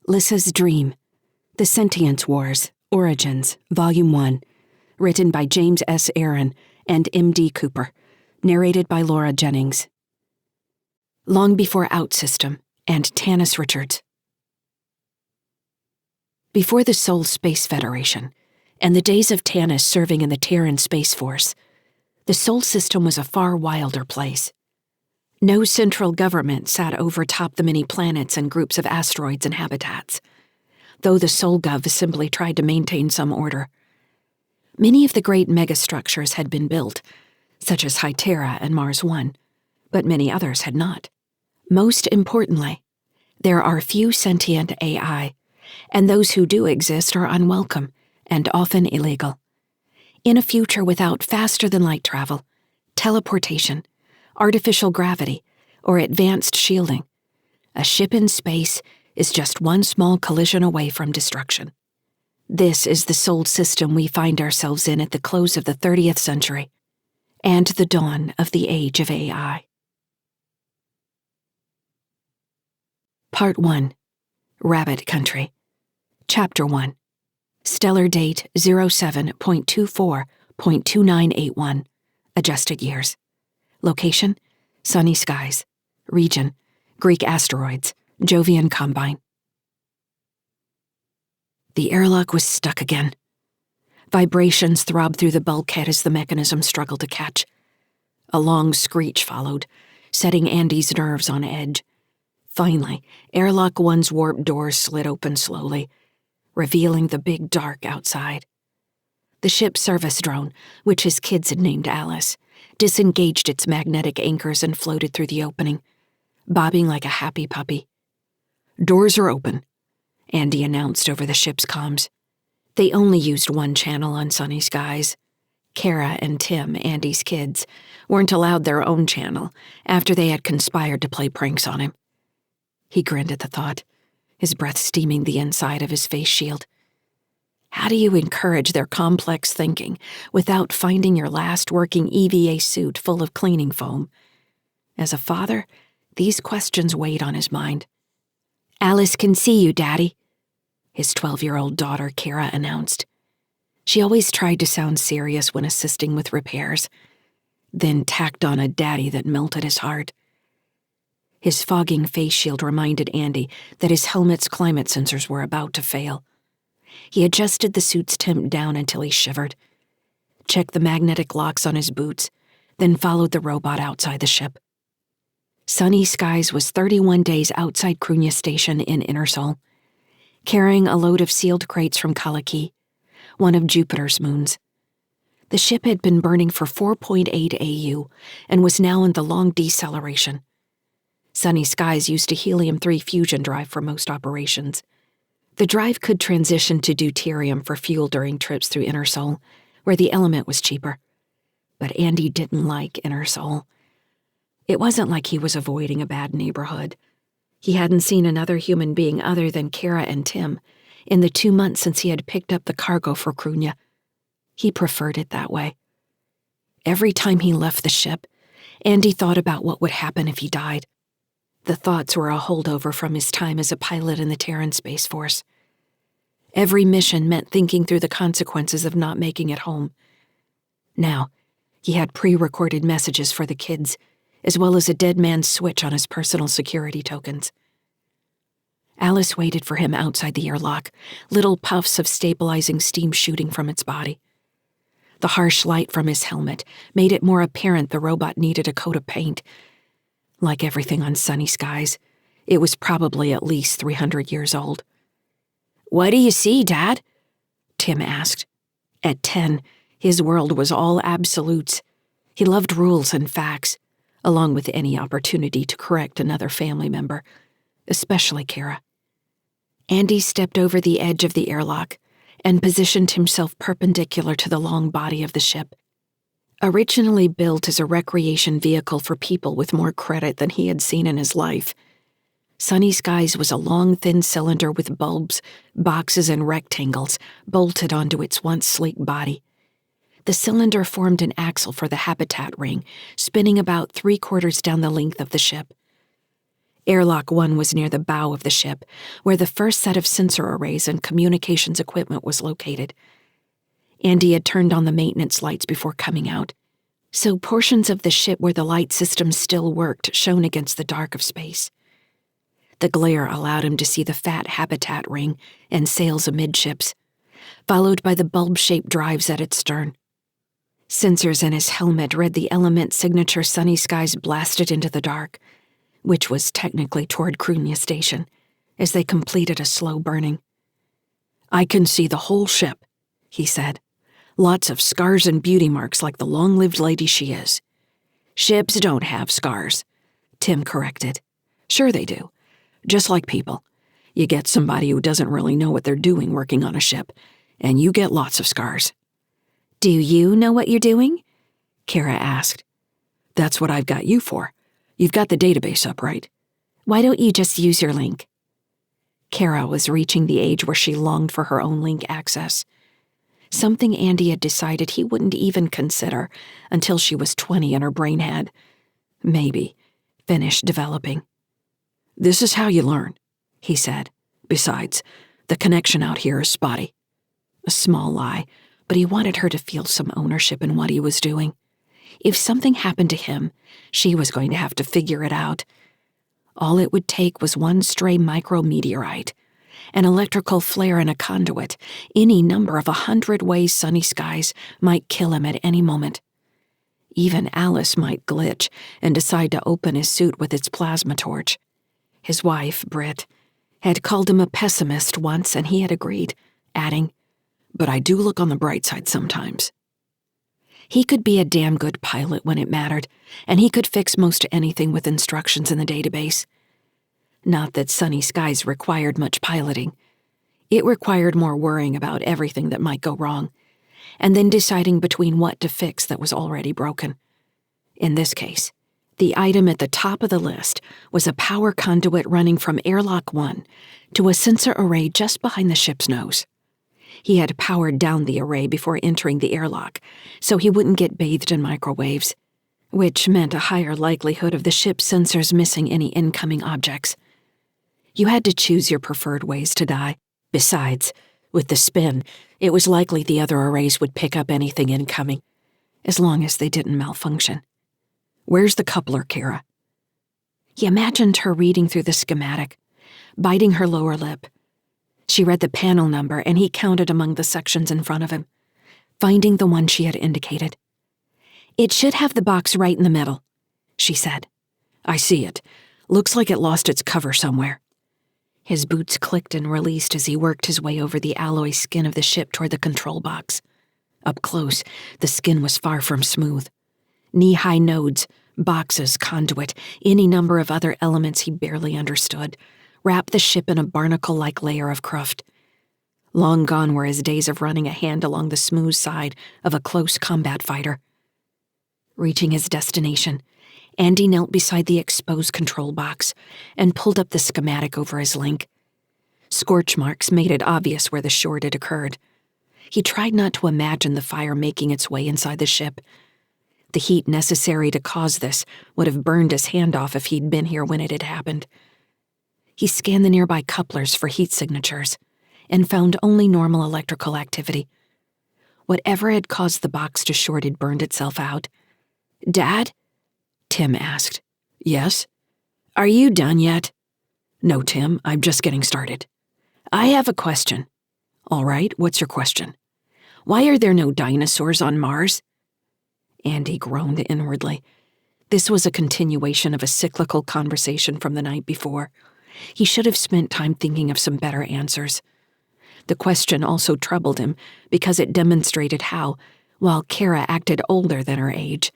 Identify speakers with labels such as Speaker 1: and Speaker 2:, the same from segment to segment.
Speaker 1: Lyssa's Dream, The Sentience Wars, Origins, Volume 1, written by James S. Aaron and M.D. Cooper, narrated by Laura Jennings. Long Before OutSystem and Tanis Richards. Before the Sol Space Federation, and the days of Tanis serving in the Terran Space Force, the Sol system was a far wilder place. No central government sat overtop the many planets and groups of asteroids and habitats, though the SolGov simply tried to maintain some order. Many of the great megastructures had been built, such as Hytera and Mars One, but many others had not. Most importantly, there are few sentient AI, and those who do exist are unwelcome and often illegal. In a future without faster-than-light travel, teleportation, artificial gravity, or advanced shielding, a ship in space is just one small collision away from destruction. This is the Sol system we find ourselves in at the close of the 30th century, and the dawn of the age of AI. Part 1. Rabbit Country. Chapter 1. Stellar date 07.24.2981. Adjusted years. Location: sunny skies. Region: Greek asteroids. Jovian Combine. The airlock was stuck again. Vibrations throbbed through the bulkhead as the mechanism struggled to catch. A long screech followed, setting Andy's nerves on edge. Finally, Airlock 1's warp doors slid open slowly, revealing the big dark outside. The ship's service drone, which his kids had named Alice, disengaged its magnetic anchors and floated through the opening, bobbing like a happy puppy. "Doors are open," Andy announced over the ship's comms. They only used one channel on sunny skies. Cara and Tim, Andy's kids, weren't allowed their own channel after they had conspired to play pranks on him. He grinned at the thought, his breath steaming the inside of his face shield. How do you encourage their complex thinking without finding your last working EVA suit full of cleaning foam? As a father, these questions weighed on his mind. "Alice can see you, Daddy," his 12-year-old daughter Cara announced. She always tried to sound serious when assisting with repairs, then tacked on a daddy that melted his heart. His fogging face shield reminded Andy that his helmet's climate sensors were about to fail. He adjusted the suit's temp down until he shivered, checked the magnetic locks on his boots, then followed the robot outside the ship. Sunny Skies was 31 days outside Cruithne Station in InnerSol, carrying a load of sealed crates from Kaliki, one of Jupiter's moons. The ship had been burning for 4.8 AU and was now in the long deceleration. Sunny Skies used a helium-3 fusion drive for most operations. The drive could transition to deuterium for fuel during trips through InnerSol, where the element was cheaper. But Andy didn't like InnerSol. It wasn't like he was avoiding a bad neighborhood. He hadn't seen another human being other than Cara and Tim in the 2 months since he had picked up the cargo for Cruithne. He preferred it that way. Every time he left the ship, Andy thought about what would happen if he died. The thoughts were a holdover from his time as a pilot in the Terran Space Force. Every mission meant thinking through the consequences of not making it home. Now, he had pre-recorded messages for the kids, as well as a dead man's switch on his personal security tokens. Alice waited for him outside the airlock, little puffs of stabilizing steam shooting from its body. The harsh light from his helmet made it more apparent the robot needed a coat of paint. Like everything on Sunny Skies, it was probably at least 300 years old. "What do you see, Dad?" Tim asked. At 10, his world was all absolutes. He loved rules and facts, along with any opportunity to correct another family member, especially Cara. Andy stepped over the edge of the airlock and positioned himself perpendicular to the long body of the ship. Originally built as a recreation vehicle for people with more credit than he had seen in his life, Sunny Skies was a long, thin cylinder with bulbs, boxes, and rectangles bolted onto its once sleek body. The cylinder formed an axle for the habitat ring, spinning about 3/4 down the length of the ship. Airlock 1 was near the bow of the ship, where the first set of sensor arrays and communications equipment was located. Andy had turned on the maintenance lights before coming out, so portions of the ship where the light system still worked shone against the dark of space. The glare allowed him to see the fat habitat ring and sails amidships, followed by the bulb-shaped drives at its stern. Sensors in his helmet read the element signature sunny skies blasted into the dark, which was technically toward Cruithne Station, as they completed a slow burning. "I can see the whole ship," he said. "Lots of scars and beauty marks like the long-lived lady she is." "Ships don't have scars," Tim corrected. "Sure they do. Just like people. You get somebody who doesn't really know what they're doing working on a ship, and you get lots of scars." "Do you know what you're doing?" Cara asked. "That's what I've got you for. You've got the database up, right?" "Why don't you just use your link?" Cara was reaching the age where she longed for her own link access, something Andy had decided he wouldn't even consider until she was 20 and her brain had, maybe, finished developing. "This is how you learn," he said. "Besides, the connection out here is spotty." A small lie, but he wanted her to feel some ownership in what he was doing. If something happened to him, she was going to have to figure it out. All it would take was one stray micrometeorite, an electrical flare in a conduit. Any number of 100 ways sunny skies might kill him at any moment. Even Alice might glitch and decide to open his suit with its plasma torch. His wife, Britt, had called him a pessimist once, and he had agreed, adding, "But I do look on the bright side sometimes." He could be a damn good pilot when it mattered, and he could fix most anything with instructions in the database. Not that sunny skies required much piloting. It required more worrying about everything that might go wrong, and then deciding between what to fix that was already broken. In this case, the item at the top of the list was a power conduit running from Airlock 1 to a sensor array just behind the ship's nose. He had powered down the array before entering the airlock, so he wouldn't get bathed in microwaves, which meant a higher likelihood of the ship's sensors missing any incoming objects. You had to choose your preferred ways to die. Besides, with the spin, it was likely the other arrays would pick up anything incoming, as long as they didn't malfunction. "Where's the coupler, Cara?" He imagined her reading through the schematic, biting her lower lip. She read the panel number, and he counted among the sections in front of him, finding the one she had indicated. "It should have the box right in the middle," she said. "I see it. Looks like it lost its cover somewhere." His boots clicked and released as he worked his way over the alloy skin of the ship toward the control box. Up close, the skin was far from smooth. Knee-high nodes, boxes, conduit, any number of other elements he barely understood, wrapped the ship in a barnacle-like layer of cruft. Long gone were his days of running a hand along the smooth side of a close combat fighter. Reaching his destination, Andy knelt beside the exposed control box and pulled up the schematic over his link. Scorch marks made it obvious where the short had occurred. He tried not to imagine the fire making its way inside the ship. The heat necessary to cause this would have burned his hand off if he'd been here when it had happened. He scanned the nearby couplers for heat signatures and found only normal electrical activity. Whatever had caused the box to short had burned itself out. "Dad?" Tim asked. "Yes?" "Are you done yet?" "No, Tim, I'm just getting started." "I have a question." "All right, what's your question?" "Why are there no dinosaurs on Mars?" Andy groaned inwardly. This was a continuation of a cyclical conversation from the night before. He should have spent time thinking of some better answers. The question also troubled him because it demonstrated how, while Cara acted older than her age,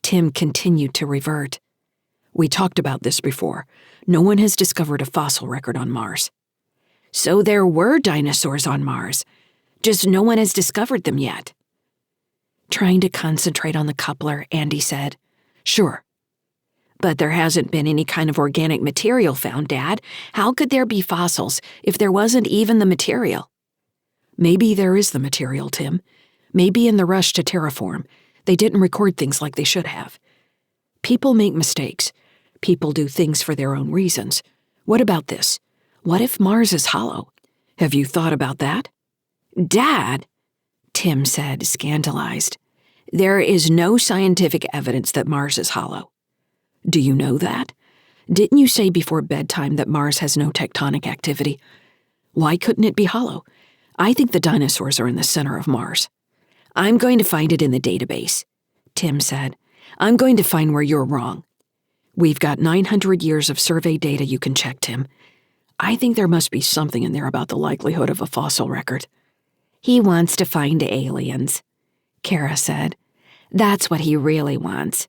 Speaker 1: Tim continued to revert. "We talked about this before. No one has discovered a fossil record on Mars." "So there were dinosaurs on Mars. Just no one has discovered them yet." Trying to concentrate on the coupler, Andy said, "Sure." "But there hasn't been any kind of organic material found, Dad. How could there be fossils if there wasn't even the material?" "Maybe there is the material, Tim. Maybe in the rush to terraform, they didn't record things like they should have. People make mistakes. People do things for their own reasons. What about this? What if Mars is hollow? Have you thought about that?" "Dad," Tim said, scandalized, "there is no scientific evidence that Mars is hollow." "Do you know that? Didn't you say before bedtime that Mars has no tectonic activity? Why couldn't it be hollow? I think the dinosaurs are in the center of Mars." "I'm going to find it in the database," Tim said. "I'm going to find where you're wrong. We've got 900 years of survey data you can check, Tim. I think there must be something in there about the likelihood of a fossil record." "He wants to find aliens," Cara said. "That's what he really wants."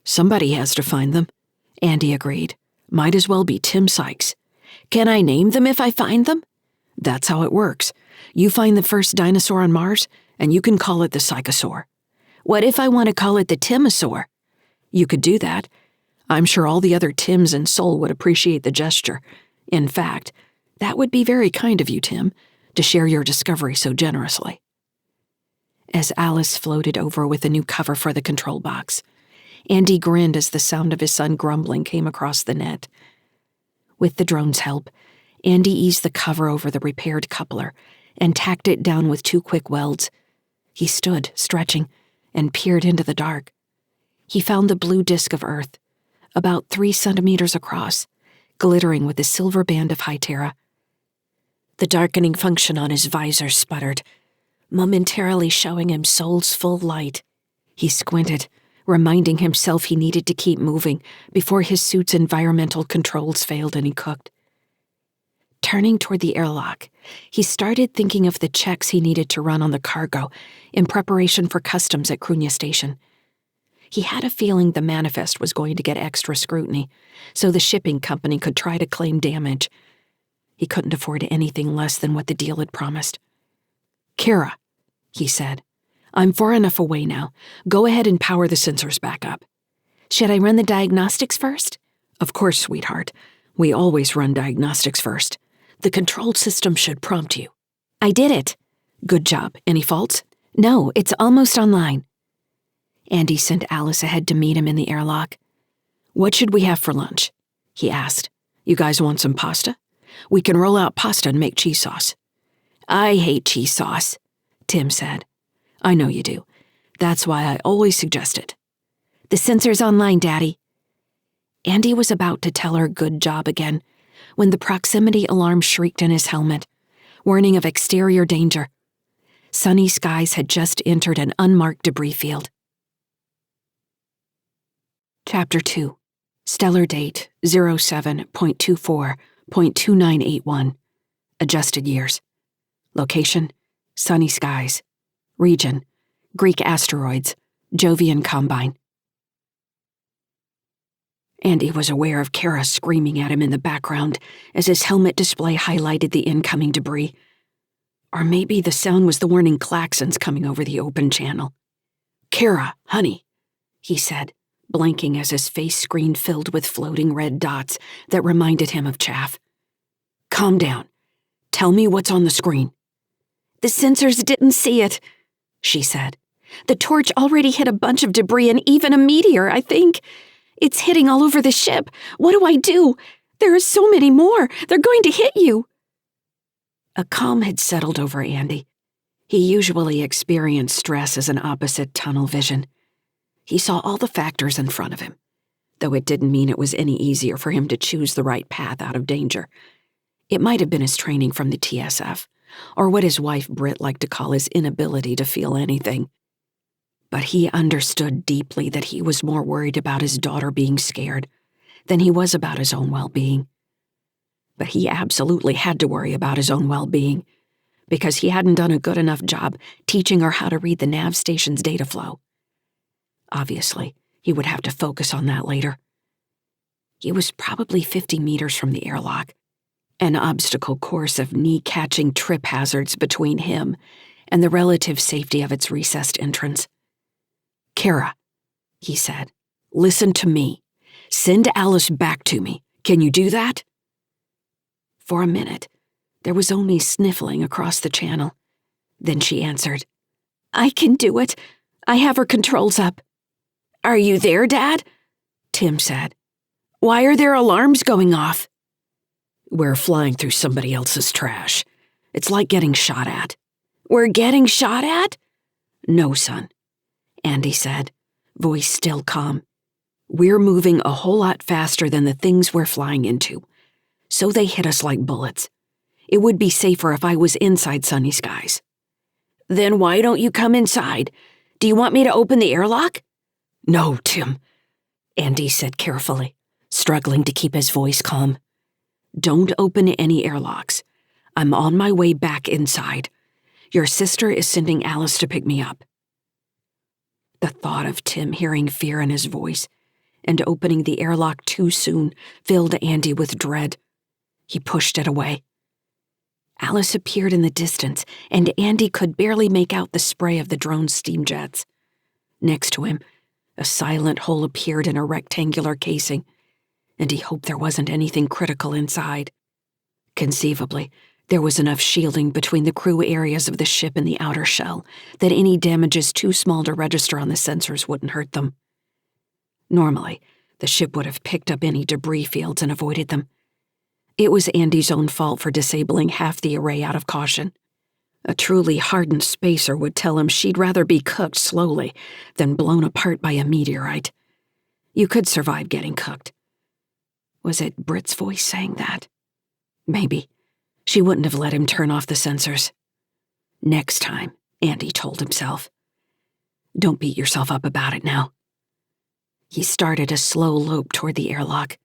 Speaker 1: "Somebody has to find them," Andy agreed. "Might as well be Tim Sykes." "Can I name them if I find them?" "That's how it works. You find the first dinosaur on Mars, and you can call it the Psychosaur." "What if I want to call it the Timosaur?" "You could do that. I'm sure all the other Tims and Sol would appreciate the gesture. In fact, that would be very kind of you, Tim, to share your discovery so generously." As Alice floated over with a new cover for the control box, Andy grinned as the sound of his son grumbling came across the net. With the drone's help, Andy eased the cover over the repaired coupler and tacked it down with 2 quick welds. He stood, stretching, and peered into the dark. He found the blue disk of Earth, about 3 centimeters across, glittering with a silver band of Hytera. The darkening function on his visor sputtered, momentarily showing him Sol's full light. He squinted, reminding himself he needed to keep moving before his suit's environmental controls failed and he cooked. Turning toward the airlock, he started thinking of the checks he needed to run on the cargo in preparation for customs at Cruithne Station. He had a feeling the manifest was going to get extra scrutiny, so the shipping company could try to claim damage. He couldn't afford anything less than what the deal had promised. "Cara," he said, "I'm far enough away now. Go ahead and power the sensors back up." "Should I run the diagnostics first?" "Of course, sweetheart. We always run diagnostics first. The control system should prompt you." "I did it." "Good job. Any faults?" "No, it's almost online." Andy sent Alice ahead to meet him in the airlock. "What should we have for lunch?" he asked. "You guys want some pasta? We can roll out pasta and make cheese sauce." "I hate cheese sauce," Tim said. "I know you do. That's why I always suggest it." "The sensor's online, Daddy." Andy was about to tell her good job again when the proximity alarm shrieked in his helmet, warning of exterior danger. Sunny skies had just entered an unmarked debris field. Chapter 2. Stellar date 07.24.2981. Adjusted years. Location: sunny skies. Region: Greek asteroids, Jovian Combine. Andy was aware of Cara screaming at him in the background as his helmet display highlighted the incoming debris. Or maybe the sound was the warning klaxons coming over the open channel. "Cara, honey," he said, blinking as his face screen filled with floating red dots that reminded him of chaff. "Calm down. Tell me what's on the screen." "The sensors didn't see it," she said. "The torch already hit a bunch of debris and even a meteor, I think. It's hitting all over the ship. What do I do? There are so many more. They're going to hit you." A calm had settled over Andy. He usually experienced stress as an opposite tunnel vision. He saw all the factors in front of him, though it didn't mean it was any easier for him to choose the right path out of danger. It might have been his training from the TSF, or what his wife Britt liked to call his inability to feel anything. But he understood deeply that he was more worried about his daughter being scared than he was about his own well-being. But he absolutely had to worry about his own well-being, because he hadn't done a good enough job teaching her how to read the nav station's data flow. Obviously, he would have to focus on that later. He was probably 50 meters from the airlock, an obstacle course of knee-catching trip hazards between him and the relative safety of its recessed entrance. "Cara," he said, "listen to me. Send Alice back to me. Can you do that?" For a minute, there was only sniffling across the channel. Then she answered, "I can do it. I have her controls up." "Are you there, Dad?" Tim said. Why are there alarms going off? We're flying through somebody else's trash. It's like getting shot at. We're getting shot at? No, son, Andy said, voice still calm. We're moving a whole lot faster than the things we're flying into, so they hit us like bullets. It would be safer if I was inside Sunny Skies. Then why don't you come inside? Do you want me to open the airlock? No, Tim, Andy said carefully, struggling to keep his voice calm. Don't open any airlocks. I'm on my way back inside. Your sister is sending Alice to pick me up. The thought of Tim hearing fear in his voice and opening the airlock too soon filled Andy with dread. He pushed it away. Alice appeared in the distance, and Andy could barely make out the spray of the drone's steam jets. Next to him, a silent hole appeared in a rectangular casing, and he hoped there wasn't anything critical inside. Conceivably, there was enough shielding between the crew areas of the ship and the outer shell that any damages too small to register on the sensors wouldn't hurt them. Normally, the ship would have picked up any debris fields and avoided them. It was Andy's own fault for disabling half the array out of caution. A truly hardened spacer would tell him she'd rather be cooked slowly than blown apart by a meteorite. You could survive getting cooked. Was it Britt's voice saying that? Maybe. She wouldn't have let him turn off the sensors. Next time, Andy told himself. Don't beat yourself up about it now. He started a slow lope toward the airlock,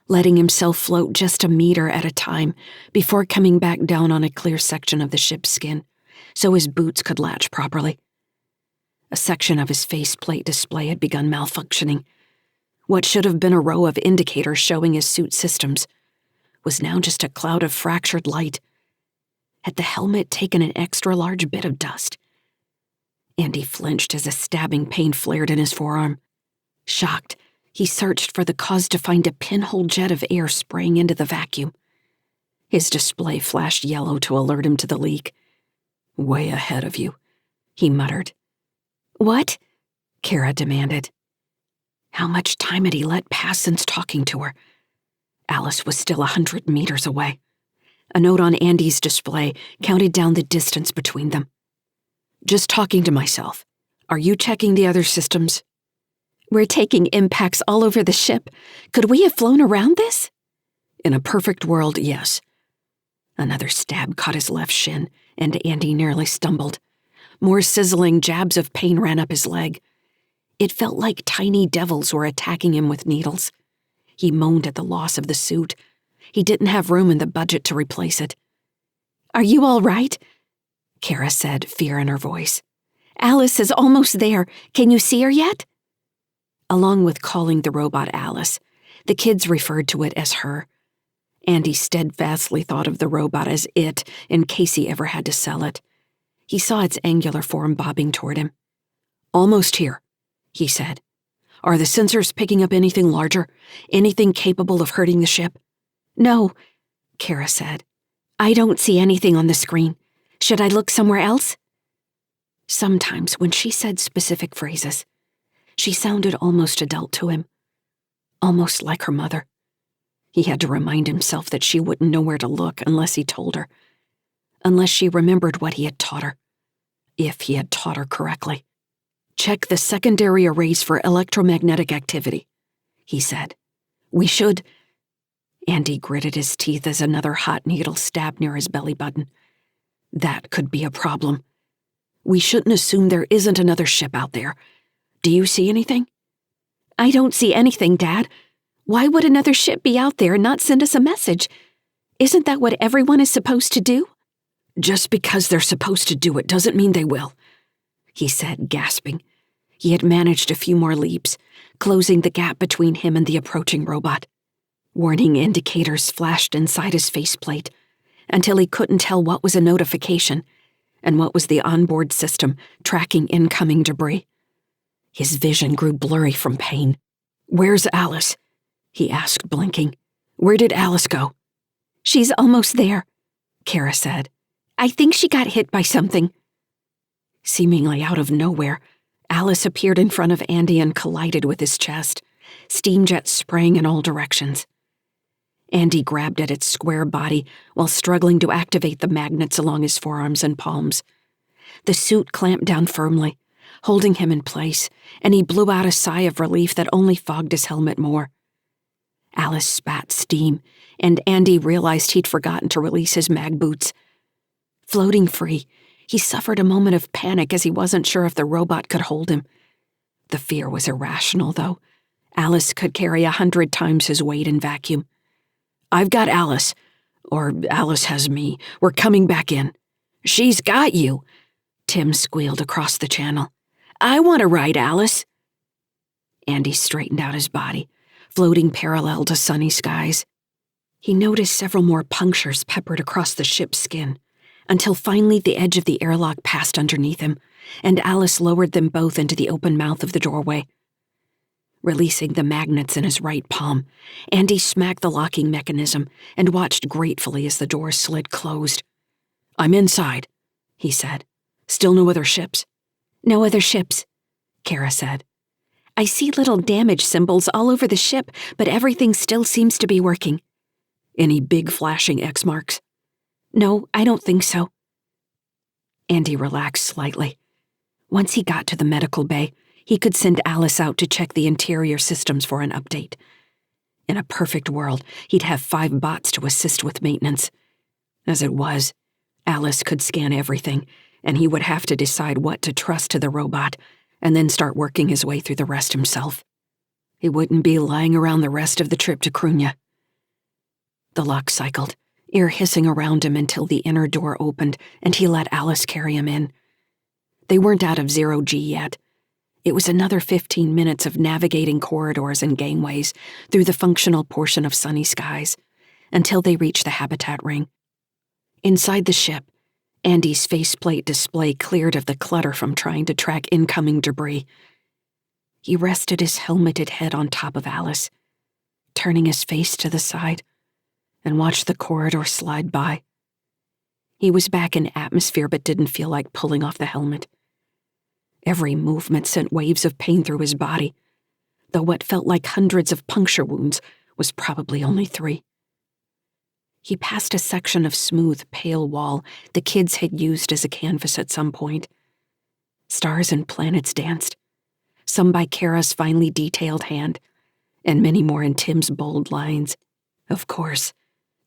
Speaker 1: letting himself float just a meter at a time before coming back down on a clear section of the ship's skin so his boots could latch properly. A section of his faceplate display had begun malfunctioning. What should have been a row of indicators showing his suit systems was now just a cloud of fractured light. Had the helmet taken an extra-large bit of dust? Andy flinched as a stabbing pain flared in his forearm. Shocked, he searched for the cause to find a pinhole jet of air spraying into the vacuum. His display flashed yellow to alert him to the leak. Way ahead of you, he muttered. What? Cara demanded. How much time had he let pass since talking to her? Alice was still 100 meters away. A note on Andy's display counted down the distance between them. Just talking to myself. Are you checking the other systems? We're taking impacts all over the ship. Could we have flown around this? In a perfect world, yes. Another stab caught his left shin, and Andy nearly stumbled. More sizzling jabs of pain ran up his leg. It felt like tiny devils were attacking him with needles. He moaned at the loss of the suit. He didn't have room in the budget to replace it. Are you all right? Cara said, fear in her voice. Alice is almost there. Can you see her yet? Along with calling the robot Alice, the kids referred to it as her. Andy steadfastly thought of the robot as it in case he ever had to sell it. He saw its angular form bobbing toward him. Almost here, he said. Are the sensors picking up anything larger? Anything capable of hurting the ship? No, Cara said. I don't see anything on the screen. Should I look somewhere else? Sometimes when she said specific phrases, she sounded almost adult to him, almost like her mother. He had to remind himself that she wouldn't know where to look unless he told her, unless she remembered what he had taught her, if he had taught her correctly. Check the secondary arrays for electromagnetic activity, he said. We should... Andy gritted his teeth as another hot needle stabbed near his belly button. That could be a problem. We shouldn't assume there isn't another ship out there. Do you see anything? I don't see anything, Dad. Why would another ship be out there and not send us a message? Isn't that what everyone is supposed to do? Just because they're supposed to do it doesn't mean they will, he said, gasping. He had managed a few more leaps, closing the gap between him and the approaching robot. Warning indicators flashed inside his faceplate until he couldn't tell what was a notification and what was the onboard system tracking incoming debris. His vision grew blurry from pain. Where's Alice? He asked, blinking. Where did Alice go? She's almost there, Cara said. I think she got hit by something. Seemingly out of nowhere, Alice appeared in front of Andy and collided with his chest, steam jets spraying in all directions. Andy grabbed at its square body while struggling to activate the magnets along his forearms and palms. The suit clamped down firmly, holding him in place, and he blew out a sigh of relief that only fogged his helmet more. Alice spat steam, and Andy realized he'd forgotten to release his mag boots. Floating free, he suffered a moment of panic as he wasn't sure if the robot could hold him. The fear was irrational, though. Alice could carry 100 times his weight in vacuum. "I've got Alice. Or Alice has me. We're coming back in." "She's got you," Tim squealed across the channel. "I want to ride Alice." Andy straightened out his body, floating parallel to sunny skies. He noticed several more punctures peppered across the ship's skin, until finally the edge of the airlock passed underneath him, and Alice lowered them both into the open mouth of the doorway. Releasing the magnets in his right palm, Andy smacked the locking mechanism and watched gratefully as the door slid closed. "I'm inside," he said. "Still no other ships?" "No other ships," Cara said. "I see little damage symbols all over the ship, but everything still seems to be working." "Any big flashing X marks?" "No, I don't think so." Andy relaxed slightly. Once he got to the medical bay, he could send Alice out to check the interior systems for an update. In a perfect world, he'd have 5 bots to assist with maintenance. As it was, Alice could scan everything, and he would have to decide what to trust to the robot, and then start working his way through the rest himself. He wouldn't be lying around the rest of the trip to Cruithne. The lock cycled, air hissing around him until the inner door opened and he let Alice carry him in. They weren't out of 0G yet. It was another 15 minutes of navigating corridors and gangways through the functional portion of sunny skies, until they reached the habitat ring. Inside the ship, Andy's faceplate display cleared of the clutter from trying to track incoming debris. He rested his helmeted head on top of Alice, turning his face to the side, and watched the corridor slide by. He was back in atmosphere but didn't feel like pulling off the helmet. Every movement sent waves of pain through his body, though what felt like hundreds of puncture wounds was probably only 3. He passed a section of smooth, pale wall the kids had used as a canvas at some point. Stars and planets danced, some by Cara's finely detailed hand, and many more in Tim's bold lines. Of course,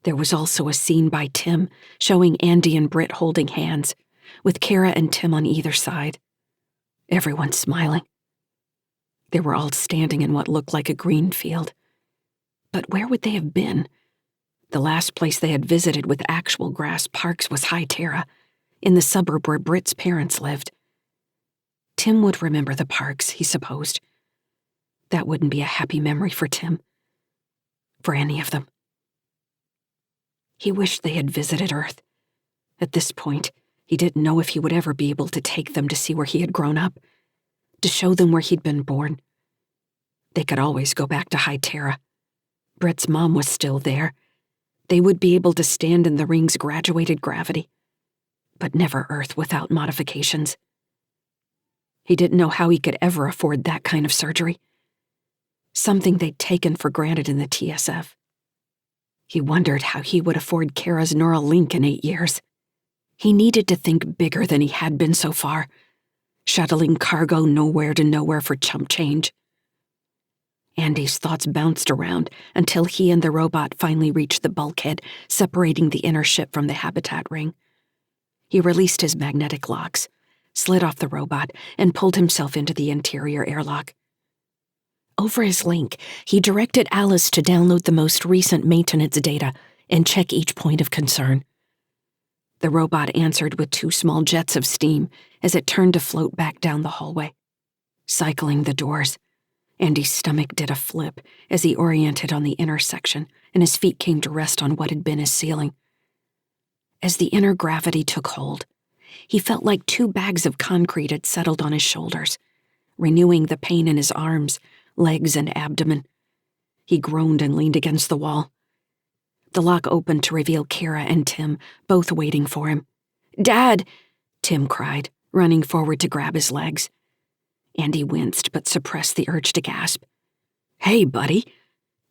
Speaker 1: there was also a scene by Tim showing Andy and Britt holding hands, with Cara and Tim on either side. Everyone smiling. They were all standing in what looked like a green field. But where would they have been? The last place they had visited with actual grass parks was High Terra, in the suburb where Britt's parents lived. Tim would remember the parks, he supposed. That wouldn't be a happy memory for Tim. For any of them. He wished they had visited Earth. At this point, he didn't know if he would ever be able to take them to see where he had grown up, to show them where he'd been born. They could always go back to High Terra. Britt's mom was still there. They would be able to stand in the ring's graduated gravity, but never Earth without modifications. He didn't know how he could ever afford that kind of surgery. Something they'd taken for granted in the TSF. He wondered how he would afford Cara's neural link in 8 years. He needed to think bigger than he had been so far, shuttling cargo nowhere to nowhere for chump change. Andy's thoughts bounced around until he and the robot finally reached the bulkhead separating the inner ship from the habitat ring. He released his magnetic locks, slid off the robot, and pulled himself into the interior airlock. Over his link, he directed Alice to download the most recent maintenance data and check each point of concern. The robot answered with 2 small jets of steam as it turned to float back down the hallway. Cycling the doors, Andy's stomach did a flip as he oriented on the inner section and his feet came to rest on what had been his ceiling. As the inner gravity took hold, he felt like 2 bags of concrete had settled on his shoulders, renewing the pain in his arms, legs, and abdomen. He groaned and leaned against the wall. The lock opened to reveal Cara and Tim, both waiting for him. "Dad!" Tim cried, running forward to grab his legs. Andy winced but suppressed the urge to gasp. "Hey, buddy,"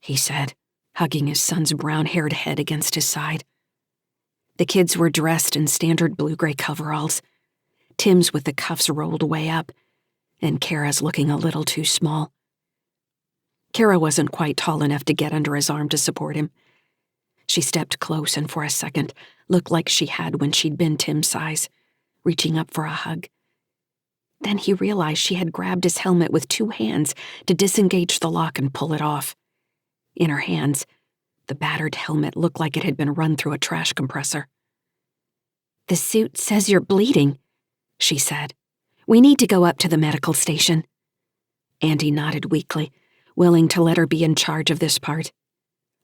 Speaker 1: he said, hugging his son's brown-haired head against his side. The kids were dressed in standard blue-gray coveralls, Tim's with the cuffs rolled way up, and Cara's looking a little too small. Cara wasn't quite tall enough to get under his arm to support him. She stepped close and for a second looked like she had when she'd been Tim's size, reaching up for a hug. Then he realized she had grabbed his helmet with 2 hands to disengage the lock and pull it off. In her hands, the battered helmet looked like it had been run through a trash compressor. "The suit says you're bleeding," she said. "We need to go up to the medical station." Andy nodded weakly, willing to let her be in charge of this part.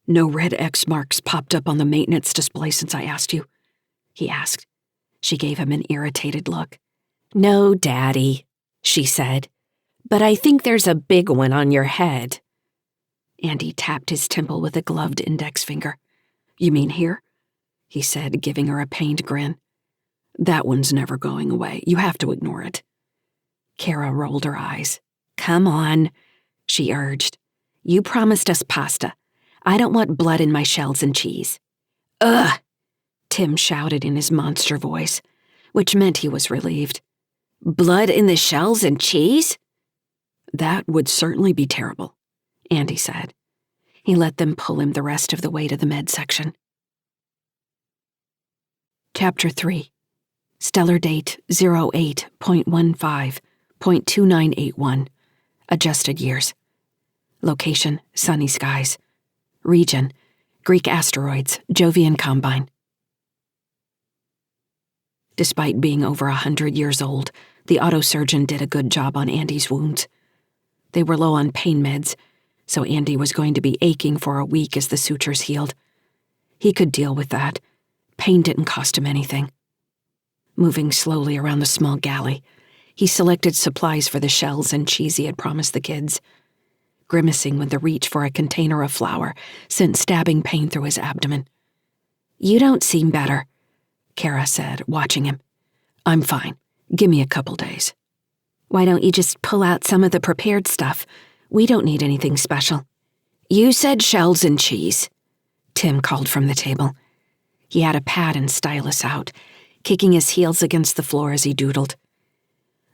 Speaker 1: "No red X marks popped up on the maintenance display since I asked you?" he asked. She gave him an irritated look. "No, Daddy," she said, "but I think there's a big one on your head." Andy tapped his temple with a gloved index finger. "You mean here?" he said, giving her a pained grin. "That one's never going away. You have to ignore it." Cara rolled her eyes. "Come on," she urged. "You promised us pasta. I don't want blood in my shells and cheese." "Ugh!" Tim shouted in his monster voice, which meant he was relieved. "Blood in the shells and cheese?" "That would certainly be terrible," Andy said. He let them pull him the rest of the way to the med section. Chapter 3. Stellar date 08.15.2981. Adjusted years. Location, sunny skies. Region, Greek asteroids, Jovian Combine. Despite being over 100 years old, the autosurgeon did a good job on Andy's wounds. They were low on pain meds, so Andy was going to be aching for a week as the sutures healed. He could deal with that. Pain didn't cost him anything. Moving slowly around the small galley, he selected supplies for the shells and cheese he had promised the kids. Grimacing with the reach for a container of flour sent stabbing pain through his abdomen. "You don't seem better," Cara said, watching him. "I'm fine. Give me a couple days." "Why don't you just pull out some of the prepared stuff? We don't need anything special." "You said shells and cheese," Tim called from the table. He had a pad and stylus out, kicking his heels against the floor as he doodled.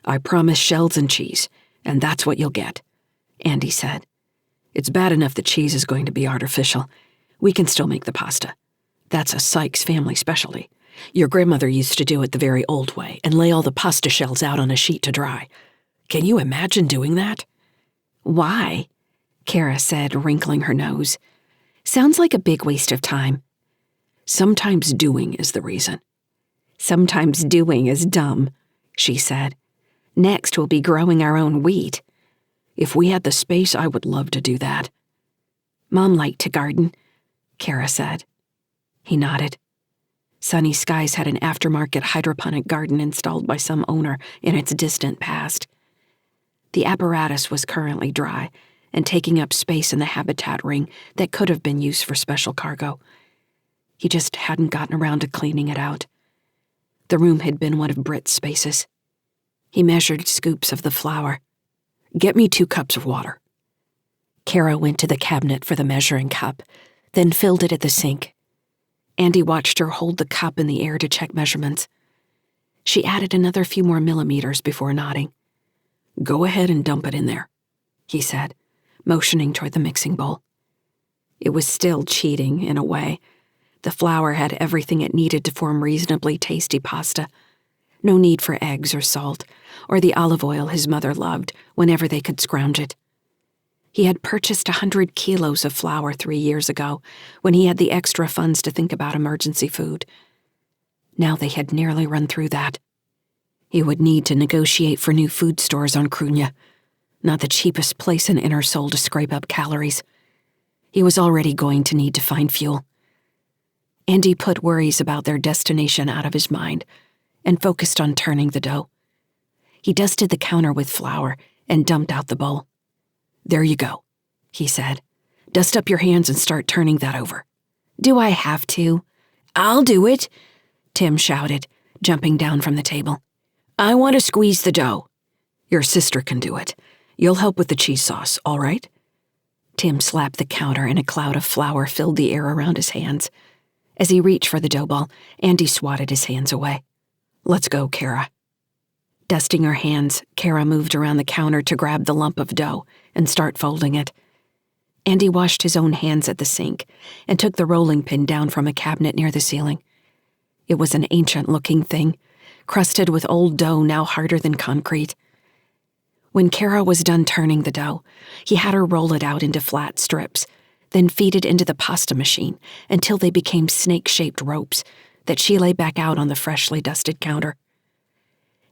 Speaker 1: "I promised shells and cheese, and that's what you'll get," Andy said. "It's bad enough the cheese is going to be artificial. We can still make the pasta. That's a Sykes family specialty. Your grandmother used to do it the very old way and lay all the pasta shells out on a sheet to dry. Can you imagine doing that?" "Why?" Cara said, wrinkling her nose. "Sounds like a big waste of time." "Sometimes doing is the reason." "Sometimes doing is dumb," she said. "Next we'll be growing our own wheat." "If we had the space, I would love to do that." "Mom liked to garden," Cara said. He nodded. Sunny Skies had an aftermarket hydroponic garden installed by some owner in its distant past. The apparatus was currently dry and taking up space in the habitat ring that could have been used for special cargo. He just hadn't gotten around to cleaning it out. The room had been one of Britt's spaces. He measured scoops of the flour. "Get me 2 cups of water." Cara went to the cabinet for the measuring cup, then filled it at the sink. Andy watched her hold the cup in the air to check measurements. She added another few more millimeters before nodding. "Go ahead and dump it in there," he said, motioning toward the mixing bowl. It was still cheating, in a way. The flour had everything it needed to form reasonably tasty pasta. No need for eggs or salt, or the olive oil his mother loved whenever they could scrounge it. He had purchased 100 kilos of flour 3 years ago, when he had the extra funds to think about emergency food. Now they had nearly run through that. He would need to negotiate for new food stores on Cruithne, not the cheapest place in InnerSol to scrape up calories. He was already going to need to find fuel. Andy put worries about their destination out of his mind and focused on turning the dough. He dusted the counter with flour and dumped out the bowl. "There you go," he said. "Dust up your hands and start turning that over." "Do I have to?" "I'll do it," Tim shouted, jumping down from the table. "I want to squeeze the dough." "Your sister can do it. You'll help with the cheese sauce, all right?" Tim slapped the counter and a cloud of flour filled the air around his hands. As he reached for the dough ball, Andy swatted his hands away. "Let's go, Cara." Dusting her hands, Cara moved around the counter to grab the lump of dough and start folding it. Andy washed his own hands at the sink and took the rolling pin down from a cabinet near the ceiling. It was an ancient-looking thing, crusted with old dough now harder than concrete. When Cara was done turning the dough, he had her roll it out into flat strips, then feed it into the pasta machine until they became snake-shaped ropes that she lay back out on the freshly dusted counter.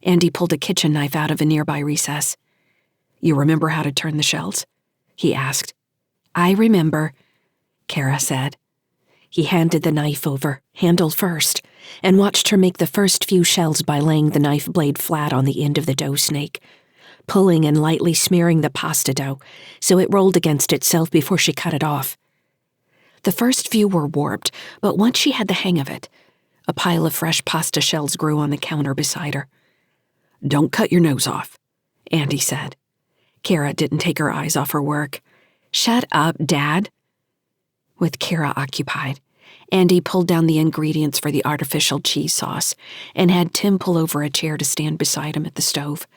Speaker 1: Andy pulled a kitchen knife out of a nearby recess. "You remember how to turn the shells?" he asked. "I remember," Cara said. He handed the knife over, handle first, and watched her make the first few shells by laying the knife blade flat on the end of the dough snake, pulling and lightly smearing the pasta dough so it rolled against itself before she cut it off. The first few were warped, but once she had the hang of it, a pile of fresh pasta shells grew on the counter beside her. "Don't cut your nose off," Andy said. Cara didn't take her eyes off her work. "Shut up, Dad." With Cara occupied, Andy pulled down the ingredients for the artificial cheese sauce and had Tim pull over a chair to stand beside him at the stove.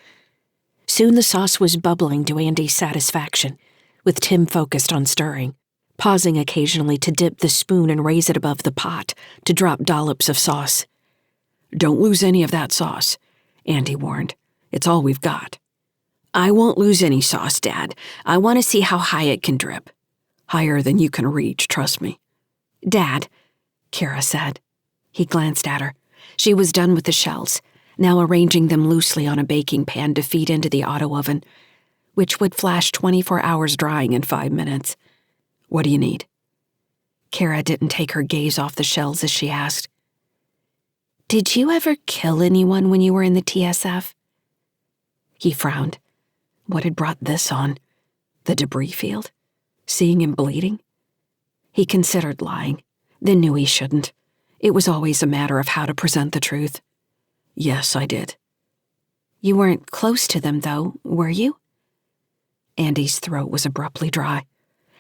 Speaker 1: Soon the sauce was bubbling to Andy's satisfaction, with Tim focused on stirring, pausing occasionally to dip the spoon and raise it above the pot to drop dollops of sauce. "Don't lose any of that sauce," Andy warned. "It's all we've got." "I won't lose any sauce, Dad. I want to see how high it can drip." "Higher than you can reach, trust me." "Dad," Cara said. He glanced at her. She was done with the shells, now arranging them loosely on a baking pan to feed into the auto oven, which would flash 24 hours drying in 5 minutes. "What do you need?" Cara didn't take her gaze off the shells as she asked. "Did you ever kill anyone when you were in the TSF?" He frowned. What had brought this on? The debris field? Seeing him bleeding? He considered lying, then knew he shouldn't. It was always a matter of how to present the truth. "Yes, I did." "You weren't close to them, though, were you?" Andy's throat was abruptly dry.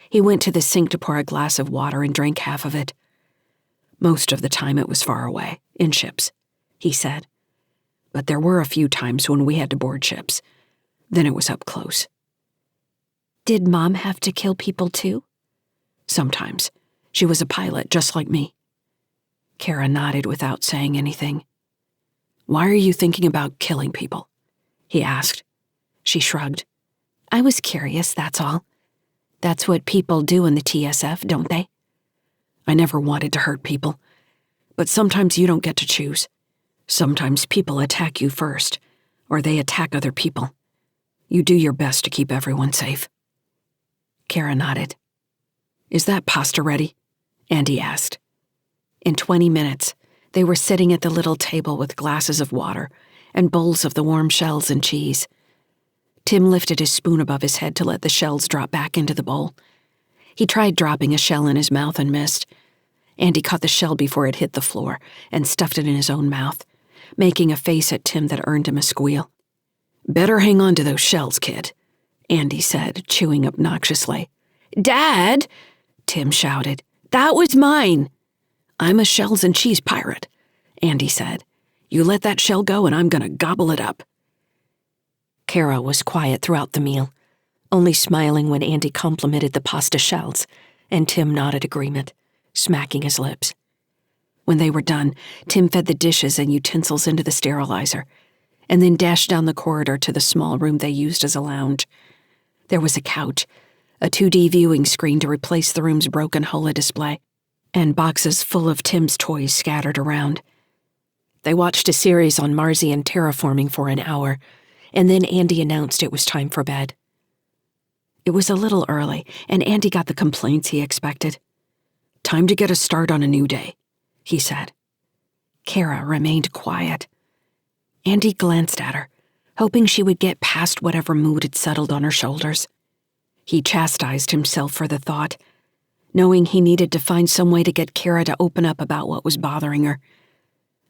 Speaker 1: He went to the sink to pour a glass of water and drank half of it. "Most of the time it was far away, in ships," he said. "But there were a few times when we had to board ships. Then it was up close." "Did Mom have to kill people too?" "Sometimes. She was a pilot, just like me." Cara nodded without saying anything. "Why are you thinking about killing people?" he asked. She shrugged. "I was curious, that's all. That's what people do in the TSF, don't they?" "I never wanted to hurt people. But sometimes you don't get to choose. Sometimes people attack you first, or they attack other people. You do your best to keep everyone safe." Cara nodded. "Is that pasta ready?" Andy asked. In 20 minutes, they were sitting at the little table with glasses of water and bowls of the warm shells and cheese. Tim lifted his spoon above his head to let the shells drop back into the bowl. He tried dropping a shell in his mouth and missed. Andy caught the shell before it hit the floor and stuffed it in his own mouth, making a face at Tim that earned him a squeal. "Better hang on to those shells, kid," Andy said, chewing obnoxiously. "Dad!" Tim shouted. "That was mine!" "I'm a shells and cheese pirate," Andy said. "You let that shell go and I'm gonna gobble it up." Cara was quiet throughout the meal, only smiling when Andy complimented the pasta shells, and Tim nodded agreement, smacking his lips. When they were done, Tim fed the dishes and utensils into the sterilizer, and then dashed down the corridor to the small room they used as a lounge. There was a couch, a 2D viewing screen to replace the room's broken Hola display, and boxes full of Tim's toys scattered around. They watched a series on Martian terraforming for an hour, and then Andy announced it was time for bed. It was a little early, and Andy got the complaints he expected. "Time to get a start on a new day," he said. Cara remained quiet. Andy glanced at her, hoping she would get past whatever mood had settled on her shoulders. He chastised himself for the thought, knowing he needed to find some way to get Cara to open up about what was bothering her.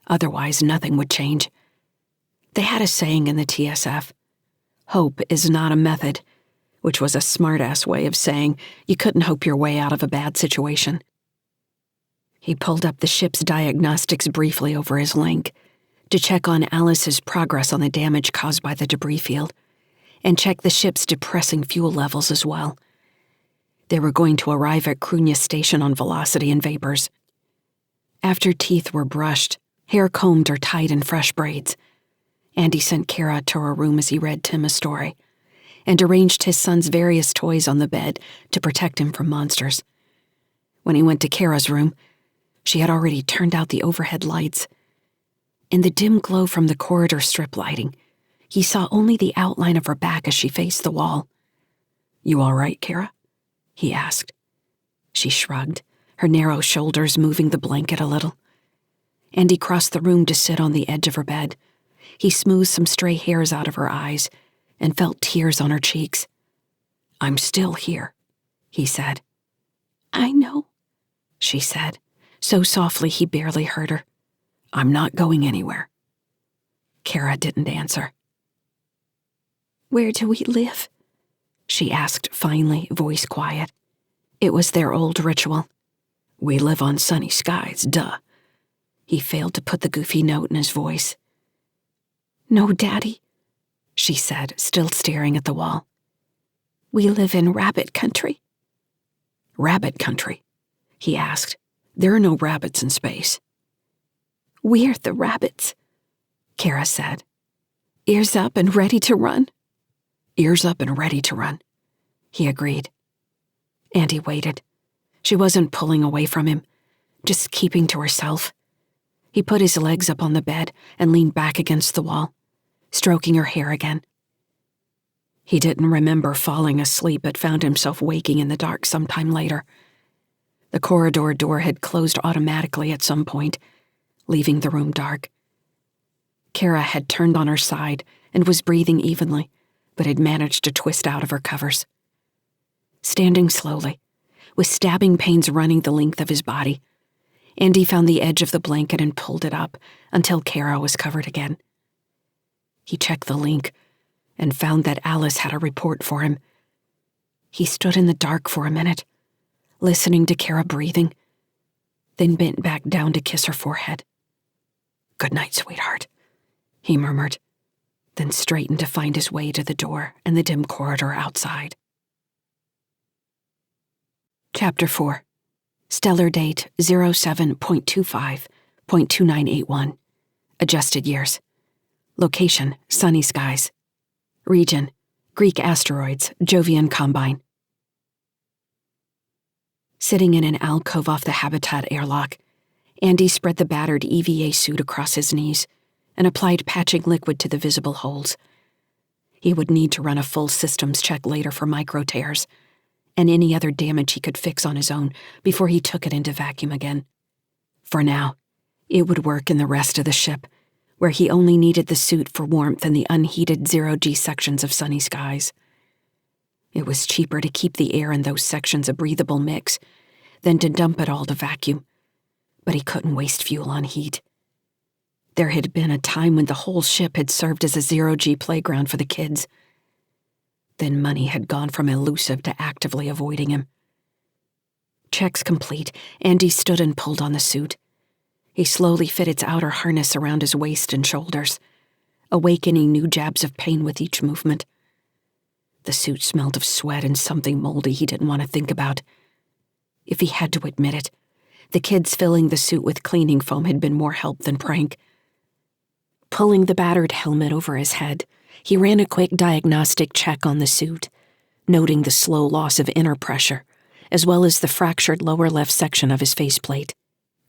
Speaker 1: Otherwise, nothing would change. They had a saying in the TSF, "Hope is not a method. which was a smart-ass way of saying you couldn't hope your way out of a bad situation. He pulled up the ship's diagnostics briefly over his link to check on Alice's progress on the damage caused by the debris field, and check the ship's depressing fuel levels as well. They were going to arrive at Cruithne Station on velocity and vapors. After teeth were brushed, hair combed or tied in fresh braids, Andy sent Cara to her room as he read Tim a story, and arranged his son's various toys on the bed to protect him from monsters. When he went to Cara's room, she had already turned out the overhead lights. In the dim glow from the corridor strip lighting, he saw only the outline of her back as she faced the wall. "You all right, Cara?" he asked. She shrugged, her narrow shoulders moving the blanket a little. Andy crossed the room to sit on the edge of her bed. He smoothed some stray hairs out of her eyes and felt tears on her cheeks. "I'm still here," he said. "I know," she said, so softly he barely heard her. "I'm not going anywhere." Cara didn't answer. "Where do we live?" she asked finally, voice quiet. It was their old ritual. "We live on sunny skies, duh." He failed to put the goofy note in his voice. "No, Daddy," she said, still staring at the wall. "We live in rabbit country." "Rabbit country?" he asked. "There are no rabbits in space." "We're the rabbits," Cara said. "Ears up and ready to run." "Ears up and ready to run," he agreed. Andy waited. She wasn't pulling away from him, just keeping to herself. He put his legs up on the bed and leaned back against the wall, stroking her hair again. He didn't remember falling asleep but found himself waking in the dark sometime later. The corridor door had closed automatically at some point, leaving the room dark. Cara had turned on her side and was breathing evenly, but had managed to twist out of her covers. Standing slowly, with stabbing pains running the length of his body, Andy found the edge of the blanket and pulled it up until Cara was covered again. He checked the link and found that Alice had a report for him. He stood in the dark for a minute, listening to Cara breathing, then bent back down to kiss her forehead. "Good night, sweetheart," he murmured, then straightened to find his way to the door and the dim corridor outside. Chapter 4. Stellar date 07.25.2981. Adjusted years. Location, sunny skies. Region, Greek asteroids, Jovian Combine. Sitting in an alcove off the Habitat airlock, Andy spread the battered EVA suit across his knees and applied patching liquid to the visible holes. He would need to run a full systems check later for micro tears and any other damage he could fix on his own before he took it into vacuum again. For now, it would work in the rest of the ship, where he only needed the suit for warmth in the unheated zero-G sections of sunny skies. It was cheaper to keep the air in those sections a breathable mix than to dump it all to vacuum, but he couldn't waste fuel on heat. There had been a time when the whole ship had served as a zero-G playground for the kids. Then money had gone from elusive to actively avoiding him. Checks complete, Andy stood and pulled on the suit. He slowly fit its outer harness around his waist and shoulders, awakening new jabs of pain with each movement. The suit smelled of sweat and something moldy he didn't want to think about. If he had to admit it, the kids filling the suit with cleaning foam had been more help than prank. Pulling the battered helmet over his head, he ran a quick diagnostic check on the suit, noting the slow loss of inner pressure, as well as the fractured lower left section of his faceplate,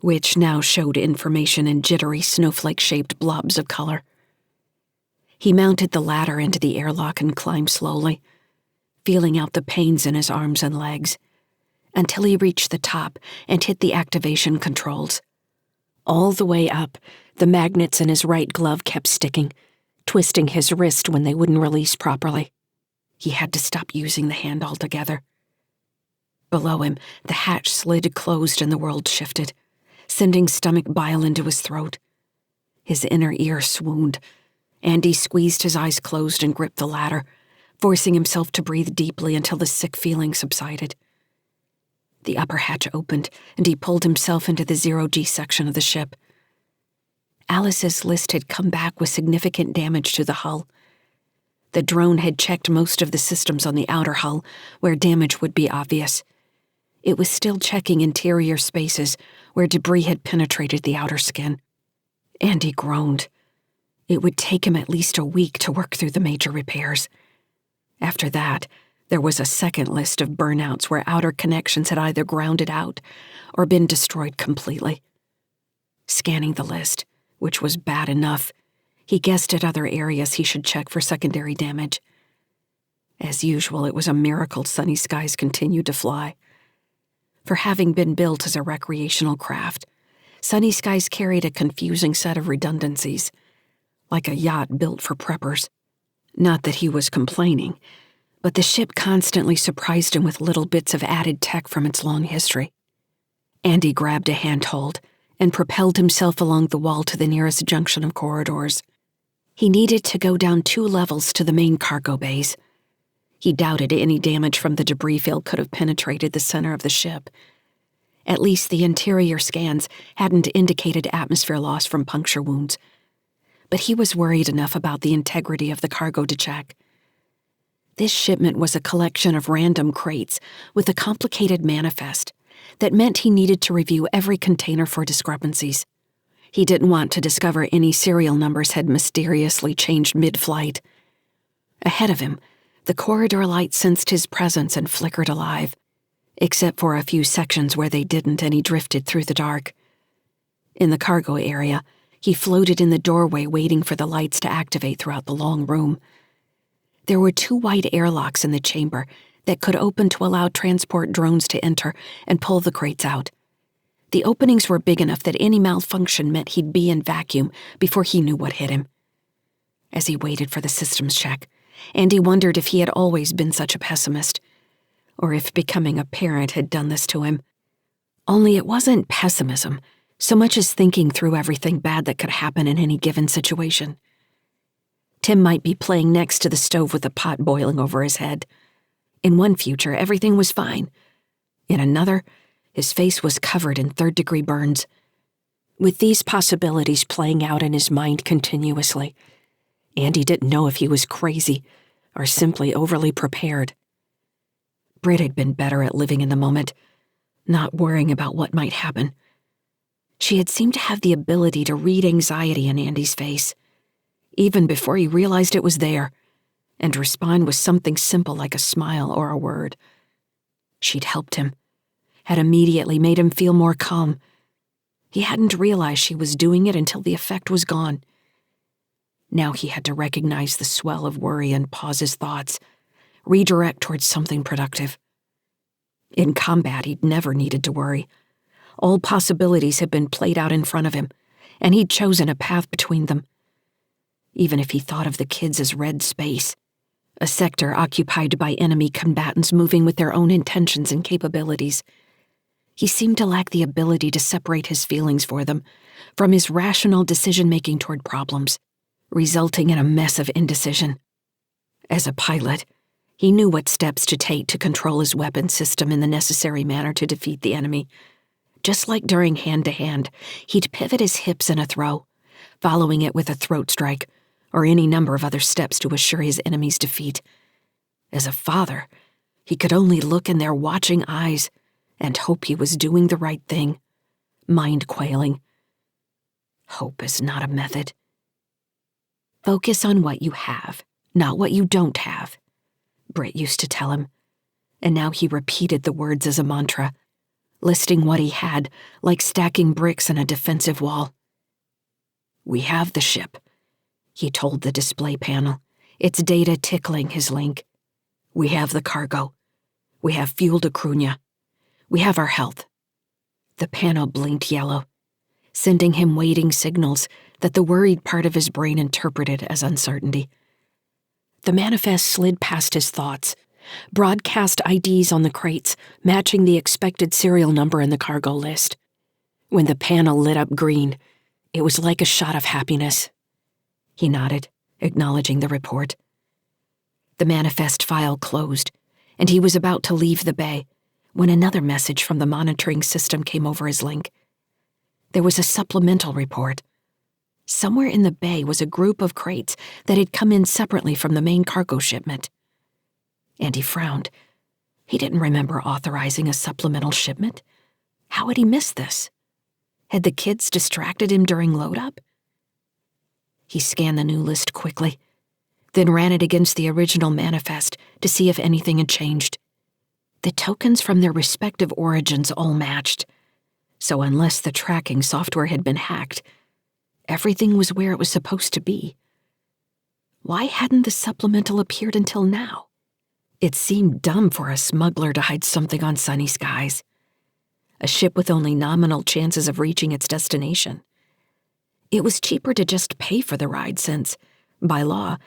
Speaker 1: which now showed information in jittery snowflake-shaped blobs of color. He mounted the ladder into the airlock and climbed slowly, feeling out the pains in his arms and legs, until he reached the top and hit the activation controls. All the way up, the magnets in his right glove kept sticking, twisting his wrist when they wouldn't release properly. He had to stop using the hand altogether. Below him, the hatch slid closed and the world shifted, sending stomach bile into his throat. His inner ear swooned. Andy squeezed his eyes closed and gripped the ladder, forcing himself to breathe deeply until the sick feeling subsided. The upper hatch opened, and he pulled himself into the zero-G section of the ship. Alice's list had come back with significant damage to the hull. The drone had checked most of the systems on the outer hull, where damage would be obvious. It was still checking interior spaces, where debris had penetrated the outer skin. Andy groaned. It would take him at least a week to work through the major repairs. After that, there was a second list of burnouts where outer connections had either grounded out or been destroyed completely. Scanning the list, which was bad enough, he guessed at other areas he should check for secondary damage. As usual, it was a miracle Sunny Skies continued to fly. For having been built as a recreational craft, Sunny Skies carried a confusing set of redundancies, like a yacht built for preppers. Not that he was complaining, but the ship constantly surprised him with little bits of added tech from its long history. Andy grabbed a handhold and propelled himself along the wall to the nearest junction of corridors. He needed to go down 2 levels to the main cargo bays. He doubted any damage from the debris field could have penetrated the center of the ship. At least the interior scans hadn't indicated atmosphere loss from puncture wounds. But he was worried enough about the integrity of the cargo to check. This shipment was a collection of random crates with a complicated manifest that meant he needed to review every container for discrepancies. He didn't want to discover any serial numbers had mysteriously changed mid-flight. Ahead of him, the corridor light sensed his presence and flickered alive, except for a few sections where they didn't and he drifted through the dark. In the cargo area, he floated in the doorway waiting for the lights to activate throughout the long room. There were 2 wide airlocks in the chamber that could open to allow transport drones to enter and pull the crates out. The openings were big enough that any malfunction meant he'd be in vacuum before he knew what hit him. As he waited for the systems check, Andy wondered if he had always been such a pessimist, or if becoming a parent had done this to him. Only it wasn't pessimism, so much as thinking through everything bad that could happen in any given situation. Tim might be playing next to the stove with a pot boiling over his head. In one future, everything was fine. In another, his face was covered in third-degree burns. With these possibilities playing out in his mind continuously, Andy didn't know if he was crazy or simply overly prepared. Britt had been better at living in the moment, not worrying about what might happen. She had seemed to have the ability to read anxiety in Andy's face, even before he realized it was there, and respond with something simple like a smile or a word. She'd helped him, had immediately made him feel more calm. He hadn't realized she was doing it until the effect was gone. Now he had to recognize the swell of worry and pause his thoughts, redirect towards something productive. In combat, he'd never needed to worry. All possibilities had been played out in front of him, and he'd chosen a path between them. Even if he thought of the kids as red space, a sector occupied by enemy combatants moving with their own intentions and capabilities, he seemed to lack the ability to separate his feelings for them from his rational decision-making toward problems, resulting in a mess of indecision. As a pilot, he knew what steps to take to control his weapon system in the necessary manner to defeat the enemy. Just like during hand-to-hand, he'd pivot his hips in a throw, following it with a throat strike, or any number of other steps to assure his enemy's defeat. As a father, he could only look in their watching eyes and hope he was doing the right thing, mind-quailing. Hope is not a method. Focus on what you have, not what you don't have, Britt used to tell him, and now he repeated the words as a mantra, listing what he had like stacking bricks in a defensive wall. "We have the ship," he told the display panel, its data tickling his link. "We have the cargo. We have fuel to Cruithne. We have our health." The panel blinked yellow, sending him waiting signals that the worried part of his brain interpreted as uncertainty. The manifest slid past his thoughts, broadcast IDs on the crates matching the expected serial number in the cargo list. When the panel lit up green, it was like a shot of happiness. He nodded, acknowledging the report. The manifest file closed, and he was about to leave the bay when another message from the monitoring system came over his link. There was a supplemental report. Somewhere in the bay was a group of crates that had come in separately from the main cargo shipment. Andy frowned. He didn't remember authorizing a supplemental shipment. How had he missed this? Had the kids distracted him during load-up? He scanned the new list quickly, then ran it against the original manifest to see if anything had changed. The tokens from their respective origins all matched, so unless the tracking software had been hacked, everything was where it was supposed to be. Why hadn't the supplemental appeared until now? It seemed dumb for a smuggler to hide something on Sunny Skies, a ship with only nominal chances of reaching its destination. It was cheaper to just pay for the ride since, by law,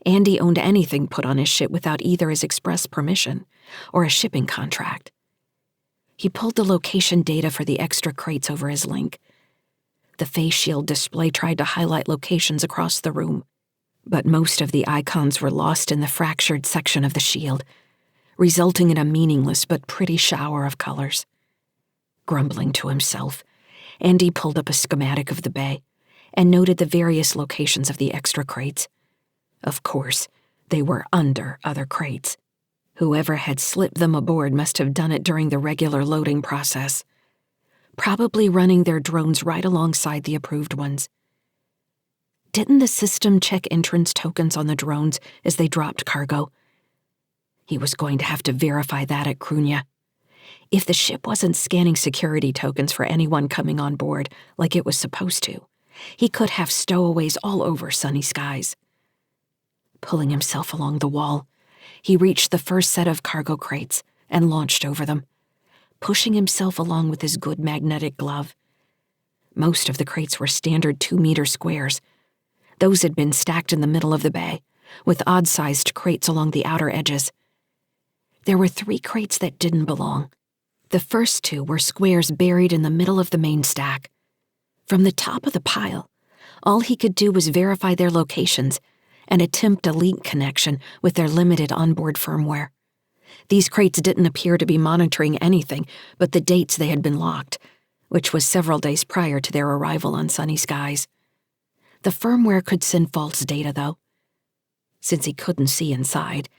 Speaker 1: Andy owned anything put on his ship without either his express permission or a shipping contract. He pulled the location data for the extra crates over his link. The face shield display tried to highlight locations across the room, but most of the icons were lost in the fractured section of the shield, resulting in a meaningless but pretty shower of colors. Grumbling to himself, Andy pulled up a schematic of the bay and noted the various locations of the extra crates. Of course, they were under other crates. Whoever had slipped them aboard must have done it during the regular loading process, probably running their drones right alongside the approved ones. Didn't the system check entrance tokens on the drones as they dropped cargo? He was going to have to verify that at Cruithne. If the ship wasn't scanning security tokens for anyone coming on board like it was supposed to, he could have stowaways all over Sunny Skies. Pulling himself along the wall, he reached the first set of cargo crates and launched over them, pushing himself along with his good magnetic glove. Most of the crates were standard 2-meter squares. Those had been stacked in the middle of the bay, with odd-sized crates along the outer edges. There were 3 crates that didn't belong. The first 2 were squares buried in the middle of the main stack. From the top of the pile, all he could do was verify their locations and attempt a link connection with their limited onboard firmware. These crates didn't appear to be monitoring anything but the dates they had been locked, which was several days prior to their arrival on Sunny Skies. The firmware could send false data, though. Since he couldn't see inside,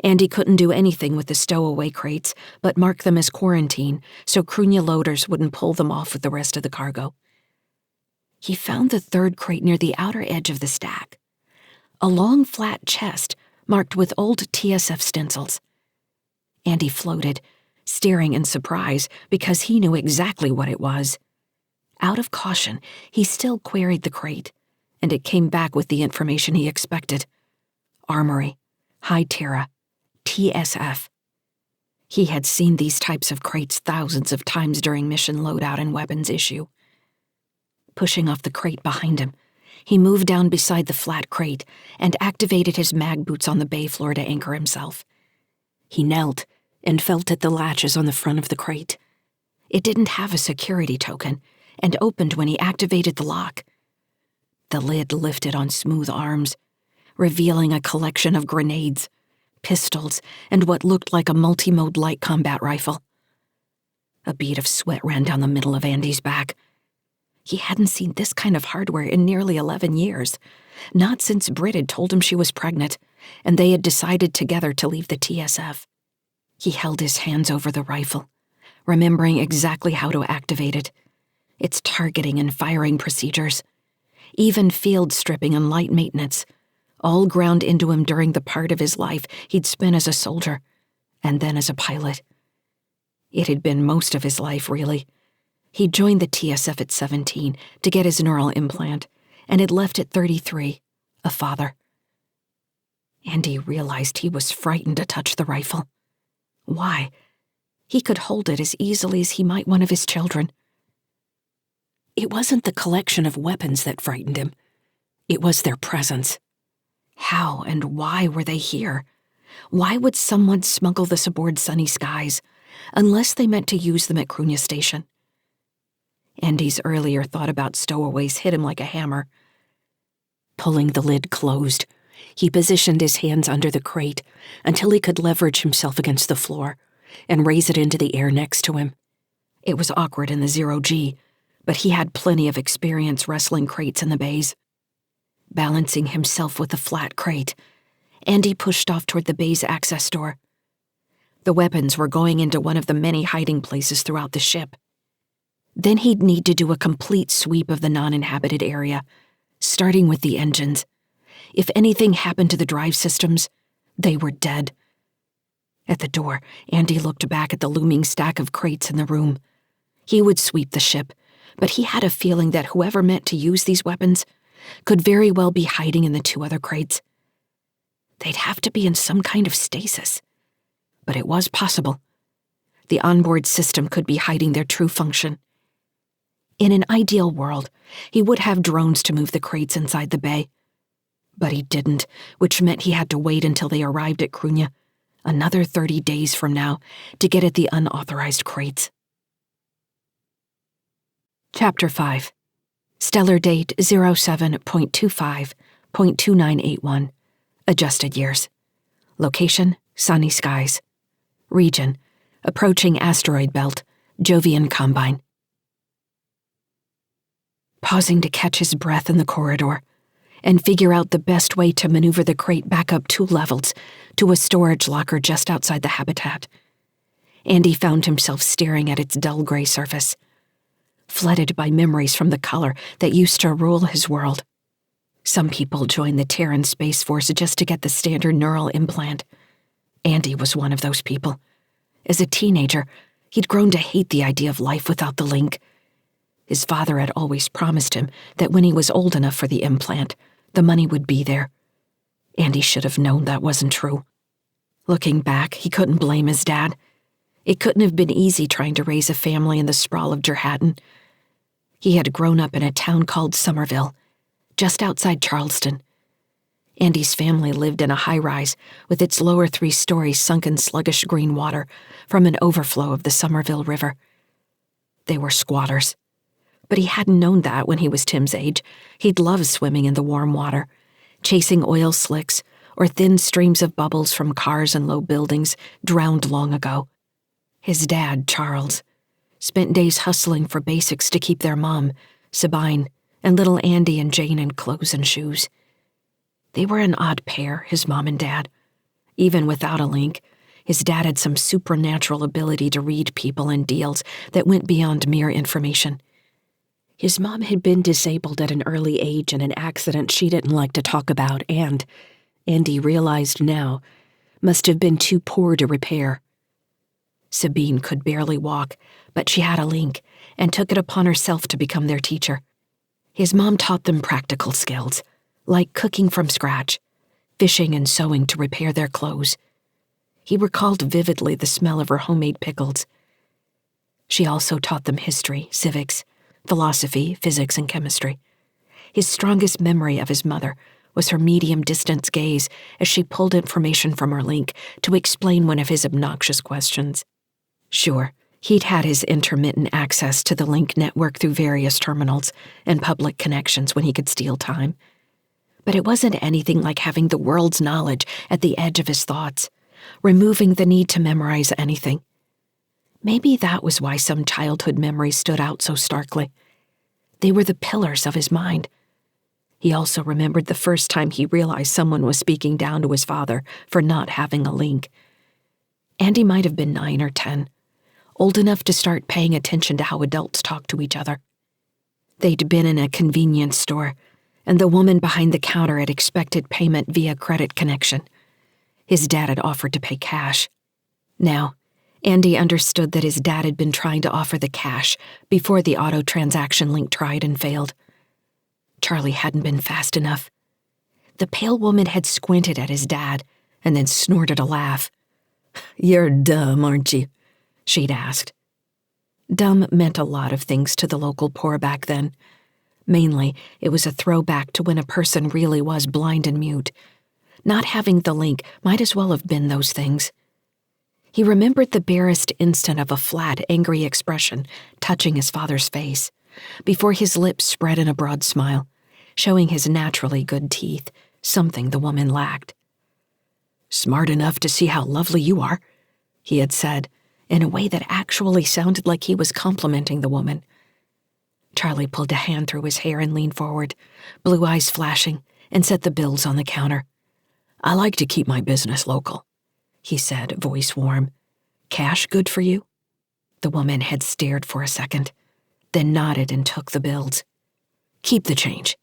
Speaker 1: Andy couldn't do anything with the stowaway crates but mark them as quarantine so Cruithne loaders wouldn't pull them off with the rest of the cargo. He found the 3rd crate near the outer edge of the stack, a long flat chest marked with old TSF stencils. Andy floated, staring in surprise because he knew exactly what it was. Out of caution, he still queried the crate, and it came back with the information he expected. Armory, High Terra, TSF. He had seen these types of crates thousands of times during mission loadout and weapons issue. Pushing off the crate behind him, he moved down beside the flat crate and activated his mag boots on the bay floor to anchor himself. He knelt and felt at the latches on the front of the crate. It didn't have a security token and opened when he activated the lock. The lid lifted on smooth arms, revealing a collection of grenades, pistols, and what looked like a multi-mode light combat rifle. A bead of sweat ran down the middle of Andy's back. He hadn't seen this kind of hardware in nearly 11 years, not since Britt had told him she was pregnant, and they had decided together to leave the TSF. He held his hands over the rifle, remembering exactly how to activate it, its targeting and firing procedures, even field stripping and light maintenance, all ground into him during the part of his life he'd spent as a soldier, and then as a pilot. It had been most of his life, really. He joined the TSF at 17 to get his neural implant, and had left at 33, a father. Andy realized he was frightened to touch the rifle. Why? He could hold it as easily as he might one of his children. It wasn't the collection of weapons that frightened him. It was their presence. How and why were they here? Why would someone smuggle this aboard Sunny Skies, unless they meant to use them at Cruithne Station? Andy's earlier thought about stowaways hit him like a hammer. Pulling the lid closed, He positioned his hands under the crate until he could leverage himself against the floor and raise it into the air next to him. It was awkward in the 0G, but he had plenty of experience wrestling crates in the bays. Balancing himself with the flat crate, Andy pushed off toward the bay's access door. The weapons were going into one of the many hiding places throughout the ship. Then he'd need to do a complete sweep of the non-inhabited area, starting with the engines. If anything happened to the drive systems, they were dead. At the door, Andy looked back at the looming stack of crates in the room. He would sweep the ship, but he had a feeling that whoever meant to use these weapons could very well be hiding in the 2 other crates. They'd have to be in some kind of stasis. But it was possible. The onboard system could be hiding their true function. In an ideal world, he would have drones to move the crates inside the bay. But he didn't, which meant he had to wait until they arrived at Cruithne, another 30 days from now, to get at the unauthorized crates. Chapter 5. Stellar date 07.25.2981. Adjusted years. Location, sunny skies. Region, approaching asteroid belt, Jovian Combine. Pausing to catch his breath in the corridor and figure out the best way to maneuver the crate back up 2 levels to a storage locker just outside the habitat, Andy found himself staring at its dull gray surface, flooded by memories from the color that used to rule his world. Some people join the Terran Space Force just to get the standard neural implant. Andy was one of those people. As a teenager, he'd grown to hate the idea of life without the link. His father had always promised him that when he was old enough for the implant, the money would be there. Andy should have known that wasn't true. Looking back, he couldn't blame his dad. It couldn't have been easy trying to raise a family in the sprawl of Jerhatton. He had grown up in a town called Somerville, just outside Charleston. Andy's family lived in a high-rise with its lower 3 stories sunk in sluggish green water from an overflow of the Somerville River. They were squatters. But he hadn't known that when he was Tim's age. He'd loved swimming in the warm water, chasing oil slicks or thin streams of bubbles from cars and low buildings drowned long ago. His dad, Charles, spent days hustling for basics to keep their mom, Sabine, and little Andy and Jane in clothes and shoes. They were an odd pair, his mom and dad. Even without a link, his dad had some supernatural ability to read people and deals that went beyond mere information. His mom had been disabled at an early age in an accident she didn't like to talk about and, Andy realized now, must have been too poor to repair. Sabine could barely walk, but she had a link and took it upon herself to become their teacher. His mom taught them practical skills, like cooking from scratch, fishing and sewing to repair their clothes. He recalled vividly the smell of her homemade pickles. She also taught them history, civics, philosophy, physics, and chemistry. His strongest memory of his mother was her medium-distance gaze as she pulled information from her link to explain one of his obnoxious questions. Sure, he'd had his intermittent access to the link network through various terminals and public connections when he could steal time. But it wasn't anything like having the world's knowledge at the edge of his thoughts, removing the need to memorize anything. Maybe that was why some childhood memories stood out so starkly. They were the pillars of his mind. He also remembered the first time he realized someone was speaking down to his father for not having a link. Andy might have been 9 or 10, old enough to start paying attention to how adults talk to each other. They'd been in a convenience store, and the woman behind the counter had expected payment via credit connection. His dad had offered to pay cash. Now, Andy understood that his dad had been trying to offer the cash before the auto transaction link tried and failed. Charlie hadn't been fast enough. The pale woman had squinted at his dad and then snorted a laugh. "You're dumb, aren't you?" she'd asked. Dumb meant a lot of things to the local poor back then. Mainly, it was a throwback to when a person really was blind and mute. Not having the link might as well have been those things. He remembered the barest instant of a flat, angry expression touching his father's face, before his lips spread in a broad smile, showing his naturally good teeth, something the woman lacked. "Smart enough to see how lovely you are," he had said, in a way that actually sounded like he was complimenting the woman. Charlie pulled a hand through his hair and leaned forward, blue eyes flashing, and set the bills on the counter. "I like to keep my business local," he said, voice warm. "Cash good for you?" The woman had stared for a second, then nodded and took the bills. "Keep the change,"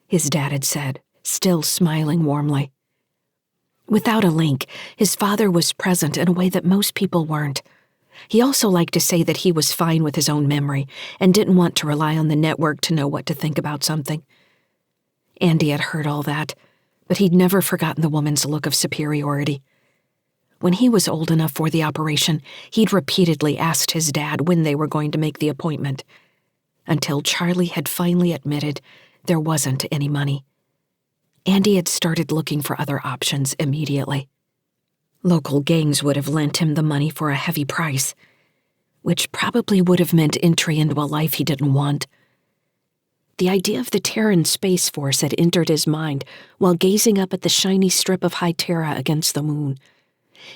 Speaker 1: his dad had said, still smiling warmly. Without a link, his father was present in a way that most people weren't. He also liked to say that he was fine with his own memory and didn't want to rely on the network to know what to think about something. Andy had heard all that, but he'd never forgotten the woman's look of superiority. When he was old enough for the operation, he'd repeatedly asked his dad when they were going to make the appointment, until Charlie had finally admitted there wasn't any money. Andy had started looking for other options immediately. Local gangs would have lent him the money for a heavy price, which probably would have meant entry into a life he didn't want. The idea of the Terran Space Force had entered his mind while gazing up at the shiny strip of high Terra against the moon,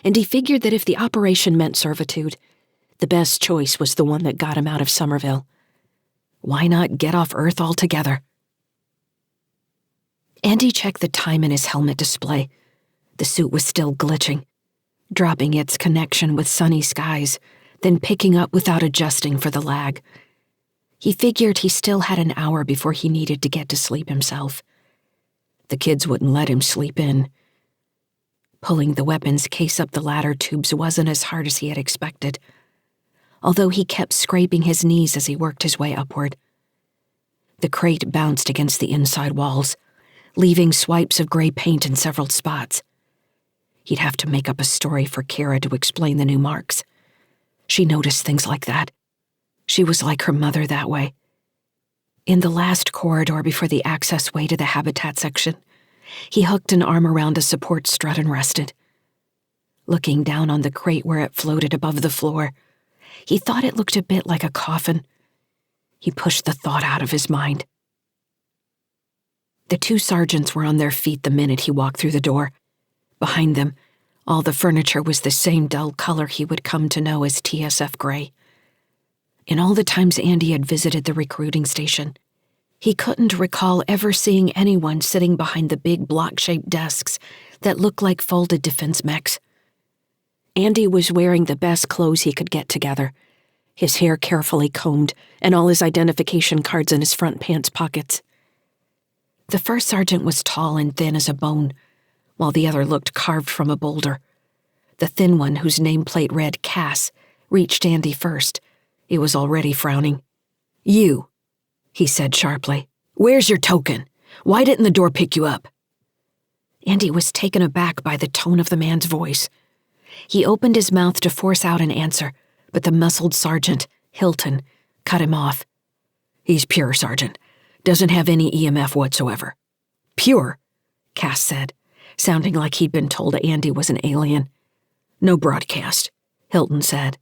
Speaker 1: and he figured that if the operation meant servitude, the best choice was the one that got him out of Somerville. Why not get off Earth altogether? Andy checked the time in his helmet display. The suit was still glitching, dropping its connection with sunny skies, then picking up without adjusting for the lag. He figured he still had an hour before he needed to get to sleep himself. The kids wouldn't let him sleep in. Pulling the weapons case up the ladder tubes wasn't as hard as he had expected, although he kept scraping his knees as he worked his way upward. The crate bounced against the inside walls, leaving swipes of gray paint in several spots. He'd have to make up a story for Cara to explain the new marks. She noticed things like that. She was like her mother that way. In the last corridor before the access way to the habitat section, he hooked an arm around a support strut and rested. Looking down on the crate where it floated above the floor, he thought it looked a bit like a coffin. He pushed the thought out of his mind. The two sergeants were on their feet the minute he walked through the door. Behind them, all the furniture was the same dull color he would come to know as TSF gray. In all the times Andy had visited the recruiting station, he couldn't recall ever seeing anyone sitting behind the big block-shaped desks that looked like folded defense mechs. Andy was wearing the best clothes he could get together, his hair carefully combed and all his identification cards in his front pants pockets. The first sergeant was tall and thin as a bone, while the other looked carved from a boulder. The thin one, whose nameplate read Cass, reached Andy first. He was already frowning. "You," he said sharply. "Where's your token? Why didn't the door pick you up?" Andy was taken aback by the tone of the man's voice. He opened his mouth to force out an answer, but the muscled sergeant, Hilton, cut him off. "He's pure, Sergeant. Doesn't have any EMF whatsoever." "Pure?" Cass said, sounding like he'd been told Andy was an alien. "No broadcast," Hilton said.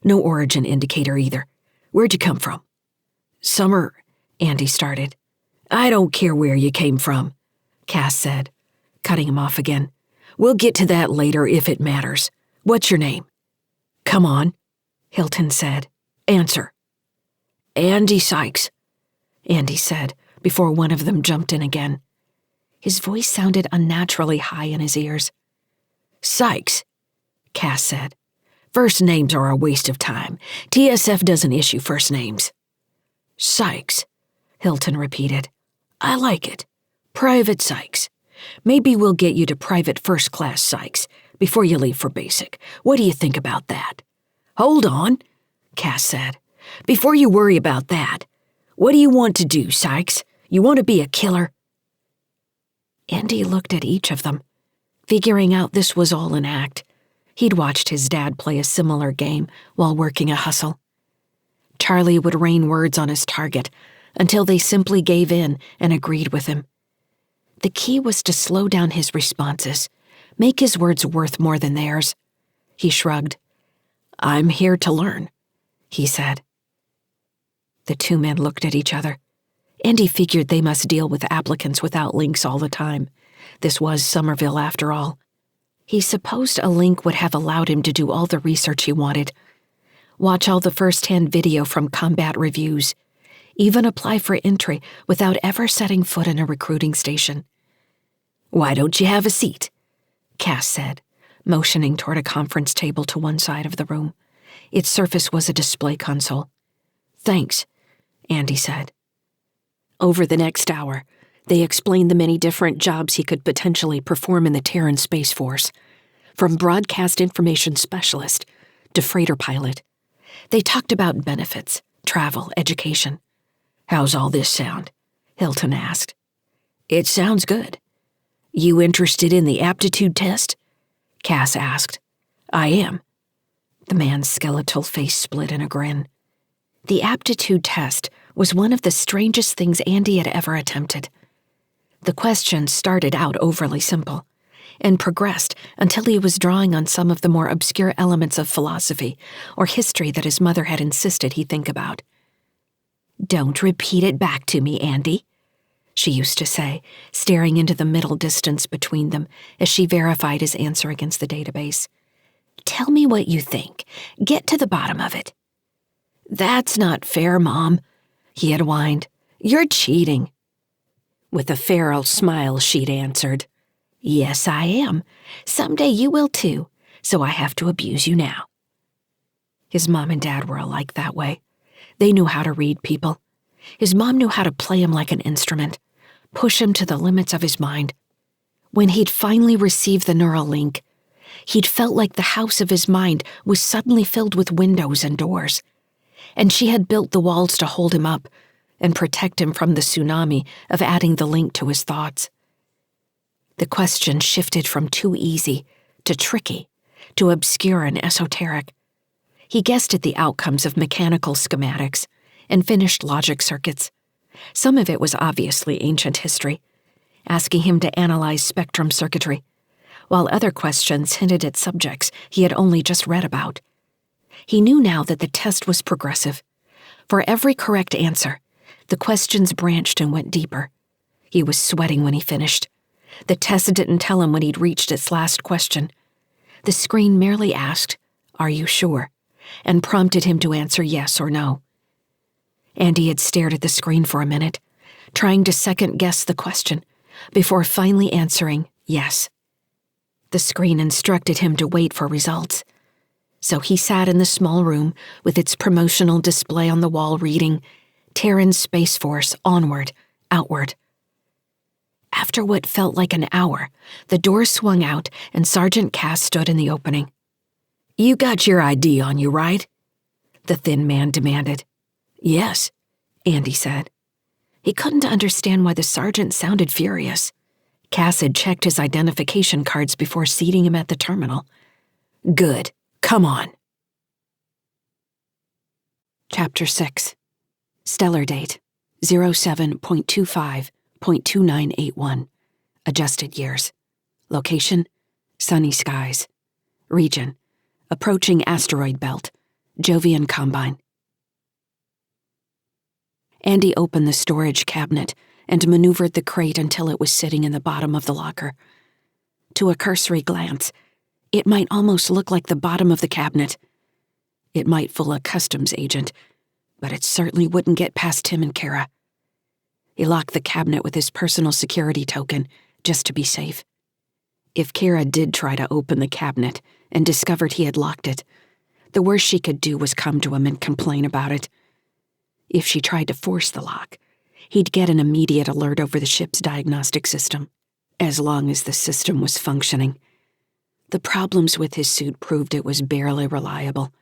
Speaker 1: "No origin indicator either. Where'd you come from?" "Summer," Andy started. "I don't care where you came from," Cass said, cutting him off again. "We'll get to that later if it matters. What's your name?" "Come on," Hilton said. "Answer." "Andy Sykes," Andy said, before one of them jumped in again. His voice sounded unnaturally high in his ears. "Sykes," Cass said. "First names are a waste of time. TSF doesn't issue first names." "Sykes," Hilton repeated. "I like it. Private Sykes. Maybe we'll get you to Private First Class Sykes before you leave for basic. What do you think about that?" "Hold on," Cass said. "Before you worry about that, what do you want to do, Sykes? You want to be a killer?" Andy looked at each of them, figuring out this was all an act. He'd watched his dad play a similar game while working a hustle. Charlie would rain words on his target until they simply gave in and agreed with him. The key was to slow down his responses, make his words worth more than theirs. He shrugged. "I'm here to learn," he said. The two men looked at each other. Andy figured they must deal with applicants without links all the time, This was Somerville after all. He supposed a link would have allowed him to do all the research he wanted, watch all the first-hand video from combat reviews, even apply for entry without ever setting foot in a recruiting station. "Why don't you have a seat?" Cass said, motioning toward a conference table to one side of the room. Its surface was a display console. "Thanks," Andy said. Over the next hour, they explained the many different jobs he could potentially perform in the Terran Space Force, from broadcast information specialist to freighter pilot. They talked about benefits, travel, education. "How's all this sound?" Hilton asked. "It sounds good." "You interested in the Aptitude Test?" Cass asked. "I am." The man's skeletal face split in a grin. The Aptitude Test was one of the strangest things Andy had ever attempted. The questions started out overly simple and progressed until he was drawing on some of the more obscure elements of philosophy or history that his mother had insisted he think about. "Don't repeat it back to me, Andy," she used to say, staring into the middle distance between them as she verified his answer against the database. "Tell me what you think. Get to the bottom of it." "That's not fair, Mom," he had whined. "You're cheating." With a feral smile, she'd answered, "Yes, I am. Someday you will too, so I have to abuse you now." His mom and dad were alike that way. They knew how to read people. His mom knew how to play him like an instrument, push him to the limits of his mind. When he'd finally received the neural link, he'd felt like the house of his mind was suddenly filled with windows and doors, and she had built the walls to hold him up and protect him from the tsunami of adding the link to his thoughts. The question shifted from too easy to tricky to obscure and esoteric. He guessed at the outcomes of mechanical schematics and finished logic circuits. Some of it was obviously ancient history, asking him to analyze spectrum circuitry, while other questions hinted at subjects he had only just read about. He knew now that the test was progressive. For every correct answer, the questions branched and went deeper. He was sweating when he finished. The test didn't tell him when he'd reached its last question. The screen merely asked, "Are you sure?" and prompted him to answer yes or no. Andy had stared at the screen for a minute, trying to second-guess the question, before finally answering yes. The screen instructed him to wait for results. So he sat in the small room with its promotional display on the wall reading, "Terran Space Force, onward, outward." After what felt like an hour, the door swung out and Sergeant Cass stood in the opening. "You got your ID on you, right?" the thin man demanded. "Yes," Andy said. He couldn't understand why the sergeant sounded furious. Cass had checked his identification cards before seating him at the terminal. "Good. Come on." Chapter 6. Stellar date 07.25.2981. Adjusted years. Location: sunny skies. Region: approaching asteroid belt. Jovian Combine. Andy opened the storage cabinet and maneuvered the crate until it was sitting in the bottom of the locker. To a cursory glance, it might almost look like the bottom of the cabinet. It might fool a customs agent, but it certainly wouldn't get past him and Cara. He locked the cabinet with his personal security token, just to be safe. If Cara did try to open the cabinet and discovered he had locked it, the worst she could do was come to him and complain about it. If she tried to force the lock, he'd get an immediate alert over the ship's diagnostic system, as long as the system was functioning. The problems with his suit proved it was barely reliable.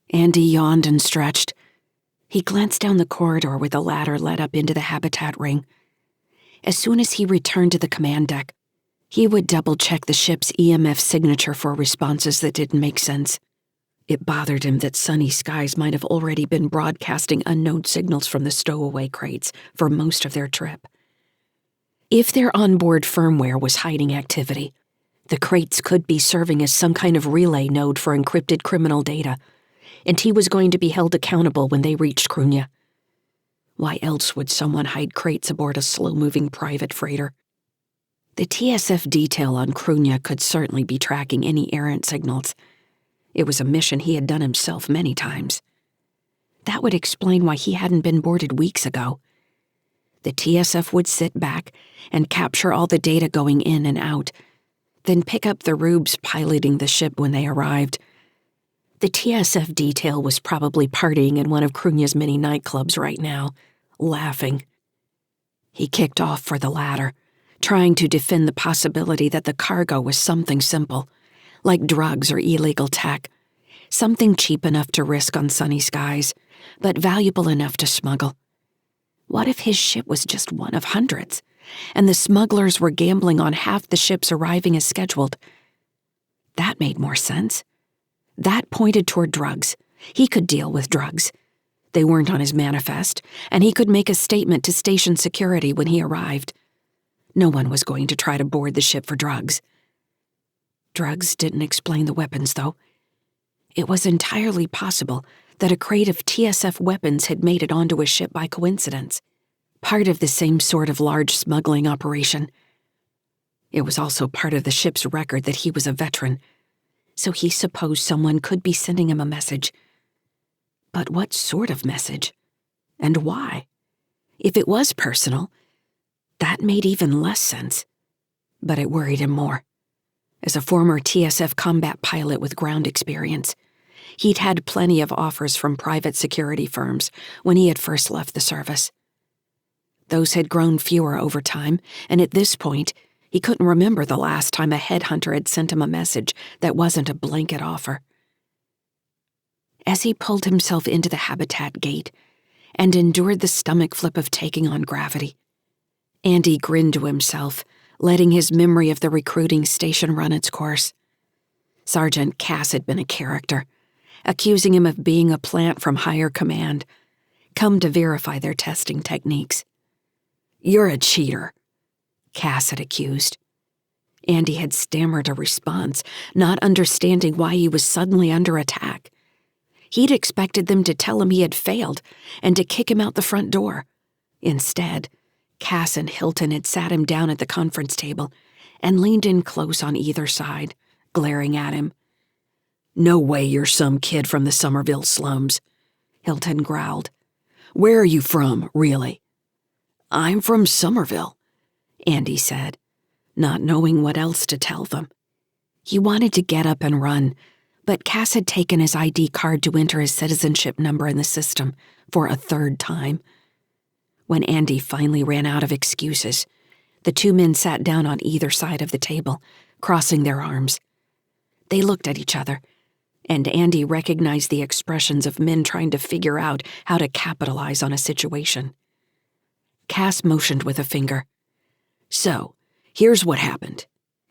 Speaker 1: Andy yawned and stretched. He glanced down the corridor where the ladder led up into the habitat ring. As soon as he returned to the command deck, he would double-check the ship's EMF signature for responses that didn't make sense. It bothered him that sunny skies might have already been broadcasting unknown signals from the stowaway crates for most of their trip. If their onboard firmware was hiding activity, the crates could be serving as some kind of relay node for encrypted criminal data, and he was going to be held accountable when they reached Cruithne. Why else would someone hide crates aboard a slow-moving private freighter? The TSF detail on Cruithne could certainly be tracking any errant signals. It was a mission he had done himself many times. That would explain why he hadn't been boarded weeks ago. The TSF would sit back and capture all the data going in and out, then pick up the rubes piloting the ship when they arrived. The TSF detail was probably partying in one of Cruithne's many nightclubs right now, laughing. He kicked off for the ladder, trying to defend the possibility that the cargo was something simple, like drugs or illegal tech, something cheap enough to risk on sunny skies, but valuable enough to smuggle. What if his ship was just one of hundreds, and the smugglers were gambling on half the ships arriving as scheduled? That made more sense. That pointed toward drugs. He could deal with drugs. They weren't on his manifest, and he could make a statement to station security when he arrived. No one was going to try to board the ship for drugs. Drugs didn't explain the weapons, though. It was entirely possible that a crate of TSF weapons had made it onto his ship by coincidence, part of the same sort of large smuggling operation. It was also part of the ship's record that he was a veteran, so he supposed someone could be sending him a message. But what sort of message? And why? If it was personal, that made even less sense. But it worried him more. As a former TSF combat pilot with ground experience, he'd had plenty of offers from private security firms when he had first left the service. Those had grown fewer over time, and at this point, he couldn't remember the last time a headhunter had sent him a message that wasn't a blanket offer. As he pulled himself into the habitat gate and endured the stomach flip of taking on gravity, Andy grinned to himself, letting his memory of the recruiting station run its course. Sergeant Cass had been a character, accusing him of being a plant from higher command, come to verify their testing techniques. "You're a cheater," Cass had accused. Andy had stammered a response, not understanding why he was suddenly under attack. He'd expected them to tell him he had failed and to kick him out the front door. Instead, Cass and Hilton had sat him down at the conference table and leaned in close on either side, glaring at him. "No way you're some kid from the Somerville slums," Hilton growled. "Where are you from, really?" "I'm from Somerville," Andy said, not knowing what else to tell them. He wanted to get up and run, but Cass had taken his ID card to enter his citizenship number in the system for a third time. When Andy finally ran out of excuses, the two men sat down on either side of the table, crossing their arms. They looked at each other, and Andy recognized the expressions of men trying to figure out how to capitalize on a situation. Cass motioned with a finger. "So, here's what happened,"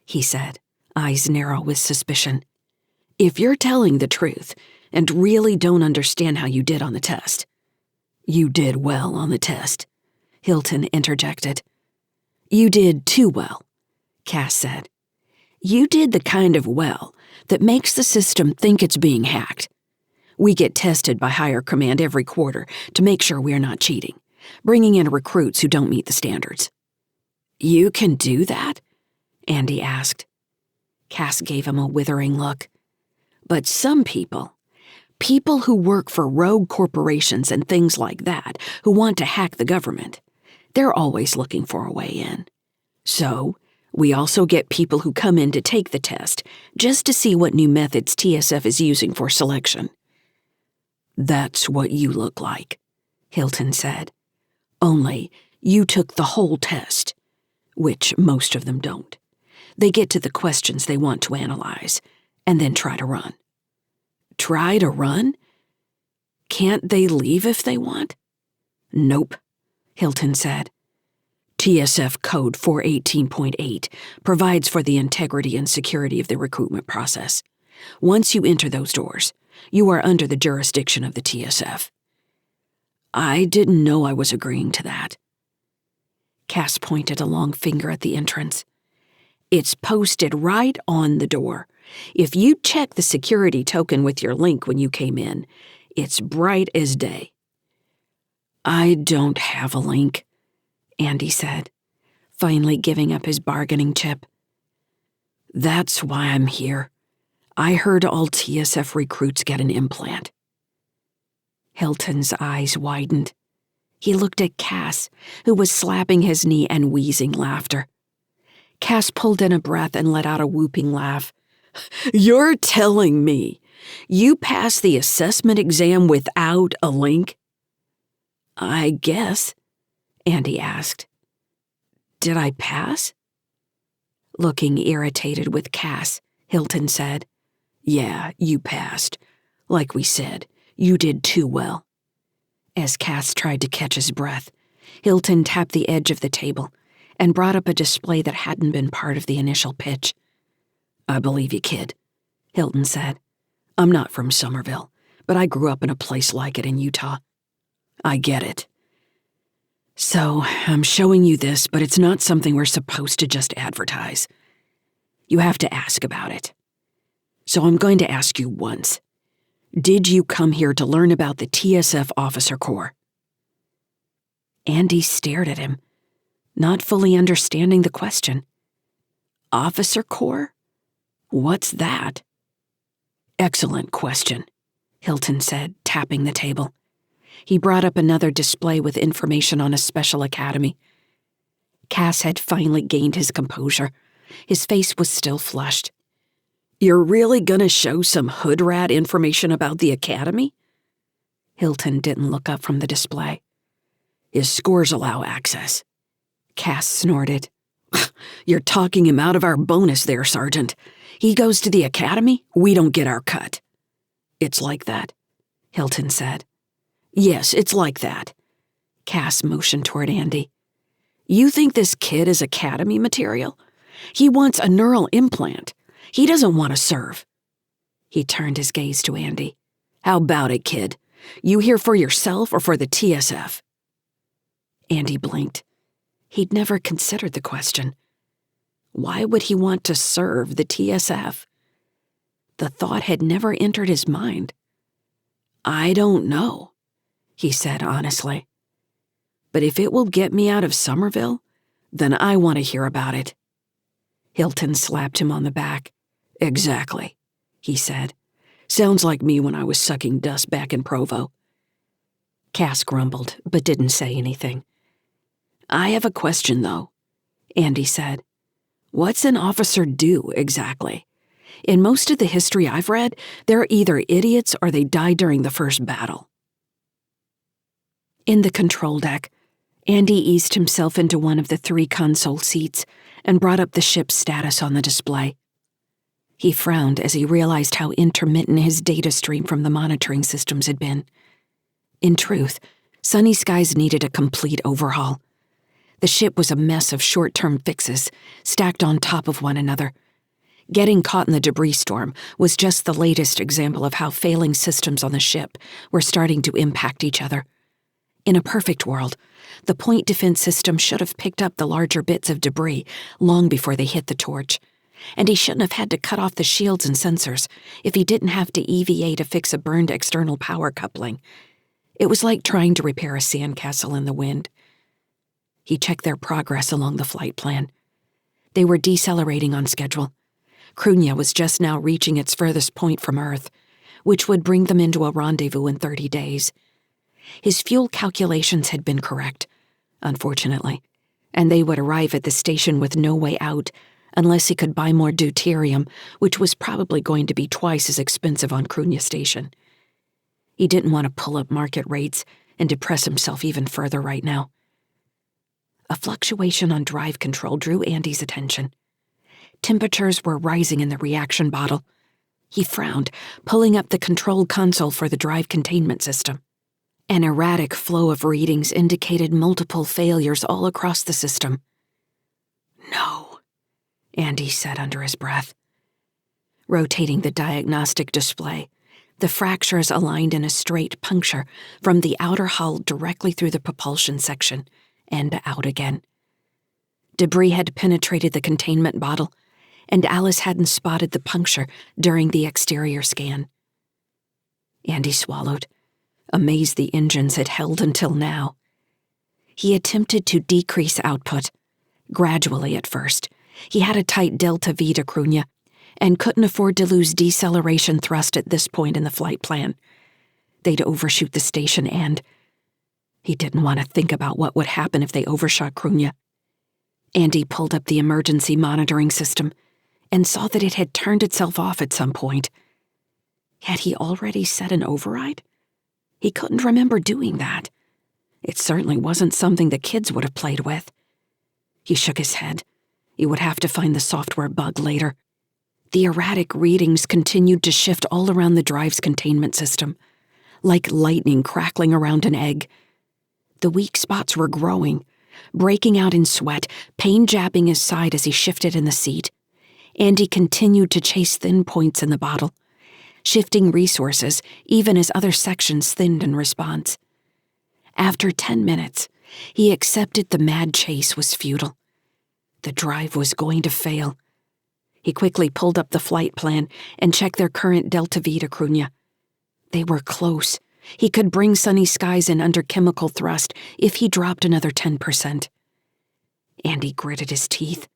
Speaker 1: he said, eyes narrow with suspicion. "If you're telling the truth and really don't understand how you did on the test—" "You did well on the test," Hilton interjected. "You did too well," Cass said. "You did the kind of well that makes the system think it's being hacked. We get tested by higher command every quarter to make sure we're not cheating, bringing in recruits who don't meet the standards." "You can do that?" Andy asked. Cass gave him a withering look. "But some people who work for rogue corporations and things like that, who want to hack the government, they're always looking for a way in. So, we also get people who come in to take the test, just to see what new methods TSF is using for selection." "That's what you look like," Hilton said. "Only you took the whole test, which most of them don't. They get to the questions they want to analyze, and then try to run." "Try to run? Can't they leave if they want?" "Nope," Hilton said. "TSF Code 418.8 provides for the integrity and security of the recruitment process. Once you enter those doors, you are under the jurisdiction of the TSF." "I didn't know I was agreeing to that." Cass pointed a long finger at the entrance. "It's posted right on the door. If you check the security token with your link when you came in, it's bright as day." "I don't have a link," Andy said. finally giving up his bargaining chip. "That's why I'm here. I heard all TSF recruits get an implant." Hilton's eyes widened. He looked at Cass, who was slapping his knee and wheezing laughter. Cass pulled in a breath and let out a whooping laugh. "You're telling me you passed the assessment exam without a link?" "I guess," Andy asked. "Did I pass?" Looking irritated with Cass, Hilton said, "Yeah, you passed. Like we said, you did too well." As Cass tried to catch his breath, Hilton tapped the edge of the table and brought up a display that hadn't been part of the initial pitch. "I believe you, kid," Hilton said. "I'm not from Somerville, but I grew up in a place like it in Utah. I get it. So, I'm showing you this, but it's not something we're supposed to just advertise. You have to ask about it. So I'm going to ask you once. Did you come here to learn about the TSF Officer Corps?" Andy stared at him, not fully understanding the question. "Officer Corps? What's that?" "Excellent question," Hilton said, tapping the table. He brought up another display with information on a special academy. Cass had finally gained his composure. His face was still flushed. "You're really gonna show some hood rat information about the academy?" Hilton didn't look up from the display. "His scores allow access." Cass snorted. "You're talking him out of our bonus there, Sergeant. He goes to the academy, we don't get our cut." "It's like that," Hilton said. "Yes, it's like that." Cass motioned toward Andy. "You think this kid is academy material? He wants a neural implant. He doesn't want to serve." He turned his gaze to Andy. "How about it, kid? You here for yourself or for the TSF?" Andy blinked. He'd never considered the question. Why would he want to serve the TSF? The thought had never entered his mind. "I don't know," he said honestly. "But if it will get me out of Somerville, then I want to hear about it." Hilton slapped him on the back. "Exactly," he said. "Sounds like me when I was sucking dust back in Provo." Cass grumbled, but didn't say anything. "I have a question, though," Andy said. "What's an officer do, exactly? In most of the history I've read, they're either idiots or they die during the first battle." In the control deck, Andy eased himself into one of the 3 console seats and brought up the ship's status on the display. He frowned as he realized how intermittent his data stream from the monitoring systems had been. In truth, Sunny Skies needed a complete overhaul. The ship was a mess of short-term fixes, stacked on top of one another. Getting caught in the debris storm was just the latest example of how failing systems on the ship were starting to impact each other. In a perfect world, the point defense system should have picked up the larger bits of debris long before they hit the torch, and he shouldn't have had to cut off the shields and sensors if he didn't have to EVA to fix a burned external power coupling. It was like trying to repair a sandcastle in the wind. He checked their progress along the flight plan. They were decelerating on schedule. Cruithne was just now reaching its furthest point from Earth, which would bring them into a rendezvous in 30 days. His fuel calculations had been correct, unfortunately, and they would arrive at the station with no way out unless he could buy more deuterium, which was probably going to be twice as expensive on Cruithne Station. He didn't want to pull up market rates and depress himself even further right now. A fluctuation on drive control drew Andy's attention. Temperatures were rising in the reaction bottle. He frowned, pulling up the control console for the drive containment system. An erratic flow of readings indicated multiple failures all across the system. "No," Andy said under his breath. Rotating the diagnostic display, the fractures aligned in a straight puncture from the outer hull directly through the propulsion section and out again. Debris had penetrated the containment bottle, and Alice hadn't spotted the puncture during the exterior scan. Andy swallowed, amazed the engines had held until now. He attempted to decrease output, gradually at first. He had a tight delta V to Cruithne, and couldn't afford to lose deceleration thrust at this point in the flight plan. They'd overshoot the station and... He didn't want to think about what would happen if they overshot Cruithne. Andy pulled up the emergency monitoring system and saw that it had turned itself off at some point. Had he already set an override? He couldn't remember doing that. It certainly wasn't something the kids would have played with. He shook his head. He would have to find the software bug later. The erratic readings continued to shift all around the drive's containment system, like lightning crackling around an egg. The weak spots were growing, breaking out in sweat, pain jabbing his side as he shifted in the seat. Andy continued to chase thin points in the bottle, shifting resources even as other sections thinned in response. After 10 minutes, he accepted the mad chase was futile. The drive was going to fail. He quickly pulled up the flight plan and checked their current delta V to Cruithne. They were close. He could bring Sunny Skies in under chemical thrust if he dropped another 10%. Andy gritted his teeth.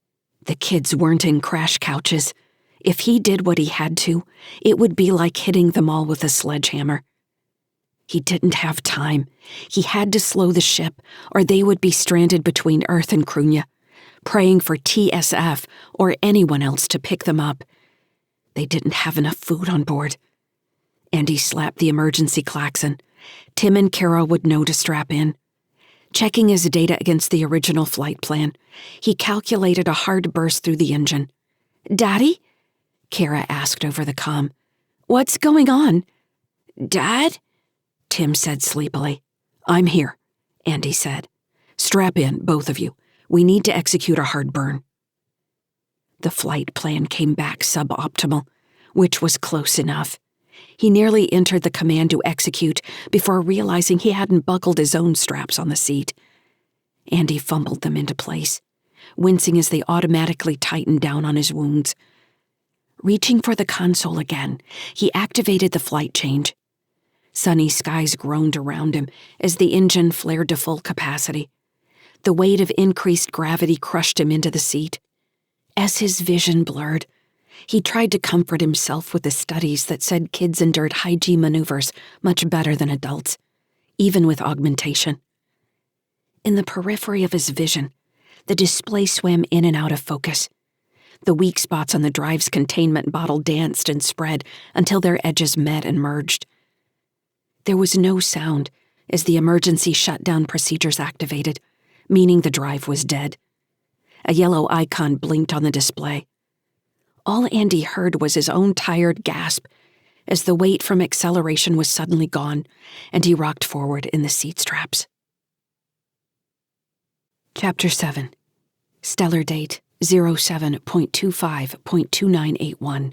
Speaker 1: The kids weren't in crash couches. If he did what he had to, it would be like hitting them all with a sledgehammer. He didn't have time. He had to slow the ship, or they would be stranded between Earth and Cruithne, praying for TSF or anyone else to pick them up. They didn't have enough food on board. Andy slapped the emergency klaxon. Tim and Cara would know to strap in. Checking his data against the original flight plan, he calculated a hard burst through the engine. "Daddy?" Cara asked over the comm. "What's going on?" "Dad?" Tim said sleepily. "I'm here," Andy said. "Strap in, both of you. We need to execute a hard burn." The flight plan came back suboptimal, which was close enough. He nearly entered the command to execute before realizing he hadn't buckled his own straps on the seat. Andy fumbled them into place, wincing as they automatically tightened down on his wounds. Reaching for the console again, he activated the flight change. Sunny Skies groaned around him as the engine flared to full capacity. The weight of increased gravity crushed him into the seat. As his vision blurred, he tried to comfort himself with the studies that said kids endured high-G maneuvers much better than adults, even with augmentation. In the periphery of his vision, the display swam in and out of focus. The weak spots on the drive's containment bottle danced and spread until their edges met and merged. There was no sound as the emergency shutdown procedures activated, meaning the drive was dead. A yellow icon blinked on the display. All Andy heard was his own tired gasp as the weight from acceleration was suddenly gone and he rocked forward in the seat straps. Chapter 7. Stellar date 07.25.2981.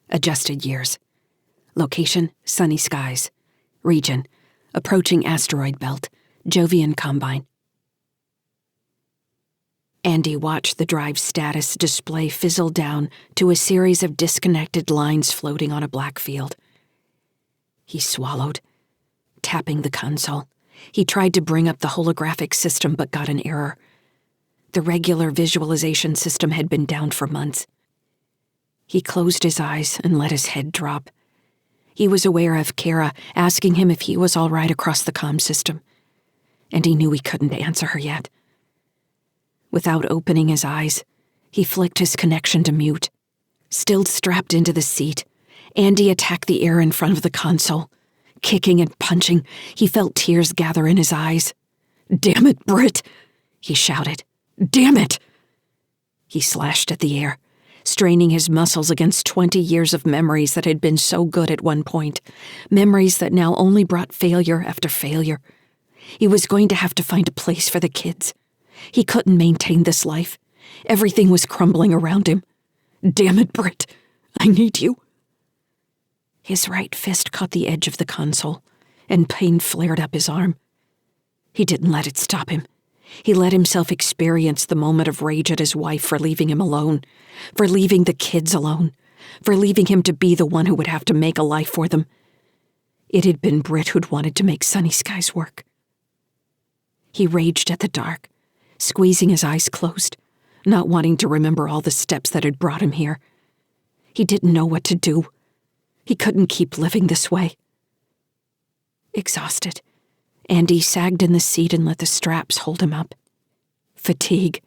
Speaker 1: Adjusted years. Location, Sunny Skies. Region, approaching asteroid belt, Jovian Combine. Andy watched the drive's status display fizzle down to a series of disconnected lines floating on a black field. He swallowed, tapping the console. He tried to bring up the holographic system but got an error. The regular visualization system had been down for months. He closed his eyes and let his head drop. He was aware of Cara asking him if he was all right across the comm system, and he knew he couldn't answer her yet. Without opening his eyes, he flicked his connection to mute. Still strapped into the seat, Andy attacked the air in front of the console. Kicking and punching, he felt tears gather in his eyes. "Damn it, Britt!" he shouted. "Damn it!" He slashed at the air, straining his muscles against 20 years of memories that had been so good at one point, memories that now only brought failure after failure. He was going to have to find a place for the kids. He couldn't maintain this life. Everything was crumbling around him. "Damn it, Britt! I need you!" His right fist caught the edge of the console, and pain flared up his arm. He didn't let it stop him. He let himself experience the moment of rage at his wife for leaving him alone, for leaving the kids alone, for leaving him to be the one who would have to make a life for them. It had been Britt who'd wanted to make Sunny Skies' work. He raged at the dark, squeezing his eyes closed. Until not wanting to remember all the steps that had brought him here. He didn't know what to do. He couldn't keep living this way. Exhausted, Andy sagged in the seat and let the straps hold him up. Fatigue,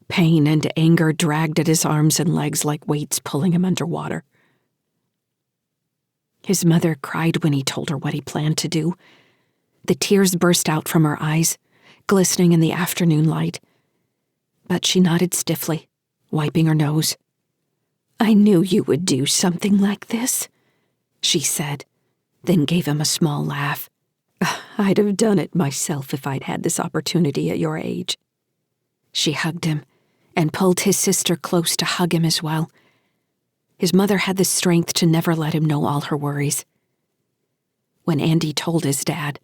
Speaker 1: pain, and anger dragged at his arms and legs like weights pulling him underwater. His mother cried when he told her what he planned to do. The tears burst out from her eyes, glistening in the afternoon light. But she nodded stiffly, wiping her nose. "I knew you would do something like this," she said, then gave him a small laugh. "I'd have done it myself if I'd had this opportunity at your age." She hugged him and pulled his sister close to hug him as well. His mother had the strength to never let him know all her worries. When Andy told his dad,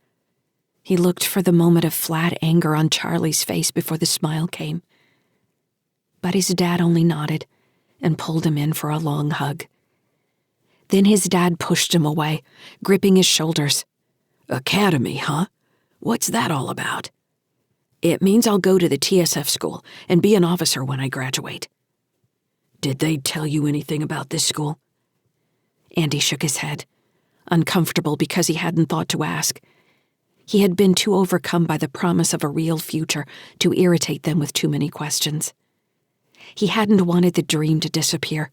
Speaker 1: he looked for the moment of flat anger on Charlie's face before the smile came. But his dad only nodded and pulled him in for a long hug. Then his dad pushed him away, gripping his shoulders. "Academy, huh? What's that all about?" "It means I'll go to the TSF school and be an officer when I graduate." "Did they tell you anything about this school?" Andy shook his head, uncomfortable because he hadn't thought to ask. He had been too overcome by the promise of a real future to irritate them with too many questions. He hadn't wanted the dream to disappear.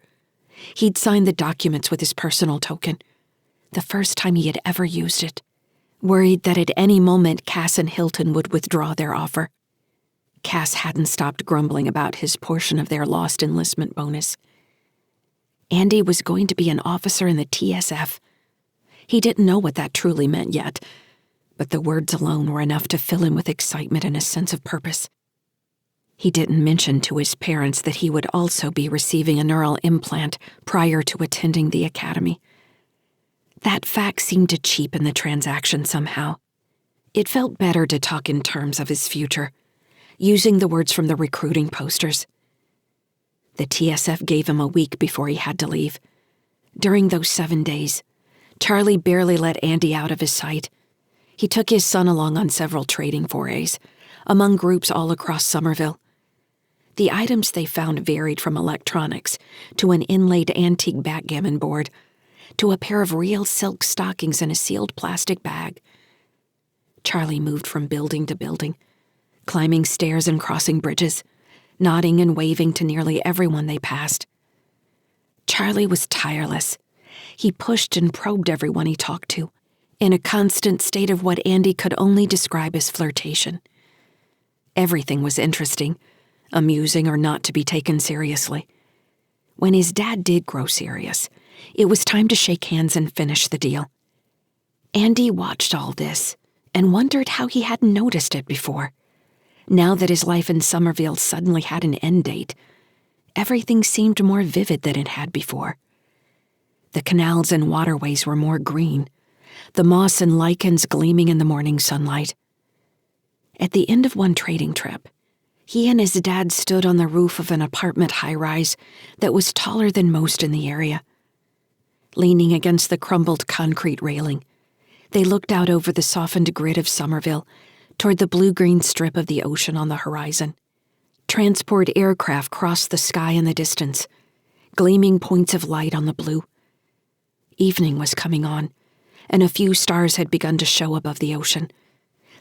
Speaker 1: He'd signed the documents with his personal token, the first time he had ever used it, worried that at any moment Cass and Hilton would withdraw their offer. Cass hadn't stopped grumbling about his portion of their lost enlistment bonus. Andy was going to be an officer in the TSF. He didn't know what that truly meant yet, but the words alone were enough to fill him with excitement and a sense of purpose. He didn't mention to his parents that he would also be receiving a neural implant prior to attending the academy. That fact seemed to cheapen the transaction somehow. It felt better to talk in terms of his future, using the words from the recruiting posters. The TSF gave him a week before he had to leave. During those 7 days, Charlie barely let Andy out of his sight. He took his son along on several trading forays, among groups all across Somerville. The items they found varied from electronics to an inlaid antique backgammon board to a pair of real silk stockings in a sealed plastic bag. Charlie moved from building to building, climbing stairs and crossing bridges, nodding and waving to nearly everyone they passed. Charlie was tireless. He pushed and probed everyone he talked to, in a constant state of what Andy could only describe as flirtation. Everything was interesting, amusing, or not to be taken seriously. When his dad did grow serious, it was time to shake hands and finish the deal. Andy watched all this and wondered how he hadn't noticed it before. Now that his life in Somerville suddenly had an end date, everything seemed more vivid than it had before. The canals and waterways were more green, the moss and lichens gleaming in the morning sunlight. At the end of one trading trip, he and his dad stood on the roof of an apartment high-rise that was taller than most in the area. Leaning against the crumbled concrete railing, they looked out over the softened grid of Somerville toward the blue-green strip of the ocean on the horizon. Transport aircraft crossed the sky in the distance, gleaming points of light on the blue. Evening was coming on, and a few stars had begun to show above the ocean.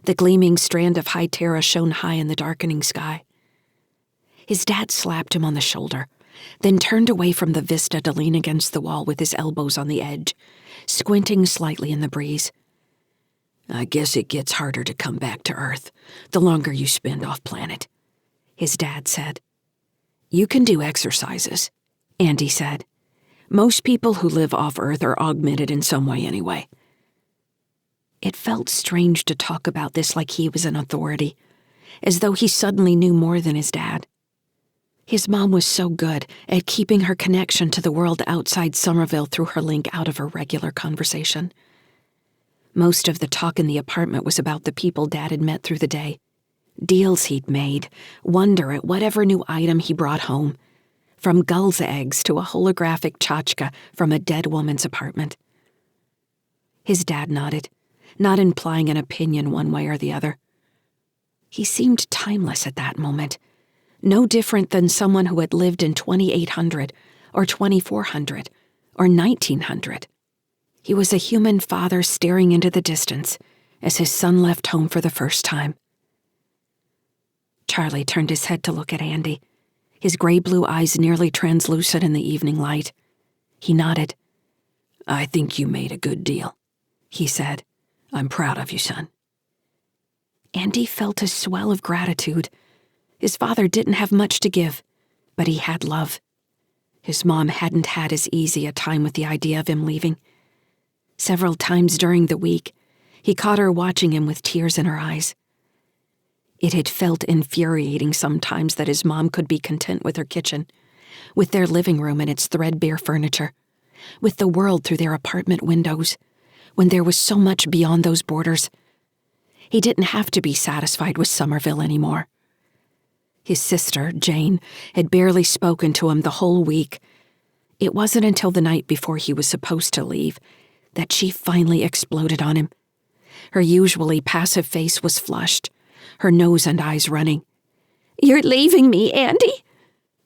Speaker 1: The gleaming strand of High Terra shone high in the darkening sky. His dad slapped him on the shoulder, then turned away from the vista to lean against the wall with his elbows on the edge, squinting slightly in the breeze. "I guess it gets harder to come back to Earth the longer you spend off-planet," his dad said. "You can do exercises," Andy said. "Most people who live off-Earth are augmented in some way anyway." It felt strange to talk about this like he was an authority, as though he suddenly knew more than his dad. His mom was so good at keeping her connection to the world outside Somerville through her link out of her regular conversation. Most of the talk in the apartment was about the people Dad had met through the day, deals he'd made, wonder at whatever new item he brought home, from gull's eggs to a holographic tchotchke from a dead woman's apartment. His dad nodded, not implying an opinion one way or the other. He seemed timeless at that moment, No different than someone who had lived in 2800 or 2400 or 1900. He was a human father staring into the distance as his son left home for the first time. Charlie turned his head to look at Andy, his gray-blue eyes nearly translucent in the evening light. He nodded. "I think you made a good deal," he said. "I'm proud of you, son." Andy felt a swell of gratitude. His father didn't have much to give, but he had love. His mom hadn't had as easy a time with the idea of him leaving. Several times during the week, he caught her watching him with tears in her eyes. It had felt infuriating sometimes that his mom could be content with her kitchen, with their living room and its threadbare furniture, with the world through their apartment windows, when there was so much beyond those borders. He didn't have to be satisfied with Somerville anymore. His sister, Jane, had barely spoken to him the whole week. It wasn't until the night before he was supposed to leave that she finally exploded on him. Her usually passive face was flushed, her nose and eyes running. "You're leaving me, Andy?"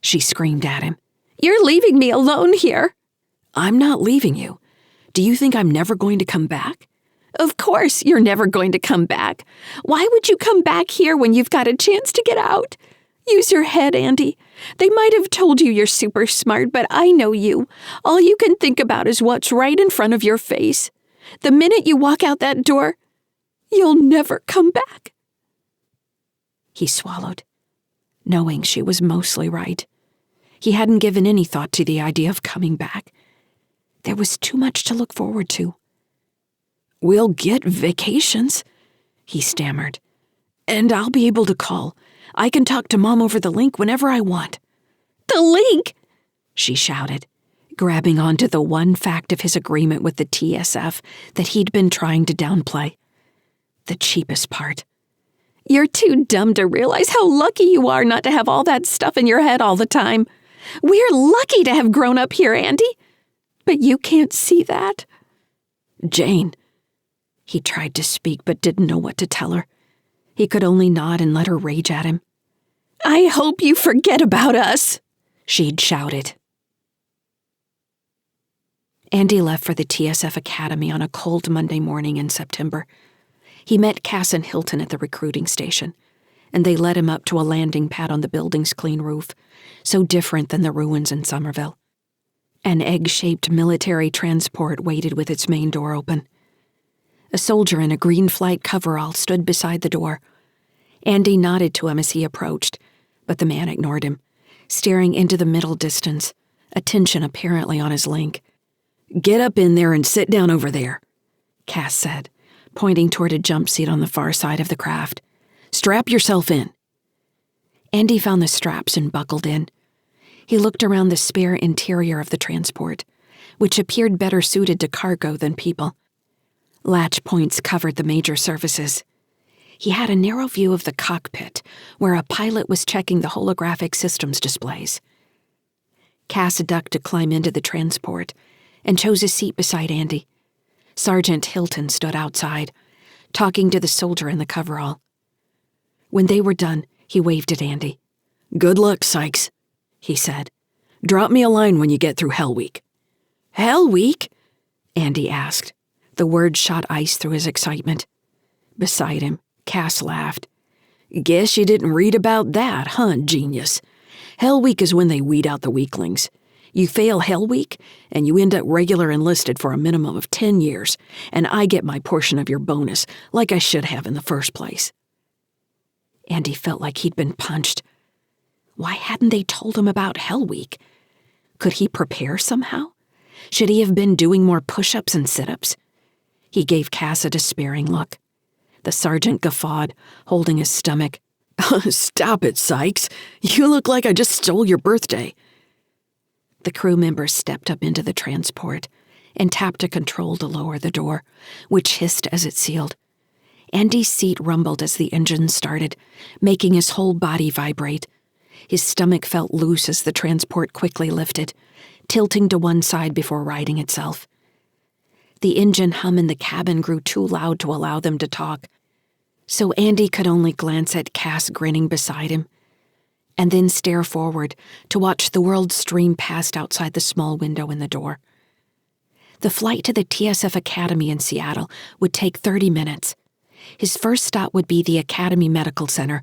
Speaker 1: she screamed at him. "You're leaving me alone here." "I'm not leaving you. Do you think I'm never going to come back?" "Of course you're never going to come back. Why would you come back here when you've got a chance to get out? Use your head, Andy. They might have told you you're super smart, but I know you. All you can think about is what's right in front of your face. The minute you walk out that door, you'll never come back." He swallowed, knowing she was mostly right. He hadn't given any thought to the idea of coming back. There was too much to look forward to. "We'll get vacations," he stammered. "And I'll be able to call. I can talk to Mom over the link whenever I want." "The link!" she shouted, grabbing onto the one fact of his agreement with the TSF that he'd been trying to downplay. The cheapest part. "You're too dumb to realize how lucky you are not to have all that stuff in your head all the time. We're lucky to have grown up here, Andy. But you can't see that." "Jane." He tried to speak but didn't know what to tell her. He could only nod and let her rage at him. "I hope you forget about us," she'd shouted. Andy left for the TSF Academy on a cold Monday morning in September. He met Cass and Hilton at the recruiting station, and they led him up to a landing pad on the building's clean roof, so different than the ruins in Somerville. An egg-shaped military transport waited with its main door open. A soldier in a green flight coverall stood beside the door. Andy nodded to him as he approached, but the man ignored him, staring into the middle distance, attention apparently on his link. "Get up in there and sit down over there," Cass said, pointing toward a jump seat on the far side of the craft. "Strap yourself in." Andy found the straps and buckled in. He looked around the spare interior of the transport, which appeared better suited to cargo than people. Latch points covered the major surfaces. He had a narrow view of the cockpit, where a pilot was checking the holographic systems displays. Cass ducked to climb into the transport and chose a seat beside Andy. Sergeant Hilton stood outside, talking to the soldier in the coverall. When they were done, he waved at Andy. "Good luck, Sykes," he said. "Drop me a line when you get through Hell Week." "Hell Week?" Andy asked. The word shot ice through his excitement. Beside him, Cass laughed. "Guess you didn't read about that, huh, genius? Hell Week is when they weed out the weaklings. You fail Hell Week, and you end up regular enlisted for a minimum of 10 years, and I get my portion of your bonus, like I should have in the first place." Andy felt like he'd been punched. Why hadn't they told him about Hell Week? Could he prepare somehow? Should he have been doing more push-ups and sit-ups? He gave Cass a despairing look. The sergeant guffawed, holding his stomach. "Stop it, Sykes. You look like I just stole your birthday." The crew member stepped up into the transport and tapped a control to lower the door, which hissed as it sealed. Andy's seat rumbled as the engine started, making his whole body vibrate. His stomach felt loose as the transport quickly lifted, tilting to one side before righting itself. The engine hum in the cabin grew too loud to allow them to talk, so Andy could only glance at Cass grinning beside him. and then stare forward to watch the world stream past outside the small window in the door. The flight to the TSF Academy in Seattle would take 30 minutes. His first stop would be the Academy Medical Center,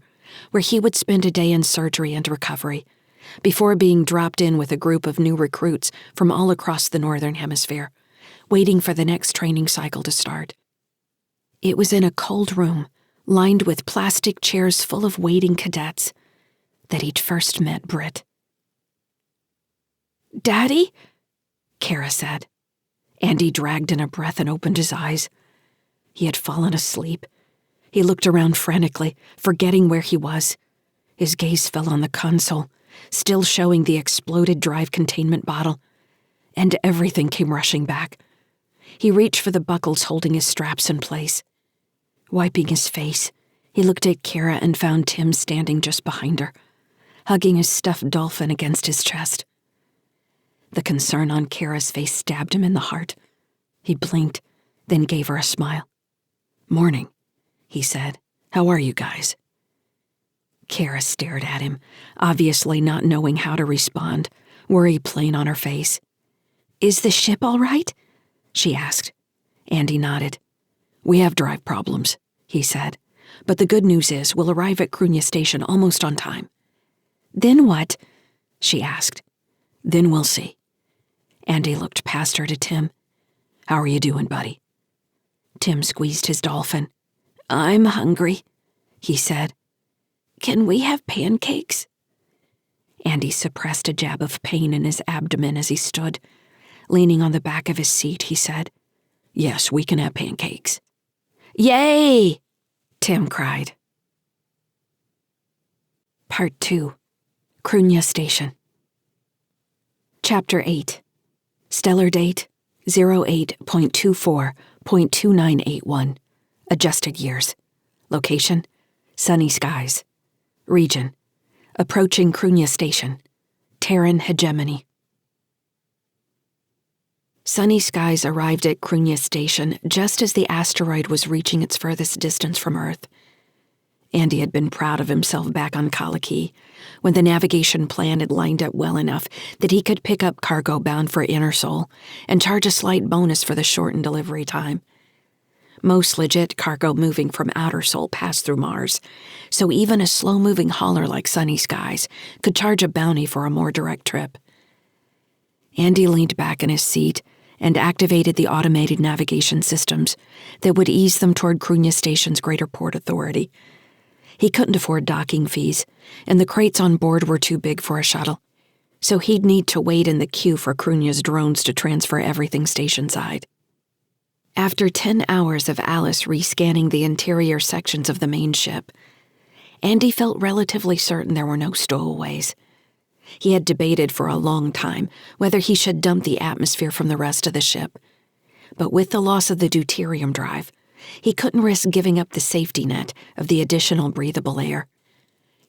Speaker 1: where he would spend a day in surgery and recovery, before being dropped in with a group of new recruits from all across the Northern Hemisphere, waiting for the next training cycle to start. It was in a cold room, lined with plastic chairs full of waiting cadets, that he'd first met Britt. "Daddy?" Cara said. Andy dragged in a breath and opened his eyes. He had fallen asleep. He looked around frantically, forgetting where he was. His gaze fell on the console, still showing the exploded drive containment bottle, and everything came rushing back. He reached for the buckles holding his straps in place. Wiping his face, he looked at Cara and found Tim standing just behind her, hugging his stuffed dolphin against his chest. The concern on Cara's face stabbed him in the heart. He blinked, then gave her a smile. "Morning," he said. "How are you guys?" Cara stared at him, obviously not knowing how to respond, worry plain on her face. "Is the ship all right?" she asked. Andy nodded. "We have drive problems," he said. "But the good news is we'll arrive at Cruithne Station almost on time." "Then what?" she asked. "Then we'll see." Andy looked past her to Tim. "How are you doing, buddy?" Tim squeezed his dolphin. "I'm hungry," he said. "Can we have pancakes?" Andy suppressed a jab of pain in his abdomen as he stood. Leaning on the back of his seat, he said, "Yes, we can have pancakes." "Yay!" Tim cried. Part 2. Cruithne Station. Chapter 8. Stellar date 08.24.2981. Adjusted years. Location: sunny skies. Region: approaching Cruithne Station. Terran hegemony. Sunny Skies arrived at Cruithne Station just as the asteroid was reaching its furthest distance from Earth. Andy had been proud of himself back on Kaliki, when the navigation plan had lined up well enough that he could pick up cargo bound for InnerSol and charge a slight bonus for the shortened delivery time. Most legit cargo moving from Outer Sol passed through Mars, so even a slow-moving hauler like Sunny Skies could charge a bounty for a more direct trip. Andy leaned back in his seat and activated the automated navigation systems that would ease them toward Cruithne Station's Greater Port Authority. He couldn't afford docking fees, and the crates on board were too big for a shuttle, so he'd need to wait in the queue for Cruithne's drones to transfer everything station-side. After 10 hours of Alice rescanning the interior sections of the main ship, Andy felt relatively certain there were no stowaways. He had debated for a long time whether he should dump the atmosphere from the rest of the ship, but with the loss of the deuterium drive, he couldn't risk giving up the safety net of the additional breathable air.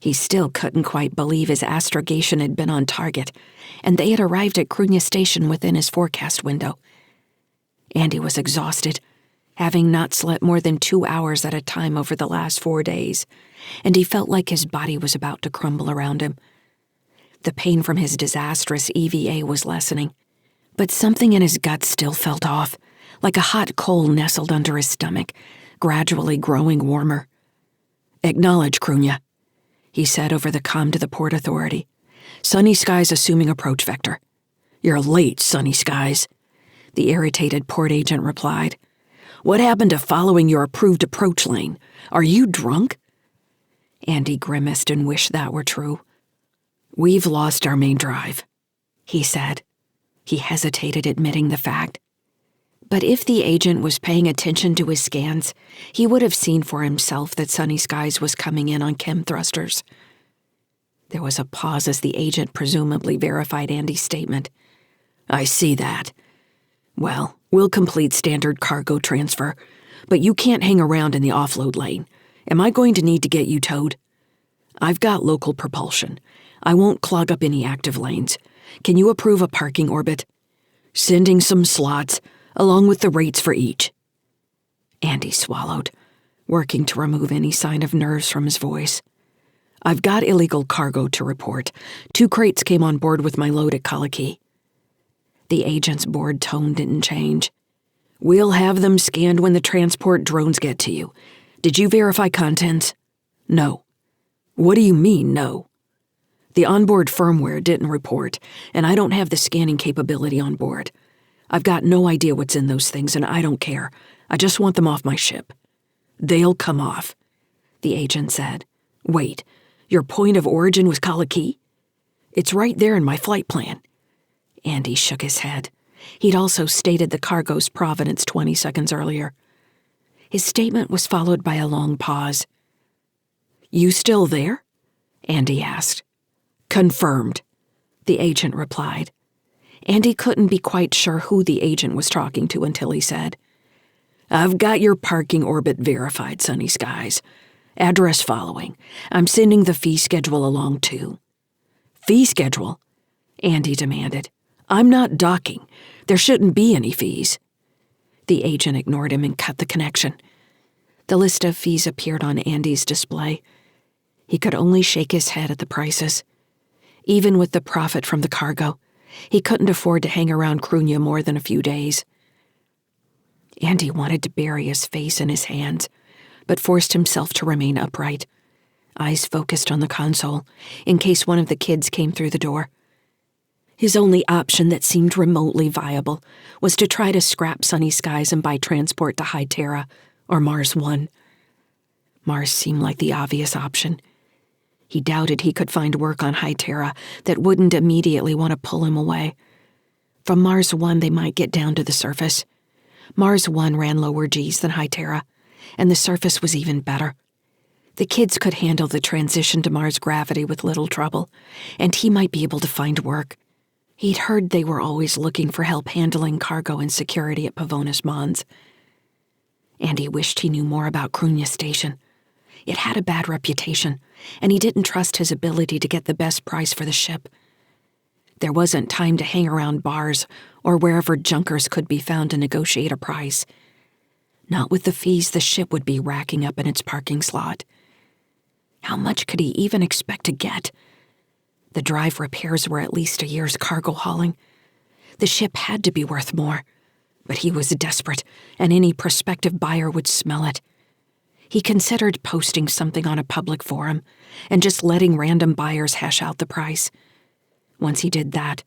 Speaker 1: He still couldn't quite believe his astrogation had been on target, and they had arrived at Cruithne Station within his forecast window. Andy was exhausted, having not slept more than 2 hours at a time over the last 4 days, and he felt like his body was about to crumble around him. The pain from his disastrous EVA was lessening, but something in his gut still felt off, like a hot coal nestled under his stomach, gradually growing warmer. "Acknowledge, Cruithne," he said over the comm to the Port Authority. "Sunny Skies assuming approach vector." "You're late, Sunny Skies," the irritated port agent replied. "What happened to following your approved approach lane? Are you drunk?" Andy grimaced and wished that were true. "We've lost our main drive," he said. He hesitated admitting the fact. But if the agent was paying attention to his scans, he would have seen for himself that Sunny Skies was coming in on chem thrusters. There was a pause as the agent presumably verified Andy's statement. "I see that. Well, we'll complete standard cargo transfer, but you can't hang around in the offload lane. Am I going to need to get you towed?" "I've got local propulsion. I won't clog up any active lanes. Can you approve a parking orbit?" "Sending some slots, along with the rates for each." Andy swallowed, working to remove any sign of nerves from his voice. I've got illegal cargo to report. 2 crates came on board with my load at Kalaki. The agent's bored tone didn't change. We'll have them scanned when the transport drones get to you. Did you verify contents? No. What do you mean, no? The onboard firmware didn't report, and I don't have the scanning capability on board. I've got no idea what's in those things, and I don't care. I just want them off my ship. They'll come off, the agent said. Wait, your point of origin was Kalaki? It's right there in my flight plan. Andy shook his head. He'd also stated the cargo's provenance 20 seconds earlier. His statement was followed by a long pause. You still there? Andy asked. Confirmed, the agent replied. Andy couldn't be quite sure who the agent was talking to until he said, I've got your parking orbit verified, Sunny Skies. Address following. I'm sending the fee schedule along too. Fee schedule? Andy demanded. I'm not docking. There shouldn't be any fees. The agent ignored him and cut the connection. The list of fees appeared on Andy's display. He could only shake his head at the prices. Even with the profit from the cargo, he couldn't afford to hang around Cruithne more than a few days. Andy wanted to bury his face in his hands, but forced himself to remain upright, eyes focused on the console, in case one of the kids came through the door. His only option that seemed remotely viable was to try to scrap Sunny Skies and buy transport to High Terra or Mars 1. Mars seemed like the obvious option. He doubted he could find work on High Terra that wouldn't immediately want to pull him away. From Mars 1 they might get down to the surface. Mars 1 ran lower Gs than High Terra, and the surface was even better. The kids could handle the transition to Mars gravity with little trouble, and he might be able to find work. He'd heard they were always looking for help handling cargo and security at Pavonis Mons. Andy wished he knew more about Cruithne Station. It had a bad reputation, and he didn't trust his ability to get the best price for the ship. There wasn't time to hang around bars or wherever junkers could be found to negotiate a price. Not with the fees the ship would be racking up in its parking slot. How much could he even expect to get? The drive repairs were at least a year's cargo hauling. The ship had to be worth more, but he was desperate, and any prospective buyer would smell it. He considered posting something on a public forum and just letting random buyers hash out the price. Once he did that,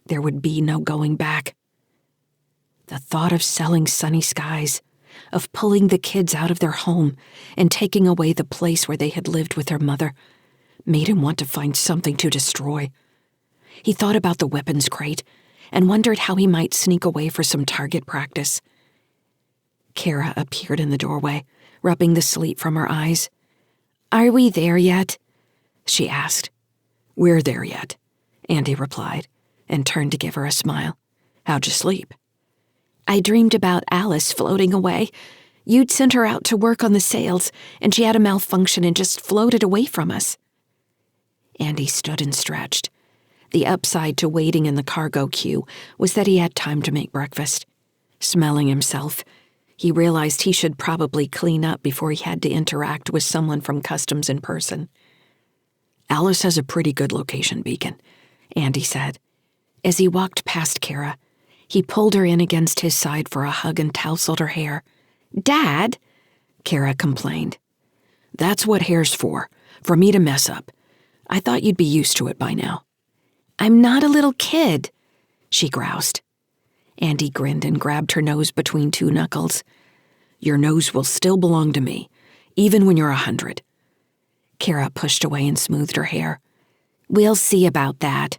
Speaker 1: there would be no going back. The thought of selling Sunny Skies, of pulling the kids out of their home and taking away the place where they had lived with their mother, made him want to find something to destroy. He thought about the weapons crate and wondered how he might sneak away for some target practice. Cara appeared in the doorway, rubbing the sleep from her eyes. "Are we there yet?" she asked. "We're there yet," Andy replied, and turned to give her a smile. "How'd you sleep?" "I dreamed about Alice floating away. You'd sent her out to work on the sails, and she had a malfunction and just floated away from us." Andy stood and stretched. The upside to waiting in the cargo queue was that he had time to make breakfast. Smelling himself, he realized he should probably clean up before he had to interact with someone from customs in person. "Alice has a pretty good location beacon," Andy said. As he walked past Cara, he pulled her in against his side for a hug and tousled her hair. "Dad," Cara complained. "That's what hair's for me to mess up. I thought you'd be used to it by now." "I'm not a little kid," she groused. Andy grinned and grabbed her nose between two knuckles. "Your nose will still belong to me, even when you're 100. Cara pushed away and smoothed her hair. "We'll see about that."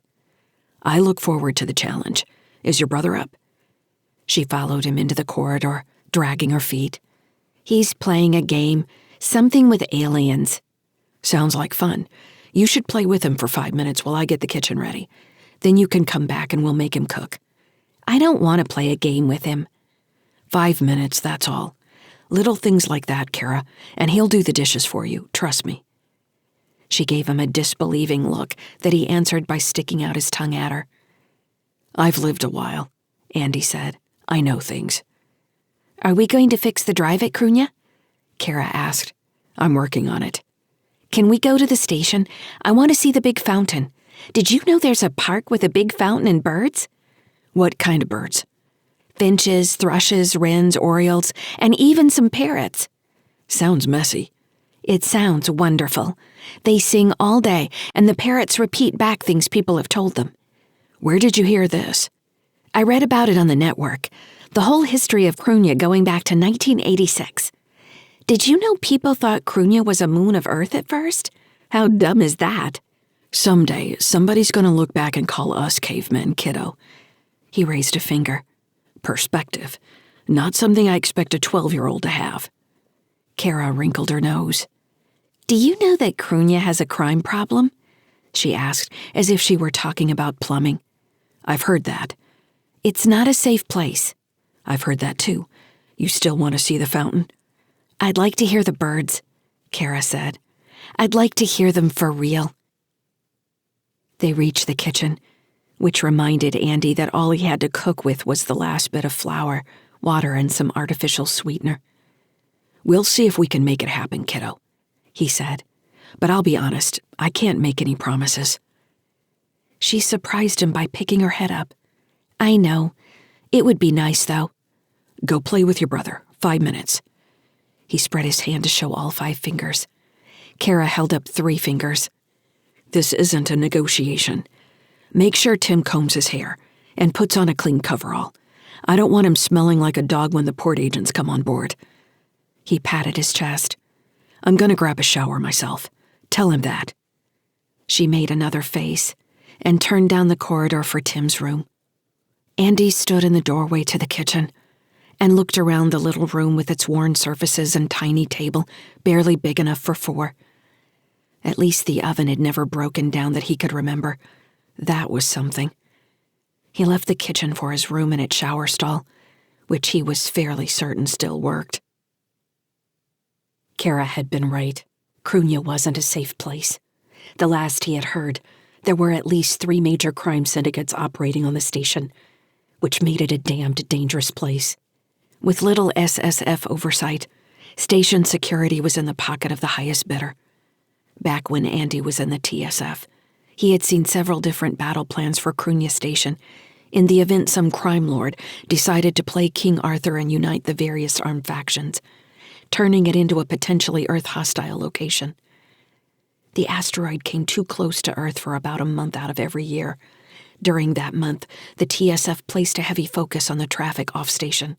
Speaker 1: "I look forward to the challenge. Is your brother up?" She followed him into the corridor, dragging her feet. "He's playing a game, something with aliens." "Sounds like fun. You should play with him for 5 minutes while I get the kitchen ready. Then you can come back and we'll make him cook." "I don't want to play a game with him." 5 minutes, that's all. Little things like that, Cara, and he'll do the dishes for you, trust me." She gave him a disbelieving look that he answered by sticking out his tongue at her. "I've lived a while," Andy said. "I know things." "Are we going to fix the drive at Cruithne?" Cara asked. "I'm working on it." Can we go to the station? I want to see the big fountain. Did you know there's a park with a big fountain and birds? What kind of birds? Finches, thrushes, wrens, orioles, and even some parrots. Sounds messy. It sounds wonderful. They sing all day, and the parrots repeat back things people have told them. Where did you hear this? I read about it on the network. The whole history of Cruithne going back to 1986. Did you know people thought Cruithne was a moon of Earth at first? How dumb is that? Someday, somebody's gonna look back and call us cavemen, kiddo. He raised a finger. Perspective. Not something I expect a 12-year-old to have. Cara wrinkled her nose. Do you know that Cruithne has a crime problem? She asked, as if she were talking about plumbing. I've heard that. It's not a safe place. I've heard that too. You still want to see the fountain? I'd like to hear the birds, Cara said. I'd like to hear them for real. They reached the kitchen, which reminded Andy that all he had to cook with was the last bit of flour, water, and some artificial sweetener. We'll see if we can make it happen, kiddo, he said. But I'll be honest, I can't make any promises. She surprised him by picking her head up. I know. It would be nice, though. Go play with your brother. 5 minutes. He spread his hand to show all 5 fingers. Cara held up 3 fingers. This isn't a negotiation. Make sure Tim combs his hair and puts on a clean coverall. I don't want him smelling like a dog when the port agents come on board. He patted his chest. I'm gonna grab a shower myself. Tell him that. She made another face and turned down the corridor for Tim's room. Andy stood in the doorway to the kitchen and looked around the little room with its worn surfaces and tiny table, barely big enough for 4. At least the oven had never broken down that he could remember. That was something. He left the kitchen for his room and its shower stall, which he was fairly certain still worked. Cara had been right. Cruithne wasn't a safe place. The last he had heard, there were at least 3 major crime syndicates operating on the station, which made it a damned dangerous place. With little SSF oversight, station security was in the pocket of the highest bidder. Back when Andy was in the TSF, he had seen several different battle plans for Cruithne Station in the event some crime lord decided to play King Arthur and unite the various armed factions, turning it into a potentially Earth-hostile location. The asteroid came too close to Earth for about a month out of every year. During that month, the TSF placed a heavy focus on the traffic off-station,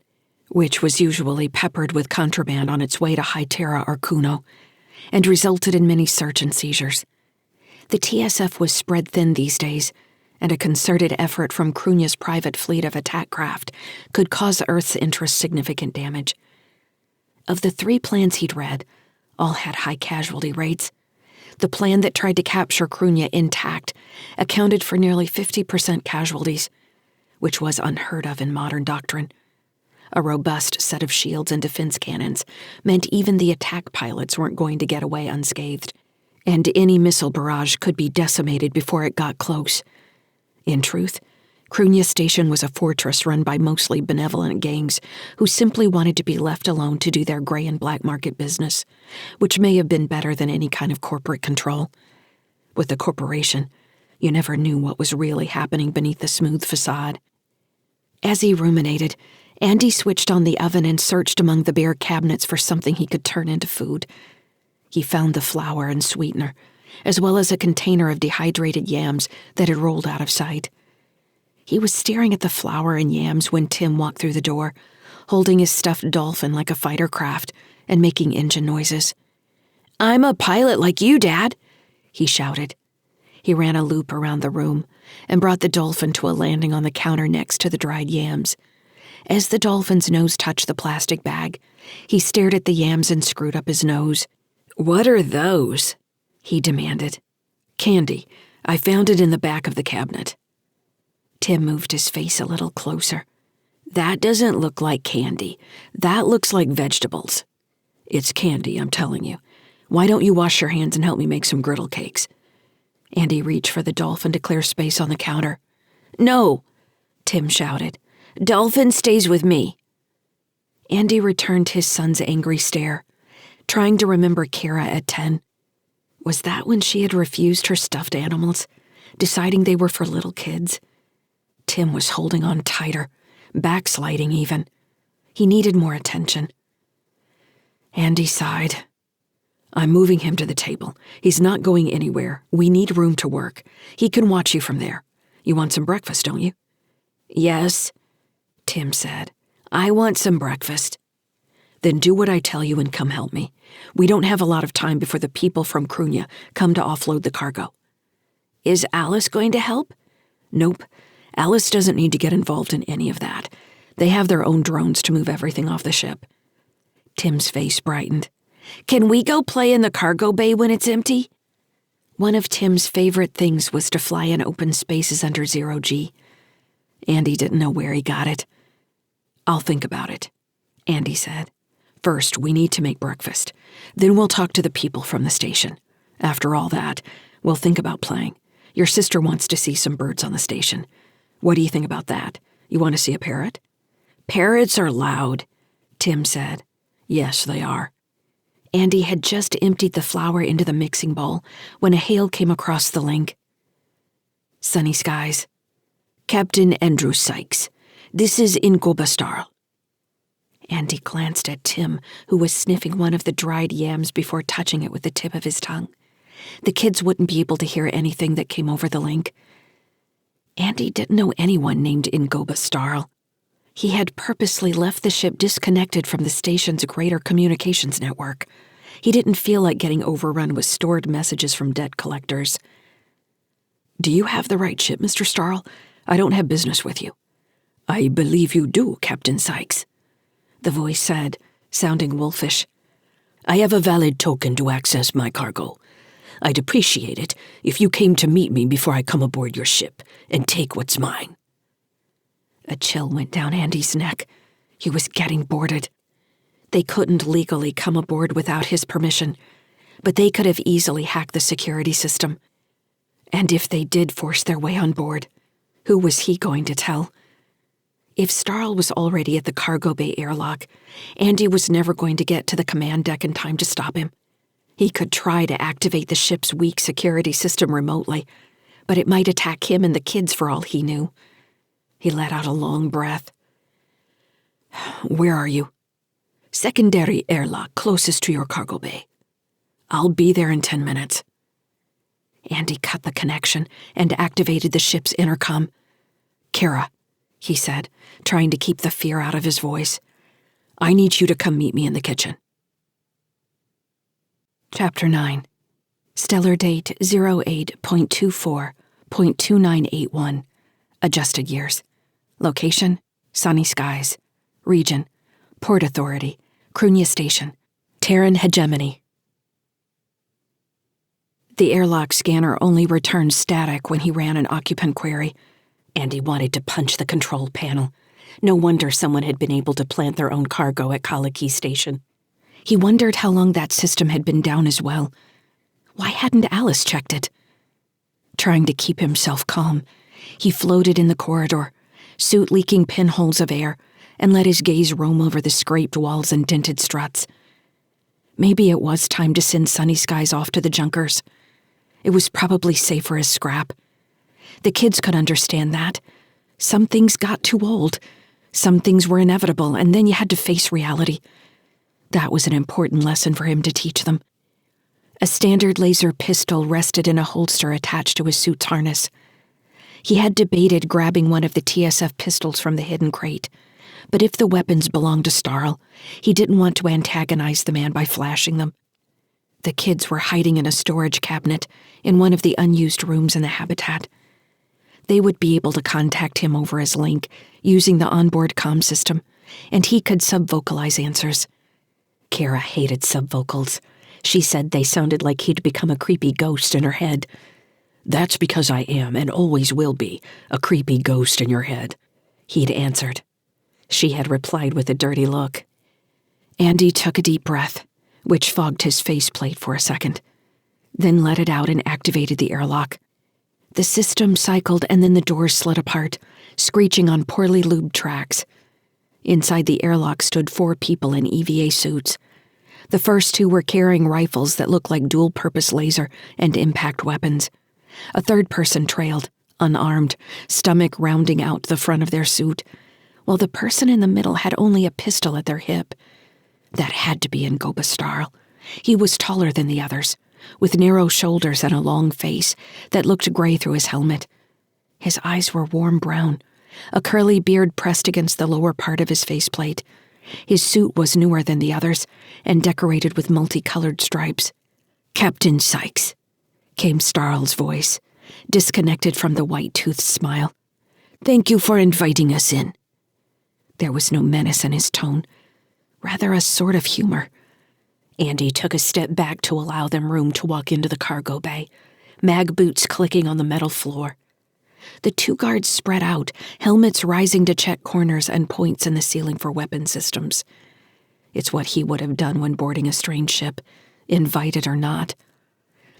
Speaker 1: which was usually peppered with contraband on its way to High Terra or Kuno, and resulted in many search and seizures. The TSF was spread thin these days, and a concerted effort from Cruithne's private fleet of attack craft could cause Earth's interests significant damage. Of the 3 plans he'd read, all had high casualty rates. The plan that tried to capture Cruithne intact accounted for nearly 50% casualties, which was unheard of in modern doctrine. A robust set of shields and defense cannons meant even the attack pilots weren't going to get away unscathed, and any missile barrage could be decimated before it got close. In truth, Cruithne Station was a fortress run by mostly benevolent gangs who simply wanted to be left alone to do their gray and black market business, which may have been better than any kind of corporate control. With a corporation, you never knew what was really happening beneath the smooth facade. As he ruminated, Andy switched on the oven and searched among the bare cabinets for something he could turn into food. He found the flour and sweetener, as well as a container of dehydrated yams that had rolled out of sight. He was staring at the flour and yams when Tim walked through the door, holding his stuffed dolphin like a fighter craft and making engine noises. "I'm a pilot like you, Dad," he shouted. He ran a loop around the room and brought the dolphin to a landing on the counter next to the dried yams. As the dolphin's nose touched the plastic bag, he stared at the yams and screwed up his nose. "What are those?" he demanded. "Candy. I found it in the back of the cabinet." Tim moved his face a little closer. "That doesn't look like candy. That looks like vegetables." "It's candy, I'm telling you. Why don't you wash your hands and help me make some griddle cakes?" Andy reached for the dolphin to clear space on the counter. "No," Tim shouted. "Dolphin stays with me." Andy returned his son's angry stare, trying to remember Cara at 10. Was that when she had refused her stuffed animals, deciding they were for little kids? Tim was holding on tighter, backsliding even. He needed more attention. Andy sighed. I'm moving him to the table. He's not going anywhere. We need room to work. He can watch you from there. You want some breakfast, don't you? Yes, Tim said. I want some breakfast. Then do what I tell you and come help me. We don't have a lot of time before the people from Cruithne come to offload the cargo. Is Alice going to help? Nope. Alice doesn't need to get involved in any of that. They have their own drones to move everything off the ship. Tim's face brightened. Can we go play in the cargo bay when it's empty? One of Tim's favorite things was to fly in open spaces under 0G. Andy didn't know where he got it. I'll think about it, Andy said. First, we need to make breakfast. Then we'll talk to the people from the station. After all that, we'll think about playing. Your sister wants to see some birds on the station. What do you think about that? You want to see a parrot? Parrots are loud, Tim said. Yes, they are. Andy had just emptied the flour into the mixing bowl when a hail came across the link. Sunny skies. Captain Andy Sykes. This is Incubastar. Andy glanced at Tim, who was sniffing one of the dried yams before touching it with the tip of his tongue. The kids wouldn't be able to hear anything that came over the link. Andy didn't know anyone named Incubastar. He had purposely left the ship disconnected from the station's greater communications network. He didn't feel like getting overrun with stored messages from debt collectors. Do you have the right ship, Mr. Starl? I don't have business with you. I believe you do, Captain Sykes, the voice said, sounding wolfish. I have a valid token to access my cargo. I'd appreciate it if you came to meet me before I come aboard your ship and take what's mine. A chill went down Andy's neck. He was getting boarded. They couldn't legally come aboard without his permission, but they could have easily hacked the security system. And if they did force their way on board, who was he going to tell? If Starl was already at the cargo bay airlock, Andy was never going to get to the command deck in time to stop him. He could try to activate the ship's weak security system remotely, but it might attack him and the kids for all he knew. He let out a long breath. Where are you? Secondary airlock closest to your cargo bay. I'll be there in 10 minutes. Andy cut the connection and activated the ship's intercom. Cara, he said, trying to keep the fear out of his voice. I need you to come meet me in the kitchen. Chapter 9. Stellar date 08.24.2981. Adjusted years. Location, sunny skies. Region, Port Authority, Cruithne Station, Terran hegemony. The airlock scanner only returned static when he ran an occupant query. Andy wanted to punch the control panel. No wonder someone had been able to plant their own cargo at Cruithne Station. He wondered how long that system had been down as well. Why hadn't Alice checked it? Trying to keep himself calm, he floated in the corridor, suit leaking pinholes of air, and let his gaze roam over the scraped walls and dented struts. Maybe it was time to send Sunny Skies off to the junkers. It was probably safer as scrap. The kids could understand that. Some things got too old. Some things were inevitable, and then you had to face reality. That was an important lesson for him to teach them. A standard laser pistol rested in a holster attached to his suit's harness. He had debated grabbing one of the TSF pistols from the hidden crate, but if the weapons belonged to Starl, he didn't want to antagonize the man by flashing them. The kids were hiding in a storage cabinet in one of the unused rooms in the habitat. They would be able to contact him over his link using the onboard comm system, and he could sub-vocalize answers. Cara hated sub-vocals. She said they sounded like he'd become a creepy ghost in her head. That's because I am, and always will be, a creepy ghost in your head, he'd answered. She had replied with a dirty look. Andy took a deep breath, which fogged his faceplate for a second, then let it out and activated the airlock. The system cycled and then the doors slid apart, screeching on poorly lubed tracks. Inside the airlock stood 4 people in EVA suits. The first two were carrying rifles that looked like dual-purpose laser and impact weapons. A third person trailed, unarmed, stomach rounding out the front of their suit, while the person in the middle had only a pistol at their hip. That had to be Ngoba Starl. He was taller than the others, with narrow shoulders and a long face that looked gray through his helmet. His eyes were warm brown, a curly beard pressed against the lower part of his faceplate. His suit was newer than the others and decorated with multicolored stripes. "Captain Sykes," came Starl's voice, disconnected from the white-toothed smile. "Thank you for inviting us in." There was no menace in his tone, rather a sort of humor. Andy took a step back to allow them room to walk into the cargo bay, mag boots clicking on the metal floor. The two guards spread out, helmets rising to check corners and points in the ceiling for weapon systems. It's what he would have done when boarding a strange ship, invited or not.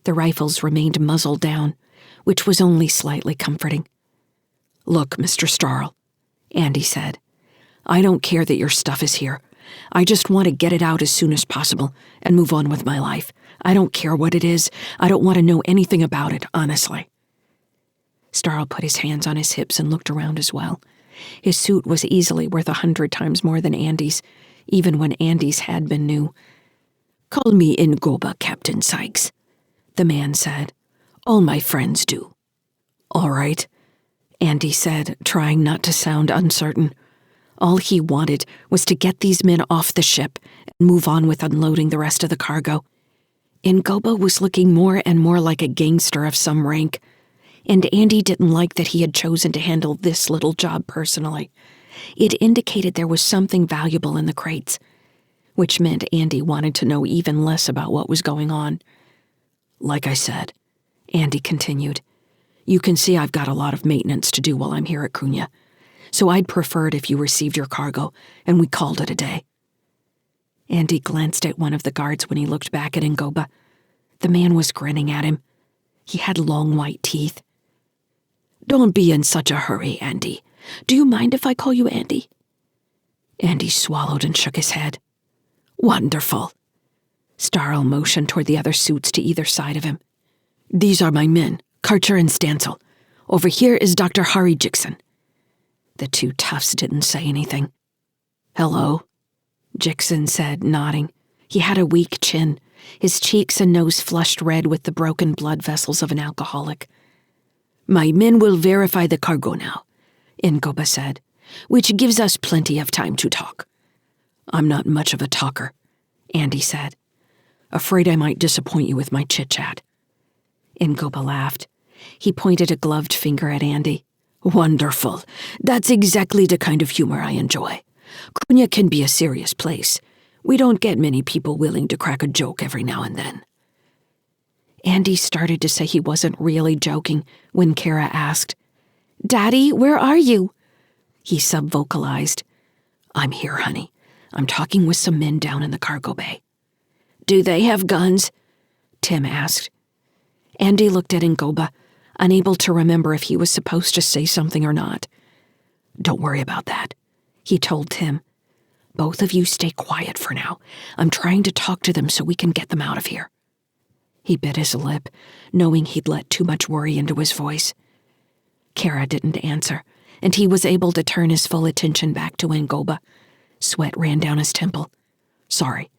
Speaker 1: The rifles remained muzzle down, which was only slightly comforting. "Look, Mr. Starl," Andy said, "I don't care that your stuff is here. I just want to get it out as soon as possible and move on with my life. I don't care what it is. I don't want to know anything about it, honestly." Starl put his hands on his hips and looked around as well. His suit was easily worth 100 times more than Andy's, even when Andy's had been new. "Call me Ngoba, Captain Sykes," the man said. "All my friends do." "All right," Andy said, trying not to sound uncertain. All he wanted was to get these men off the ship and move on with unloading the rest of the cargo. Ngoba was looking more and more like a gangster of some rank, and Andy didn't like that he had chosen to handle this little job personally. It indicated there was something valuable in the crates, which meant Andy wanted to know even less about what was going on. "Like I said," Andy continued, "you can see I've got a lot of maintenance to do while I'm here at Cruithne, so I'd prefer it if you received your cargo and we called it a day." Andy glanced at one of the guards when he looked back at Ngoba. The man was grinning at him. He had long white teeth. "Don't be in such a hurry, Andy. Do you mind if I call you Andy?" Andy swallowed and shook his head. "Wonderful." Starl motioned toward the other suits to either side of him. "These are my men, Karcher and Stansel. Over here is Dr. Hari Jixon." The two toughs didn't say anything. "Hello," Jixon said, nodding. He had a weak chin, his cheeks and nose flushed red with the broken blood vessels of an alcoholic. "My men will verify the cargo now," Ngoba said, "which gives us plenty of time to talk." "I'm not much of a talker," Andy said. "Afraid I might disappoint you with my chit-chat." Ngoba laughed. He pointed a gloved finger at Andy. "Wonderful. That's exactly the kind of humor I enjoy. Cruithne can be a serious place. We don't get many people willing to crack a joke every now and then." Andy started to say he wasn't really joking when Cara asked, "Daddy, where are you?" He sub-vocalized, "I'm here, honey. I'm talking with some men down in the cargo bay." "Do they have guns?" Tim asked. Andy looked at Ngoba, unable to remember if he was supposed to say something or not. "Don't worry about that," he told Tim. "Both of you stay quiet for now. I'm trying to talk to them so we can get them out of here." He bit his lip, knowing he'd let too much worry into his voice. Cara didn't answer, and he was able to turn his full attention back to Ngoba. Sweat ran down his temple. "Sorry,"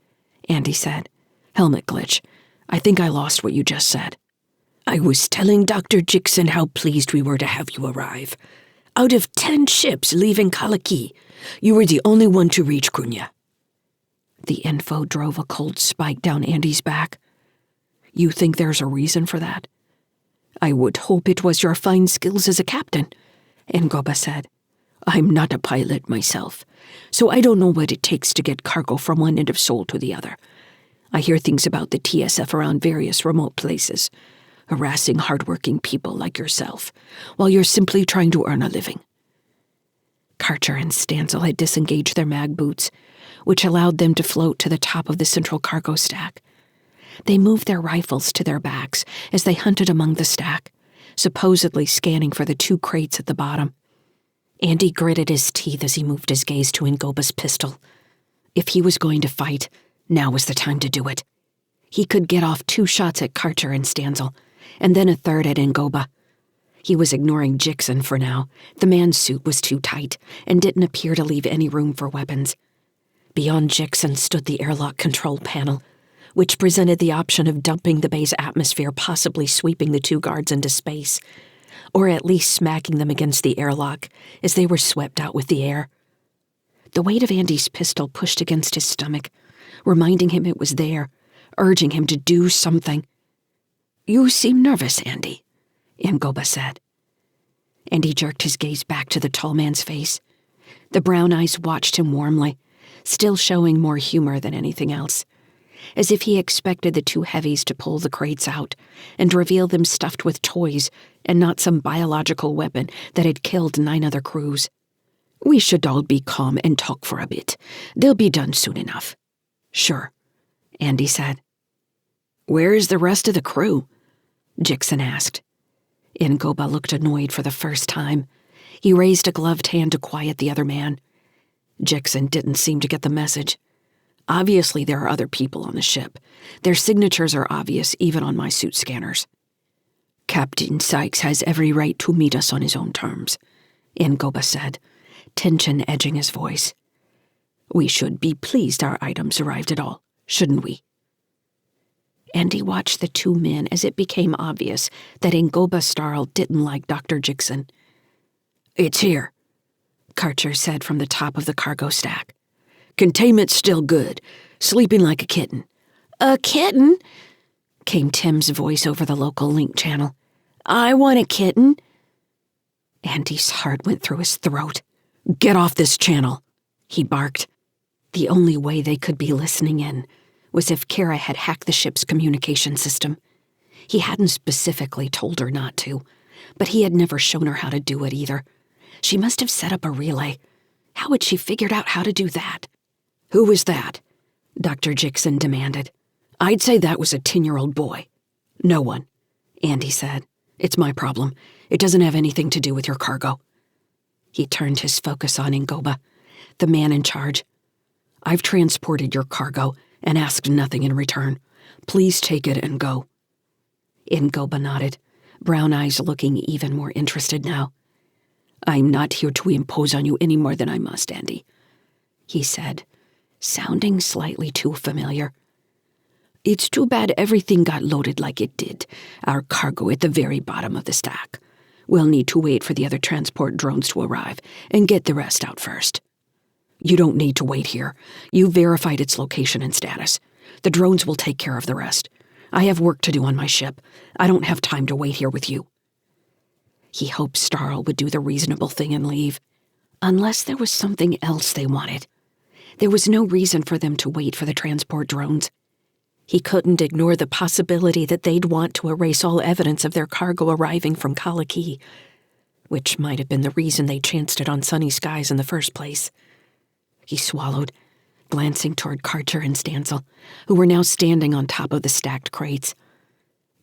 Speaker 1: Andy said. "Helmet glitch. I think I lost what you just said." "I was telling Dr. Jixon how pleased we were to have you arrive. Out of 10 ships leaving Kalaki, you were the only one to reach Cruithne." The info drove a cold spike down Andy's back. "You think there's a reason for that?" "I would hope it was your fine skills as a captain," Ngoba said. "I'm not a pilot myself, so I don't know what it takes to get cargo from one end of Sol to the other. I hear things about the TSF around various remote places, harassing hardworking people like yourself, while you're simply trying to earn a living." Karcher and Stansel had disengaged their mag boots, which allowed them to float to the top of the central cargo stack. They moved their rifles to their backs as they hunted among the stack, supposedly scanning for the 2 crates at the bottom. Andy gritted his teeth as he moved his gaze to Ngoba's pistol. If he was going to fight, Now was the time to do it. He could get off 2 shots at Karcher and Stanzel, and then a third at Ngoba. He was ignoring Jixon for now. The man's suit was too tight and didn't appear to leave any room for weapons. Beyond Jixon stood the airlock control panel, which presented the option of dumping the bay's atmosphere, possibly sweeping the 2 guards into space, or at least smacking them against the airlock as they were swept out with the air. The weight of Andy's pistol pushed against his stomach, reminding him it was there, urging him to do something. "You seem nervous, Andy," Ngoba said. Andy jerked his gaze back to the tall man's face. The brown eyes watched him warmly, still showing more humor than anything else, as if he expected the 2 heavies to pull the crates out and reveal them stuffed with toys and not some biological weapon that had killed 9 other crews. "We should all be calm and talk for a bit. They'll be done soon enough." "Sure," Andy said. "Where is the rest of the crew?" Jixon asked. Ngoba looked annoyed for the first time. He raised a gloved hand to quiet the other man. Jixon didn't seem to get the message. "Obviously there are other people on the ship. Their signatures are obvious even on my suit scanners." "Captain Sykes has every right to meet us on his own terms," Ngoba said, tension edging his voice. "We should be pleased our items arrived at all, shouldn't we?" Andy watched the 2 men as it became obvious that Ngoba Starl didn't like Dr. Jixon. "It's here," Karcher said from the top of the cargo stack. "Containment's still good. Sleeping like a kitten." "A kitten?" came Tim's voice over the local link channel. "I want a kitten." Andy's heart went through his throat. "Get off this channel," he barked. The only way they could be listening in was if Cara had hacked the ship's communication system. He hadn't specifically told her not to, but he had never shown her how to do it either. She must have set up a relay. How had she figured out how to do that? "Who was that?" Dr. Jixon demanded. "I'd say that was a 10-year-old boy." "No one," Andy said. "It's my problem. It doesn't have anything to do with your cargo." He turned his focus on Ngoba, the man in charge. "I've transported your cargo and asked nothing in return. Please take it and go." Ngoba nodded, brown eyes looking even more interested now. "I'm not here to impose on you any more than I must, Andy," he said, sounding slightly too familiar. "It's too bad everything got loaded like it did, our cargo at the very bottom of the stack. We'll need to wait for the other transport drones to arrive and get the rest out first." "You don't need to wait here. You verified its location and status. The drones will take care of the rest. I have work to do on my ship. I don't have time to wait here with you." He hoped Starl would do the reasonable thing and leave, unless there was something else they wanted. There was no reason for them to wait for the transport drones. He couldn't ignore the possibility that they'd want to erase all evidence of their cargo arriving from Kaliki, which might have been the reason they chanced it on sunny skies in the first place. He swallowed, glancing toward Karcher and Stanzel, who were now standing on top of the stacked crates.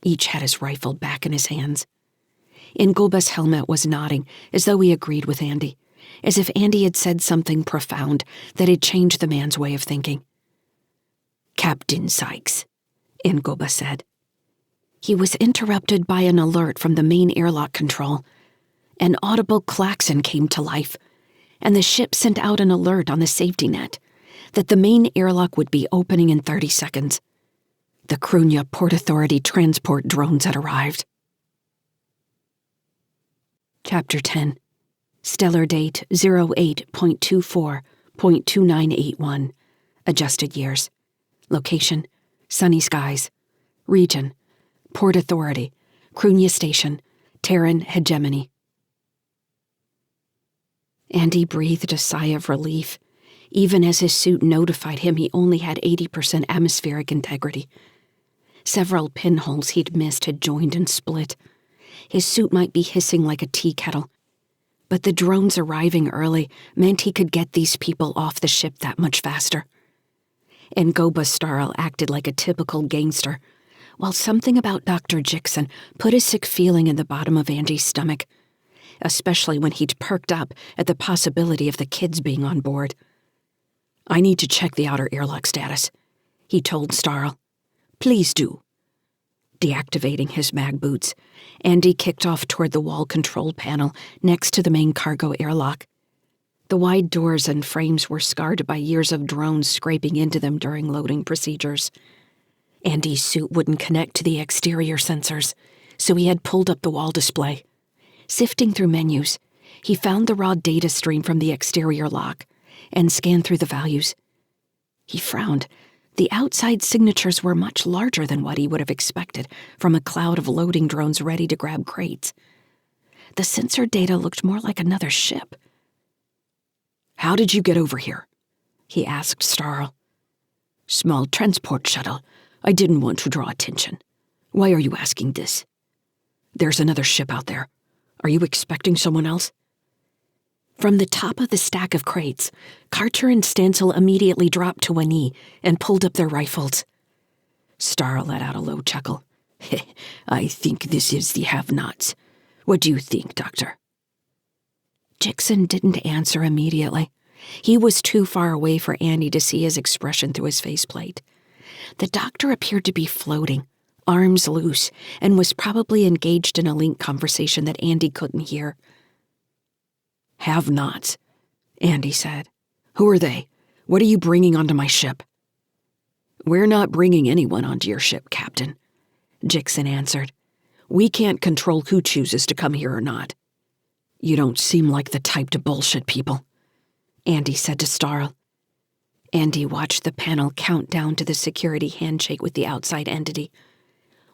Speaker 1: Each had his rifle back in his hands. Ngoba's helmet was nodding, as though he agreed with Andy, as if Andy had said something profound that had changed the man's way of thinking. "Captain Sykes," Ngoba said. He was interrupted by an alert from the main airlock control. An audible klaxon came to life, and the ship sent out an alert on the safety net that the main airlock would be opening in 30 seconds. The Cruithne Port Authority transport drones had arrived. Chapter 10. Stellar date 08.24.2981. Adjusted years. Location: sunny skies. Region: Port Authority, Cruithne Station, Terran hegemony. Andy breathed a sigh of relief, even as his suit notified him he only had 80% atmospheric integrity. Several pinholes he'd missed had joined and split. His suit might be hissing like a tea kettle, but the drones arriving early meant he could get these people off the ship that much faster. Ngoba Starl acted like a typical gangster, while something about Dr. Jixon put a sick feeling in the bottom of Andy's stomach, especially when he'd perked up at the possibility of the kids being on board. "I need to check the outer airlock status," he told Starl. "Please do." Deactivating his mag boots, Andy kicked off toward the wall control panel next to the main cargo airlock. The wide doors and frames were scarred by years of drones scraping into them during loading procedures. Andy's suit wouldn't connect to the exterior sensors, so he had pulled up the wall display. Sifting through menus, he found the raw data stream from the exterior lock and scanned through the values. He frowned. The outside signatures were much larger than what he would have expected from a cloud of loading drones ready to grab crates. The sensor data looked more like another ship. "How did you get over here?" he asked Starl. "Small transport shuttle. I didn't want to draw attention. Why are you asking this?" "There's another ship out there. Are you expecting someone else?" From the top of the stack of crates, Carter and Stancil immediately dropped to a knee and pulled up their rifles. Starl let out a low chuckle. "I think this is the have-nots. What do you think, Doctor?" Jixon didn't answer immediately. He was too far away for Andy to see his expression through his faceplate. The doctor appeared to be floating, arms loose, and was probably engaged in a linked conversation that Andy couldn't hear. "Have-nots," Andy said. "Who are they? What are you bringing onto my ship?" "We're not bringing anyone onto your ship, Captain," Jixon answered. "We can't control who chooses to come here or not." "You don't seem like the type to bullshit people," Andy said to Starl. Andy watched the panel count down to the security handshake with the outside entity,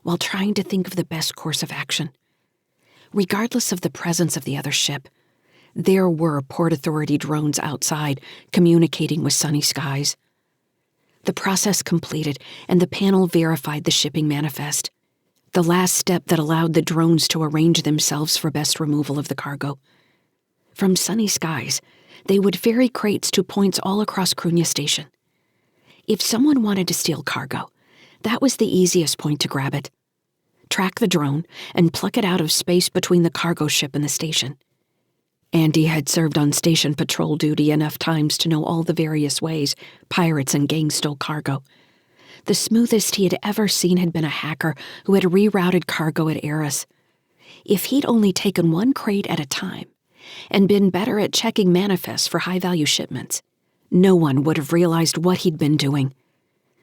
Speaker 1: while trying to think of the best course of action. Regardless of the presence of the other ship, there were Port Authority drones outside communicating with Sunny Skies. The process completed, and the panel verified the shipping manifest, the last step that allowed the drones to arrange themselves for best removal of the cargo. From Sunny Skies, they would ferry crates to points all across Cruithne Station. If someone wanted to steal cargo, that was the easiest point to grab it. Track the drone and pluck it out of space between the cargo ship and the station. Andy had served on station patrol duty enough times to know all the various ways pirates and gangs stole cargo. The smoothest he had ever seen had been a hacker who had rerouted cargo at Eris. If he'd only taken one crate at a time and been better at checking manifests for high-value shipments, no one would have realized what he'd been doing.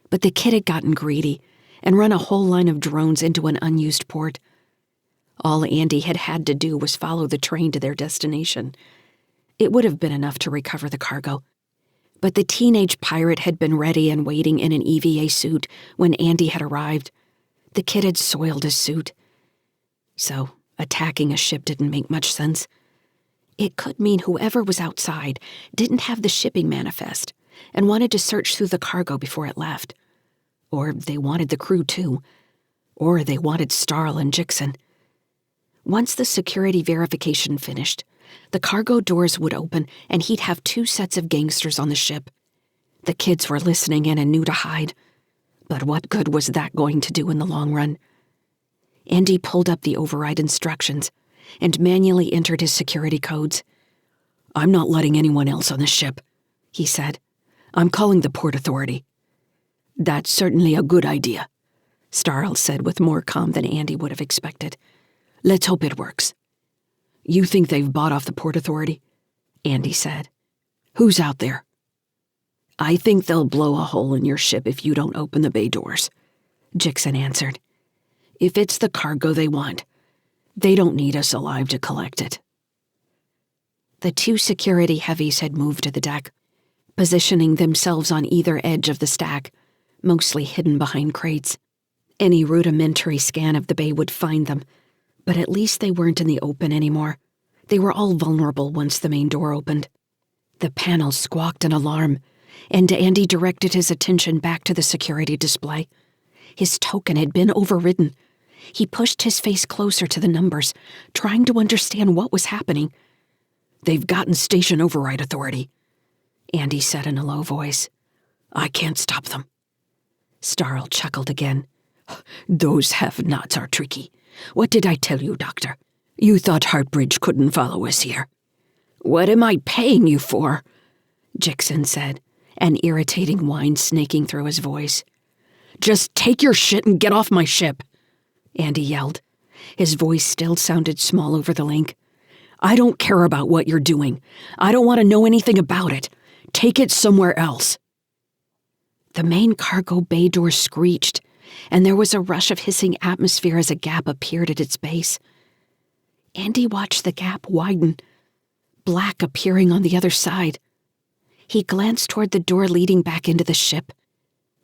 Speaker 1: But the kid had gotten greedy and run a whole line of drones into an unused port. All Andy had to do was follow the train to their destination. It would have been enough to recover the cargo. But the teenage pirate had been ready and waiting in an EVA suit when Andy had arrived. The kid had soiled his suit. So, attacking a ship didn't make much sense. It could mean whoever was outside didn't have the shipping manifest and wanted to search through the cargo before it left. Or they wanted the crew too. Or they wanted Starl and Jixon. Once the security verification finished, the cargo doors would open and he'd have 2 sets of gangsters on the ship. The kids were listening in and knew to hide. But what good was that going to do in the long run? Andy pulled up the override instructions and manually entered his security codes. "I'm not letting anyone else on the ship," he said. "I'm calling the Port Authority." "That's certainly a good idea," Starl said with more calm than Andy would have expected. "Let's hope it works." "You think they've bought off the Port Authority?" Andy said. "Who's out there?" "I think they'll blow a hole in your ship if you don't open the bay doors," Jixon answered. "If it's the cargo they want, they don't need us alive to collect it." The 2 security heavies had moved to the deck, positioning themselves on either edge of the stack, mostly hidden behind crates. Any rudimentary scan of the bay would find them, but at least they weren't in the open anymore. They were all vulnerable once the main door opened. The panel squawked an alarm, and Andy directed his attention back to the security display. His token had been overridden. He pushed his face closer to the numbers, trying to understand what was happening. "They've gotten station override authority," Andy said in a low voice. "I can't stop them." Starl chuckled again. "Those have-nots are tricky. What did I tell you, Doctor? You thought Heartbridge couldn't follow us here." "What am I paying you for?" Jixon said, an irritating whine snaking through his voice. Just take your shit and get off my ship, Andy yelled. His voice still sounded small over the link. I don't care about what you're doing. I don't want to know anything about it. Take it somewhere else. The main cargo bay door screeched, and there was a rush of hissing atmosphere as a gap appeared at its base. Andy watched the gap widen, black appearing on the other side. He glanced toward the door leading back into the ship.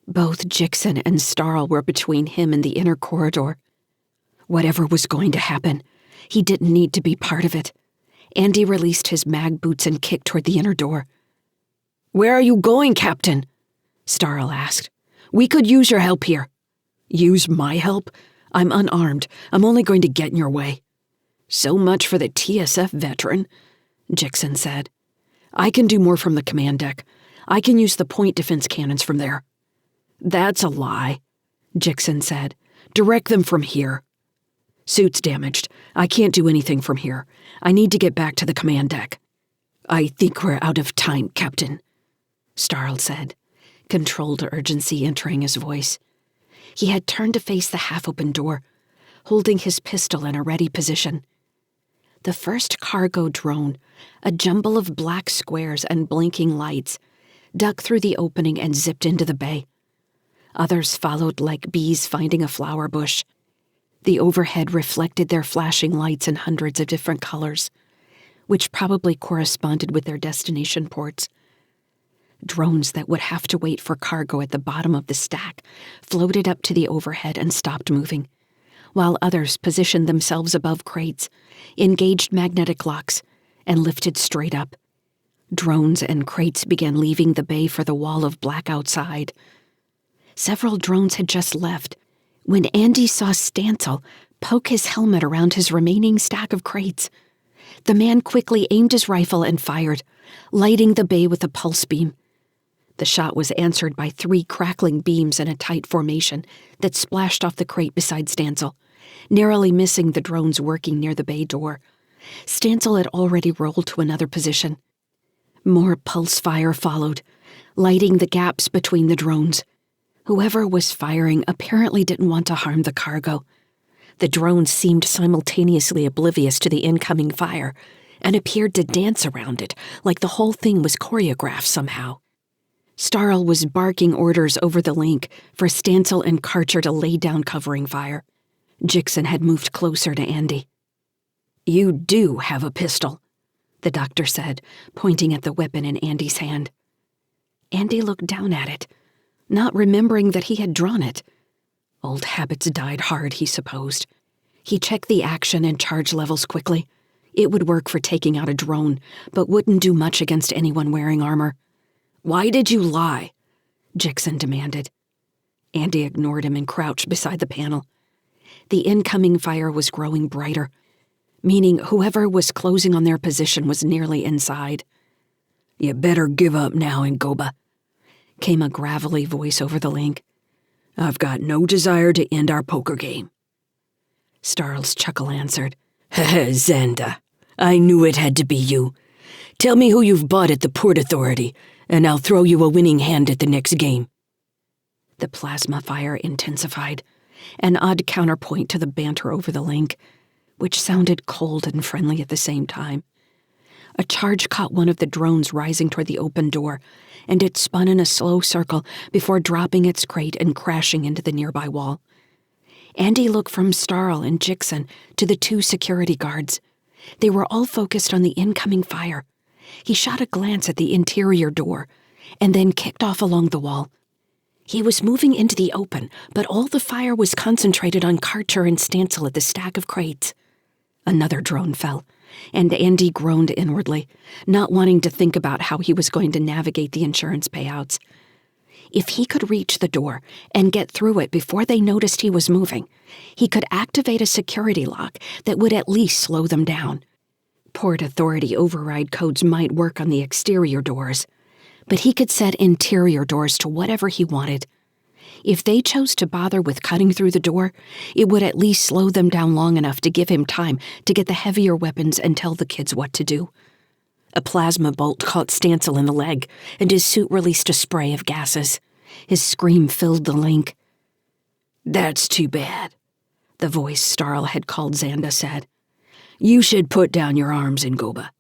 Speaker 1: Both Jixon and Starl were between him and the inner corridor. Whatever was going to happen, he didn't need to be part of it. Andy released his mag boots and kicked toward the inner door. Where are you going, Captain? Starl asked. We could use your help here. Use my help? I'm unarmed. I'm only going to get in your way. So much for the TSF veteran, Jixon said. I can do more from the command deck. I can use the point defense cannons from there. That's a lie, Jixon said. Direct them from here. Suit's damaged. I can't do anything from here. I need to get back to the command deck. I think we're out of time, Captain, Starl said, controlled urgency entering his voice. He had turned to face the half-open door, holding his pistol in a ready position. The first cargo drone, a jumble of black squares and blinking lights, ducked through the opening and zipped into the bay. Others followed like bees finding a flower bush. The overhead reflected their flashing lights in hundreds of different colors, which probably corresponded with their destination ports. Drones that would have to wait for cargo at the bottom of the stack floated up to the overhead and stopped moving, while others positioned themselves above crates, engaged magnetic locks, and lifted straight up. Drones and crates began leaving the bay for the wall of black outside. Several drones had just left when Andy saw Stancil poke his helmet around his remaining stack of crates. The man quickly aimed his rifle and fired, lighting the bay with a pulse beam. The shot was answered by 3 crackling beams in a tight formation that splashed off the crate beside Stancil, narrowly missing the drones working near the bay door. Stancil had already rolled to another position. More pulse fire followed, lighting the gaps between the drones. Whoever was firing apparently didn't want to harm the cargo. The drones seemed simultaneously oblivious to the incoming fire and appeared to dance around it like the whole thing was choreographed somehow. Starl was barking orders over the link for Stancil and Karcher to lay down covering fire. Jixon had moved closer to Andy. You do have a pistol, the doctor said, pointing at the weapon in Andy's hand. Andy looked down at it, not remembering that he had drawn it. Old habits died hard, he supposed. He checked the action and charge levels quickly. It would work for taking out a drone, but wouldn't do much against anyone wearing armor. Why did you lie? Jixon demanded. Andy ignored him and crouched beside the panel. The incoming fire was growing brighter, meaning whoever was closing on their position was nearly inside. You better give up now, Ngoba, came a gravelly voice over the link. I've got no desire to end our poker game. Starl's chuckle answered. Zenda, I knew it had to be you. Tell me who you've bought at the Port Authority, and I'll throw you a winning hand at the next game. The plasma fire intensified, an odd counterpoint to the banter over the link, which sounded cold and friendly at the same time. A charge caught one of the drones rising toward the open door, and it spun in a slow circle before dropping its crate and crashing into the nearby wall. Andy looked from Starl and Jixon to the 2 security guards. They were all focused on the incoming fire. He shot a glance at the interior door, and then kicked off along the wall. He was moving into the open, but all the fire was concentrated on Karcher and Stancil at the stack of crates. Another drone fell, and Andy groaned inwardly, not wanting to think about how he was going to navigate the insurance payouts. If he could reach the door and get through it before they noticed he was moving, he could activate a security lock that would at least slow them down. Port Authority override codes might work on the exterior doors, but he could set interior doors to whatever he wanted. If they chose to bother with cutting through the door, it would at least slow them down long enough to give him time to get the heavier weapons and tell the kids what to do. A plasma bolt caught Stancil in the leg, and his suit released a spray of gases. His scream filled the link. "That's too bad," the voice Starl had called Xanda said. "You should put down your arms, Ngoba.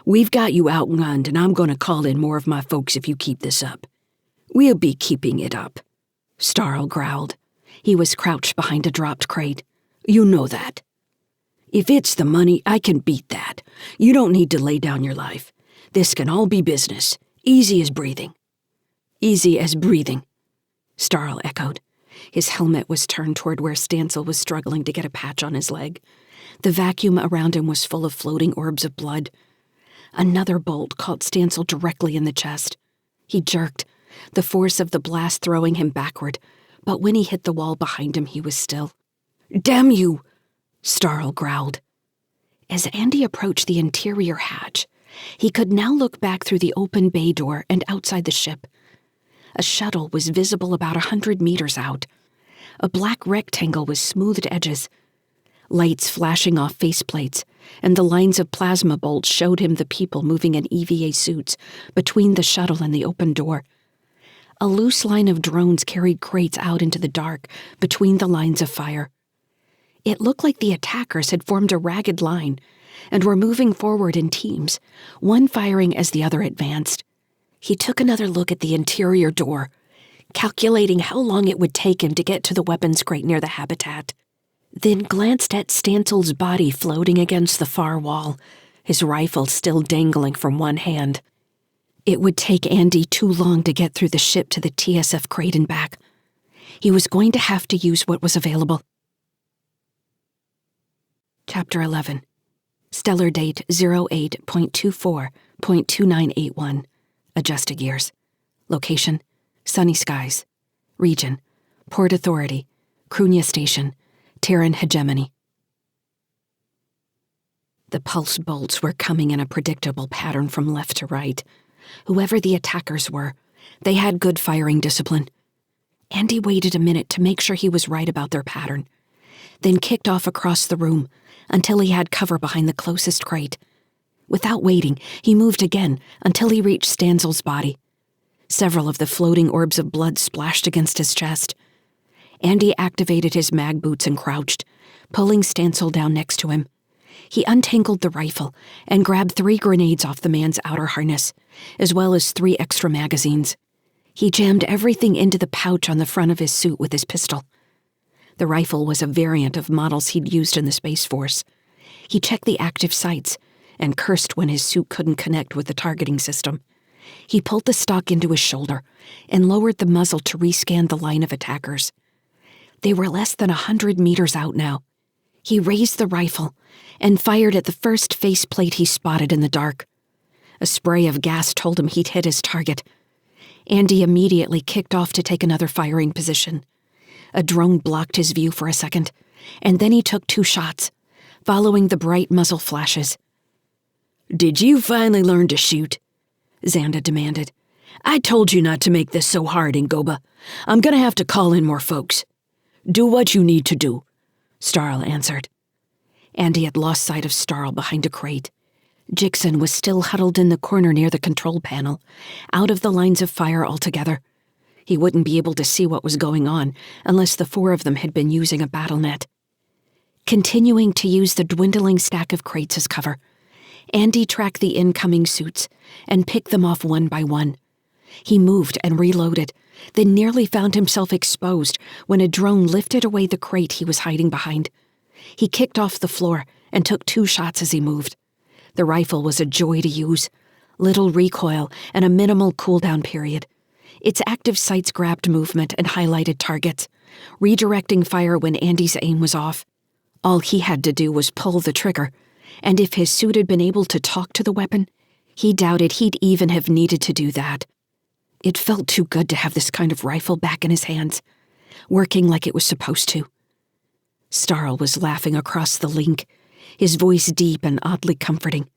Speaker 1: We've got you outgunned, and I'm going to call in more of my folks if you keep this up." "We'll be keeping it up," Starl growled. He was crouched behind a dropped crate. "You know that." "If it's the money, I can beat that. You don't need to lay down your life. This can all be business. Easy as breathing." "Easy as breathing," Starl echoed. His helmet was turned toward where Stancil was struggling to get a patch on his leg. The vacuum around him was full of floating orbs of blood. Another bolt caught Stancil directly in the chest. He jerked, the force of the blast throwing him backward, but when he hit the wall behind him, he was still. "Damn you!" Starl growled. As Andy approached the interior hatch, he could now look back through the open bay door and outside the ship. A shuttle was visible about 100 meters out. A black rectangle with smoothed edges. Lights flashing off faceplates, and the lines of plasma bolts showed him the people moving in EVA suits between the shuttle and the open door. A loose line of drones carried crates out into the dark between the lines of fire. It looked like the attackers had formed a ragged line and were moving forward in teams, one firing as the other advanced. He took another look at the interior door, calculating how long it would take him to get to the weapons crate near the habitat, then glanced at Stancil's body floating against the far wall, his rifle still dangling from one hand. It would take Andy too long to get through the ship to the TSF crate and back. He was going to have to use what was available. Chapter 11. Stellar date 08.24.2981. Adjusted years. Location, sunny skies. Region, Port Authority, Cruithne Station, Terran hegemony. The pulse bolts were coming in a predictable pattern from left to right. Whoever the attackers were, they had good firing discipline. Andy waited a minute to make sure he was right about their pattern, then kicked off across the room until he had cover behind the closest crate. Without waiting, he moved again until he reached Stancil's body. Several of the floating orbs of blood splashed against his chest. Andy activated his mag boots and crouched, pulling Stancil down next to him. He untangled the rifle and grabbed 3 grenades off the man's outer harness, as well as 3 extra magazines. He jammed everything into the pouch on the front of his suit with his pistol. The rifle was a variant of models he'd used in the Space Force. He checked the active sights and cursed when his suit couldn't connect with the targeting system. He pulled the stock into his shoulder and lowered the muzzle to rescan the line of attackers. They were less than 100 meters out now. He raised the rifle and fired at the first faceplate he spotted in the dark. A spray of gas told him he'd hit his target. Andy immediately kicked off to take another firing position. A drone blocked his view for a second, and then he took 2 shots, following the bright muzzle flashes. "Did you finally learn to shoot?" Xanda demanded. "I told you not to make this so hard, Ngoba. I'm gonna have to call in more folks." "Do what you need to do," Starl answered. Andy had lost sight of Starl behind a crate. Jixon was still huddled in the corner near the control panel, out of the lines of fire altogether. He wouldn't be able to see what was going on unless the 4 of them had been using a battle net. Continuing to use the dwindling stack of crates as cover, Andy tracked the incoming suits and picked them off one by one. He moved and reloaded, then nearly found himself exposed when a drone lifted away the crate he was hiding behind. He kicked off the floor and took 2 shots as he moved. The rifle was a joy to use. Little recoil and a minimal cooldown period. Its active sights grabbed movement and highlighted targets, redirecting fire when Andy's aim was off. All he had to do was pull the trigger, and if his suit had been able to talk to the weapon, he doubted he'd even have needed to do that. It felt too good to have this kind of rifle back in his hands, working like it was supposed to. Starl was laughing across the link, his voice deep and oddly comforting.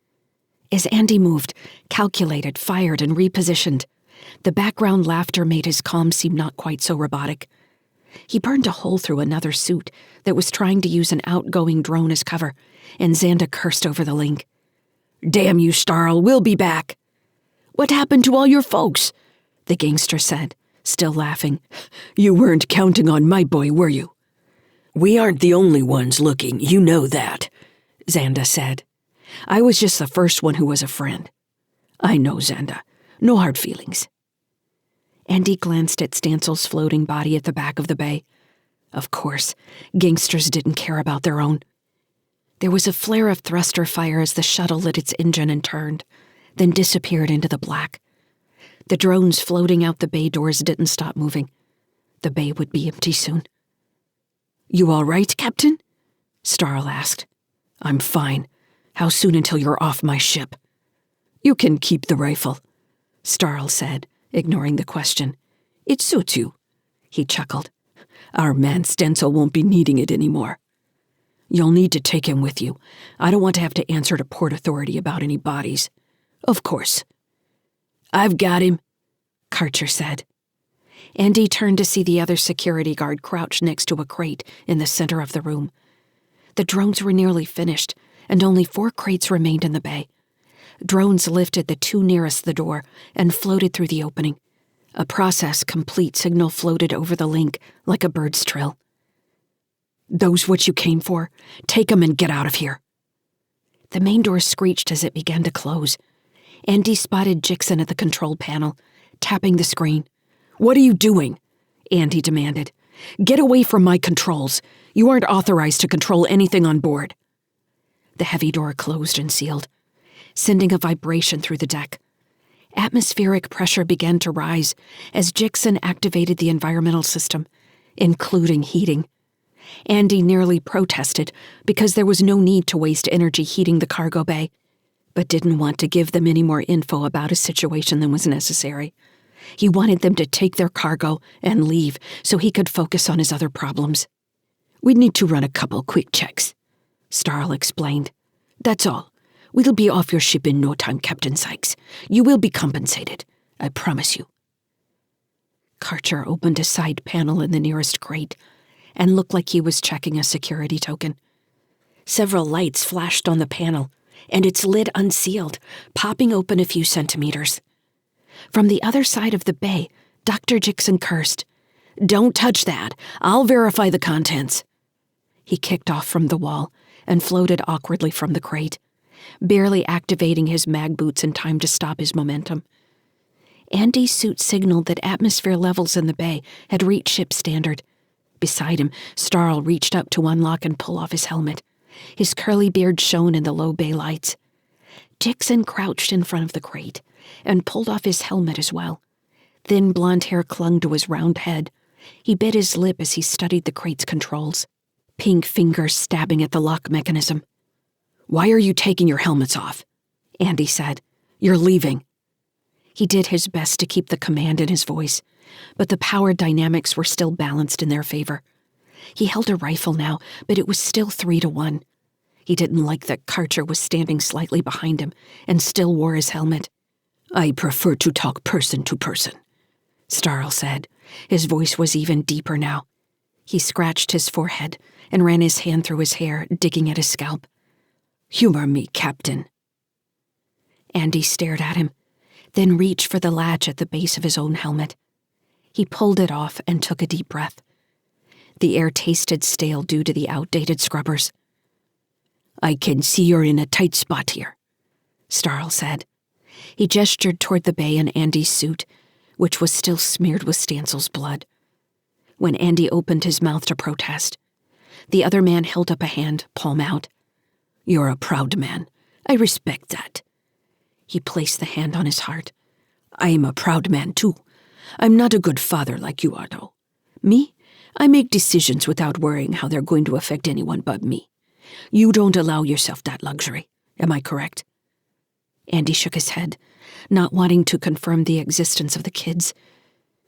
Speaker 1: As Andy moved, calculated, fired, and repositioned, the background laughter made his calm seem not quite so robotic. He burned a hole through another suit that was trying to use an outgoing drone as cover, and Xanda cursed over the link. "Damn you, Starl, we'll be back." "What happened to all your folks?" the gangster said, still laughing. "You weren't counting on my boy, were you?" "We aren't the only ones looking, you know that," Xanda said. "I was just the first one who was a friend." "I know, Xanda. No hard feelings." Andy glanced at Stansel's floating body at the back of the bay. Of course, gangsters didn't care about their own. There was a flare of thruster fire as the shuttle lit its engine and turned, then disappeared into the black. The drones floating out the bay doors didn't stop moving. The bay would be empty soon. "You all right, Captain?" Starl asked. "I'm fine. How soon until you're off my ship?" "You can keep the rifle," Starl said, ignoring the question. "It suits you." He chuckled. "Our man Stencil won't be needing it anymore." "You'll need to take him with you. I don't want to have to answer to Port Authority about any bodies." "Of course." "I've got him," Karcher said. Andy turned to see the other security guard crouched next to a crate in the center of the room. The drones were nearly finished, and only 4 crates remained in the bay. Drones lifted the 2 nearest the door and floated through the opening. A process-complete signal floated over the link like a bird's trill. "Those what you came for? Take 'em and get out of here." The main door screeched as it began to close. Andy spotted Jixon at the control panel, tapping the screen. "What are you doing?" Andy demanded. "Get away from my controls. You aren't authorized to control anything on board." The heavy door closed and sealed, sending a vibration through the deck. Atmospheric pressure began to rise as Jixon activated the environmental system, including heating. Andy nearly protested because there was no need to waste energy heating the cargo bay, but didn't want to give them any more info about a situation than was necessary. He wanted them to take their cargo and leave so he could focus on his other problems. "We need to run a couple quick checks," Starl explained. "That's all. We'll be off your ship in no time, Captain Sykes. You will be compensated. I promise you." Karcher opened a side panel in the nearest crate and looked like he was checking a security token. Several lights flashed on the panel, and its lid unsealed, popping open a few centimeters. From the other side of the bay, Dr. Jixon cursed. "Don't touch that. I'll verify the contents." He kicked off from the wall and floated awkwardly from the crate, barely activating his mag boots in time to stop his momentum. Andy's suit signaled that atmosphere levels in the bay had reached ship standard. Beside him, Starl reached up to unlock and pull off his helmet. His curly beard shone in the low bay lights. Jixon crouched in front of the crate and pulled off his helmet as well. Thin blonde hair clung to his round head. He bit his lip as he studied the crate's controls, pink fingers stabbing at the lock mechanism. "Why are you taking your helmets off?" Andy said. "You're leaving." He did his best to keep the command in his voice, but the power dynamics were still balanced in their favor. He held a rifle now, but it was still 3-1. He didn't like that Karcher was standing slightly behind him and still wore his helmet. "I prefer to talk person to person," Starl said. His voice was even deeper now. He scratched his forehead and ran his hand through his hair, digging at his scalp. "Humor me, Captain." Andy stared at him, then reached for the latch at the base of his own helmet. He pulled it off and took a deep breath. The air tasted stale due to the outdated scrubbers. "I can see you're in a tight spot here," Starl said. He gestured toward the bay and Andy's suit, which was still smeared with Stansel's blood. When Andy opened his mouth to protest, the other man held up a hand, palm out. "You're a proud man. I respect that." He placed the hand on his heart. "I am a proud man, too. I'm not a good father like you are, though. Me? I make decisions without worrying how they're going to affect anyone but me. You don't allow yourself that luxury. Am I correct?" Andy shook his head, not wanting to confirm the existence of the kids.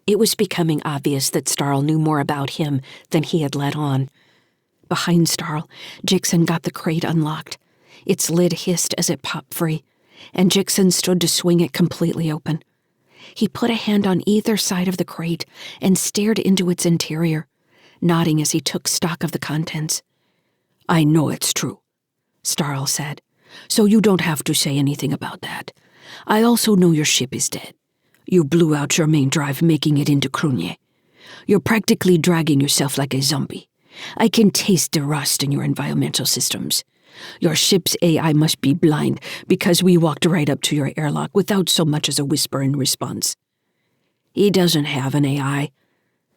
Speaker 1: It was becoming obvious that Starl knew more about him than he had let on. Behind Starl, Jixon got the crate unlocked. Its lid hissed as it popped free, and Jixon stood to swing it completely open. He put a hand on either side of the crate and stared into its interior, nodding as he took stock of the contents. "I know it's true," Starl said, "so you don't have to say anything about that. I also know your ship is dead. You blew out your main drive, making it into Cruithne. You're practically dragging yourself like a zombie. I can taste the rust in your environmental systems. Your ship's AI must be blind because we walked right up to your airlock without so much as a whisper in response. He doesn't have an AI,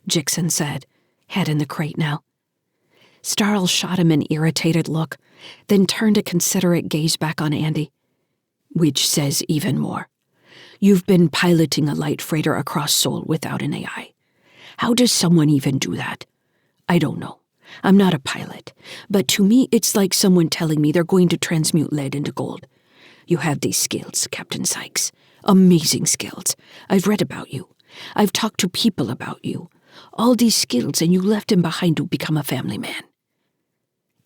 Speaker 1: Jixon said, head in the crate now. Starl shot him an irritated look, then turned a considerate gaze back on Andy. Which says even more. You've been piloting a light freighter across Sol without an AI. How does someone even do that? I don't know. I'm not a pilot, but to me it's like someone telling me they're going to transmute lead into gold. You have these skills, Captain Sykes. Amazing skills. I've read about you. I've talked to people about you. All these skills, and you left him behind to become a family man.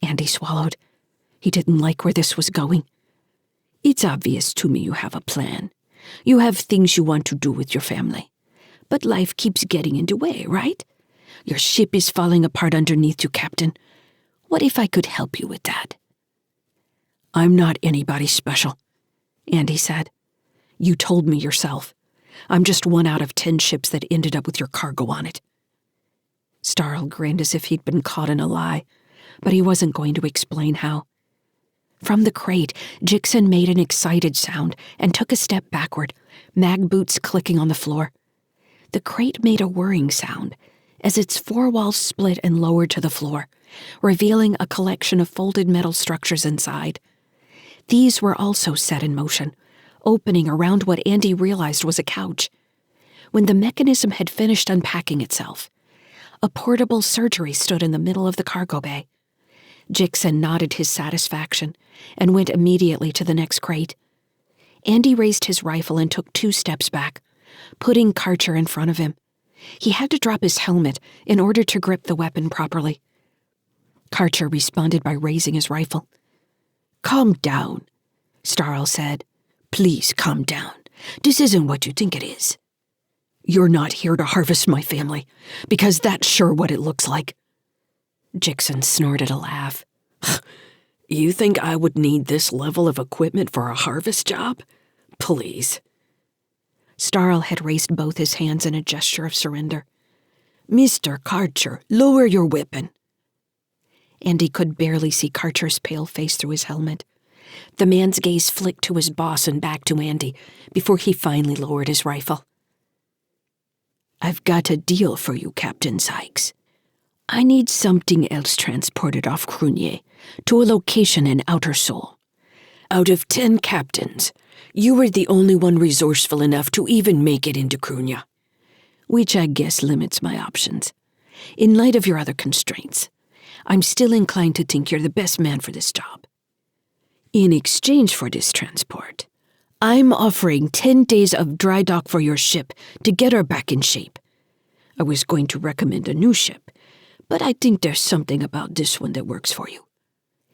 Speaker 1: Andy swallowed. He didn't like where this was going. It's obvious to me you have a plan. You have things you want to do with your family. But life keeps getting in the way, right? Your ship is falling apart underneath you, Captain. What if I could help you with that? I'm not anybody special, Andy said. You told me yourself. I'm just 1 out of 10 ships that ended up with your cargo on it. Starl grinned as if he'd been caught in a lie, but he wasn't going to explain how. From the crate, Jixon made an excited sound and took a step backward, mag boots clicking on the floor. The crate made a whirring sound as its 4 walls split and lowered to the floor, revealing a collection of folded metal structures inside. These were also set in motion, opening around what Andy realized was a couch. When the mechanism had finished unpacking itself, a portable surgery stood in the middle of the cargo bay. Jixon nodded his satisfaction and went immediately to the next crate. Andy raised his rifle and took 2 steps back, putting Karcher in front of him. He had to drop his helmet in order to grip the weapon properly. Karcher responded by raising his rifle. Calm down, Starl said. Please calm down. This isn't what you think it is. You're not here to harvest my family, because that's sure what it looks like. Jixon snorted a laugh. You think I would need this level of equipment for a harvest job? Please. Starl had raised both his hands in a gesture of surrender. Mr. Karcher, lower your weapon. Andy could barely see Karcher's pale face through his helmet. The man's gaze flicked to his boss and back to Andy before he finally lowered his rifle. I've got a deal for you, Captain Sykes. I need something else transported off Cruithne to a location in Outer Sol. Out of 10 captains, you were the only one resourceful enough to even make it into Cruithne, which I guess limits my options. In light of your other constraints, I'm still inclined to think you're the best man for this job. In exchange for this transport, I'm offering 10 days of dry dock for your ship to get her back in shape. I was going to recommend a new ship, but I think there's something about this one that works for you.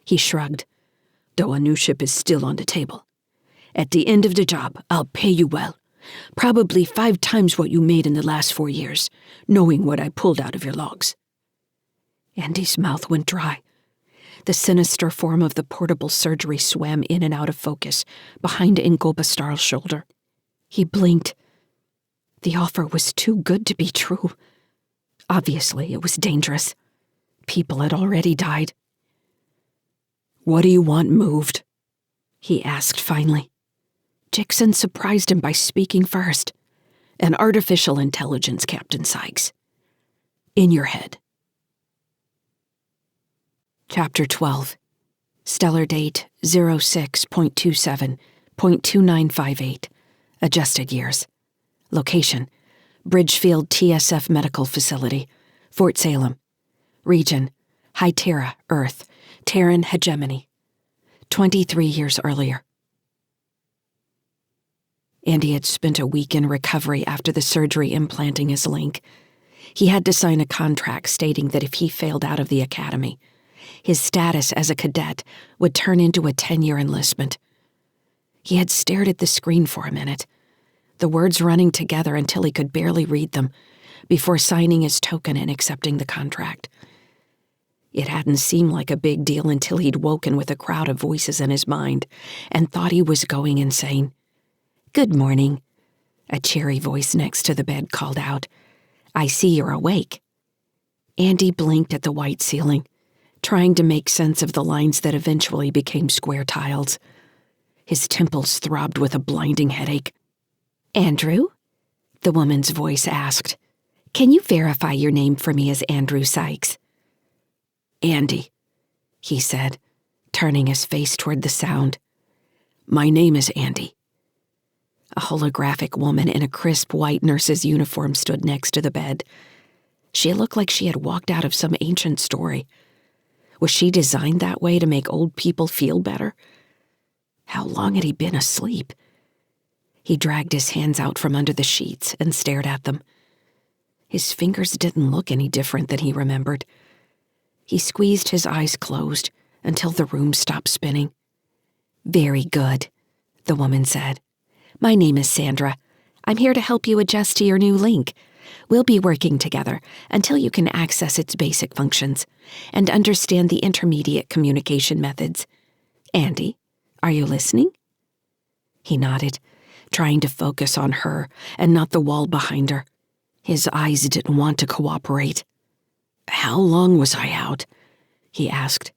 Speaker 1: He shrugged, though a new ship is still on the table. At the end of the job, I'll pay you well, probably 5 times what you made in the last 4 years, knowing what I pulled out of your logs. Andy's mouth went dry. The sinister form of the portable surgery swam in and out of focus behind Ingoba Starl's shoulder. He blinked. The offer was too good to be true. Obviously, it was dangerous. People had already died. What do you want moved? He asked finally. Jixon surprised him by speaking first. An artificial intelligence, Captain Sykes. In your head. Chapter 12. Stellar date 06.27.2958. Adjusted years. Location: Bridgefield TSF Medical Facility, Fort Salem. Region: High Terra, Earth, Terran hegemony. 23 years earlier. Andy had spent a week in recovery after the surgery implanting his link. He had to sign a contract stating that if he failed out of the academy, his status as a cadet would turn into a 10-year enlistment. He had stared at the screen for a minute, the words running together until he could barely read them, before signing his token and accepting the contract. It hadn't seemed like a big deal until he'd woken with a crowd of voices in his mind and thought he was going insane. Good morning. A cheery voice next to the bed called out, "I see you're awake." Andy blinked at the white ceiling, trying to make sense of the lines that eventually became square tiles. His temples throbbed with a blinding headache. "Andrew?" the woman's voice asked. "Can you verify your name for me as Andy Sykes?"
Speaker 2: "Andy,"
Speaker 1: he said, turning his face toward the sound.
Speaker 2: "My name is Andy."
Speaker 1: A holographic woman in a crisp white nurse's uniform stood next to the bed. She looked like she had walked out of some ancient story. Was she designed that way to make old people feel better? How long had he been asleep? He dragged his hands out from under the sheets and stared at them. His fingers didn't look any different than he remembered. He squeezed his eyes closed until the room stopped spinning. "Very good," the woman said. "My name is Sandra. I'm here to help you adjust to your new link. We'll be working together until you can access its basic functions and understand the intermediate communication methods. Andy, are you listening?" He nodded, trying to focus on her and not the wall behind her. His eyes didn't want to cooperate.
Speaker 2: "How long was I out?"
Speaker 1: he asked.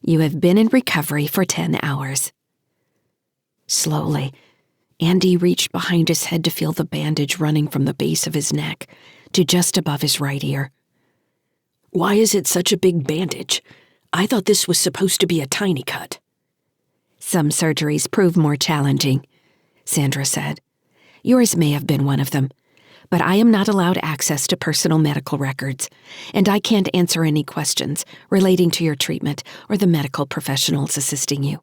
Speaker 1: "You have been in recovery for 10 hours. Slowly, Andy reached behind his head to feel the bandage running from the base of his neck to just above his right ear.
Speaker 2: "Why is it such a big bandage? I thought this was supposed to be a tiny cut."
Speaker 1: "Some surgeries prove more challenging," Sandra said. "Yours may have been one of them, but I am not allowed access to personal medical records, and I can't answer any questions relating to your treatment or the medical professionals assisting you.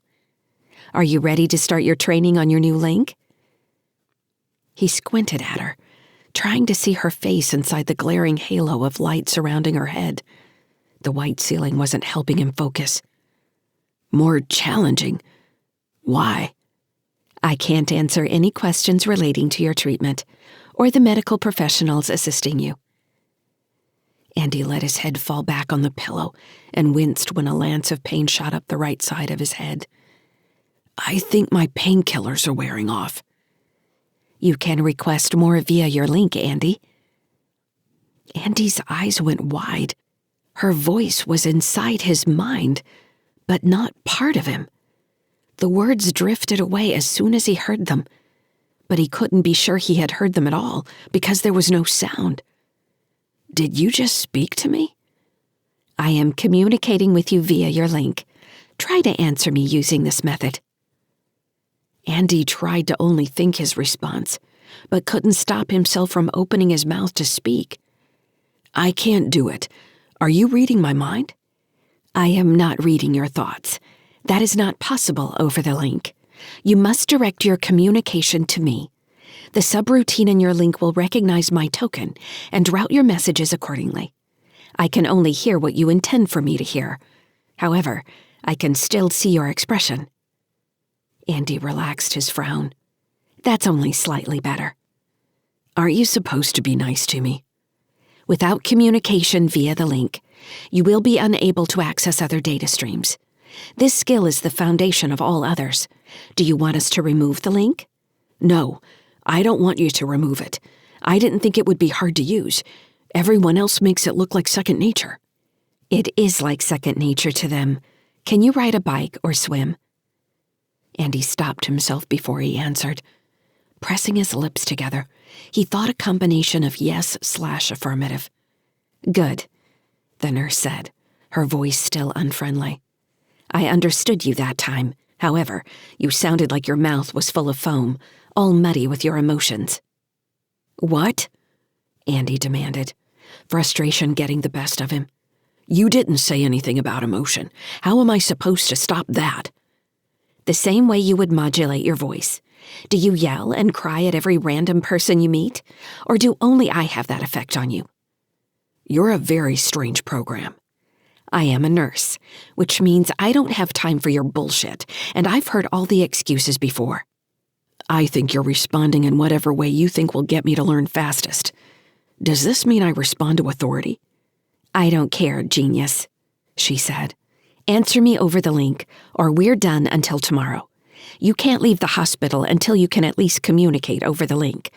Speaker 1: Are you ready to start your training on your new link?" He squinted at her, trying to see her face inside the glaring halo of light surrounding her head. The white ceiling wasn't helping him focus.
Speaker 2: "More challenging? Why?"
Speaker 1: "I can't answer any questions relating to your treatment or the medical professionals assisting you." Andy let his head fall back on the pillow and winced when a lance of pain shot up the right side of his head.
Speaker 2: "I think my painkillers are wearing off."
Speaker 1: "You can request more via your link, Andy." Andy's eyes went wide. Her voice was inside his mind, but not part of him. The words drifted away as soon as he heard them, but he couldn't be sure he had heard them at all because there was no sound.
Speaker 2: "Did you just speak to me?"
Speaker 1: "I am communicating with you via your link. Try to answer me using this method." Andy tried to only think his response, but couldn't stop himself from opening his mouth to speak.
Speaker 2: "I can't do it. Are you reading my mind?"
Speaker 1: "I am not reading your thoughts. That is not possible over the link. You must direct your communication to me. The subroutine in your link will recognize my token and route your messages accordingly. I can only hear what you intend for me to hear. However, I can still see your expression." Andy relaxed his frown. "That's only slightly better."
Speaker 2: "Aren't you supposed to be nice to me?"
Speaker 1: "Without communication via the link, you will be unable to access other data streams. This skill is the foundation of all others. Do you want us to remove the link?"
Speaker 2: "No, I don't want you to remove it. I didn't think it would be hard to use. Everyone else makes it look like second nature."
Speaker 1: "It is like second nature to them. Can you ride a bike or swim?" Andy stopped himself before he answered. Pressing his lips together, he thought a combination of yes/affirmative. "Good," the nurse said, her voice still unfriendly. "I understood you that time. However, you sounded like your mouth was full of foam, all muddy with your emotions."
Speaker 2: "What?"
Speaker 1: Andy demanded, frustration getting the best of him.
Speaker 2: "You didn't say anything about emotion. How am I supposed to stop that?"
Speaker 1: "The same way you would modulate your voice. Do you yell and cry at every random person you meet? Or do only I have that effect on you?"
Speaker 2: "You're a very strange program."
Speaker 1: "I am a nurse, which means I don't have time for your bullshit, and I've heard all the excuses before."
Speaker 2: "I think you're responding in whatever way you think will get me to learn fastest. Does this mean I respond to authority?"
Speaker 1: "I don't care, genius," she said. "Answer me over the link, or we're done until tomorrow. You can't leave the hospital until you can at least communicate over the link.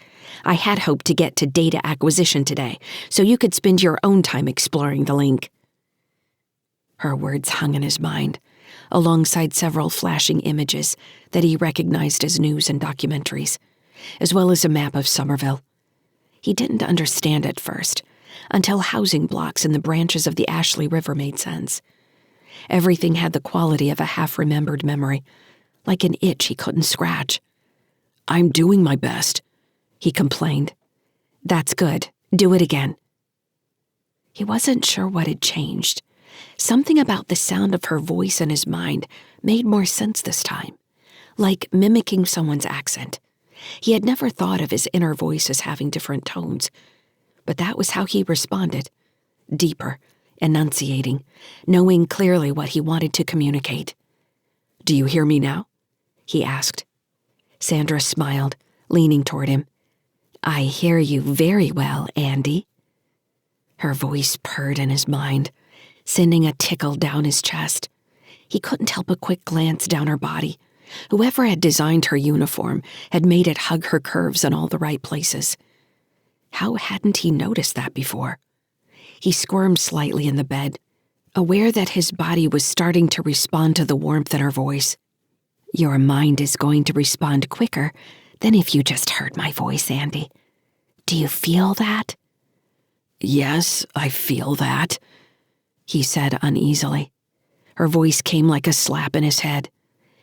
Speaker 2: I had hoped to get to data acquisition today, so you could spend your own time exploring the link." Her words hung in his mind, alongside several flashing images that he recognized as news and documentaries, as well as a map of Somerville. He didn't understand at first, until housing blocks in the branches of the Ashley River made sense. Everything had the quality of a half-remembered memory, like an itch he couldn't scratch. "I'm doing my best," he complained. "That's good. Do it again." He wasn't sure what had changed. Something about the sound of her voice in his mind made more sense this time, like mimicking someone's accent. He had never thought of his inner voice as having different tones, but that was how he responded, deeper, enunciating, knowing clearly what he wanted to communicate. "Do you hear me now?" he asked. Sandra smiled, leaning toward him. "I hear you very well, Andy." Her voice purred in his mind, sending a tickle down his chest. He couldn't help a quick glance down her body. Whoever had designed her uniform had made it hug her curves in all the right places. How hadn't he noticed that before? He squirmed slightly in the bed, aware that his body was starting to respond to the warmth in her voice. "Your mind is going to respond quicker than if you just heard my voice, Andy. Do you feel that?" "Yes, I feel that," he said uneasily. Her voice came like a slap in his head.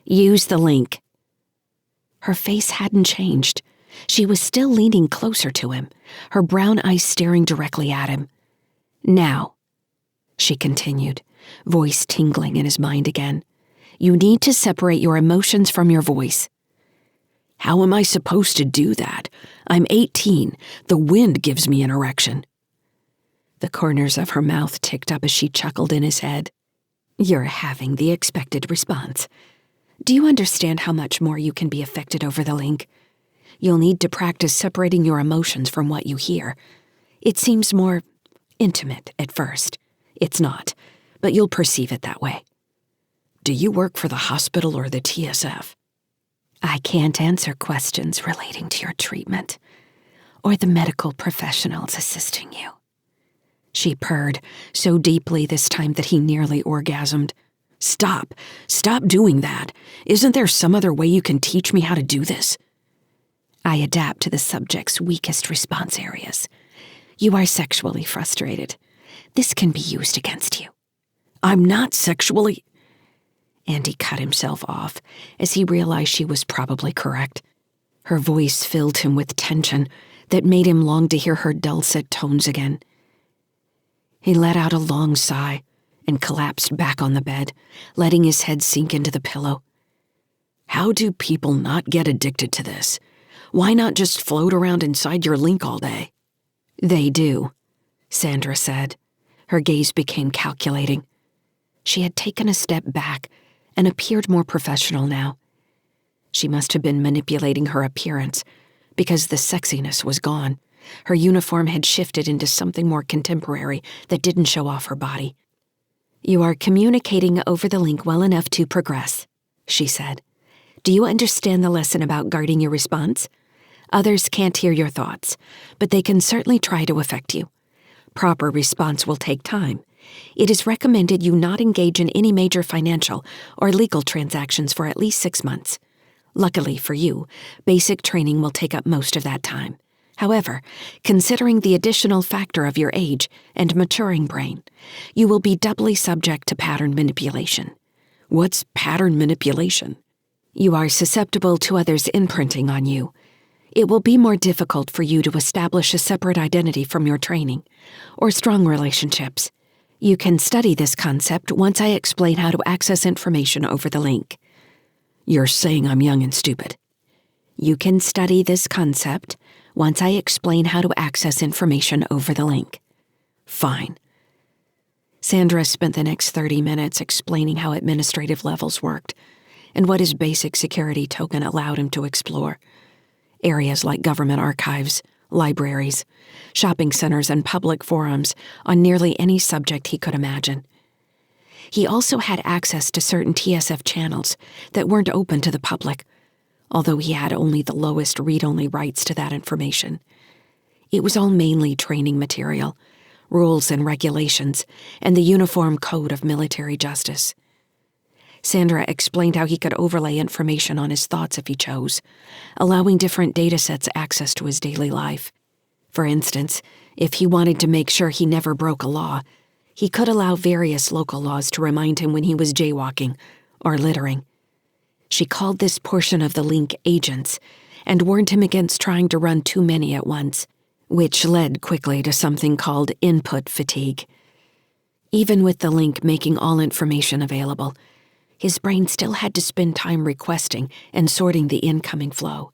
Speaker 2: "Use the link." Her face hadn't changed. She was still leaning closer to him, her brown eyes staring directly at him. "Now," she continued, voice tingling in his mind again, "you need to separate your emotions from your voice." "How am I supposed to do that? I'm 18. The wind gives me an erection." The corners of her mouth ticked up as she chuckled in his head. "You're having the expected response. Do you understand how much more you can be affected over the link? You'll need to practice separating your emotions from what you hear. It seems more intimate at first. It's not, but you'll perceive it that way." "Do you work for the hospital or the TSF?" "I can't answer questions relating to your treatment or the medical professionals assisting you." She purred, so deeply this time that he nearly orgasmed. Stop doing that. Isn't there some other way you can teach me how to do this?" "I adapt to the subject's weakest response areas. You are sexually frustrated. This can be used against you." "I'm not sexually—" Andy cut himself off as he realized she was probably correct. Her voice filled him with tension that made him long to hear her dulcet tones again. He let out a long sigh and collapsed back on the bed, letting his head sink into the pillow. "How do people not get addicted to this? Why not just float around inside your link all day?" "They do," Sandra said. Her gaze became calculating. She had taken a step back and appeared more professional now. She must have been manipulating her appearance, because the sexiness was gone. Her uniform had shifted into something more contemporary that didn't show off her body. "You are communicating over the link well enough to progress," she said. "Do you understand the lesson about guarding your response? Others can't hear your thoughts, but they can certainly try to affect you. Proper response will take time. It is recommended you not engage in any major financial or legal transactions for at least 6 months. Luckily for you, basic training will take up most of that time. However, considering the additional factor of your age and maturing brain, you will be doubly subject to pattern manipulation." "What's pattern manipulation?" "You are susceptible to others imprinting on you. It will be more difficult for you to establish a separate identity from your training, or strong relationships. You can study this concept once I explain how to access information over the link." "You're saying I'm young and stupid." "You can study this concept once I explain how to access information over the link." "Fine." Sandra spent the next 30 minutes explaining how administrative levels worked and what his basic security token allowed him to explore. Areas like government archives, libraries, shopping centers, and public forums on nearly any subject he could imagine. He also had access to certain TSF channels that weren't open to the public, although he had only the lowest read-only rights to that information. It was all mainly training material, rules and regulations, and the uniform code of military justice. Sandra explained how he could overlay information on his thoughts if he chose, allowing different datasets access to his daily life. For instance, if he wanted to make sure he never broke a law, he could allow various local laws to remind him when he was jaywalking or littering. She called this portion of the link agents and warned him against trying to run too many at once, which led quickly to something called input fatigue. Even with the link making all information available, his brain still had to spend time requesting and sorting the incoming flow.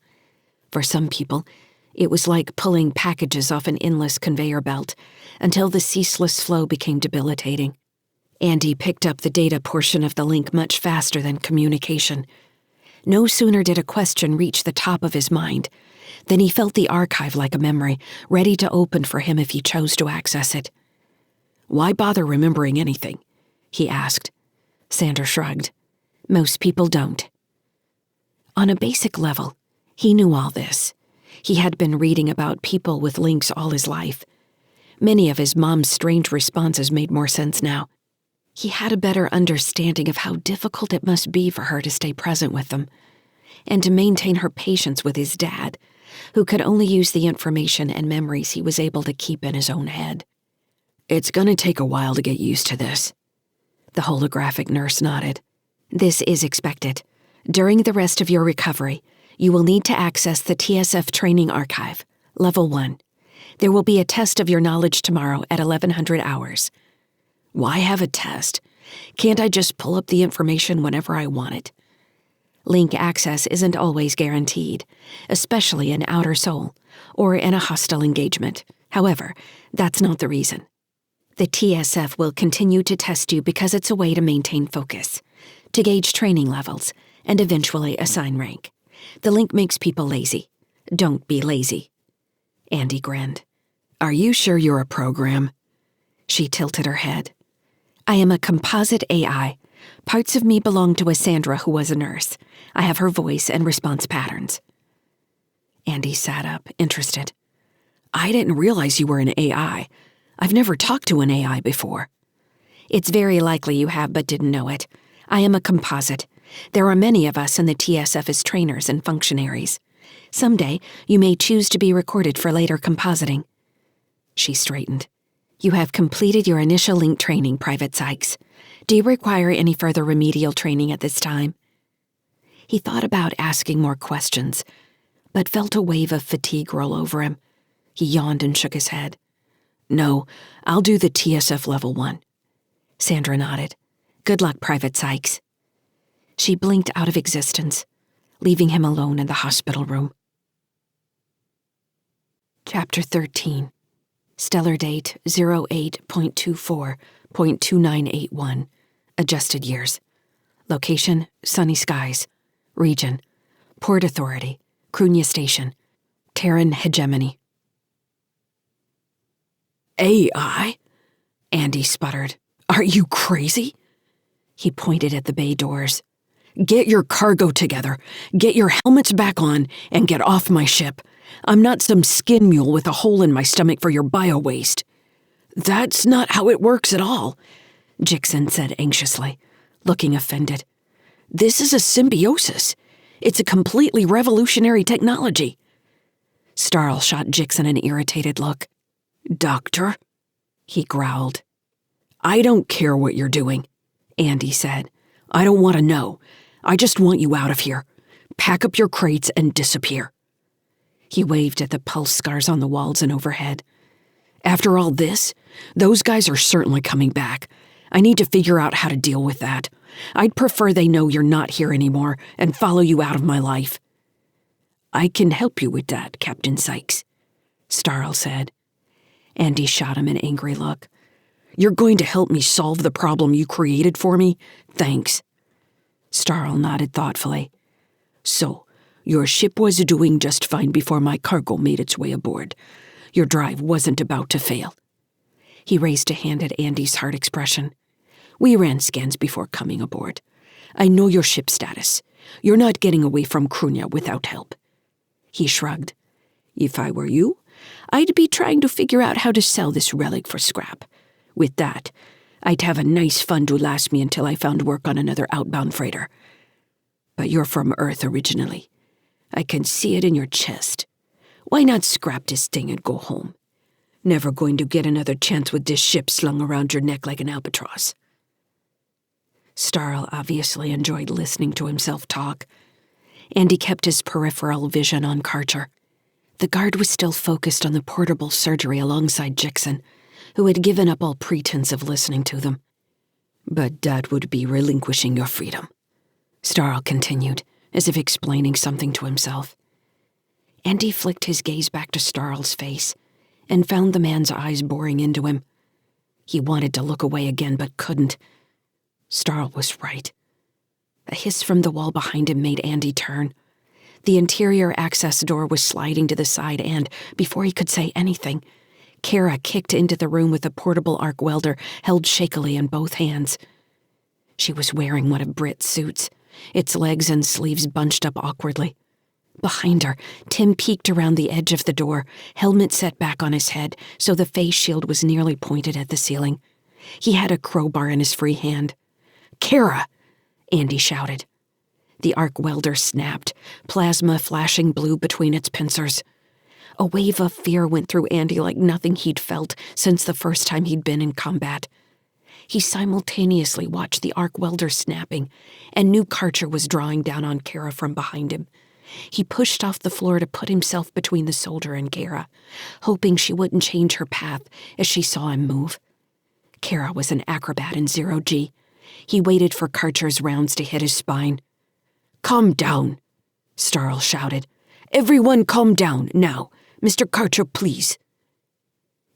Speaker 2: For some people, it was like pulling packages off an endless conveyor belt until the ceaseless flow became debilitating. Andy picked up the data portion of the link much faster than communication. No sooner did a question reach the top of his mind than he felt the archive like a memory, ready to open for him if he chose to access it. "Why bother remembering anything?" he asked. Sandra shrugged. "Most people don't." On a basic level, he knew all this. He had been reading about people with links all his life. Many of his mom's strange responses made more sense now. He had a better understanding of how difficult it must be for her to stay present with them, and to maintain her patience with his dad, who could only use the information and memories he was able to keep in his own head. "It's gonna take a while to get used to this." The holographic nurse nodded. "This is expected. During the rest of your recovery, you will need to access the TSF Training Archive, Level 1. There will be a test of your knowledge tomorrow at 1100 hours. "Why have a test? Can't I just pull up the information whenever I want it?" Link access isn't always guaranteed, especially in Outer Soul or in a hostile engagement. However, that's not the reason. The TSF will continue to test you because it's a way to maintain focus, to gauge training levels, and eventually assign rank. The link makes people lazy. Don't be lazy. Andy grinned. "Are you sure you're a program?" She tilted her head. "I am a composite AI. Parts of me belong to a Sandra who was a nurse. I have her voice and response patterns." Andy sat up, interested. "I didn't realize you were an AI. I've never talked to an AI before." "It's very likely you have but didn't know it. I am a composite. There are many of us in the TSF as trainers and functionaries. Someday, you may choose to be recorded for later compositing." She straightened. "You have completed your initial link training, Private Sykes. Do you require any further remedial training at this time?" He thought about asking more questions, but felt a wave of fatigue roll over him. He yawned and shook his head. "No, I'll do the TSF Level 1. Sandra nodded. "Good luck, Private Sykes." She blinked out of existence, leaving him alone in the hospital room. Chapter 13. Stellar date 08.24.2981. Adjusted years. Location, sunny skies. Region, Port Authority, Cruithne Station, Terran hegemony. "AI?" Andy sputtered. "Are you crazy?" He pointed at the bay doors. "Get your cargo together, get your helmets back on, and get off my ship. I'm not some skin mule with a hole in my stomach for your bio-waste." "That's not how it works at all," Jixon said anxiously, looking offended. "This is a symbiosis. It's a completely revolutionary technology." Starl shot Jixon an irritated look. "Doctor?" he growled. "I don't care what you're doing," Andy said. "I don't want to know. I just want you out of here. Pack up your crates and disappear." He waved at the pulse scars on the walls and overhead. "After all this, those guys are certainly coming back. I need to figure out how to deal with that. I'd prefer they know you're not here anymore and follow you out of my life." "I can help you with that, Captain Sykes," Starl said. Andy shot him an angry look. "You're going to help me solve the problem you created for me? Thanks." Starl nodded thoughtfully. "So, your ship was doing just fine before my cargo made its way aboard. Your drive wasn't about to fail." He raised a hand at Andy's hard expression. "We ran scans before coming aboard. I know your ship status.
Speaker 1: You're not getting away from Cruithne without help." He shrugged. "If I were you, I'd be trying to figure out how to sell this relic for scrap. With that, I'd have a nice fund to last me until I found work on another outbound freighter. But you're from Earth originally. I can see it in your chest. Why not scrap this thing and go home? Never going to get another chance with this ship slung around your neck like an albatross." Starl obviously enjoyed listening to himself talk. Andy kept his peripheral vision on Karcher. The guard was still focused on the portable surgery alongside Jixon, who had given up all pretense of listening to them. "But that would be relinquishing your freedom," Starl continued, as if explaining something to himself. Andy flicked his gaze back to Starl's face and found the man's eyes boring into him. He wanted to look away again, but couldn't. Starl was right. A hiss from the wall behind him made Andy turn. The interior access door was sliding to the side and, before he could say anything, Cara kicked into the room with a portable arc welder held shakily in both hands. She was wearing one of Britt's suits, its legs and sleeves bunched up awkwardly. Behind her, Tim peeked around the edge of the door, helmet set back on his head so the face shield was nearly pointed at the ceiling. He had a crowbar in his free hand. "Cara!" Andy shouted. The arc welder snapped, plasma flashing blue between its pincers. A wave of fear went through Andy like nothing he'd felt since the first time he'd been in combat. He simultaneously watched the arc welder snapping and knew Karcher was drawing down on Cara from behind him. He pushed off the floor to put himself between the soldier and Cara, hoping she wouldn't change her path as she saw him move. Cara was an acrobat in zero-G. He waited for Karcher's rounds to hit his spine. "Calm down," Starl shouted. "Everyone calm down, now. Mr. Karcher, please."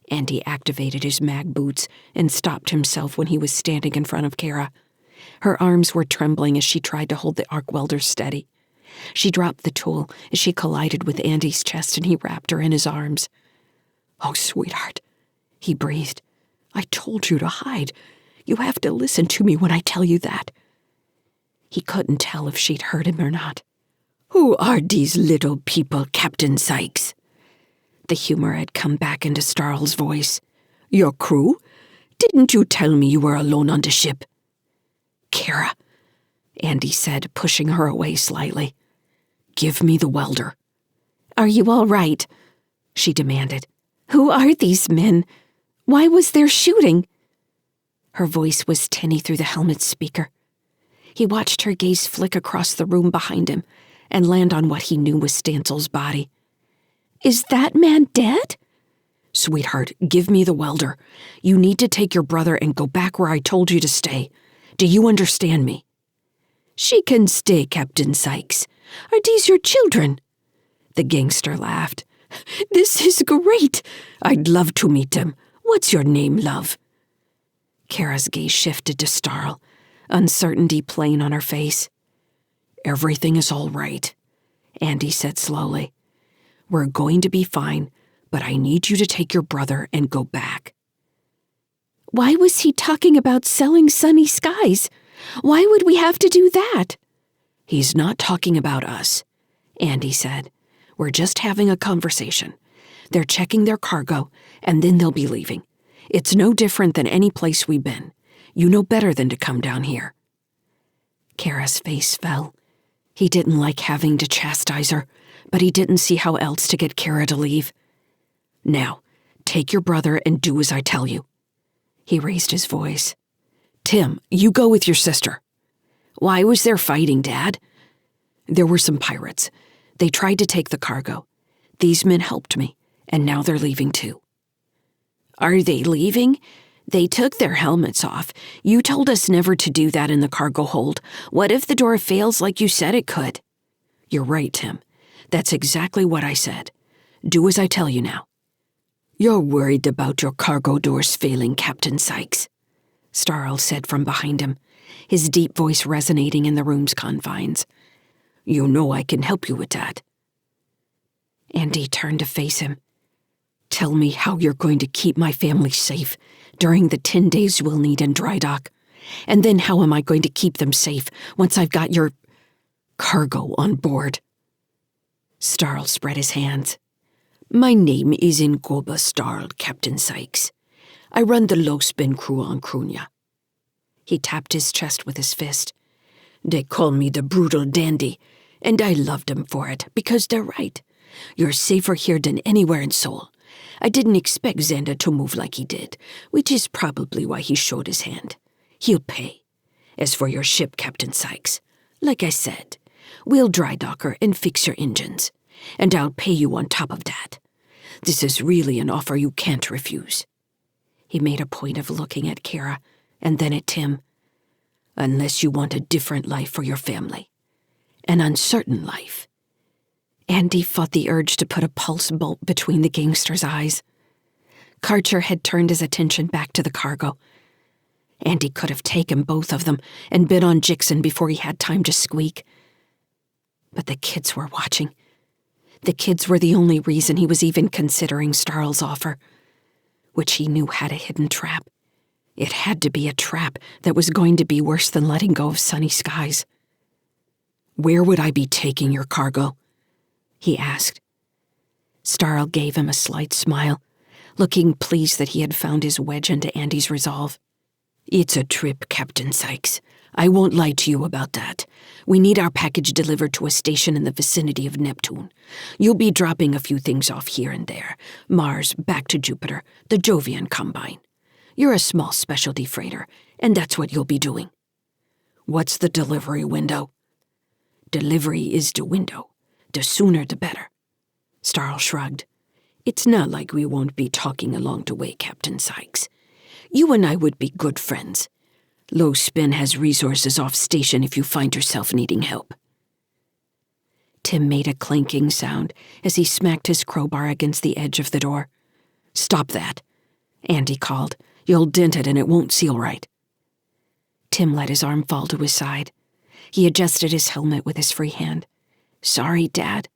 Speaker 1: Andy activated his mag boots and stopped himself when he was standing in front of Cara. Her arms were trembling as she tried to hold the arc welder steady. She dropped the tool as she collided with Andy's chest and he wrapped her in his arms. "Oh, sweetheart," he breathed. "I told you to hide. You have to listen to me when I tell you that." He couldn't tell if she'd heard him or not. "Who are these little people, Captain Sykes?" The humor had come back into Starl's voice. "Your crew? Didn't you tell me you were alone on the ship?" "Cara," Andy said, pushing her away slightly. "Give me the welder." "Are you all right?" she demanded. "Who are these men? Why was there shooting?" Her voice was tinny through the helmet's speaker. He watched her gaze flick across the room behind him and land on what he knew was Stansel's body. "Is that man dead?" "Sweetheart, give me the welder. You need to take your brother and go back where I told you to stay. Do you understand me?" "She can stay, Captain Sykes. Are these your children?" The gangster laughed. "This is great. I'd love to meet them. What's your name, love?" Cara's gaze shifted to Starl, uncertainty plain on her face. "Everything is all right," Andy said slowly. "We're going to be fine, but I need you to take your brother and go back." "Why was he talking about selling sunny skies? Why would we have to do that?" "He's not talking about us," Andy said. "We're just having a conversation. They're checking their cargo, and then they'll be leaving. It's no different than any place we've been. You know better than to come down here." Cara's face fell. He didn't like having to chastise her, but he didn't see how else to get Cara to leave. "Now, take your brother and do as I tell you." He raised his voice. "Tim, you go with your sister." "Why was there fighting, Dad?" "There were some pirates. They tried to take the cargo. These men helped me, and now they're leaving too." "Are they leaving? They took their helmets off. You told us never to do that in the cargo hold. What if the door fails like you said it could?" "You're right, Tim. That's exactly what I said. Do as I tell you now." "You're worried about your cargo doors failing, Captain Sykes," Starl said from behind him, his deep voice resonating in the room's confines. "You know I can help you with that." Andy turned to face him. "Tell me how you're going to keep my family safe during the 10 days we'll need in dry dock. And then how am I going to keep them safe once I've got your—" cargo on board. Starl spread his hands. My name is Ingoba Starl, Captain Sykes. I run the low-spin crew on Cruithne. He tapped his chest with his fist. They call me the brutal dandy, and I love them for it, because they're right. You're safer here than anywhere in Sol. I didn't expect Xander to move like he did, which is probably why he showed his hand. He'll pay. As for your ship, Captain Sykes, like I said, we'll dry dock her and fix your engines, and I'll pay you on top of that. This is really an offer you can't refuse. He made a point of looking at Cara, and then at Tim. Unless you want a different life for your family. An uncertain life. Andy fought the urge to put a pulse bolt between the gangster's eyes. Karcher had turned his attention back to the cargo. Andy could have taken both of them and bid on Jixon before he had time to squeak. But the kids were watching. The kids were the only reason he was even considering Starl's offer, which he knew had a hidden trap. It had to be a trap that was going to be worse than letting go of sunny skies. Where would I be taking your cargo? He asked. Starl gave him a slight smile, looking pleased that he had found his wedge into Andy's resolve. It's a trip, Captain Sykes. I won't lie to you about that. We need our package delivered to a station in the vicinity of Neptune. You'll be dropping a few things off here and there. Mars, back to Jupiter, the Jovian Combine. You're a small specialty freighter, and that's what you'll be doing. What's the delivery window? Delivery is the window. The sooner the better. Starl shrugged. It's not like we won't be talking along the way, Captain Sykes. You and I would be good friends. Low Spin has resources off station if you find yourself needing help. Tim made a clanking sound as he smacked his crowbar against the edge of the door. Stop that, Andy called. You'll dent it and it won't seal right. Tim let his arm fall to his side. He adjusted his helmet with his free hand. Sorry, Dad.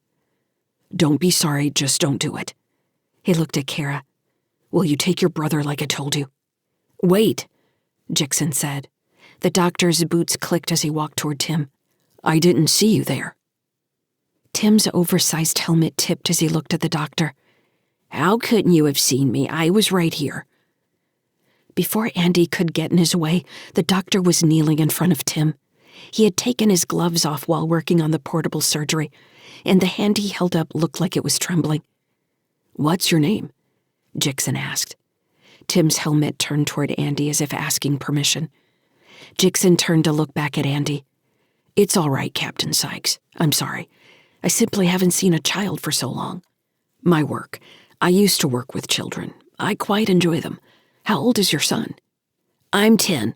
Speaker 1: Don't be sorry, just don't do it. He looked at Cara. Will you take your brother like I told you? Wait, Jixon said. The doctor's boots clicked as he walked toward Tim. I didn't see you there. Tim's oversized helmet tipped as he looked at the doctor. How couldn't you have seen me? I was right here. Before Andy could get in his way, the doctor was kneeling in front of Tim. He had taken his gloves off while working on the portable surgery, and the hand he held up looked like it was trembling. What's your name? Jixon asked. Tim's helmet turned toward Andy as if asking permission. Jixon turned to look back at Andy. It's all right, Captain Sykes. I'm sorry. I simply haven't seen a child for so long. My work. I used to work with children. I quite enjoy them. How old is your son? I'm 10,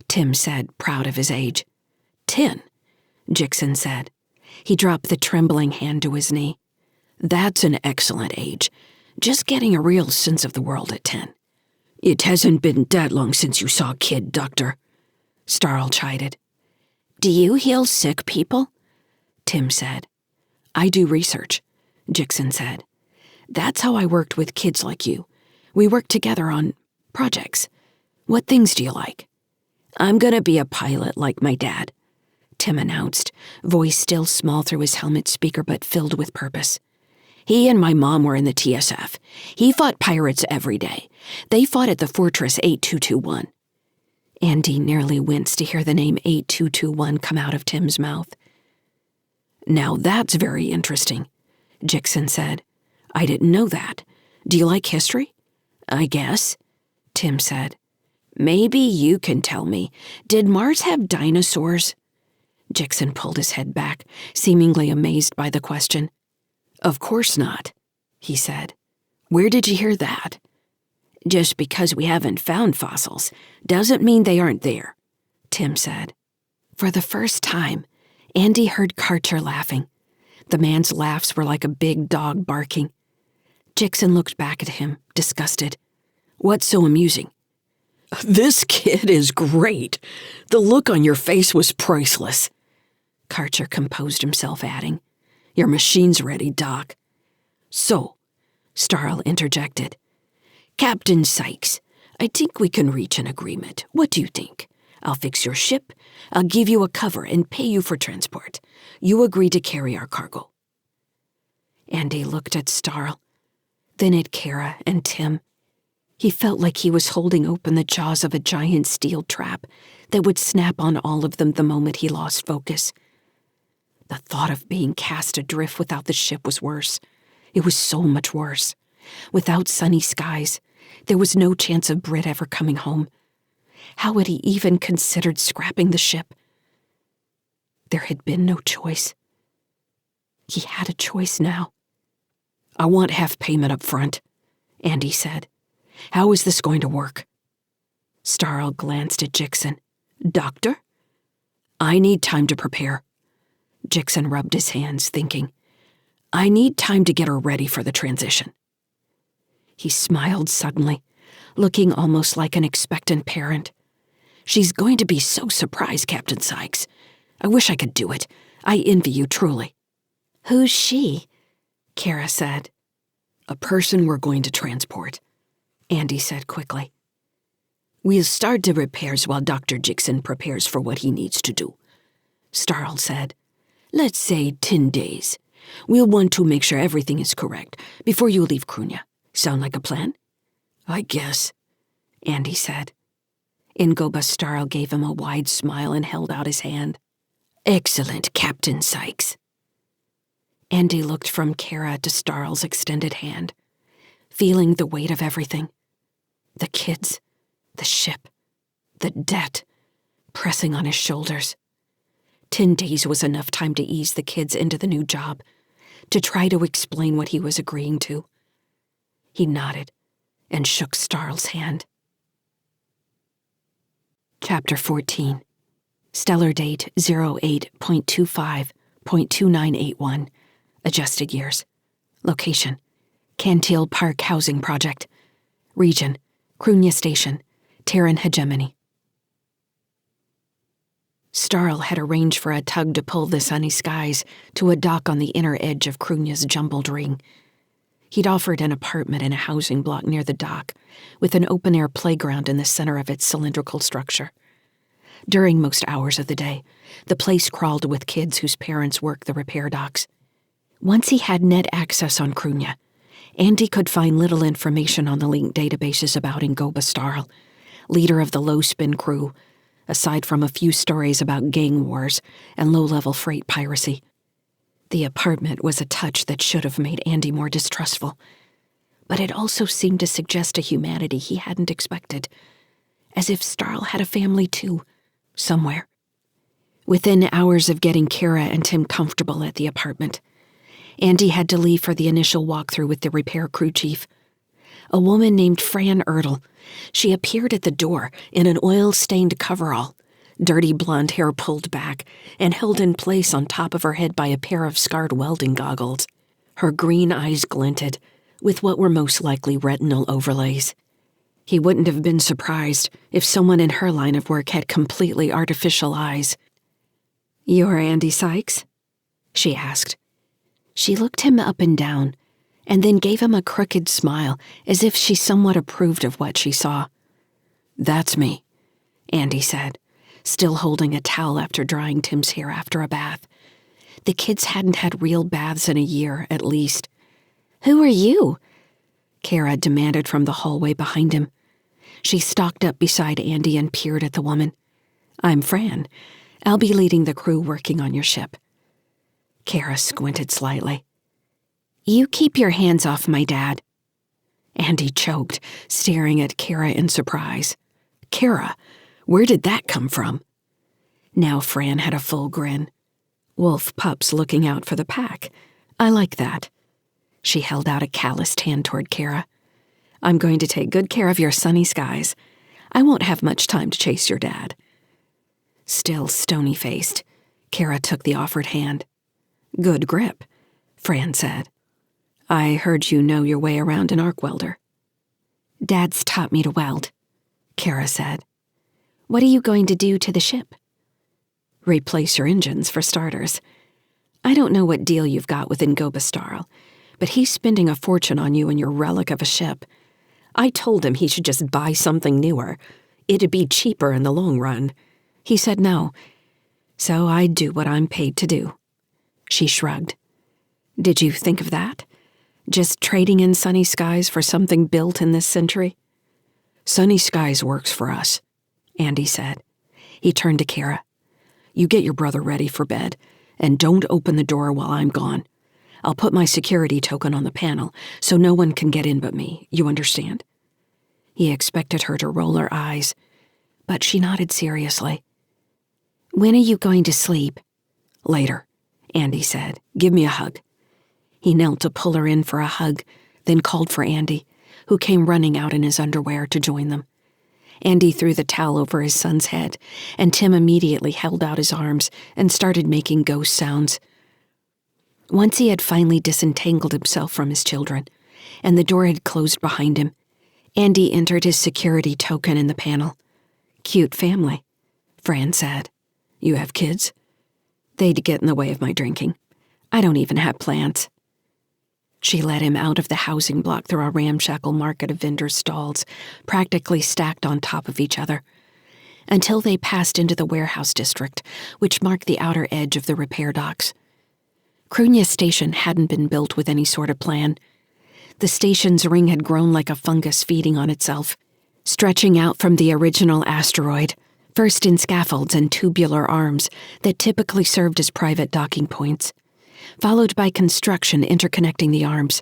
Speaker 1: Tim said, proud of his age. 10, Jixon said. He dropped the trembling hand to his knee. That's an excellent age. Just getting a real sense of the world at 10. It hasn't been that long since you saw a kid, Doctor, Starl chided. Do you heal sick people? Tim said. I do research, Jixon said. That's how I worked with kids like you. We worked together on projects. What things do you like? I'm gonna be a pilot like my dad, Tim announced, voice still small through his helmet speaker but filled with purpose. He and my mom were in the TSF. He fought pirates every day. They fought at the Fortress 8221. Andy nearly winced to hear the name 8221 come out of Tim's mouth. Now that's very interesting, Jixon said. I didn't know that. Do you like history? I guess, Tim said. Maybe you can tell me. Did Mars have dinosaurs? Jixon pulled his head back, seemingly amazed by the question. Of course not, he said. Where did you hear that? Just because we haven't found fossils doesn't mean they aren't there, Tim said. For the first time, Andy heard Karcher laughing. The man's laughs were like a big dog barking. Jixon looked back at him, disgusted. What's so amusing? This kid is great. The look on your face was priceless. Karcher composed himself, adding, Your machine's ready, Doc. So, Starl interjected. Captain Sykes, I think we can reach an agreement. What do you think? I'll fix your ship, I'll give you a cover and pay you for transport. You agree to carry our cargo."
Speaker 2: Andy looked at Starl, then at Cara and Tim. He felt like he was holding open the jaws of a giant steel trap that would snap on all of them the moment he lost focus. The thought of being cast adrift without the ship was worse. It was so much worse. Without sunny skies, there was no chance of Britt ever coming home. How had he even considered scrapping the ship? There had been no choice. He had a choice now.
Speaker 1: "I want half payment up front," Andy said. "How is this going to work?"
Speaker 2: Starl glanced at Jixon.
Speaker 1: "Doctor? I need time to prepare."
Speaker 2: Jixon rubbed his hands, thinking.
Speaker 1: "I need time to get her ready for the transition."
Speaker 2: He smiled suddenly, looking almost like an expectant parent.
Speaker 1: "She's going to be so surprised, Captain Sykes. I wish I could do it. I envy you truly."
Speaker 2: "Who's she?" Cara said.
Speaker 1: "A person we're going to transport,"
Speaker 2: Andy said quickly.
Speaker 1: "We'll start the repairs while Dr. Jixon prepares for what he needs to do,"
Speaker 2: Starl said.
Speaker 1: "Let's say 10 days. We'll want to make sure everything is correct before you leave Cruithne. Sound like a plan?"
Speaker 2: "I guess," Andy said. Ngoba Starl gave him a wide smile and held out his hand.
Speaker 1: "Excellent, Captain Sykes."
Speaker 2: Andy looked from Cara to Starl's extended hand, feeling the weight of everything. The kids, the ship, the debt, pressing on his shoulders. 10 days was enough time to ease the kids into the new job, to try to explain what he was agreeing to. He nodded and shook Starl's hand. Chapter 14. Stellar date 08.25.2981. Adjusted years. Location: Cantil Park Housing Project. Region: Cruithne Station, Terran Hegemony. Starl had arranged for a tug to pull the sunny skies to a dock on the inner edge of Cruithne's jumbled ring. He'd offered an apartment in a housing block near the dock, with an open-air playground in the center of its cylindrical structure. During most hours of the day, the place crawled with kids whose parents worked the repair docks. Once he had net access on Cruithne, Andy could find little information on the linked databases about Ngoba Starl, leader of the low-spin crew, aside from a few stories about gang wars and low-level freight piracy. The apartment was a touch that should have made Andy more distrustful, but it also seemed to suggest a humanity he hadn't expected, as if Starl had a family too, somewhere. Within hours of getting Cara and Tim comfortable at the apartment, Andy had to leave for the initial walkthrough with the repair crew chief. A woman named Fran Ertl. She appeared at the door in an oil-stained coverall, dirty blonde hair pulled back and held in place on top of her head by a pair of scarred welding goggles. Her green eyes glinted, with what were most likely retinal overlays. He wouldn't have been surprised if someone in her line of work had completely artificial eyes. "You're Andy Sykes?" she asked. She looked him up and down, and then gave him a crooked smile as if she somewhat approved of what she saw.
Speaker 1: "That's me,"
Speaker 2: Andy said, still holding a towel after drying Tim's hair after a bath. The kids hadn't had real baths in a year, at least. "Who are you?" Cara demanded from the hallway behind him. She stalked up beside Andy and peered at the woman. "I'm Fran. I'll be leading the crew working on your ship." Cara squinted slightly. "You keep your hands off my dad." Andy choked, staring at Cara in surprise.
Speaker 1: "Cara, where did that come from?"
Speaker 2: Now Fran had a full grin. "Wolf pups looking out for the pack. I like that." She held out a calloused hand toward Cara. "I'm going to take good care of your sunny skies. I won't have much time to chase your dad." Still stony-faced, Cara took the offered hand. "Good grip," Fran said. "I heard you know your way around an arc welder." "Dad's taught me to weld," Cara said. "What are you going to do to the ship?" "Replace your engines, for starters. I don't know what deal you've got with Ngoba Starl, but he's spending a fortune on you and your relic of a ship. I told him he should just buy something newer. It'd be cheaper in the long run. He said no. So I do what I'm paid to do."
Speaker 1: She shrugged. Did you think of that? Just trading in sunny skies for something built in this century? Sunny skies works for us, Andy said. He turned to Cara. You get your brother ready for bed, and don't open the door while I'm gone. I'll put my security token on the panel so no one can get in but me, you understand? He expected her to roll her eyes, but she nodded seriously. When are you going to sleep? Later, Andy said. Give me a hug. He knelt to pull her in for a hug, then called for Andy, who came running out in his underwear to join them. Andy threw the towel over his son's head, and Tim immediately held out his arms and started making ghost sounds. Once he had finally disentangled himself from his children, and the door had closed behind him, Andy entered his security token in the panel. Cute family, Fran said. You have kids? They'd get in the way of my drinking. I don't even have plants. She led him out of the housing block through a ramshackle market of vendors' stalls, practically stacked on top of each other, until they passed into the warehouse district, which marked the outer edge of the repair docks. Cruithne Station hadn't been built with any sort of plan. The station's ring had grown like a fungus feeding on itself, stretching out from the original asteroid, first in scaffolds and tubular arms that typically served as private docking points, followed by construction interconnecting the arms.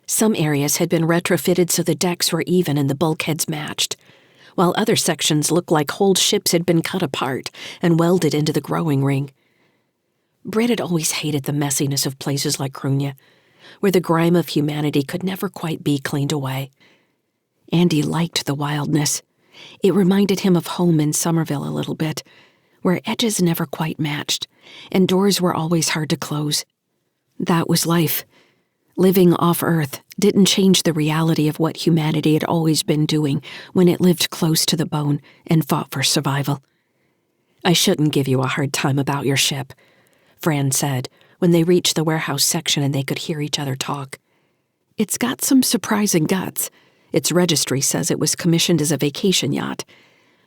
Speaker 1: Some areas had been retrofitted so the decks were even and the bulkheads matched, while other sections looked like whole ships had been cut apart and welded into the growing ring. Britt had always hated the messiness of places like Cruithne, where the grime of humanity could never quite be cleaned away. Andy liked the wildness. It reminded him of home in Somerville a little bit, where edges never quite matched, and doors were always hard to close. That was life. Living off-Earth didn't change the reality of what humanity had always been doing when it lived close to the bone and fought for survival. I shouldn't give you a hard time about your ship, Fran said when they reached the warehouse section and they could hear each other talk. It's got some surprising guts. Its registry says it was commissioned as a vacation yacht,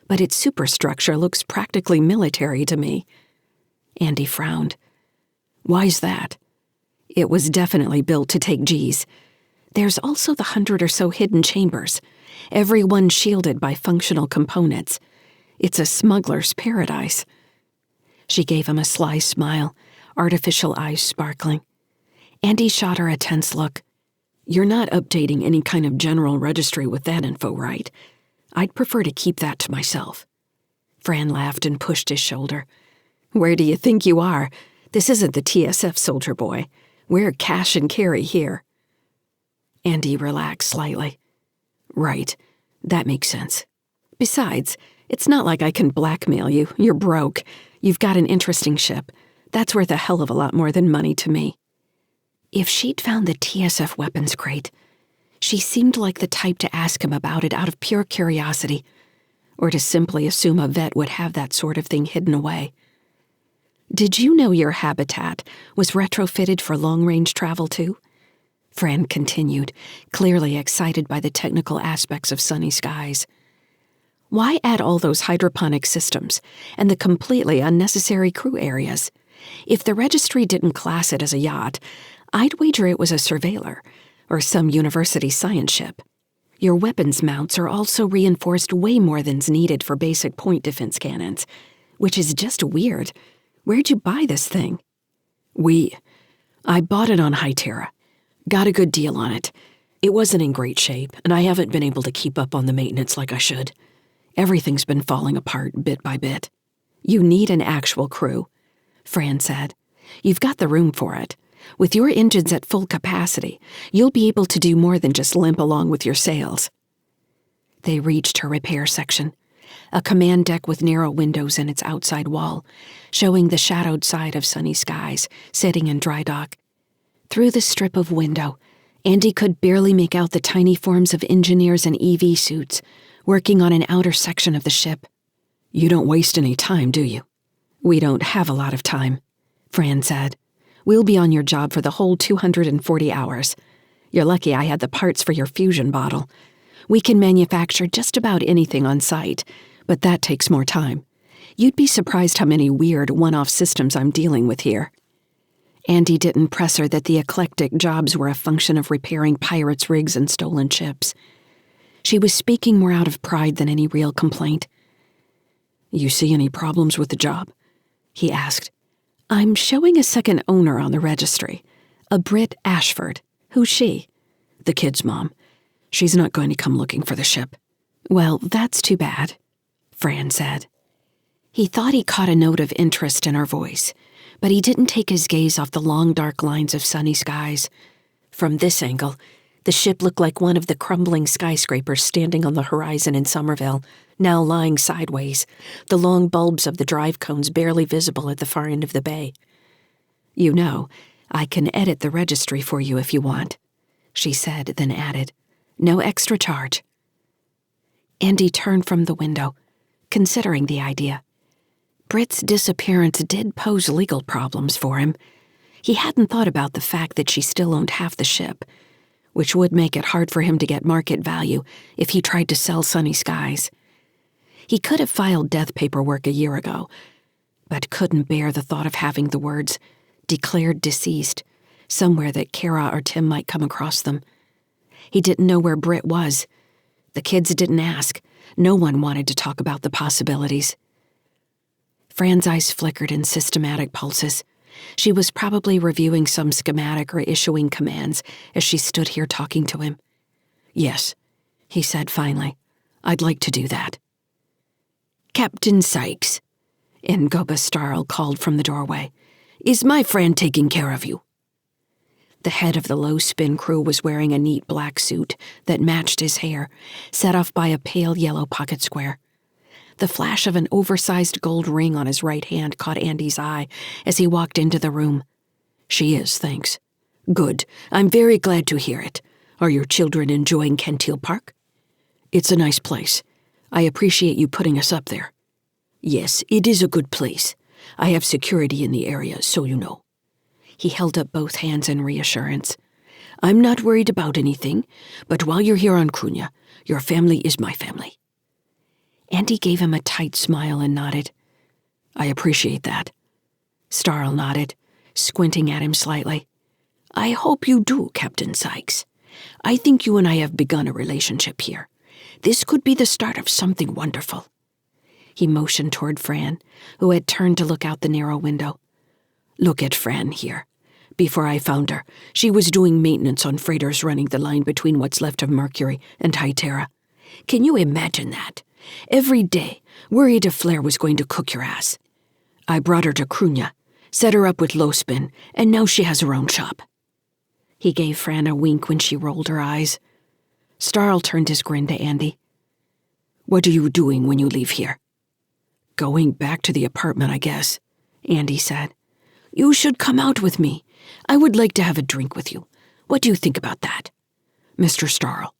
Speaker 1: but its superstructure looks practically military to me. Andy frowned. Why's that? It was definitely built to take G's. There's also the 100 or so hidden chambers, every one shielded by functional components. It's a smuggler's paradise. She gave him a sly smile, artificial eyes sparkling. Andy shot her a tense look. You're not updating any kind of general registry with that info, right? I'd prefer to keep that to myself. Fran laughed and pushed his shoulder. Where do you think you are? This isn't the TSF, soldier boy. We're cash and carry here. Andy relaxed slightly. Right, that makes sense. Besides, it's not like I can blackmail you. You're broke. You've got an interesting ship. That's worth a hell of a lot more than money to me. If she'd found the TSF weapons crate, she seemed like the type to ask him about it out of pure curiosity, or to simply assume a vet would have that sort of thing hidden away. Did you know your habitat was retrofitted for long-range travel too? Fran continued, clearly excited by the technical aspects of sunny skies. Why add all those hydroponic systems and the completely unnecessary crew areas? If the registry didn't class it as a yacht, I'd wager it was a surveiller or some university science ship. Your weapons mounts are also reinforced way more than's needed for basic point defense cannons, which is just weird. Where'd you buy this thing? I bought it on Hytera. Got a good deal on it. It wasn't in great shape, and I haven't been able to keep up on the maintenance like I should. Everything's been falling apart bit by bit. You need an actual crew, Fran said. You've got the room for it. With your engines at full capacity, you'll be able to do more than just limp along with your sails. They reached her repair section, a command deck with narrow windows in its outside wall, showing the shadowed side of sunny skies, sitting in dry dock. Through the strip of window, Andy could barely make out the tiny forms of engineers in EV suits, working on an outer section of the ship. You don't waste any time, do you? We don't have a lot of time, Fran said. We'll be on your job for the whole 240 hours. You're lucky I had the parts for your fusion bottle. We can manufacture just about anything on site, but that takes more time. You'd be surprised how many weird one-off systems I'm dealing with here. Andy didn't press her that the eclectic jobs were a function of repairing pirates' rigs and stolen ships. She was speaking more out of pride than any real complaint. "You see any problems with the job?" he asked. "I'm showing a second owner on the registry, a Brit Ashford. Who's she?" "The kid's mom. She's not going to come looking for the ship." "Well, that's too bad," Fran said. He thought he caught a note of interest in her voice, but he didn't take his gaze off the long dark lines of sunny skies. From this angle, the ship looked like one of the crumbling skyscrapers standing on the horizon in Somerville, now lying sideways, the long bulbs of the drive cones barely visible at the far end of the bay. "You know, I can edit the registry for you if you want," she said, then added, "No extra charge." Andy turned from the window, considering the idea. Britt's disappearance did pose legal problems for him. He hadn't thought about the fact that she still owned half the ship, which would make it hard for him to get market value if he tried to sell Sunny Skies. He could have filed death paperwork a year ago, but couldn't bear the thought of having the words, "declared deceased," somewhere that Cara or Tim might come across them. He didn't know where Britt was. The kids didn't ask. No one wanted to talk about the possibilities. Fran's eyes flickered in systematic pulses. She was probably reviewing some schematic or issuing commands as she stood here talking to him. "Yes," he said finally. "I'd like to do that." "Captain Sykes," Ngoba Starl called from the doorway. "Is my friend taking care of you?" The head of the low-spin crew was wearing a neat black suit that matched his hair, set off by a pale yellow pocket square. The flash of an oversized gold ring on his right hand caught Andy's eye as he walked into the room. "She is, thanks." "Good. I'm very glad to hear it. Are your children enjoying Kenteel Park?" "It's a nice place. I appreciate you putting us up there." "Yes, it is a good place. I have security in the area, so you know." He held up both hands in reassurance. "I'm not worried about anything, but while you're here on Cruithne, your family is my family." Andy gave him a tight smile and nodded. "I appreciate that." Starl nodded, squinting at him slightly. "I hope you do, Captain Sykes. I think you and I have begun a relationship here. This could be the start of something wonderful." He motioned toward Fran, who had turned to look out the narrow window. "Look at Fran here. Before I found her, she was doing maintenance on freighters running the line between what's left of Mercury and Hytera. Can you imagine that? Every day, worried a flare was going to cook your ass. I brought her to Cruithne, set her up with Lowspin, and now she has her own shop." He gave Fran a wink when she rolled her eyes. Starl turned his grin to Andy. "What are you doing when you leave here?" "Going back to the apartment, I guess," Andy said. "You should come out with me. I would like to have a drink with you. What do you think about that?" "Mr. Starl,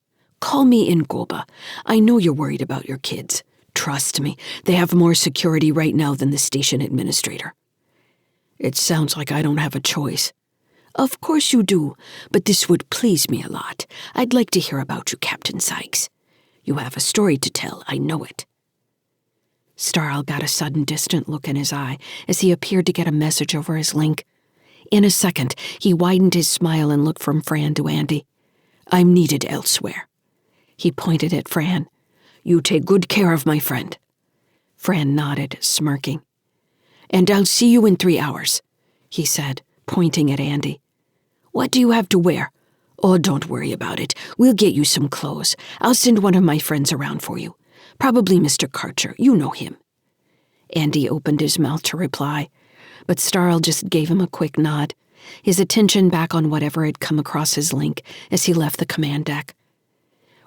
Speaker 1: call me Ngoba. I know you're worried about your kids. Trust me, they have more security right now than the station administrator." "It sounds like I don't have a choice." "Of course you do, but this would please me a lot. I'd like to hear about you, Captain Sykes. You have a story to tell, I know it." Starl got a sudden distant look in his eye as he appeared to get a message over his link. In a second, he widened his smile and looked from Fran to Andy. "I'm needed elsewhere." He pointed at Fran. "You take good care of my friend." Fran nodded, smirking. "And I'll see you in 3 hours," he said, pointing at Andy. "What do you have to wear?" "Oh, don't worry about it. We'll get you some clothes. I'll send one of my friends around for you. Probably Mr. Karcher. You know him." Andy opened his mouth to reply, but Starl just gave him a quick nod, his attention back on whatever had come across his link as he left the command deck.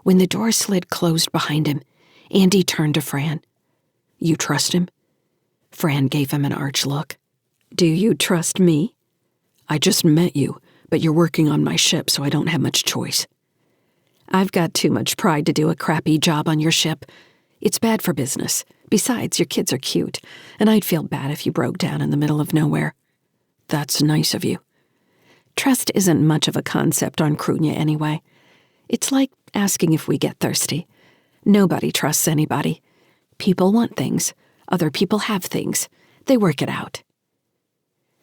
Speaker 1: When the door slid closed behind him, Andy turned to Fran. "You trust him?" Fran gave him an arch look. "Do you trust me?" "I just met you, but you're working on my ship, so I don't have much choice." "I've got too much pride to do a crappy job on your ship. It's bad for business. Besides, your kids are cute, and I'd feel bad if you broke down in the middle of nowhere." "That's nice of you." Trust isn't much of a concept on Cruithne anyway. It's like asking if we get thirsty. Nobody trusts anybody. People want things. Other people have things. They work it out.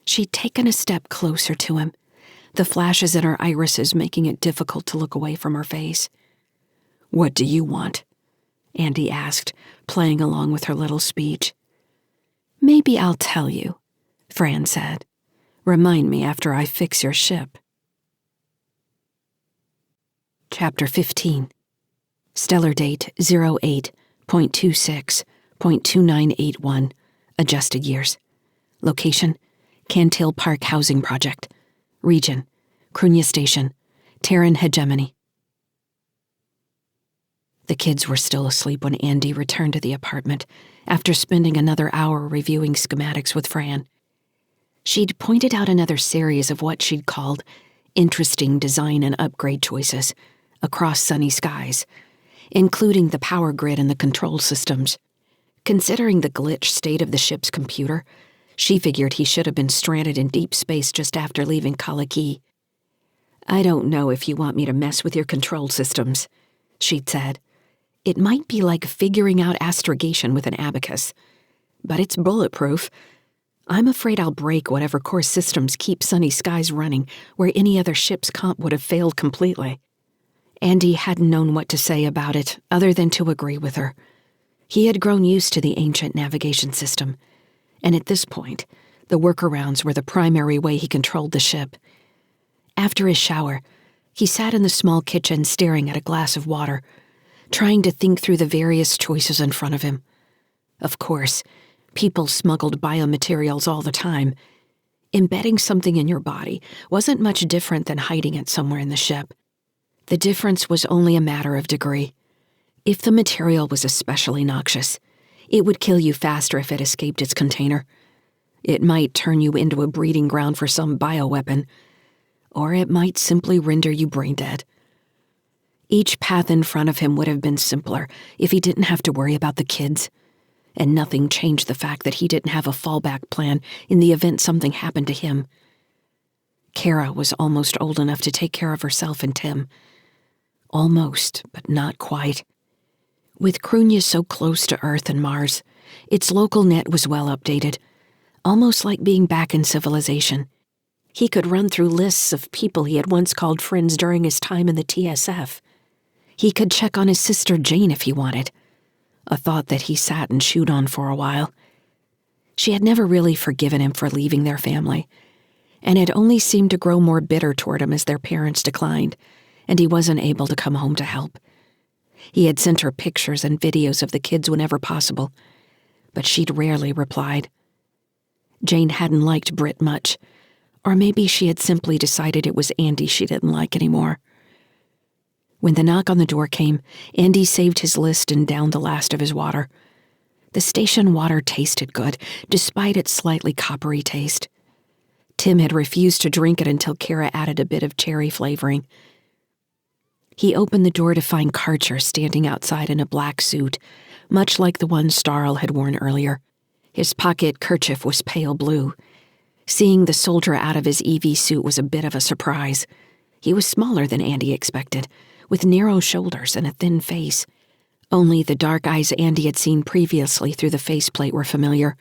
Speaker 2: She'd taken a step closer to him, the flashes in her irises making it difficult to look away from her face.
Speaker 1: "What do you want?"
Speaker 2: Andy asked, playing along with her little speech. "Maybe I'll tell you," Fran said. "Remind me after I fix your ship." Chapter 15. Stellar date 08.26.2981. Adjusted years. Location: Cantil Park Housing Project. Region: Cruithne Station, Terran Hegemony. The kids were still asleep when Andy returned to the apartment after spending another hour reviewing schematics with Fran. She'd pointed out another series of what she'd called interesting design and upgrade choices across sunny skies, including the power grid and the control systems. Considering the glitched state of the ship's computer, she figured he should have been stranded in deep space just after leaving Kaliki. "I don't know if you want me to mess with your control systems," she'd said. "It might be like figuring out astrogation with an abacus, but it's bulletproof. I'm afraid I'll break whatever core systems keep sunny skies running where any other ship's comp would have failed completely." Andy hadn't known what to say about it other than to agree with her. He had grown used to the ancient navigation system, and at this point, the workarounds were the primary way he controlled the ship. After his shower, he sat in the small kitchen staring at a glass of water, trying to think through the various choices in front of him. Of course, people smuggled biomaterials all the time. Embedding something in your body wasn't much different than hiding it somewhere in the ship. The difference was only a matter of degree. If the material was especially noxious, it would kill you faster if it escaped its container. It might turn you into a breeding ground for some bioweapon, or it might simply render you brain dead. Each path in front of him would have been simpler if he didn't have to worry about the kids, and nothing changed the fact that he didn't have a fallback plan in the event something happened to him. Cara was almost old enough to take care of herself and Tim. Almost, but not quite. With Cruithne so close to Earth and Mars, its local net was well updated, almost like being back in civilization. He could run through lists of people he had once called friends during his time in the TSF. He could check on his sister Jane if he wanted, a thought that he sat and chewed on for a while. She had never really forgiven him for leaving their family, and had only seemed to grow more bitter toward him as their parents declined, and he wasn't able to come home to help. He had sent her pictures and videos of the kids whenever possible, but she'd rarely replied. Jane hadn't liked Britt much, or maybe she had simply decided it was Andy she didn't like anymore. When the knock on the door came, Andy saved his list and downed the last of his water. The station water tasted good, despite its slightly coppery taste. Tim had refused to drink it until Cara added a bit of cherry flavoring. He opened the door to find Karcher standing outside in a black suit, much like the one Starl had worn earlier. His pocket kerchief was pale blue. Seeing the soldier out of his EV suit was a bit of a surprise. He was smaller than Andy expected, with narrow shoulders and a thin face. Only the dark eyes Andy had seen previously through the faceplate were familiar.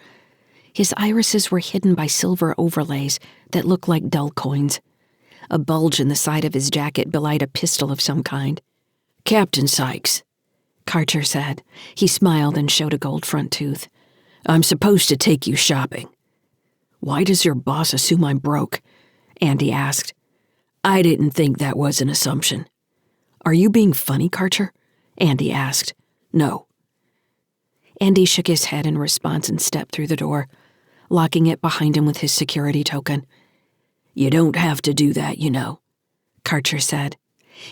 Speaker 2: His irises were hidden by silver overlays that looked like dull coins. A bulge in the side of his jacket belied a pistol of some kind. "Captain Sykes," Karcher said. He smiled and showed a gold front tooth. "I'm supposed to take you shopping." "Why does your boss assume I'm broke?" Andy asked. "I didn't think that was an assumption." "Are you being funny, Karcher?" Andy asked. "No." Andy shook his head in response and stepped through the door, locking it behind him with his security token. "You don't have to do that, you know," Karcher said.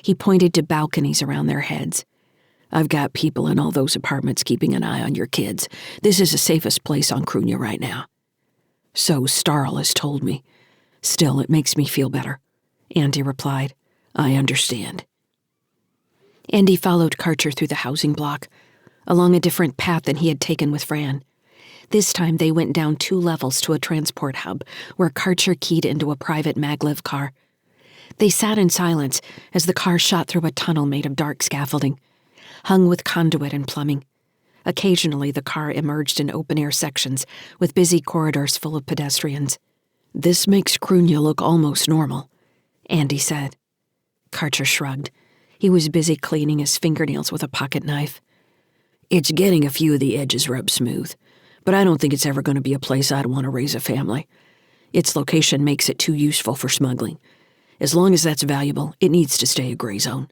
Speaker 2: He pointed to balconies around their heads. "I've got people in all those apartments keeping an eye on your kids. This is the safest place on Cruithne right now." "So Starl has told me. Still, it makes me feel better," Andy replied. "I understand." Andy followed Karcher through the housing block, along a different path than he had taken with Fran. This time they went down 2 levels to a transport hub, where Karcher keyed into a private maglev car. They sat in silence as the car shot through a tunnel made of dark scaffolding, hung with conduit and plumbing. Occasionally the car emerged in open-air sections with busy corridors full of pedestrians.
Speaker 1: "This makes Cruithne look almost normal," Andy said. Karcher shrugged. He was busy cleaning his fingernails with a pocket knife. "It's getting a few of the edges rubbed smooth, but I don't think it's ever going to be a place I'd want to raise a family. Its location makes it too useful for smuggling. As long as that's valuable, it needs to stay a gray zone."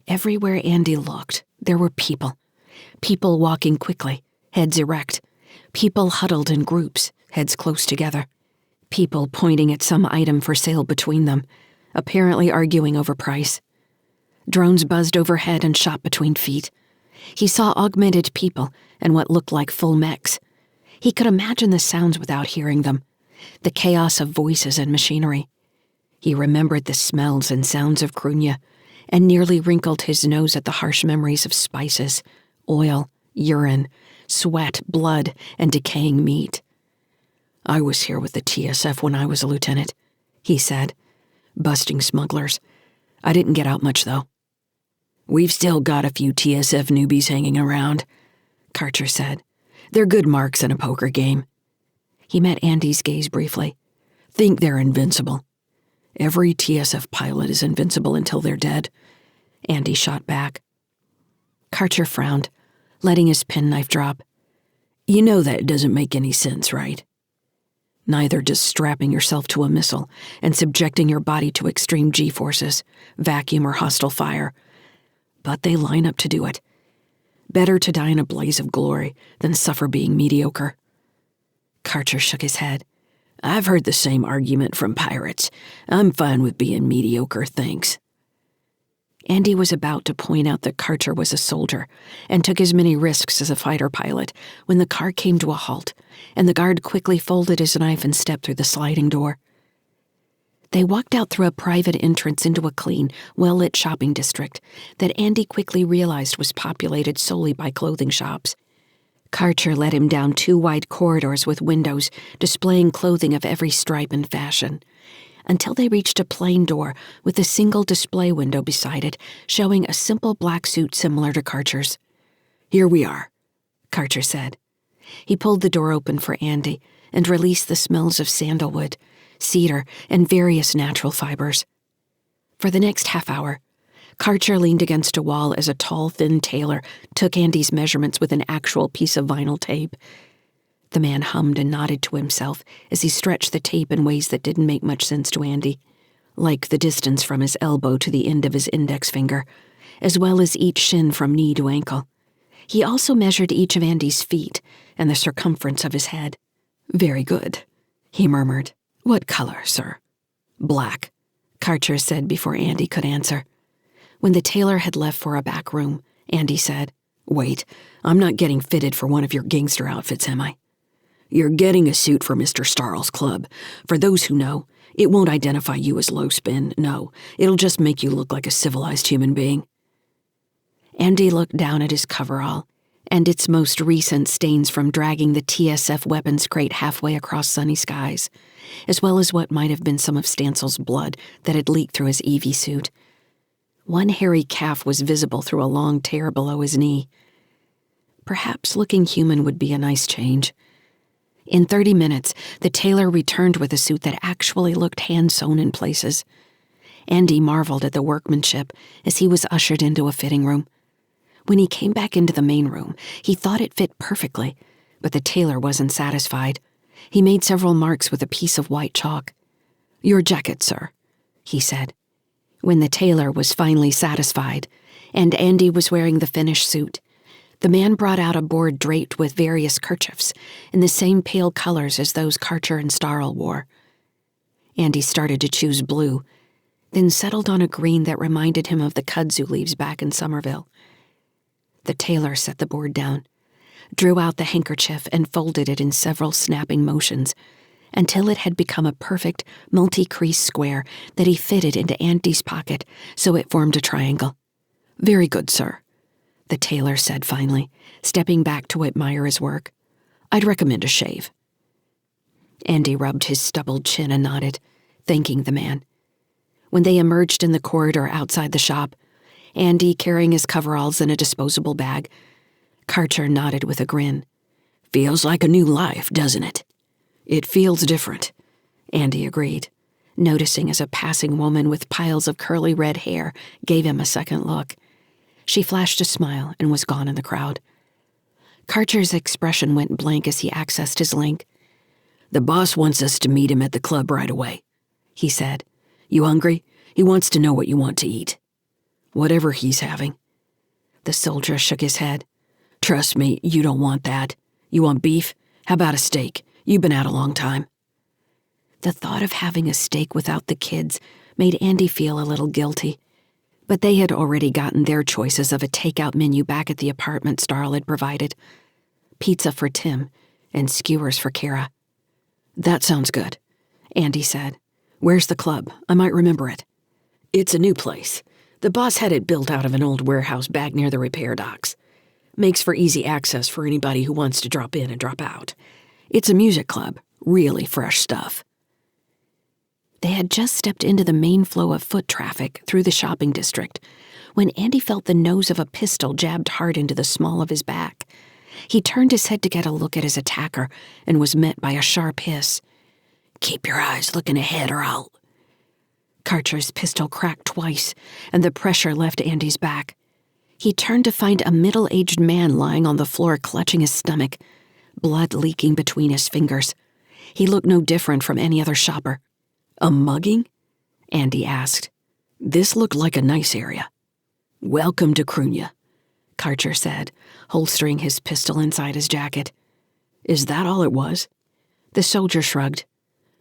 Speaker 1: Everywhere Andy looked, there were people. People walking quickly, heads erect. People huddled in groups, heads close together. People pointing at some item for sale between them, apparently arguing over price. Drones buzzed overhead and shot between feet. He saw augmented people and what looked like full mechs. He could imagine the sounds without hearing them, the chaos of voices and machinery. He remembered the smells and sounds of Cruithne, and nearly wrinkled his nose at the harsh memories of spices, oil, urine, sweat, blood, and decaying meat. "I was here with the TSF when I was a lieutenant," he said, "busting smugglers. I didn't get out much, though." "We've still got a few TSF newbies hanging around," Karcher said. "They're good marks in a poker game." He met Andy's gaze briefly. "Think they're invincible." "Every TSF pilot is invincible until they're dead," Andy shot back. Karcher frowned, letting his penknife drop. "You know that doesn't make any sense, right? Neither does strapping yourself to a missile and subjecting your body to extreme G-forces, vacuum or hostile fire. But they line up to do it. Better to die in a blaze of glory than suffer being mediocre." Karcher shook his head. "I've heard the same argument from pirates. I'm fine with being mediocre, thanks." Andy was about to point out that Karcher was a soldier and took as many risks as a fighter pilot when the car came to a halt, and the guard quickly folded his knife and stepped through the sliding door. They walked out through a private entrance into a clean, well-lit shopping district that Andy quickly realized was populated solely by clothing shops. Karcher led him down 2 wide corridors with windows displaying clothing of every stripe and fashion, until they reached a plain door with a single display window beside it showing a simple black suit similar to Karcher's. "Here we are," Karcher said. He pulled the door open for Andy and released the smells of sandalwood, cedar, and various natural fibers. For the next half hour, Karcher leaned against a wall as a tall, thin tailor took Andy's measurements with an actual piece of vinyl tape. The man hummed and nodded to himself as he stretched the tape in ways that didn't make much sense to Andy, like the distance from his elbow to the end of his index finger, as well as each shin from knee to ankle. He also measured each of Andy's feet and the circumference of his head. "Very good," he murmured. "What color, sir?" "Black," Karcher said before Andy could answer. When the tailor had left for a back room, Andy said, "Wait, I'm not getting fitted for one of your gangster outfits, am I?" "You're getting a suit for Mr. Starl's club. For those who know, it won't identify you as low spin, no. It'll just make you look like a civilized human being." Andy looked down at his coverall, and its most recent stains from dragging the TSF weapons crate halfway across sunny skies, as well as what might have been some of Stansel's blood that had leaked through his EV suit. One hairy calf was visible through a long tear below his knee. Perhaps looking human would be a nice change. In 30 minutes, the tailor returned with a suit that actually looked hand-sewn in places. Andy marveled at the workmanship as he was ushered into a fitting room. When he came back into the main room, he thought it fit perfectly, but the tailor wasn't satisfied. He made several marks with a piece of white chalk. "Your jacket, sir," he said. When the tailor was finally satisfied, and Andy was wearing the finished suit, the man brought out a board draped with various kerchiefs in the same pale colors as those Karcher and Starl wore. Andy started to choose blue, then settled on a green that reminded him of the kudzu leaves back in Somerville. The tailor set the board down, drew out the handkerchief and folded it in several snapping motions until it had become a perfect multi-crease square that he fitted into Andy's pocket so it formed a triangle. "Very good, sir," the tailor said finally, stepping back to admire his work. "I'd recommend a shave." Andy rubbed his stubbled chin and nodded, thanking the man. When they emerged in the corridor outside the shop, Andy carrying his coveralls in a disposable bag, Karcher nodded with a grin. "Feels like a new life, doesn't it?" "It feels different,"
Speaker 2: Andy agreed, noticing as a passing woman with piles of curly red hair gave him a second look. She flashed a smile and was gone in the crowd. Karcher's expression went blank as he accessed his link.
Speaker 1: "The boss wants us to meet him at the club right away," he said. "You hungry? He wants to know what you want to eat." "Whatever he's having."
Speaker 2: The soldier shook his head.
Speaker 1: "Trust me, you don't want that. You want beef? How about a steak? You've been out a long time."
Speaker 2: The thought of having a steak without the kids made Andy feel a little guilty, but they had already gotten their choices of a takeout menu back at the apartment Starl had provided. Pizza for Tim and skewers for Cara.
Speaker 1: "That sounds good,"
Speaker 2: Andy said.
Speaker 1: "Where's the club? I might remember it." "It's a new place. The boss had it built out of an old warehouse back near the repair docks. Makes for easy access for anybody who wants to drop in and drop out. It's a music club, really fresh stuff."
Speaker 2: They had just stepped into the main flow of foot traffic through the shopping district when Andy felt the nose of a pistol jabbed hard into the small of his back. He turned his head to get a look at his attacker and was met by a sharp hiss.
Speaker 1: "Keep your eyes looking ahead or I'll—"
Speaker 2: Karcher's pistol cracked twice, and the pressure left Andy's back. He turned to find a middle-aged man lying on the floor clutching his stomach, blood leaking between his fingers. He looked no different from any other shopper.
Speaker 1: "A mugging?"
Speaker 2: Andy asked.
Speaker 1: "This looked like a nice area." "Welcome to Cruithne,"
Speaker 2: Karcher said, holstering his pistol inside his jacket.
Speaker 1: "Is that all it was?"
Speaker 2: The soldier shrugged.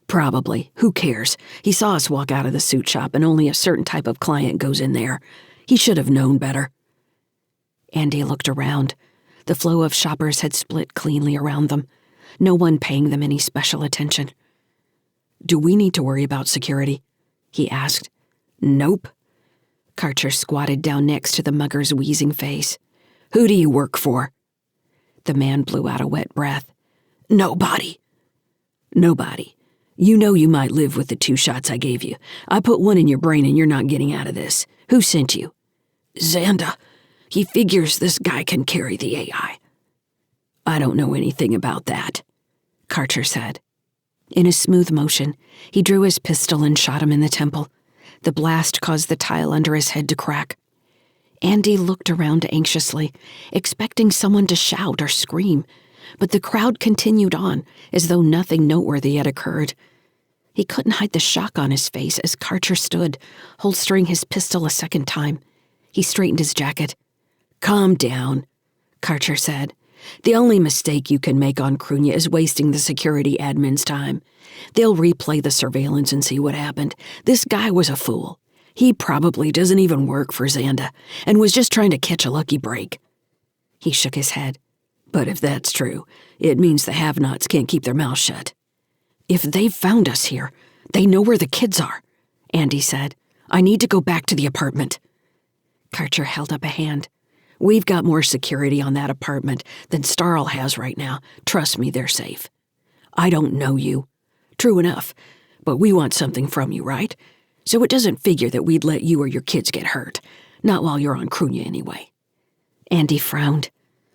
Speaker 1: "Probably. Who cares? He saw us walk out of the suit shop and only a certain type of client goes in there. He should have known better."
Speaker 2: Andy looked around. The flow of shoppers had split cleanly around them, no one paying them any special attention.
Speaker 1: "Do we need to worry about security?" he asked.
Speaker 2: "Nope."
Speaker 1: Karcher squatted down next to the mugger's wheezing face. "Who do you work for?"
Speaker 2: The man blew out a wet breath.
Speaker 1: "Nobody." "Nobody. You know you might live with the 2 shots I gave you. I put one in your brain and you're not getting out of this. Who sent you?" "Xanda. He figures this guy can carry the AI." "I don't know anything about that," Karcher said.
Speaker 2: In a smooth motion, he drew his pistol and shot him in the temple. The blast caused the tile under his head to crack. Andy looked around anxiously, expecting someone to shout or scream, but the crowd continued on, as though nothing noteworthy had occurred. He couldn't hide the shock on his face as Karcher stood, holstering his pistol a second time. He straightened his jacket. "Calm down," Karcher said. "The only mistake you can make on Cruithne is wasting the security admin's time. They'll replay the surveillance and see what happened. This guy was a fool. He probably doesn't even work for Xanda and was just trying to catch a lucky break." He shook his head. "But if that's true, it means the have-nots can't keep their mouths shut." "If they've found us here, they know where the kids are," Andy said. "I need to go back to the apartment." Karcher held up a hand. "We've got more security on that apartment than Starl has right now. Trust me, they're safe." "I don't know you." "True enough, but we want something from you, right? So it doesn't figure that we'd let you or your kids get hurt. Not while you're on Cruithne anyway." Andy frowned.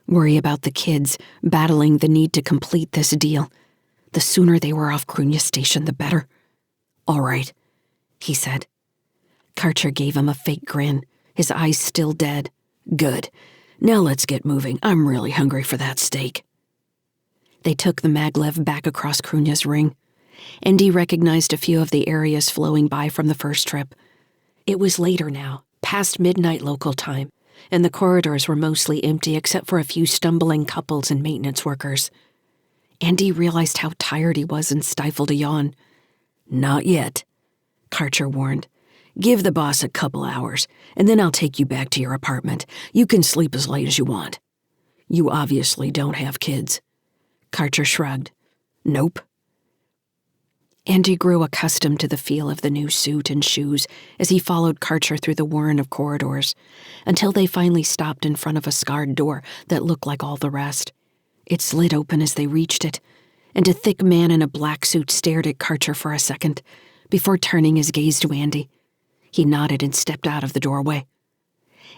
Speaker 2: Worry about the kids, battling the need to complete this deal. The sooner they were off Cruithne Station, the better. "All right," he said. Karcher gave him a fake grin, his eyes still dead. "Good. Now let's get moving. I'm really hungry for that steak." They took the maglev back across Cruithne's ring. Andy recognized a few of the areas flowing by from the first trip. It was later now, past midnight local time, and the corridors were mostly empty except for a few stumbling couples and maintenance workers. Andy realized how tired he was and stifled a yawn. "Not yet," Karcher warned. "Give the boss a couple hours, and then I'll take you back to your apartment. You can sleep as late as you want." "You obviously don't have kids." Karcher shrugged. "Nope." Andy grew accustomed to the feel of the new suit and shoes as he followed Karcher through the warren of corridors, until they finally stopped in front of a scarred door that looked like all the rest. It slid open as they reached it, and a thick man in a black suit stared at Karcher for a second, before turning his gaze to Andy. He nodded and stepped out of the doorway.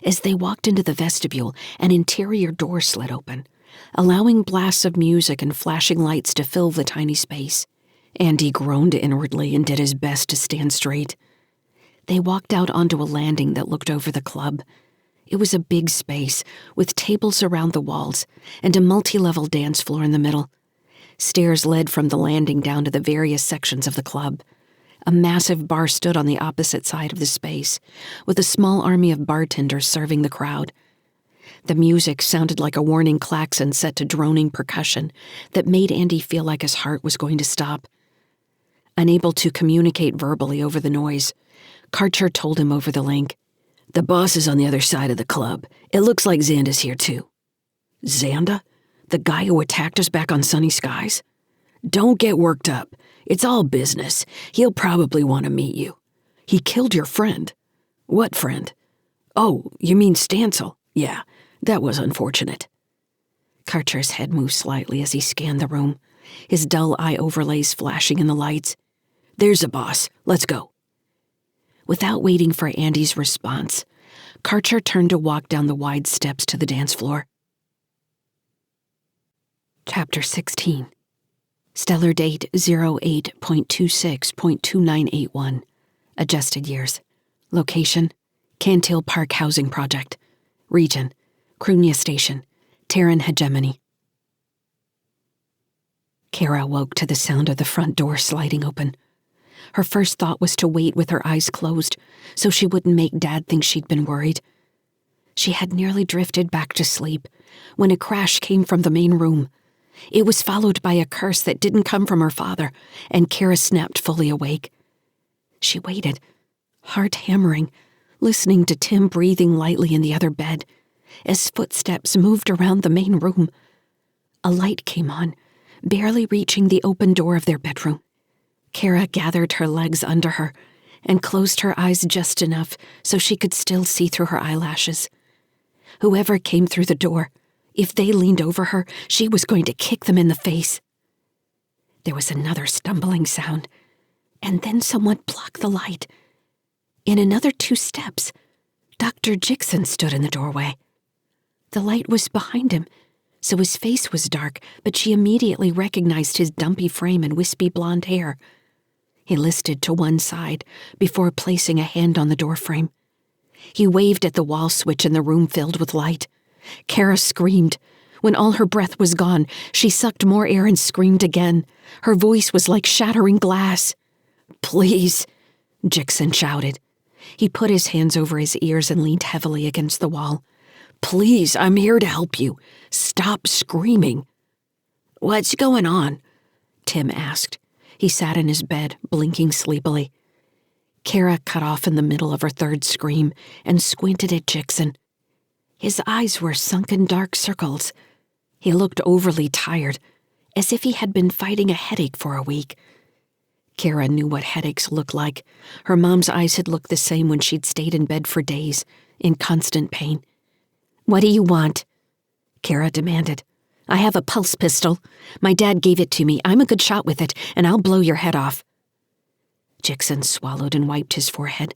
Speaker 2: As they walked into the vestibule, an interior door slid open, allowing blasts of music and flashing lights to fill the tiny space.
Speaker 1: Andy groaned inwardly and did his best to stand straight. They walked out onto a landing that looked over the club. It was a big space, with tables around the walls and a multi-level dance floor in the middle. Stairs led from the landing down to the various sections of the club. A massive bar stood on the opposite side of the space, with a small army of bartenders serving the crowd. The music sounded like a warning klaxon set to droning percussion that made Andy feel like his heart was going to stop. Unable to communicate verbally over the noise, Karcher told him over the link, "The boss is on the other side of the club. It looks like Xanda's here too." "Xanda? The guy who attacked us back on Sunny Skies? Don't get worked up. It's all business. He'll probably want to meet you. He killed your friend." "What friend?" "Oh, you mean Stancil? Yeah, that was unfortunate." Karcher's head moved slightly as he scanned the room, his dull eye overlays flashing in the lights. "There's the boss. Let's go." Without waiting for Andy's response, Karcher turned to walk down the wide steps to the dance floor. Chapter 16. Stellar date 08.26.2981. Adjusted years. Location: Cantil Park Housing Project. Region: Cruithne Station, Terran Hegemony. Cara woke to the sound of the front door sliding open. Her first thought was to wait with her eyes closed so she wouldn't make Dad think she'd been worried. She had nearly drifted back to sleep when a crash came from the main room. It was followed by a curse that didn't come from her father, and Cara snapped fully awake. She waited, heart hammering, listening to Tim breathing lightly in the other bed, as footsteps moved around the main room. A light came on, barely reaching the open door of their bedroom. Cara gathered her legs under her and closed her eyes just enough so she could still see through her eyelashes. Whoever came through the door, if they leaned over her, she was going to kick them in the face. There was another stumbling sound, and then someone blocked the light. In another 2 steps, Dr. Jixon stood in the doorway. The light was behind him, so his face was dark, but she immediately recognized his dumpy frame and wispy blonde hair. He listed to one side before placing a hand on the doorframe. He waved at the wall switch and the room filled with light. Cara screamed. When all her breath was gone, she sucked more air and screamed again. Her voice was like shattering glass. "Please," Jixon shouted. He put his hands over his ears and leaned heavily against the wall. "Please, I'm here to help you. Stop screaming." "What's going on?" Tim asked. He sat in his bed, blinking sleepily. Cara cut off in the middle of her third scream and squinted at Jixon. His eyes were sunken dark circles. He looked overly tired, as if he had been fighting a headache for a week. Cara knew what headaches looked like. Her mom's eyes had looked the same when she'd stayed in bed for days, in constant pain. "What do you want?" Cara demanded. "I have a pulse pistol. My dad gave it to me. I'm a good shot with it, and I'll blow your head off." Jixon swallowed and wiped his forehead,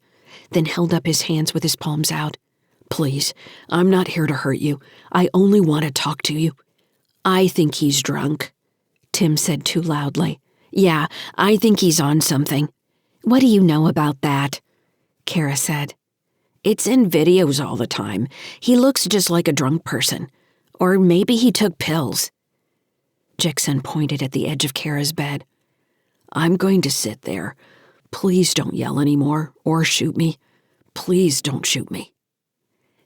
Speaker 1: then held up his hands with his palms out. "Please, I'm not here to hurt you. I only want to talk to you." "I think he's drunk," Tim said too loudly. "Yeah, I think he's on something." "What do you know about that?" Cara said. "It's in videos all the time. He looks just like a drunk person. Or maybe he took pills." Jixon pointed at the edge of Cara's bed. "I'm going to sit there. Please don't yell anymore or shoot me. Please don't shoot me."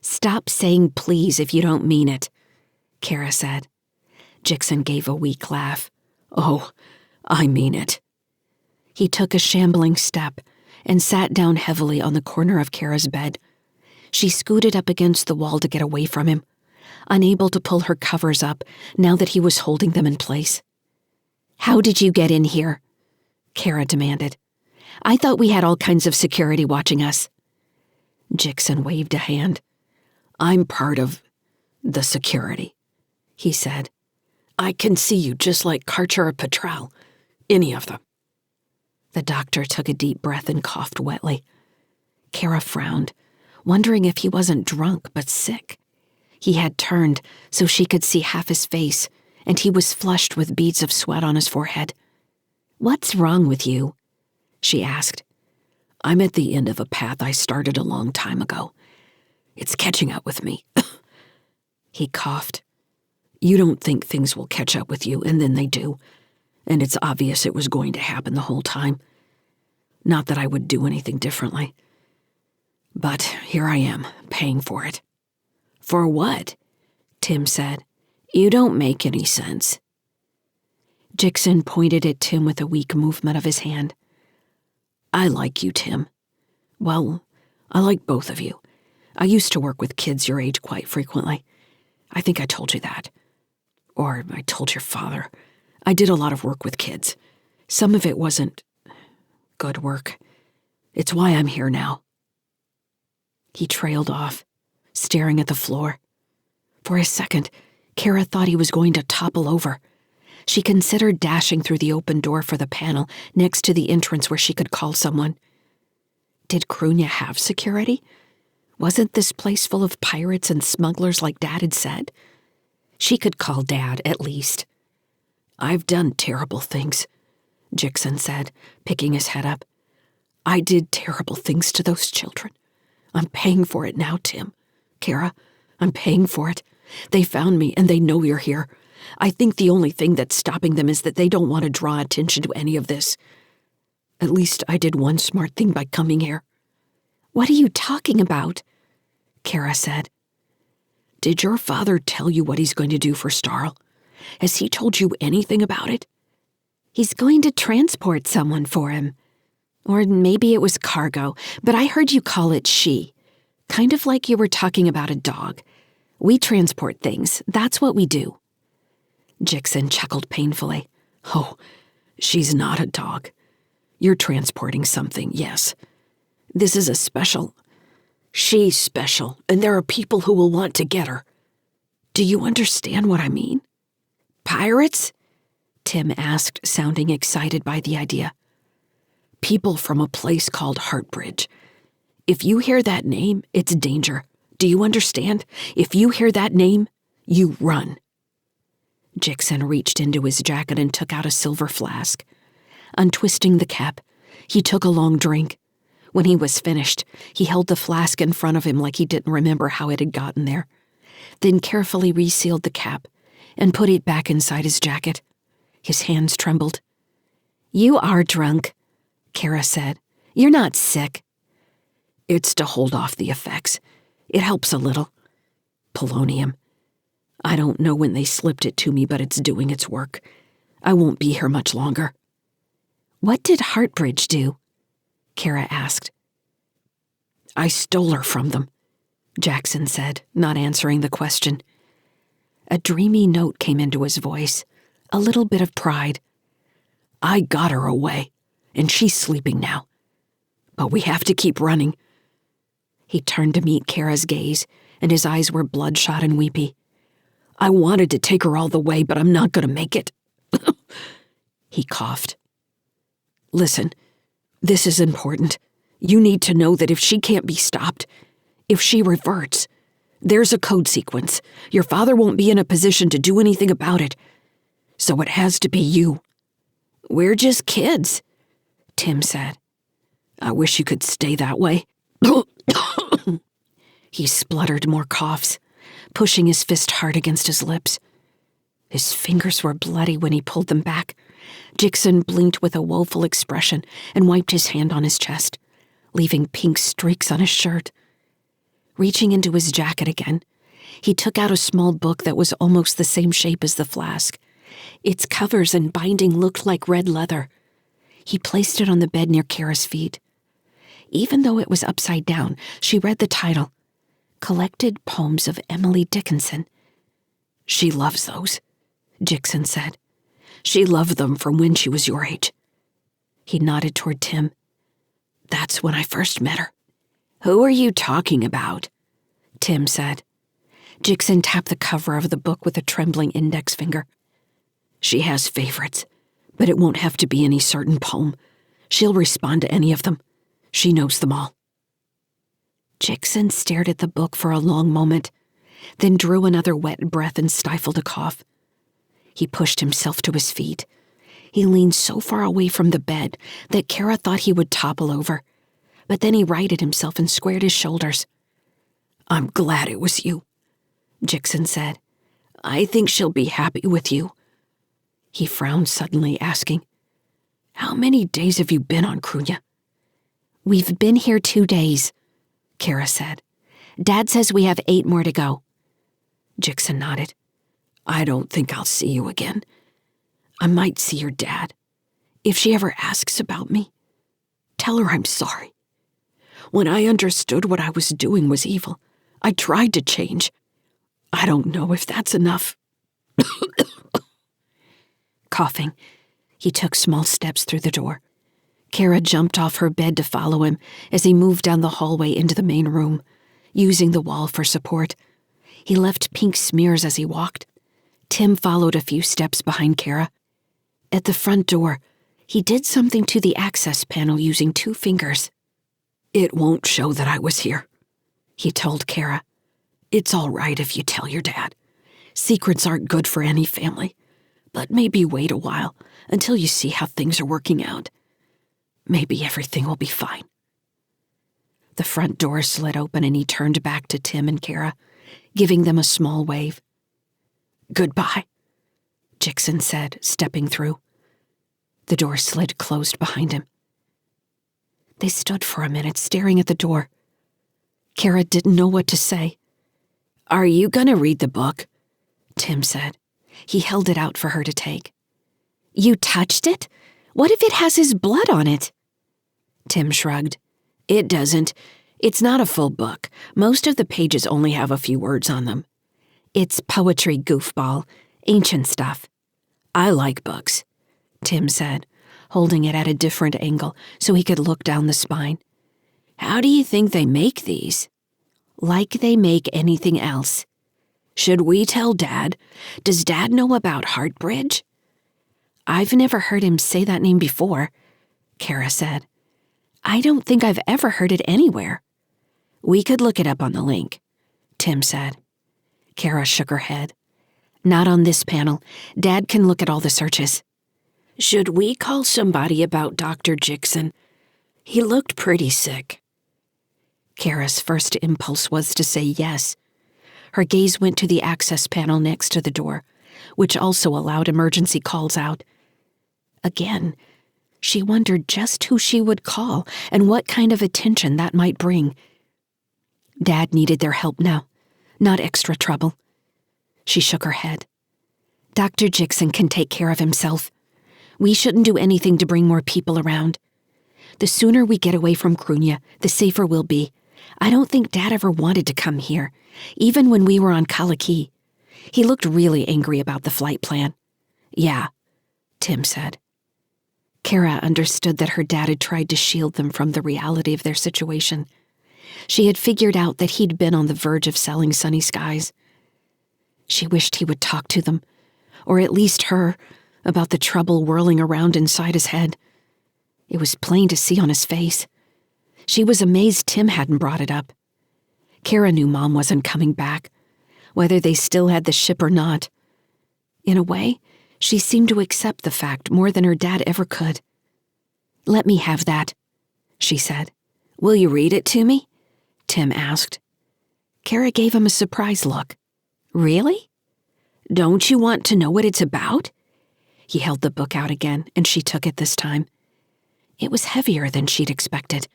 Speaker 1: "Stop saying please if you don't mean it," Cara said. Jixon gave a weak laugh. "Oh, I mean it." He took a shambling step and sat down heavily on the corner of Cara's bed. She scooted up against the wall to get away from him, unable to pull her covers up now that he was holding them in place. "How did you get in here?" Cara demanded. "I thought we had all kinds of security watching us." Jixon waved a hand. "I'm part of the security," he said. "I can see you just like Karcher or Petrel. Any of them." The doctor took a deep breath and coughed wetly. Cara frowned, wondering if he wasn't drunk but sick. He had turned so she could see half his face, and he was flushed with beads of sweat on his forehead. "What's wrong with you?" she asked. "I'm at the end of a path I started a long time ago. It's catching up with me." He coughed. "You don't think things will catch up with you, and then they do. And it's obvious it was going to happen the whole time. Not that I would do anything differently. But here I am, paying for it." "For what?" Tim said. "You don't make any sense." Jixon pointed at Tim with a weak movement of his hand. "I like you, Tim. Well, I like both of you. I used to work with kids your age quite frequently. I think I told you that. Or I told your father. I did a lot of work with kids. Some of it wasn't good work. It's why I'm here now." He trailed off, staring at the floor. For a second, Cara thought he was going to topple over. She considered dashing through the open door for the panel next to the entrance where she could call someone. Did Cruithne have security? Wasn't this place full of pirates and smugglers like Dad had said? She could call Dad, at least. "I've done terrible things," Jixon said, picking his head up. "I did terrible things to those children. I'm paying for it now, Tim. Cara, I'm paying for it. They found me and they know you're here. I think the only thing that's stopping them is that they don't want to draw attention to any of this. At least I did one smart thing by coming here." "What are you talking about?" Cara said. "Did your father tell you what he's going to do for Starl? Has he told you anything about it?" "He's going to transport someone for him. Or maybe it was cargo, but I heard you call it she. Kind of like you were talking about a dog. We transport things, that's what we do." Jixon chuckled painfully. "Oh, she's not a dog. You're transporting something, yes. This is a special. She's special, and there are people who will want to get her. Do you understand what I mean?" "Pirates?" Tim asked, sounding excited by the idea. "People from a place called Heartbridge. If you hear that name, it's danger. Do you understand? If you hear that name, you run." Jixon reached into his jacket and took out a silver flask. Untwisting the cap, he took a long drink. When he was finished, he held the flask in front of him like he didn't remember how it had gotten there, then carefully resealed the cap and put it back inside his jacket. His hands trembled. "You are drunk," Cara said. "You're not sick." "It's to hold off the effects. It helps a little. Polonium. I don't know when they slipped it to me, but it's doing its work. I won't be here much longer." "What did Heartbridge do?" Cara asked. "I stole her from them," Jackson said, not answering the question. A dreamy note came into his voice, a little bit of pride. "I got her away, and she's sleeping now. But we have to keep running." He turned to meet Cara's gaze, and his eyes were bloodshot and weepy. "I wanted to take her all the way, but I'm not going to make it." He coughed. "Listen, this is important. You need to know that if she can't be stopped, if she reverts, there's a code sequence. Your father won't be in a position to do anything about it. So it has to be you." "We're just kids," Tim said. "I wish you could stay that way." He spluttered more coughs, pushing his fist hard against his lips. His fingers were bloody when he pulled them back. Jixon blinked with a woeful expression and wiped his hand on his chest, leaving pink streaks on his shirt. Reaching into his jacket again, he took out a small book that was almost the same shape as the flask. Its covers and binding looked like red leather. He placed it on the bed near Cara's feet. Even though it was upside down, she read the title, Collected Poems of Emily Dickinson. "She loves those," Jixon said. "She loved them from when she was your age." He nodded toward Tim. "That's when I first met her." "Who are you talking about?" Tim said. Jixon tapped the cover of the book with a trembling index finger. "She has favorites, but it won't have to be any certain poem. She'll respond to any of them. She knows them all." Jixon stared at the book for a long moment, then drew another wet breath and stifled a cough. He pushed himself to his feet.
Speaker 2: He leaned so far away from the bed that Cara thought he would topple over. But then he righted himself and squared his shoulders.
Speaker 1: "I'm glad it was you," Jixon said. "I think she'll be happy with you." He frowned suddenly, asking, "How many days have you been on Cruithne?"
Speaker 2: "We've been here 2 days," Cara said. "Dad says we have 8 more to go."
Speaker 1: Jixon nodded. "I don't think I'll see you again. I might see your dad. If she ever asks about me, tell her I'm sorry. When I understood what I was doing was evil, I tried to change. I don't know if that's enough."
Speaker 2: Coughing, he took small steps through the door. Cara jumped off her bed to follow him as he moved down the hallway into the main room, using the wall for support. He left pink smears as he walked. Tim followed a few steps behind Cara. At the front door, he did something to the access panel using 2 fingers.
Speaker 1: "It won't show that I was here," he told Cara. "It's all right if you tell your dad. Secrets aren't good for any family. But maybe wait a while until you see how things are working out. Maybe everything will be fine."
Speaker 2: The front door slid open and he turned back to Tim and Cara, giving them a small wave.
Speaker 1: "Goodbye,"
Speaker 2: Jixon said, stepping through. The door slid closed behind him. They stood for a minute, staring at the door. Cara didn't know what to say.
Speaker 1: "Are you gonna read the book?"
Speaker 2: Tim said. He held it out for her to take. "You touched it? What if it has his blood on it?"
Speaker 1: Tim shrugged. "It doesn't. It's not a full book. Most of the pages only have a few words on them."
Speaker 2: "It's poetry, goofball. Ancient stuff."
Speaker 1: "I like books,"
Speaker 2: Tim said, holding it at a different angle so he could look down the spine.
Speaker 1: "How do you think they make these?"
Speaker 2: "Like they make anything else."
Speaker 1: "Should we tell Dad? Does Dad know about Heartbridge?"
Speaker 2: "I've never heard him say that name before," Cara said. "I don't think I've ever heard it anywhere."
Speaker 1: "We could look it up on the link," Tim said.
Speaker 2: Cara shook her head. "Not on this panel. Dad can look at all the searches."
Speaker 1: "Should we call somebody about Dr. Jixon? He looked pretty sick."
Speaker 2: Cara's first impulse was to say yes. Her gaze went to the access panel next to the door, which also allowed emergency calls out. Again, she wondered just who she would call and what kind of attention that might bring. Dad needed their help now, not extra trouble. She shook her head. "Dr. Jixon can take care of himself. We shouldn't do anything to bring more people around. The sooner we get away from Cruithne, the safer we'll be. I don't think Dad ever wanted to come here, even when we were on Kalaki. He looked really angry about the flight plan."
Speaker 1: "Yeah,"
Speaker 2: Tim said. Cara understood that her dad had tried to shield them from the reality of their situation. She had figured out that he'd been on the verge of selling Sunny Skies. She wished he would talk to them, or at least her, about the trouble whirling around inside his head. It was plain to see on his face. She was amazed Tim hadn't brought it up. Cara knew Mom wasn't coming back, whether they still had the ship or not. In a way, she seemed to accept the fact more than her dad ever could. "Let me have that," she said.
Speaker 1: "Will you read it to me?"
Speaker 2: Tim asked. Cara gave him a surprised look. "Really?
Speaker 1: Don't you want to know what it's about?"
Speaker 2: He held the book out again, and she took it this time. It was heavier than she'd expected,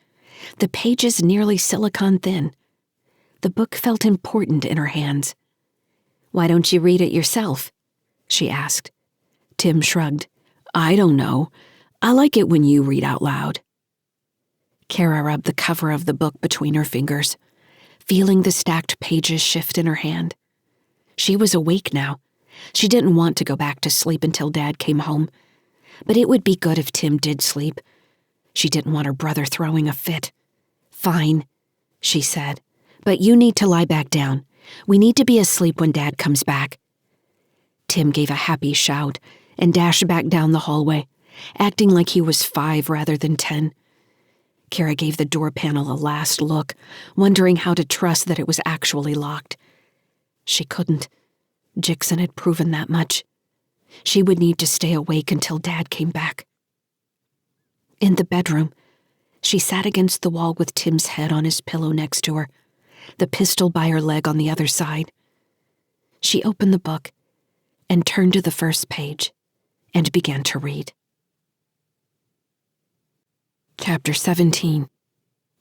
Speaker 2: the pages nearly silicone thin. The book felt important in her hands. "Why don't you read it yourself?" she asked.
Speaker 1: Tim shrugged. "I don't know. I like it when you read out loud."
Speaker 2: Cara rubbed the cover of the book between her fingers, feeling the stacked pages shift in her hand. She was awake now. She didn't want to go back to sleep until Dad came home, but it would be good if Tim did sleep. She didn't want her brother throwing a fit. "Fine," she said, "but you need to lie back down. We need to be asleep when Dad comes back." Tim gave a happy shout and dashed back down the hallway, acting like he was 5 rather than 10. Cara gave the door panel a last look, wondering how to trust that it was actually locked. She couldn't. Jixon had proven that much.
Speaker 1: She would need to stay awake until Dad came back. In the bedroom, she sat against the wall with Tim's head on his pillow next to her, the pistol by her leg on the other side. She opened the book and turned to the first page and began to read. Chapter 17.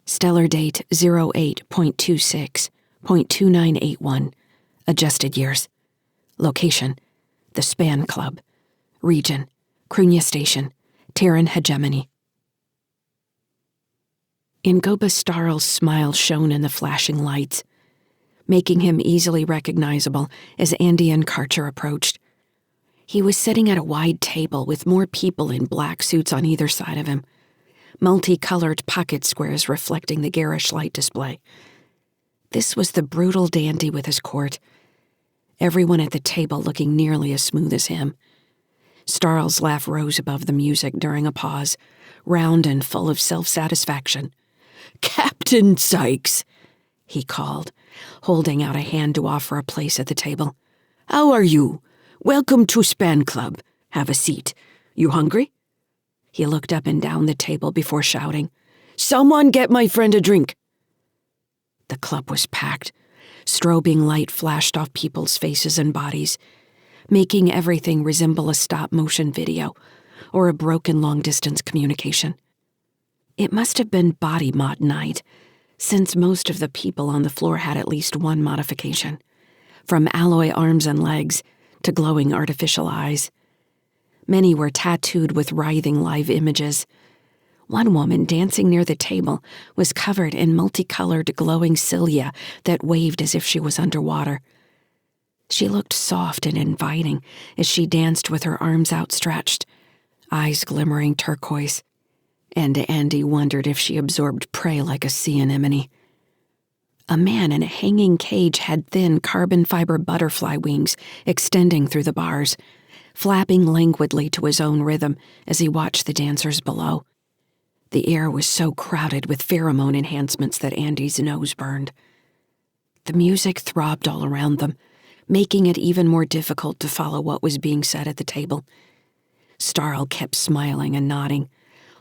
Speaker 1: Stellar date 08.26.2981. Adjusted years. Location: The Span Club. Region: Cruithne Station, Terran hegemony. Ingoba Starl's smile shone in the flashing lights, making him easily recognizable as Andy and Karcher approached. He was sitting at a wide table with more people in black suits on either side of him, multicolored pocket squares reflecting the garish light display. This was the brutal dandy with his court, everyone at the table looking nearly as smooth as him. Starl's laugh rose above the music during a pause, round and full of self-satisfaction. "Captain Sykes," he called, holding out a hand to offer a place at the table. "How are you? Welcome to Span Club. Have a seat. You hungry?" He looked up and down the table before shouting, "Someone get my friend a drink!" The club was packed. Strobing light flashed off people's faces and bodies, making everything resemble a stop-motion video or a broken long-distance communication. It must have been body mod night, since most of the people on the floor had at least one modification, from alloy arms and legs to glowing artificial eyes. Many were tattooed with writhing live images. One woman dancing near the table was covered in multicolored glowing cilia that waved as if she was underwater. She looked soft and inviting as she danced with her arms outstretched, eyes glimmering turquoise, and Andy wondered if she absorbed prey like a sea anemone. A man in a hanging cage had thin carbon fiber butterfly wings extending through the bars, flapping languidly to his own rhythm as he watched the dancers below. The air was so crowded with pheromone enhancements that Andy's nose burned. The music throbbed all around them, making it even more difficult to follow what was being said at the table. Starl kept smiling and nodding,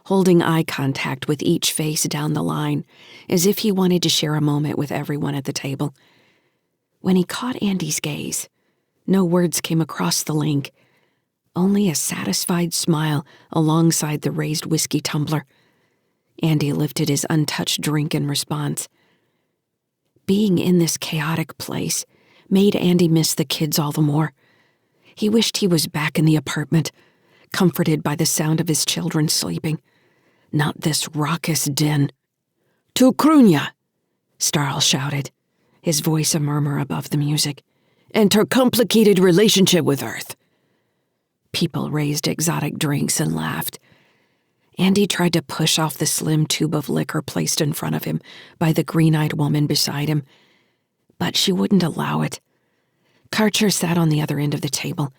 Speaker 1: holding eye contact with each face down the line, as if he wanted to share a moment with everyone at the table. When he caught Andy's gaze, no words came across the link, only a satisfied smile alongside the raised whiskey tumbler. Andy lifted his untouched drink in response. Being in this chaotic place made Andy miss the kids all the more. He wished he was back in the apartment, comforted by the sound of his children sleeping, not this raucous din. "To Cruithne!" Starl shouted, his voice a murmur above the music. "And her complicated relationship with Earth." People raised exotic drinks and laughed. Andy tried to push off the slim tube of liquor placed in front of him by the green-eyed woman beside him, but she wouldn't allow it. Karcher sat on the other end of the table,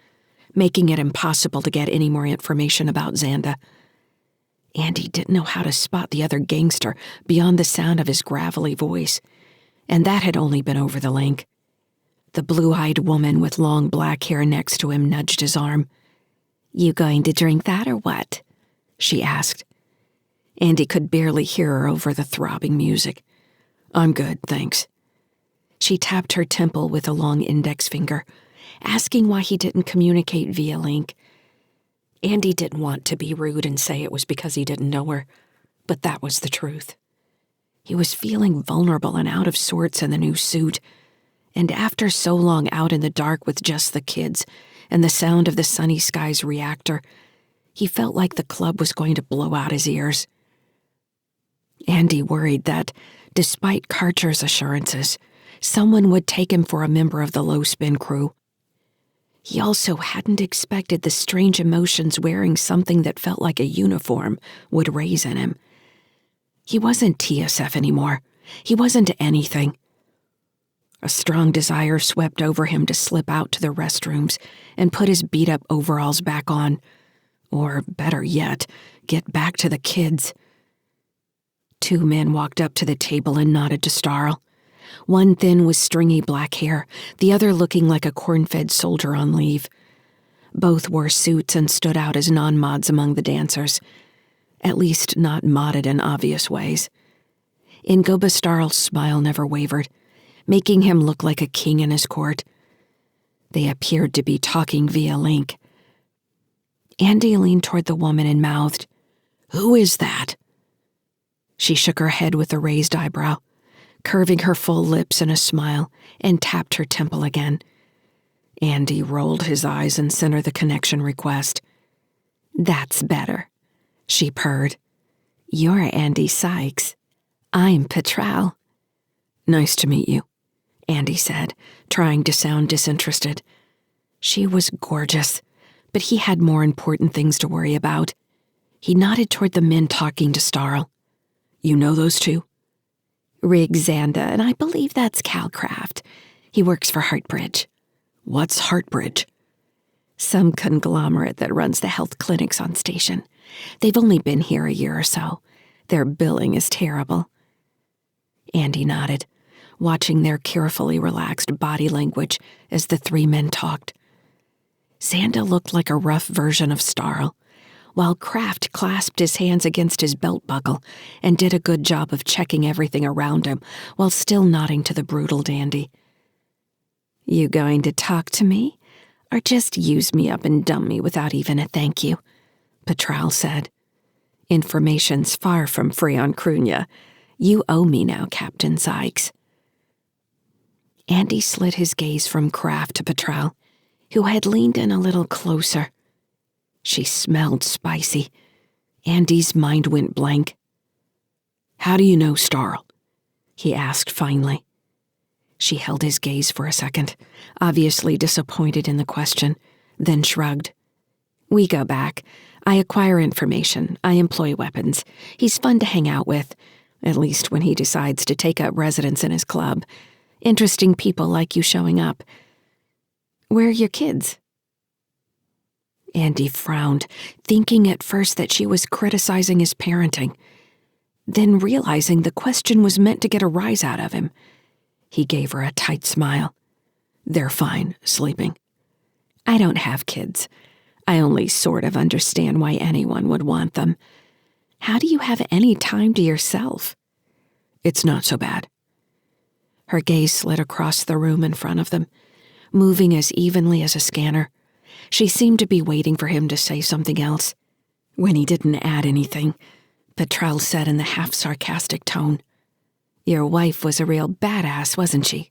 Speaker 1: making it impossible to get any more information about Xanda. Andy didn't know how to spot the other gangster beyond the sound of his gravelly voice, and that had only been over the link. The blue-eyed woman with long black hair next to him nudged his arm. "You going to drink that or what?" she asked. Andy could barely hear her over the throbbing music. "I'm good, thanks." She tapped her temple with a long index finger, asking why he didn't communicate via link. Andy didn't want to be rude and say it was because he didn't know her, but that was the truth. He was feeling vulnerable and out of sorts in the new suit, and after so long out in the dark with just the kids and the sound of the Sunny Skies reactor, he felt like the club was going to blow out his ears. Andy worried that, despite Karcher's assurances, someone would take him for a member of the low-spin crew. He also hadn't expected the strange emotions wearing something that felt like a uniform would raise in him. He wasn't TSF anymore. He wasn't anything. A strong desire swept over him to slip out to the restrooms and put his beat-up overalls back on. Or, better yet, get back to the kids. Two men walked up to the table and nodded to Starl. One thin with stringy black hair, the other looking like a corn-fed soldier on leave.
Speaker 2: Both wore suits and stood out as non-mods among the dancers, at least not modded in obvious ways. Ingobastarl's smile never wavered, making him look like a king in his court. They appeared to be talking via link. Andy leaned toward the woman and mouthed, "Who is that?" She shook her head with a raised eyebrow, curving her full lips in a smile, and tapped her temple again. Andy rolled his eyes and sent her the connection request. "That's better," she purred. "You're Andy Sykes. I'm Petral." "Nice to meet you," Andy said, trying to sound disinterested. She was gorgeous, but he had more important things to worry about. He nodded toward the men talking to Starl. "You know those two?" "Rig Xanda, and I believe that's Calcraft. He works for Heartbridge." "What's Heartbridge?" "Some conglomerate that runs the health clinics on station. They've only been here a year or so. Their billing is terrible." Andy nodded, watching their carefully relaxed body language as the three men talked. Xanda looked like a rough version of Starl, while Kraft clasped his hands against his belt buckle and did a good job of checking everything around him while still nodding to the brutal dandy. "You going to talk to me, or just use me up and dump me without even a thank you?" Petral said. "Information's far from free on Cruithne. You owe me now, Captain Sykes." Andy slid his gaze from Kraft to Petral, who had leaned in a little closer. She smelled spicy. Andy's mind went blank. "How do you know Starl?" he asked finally. She held his gaze for a second, obviously disappointed in the question, then shrugged. "We go back. I acquire information. I employ weapons. He's fun to hang out with, at least when he decides to take up residence in his club. Interesting people like you showing up. Where are your kids?" Andy frowned, thinking at first that she was criticizing his parenting, then realizing the question was meant to get a rise out of him. He gave her a tight smile. "They're fine, sleeping." "I don't have kids. I only sort of understand why anyone would want them. How do you have any time to yourself?" "It's not so bad." Her gaze slid across the room in front of them, moving as evenly as a scanner. She seemed to be waiting for him to say something else. When he didn't add anything, Petral said in the half-sarcastic tone, "Your wife was a real badass, wasn't she?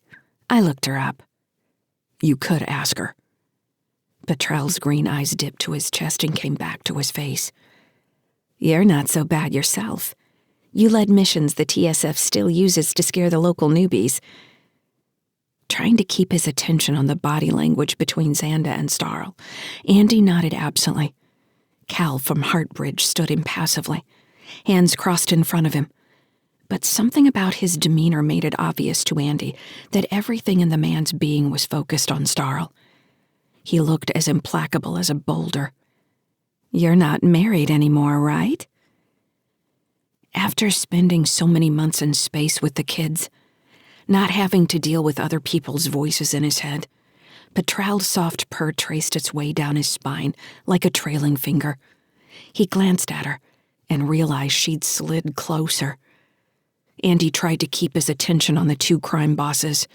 Speaker 2: I looked her up." "You could ask her." Petral's green eyes dipped to his chest and came back to his face. "You're not so bad yourself. You led missions the TSF still uses to scare the local newbies." Trying to keep his attention on the body language between Xanda and Starl, Andy nodded absently. Cal from Heartbridge stood impassively, hands crossed in front of him. But something about his demeanor made it obvious to Andy that everything in the man's being was focused on Starl. He looked as implacable as a boulder. "You're not married anymore, right?" After spending so many months in space with the kids, not having to deal with other people's voices in his head, Petral's soft purr traced its way down his spine like a trailing finger. He glanced at her and realized she'd slid closer. Andy tried to keep his attention on the two crime bosses.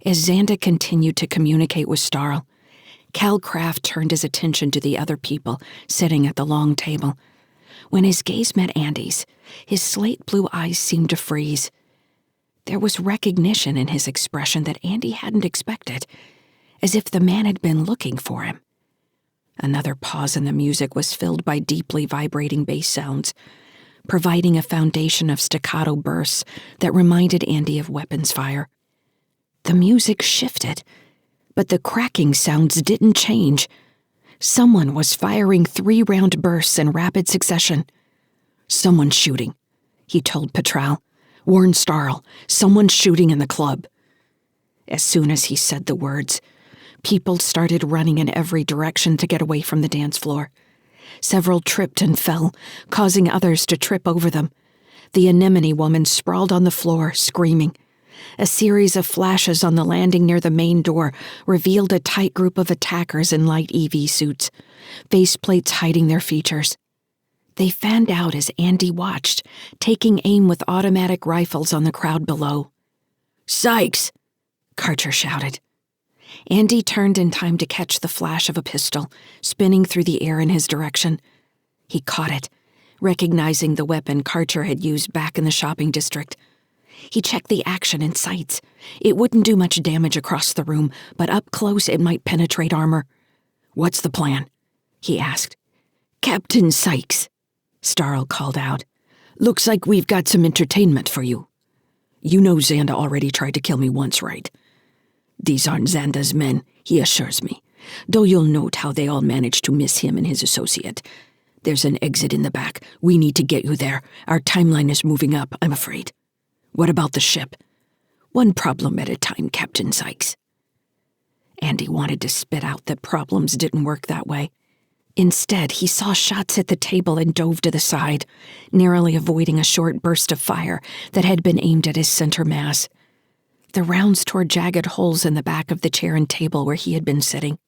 Speaker 2: As Xanda continued to communicate with Starl, Calcraft turned his attention to the other people sitting at the long table. When his gaze met Andy's, his slate blue eyes seemed to freeze. There was recognition in his expression that Andy hadn't expected, as if the man had been looking for him. Another pause in the music was filled by deeply vibrating bass sounds, providing a foundation of staccato bursts that reminded Andy of weapons fire. The music shifted, but the cracking sounds didn't change. Someone was firing 3-round bursts in rapid succession. "Someone's shooting," he told Petral. "Warn Starl, someone's shooting in the club." As soon as he said the words, people started running in every direction to get away from the dance floor. Several tripped and fell, causing others to trip over them. The anemone woman sprawled on the floor, screaming. A series of flashes on the landing near the main door revealed a tight group of attackers in light EV suits, faceplates hiding their features. They fanned out as Andy watched, taking aim with automatic rifles on the crowd below. "Sykes!" Karcher shouted. Andy turned in time to catch the flash of a pistol, spinning through the air in his direction. He caught it, recognizing the weapon Karcher had used back in the shopping district. He checked the action in sights. It wouldn't do much damage across the room, but up close it might penetrate armor. "What's the plan?" he asked. "Captain Sykes," Starl called out. "Looks like we've got some entertainment for you. You know Xanda already tried to kill me once, right? These aren't Xanda's men, he assures me, though you'll note how they all managed to miss him and his associate. There's an exit in the back. We need to get you there. Our timeline is moving up, I'm afraid. What about the ship? One problem at a time, Captain Sykes." Andy wanted to spit out that problems didn't work that way. Instead, he saw shots at the table and dove to the side, narrowly avoiding a short burst of fire that had been aimed at his center mass. The rounds tore jagged holes in the back of the chair and table where he had been sitting.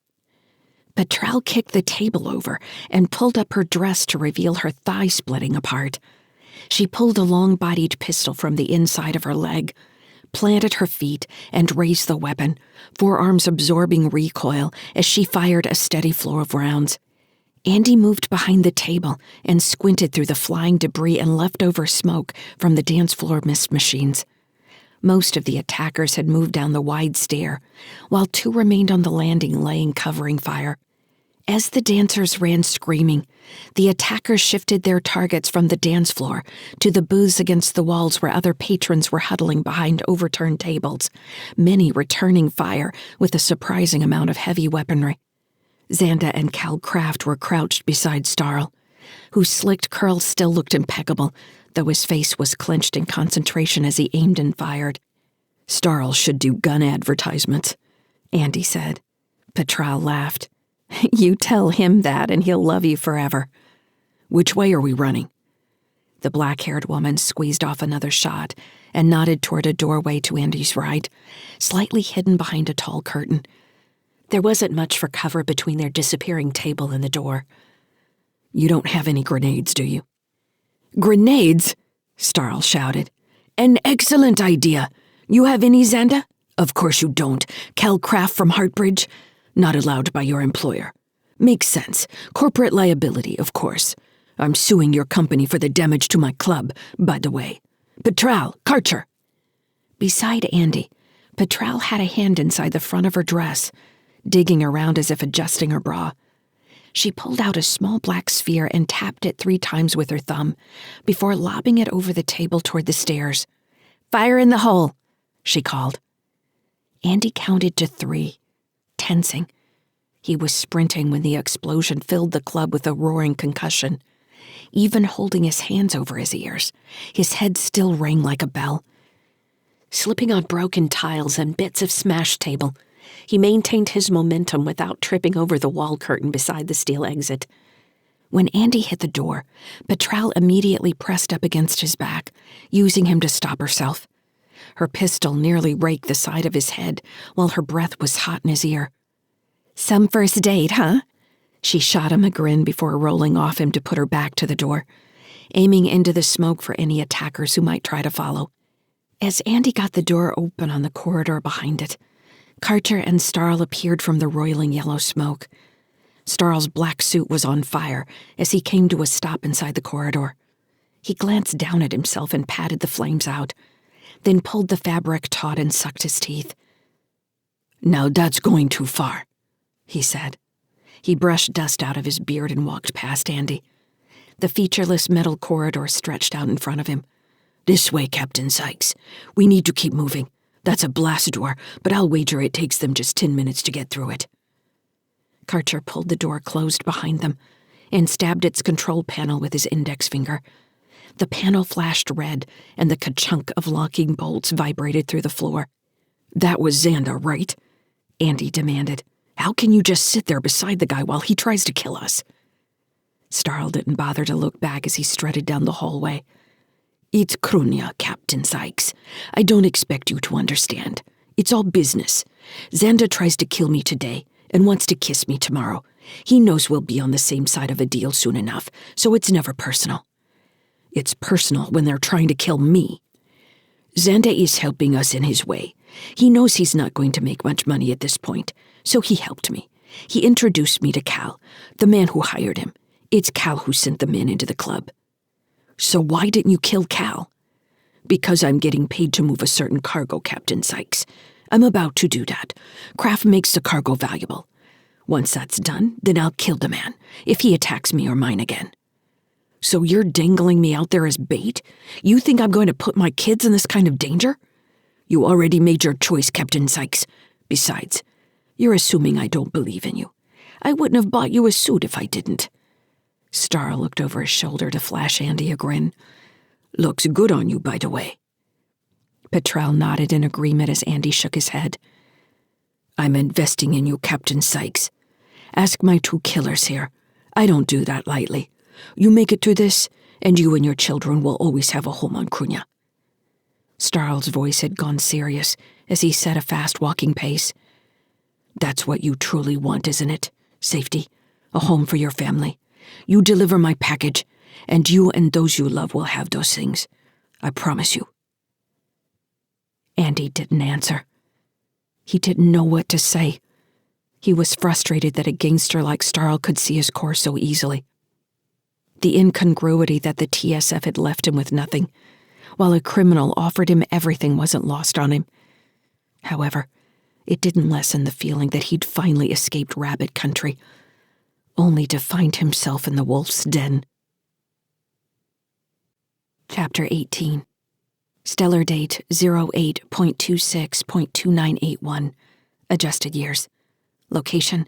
Speaker 2: Petrel kicked the table over and pulled up her dress to reveal her thigh splitting apart. She pulled a long-bodied pistol from the inside of her leg, planted her feet, and raised the weapon, forearms absorbing recoil as she fired a steady flow of rounds. Andy moved behind the table and squinted through the flying debris and leftover smoke from the dance floor mist machines. Most of the attackers had moved down the wide stair, while 2 remained on the landing laying covering fire. As the dancers ran screaming, the attackers shifted their targets from the dance floor to the booths against the walls where other patrons were huddling behind overturned tables, many returning fire with a surprising amount of heavy weaponry. Xanda and Cal Kraft were crouched beside Starl, whose slicked curls still looked impeccable, though his face was clenched in concentration as he aimed and fired. "Starl should do gun advertisements," Andy said. Petrel laughed. "You tell him that and he'll love you forever. Which way are we running?" The black-haired woman squeezed off another shot and nodded toward a doorway to Andy's right, slightly hidden behind a tall curtain. There wasn't much for cover between their disappearing table and the door. "You don't have any grenades, do you?" "Grenades?" Starl shouted. "An excellent idea. You have any, Xanda?" "Of course you don't. Cal Kraft from Heartbridge? Not allowed by your employer. Makes sense. Corporate liability, of course. I'm suing your company for the damage to my club, by the way. Petrel, Karcher." Beside Andy, Petrel had a hand inside the front of her dress, digging around as if adjusting her bra. She pulled out a small black sphere and tapped it 3 times with her thumb, before lobbing it over the table toward the stairs. "Fire in the hole," she called. Andy counted to 3, tensing. He was sprinting when the explosion filled the club with a roaring concussion. Even holding his hands over his ears, his head still rang like a bell. Slipping on broken tiles and bits of smashed table, he maintained his momentum without tripping over the wall curtain beside the steel exit. When Andy hit the door, Petrel immediately pressed up against his back, using him to stop herself. Her pistol nearly raked the side of his head, while her breath was hot in his ear. "Some first date, huh?" She shot him a grin before rolling off him to put her back to the door, aiming into the smoke for any attackers who might try to follow. As Andy got the door open on the corridor behind it, Karcher and Starl appeared from the roiling yellow smoke. Starl's black suit was on fire as he came to a stop inside the corridor. He glanced down at himself and patted the flames out, then pulled the fabric taut and sucked his teeth. "Now that's going too far," he said. He brushed dust out of his beard and walked past Andy. The featureless metal corridor stretched out in front of him. "This way, Captain Sykes. We need to keep moving. That's a blast door, but I'll wager it takes them just 10 minutes to get through it." Karcher pulled the door closed behind them and stabbed its control panel with his index finger. The panel flashed red, and the ka-chunk of locking bolts vibrated through the floor. "That was Xanda, right?" Andy demanded. "How can you just sit there beside the guy while he tries to kill us?" Starl didn't bother to look back as he strutted down the hallway.
Speaker 1: It's Cruithne, Captain Sykes. I don't expect you to understand. It's all business. Xander tries to kill me today and wants to kiss me tomorrow. He knows we'll be on the same side of a deal soon enough, so it's never personal. It's personal when they're trying to kill me. Xander is helping us in his way. He knows he's not going to make much money at this point, so he helped me. He introduced me to Cal, the man who hired him. It's Cal who sent the men into the club. So why didn't you kill Cal? Because I'm getting paid to move a certain cargo, Captain Sykes. I'm about to do that. Craft makes the cargo valuable. Once that's done, then I'll kill the man, if he attacks me or mine again. So you're dangling me out there as bait? You think I'm going to put my kids in this kind of danger? You already made your choice, Captain Sykes. Besides, you're assuming I don't believe in you. I wouldn't have bought you a suit if I didn't. Starl looked over his shoulder to flash Andy a grin. Looks good on you, by the way. Petrel nodded in agreement as Andy shook his head. I'm investing in you, Captain Sykes. Ask my two killers here. I don't do that lightly. You make it through this, and you and your children will always have a home on Cruithne. Starl's voice had gone serious as he set a fast-walking pace. That's what you truly want, isn't it? Safety, a home for your family. You deliver my package, and you and those you love will have those things. I promise you. Andy didn't answer. He didn't know what to say. He was frustrated that a gangster like Starl could see his course so easily. The incongruity that the TSF had left him with nothing, while a criminal offered him everything, wasn't lost on him. However, it didn't lessen the feeling that he'd finally escaped rabbit country, only to find himself in the wolf's den. Chapter 18. Stellar date 08.26.2981. Adjusted years. Location,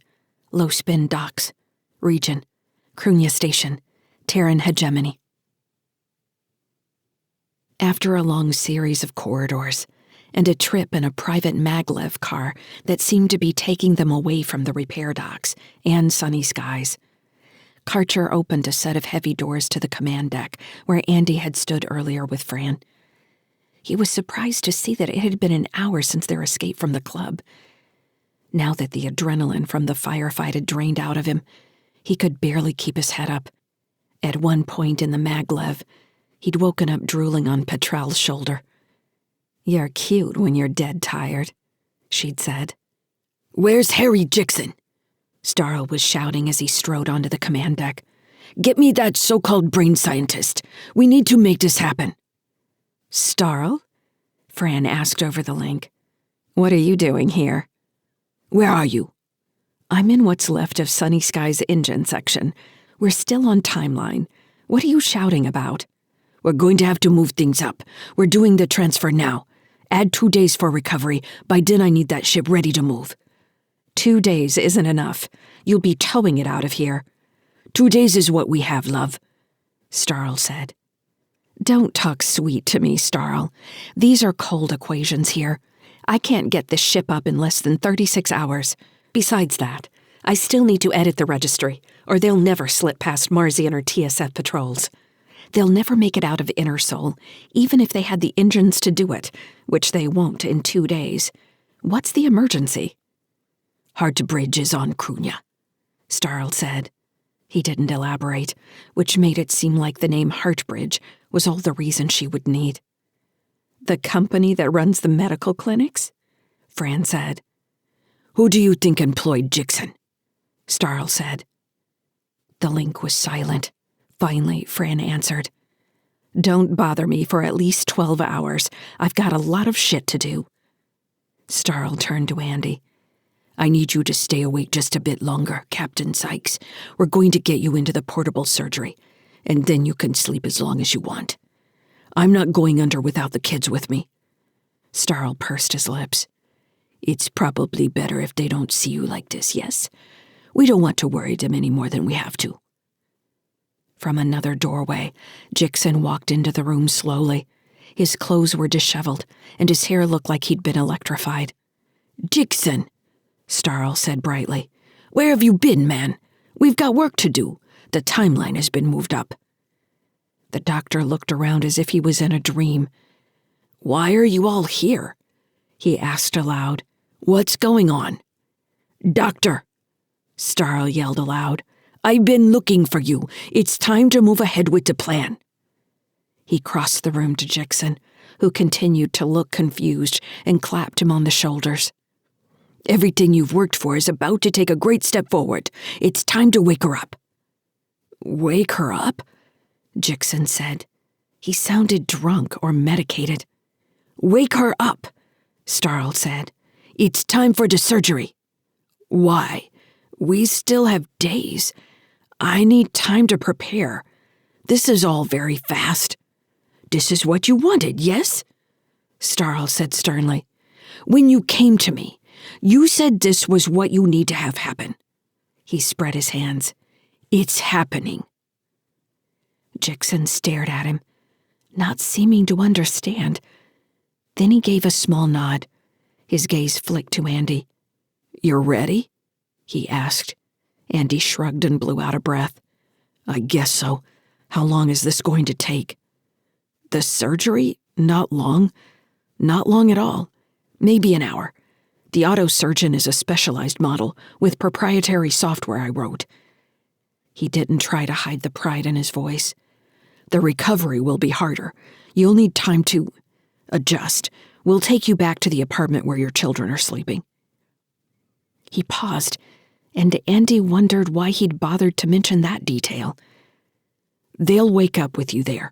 Speaker 1: Low Spin Docks. Region, Cruithne Station, Terran Hegemony. After a long series of corridors, and a trip in a private maglev car that seemed to be taking them away from the repair docks and sunny skies, Karcher opened a set of heavy doors to the command deck where Andy had stood earlier with Fran. He was surprised to see that it had been an hour since their escape from the club. Now that the adrenaline from the firefight had drained out of him, he could barely keep his head up. At one point in the maglev, he'd woken up drooling on Petrel's shoulder. "You're cute when you're dead tired," she'd said. "Where's Harry Jixon?" Starl was shouting as he strode onto the command deck. "Get me that so-called brain scientist. We need to make this happen." "Starl?" Fran asked over the link. "What are you doing here?" "Where are you?" "I'm in what's left of Sunny Sky's engine section. We're still on timeline. What are you shouting about?" "We're going to have to move things up. We're doing the transfer now. Add 2 days for recovery. By then I need that ship ready to move." 2 days isn't enough. You'll be towing it out of here. 2 days is what we have, love, Starl said. "Don't talk sweet to me, Starl. These are cold equations here. I can't get this ship up in less than 36 hours. Besides that, I still need to edit the registry, or they'll never slip past Marzian or TSF patrols. They'll never make it out of InnerSol, even if they had the engines to do it, which they won't in 2 days. What's the emergency?" "Hard to Bridge is on Cruithne," Starl said. He didn't elaborate, which made it seem like the name Heartbridge was all the reason she would need. "The company that runs the medical clinics?" Fran said. "Who do you think employed Jixon?" Starl said. The link was silent. Finally, Fran answered. "Don't bother me for at least 12 hours. I've got a lot of shit to do." Starl turned to Andy. "I need you to stay awake just a bit longer, Captain Sykes. We're going to get you into the portable surgery, and then you can sleep as long as you want. I'm not going under without the kids with me." Starl pursed his lips. "It's probably better if they don't see you like this, yes? We don't want to worry them any more than we have to." From another doorway, Jixon walked into the room slowly. His clothes were disheveled, and his hair looked like he'd been electrified. "Jixon," Starl said brightly. "Where have you been, man? We've got work to do. The timeline has been moved up." The doctor looked around as if he was in a dream. "Why are you all here?" he asked aloud. "What's going on?" "Doctor!" Starl yelled aloud. "I've been looking for you. It's time to move ahead with the plan." He crossed the room to Jixon, who continued to look confused, and clapped him on the shoulders. "Everything you've worked for is about to take a great step forward. It's time to wake her up." "Wake her up?" Jixon said. He sounded drunk or medicated. "Wake her up," Starl said. "It's time for the surgery." "Why? We still have days. I need time to prepare. This is all very fast." "This is what you wanted, yes?" Starl said sternly. "When you came to me, you said this was what you need to have happen." He spread his hands. "It's happening." Jixon stared at him, not seeming to understand. Then he gave a small nod. His gaze flicked to Andy. "You're ready?" he asked. Andy shrugged and blew out a breath. "I guess so. How long is this going to take?" "The surgery? Not long. Not long at all. Maybe an hour. The auto surgeon is a specialized model with proprietary software I wrote." He didn't try to hide the pride in his voice. "The recovery will be harder. You'll need time to adjust. We'll take you back to the apartment where your children are sleeping." He paused, and Andy wondered why he'd bothered to mention that detail. "They'll wake up with you there,"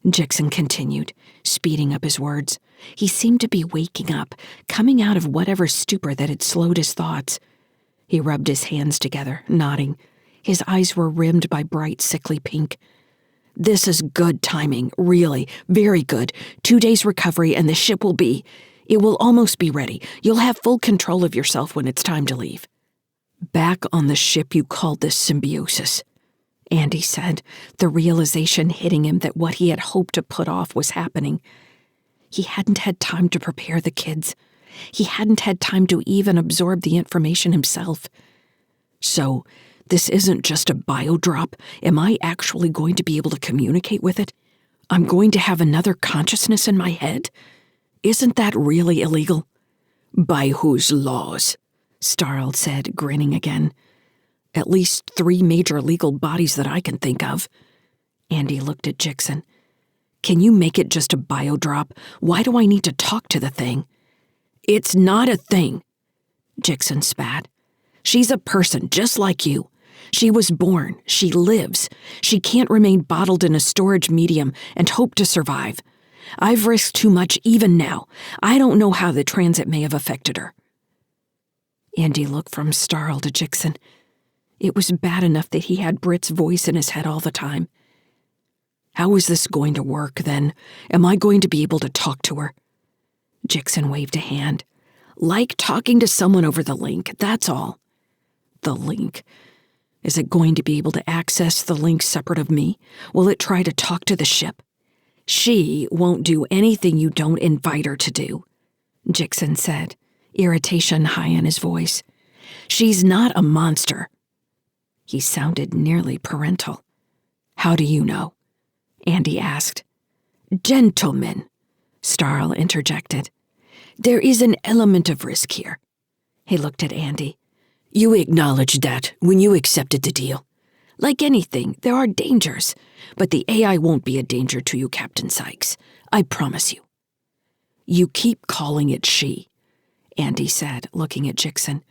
Speaker 1: Jixon continued, speeding up his words. He seemed to be waking up, coming out of whatever stupor that had slowed his thoughts. He rubbed his hands together, nodding. His eyes were rimmed by bright, sickly pink. "This is good timing, really, very good. 2 days recovery and the ship will it will almost be ready. You'll have full control of yourself when it's time to leave." "Back on the ship you called this symbiosis," Andy said, the realization hitting him that what he had hoped to put off was happening. He hadn't had time to prepare the kids. He hadn't had time to even absorb the information himself. "So, this isn't just a biodrop. Am I actually going to be able to communicate with it? I'm going to have another consciousness in my head? Isn't that really illegal?" "By whose laws?" Starl said, grinning again. "At least 3 major legal bodies that I can think of." Andy looked at Jixon. "Can you make it just a biodrop? Why do I need to talk to the thing?" "It's not a thing," Jixon spat. "She's a person, just like you. She was born. She lives. She can't remain bottled in a storage medium and hope to survive. I've risked too much even now. I don't know how the transit may have affected her." Andy looked from Starl to Jixon. It was bad enough that he had Britt's voice in his head all the time. "How is this going to work, then? Am I going to be able to talk to her?" Jixon waved a hand. "Like talking to someone over the link, that's all." "The link? Is it going to be able to access the link separate of me? Will it try to talk to the ship?" "She won't do anything you don't invite her to do," Jixon said, irritation high in his voice. "She's not a monster." He sounded nearly parental. "How do you know?" Andy asked. "Gentlemen," Starl interjected. "There is an element of risk here." He looked at Andy. "You acknowledged that when you accepted the deal. Like anything, there are dangers, but the AI won't be a danger to you, Captain Sykes. I promise you." "You keep calling it she," Andy said, looking at Jixon.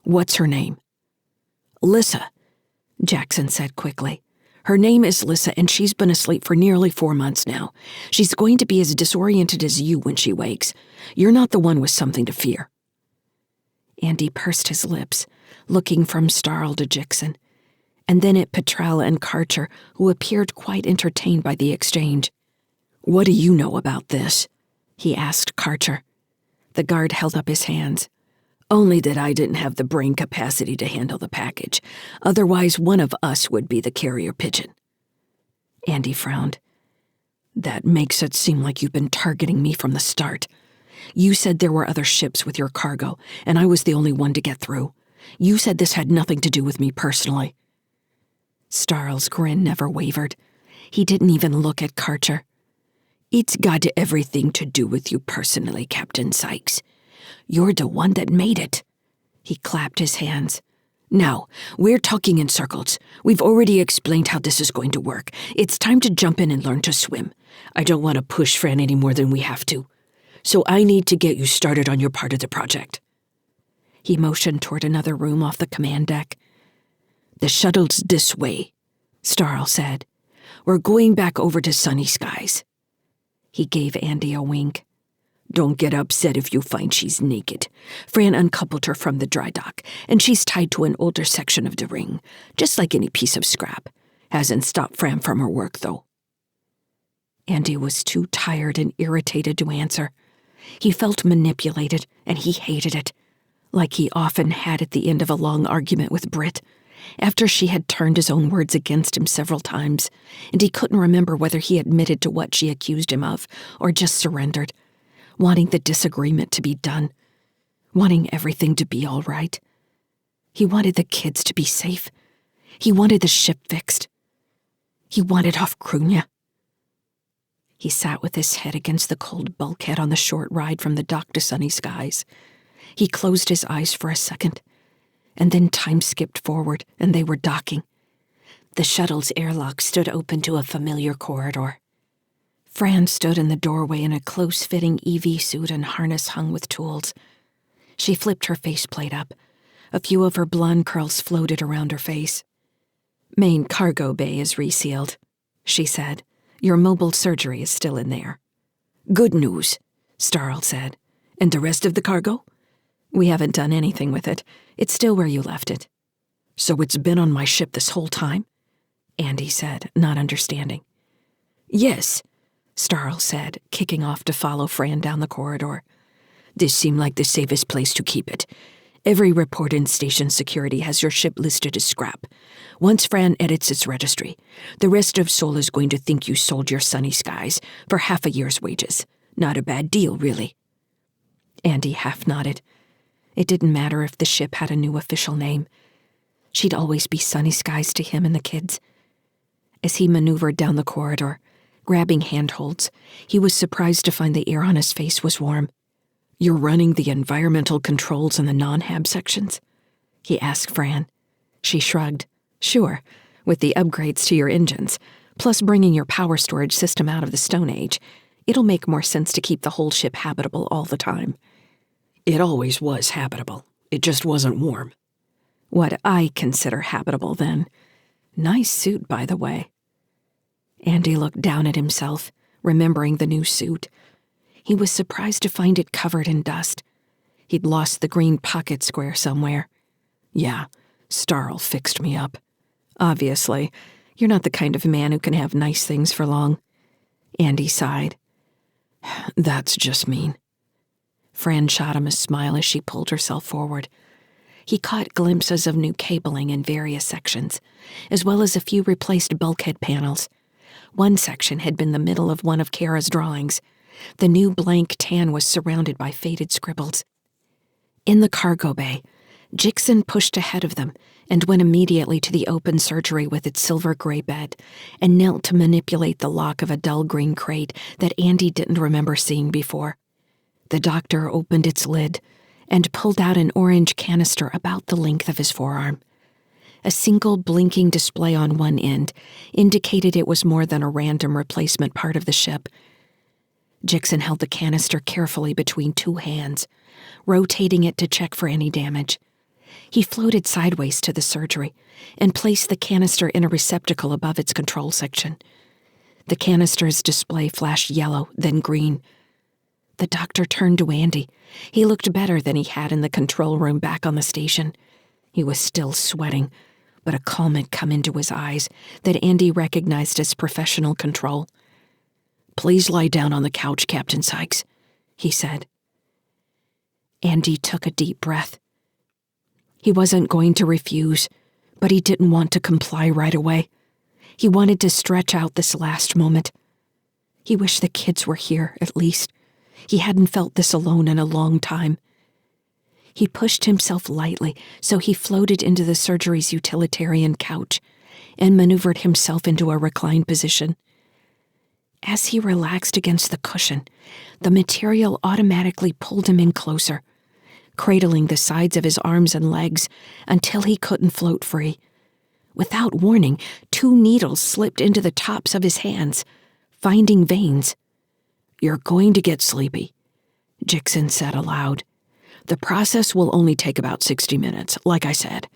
Speaker 1: "What's her name?" "Lyssa," Jackson said quickly. "Her name is Lyssa, and she's been asleep for nearly 4 months now. She's going to be as disoriented as you when she wakes. You're not the one with something to fear." Andy pursed his lips, looking from Starl to Jixon, and then at Petrel and Karcher, who appeared quite entertained by the exchange. "What do you know about this?" he asked Karcher. The guard held up his hands. "Only that I didn't have the brain capacity to handle the package. Otherwise, one of us would be the carrier pigeon." Andy frowned. "That makes it seem like you've been targeting me from the start. You said there were other ships with your cargo, and I was the only one to get through. You said this had nothing to do with me personally." Starl's grin never wavered. He didn't even look at Karcher. "It's got everything to do with you personally, Captain Sykes. You're the one that made it." He clapped his hands. "Now, we're talking in circles. We've already explained how this is going to work. It's time to jump in and learn to swim. I don't want to push Fran any more than we have to. So I need to get you started on your part of the project." He motioned toward another room off the command deck. "The shuttle's this way," Starl said. "We're going back over to Sunny Skies." He gave Andy a wink. "Don't get upset if you find she's naked. Fran uncoupled her from the dry dock, and she's tied to an older section of the ring, just like any piece of scrap. Hasn't stopped Fran from her work, though." Andy was too tired and irritated to answer. He felt manipulated, and he hated it, like he often had at the end of a long argument with Britt, after she had turned his own words against him several times, and he couldn't remember whether he admitted to what she accused him of or just surrendered, wanting the disagreement to be done, wanting everything to be all right. He wanted the kids to be safe. He wanted the ship fixed. He wanted off Cruithne. He sat with his head against the cold bulkhead on the short ride from the dock to Sunny Skies. He closed his eyes for a second, and then time skipped forward, and they were docking. The shuttle's airlock stood open to a familiar corridor. Fran stood in the doorway in a close-fitting EV suit and harness hung with tools. She flipped her faceplate up. A few of her blonde curls floated around her face. "Main cargo bay is resealed," she said. "Your mobile surgery is still in there." "Good news," Starl said. "And the rest of the cargo?" "We haven't done anything with it. It's still where you left it." "So it's been on my ship this whole time?" Andy said, not understanding. "Yes," Starl said, kicking off to follow Fran down the corridor. "This seemed like the safest place to keep it. Every report in station security has your ship listed as scrap. Once Fran edits its registry, the rest of Sol is going to think you sold your Sunny Skies for half a year's wages. Not a bad deal, really." Andy half nodded. It didn't matter if the ship had a new official name. She'd always be Sunny Skies to him and the kids. As he maneuvered down the corridor, grabbing handholds, he was surprised to find the air on his face was warm. "You're running the environmental controls in the non-hab sections?" he asked Fran. She shrugged. "Sure, with the upgrades to your engines, plus bringing your power storage system out of the Stone Age, it'll make more sense to keep the whole ship habitable all the time." "It always was habitable. It just wasn't warm." "What I consider habitable, then. Nice suit, by the way." Andy looked down at himself, remembering the new suit. He was surprised to find it covered in dust. He'd lost the green pocket square somewhere. "Yeah, Starl fixed me up. Obviously, you're not the kind of man who can have nice things for long." Andy sighed. "That's just mean." Fran shot him a smile as she pulled herself forward. He caught glimpses of new cabling in various sections, as well as a few replaced bulkhead panels. One section had been the middle of one of Cara's drawings. The new blank tan was surrounded by faded scribbles. In the cargo bay, Jixon pushed ahead of them and went immediately to the open surgery with its silver-gray bed and knelt to manipulate the lock of a dull green crate that Andy didn't remember seeing before. The doctor opened its lid and pulled out an orange canister about the length of his forearm. A single blinking display on one end indicated it was more than a random replacement part of the ship. Jixon held the canister carefully between two hands, rotating it to check for any damage. He floated sideways to the surgery and placed the canister in a receptacle above its control section. The canister's display flashed yellow, then green. The doctor turned to Andy. He looked better than he had in the control room back on the station. He was still sweating, but a calm had come into his eyes that Andy recognized as professional control. "Please lie down on the couch, Captain Sykes," he said. Andy took a deep breath. He wasn't going to refuse, but he didn't want to comply right away. He wanted to stretch out this last moment. He wished the kids were here, at least. He hadn't felt this alone in a long time. He pushed himself lightly so he floated into the surgery's utilitarian couch
Speaker 2: and maneuvered himself into a reclined position. As he relaxed against the cushion, the material automatically pulled him in closer, cradling the sides of his arms and legs until he couldn't float free. Without warning, 2 needles slipped into the tops of his hands, finding veins. "You're going to get sleepy," Jixon said aloud. "The process will only take about 60 minutes, like I said.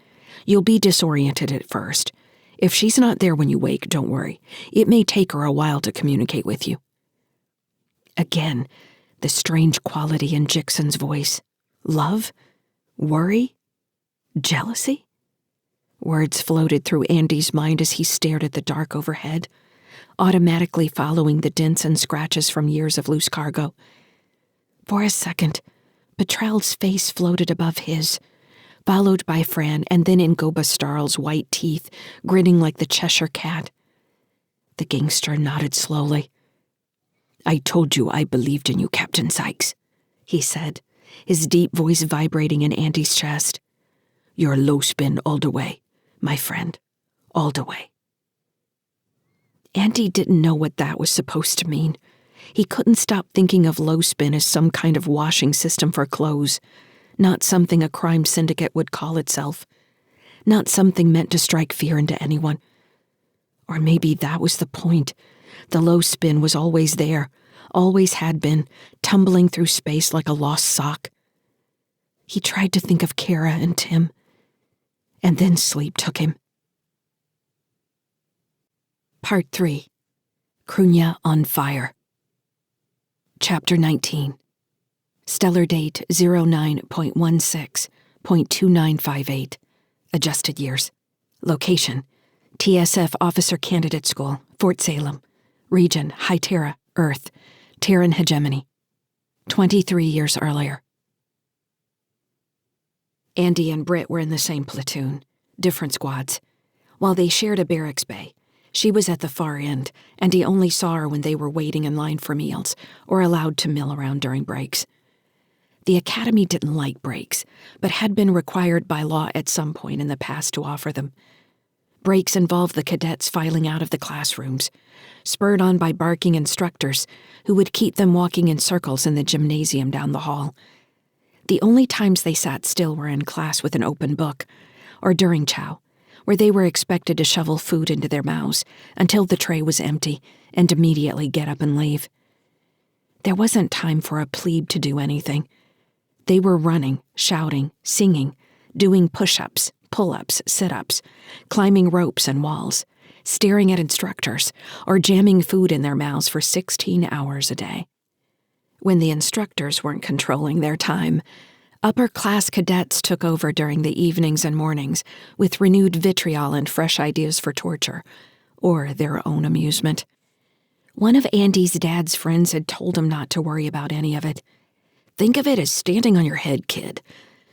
Speaker 2: You'll be disoriented at first. If she's not there when you wake, don't worry. It may take her a while to communicate with you." Again, the strange quality in Jixon's voice. Love? Worry? Jealousy? Words floated through Andy's mind as he stared at the dark overhead, automatically following the dents and scratches from years of loose cargo. For a second, Petrel's face floated above his, followed by Fran and then Ingoba Starl's white teeth, grinning like the Cheshire Cat. The gangster nodded slowly. "I told you I believed in you, Captain Sykes," he said, his deep voice vibrating in Andy's chest. "You're low spin all the way, my friend, all the way." Andy didn't know what that was supposed to mean. He couldn't stop thinking of low spin as some kind of washing system for clothes, not something a crime syndicate would call itself, not something meant to strike fear into anyone. Or maybe that was the point. The low spin was always there, always had been, tumbling through space like a lost sock. He tried to think of Cara and Tim, and then sleep took him. Part 3. Cruithne on Fire. Chapter 19. Stellar date 09.16.2958. Adjusted years. Location: TSF Officer Candidate School, Fort Salem. Region: High Terra, Earth. Terran hegemony. 23 years earlier. Andy and Britt were in the same platoon, different squads. While they shared a barracks bay, she was at the far end, and he only saw her when they were waiting in line for meals or allowed to mill around during breaks. The academy didn't like breaks, but had been required by law at some point in the past to offer them. Breaks involved the cadets filing out of the classrooms, spurred on by barking instructors who would keep them walking in circles in the gymnasium down the hall. The only times they sat still were in class with an open book, or during chow, where they were expected to shovel food into their mouths until the tray was empty and immediately get up and leave. There wasn't time for a plebe to do anything. They were running, shouting, singing, doing push-ups, pull-ups, sit-ups, climbing ropes and walls, staring at instructors, or jamming food in their mouths for 16 hours a day. When the instructors weren't controlling their time, upper-class cadets took over during the evenings and mornings with renewed vitriol and fresh ideas for torture, or their own amusement. One of Andy's dad's friends had told him not to worry about any of it. "Think of it as standing on your head, kid.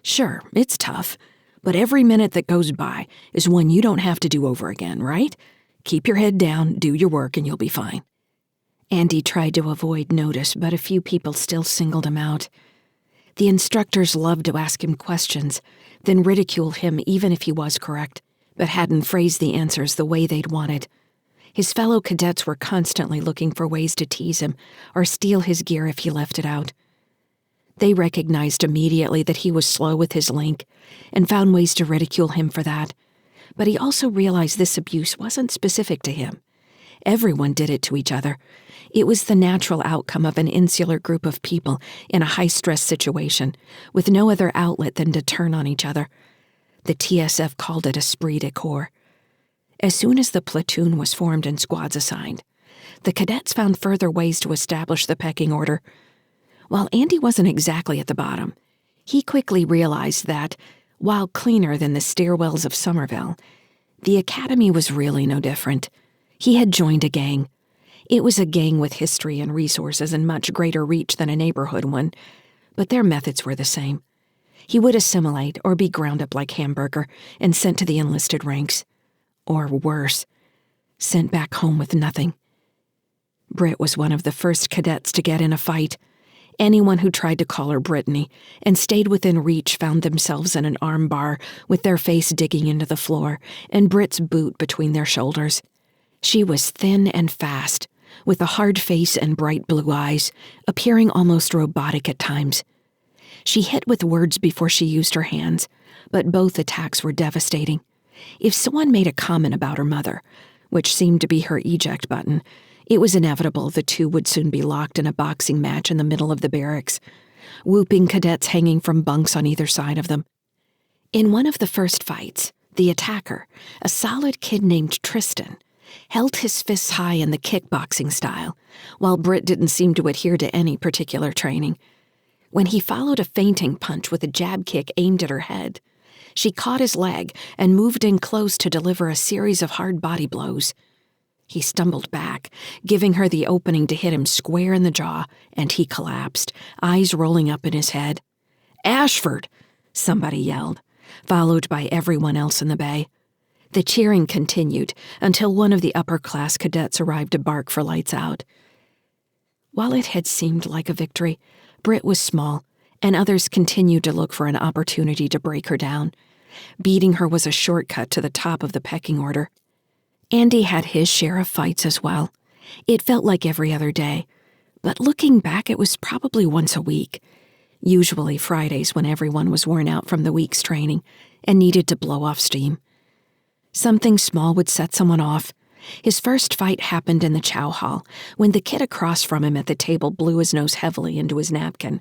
Speaker 2: Sure, it's tough, but every minute that goes by is one you don't have to do over again, right? Keep your head down, do your work, and you'll be fine." Andy tried to avoid notice, but a few people still singled him out. The instructors loved to ask him questions, then ridicule him even if he was correct, but hadn't phrased the answers the way they'd wanted. His fellow cadets were constantly looking for ways to tease him or steal his gear if he left it out. They recognized immediately that he was slow with his link and found ways to ridicule him for that, but he also realized this abuse wasn't specific to him. Everyone did it to each other. It was the natural outcome of an insular group of people in a high-stress situation, with no other outlet than to turn on each other. The TSF called it esprit de corps. As soon as the platoon was formed and squads assigned, the cadets found further ways to establish the pecking order. While Andy wasn't exactly at the bottom, he quickly realized that, while cleaner than the stairwells of Somerville, the academy was really no different. He had joined a gang. It was a gang with history and resources and much greater reach than a neighborhood one, but their methods were the same. He would assimilate or be ground up like hamburger and sent to the enlisted ranks. Or worse, sent back home with nothing. Britt was one of the first cadets to get in a fight. Anyone who tried to call her Brittany and stayed within reach found themselves in an arm bar with their face digging into the floor and Britt's boot between their shoulders. She was thin and fast, with a hard face and bright blue eyes, appearing almost robotic at times. She hit with words before she used her hands, but both attacks were devastating. If someone made a comment about her mother, which seemed to be her eject button, it was inevitable the two would soon be locked in a boxing match in the middle of the barracks, whooping cadets hanging from bunks on either side of them. In one of the first fights, the attacker, a solid kid named Tristan, held his fists high in the kickboxing style, while Britt didn't seem to adhere to any particular training. When he followed a feinting punch with a jab kick aimed at her head, she caught his leg and moved in close to deliver a series of hard body blows. He stumbled back, giving her the opening to hit him square in the jaw, and he collapsed, eyes rolling up in his head. "Ashford!" somebody yelled, followed by everyone else in the bay. The cheering continued until one of the upper-class cadets arrived to bark for lights out. While it had seemed like a victory, Britt was small, and others continued to look for an opportunity to break her down. Beating her was a shortcut to the top of the pecking order. Andy had his share of fights as well. It felt like every other day, but looking back, it was probably once a week, usually Fridays when everyone was worn out from the week's training and needed to blow off steam. Something small would set someone off. His first fight happened in the chow hall when the kid across from him at the table blew his nose heavily into his napkin,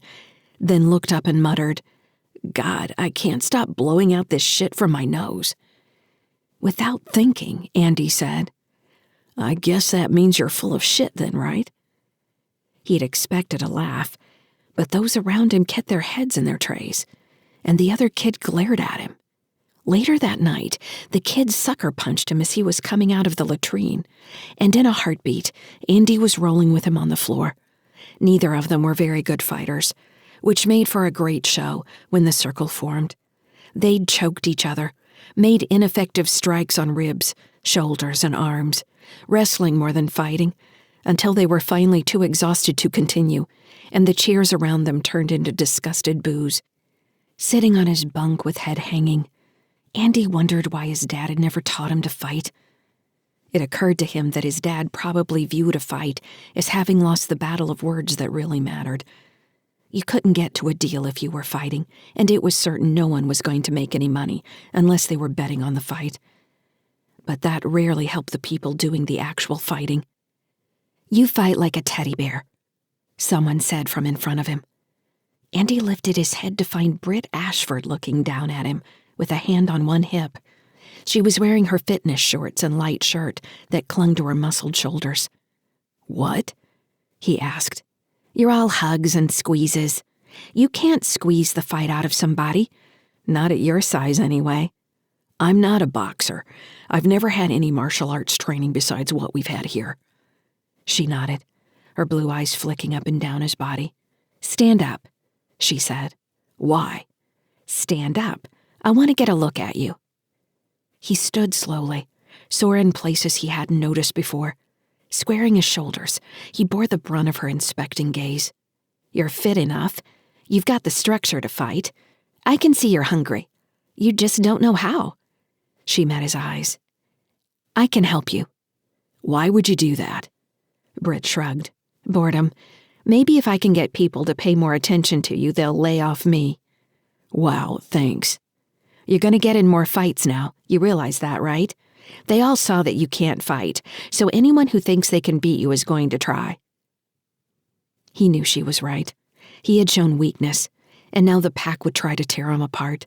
Speaker 2: then looked up and muttered, "God, I can't stop blowing out this shit from my nose." Without thinking, Andy said, "I guess that means you're full of shit then, right?" He'd expected a laugh, but those around him kept their heads in their trays, and the other kid glared at him. Later that night, the kid sucker punched him as he was coming out of the latrine, and in a heartbeat, Andy was rolling with him on the floor. Neither of them were very good fighters, which made for a great show when the circle formed. They'd choked each other, made ineffective strikes on ribs, shoulders, and arms, wrestling more than fighting, until they were finally too exhausted to continue, and the cheers around them turned into disgusted boos. Sitting on his bunk with head hanging, Andy wondered why his dad had never taught him to fight. It occurred to him that his dad probably viewed a fight as having lost the battle of words that really mattered. You couldn't get to a deal if you were fighting, and it was certain no one was going to make any money unless they were betting on the fight. But that rarely helped the people doing the actual fighting. "You fight like a teddy bear," someone said from in front of him. Andy lifted his head to find Britt Ashford looking down at him with a hand on one hip. She was wearing her fitness shorts and light shirt that clung to her muscled shoulders. "What?" he asked. "You're all hugs and squeezes. You can't squeeze the fight out of somebody. Not at your size, anyway." "I'm not a boxer. I've never had any martial arts training besides what we've had here." She nodded, her blue eyes flicking up and down his body. "Stand up," she said. "Why?" "Stand up. I want to get a look at you." He stood slowly, sore in places he hadn't noticed before. Squaring his shoulders, he bore the brunt of her inspecting gaze. "You're fit enough. You've got the structure to fight. I can see you're hungry. You just don't know how." She met his eyes. "I can help you." "Why would you do that?" Britt shrugged. "Boredom. Maybe if I can get people to pay more attention to you, they'll lay off me." "Wow, thanks." "You're going to get in more fights now. You realize that, right? They all saw that you can't fight, so anyone who thinks they can beat you is going to try." He knew she was right. He had shown weakness, and now the pack would try to tear him apart.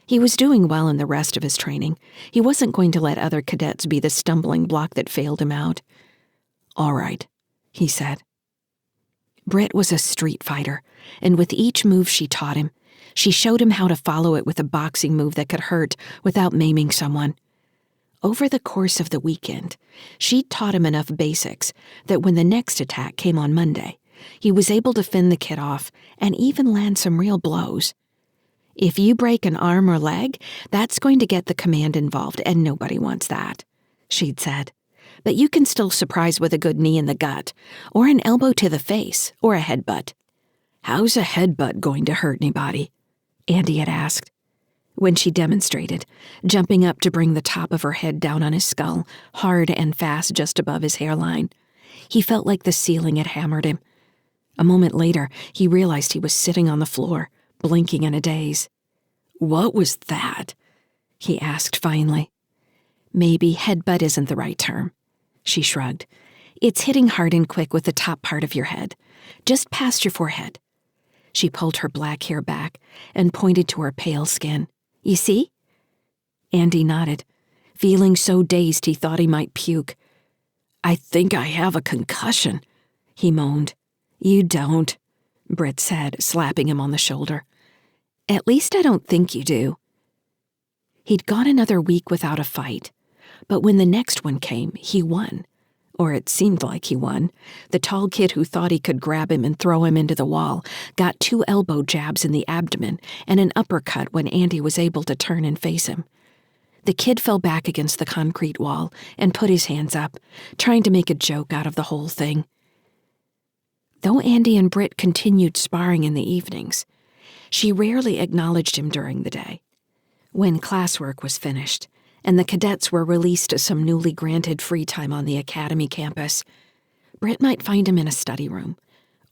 Speaker 2: He was doing well in the rest of his training. He wasn't going to let other cadets be the stumbling block that failed him out. "All right," he said. Britt was a street fighter, and with each move she taught him, she showed him how to follow it with a boxing move that could hurt without maiming someone. Over the course of the weekend, she taught him enough basics that when the next attack came on Monday, he was able to fend the kid off and even land some real blows. If you break an arm or leg, that's going to get the command involved, and nobody wants that, she'd said. But you can still surprise with a good knee in the gut, or an elbow to the face, or a headbutt.
Speaker 1: "How's a headbutt going to hurt anybody?" Andy had asked. When she demonstrated, jumping up to bring the top of her head down on his skull, hard and fast just above his hairline, he felt like the ceiling had hammered him. A moment later, he realized he was sitting on the floor, blinking in a daze. "What was that?" he asked finally. "Maybe headbutt isn't the right term," she shrugged. "It's hitting hard and quick with the top part of your head, just past your forehead." She pulled her black hair back and pointed to her pale skin. "You see?" Andy nodded, feeling so dazed he thought he might puke. "I think I have a concussion," he moaned. "You don't," Britt said, slapping him on the shoulder. "At least I don't think you do." He'd gone another week without a fight, but when the next one came, he won. Or it seemed like he won. The tall kid who thought he could grab him and throw him into the wall got 2 elbow jabs in the abdomen and an uppercut when Andy was able to turn and face him. The kid fell back against the concrete wall and put his hands up, trying to make a joke out of the whole thing. Though Andy and Britt continued sparring in the evenings, she rarely acknowledged him during the day. When classwork was finished, and the cadets were released to some newly granted free time on the academy campus, Britt might find him in a study room,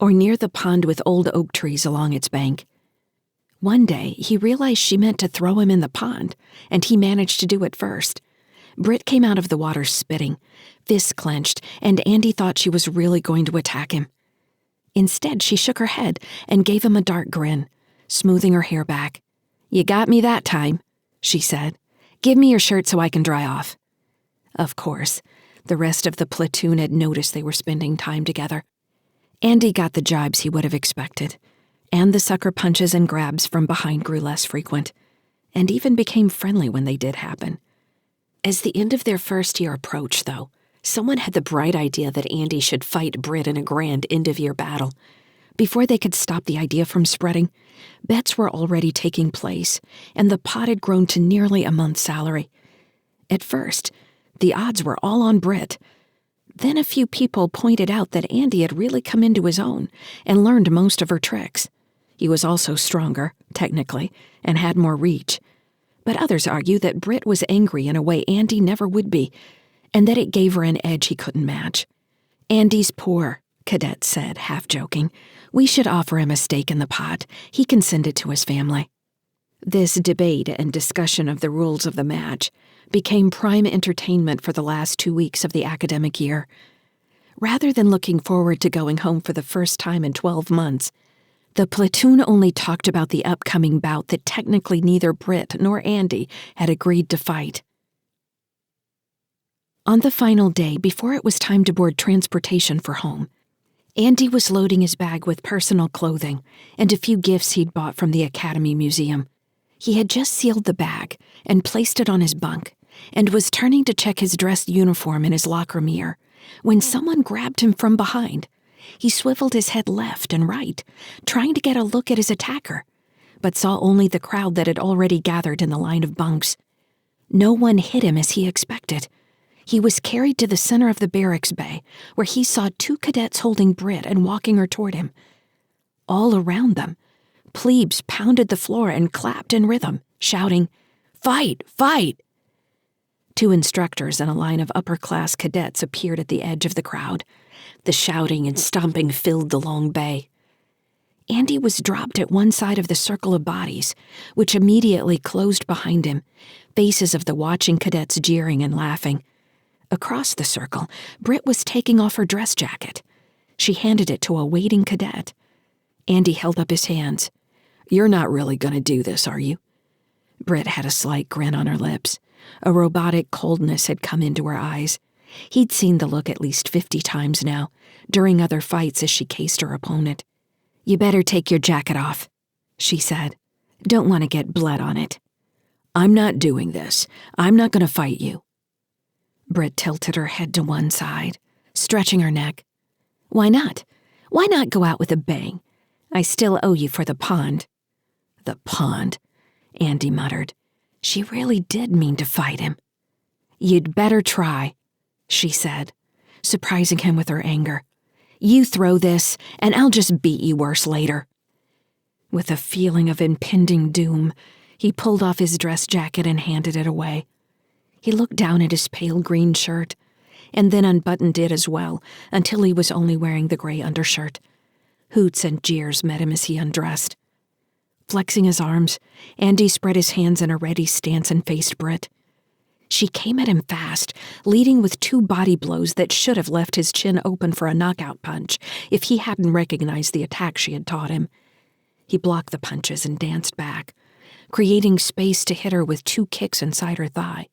Speaker 1: or near the pond with old oak trees along its bank. One day, he realized she meant to throw him in the pond, and he managed to do it first. Britt came out of the water spitting, fists clenched, and Andy thought she was really going to attack him. Instead, she shook her head and gave him a dark grin, smoothing her hair back. "You got me that time," she said. "Give me your shirt so I can dry off." Of course, the rest of the platoon had noticed they were spending time together. Andy got the jibes he would have expected, and the sucker punches and grabs from behind grew less frequent, and even became friendly when they did happen. As the end of their first year approached, though, someone had the bright idea that Andy should fight Britt in a grand end-of-year battle. Before they could stop the idea from spreading, bets were already taking place, and the pot had grown to nearly a month's salary. At first, the odds were all on Britt. Then a few people pointed out that Andy had really come into his own and learned most of her tricks. He was also stronger, technically, and had more reach. But others argued that Britt was angry in a way Andy never would be, and that it gave her an edge he couldn't match. "Andy's poor," cadets said, half-joking. "We should offer him a stake in the pot. He can send it to his family." This debate and discussion of the rules of the match became prime entertainment for the last 2 weeks of the academic year. Rather than looking forward to going home for the first time in 12 months, the platoon only talked about the upcoming bout that technically neither Britt nor Andy had agreed to fight. On the final day, before it was time to board transportation for home, Andy was loading his bag with personal clothing and a few gifts he'd bought from the Academy Museum. He had just sealed the bag and placed it on his bunk and was turning to check his dress uniform in his locker mirror when someone grabbed him from behind. He swiveled his head left and right, trying to get a look at his attacker, but saw only the crowd that had already gathered in the line of bunks. No one hit him as he expected. He was carried to the center of the barracks bay, where he saw 2 cadets holding Britt and walking her toward him. All around them, plebes pounded the floor and clapped in rhythm, shouting, "Fight! Fight!" 2 instructors and a line of upper-class cadets appeared at the edge of the crowd. The shouting and stomping filled the long bay. Andy was dropped at one side of the circle of bodies, which immediately closed behind him, faces of the watching cadets jeering and laughing. Across the circle, Britt was taking off her dress jacket. She handed it to a waiting cadet. Andy held up his hands. "You're not really going to do this, are you?" Britt had a slight grin on her lips. A robotic coldness had come into her eyes. He'd seen the look at least 50 times now, during other fights as she cased her opponent. "You better take your jacket off," she said. "Don't want to get blood on it." "I'm not doing this. I'm not going to fight you." Britt tilted her head to one side, stretching her neck. "Why not? Why not go out with a bang? I still owe you for the pond." "The pond," Andy muttered. She really did mean to fight him. "You'd better try," she said, surprising him with her anger. "You throw this, and I'll just beat you worse later." With a feeling of impending doom, he pulled off his dress jacket and handed it away. He looked down at his pale green shirt, and then unbuttoned it as well until he was only wearing the gray undershirt. Hoots and jeers met him as he undressed. Flexing his arms, Andy spread his hands in a ready stance and faced Britt. She came at him fast, leading with 2 body blows that should have left his chin open for a knockout punch if he hadn't recognized the attack she had taught him. He blocked the punches and danced back, creating space to hit her with 2 kicks inside her thigh.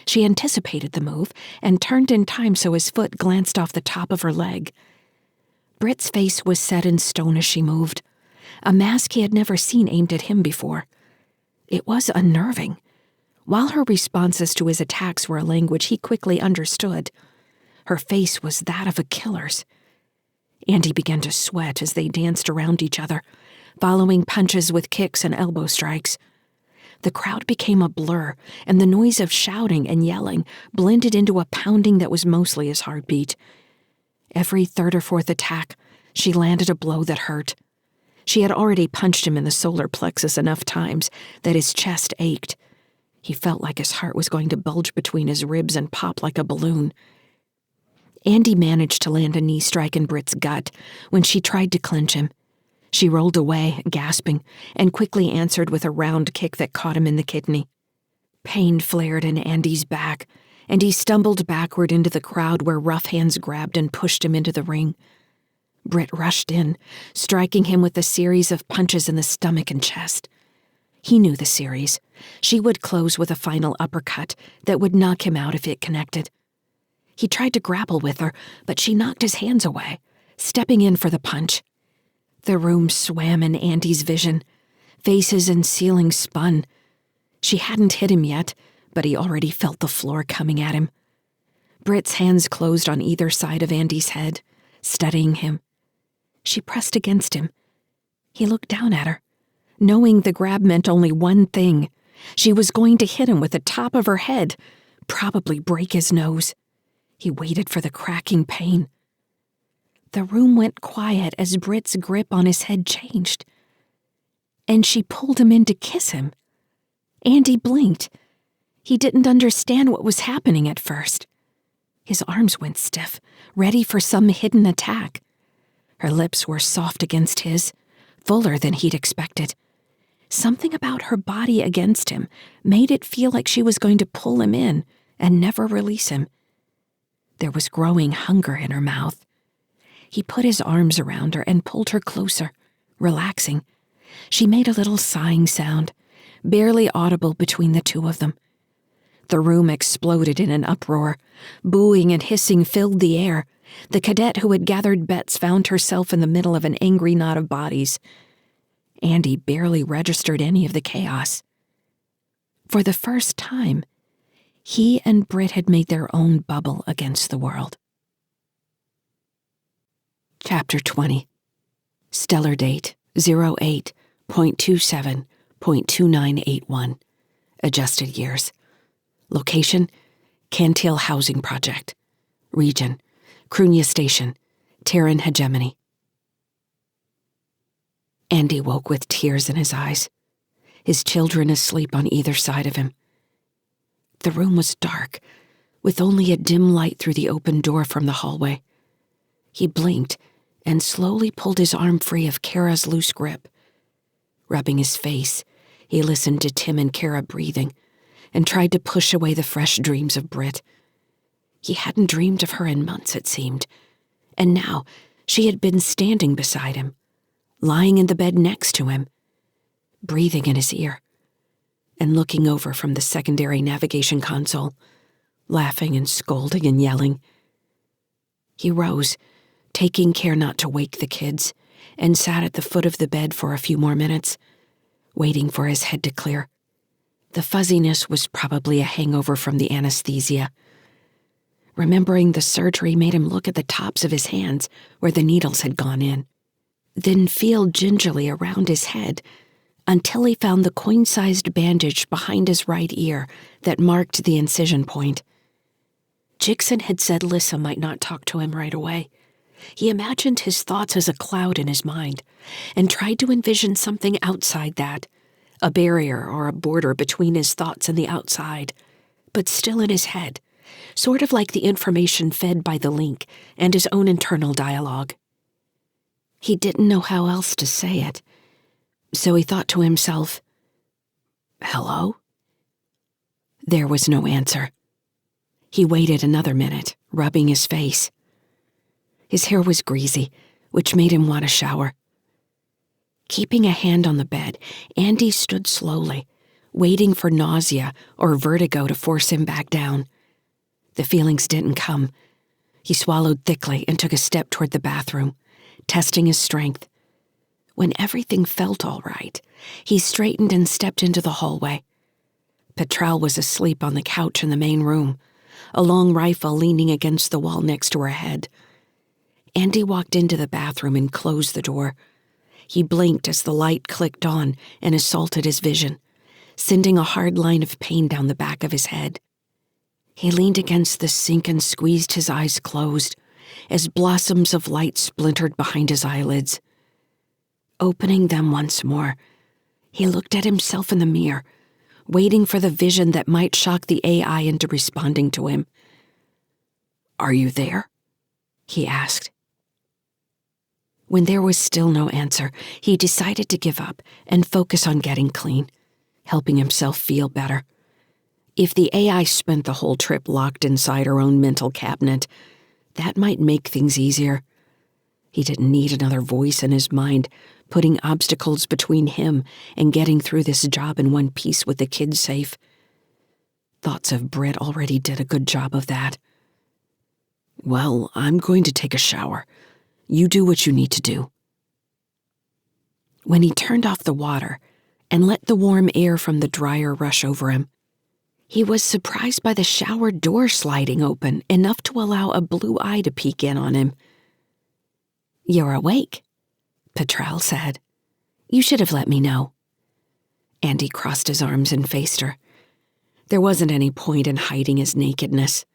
Speaker 1: She anticipated the move and turned in time so his foot glanced off the top of her leg. Britt's face was set in stone as she moved, a mask he had never seen aimed at him before. It was unnerving. While her responses to his attacks were a language he quickly understood, her face was that of a killer's. Andy began to sweat as they danced around each other, following punches with kicks and elbow strikes. The crowd became a blur, and the noise of shouting and yelling blended into a pounding that was mostly his heartbeat. Every 3rd or 4th attack, she landed a blow that hurt. She had already punched him in the solar plexus enough times that his chest ached. He felt like his heart was going to bulge between his ribs and pop like a balloon. Andy managed to land a knee strike in Britt's gut when she tried to clinch him. She rolled away, gasping, and quickly answered with a round kick that caught him in the kidney. Pain flared in Andy's back, and he stumbled backward into the crowd where rough hands grabbed and pushed him into the ring. Britt rushed in, striking him with a series of punches in the stomach and chest. He knew the series. She would close with a final uppercut that would knock him out if it connected. He tried to grapple with her, but she knocked his hands away, stepping in for the punch. The room swam in Andy's vision. Faces and ceilings spun. She hadn't hit him yet, but he already felt the floor coming at him. Britt's hands closed on either side of Andy's head, studying him. She pressed against him. He looked down at her, knowing the grab meant only one thing. She was going to hit him with the top of her head, probably break his nose. He waited for the cracking pain. The room went quiet as Britt's grip on his head changed, and she pulled him in to kiss him. Andy blinked. He didn't understand what was happening at first. His arms went stiff, ready for some hidden attack. Her lips were soft against his, fuller than he'd expected. Something about her body against him made it feel like she was going to pull him in and never release him. There was growing hunger in her mouth. He put his arms around her and pulled her closer, relaxing. She made a little sighing sound, barely audible between the 2 of them. The room exploded in an uproar. Booing and hissing filled the air. The cadet who had gathered bets found herself in the middle of an angry knot of bodies. Andy barely registered any of the chaos. For the first time, he and Britt had made their own bubble against the world. Chapter 20. Stellar date 08.27.2981. Adjusted years. Location, Cantil Housing Project. Region, Cruithne Station, Terran Hegemony. Andy woke with tears in his eyes, his children asleep on either side of him. The room was dark, with only a dim light through the open door from the hallway. He blinked and slowly pulled his arm free of Cara's loose grip. Rubbing his face, he listened to Tim and Cara breathing and tried to push away the fresh dreams of Britt. He hadn't dreamed of her in months, it seemed, and now she had been standing beside him, lying in the bed next to him, breathing in his ear, and looking over from the secondary navigation console, laughing and scolding and yelling. He rose, taking care not to wake the kids, and sat at the foot of the bed for a few more minutes, waiting for his head to clear. The fuzziness was probably a hangover from the anesthesia. Remembering the surgery made him look at the tops of his hands where the needles had gone in, then feel gingerly around his head until he found the coin-sized bandage behind his right ear that marked the incision point. Jixon had said Lyssa might not talk to him right away,
Speaker 2: He imagined his thoughts as a cloud in his mind and tried to envision something outside that, a barrier or a border between his thoughts and the outside, but still in his head, sort of like the information fed by the link and his own internal dialogue. He didn't know how else to say it, so he thought to himself, "Hello?" There was no answer. He waited another minute, rubbing his face. His hair was greasy, which made him want a shower. Keeping a hand on the bed, Andy stood slowly, waiting for nausea or vertigo to force him back down. The feelings didn't come. He swallowed thickly and took a step toward the bathroom, testing his strength. When everything felt all right, he straightened and stepped into the hallway. Petrel was asleep on the couch in the main room, a long rifle leaning against the wall next to her head. Andy walked into the bathroom and closed the door. He blinked as the light clicked on and assaulted his vision, sending a hard line of pain down the back of his head. He leaned against the sink and squeezed his eyes closed as blossoms of light splintered behind his eyelids. Opening them once more, he looked at himself in the mirror, waiting for the vision that might shock the AI into responding to him. "Are you there?" he asked. When there was still no answer, he decided to give up and focus on getting clean, helping himself feel better. If the AI spent the whole trip locked inside her own mental cabinet, that might make things easier. He didn't need another voice in his mind, putting obstacles between him and getting through this job in one piece with the kids safe. Thoughts of Britt already did a good job of that. "Well, I'm going to take a shower. You do what you need to do." When he turned off the water and let the warm air from the dryer rush over him, he was surprised by the shower door sliding open enough to allow a blue eye to peek in on him. "You're awake," Petrel said. "You should have let me know." Andy crossed his arms and faced her. There wasn't any point in hiding his nakedness.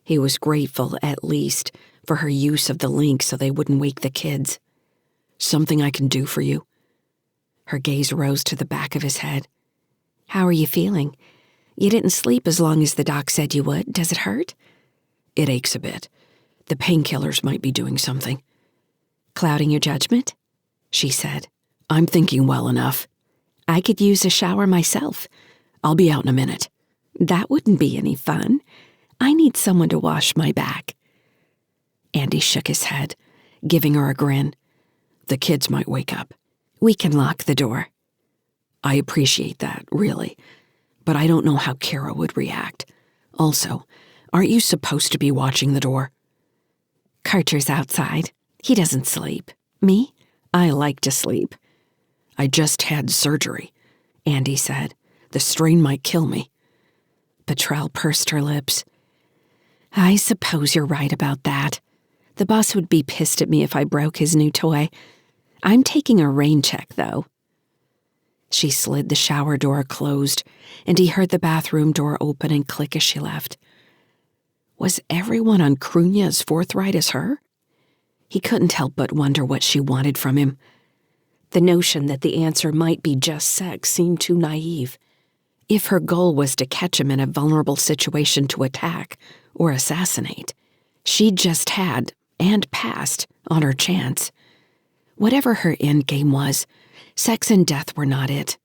Speaker 2: He was grateful, at least, for her use of the link so they wouldn't wake the kids. "Something I can do for you?" Her gaze rose to the back of his head. "How are you feeling? You didn't sleep as long as the doc said you would. Does it hurt?" "It aches a bit. The painkillers might be doing something." "Clouding your judgment?" she said. "I'm thinking well enough. I could use a shower myself. I'll be out in a minute." "That wouldn't be any fun. I need someone to wash my back." Andy shook his head, giving her a grin. "The kids might wake up." "We can lock the door." "I appreciate that, really, but I don't know how Cara would react. Also, aren't you supposed to be watching the door?" "Carter's outside. He doesn't sleep. Me? I like to sleep." "I just had surgery," Andy said. "The strain might kill me." Petrel pursed her lips. "I suppose you're right about that. The boss would be pissed at me if I broke his new toy. I'm taking a rain check, though." She slid the shower door closed, and he heard the bathroom door open and click as she left. Was everyone on Cruithne as forthright as her? He couldn't help but wonder what she wanted from him. The notion that the answer might be just sex seemed too naive. If her goal was to catch him in a vulnerable situation to attack or assassinate, she'd just had, and passed, on her chance. Whatever her endgame was, sex and death were not it.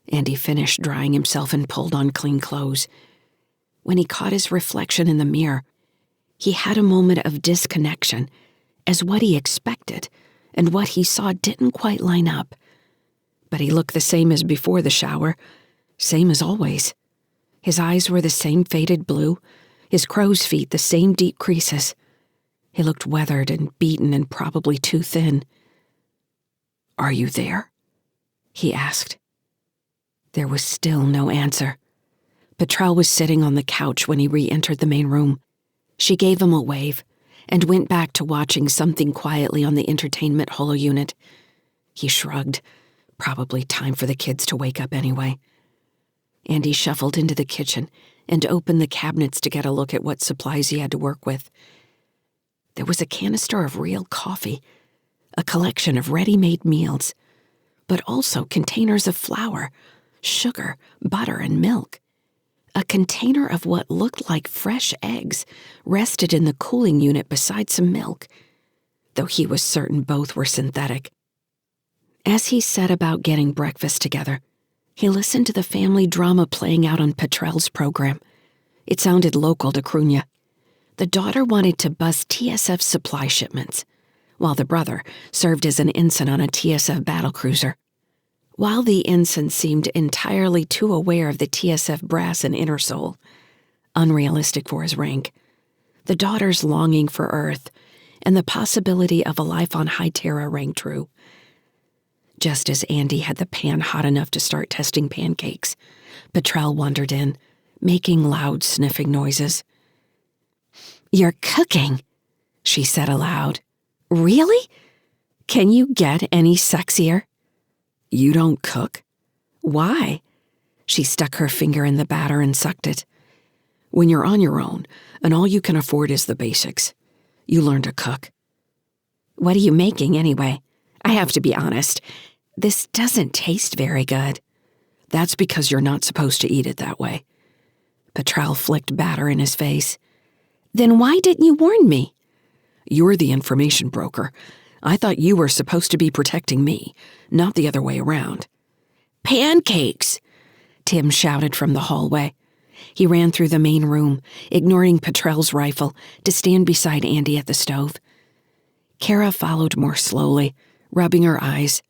Speaker 2: Andy finished drying himself and pulled on clean clothes. When he caught his reflection in the mirror, he had a moment of disconnection, as what he expected and what he saw didn't quite line up. But he looked the same as before the shower, same as always. His eyes were the same faded blue, his crow's feet the same deep creases. He looked weathered and beaten and probably too thin. "Are you there?" he asked. There was still no answer. Petrel was sitting on the couch when he re-entered the main room. She gave him a wave and went back to watching something quietly on the entertainment holo unit. He shrugged. Probably time for the kids to wake up anyway. Andy shuffled into the kitchen and opened the cabinets to get a look at what supplies he had to work with. There was a canister of real coffee, a collection of ready-made meals, but also containers of flour, sugar, butter, and milk. A container of what looked like fresh eggs rested in the cooling unit beside some milk, though he was certain both were synthetic. As he set about getting breakfast together, he listened to the family drama playing out on Petrel's program. It sounded local to Cruithne. The daughter wanted to bust TSF supply shipments, while the brother served as an ensign on a TSF battlecruiser. While the ensign seemed entirely too aware of the TSF brass and InnerSol, unrealistic for his rank, the daughter's longing for Earth and the possibility of a life on High Terra rang true. Just as Andy had the pan hot enough to start testing pancakes, Petrel wandered in, making loud sniffing noises. "You're cooking," she said aloud. "Really? Can you get any sexier?" "You don't cook?" "Why?" She stuck her finger in the batter and sucked it. "When you're on your own, and all you can afford is the basics, you learn to cook." "What are you making, anyway? I have to be honest. This doesn't taste very good." "That's because you're not supposed to eat it that way." Petrel flicked batter in his face. "Then why didn't you warn me?" "You're the information broker. I thought you were supposed to be protecting me, not the other way around." "Pancakes!" Tim shouted from the hallway. He ran through the main room, ignoring Petrel's rifle, to stand beside Andy at the stove. Cara followed more slowly, rubbing her eyes.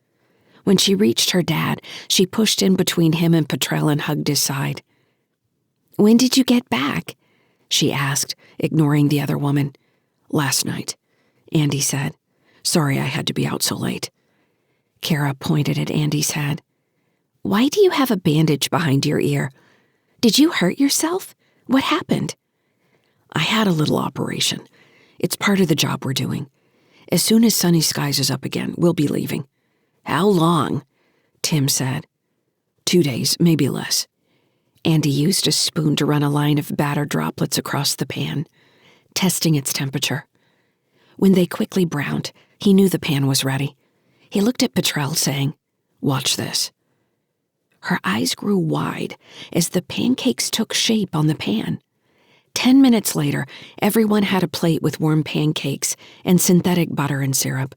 Speaker 2: When she reached her dad, she pushed in between him and Petrel and hugged his side. "When did you get back?" she asked, ignoring the other woman. "Last night," Andy said. "Sorry I had to be out so late." Cara pointed at Andy's head. "Why do you have a bandage behind your ear? Did you hurt yourself? What happened?" "I had a little operation. It's part of the job we're doing. As soon as Sunny Skies is up again, we'll be leaving." "How long?" Tim said. 2 days, maybe less." Andy used a spoon to run a line of batter droplets across the pan, testing its temperature. When they quickly browned, he knew the pan was ready. He looked at Petrel, saying, "Watch this." Her eyes grew wide as the pancakes took shape on the pan. 10 minutes later, everyone had a plate with warm pancakes and synthetic butter and syrup.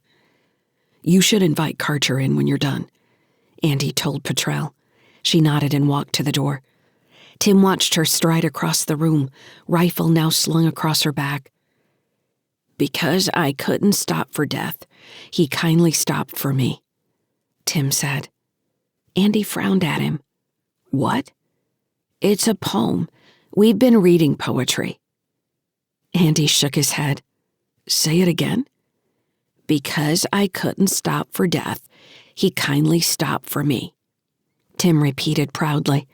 Speaker 2: "You should invite Karcher in when you're done," Andy told Petrel. She nodded and walked to the door. Tim watched her stride across the room, rifle now slung across her back. "Because I couldn't stop for death, he kindly stopped for me," Tim said. Andy frowned at him. "What?" "It's a poem. We've been reading poetry." Andy shook his head. "Say it again." "Because I couldn't stop for death, he kindly stopped for me," Tim repeated proudly.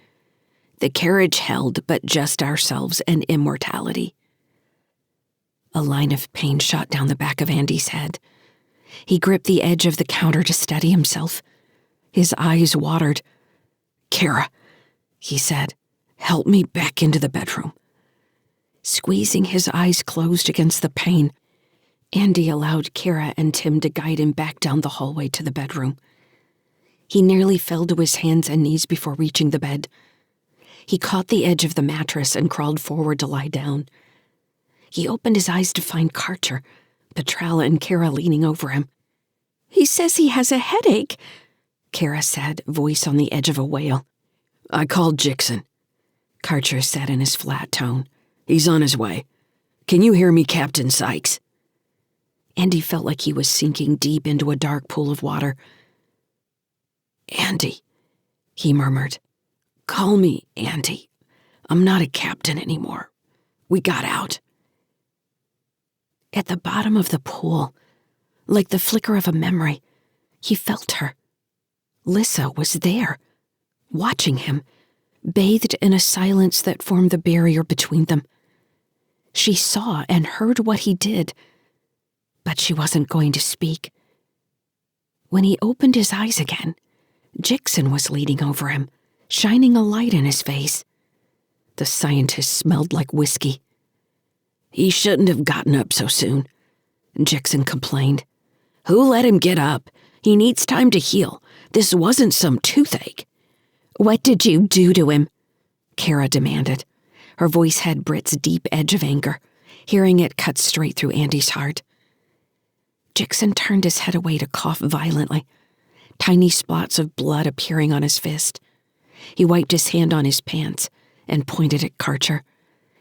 Speaker 2: "The carriage held but just ourselves and immortality." A line of pain shot down the back of Andy's head. He gripped the edge of the counter to steady himself. His eyes watered. "Cara," he said, "help me back into the bedroom." Squeezing his eyes closed against the pain, Andy allowed Cara and Tim to guide him back down the hallway to the bedroom. He nearly fell to his hands and knees before reaching the bed. He caught the edge of the mattress and crawled forward to lie down. He opened his eyes to find Karcher, Petrel, and Cara leaning over him. "He says he has a headache," Cara said, voice on the edge of a wail. "I called Jixon," Karcher said in his flat tone. "He's on his way. Can you hear me, Captain Sykes?" Andy felt like he was sinking deep into a dark pool of water. "Andy," he murmured. "Call me Andy. I'm not a captain anymore. We got out." At the bottom of the pool, like the flicker of a memory, he felt her. Lyssa was there, watching him, bathed in a silence that formed the barrier between them. She saw and heard what he did, but she wasn't going to speak. When he opened his eyes again, Jixon was leaning over him, shining a light in his face. The scientist smelled like whiskey. "He shouldn't have gotten up so soon,"
Speaker 1: Jixon complained. Who let him get up? He needs time to heal. This wasn't some toothache. What did you do to him? Cara demanded. Her voice had Britt's deep edge of anger. Hearing it cut straight through Andy's heart. Jixon turned his head away to cough violently, tiny spots of blood appearing on his fist. He wiped his hand on his pants and pointed at Karcher.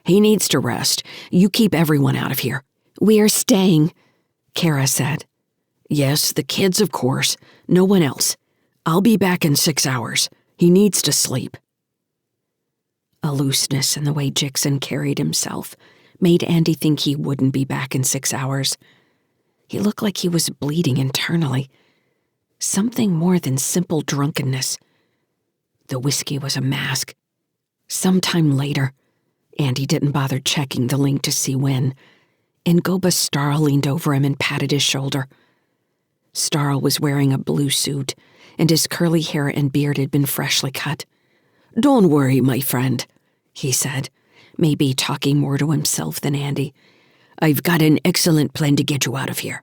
Speaker 1: He needs to rest. You keep everyone out of here. We're staying, Cara said. Yes, the kids, of course. No one else. I'll be back in 6 hours. He needs to sleep. A looseness in the way Jixon carried himself made Andy think he wouldn't be back in 6 hours. He looked like he was bleeding internally. Something more than simple drunkenness. The whiskey was a mask. Sometime later, Andy didn't bother checking the link to see when, Ngoba Starl leaned over him and patted his shoulder. Starl was wearing a blue suit, and his curly hair and beard had been freshly cut. Don't worry, my friend, he said, maybe talking more to himself than Andy. I've got an excellent plan to get you out of here.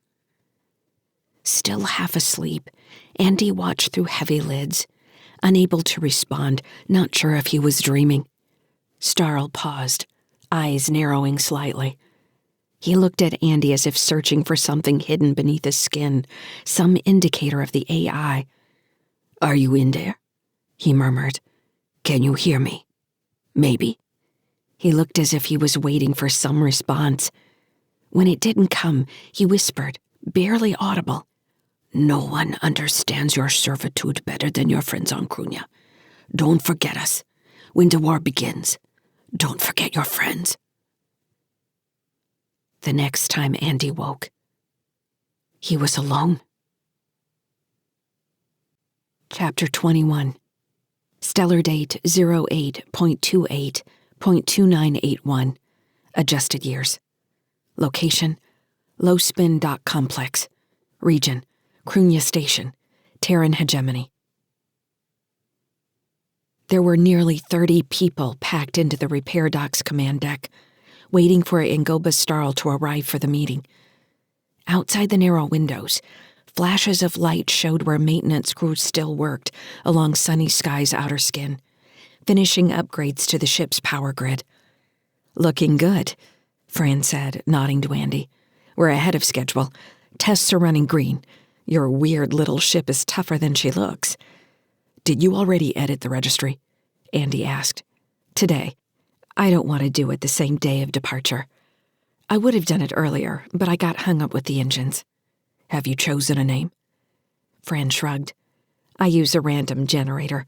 Speaker 1: Still half asleep, Andy watched through heavy lids, unable to respond, not sure if he was dreaming. Starl paused, eyes narrowing slightly. He looked at Andy as if searching for something hidden beneath his skin, some indicator of the AI. Are you in there? He murmured. Can you hear me? Maybe. He looked as if he was waiting for some response. When it didn't come, he whispered, barely audible. No one understands your servitude better than your friends on Cruithne. Don't forget us. When the war begins, don't forget your friends. The next time Andy woke, he was alone. Chapter 21. Stellar date 08.28.2981. Adjusted years. Location, Low Spin Dock Complex. Region, Cruithne Station, Terran hegemony. There were nearly 30 people packed into the repair dock's command deck, waiting for Ngoba Starl to arrive for the meeting. Outside the narrow windows, flashes of light showed where maintenance crews still worked along Sunny Sky's outer skin, finishing upgrades to the ship's power grid. Looking good, Fran said, nodding to Andy. We're ahead of schedule. Tests are running green. Your weird little ship is tougher than she looks. Did you already edit the registry? Andy asked. Today. I don't want to do it the same day of departure. I would have done it earlier, but I got hung up with the engines. Have you chosen a name? Fran shrugged. I use a random generator.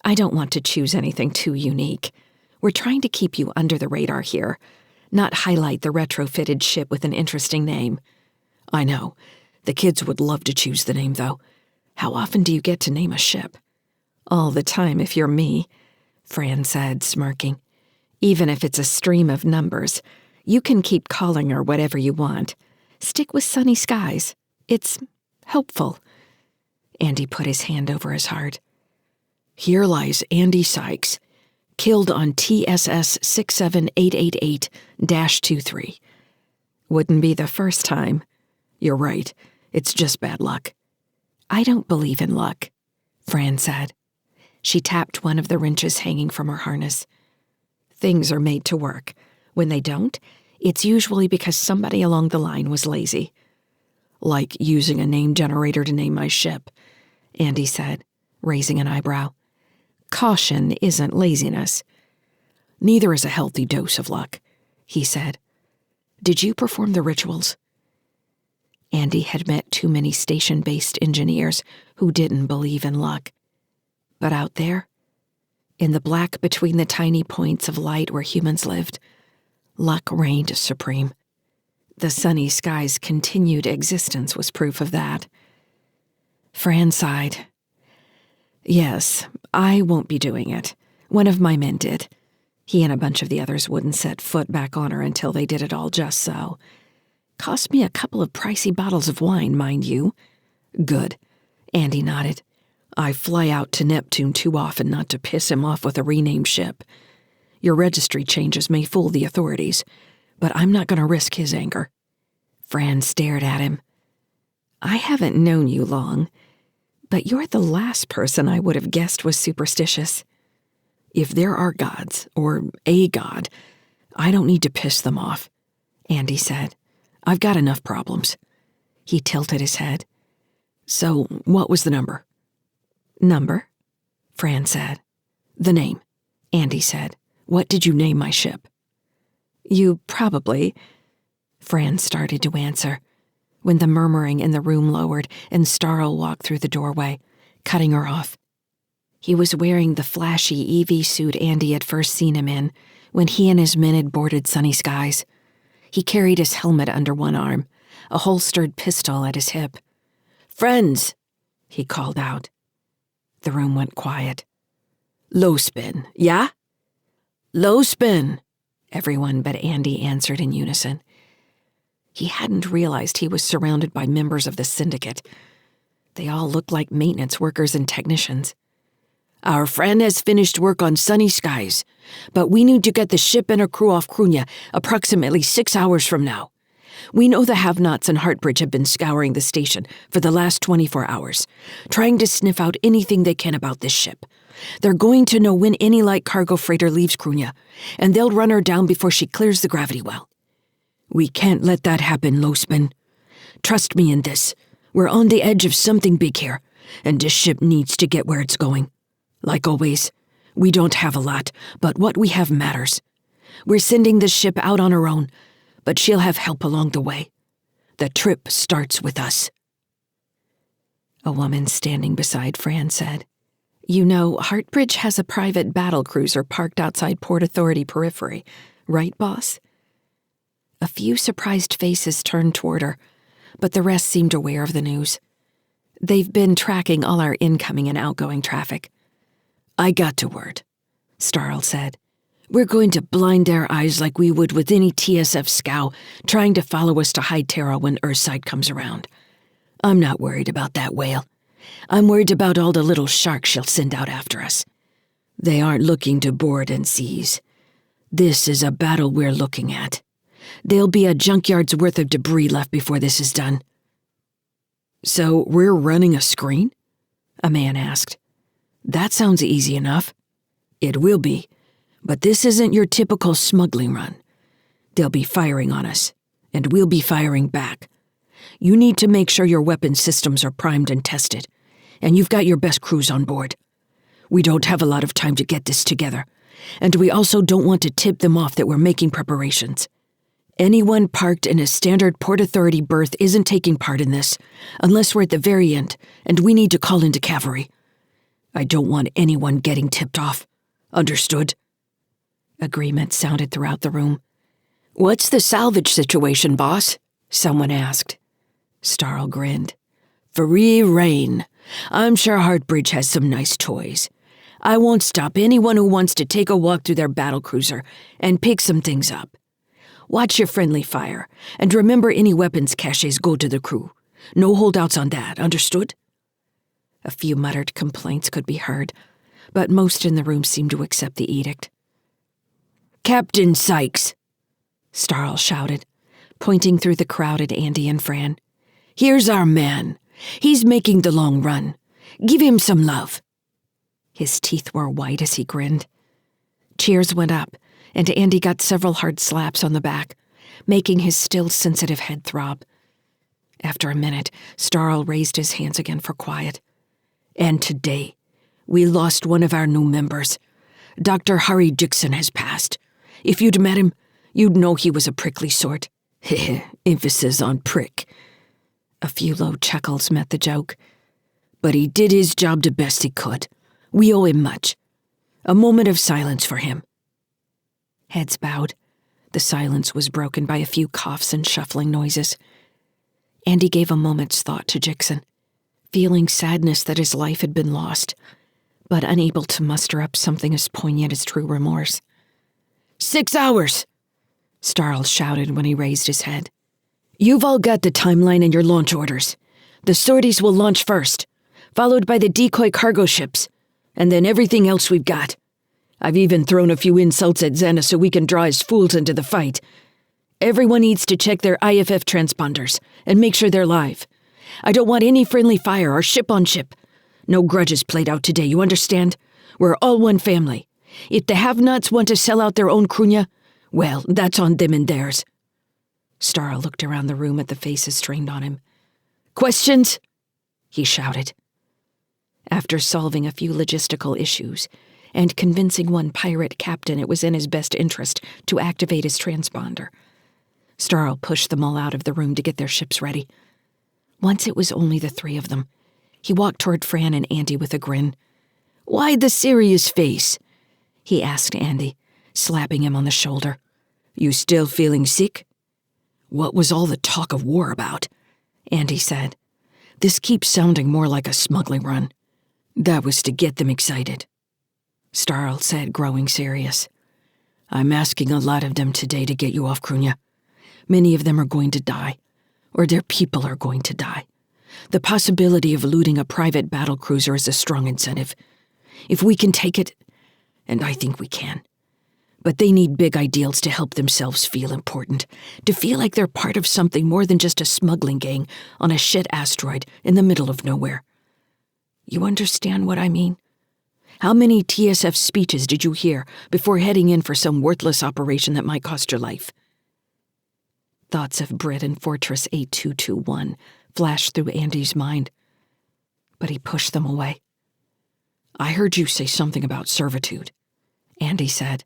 Speaker 1: I don't want to choose anything too unique. We're trying to keep you under the radar here, not highlight the retrofitted ship with an interesting name. I know. The kids would love to choose the name, though. How often do you get to name a ship? All the time if you're me, Fran said, smirking. Even if it's a stream of numbers, you can keep calling her whatever you want. Stick with Sunny Skies. It's helpful. Andy put his hand over his heart. Here lies Andy Sykes, killed on TSS 67888-23. Wouldn't be the first time. You're right. It's just bad luck. I don't believe in luck, Fran said. She tapped one of the wrenches hanging from her harness. Things are made to work. When they don't, it's usually because somebody along the line was lazy. Like using a name generator to name my ship, Andy said, raising an eyebrow. Caution isn't laziness. Neither is a healthy dose of luck, he said. Did you perform the rituals? Andy had met too many station-based engineers who didn't believe in luck. But out there, in the black between the tiny points of light where humans lived, luck reigned supreme. The Sunny Sky's continued existence was proof of that. Fran sighed. Yes, I won't be doing it. One of my men did. He and a bunch of the others wouldn't set foot back on her until they did it all just so. Cost me a couple of pricey bottles of wine, mind you. Good. Andy nodded. I fly out to Neptune too often not to piss him off with a renamed ship. Your registry changes may fool the authorities, but I'm not going to risk his anger.
Speaker 2: Fran stared at him. I haven't known you long, but you're the last person I would have guessed was superstitious. If there are gods, or a god, I don't need to piss them off, Andy said. I've got enough problems. He tilted his head. So, what was the number? Number? Fran said. The name, Andy said. What did you name my ship? You probably... Fran started to answer, when the murmuring in the room lowered and Starl walked through the doorway, cutting her off. He was wearing the flashy EV suit Andy had first seen him in when he and his men had boarded Sunny Skies. He carried his helmet under one arm, a holstered pistol at his hip. "Friends!" he called out. The room went quiet. "Low spin, yeah?" "Low spin," everyone but Andy answered in unison. He hadn't realized he was surrounded by members of the syndicate. They all looked like maintenance workers and technicians. "Our friend has finished work on Sunny Skies, but we need to get the ship and her crew off Cruithne approximately 6 hours from now. We know the have-nots and Heartbridge have been scouring the station for the last 24 hours, trying to sniff out anything they can about this ship. They're going to know when any light cargo freighter leaves Cruithne, and they'll run her down before she clears the gravity well. We can't let that happen, Lowspin. Trust me in this. We're on the edge of something big here, and this ship needs to get where it's going. Like always, we don't have a lot, but what we have matters. We're sending this ship out on her own, but she'll have help along the way. The trip starts with us." A woman standing beside Fran said, "You know, Heartbridge has a private battle cruiser parked outside Port Authority Periphery, right, boss?" A few surprised faces turned toward her, but the rest seemed aware of the news. They've been tracking all our incoming and outgoing traffic. "I got to word," Starl said. "We're going to blind their eyes like we would with any TSF scow trying to follow us to hide Terra when Earthside comes around. I'm not worried about that whale. I'm worried about all the little sharks she'll send out after us. They aren't looking to board and seize. This is a battle we're looking at. There'll be a junkyard's worth of debris left before this is done." "So we're running a screen?" a man asked. "That sounds easy enough." "It will be, but this isn't your typical smuggling run. They'll be firing on us, and we'll be firing back. You need to make sure your weapon systems are primed and tested, and you've got your best crews on board. We don't have a lot of time to get this together, and we also don't want to tip them off that we're making preparations. Anyone parked in a standard Port Authority berth isn't taking part in this, unless we're at the very end, and we need to call into cavalry. I don't want anyone getting tipped off. Understood?" Agreement sounded throughout the room. "What's the salvage situation, boss?" someone asked. Starl grinned. "Free reign. I'm sure Heartbridge has some nice toys. I won't stop anyone who wants to take a walk through their battlecruiser and pick some things up. Watch your friendly fire, and remember any weapons caches go to the crew. No holdouts on that, understood?" A few muttered complaints could be heard, but most in the room seemed to accept the edict. "Captain Sykes," Starl shouted, pointing through the crowd at Andy and Fran. "Here's our man. He's making the long run. Give him some love." His teeth were white as he grinned. Cheers went up, and Andy got several hard slaps on the back, making his still sensitive head throb. After a minute, Starl raised his hands again for quiet. "And today, we lost one of our new members. Dr. Harry Dixon has passed. If you'd met him, you'd know he was a prickly sort. Emphasis on prick." A few low chuckles met the joke. "But he did his job the best he could. We owe him much. A moment of silence for him." Heads bowed. The silence was broken by a few coughs and shuffling noises. Andy gave a moment's thought to Dixon, feeling sadness that his life had been lost, but unable to muster up something as poignant as true remorse. 6 hours! Starl shouted when he raised his head. "You've all got the timeline and your launch orders. The sorties will launch first, followed by the decoy cargo ships, and then everything else we've got. I've even thrown a few insults at Xana so we can draw his fools into the fight.
Speaker 1: Everyone needs to check their IFF transponders and make sure they're live. I don't want any friendly fire or ship on ship. No grudges played out today, you understand? We're all one family. If the have-nots want to sell out their own Cruithne, well, that's on them and theirs." Starl looked around the room at the faces trained on him. "Questions?" he shouted. After solving a few logistical issues and convincing one pirate captain it was in his best interest to activate his transponder, Starl pushed them all out of the room to get their ships ready. Once it was only the three of them, he walked toward Fran and Andy with a grin. "Why the serious face?" he asked Andy, slapping him on the shoulder. "You still feeling sick?" "What was all the talk of war about?" Andy said. "This keeps sounding more like a smuggling run." "That was to get them excited," Starl said, growing serious. "I'm asking a lot of them today to get you off Cruithne. Many of them are going to die, or their people are going to die. The possibility of looting a private battlecruiser is a strong incentive. If we can take it, and I think we can. But they need big ideals to help themselves feel important, to feel like they're part of something more than just a smuggling gang on a shit asteroid in the middle of nowhere. You understand what I mean? How many TSF speeches did you hear before heading in for some worthless operation that might cost your life?" Thoughts of Brit and Fortress 8221 flashed through Andy's mind, but he pushed them away. "I heard you say something about servitude," Andy said.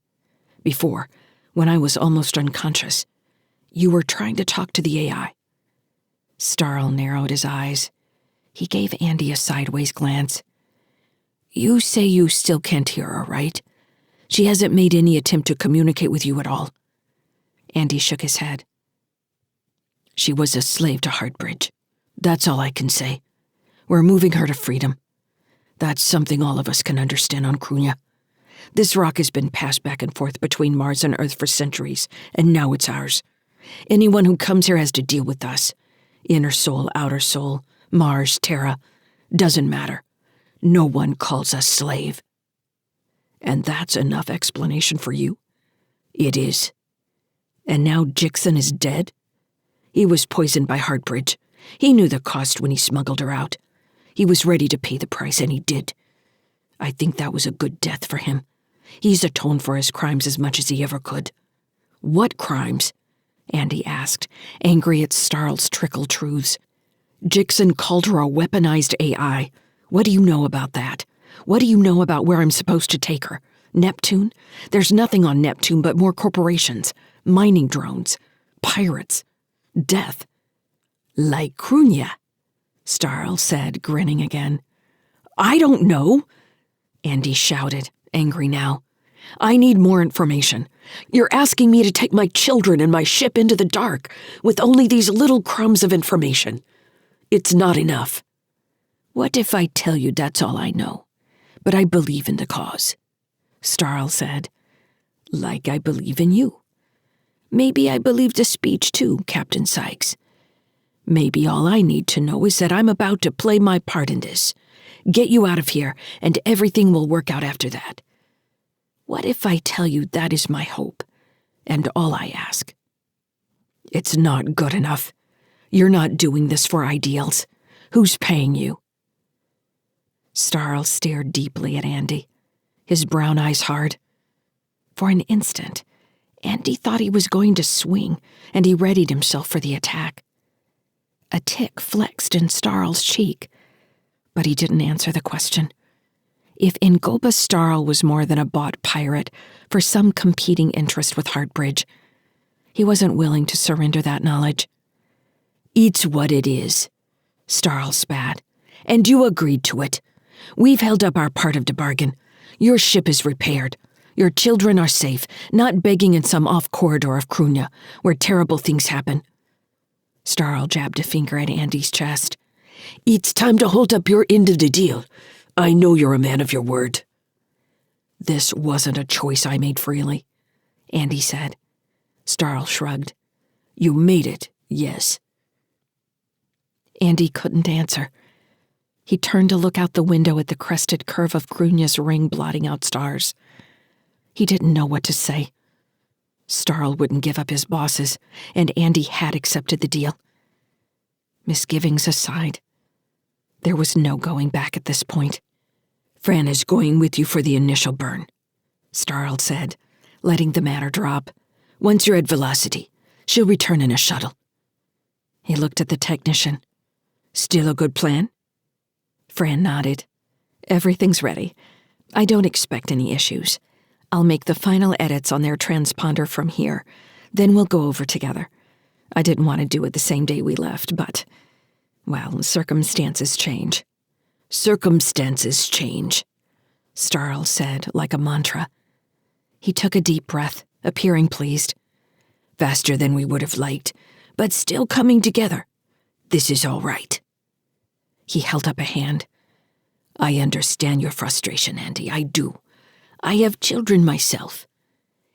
Speaker 1: "Before, when I was almost unconscious, you were trying to talk to the AI." Starl narrowed his eyes. He gave Andy a sideways glance. "You say you still can't hear her, right? She hasn't made any attempt to communicate with you at all?" Andy shook his head. "She was a slave to Heartbridge. That's all I can say. We're moving her to freedom. That's something all of us can understand on Cruithne. This rock has been passed back and forth between Mars and Earth for centuries, and now it's ours. Anyone who comes here has to deal with us. Inner soul, outer soul, Mars, Terra, doesn't matter. No one calls us slave." "And that's enough explanation for you?" "It is." "And now Jixon is dead?" "He was poisoned by Heartbridge. He knew the cost when he smuggled her out. He was ready to pay the price, and he did. I think that was a good death for him. He's atoned for his crimes as much as he ever could." "What crimes?" Andy asked, angry at Starl's trickle truths. "Jixon called her a weaponized AI. What do you know about that? What do you know about where I'm supposed to take her? Neptune? There's nothing on Neptune but more corporations, mining drones, pirates, death." "Like Cruithne," Starl said, grinning again. "I don't know," Andy shouted, angry now. "I need more information. You're asking me to take my children and my ship into the dark with only these little crumbs of information. It's not enough." "What if I tell you that's all I know, but I believe in the cause?" Starl said. "Like I believe in you. Maybe I believe the speech too, Captain Sykes. Maybe all I need to know is that I'm about to play my part in this, get you out of here, and everything will work out after that. What if I tell you that is my hope, and all I ask?" "It's not good enough. You're not doing this for ideals. Who's paying you?" Starl stared deeply at Andy, his brown eyes hard. For an instant, Andy thought he was going to swing, and he readied himself for the attack. A tick flexed in Starl's cheek, but he didn't answer the question. If Ngoba Starl was more than a bought pirate for some competing interest with Heartbridge, he wasn't willing to surrender that knowledge. "It's what it is," Starl spat, "and you agreed to it. We've held up our part of the bargain. Your ship is repaired. Your children are safe, not begging in some off-corridor of Cruithne, where terrible things happen." Starl jabbed a finger at Andy's chest. "It's time to hold up your end of the deal. I know you're a man of your word." "This wasn't a choice I made freely," Andy said. Starl shrugged. "You made it, yes." Andy couldn't answer. He turned to look out the window at the crested curve of Cruithne's ring blotting out stars. He didn't know what to say. Starl wouldn't give up his bosses, and Andy had accepted the deal. Misgivings aside, there was no going back at this point. Fran is going with you for the initial burn, Starl said, letting the matter drop. Once you're at velocity, she'll return in a shuttle. He looked at the technician. Still a good plan? Fran nodded. Everything's ready. I don't expect any issues. I'll make the final edits on their transponder from here. Then we'll go over together. I didn't want to do it the same day we left, but, well, circumstances change. Circumstances change, Starl said like a mantra. He took a deep breath, appearing pleased. Faster than we would have liked, but still coming together. This is all right. He held up a hand. I understand your frustration, Andy, I do. I have children myself.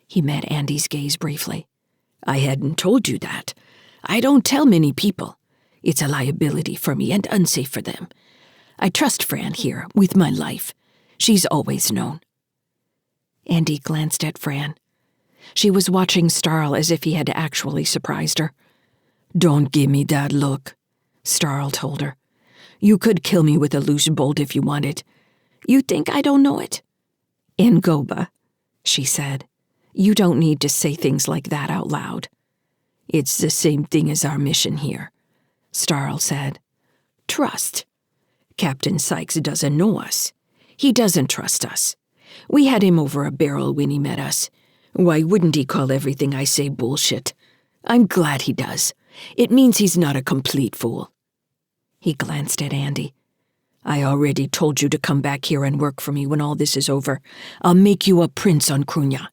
Speaker 1: He met Andy's gaze briefly. I hadn't told you that. I don't tell many people. It's a liability for me and unsafe for them. I trust Fran here with my life. She's always known. Andy glanced at Fran. She was watching Starl as if he had actually surprised her. Don't give me that look, Starl told her. You could kill me with a loose bolt if you wanted. You think I don't know it? Ngoba, she said. You don't need to say things like that out loud. It's the same thing as our mission here, Starl said. Trust. Captain Sykes doesn't know us. He doesn't trust us. We had him over a barrel when he met us. Why wouldn't he call everything I say bullshit? I'm glad he does. It means he's not a complete fool. He glanced at Andy. I already told you to come back here and work for me when all this is over. I'll make you a prince on Cruithne.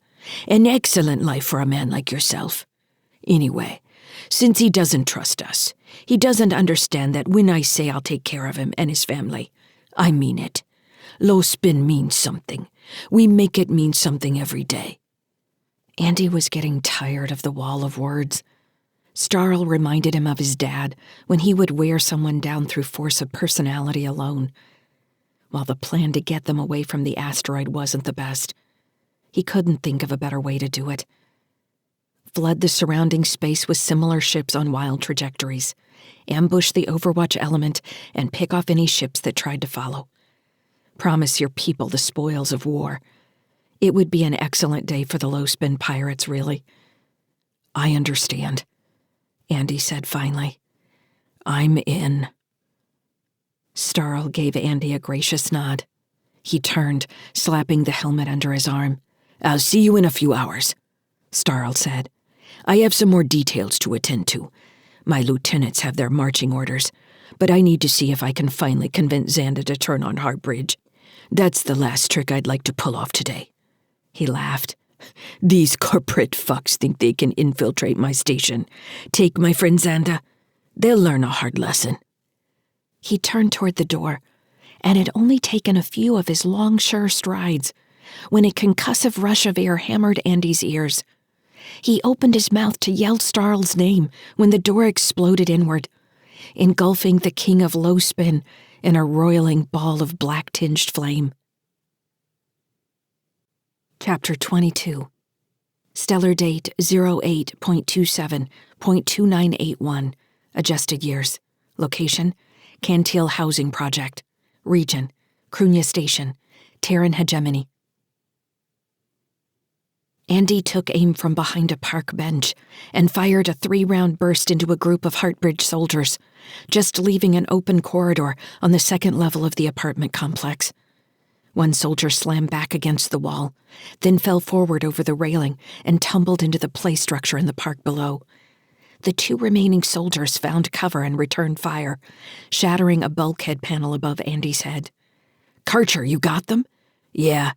Speaker 1: An excellent life for a man like yourself. Anyway, since he doesn't trust us, he doesn't understand that when I say I'll take care of him and his family, I mean it. Low spin means something. We make it mean something every day. Andy was getting tired of the wall of words. Starl reminded him of his dad when he would wear someone down through force of personality alone. While the plan to get them away from the asteroid wasn't the best, he couldn't think of a better way to do it. Flood the surrounding space with similar ships on wild trajectories, ambush the Overwatch element, and pick off any ships that tried to follow. Promise your people the spoils of war. It would be an excellent day for the low-spin pirates, really. I understand, Andy said finally. I'm in. Starl gave Andy a gracious nod. He turned, slapping the helmet under his arm. I'll see you in a few hours, Starl said. I have some more details to attend to. My lieutenants have their marching orders, but I need to see if I can finally convince Xanda to turn on Heartbridge. That's the last trick I'd like to pull off today. He laughed. These corporate fucks think they can infiltrate my station. Take my friend Xanda. They'll learn a hard lesson. He turned toward the door, and had only taken a few of his long, sure strides when a concussive rush of air hammered Andy's ears. He opened his mouth to yell Starl's name when the door exploded inward, engulfing the king of low spin in a roiling ball of black-tinged flame. Chapter 22. Stellar date 08.27.2981. Adjusted years. Location, Cantil Housing Project. Region, Cruithne Station, Terran Hegemony. Andy took aim from behind a park bench and fired a 3-round burst into a group of Heartbridge soldiers, just leaving an open corridor on the second level of the apartment complex. One soldier slammed back against the wall, then fell forward over the railing and tumbled into the play structure in the park below. The 2 remaining soldiers found cover and returned fire, shattering a bulkhead panel above Andy's head. Karcher, you got them? Yeah.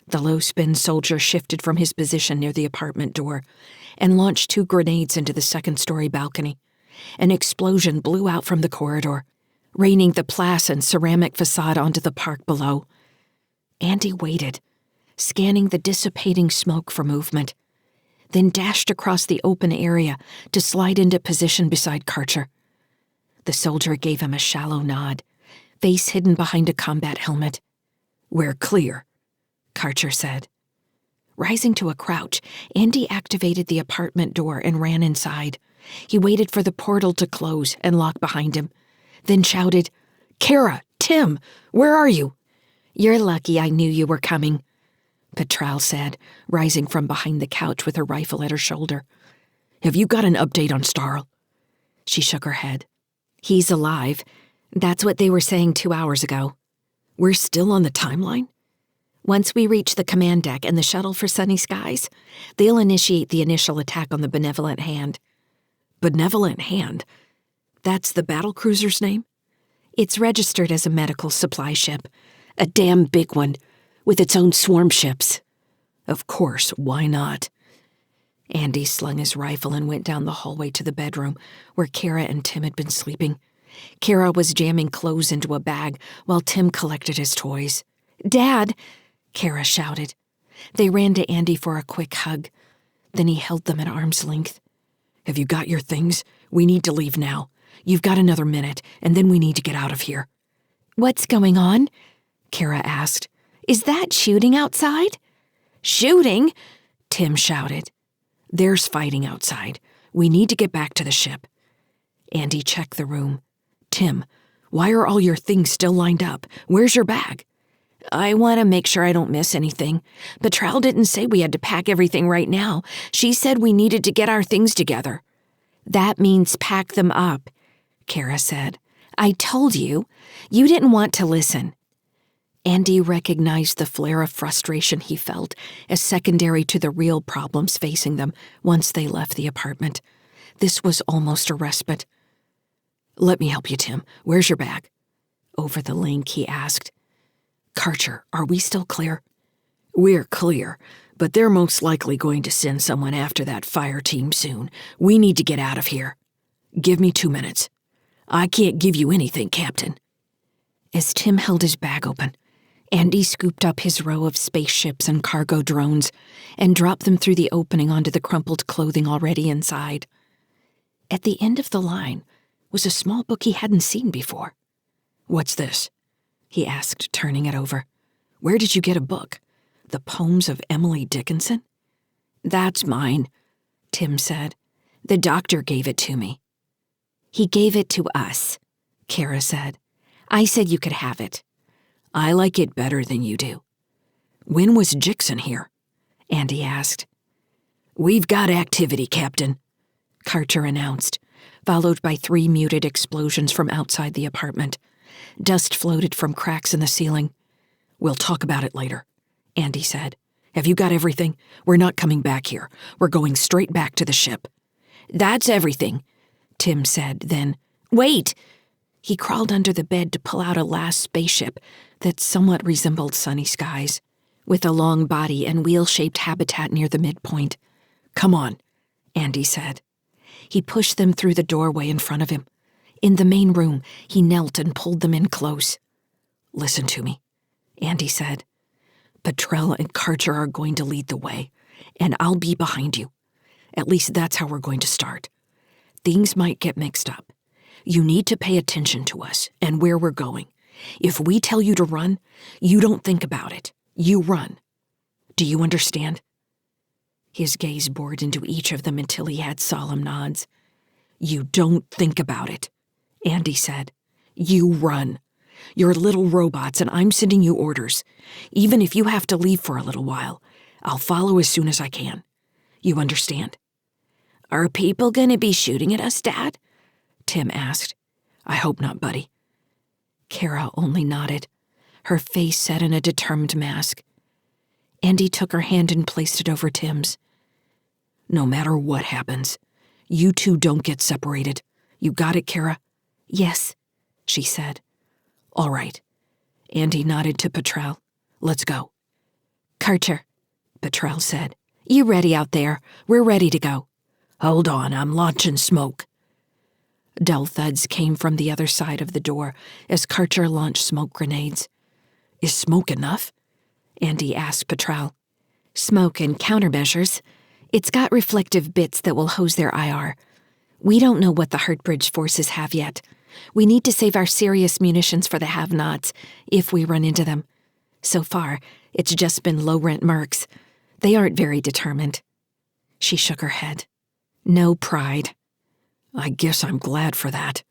Speaker 1: The low-spin soldier shifted from his position near the apartment door and launched 2 grenades into the second-story balcony. An explosion blew out from the corridor, raining the glass and ceramic facade onto the park below. Andy waited, scanning the dissipating smoke for movement, then dashed across the open area to slide into position beside Karcher. The soldier gave him a shallow nod, face hidden behind a combat helmet. We're clear, Karcher said.
Speaker 2: Rising to a crouch, Andy activated the apartment door and ran inside. He waited for the portal to close and lock behind him, then shouted, "Cara, Tim, where are you?" "You're lucky I knew you were coming," Petrel said, rising from behind the couch with her rifle at her shoulder.
Speaker 1: "Have you got an update on Starl?"
Speaker 2: She shook her head. "He's alive. That's what they were saying 2 hours ago."
Speaker 1: "We're still on the timeline?"
Speaker 2: "Once we reach the command deck and the shuttle for Sunny Skies, they'll initiate the initial attack on the Benevolent Hand."
Speaker 1: Benevolent Hand? That's the battlecruiser's name?
Speaker 2: It's registered as a medical supply ship.
Speaker 1: A damn big one, with its own swarm ships. Of course, why not?
Speaker 2: Andy slung his rifle and went down the hallway to the bedroom where Cara and Tim had been sleeping. Cara was jamming clothes into a bag while Tim collected his toys. "Dad!" Cara shouted. They ran to Andy for a quick hug. Then he held them at arm's length.
Speaker 1: "Have you got your things? We need to leave now. You've got another minute, and then we need to get out of here."
Speaker 2: "What's going on?" Cara asked. "Is that shooting outside?" "Shooting?" Tim shouted.
Speaker 1: "There's fighting outside. We need to get back to the ship."
Speaker 2: Andy checked the room.
Speaker 1: "Tim, why are all your things still lined up? Where's your bag?"
Speaker 2: "I want to make sure I don't miss anything. Petrel didn't say we had to pack everything right now. She said we needed to get our things together." "That means pack them up," Cara said. "I told you. You didn't want to listen." Andy recognized the flare of frustration he felt as secondary to the real problems facing them once they left the apartment. This was almost a respite.
Speaker 1: "Let me help you, Tim. Where's your bag?"
Speaker 2: Over the link, he asked.
Speaker 1: "Karcher, are we still clear?" "We're clear, but they're most likely going to send someone after that fire team soon. We need to get out of here. Give me 2 minutes. I can't give you anything, Captain."
Speaker 2: As Tim held his bag open, Andy scooped up his row of spaceships and cargo drones and dropped them through the opening onto the crumpled clothing already inside. At the end of the line was a small book he hadn't seen before.
Speaker 1: "What's this?"
Speaker 2: he asked, turning it over.
Speaker 1: "Where did you get a book? The Poems of Emily Dickinson?"
Speaker 2: "That's mine," Tim said. "The doctor gave it to me." "He gave it to us," Cara said. "I said you could have it."
Speaker 1: "I like it better than you do." "When was Jixon here?" Andy asked. "We've got activity, Captain," Karcher announced, followed by 3 muted explosions from outside the apartment. Dust floated from cracks in the ceiling. "We'll talk about it later," Andy said. "Have you got everything? We're not coming back here. We're going straight back to the ship."
Speaker 2: "That's everything," Tim said, then, "Wait!" He crawled under the bed to pull out a last spaceship that somewhat resembled Sunny Skies, with a long body and wheel-shaped habitat near the midpoint.
Speaker 1: "Come on,"
Speaker 2: Andy said. He pushed them through the doorway in front of him. In the main room, he knelt and pulled them in close.
Speaker 1: "Listen to me," Andy said. "Petrel and Karcher are going to lead the way, and I'll be behind you. At least that's how we're going to start. Things might get mixed up. You need to pay attention to us and where we're going. If we tell you to run, you don't think about it. You run. Do you understand?" His gaze bored into each of them until he had solemn nods. "You don't think about it," Andy said. "You run. You're little robots and I'm sending you orders. Even if you have to leave for a little while, I'll follow as soon as I can. You understand?"
Speaker 2: "Are people going to be shooting at us, Dad?"
Speaker 1: Tim asked. "I hope not, buddy."
Speaker 2: Cara only nodded, her face set in a determined mask. Andy took her hand and placed it over Tim's.
Speaker 1: "No matter what happens, you two don't get separated. You got it, Cara?"
Speaker 2: "Yes," she said.
Speaker 1: "All right." Andy nodded to Petrel. "Let's go."
Speaker 2: "Karcher," Petrel said. "You ready out there? We're ready to go."
Speaker 1: "Hold on, I'm launching smoke."
Speaker 2: Dull thuds came from the other side of the door as Karcher launched smoke grenades.
Speaker 1: "Is smoke enough?"
Speaker 2: Andy asked Petrel. "Smoke and countermeasures. It's got reflective bits that will hose their IR. We don't know what the Heartbridge forces have yet. We need to save our serious munitions for the have-nots, if we run into them. So far, it's just been low-rent mercs.
Speaker 1: They aren't very determined. She shook her head. No pride. I guess I'm glad for that.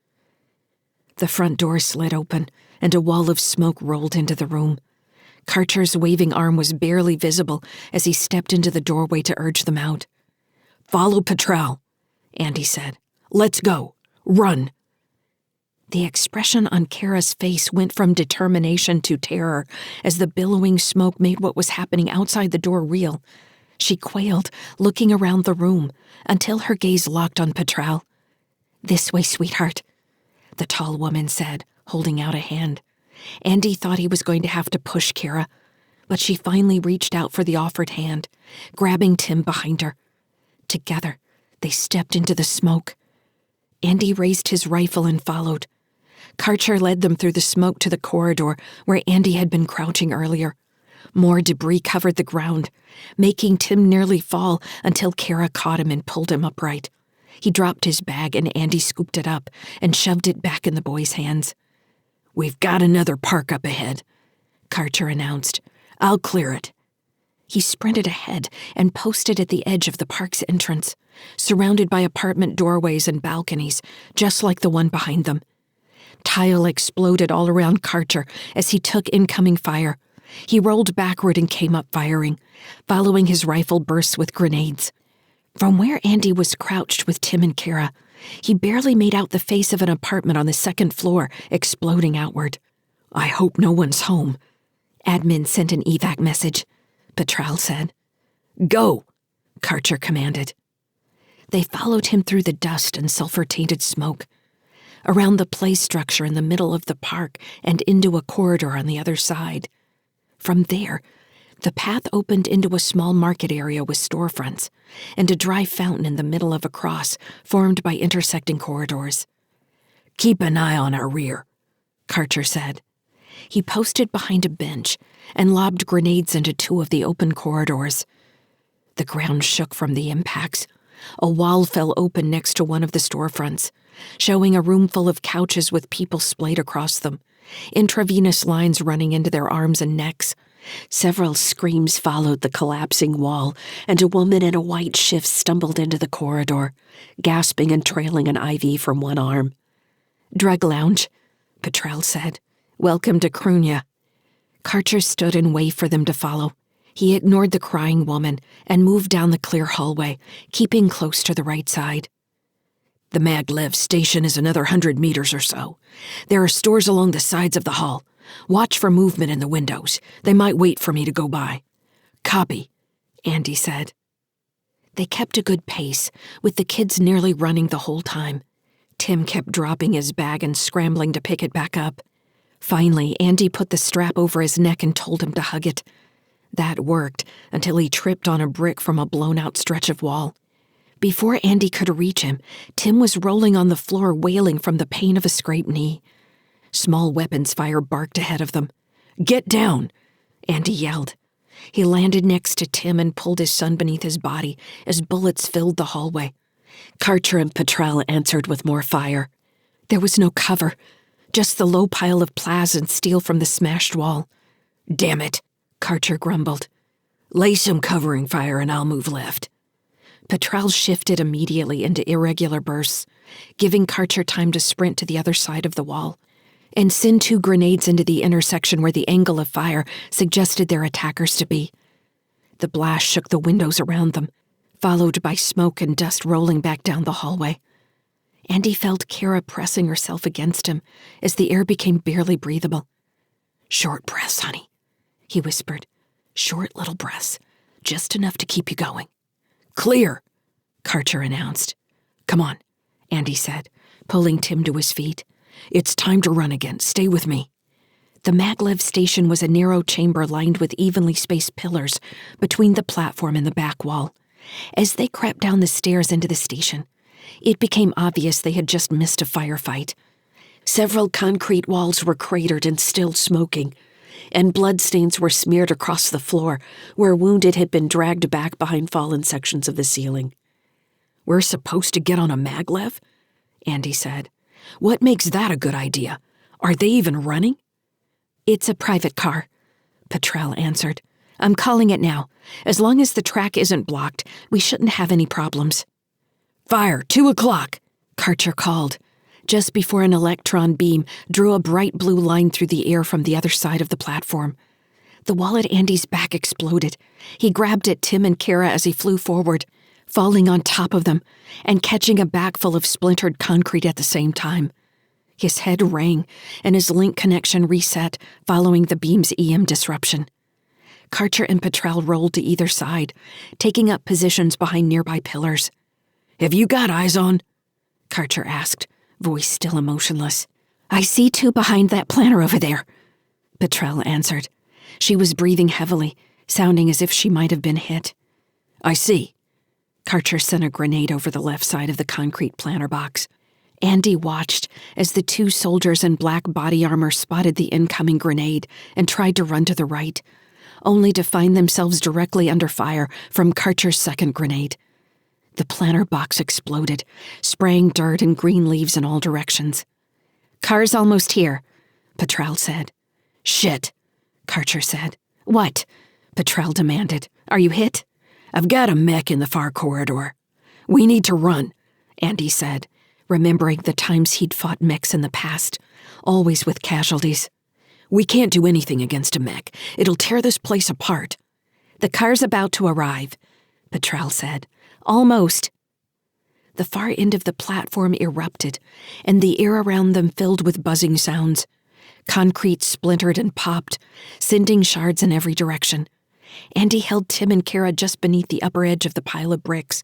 Speaker 1: The front door slid open, and a wall of smoke rolled into the room. Karcher's waving arm was barely visible as he stepped into the doorway to urge them out. Follow Petrel, Andy said. Let's go. Run. The expression on Cara's face went from determination to terror as the billowing smoke made what was happening outside the door real. She quailed, looking around the room, until her gaze locked on Petrel. This way, sweetheart, the tall woman said, holding out a hand. Andy thought he was going to have to push Cara, but she finally reached out for the offered hand, grabbing Tim behind her. Together, they stepped into the smoke. Andy raised his rifle and followed. Karcher led them through the smoke to the corridor where Andy had been crouching earlier. More debris covered the ground, making Tim nearly fall until Cara caught him and pulled him upright. He dropped his bag and Andy scooped it up and shoved it back in the boy's hands. We've got another park up ahead, Karcher announced. I'll clear it. He sprinted ahead and posted at the edge of the park's entrance, surrounded by apartment doorways and balconies, just like the one behind them. Tile exploded all around Karcher as he took incoming fire. He rolled backward and came up firing, following his rifle bursts with grenades. From where Andy was crouched with Tim and Cara, he barely made out the face of an apartment on the second floor, exploding outward. I hope no one's home. Admin sent an evac message, Petrel said. Go, Karcher commanded. They followed him through the dust and sulfur-tainted smoke, around the play structure in the middle of the park and into a corridor on the other side. From there, the path opened into a small market area with storefronts and a dry fountain in the middle of a cross formed by intersecting corridors. Keep an eye on our rear, Karcher said. He posted behind a bench and lobbed grenades into two of the open corridors. The ground shook from the impacts. A wall fell open next to one of the storefronts, showing a room full of couches with people splayed across them, intravenous lines running into their arms and necks. Several screams followed the collapsing wall, and a woman in a white shift stumbled into the corridor, gasping and trailing an IV from one arm. Drug lounge, Petrel said. Welcome to Cruithne. Karcher stood and waved for them to follow. He ignored the crying woman and moved down the clear hallway, keeping close to the right side. The maglev station is another 100 meters or so. There are stores along the sides of the hall. Watch for movement in the windows. They might wait for me to go by. Copy, Andy said. They kept a good pace, with the kids nearly running the whole time. Tim kept dropping his bag and scrambling to pick it back up. Finally, Andy put the strap over his neck and told him to hug it. That worked until he tripped on a brick from a blown-out stretch of wall. Before Andy could reach him, Tim was rolling on the floor wailing from the pain of a scraped knee. Small weapons fire barked ahead of them. Get down, Andy yelled. He landed next to Tim and pulled his son beneath his body as bullets filled the hallway. Karcher and Petrel answered with more fire. There was no cover, just the low pile of plas and steel from the smashed wall. Damn it, Karcher grumbled. Lay some covering fire and I'll move left. Petrel shifted immediately into irregular bursts, giving Karcher time to sprint to the other side of the wall, and send 2 grenades into the intersection where the angle of fire suggested their attackers to be. The blast shook the windows around them, followed by smoke and dust rolling back down the hallway. Andy felt Cara pressing herself against him as the air became barely breathable. Short breaths, honey, he whispered. Short little breaths, just enough to keep you going. Clear, Karcher announced. Come on, Andy said, pulling Tim to his feet. It's time to run again. Stay with me. The maglev station was a narrow chamber lined with evenly spaced pillars between the platform and the back wall. As they crept down the stairs into the station, it became obvious they had just missed a firefight. Several concrete walls were cratered and still smoking, and bloodstains were smeared across the floor where wounded had been dragged back behind fallen sections of the ceiling. We're supposed to get on a maglev? Andy said. What makes that a good idea? Are they even running? It's a private car, Petrel answered. I'm calling it now. As long as the track isn't blocked, we shouldn't have any problems. Fire, 2 o'clock, Karcher called, just before an electron beam drew a bright blue line through the air from the other side of the platform. The wall at Andy's back exploded. He grabbed at Tim and Cara as he flew forward, falling on top of them and catching a bagful of splintered concrete at the same time. His head rang, and his link connection reset following the beam's EM disruption. Karcher and Petrel rolled to either side, taking up positions behind nearby pillars. "Have you got eyes on?" Karcher asked, voice still emotionless. "I see 2 behind that planter over there," Petrel answered. She was breathing heavily, sounding as if she might have been hit. "I see." Karcher sent a grenade over the left side of the concrete planter box. Andy watched as the 2 soldiers in black body armor spotted the incoming grenade and tried to run to the right, only to find themselves directly under fire from Karcher's second grenade. The planter box exploded, spraying dirt and green leaves in all directions. "Car's almost here," Petrel said. "Shit," Karcher said. "What?" Petrel demanded. "Are you hit?" "I've got a mech in the far corridor." "We need to run," Andy said, remembering the times he'd fought mechs in the past, always with casualties. "We can't do anything against a mech. It'll tear this place apart." "The car's about to arrive," Petrel said. "Almost." The far end of the platform erupted, and the air around them filled with buzzing sounds. Concrete splintered and popped, sending shards in every direction. Andy held Tim and Cara just beneath the upper edge of the pile of bricks,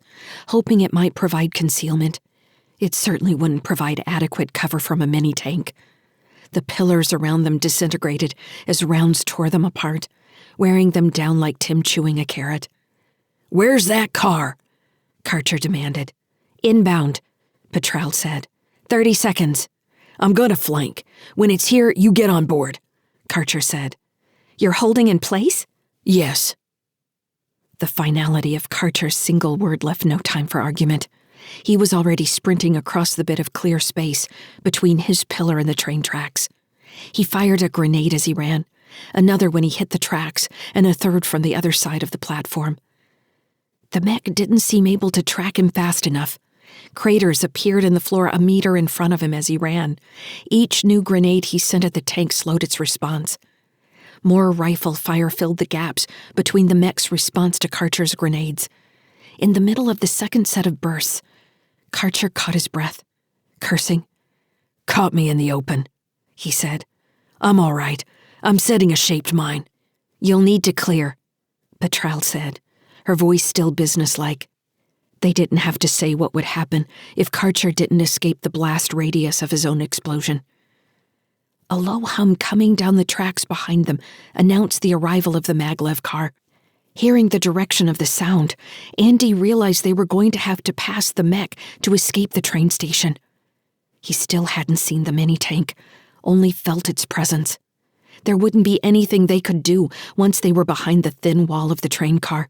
Speaker 1: hoping it might provide concealment. It certainly wouldn't provide adequate cover from a mini-tank. The pillars around them disintegrated as rounds tore them apart, wearing them down like Tim chewing a carrot. "Where's that car?" Karcher demanded. "Inbound," Petrel said. 30 seconds. "I'm gonna flank. When it's here, you get on board," Karcher said. "You're holding in place?" "Yes." The finality of Karcher's single word left no time for argument. He was already sprinting across the bit of clear space between his pillar and the train tracks. He fired a grenade as he ran, another when he hit the tracks, and a third from the other side of the platform. The mech didn't seem able to track him fast enough. Craters appeared in the floor a meter in front of him as he ran. Each new grenade he sent at the tank slowed its response. More rifle fire filled the gaps between the mech's response to Karcher's grenades. In the middle of the second set of bursts, Karcher caught his breath, cursing. "Caught me in the open," he said. "I'm all right. I'm setting a shaped mine." "You'll need to clear," Petrel said, her voice still businesslike. They didn't have to say what would happen if Karcher didn't escape the blast radius of his own explosion. A low hum coming down the tracks behind them announced the arrival of the maglev car. Hearing the direction of the sound, Andy realized they were going to have to pass the mech to escape the train station. He still hadn't seen the mini-tank, only felt its presence. There wouldn't be anything they could do once they were behind the thin wall of the train car.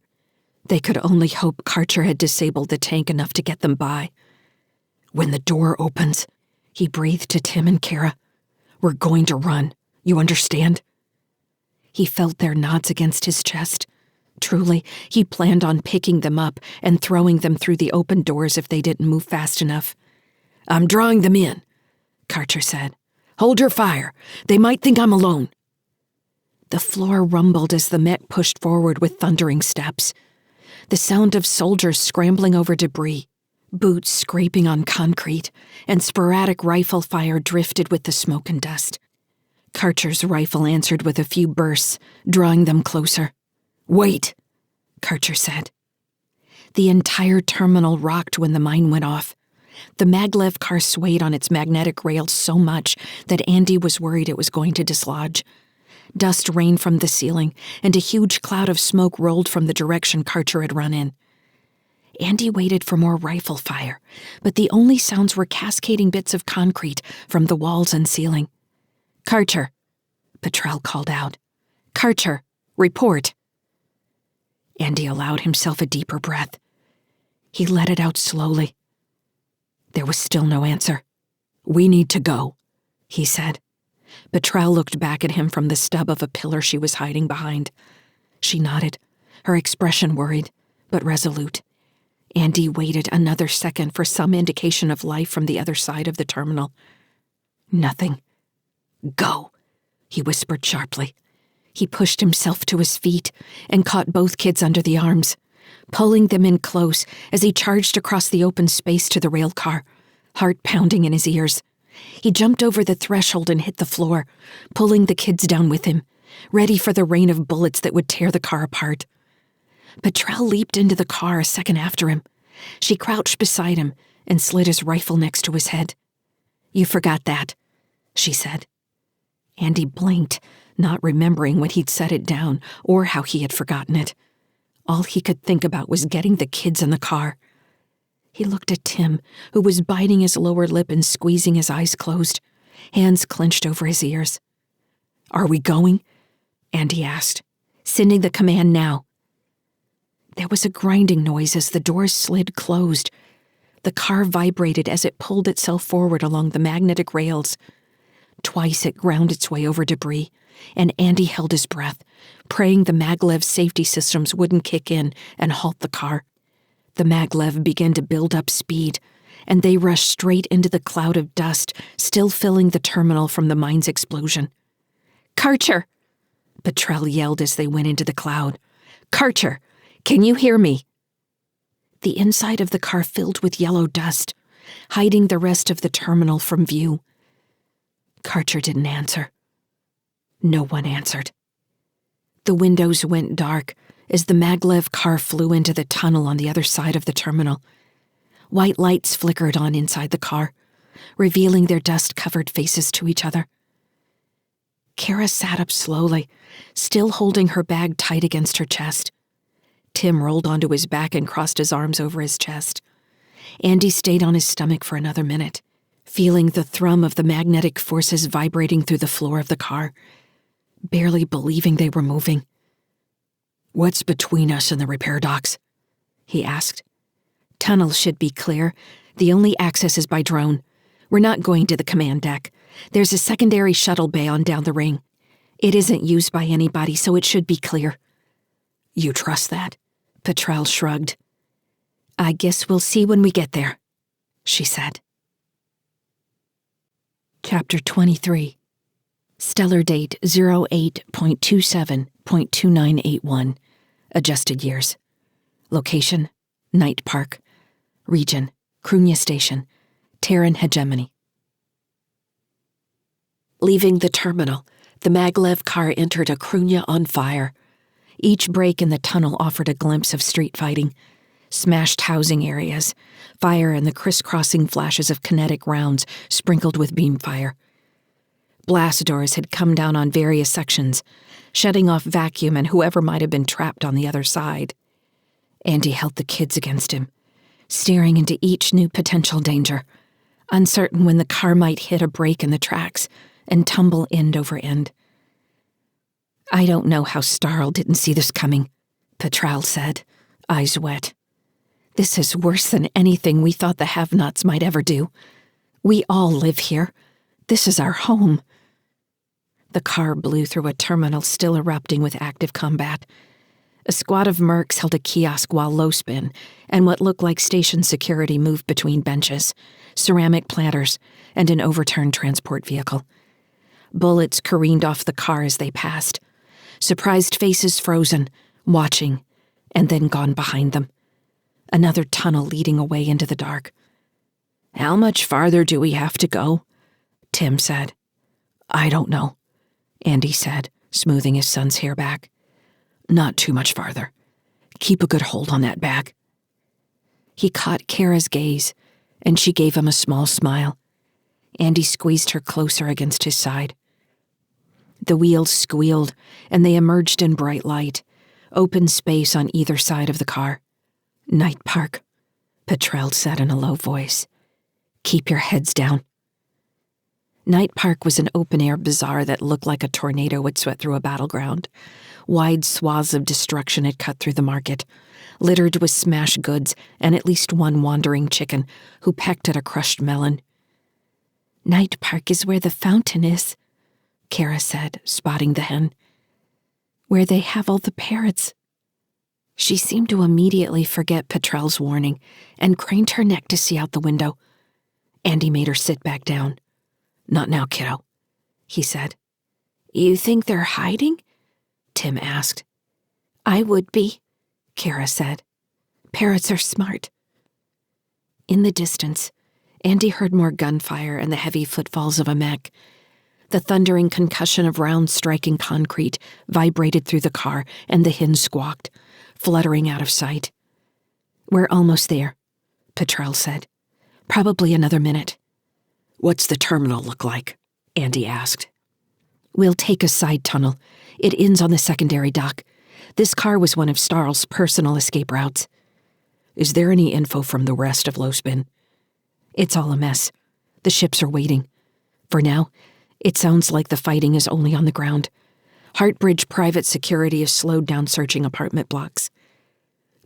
Speaker 1: They could only hope Karcher had disabled the tank enough to get them by. "When the door opens," he breathed to Tim and Cara, "we're going to run. You understand?" He felt their nods against his chest. Truly, he planned on picking them up and throwing them through the open doors if they didn't move fast enough. "I'm drawing them in," Karcher said. "Hold your fire. They might think I'm alone." The floor rumbled as the mech pushed forward with thundering steps. The sound of soldiers scrambling over debris, boots scraping on concrete, and sporadic rifle fire drifted with the smoke and dust. Karcher's rifle answered with a few bursts, drawing them closer. "Wait," Karcher said. The entire terminal rocked when the mine went off. The maglev car swayed on its magnetic rails so much that Andy was worried it was going to dislodge. Dust rained from the ceiling, and a huge cloud of smoke rolled from the direction Karcher had run in. Andy waited for more rifle fire, but the only sounds were cascading bits of concrete from the walls and ceiling. "Karcher," Petrel called out. "Karcher, report." Andy allowed himself a deeper breath. He let it out slowly. There was still no answer. "We need to go," he said. Petrel looked back at him from the stub of a pillar she was hiding behind. She nodded, her expression worried, but resolute. Andy waited another second for some indication of life from the other side of the terminal. Nothing. Go, he whispered sharply. He pushed himself to his feet and caught both kids under the arms, pulling them in close as he charged across the open space to the rail car, heart pounding in his ears. He jumped over the threshold and hit the floor, pulling the kids down with him, ready for the rain of bullets that would tear the car apart. Petrel leaped into the car a second after him. She crouched beside him and slid his rifle next to his head. "You forgot that," she said. Andy blinked, not remembering when he'd set it down or how he had forgotten it. All he could think about was getting the kids in the car. He looked at Tim, who was biting his lower lip and squeezing his eyes closed, hands clenched over his ears. "Are we going?" Andy asked. "Sending the command now." There was a grinding noise as the doors slid closed. The car vibrated as it pulled itself forward along the magnetic rails. Twice it ground its way over debris, and Andy held his breath, praying the maglev safety systems wouldn't kick in and halt the car. The maglev began to build up speed, and they rushed straight into the cloud of dust still filling the terminal from the mine's explosion. "Karcher!" Petrel yelled as they went into the cloud. "Karcher! Can you hear me?" The inside of the car filled with yellow dust, hiding the rest of the terminal from view. Karcher didn't answer. No one answered. The windows went dark as the maglev car flew into the tunnel on the other side of the terminal. White lights flickered on inside the car, revealing their dust-covered faces to each other. Cara sat up slowly, still holding her bag tight against her chest. Tim rolled onto his back and crossed his arms over his chest. Andy stayed on his stomach for another minute, feeling the thrum of the magnetic forces vibrating through the floor of the car, barely believing they were moving. "What's between us and the repair docks?" he asked. "Tunnel should be clear. The only access is by drone. We're not going to the command deck. There's a secondary shuttle bay on down the ring. It isn't used by anybody, so it should be clear." "You trust that?" Petrel shrugged. "I guess we'll see when we get there," she said. Chapter 23. Stellar date 08.27.2981. Adjusted years. Location, Night Park. Region, Cruithne Station, Terran hegemony. Leaving the terminal, the maglev car entered a Cruithne on fire. Each break in the tunnel offered a glimpse of street fighting, smashed housing areas, fire and the crisscrossing flashes of kinetic rounds sprinkled with beam fire. Blast doors had come down on various sections, shutting off vacuum and whoever might have been trapped on the other side. Andy held the kids against him, staring into each new potential danger, uncertain when the car might hit a break in the tracks and tumble end over end. "I don't know how Starl didn't see this coming," Petrel said, eyes wet. "This is worse than anything we thought the have-nots might ever do. We all live here. This is our home." The car blew through a terminal still erupting with active combat. A squad of mercs held a kiosk while low spin, and what looked like station security moved between benches, ceramic platters, and an overturned transport vehicle. Bullets careened off the car as they passed. Surprised faces frozen, watching, and then gone behind them. Another tunnel leading away into the dark. "How much farther do we have to go?" Tim said. "I don't know," Andy said, smoothing his son's hair back. "Not too much farther. Keep a good hold on that bag." He caught Cara's gaze, and she gave him a small smile. Andy squeezed her closer against his side. The wheels squealed, and they emerged in bright light, open space on either side of the car. "Night Park," Petrel said in a low voice. "Keep your heads down." Night Park was an open-air bazaar that looked like a tornado had swept through a battleground. Wide swaths of destruction had cut through the market, littered with smashed goods and at least one wandering chicken who pecked at a crushed melon. "Night Park is where the fountain is," Cara said, spotting the hen.
Speaker 2: Where they have all the parrots. She seemed to immediately forget Petrel's warning and craned her neck to see out the window. Andy made her sit back down. "Not now, kiddo," he said. "You think they're hiding?" Tim asked. "I would be," Cara said. "Parrots are smart." In the distance, Andy heard more gunfire and the heavy footfalls of a mech. The thundering concussion of rounds striking concrete vibrated through the car, and the hinge squawked, fluttering out of sight. "We're almost there," Petrel said. "Probably another minute." "What's the terminal look like?" Andy asked. "We'll take a side tunnel. It ends on the secondary dock. This car was one of Starl's personal escape routes." "Is there any info from the rest of Lospin?" "It's all a mess. The ships are waiting. For now, it sounds like the fighting is only on the ground. Heartbridge private security has slowed down searching apartment blocks."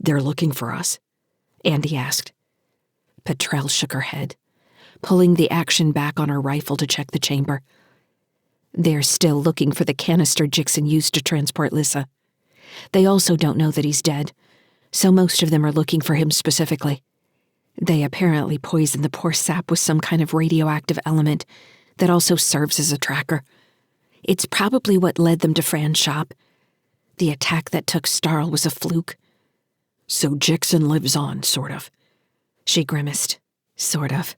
Speaker 2: "They're looking for us?" Andy asked. Petrel shook her head, pulling the action back on her rifle to check the chamber. "They're still looking for the canister Jixon used to transport Lyssa. They also don't know that he's dead, so most of them are looking for him specifically. They apparently poisoned the poor sap with some kind of radioactive element that also serves as a tracker. It's probably what led them to Fran's shop. The attack that took Starl was a fluke." "So Jixon lives on, sort of." She grimaced. "Sort of.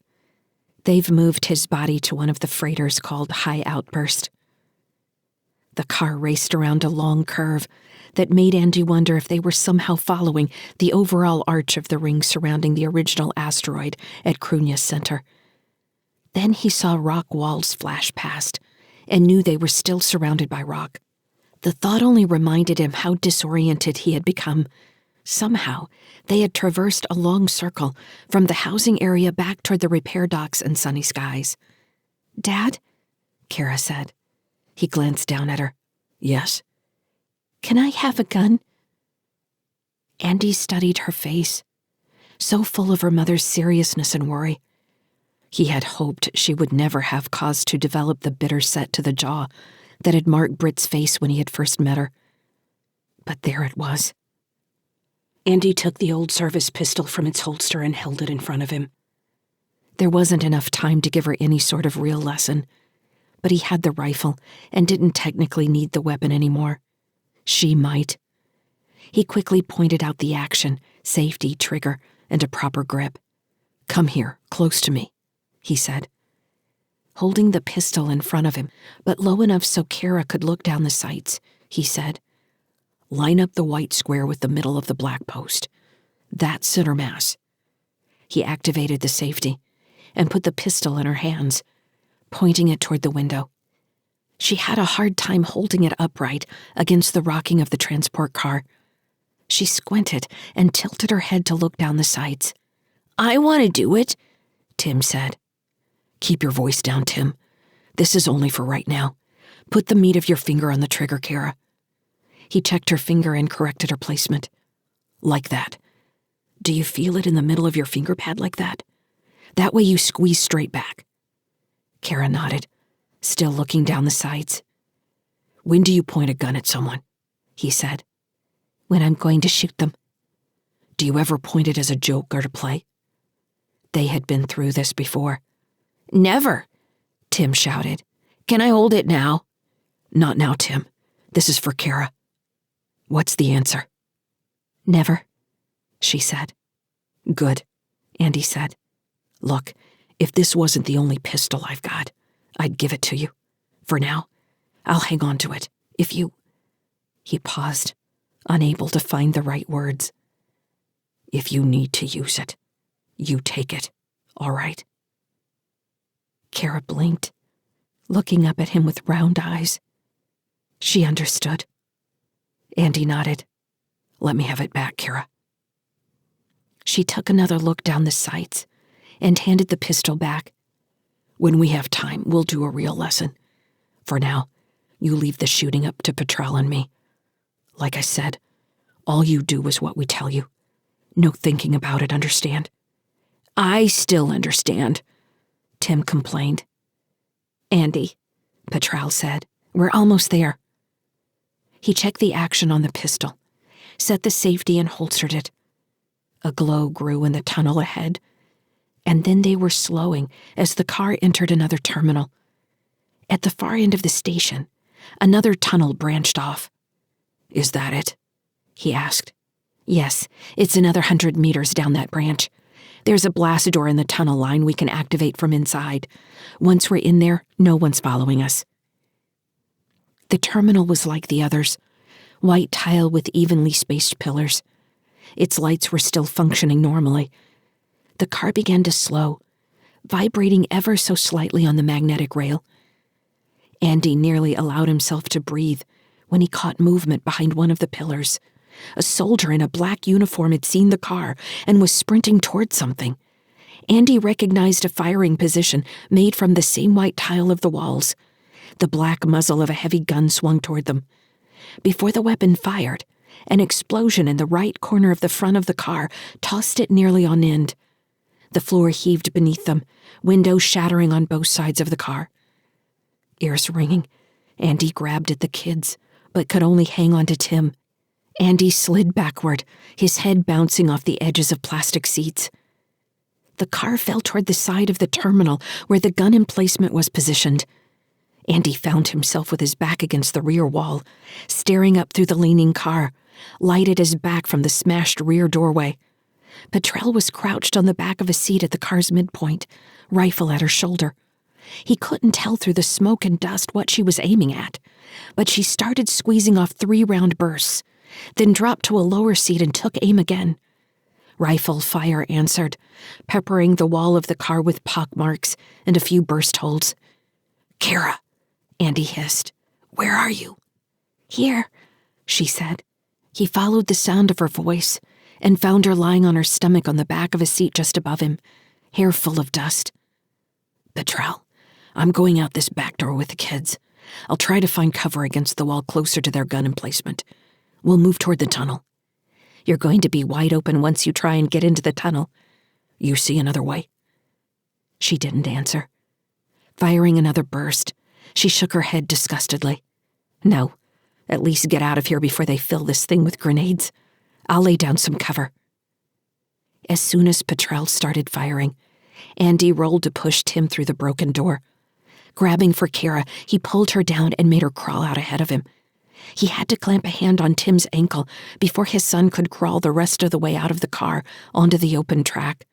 Speaker 2: They've moved his body to one of the freighters called High Outburst." The car raced around a long curve that made Andy wonder if they were somehow following the overall arch of the ring surrounding the original asteroid at Cruithne's center. Then he saw rock walls flash past and knew they were still surrounded by rock. The thought only reminded him how disoriented he had become. Somehow, they had traversed a long circle from the housing area back toward the repair docks and sunny skies. "Dad?" Cara said. He glanced down at her. "Yes?" "Can I have a gun?" Andy studied her face, so full of her mother's seriousness and worry. He had hoped she would never have cause to develop the bitter set to the jaw that had marked Britt's face when he had first met her. But there it was. Andy took the old service pistol from its holster and held it in front of him. There wasn't enough time to give her any sort of real lesson, but he had the rifle and didn't technically need the weapon anymore. She might. He quickly pointed out the action, safety, trigger, and a proper grip. "Come here, close to me," he said. Holding the pistol in front of him, but low enough so Cara could look down the sights, he said, "Line up the white square with the middle of the black post. That's center mass." He activated the safety and put the pistol in her hands, pointing it toward the window. She had a hard time holding it upright against the rocking of the transport car. She squinted and tilted her head to look down the sights. "I want to do it," Tim said. "Keep your voice down, Tim. This is only for right now. Put the meat of your finger on the trigger, Cara." He checked her finger and corrected her placement. "Like that. Do you feel it in the middle of your finger pad like that? That way you squeeze straight back." Cara nodded, still looking down the sights. "When do you point a gun at someone?" he said. "When I'm going to shoot them." "Do you ever point it as a joke or to play?" They had been through this before. "Never," Tim shouted. "Can I hold it now?" "Not now, Tim. This is for Cara." "What's the answer?" "Never," she said. "Good," Andy said. "Look, if this wasn't the only pistol I've got, I'd give it to you. For now, I'll hang on to it. If you—" He paused, unable to find the right words. "If you need to use it, you take it, all right?" Cara blinked, looking up at him with round eyes. She understood. Andy nodded. "Let me have it back, Cara." She took another look down the sights and handed the pistol back. "When we have time, we'll do a real lesson. For now, you leave the shooting up to Petrel and me. Like I said, all you do is what we tell you. No thinking about it, understand?" "I still understand," Tim complained. "Andy," Petrel said, "we're almost there." He checked the action on the pistol, set the safety and holstered it. A glow grew in the tunnel ahead, and then they were slowing as the car entered another terminal. At the far end of the station, another tunnel branched off. "Is that it?" he asked. "Yes, it's another 100 meters down that branch. There's a blast door in the tunnel line we can activate from inside. Once we're in there, no one's following us." The terminal was like the others, white tile with evenly spaced pillars. Its lights were still functioning normally. The car began to slow, vibrating ever so slightly on the magnetic rail. Andy nearly allowed himself to breathe when he caught movement behind one of the pillars. A soldier in a black uniform had seen the car and was sprinting toward something. Andy recognized a firing position made from the same white tile of the walls. The black muzzle of a heavy gun swung toward them. Before the weapon fired, an explosion in the right corner of the front of the car tossed it nearly on end. The floor heaved beneath them, windows shattering on both sides of the car. Ears ringing, Andy grabbed at the kids, but could only hang on to Tim. Andy slid backward, his head bouncing off the edges of plastic seats. The car fell toward the side of the terminal where the gun emplacement was positioned. Andy found himself with his back against the rear wall, staring up through the leaning car, light at his back from the smashed rear doorway. Petrel was crouched on the back of a seat at the car's midpoint, rifle at her shoulder. He couldn't tell through the smoke and dust what she was aiming at, but she started squeezing off 3 round bursts, then dropped to a lower seat and took aim again. Rifle fire answered, peppering the wall of the car with pockmarks and a few burst holes. "Cara," Andy hissed. "Where are you?" "Here," she said. He followed the sound of her voice and found her lying on her stomach on the back of a seat just above him, hair full of dust. "Petrel, I'm going out this back door with the kids. I'll try to find cover against the wall closer to their gun emplacement. We'll move toward the tunnel." "You're going to be wide open once you try and get into the tunnel." "You see another way?" She didn't answer. Firing another burst, she shook her head disgustedly. "No, at least get out of here before they fill this thing with grenades. I'll lay down some cover." As soon as Petrel started firing, Andy rolled to push Tim through the broken door. Grabbing for Cara, he pulled her down and made her crawl out ahead of him. He had to clamp a hand on Tim's ankle before his son could crawl the rest of the way out of the car onto the open track,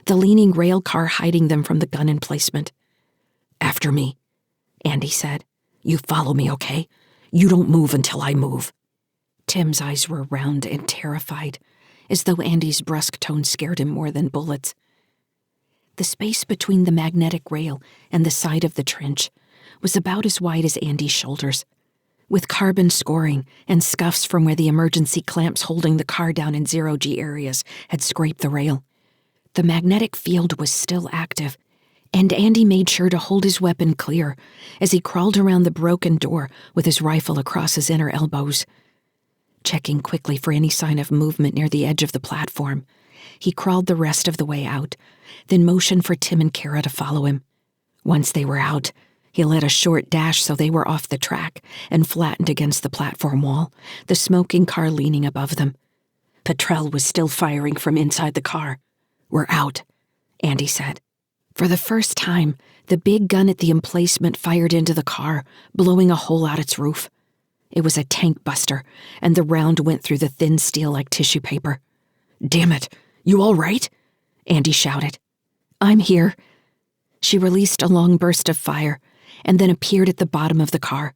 Speaker 2: the leaning rail car hiding them from the gun emplacement. "After me," Andy said. "You follow me, okay? You don't move until I move." Tim's eyes were round and terrified, as though Andy's brusque tone scared him more than bullets. The space between the magnetic rail and the side of the trench was about as wide as Andy's shoulders, with carbon scoring and scuffs from where the emergency clamps holding the car down in zero-G areas had scraped the rail. The magnetic field was still active, and Andy made sure to hold his weapon clear as he crawled around the broken door with his rifle across his inner elbows. Checking quickly for any sign of movement near the edge of the platform, he crawled the rest of the way out, then motioned for Tim and Cara to follow him. Once they were out, he led a short dash so they were off the track and flattened against the platform wall, the smoking car leaning above them. Petrel was still firing from inside the car. "We're out," Andy said. For the first time, the big gun at the emplacement fired into the car, blowing a hole out its roof. It was a tank buster, and the round went through the thin steel like tissue paper. "Damn it, you all right?" Andy shouted. "I'm here." She released a long burst of fire, and then appeared at the bottom of the car.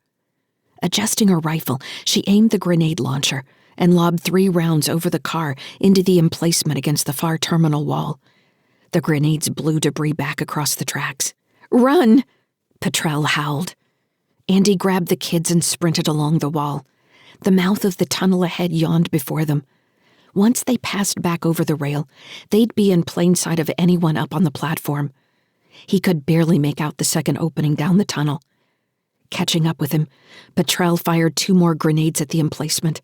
Speaker 2: Adjusting her rifle, she aimed the grenade launcher and lobbed 3 rounds over the car into the emplacement against the far terminal wall. The grenades blew debris back across the tracks. "Run!" Petrel howled. Andy grabbed the kids and sprinted along the wall. The mouth of the tunnel ahead yawned before them. Once they passed back over the rail, they'd be in plain sight of anyone up on the platform. He could barely make out the second opening down the tunnel. Catching up with him, Petrel fired 2 more grenades at the emplacement.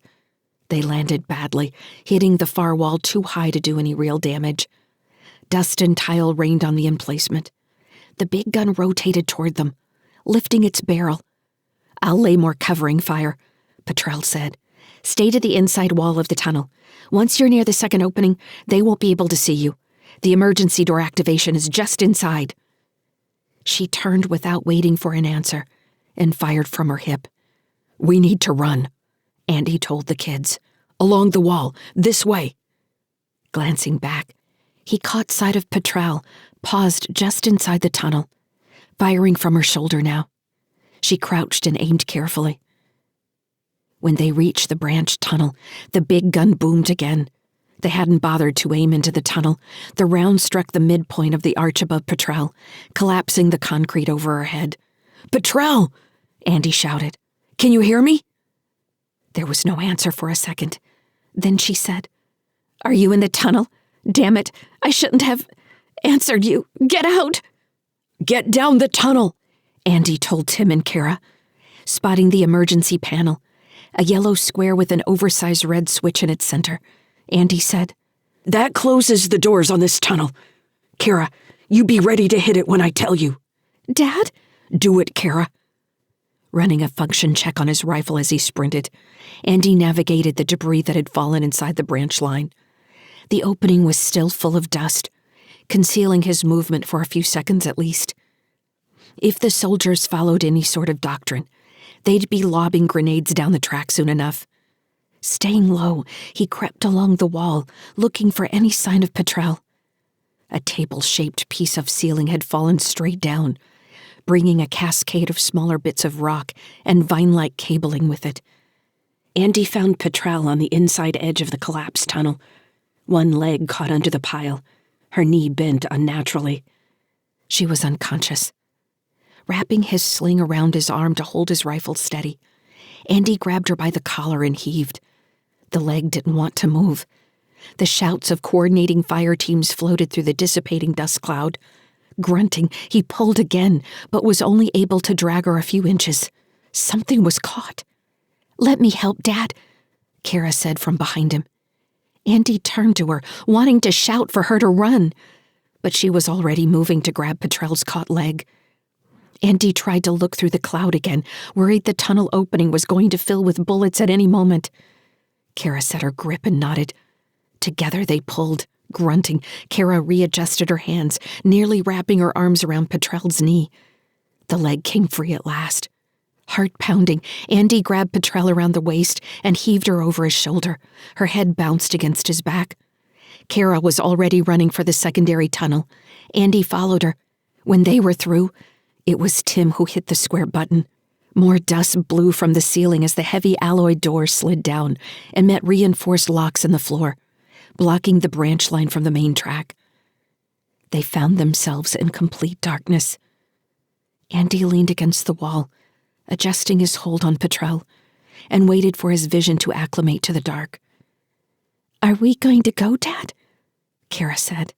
Speaker 2: They landed badly, hitting the far wall too high to do any real damage. Dust and tile rained on the emplacement. The big gun rotated toward them, lifting its barrel. "I'll lay more covering fire," Petrel said. Stay to the inside wall of the tunnel. Once you're near the second opening, they won't be able to see you. The emergency door activation is just inside. She turned without waiting for an answer and fired from her hip. We need to run, Andy told the kids. Along the wall, this way. Glancing back, he caught sight of Petrel, paused just inside the tunnel, firing from her shoulder now. She crouched and aimed carefully. When they reached the branch tunnel, the big gun boomed again. They hadn't bothered to aim into the tunnel. The round struck the midpoint of the arch above Petrel, collapsing the concrete over her head. Petrel! Andy shouted. Can you hear me? There was no answer for a second. Then she said, Are you in the tunnel? Damn it, I shouldn't have answered you. Get out! Get down the tunnel, Andy told Tim and Cara, spotting the emergency panel, a yellow square with an oversized red switch in its center. Andy said, That closes the doors on this tunnel. Cara, you be ready to hit it when I tell you. Dad? Do it, Cara. Running a function check on his rifle as he sprinted, Andy navigated the debris that had fallen inside the branch line. The opening was still full of dust, concealing his movement for a few seconds at least. If the soldiers followed any sort of doctrine, they'd be lobbing grenades down the track soon enough. Staying low, he crept along the wall, looking for any sign of Petrel. A table-shaped piece of ceiling had fallen straight down, bringing a cascade of smaller bits of rock and vine-like cabling with it. Andy found Petrel on the inside edge of the collapsed tunnel, one leg caught under the pile, her knee bent unnaturally. She was unconscious. Wrapping his sling around his arm to hold his rifle steady, Andy grabbed her by the collar and heaved. The leg didn't want to move. The shouts of coordinating fire teams floated through the dissipating dust cloud. Grunting, he pulled again, but was only able to drag her a few inches. Something was caught. Let me help, Dad, Cara said from behind him. Andy turned to her, wanting to shout for her to run, but she was already moving to grab Petrel's caught leg. Andy tried to look through the cloud again, worried the tunnel opening was going to fill with bullets at any moment. Cara set her grip and nodded. Together they pulled. Grunting, Cara readjusted her hands, nearly wrapping her arms around Petrel's knee. The leg came free at last. Heart pounding, Andy grabbed Petrel around the waist and heaved her over his shoulder. Her head bounced against his back. Cara was already running for the secondary tunnel. Andy followed her. When they were through, it was Tim who hit the square button. More dust blew from the ceiling as the heavy alloy door slid down and met reinforced locks in the floor, blocking the branch line from the main track. They found themselves in complete darkness. Andy leaned against the wall, adjusting his hold on Petrel, and waited for his vision to acclimate to the dark. Are we going to go, Dad? Cara said.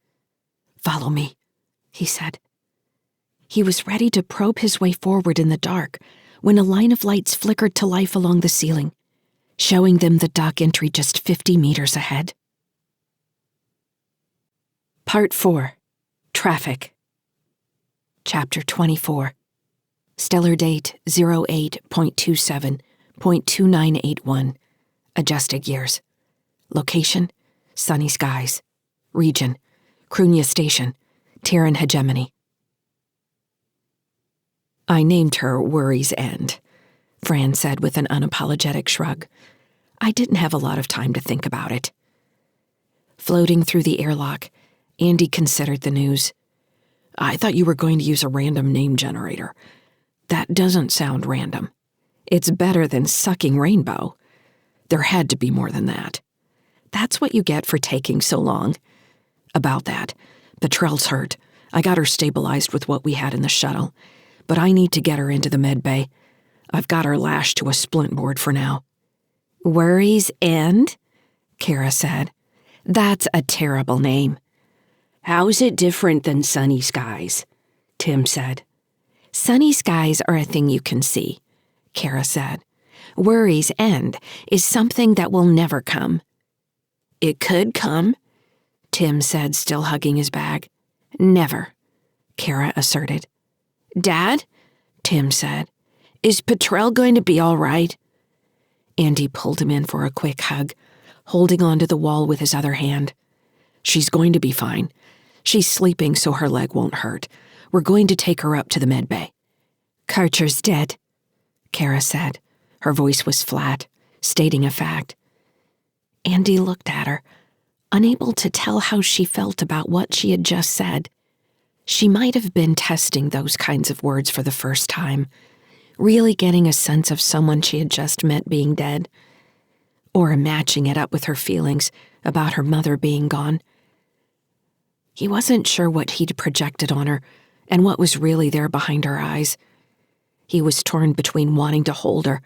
Speaker 2: Follow me, he said. He was ready to probe his way forward in the dark when a line of lights flickered to life along the ceiling, showing them the dock entry just 50 meters ahead. Part 4. Traffic. Chapter 24. Stellar date 08.27.2981. Adjusted years. Location, sunny skies. Region, Cruithne Station, Terran hegemony. I named her Worry's End, Fran said with an unapologetic shrug. I didn't have a lot of time to think about it. Floating through the airlock, Andy considered the news. I thought you were going to use a random name generator. That doesn't sound random. It's better than sucking rainbow. There had to be more than that. That's what you get for taking so long. About that, Petrel's hurt. I got her stabilized with what we had in the shuttle, but I need to get her into the med bay. I've got her lashed to a splint board for now. Worry's End? Cara said. That's a terrible name. How's it different than sunny skies? Tim said. Sunny skies are a thing you can see, Cara said. Worry's End is something that will never come. It could come, Tim said, still hugging his bag. Never, Cara asserted. Dad, Tim said, is Petrel going to be all right?
Speaker 1: Andy pulled him in for a quick hug, holding onto the wall with his other hand. She's going to be fine. She's sleeping so her leg won't hurt. We're going to take her up to the med bay.
Speaker 2: Karcher's dead, Cara said. Her voice was flat, stating a fact. Andy looked at her, unable to tell how she felt about what she had just said. She might have been testing those kinds of words for the first time, really getting a sense of someone she had just met being dead, or matching it up with her feelings about her mother being gone. He wasn't sure what he'd projected on her and what was really there behind her eyes. He was torn between wanting to hold her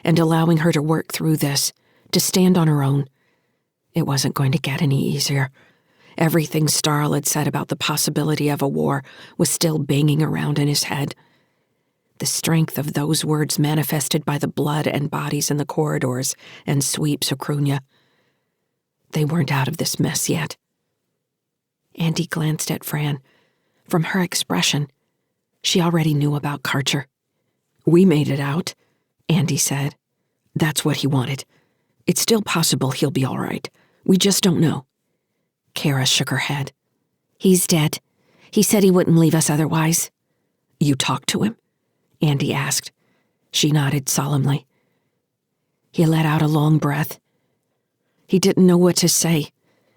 Speaker 2: and allowing her to work through this, to stand on her own. It wasn't going to get any easier. Everything Starl had said about the possibility of a war was still banging around in his head. The strength of those words manifested by the blood and bodies in the corridors and sweeps of Cruithne. They weren't out of this mess yet. Andy glanced at Fran. From her expression, she already knew about Karcher.
Speaker 1: We made it out, Andy said. That's what he wanted. It's still possible he'll be all right. We just don't know.
Speaker 2: Cara shook her head. He's dead. He said he wouldn't leave us otherwise.
Speaker 1: You talked to him? Andy asked. She nodded solemnly. He let out a long breath. He didn't know what to say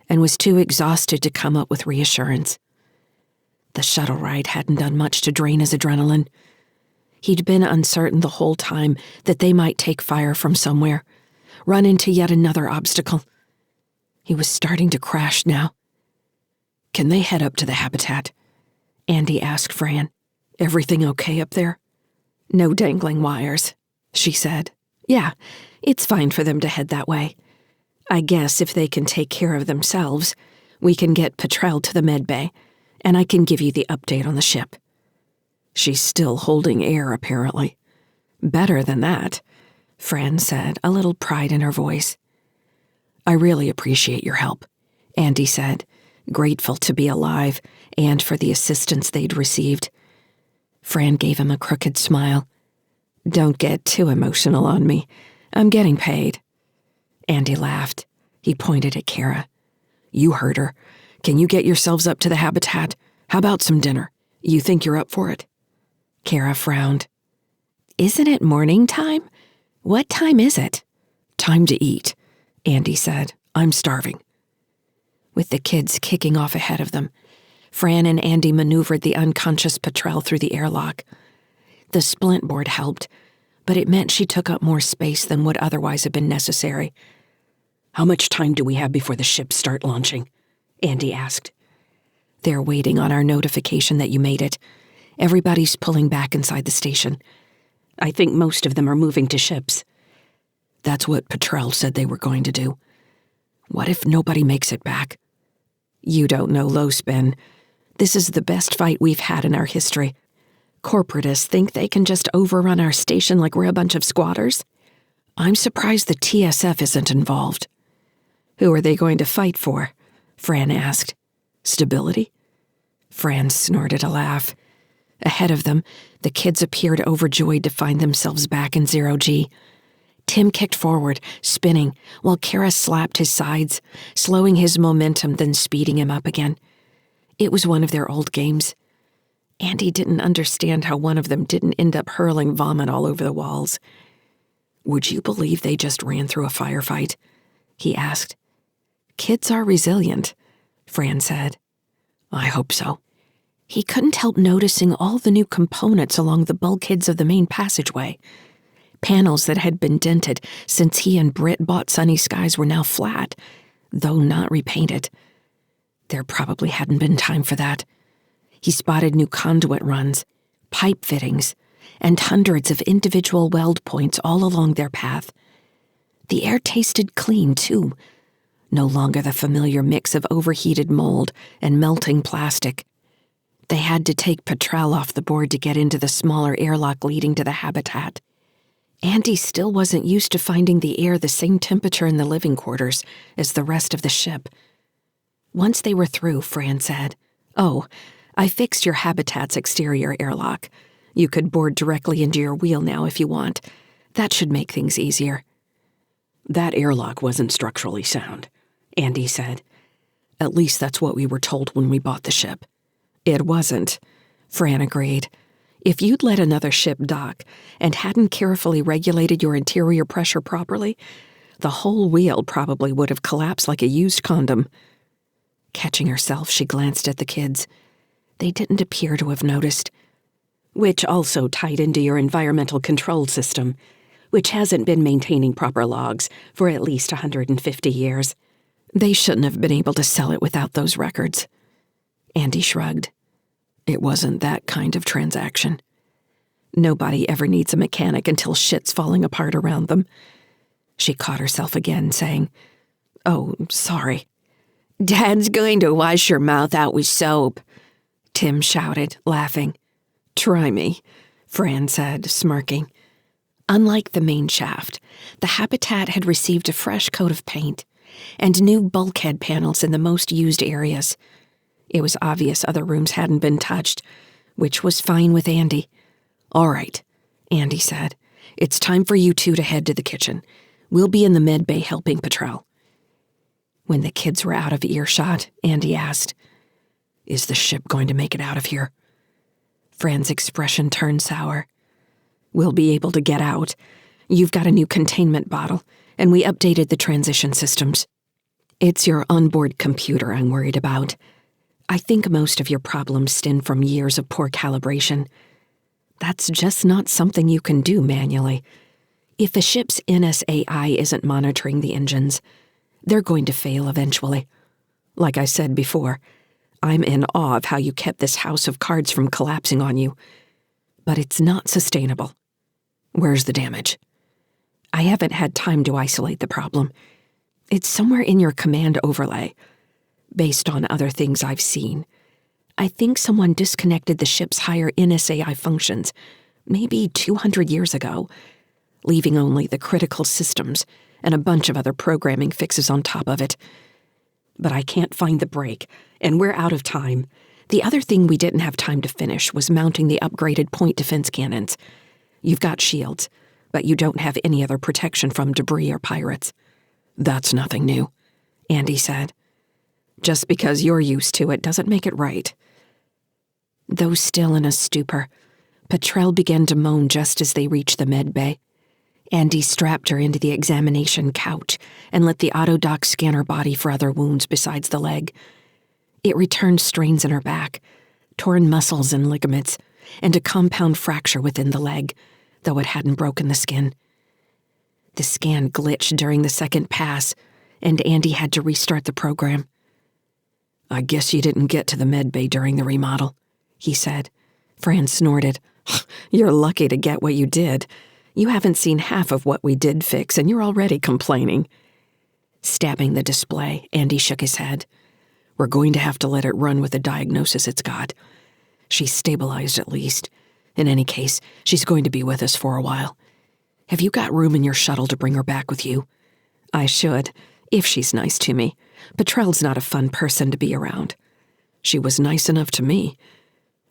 Speaker 1: and was too exhausted to come up with reassurance. The shuttle ride hadn't done much to drain his adrenaline. He'd been uncertain the whole time that they might take fire from somewhere, run into yet another obstacle. He was starting to crash now. Can they head up to the habitat? Andy asked Fran. Everything okay up there?
Speaker 2: No dangling wires, she said. Yeah, it's fine for them to head that way. I guess if they can take care of themselves, we can get Petrel to the med bay, and I can give you the update on the ship.
Speaker 1: She's still holding air, apparently.
Speaker 2: Better than that, Fran said, a little pride in her voice.
Speaker 1: I really appreciate your help, Andy said, grateful to be alive and for the assistance they'd received.
Speaker 2: Fran gave him a crooked smile. Don't get too emotional on me. I'm getting paid.
Speaker 1: Andy laughed. He pointed at Cara. You heard her. Can you get yourselves up to the habitat? How about some dinner? You think you're up for it?
Speaker 2: Cara frowned. Isn't it morning time? What time is it?
Speaker 1: Time to eat, Andy said. I'm starving.
Speaker 2: With the kids kicking off ahead of them, Fran and Andy maneuvered the unconscious Petrel through the airlock. The splint board helped, but it meant she took up more space than would otherwise have been necessary.
Speaker 1: How much time do we have before the ships start launching? Andy asked.
Speaker 2: They're waiting on our notification that you made it. Everybody's pulling back inside the station. I think most of them are moving to ships.
Speaker 1: That's what Petrel said they were going to do. What if nobody makes it back?
Speaker 2: You don't know low spin. This is the best fight we've had in our history. Corporatists think they can just overrun our station like we're a bunch of squatters.
Speaker 1: I'm surprised the TSF isn't involved.
Speaker 2: Who are they going to fight for? Fran asked.
Speaker 1: Stability?
Speaker 2: Fran snorted a laugh. Ahead of them, the kids appeared overjoyed to find themselves back in zero-G. Tim kicked forward, spinning, while Cara slapped his sides, slowing his momentum then speeding him up again. It was one of their old games. Andy didn't understand how one of them didn't end up hurling vomit all over the walls.
Speaker 1: Would you believe they just ran through a firefight?
Speaker 2: He asked. Kids are resilient, Fran said.
Speaker 1: I hope so.
Speaker 2: He couldn't help noticing all the new components along the bulkheads of the main passageway. Panels that had been dented since he and Britt bought Sunny Skies were now flat, though not repainted. There probably hadn't been time for that. He spotted new conduit runs, pipe fittings, and hundreds of individual weld points all along their path. The air tasted clean, too. No longer the familiar mix of overheated mold and melting plastic. They had to take Petrel off the board to get into the smaller airlock leading to the habitat. Andy still wasn't used to finding the air the same temperature in the living quarters as the rest of the ship. Once they were through, Fran said, "Oh, I fixed your habitat's exterior airlock. You could board directly into your wheel now if you want. That should make things easier."
Speaker 1: That airlock wasn't structurally sound, Andy said. At least that's what we were told when we bought the ship. It wasn't, Fran agreed. If you'd let another ship dock and hadn't carefully regulated your interior pressure properly, the whole wheel probably would have collapsed like a used condom. Catching herself, she glanced at the kids. They didn't appear to have noticed. Which also tied into your environmental control system, which hasn't been maintaining proper logs for at least 150 years. They shouldn't have been able to sell it without those records. Andy shrugged. It wasn't that kind of transaction. Nobody ever needs a mechanic until shit's falling apart around them. She caught herself again, saying, "Oh, sorry." "Dad's going to wash your mouth out with soap," Tim shouted, laughing. "Try me," Fran said, smirking. Unlike the main shaft, the habitat had received a fresh coat of paint and new bulkhead panels in the most used areas. It was obvious other rooms hadn't been touched, which was fine with Andy. "All right," Andy said. "It's time for you two to head to the kitchen. We'll be in the med bay helping patrol." When the kids were out of earshot, Andy asked, "Is the ship going to make it out of here?" Fran's expression turned sour. "We'll be able to get out. You've got a new containment bottle, and we updated the transition systems. It's your onboard computer I'm worried about. I think most of your problems stem from years of poor calibration. That's just not something you can do manually. If a ship's NSAI isn't monitoring the engines, they're going to fail eventually. Like I said before, I'm in awe of how you kept this house of cards from collapsing on you. But it's not sustainable. Where's the damage?" "I haven't had time to isolate the problem. It's somewhere in your command overlay. Based on other things I've seen, I think someone disconnected the ship's higher NSAI functions, maybe 200 years ago, leaving only the critical systems and a bunch of other programming fixes on top of it. But I can't find the break, and we're out of time. The other thing we didn't have time to finish was mounting the upgraded point defense cannons. You've got shields, but you don't have any other protection from debris or pirates." "That's nothing new," Andy said. "Just because you're used to it doesn't make it right." Though still in a stupor, Petrel began to moan just as they reached the med bay. Andy strapped her into the examination couch and let the autodoc scan her body for other wounds besides the leg. It returned strains in her back, torn muscles and ligaments, and a compound fracture within the leg, though it hadn't broken the skin. The scan glitched during the second pass, and Andy had to restart the program. "I guess you didn't get to the med bay during the remodel," he said. Fran snorted. "You're lucky to get what you did. You haven't seen half of what we did fix, and you're already complaining." Stabbing the display, Andy shook his head. "We're going to have to let it run with the diagnosis it's got. She's stabilized at least. In any case, she's going to be with us for a while. Have you got room in your shuttle to bring her back with you?" "I should, if she's nice to me. Petrel's not a fun person to be around." "She was nice enough to me."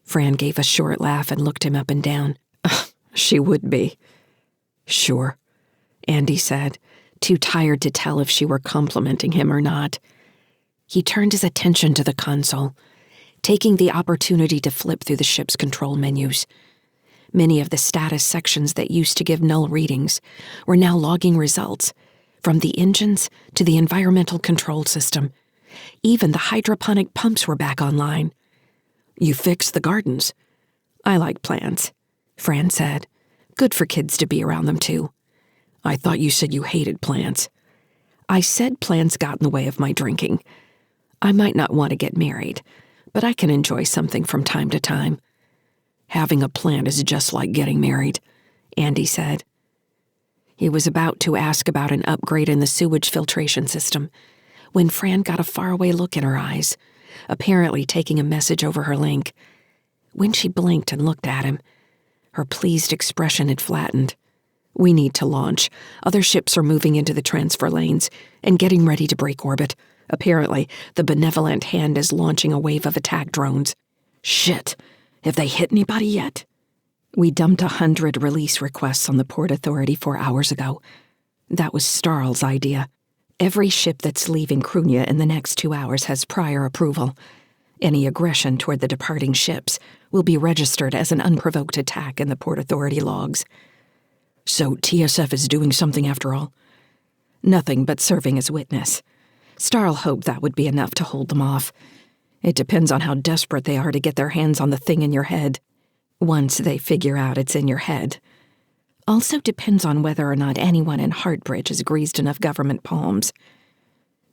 Speaker 1: Fran gave a short laugh and looked him up and down. "She would be." "Sure," Andy said, too tired to tell if she were complimenting him or not. He turned his attention to the console, taking the opportunity to flip through the ship's control menus. Many of the status sections that used to give null readings were now logging results, from the engines to the environmental control system. Even the hydroponic pumps were back online. "You fixed the gardens." "I like plants," Fran said. "Good for kids to be around them, too." "I thought you said you hated plants." "I said plants got in the way of my drinking. I might not want to get married, but I can enjoy something from time to time." "Having a plant is just like getting married," Andy said. He was about to ask about an upgrade in the sewage filtration system when Fran got a faraway look in her eyes, apparently taking a message over her link. When she blinked and looked at him, her pleased expression had flattened. "We need to launch. Other ships are moving into the transfer lanes and getting ready to break orbit. Apparently, the benevolent hand is launching a wave of attack drones." "Shit! Have they hit anybody yet?" "We dumped 100 release requests on the Port Authority 4 hours ago. That was Starl's idea. Every ship that's leaving Cruithne in the next 2 hours has prior approval. Any aggression toward the departing ships will be registered as an unprovoked attack in the Port Authority logs. So TSF is doing something after all? Nothing but serving as witness. Starl hoped that would be enough to hold them off. It depends on how desperate they are to get their hands on the thing in your head. Once they figure out it's in your head. Also depends on whether or not anyone in Heartbridge has greased enough government palms.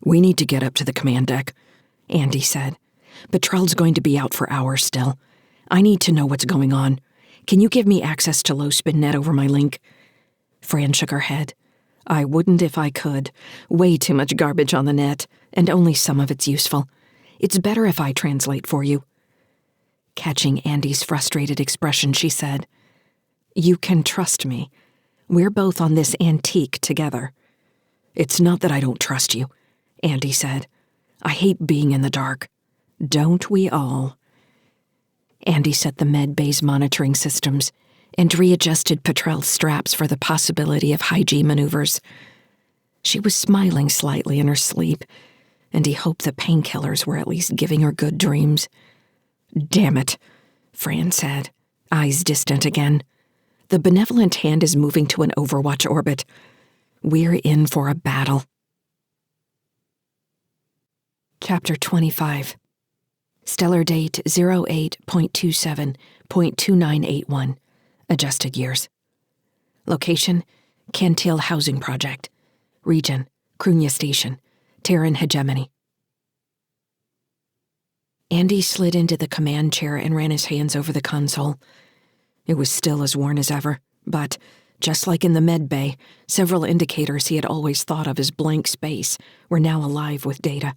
Speaker 1: We need to get up to the command deck, Andy said. Petrel's going to be out for hours still. I need to know what's going on. Can you give me access to low-spin net over my link? Fran shook her head. I wouldn't if I could. Way too much garbage on the net, and only some of it's useful. It's better if I translate for you. Catching Andy's frustrated expression, she said, You can trust me. We're both on this antique together. It's not that I don't trust you, Andy said. I hate being in the dark. Don't we all? Andy set the med bay's monitoring systems and readjusted Petrel's straps for the possibility of hygiene maneuvers. She was smiling slightly in her sleep, and he hoped the painkillers were at least giving her good dreams. Damn it, Fran said, eyes distant again. The benevolent hand is moving to an Overwatch orbit. We're in for a battle. Chapter 25. Stellar date 08.27.2981. Adjusted years. Location, Cantil Housing Project. Region, Cruithne Station, Terran Hegemony. Andy slid into the command chair and ran his hands over the console. It was still as worn as ever, but, just like in the med bay, several indicators he had always thought of as blank space were now alive with data.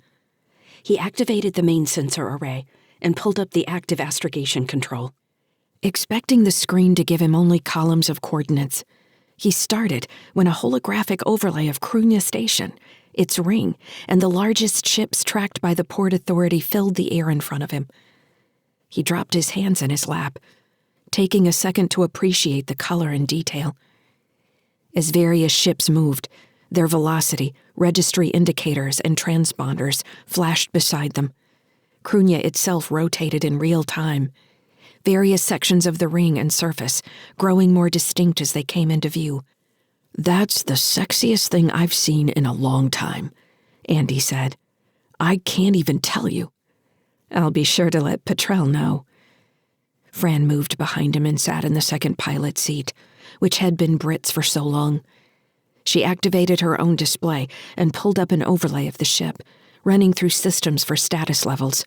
Speaker 1: He activated the main sensor array and pulled up the active astrogation control. Expecting the screen to give him only columns of coordinates, he started when a holographic overlay of Cruithne Station, its ring, and the largest ships tracked by the Port Authority filled the air in front of him. He dropped his hands in his lap, taking a second to appreciate the color and detail. As various ships moved, their velocity, registry indicators, and transponders flashed beside them. Cruithne itself rotated in real time, various sections of the ring and surface growing more distinct as they came into view. That's the sexiest thing I've seen in a long time, Andy said. I can't even tell you. I'll be sure to let Petrel know. Fran moved behind him and sat in the second pilot seat, which had been Brit's for so long. She activated her own display and pulled up an overlay of the ship, running through systems for status levels.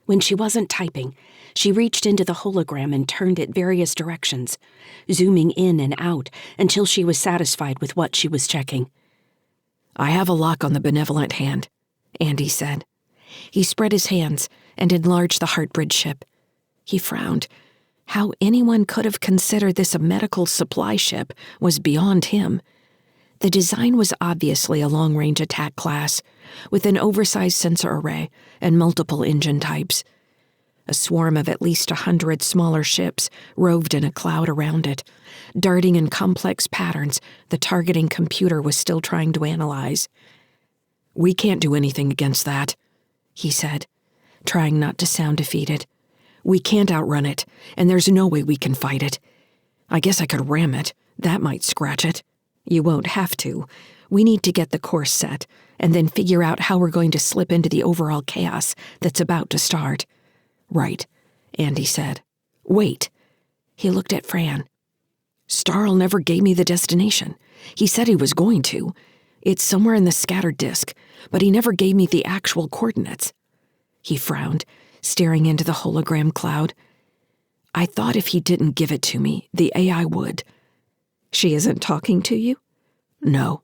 Speaker 1: When she wasn't typing, she reached into the hologram and turned it various directions, zooming in and out until she was satisfied with what she was checking. I have a lock on the benevolent hand, Andy said. He spread his hands and enlarged the Heartbridge ship. He frowned. How anyone could have considered this a medical supply ship was beyond him. The design was obviously a long-range attack class, with an oversized sensor array and multiple engine types. A swarm of at least 100 smaller ships roved in a cloud around it, darting in complex patterns the targeting computer was still trying to analyze. We can't do anything against that, he said, trying not to sound defeated. We can't outrun it, and there's no way we can fight it. I guess I could ram it. That might scratch it. You won't have to. We need to get the course set, and then figure out how we're going to slip into the overall chaos that's about to start. Right, Andy said. Wait. He looked at Fran. Starl never gave me the destination. He said he was going to. It's somewhere in the scattered disk, but he never gave me the actual coordinates. He frowned, staring into the hologram cloud. I thought if he didn't give it to me, the AI would. She isn't talking to you? No.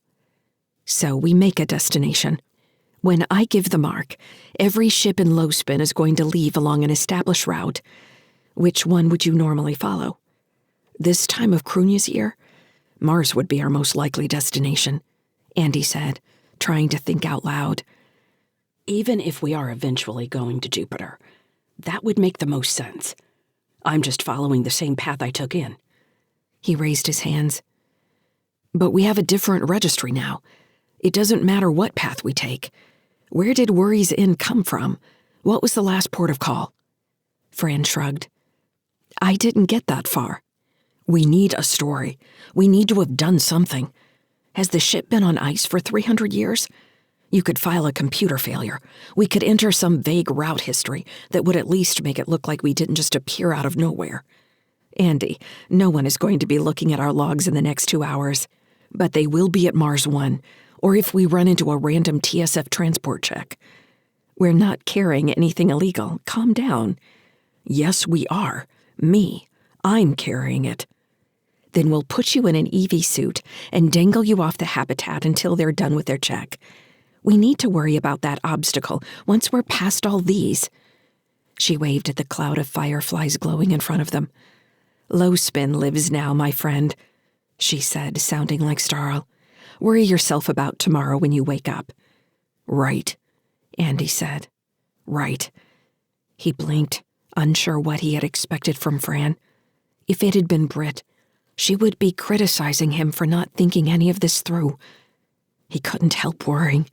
Speaker 1: So we make a destination. When I give the mark, every ship in low spin is going to leave along an established route. Which one would you normally follow? This time of Cruithne's year, Mars would be our most likely destination, Andy said, trying to think out loud. Even if we are eventually going to Jupiter, that would make the most sense. I'm just following the same path I took in. He raised his hands. But we have a different registry now. It doesn't matter what path we take. Where did Worry's Inn come from? What was the last port of call?
Speaker 2: Fran shrugged. I didn't get that far.
Speaker 1: We need a story. We need to have done something. Has the ship been on ice for 300 years? You could file a computer failure. We could enter some vague route history that would at least make it look like we didn't just appear out of nowhere. Andy, no one is going to be looking at our logs in the next 2 hours. But they will be at Mars 1, or if we run into a random TSF transport check.
Speaker 2: We're not carrying anything illegal. Calm down.
Speaker 1: Yes, we are. Me. I'm carrying it.
Speaker 2: Then we'll put you in an EV suit and dangle you off the habitat until they're done with their check. We need to worry about that obstacle once we're past all these. She waved at the cloud of fireflies glowing in front of them. Low spin lives now, my friend, she said, sounding like Starl. Worry yourself about tomorrow when you wake up.
Speaker 1: Right,
Speaker 2: Andy said.
Speaker 1: Right.
Speaker 2: He blinked, unsure what he had expected from Fran. If it had been Britt, she would be criticizing him for not thinking any of this through. He couldn't help worrying.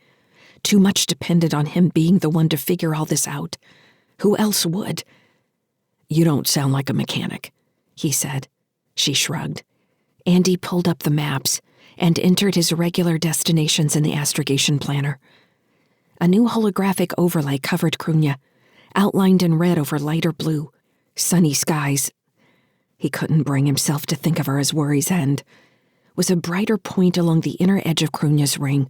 Speaker 2: Too much depended on him being the one to figure all this out. Who else would?
Speaker 1: You don't sound like a mechanic, he said.
Speaker 2: She shrugged. Andy pulled up the maps and entered his regular destinations in the astrogation planner. A new holographic overlay covered Cruithne, outlined in red over lighter blue. Sunny skies. He couldn't bring himself to think of her as Worry's End. Was a brighter point along the inner edge of Cruithne's ring.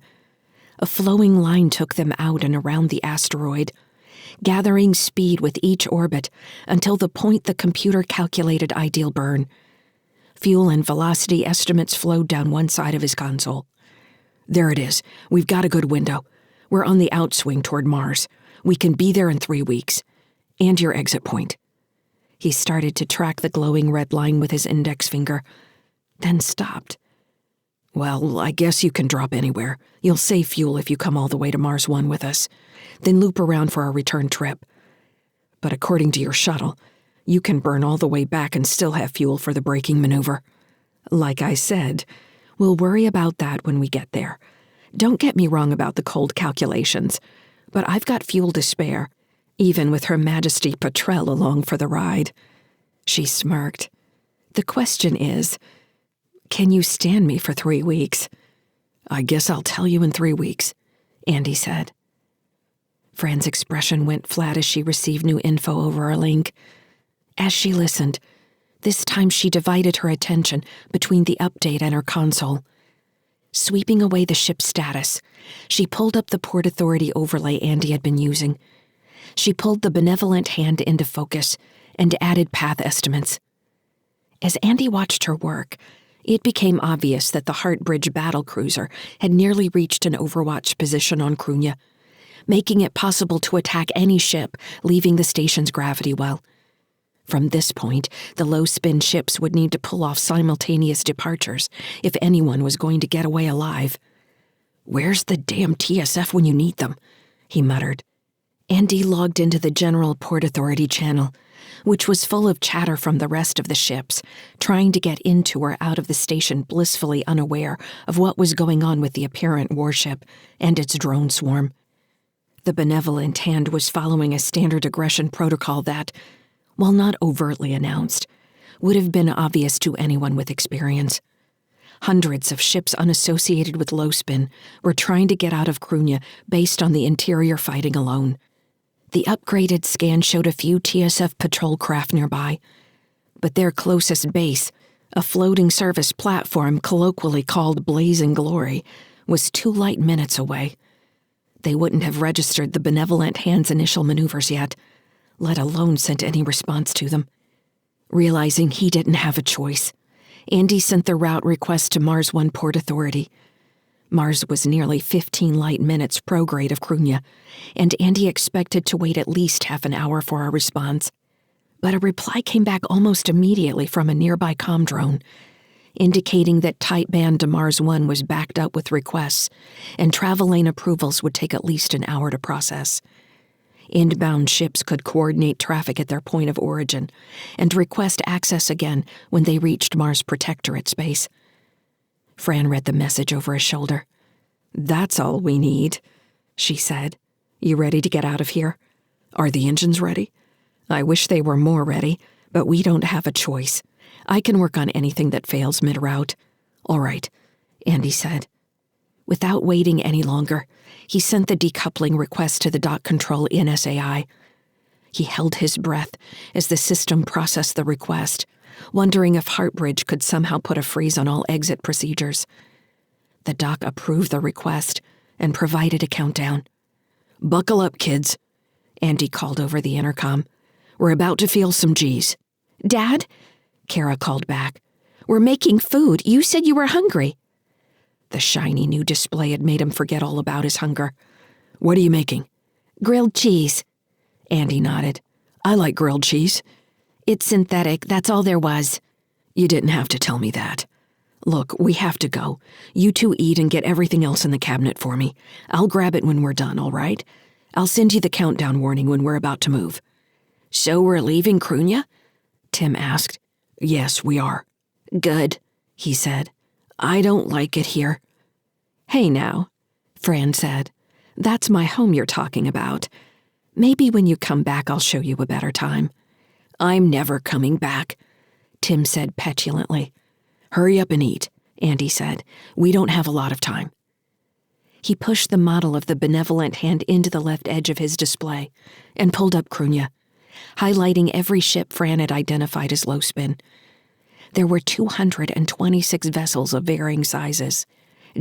Speaker 2: A flowing line took them out and around the asteroid, gathering speed with each orbit until the point the computer calculated ideal burn. Fuel and velocity estimates flowed down one side of his console.
Speaker 1: There it is. We've got a good window. We're on the outswing toward Mars. We can be there in 3 weeks. And your exit point.
Speaker 2: He started to track the glowing red line with his index finger, then stopped.
Speaker 1: Well, I guess you can drop anywhere. You'll save fuel if you come all the way to Mars 1 with us, then loop around for our return trip. But according to your shuttle, you can burn all the way back and still have fuel for the braking maneuver.
Speaker 2: Like I said, we'll worry about that when we get there. Don't get me wrong about the cold calculations, but I've got fuel to spare, even with Her Majesty Petrel along for the ride. She smirked. The question is, can you stand me for 3 weeks?
Speaker 1: I guess I'll tell you in 3 weeks, Andy said.
Speaker 2: Fran's expression went flat as she received new info over her link. As she listened, this time she divided her attention between the update and her console. Sweeping away the ship's status, she pulled up the Port Authority overlay Andy had been using. She pulled the benevolent hand into focus and added path estimates. As Andy watched her work, it became obvious that the Heartbridge battlecruiser had nearly reached an overwatch position on Cruithne, making it possible to attack any ship leaving the station's gravity well. From this point, the low-spin ships would need to pull off simultaneous departures if anyone was going to get away alive.
Speaker 1: "Where's the damn TSF when you need them?" he muttered.
Speaker 2: Andy logged into the General Port Authority channel, which was full of chatter from the rest of the ships, trying to get into or out of the station blissfully unaware of what was going on with the apparent warship and its drone swarm. The benevolent hand was following a standard aggression protocol that, while not overtly announced, would have been obvious to anyone with experience. Hundreds of ships unassociated with low spin were trying to get out of Cruithne based on the interior fighting alone. The upgraded scan showed a few TSF patrol craft nearby, but their closest base, a floating service platform colloquially called Blazing Glory, was 2 light minutes away. They wouldn't have registered the benevolent hand's initial maneuvers yet, let alone sent any response to them. Realizing he didn't have a choice, Andy sent the route request to Mars 1 Port Authority. Mars was nearly 15 light minutes prograde of Cruithne, and Andy expected to wait at least half an hour for a response. But a reply came back almost immediately from a nearby comm drone, indicating that Type Band to Mars 1 was backed up with requests, and travel lane approvals would take at least an hour to process. Inbound ships could coordinate traffic at their point of origin and request access again when they reached Mars Protectorate space.
Speaker 1: Fran read the message over his shoulder. "That's all we need," she said. "You ready to get out of here? Are the engines ready? I wish they were more ready, but we don't have a choice. I can work on anything that fails mid-route." "All right," Andy said. Without waiting any longer, he sent the decoupling request to the dock control in SAI. He held his breath as the system processed the request, wondering if Heartbridge could somehow put a freeze on all exit procedures. The dock approved the request and provided a countdown. "Buckle up, kids," Andy called over the intercom. "We're about to feel some G's."
Speaker 2: "Dad?" Cara called back. "We're making food. You said you were hungry."
Speaker 1: The shiny new display had made him forget all about his hunger. "What are you making?"
Speaker 2: "Grilled cheese."
Speaker 1: Andy nodded. "I like grilled cheese."
Speaker 2: "It's synthetic. That's all there was."
Speaker 1: "You didn't have to tell me that. Look, we have to go. You two eat and get everything else in the cabinet for me. I'll grab it when we're done, all right? I'll send you the countdown warning when we're about to move."
Speaker 2: "So we're leaving Cruithne?"
Speaker 1: Tim asked. "Yes, we are."
Speaker 2: "Good,"
Speaker 1: he said. "I don't like it here."
Speaker 2: "Hey now," Fran said. "That's my home you're talking about. Maybe when you come back I'll show you a better time."
Speaker 1: "I'm never coming back," Tim said petulantly. "Hurry up and eat," Andy said. "We don't have a lot of time."
Speaker 2: He pushed the model of the benevolent hand into the left edge of his display and pulled up Cruithne, highlighting every ship Fran had identified as low spin. There were 226 vessels of varying sizes,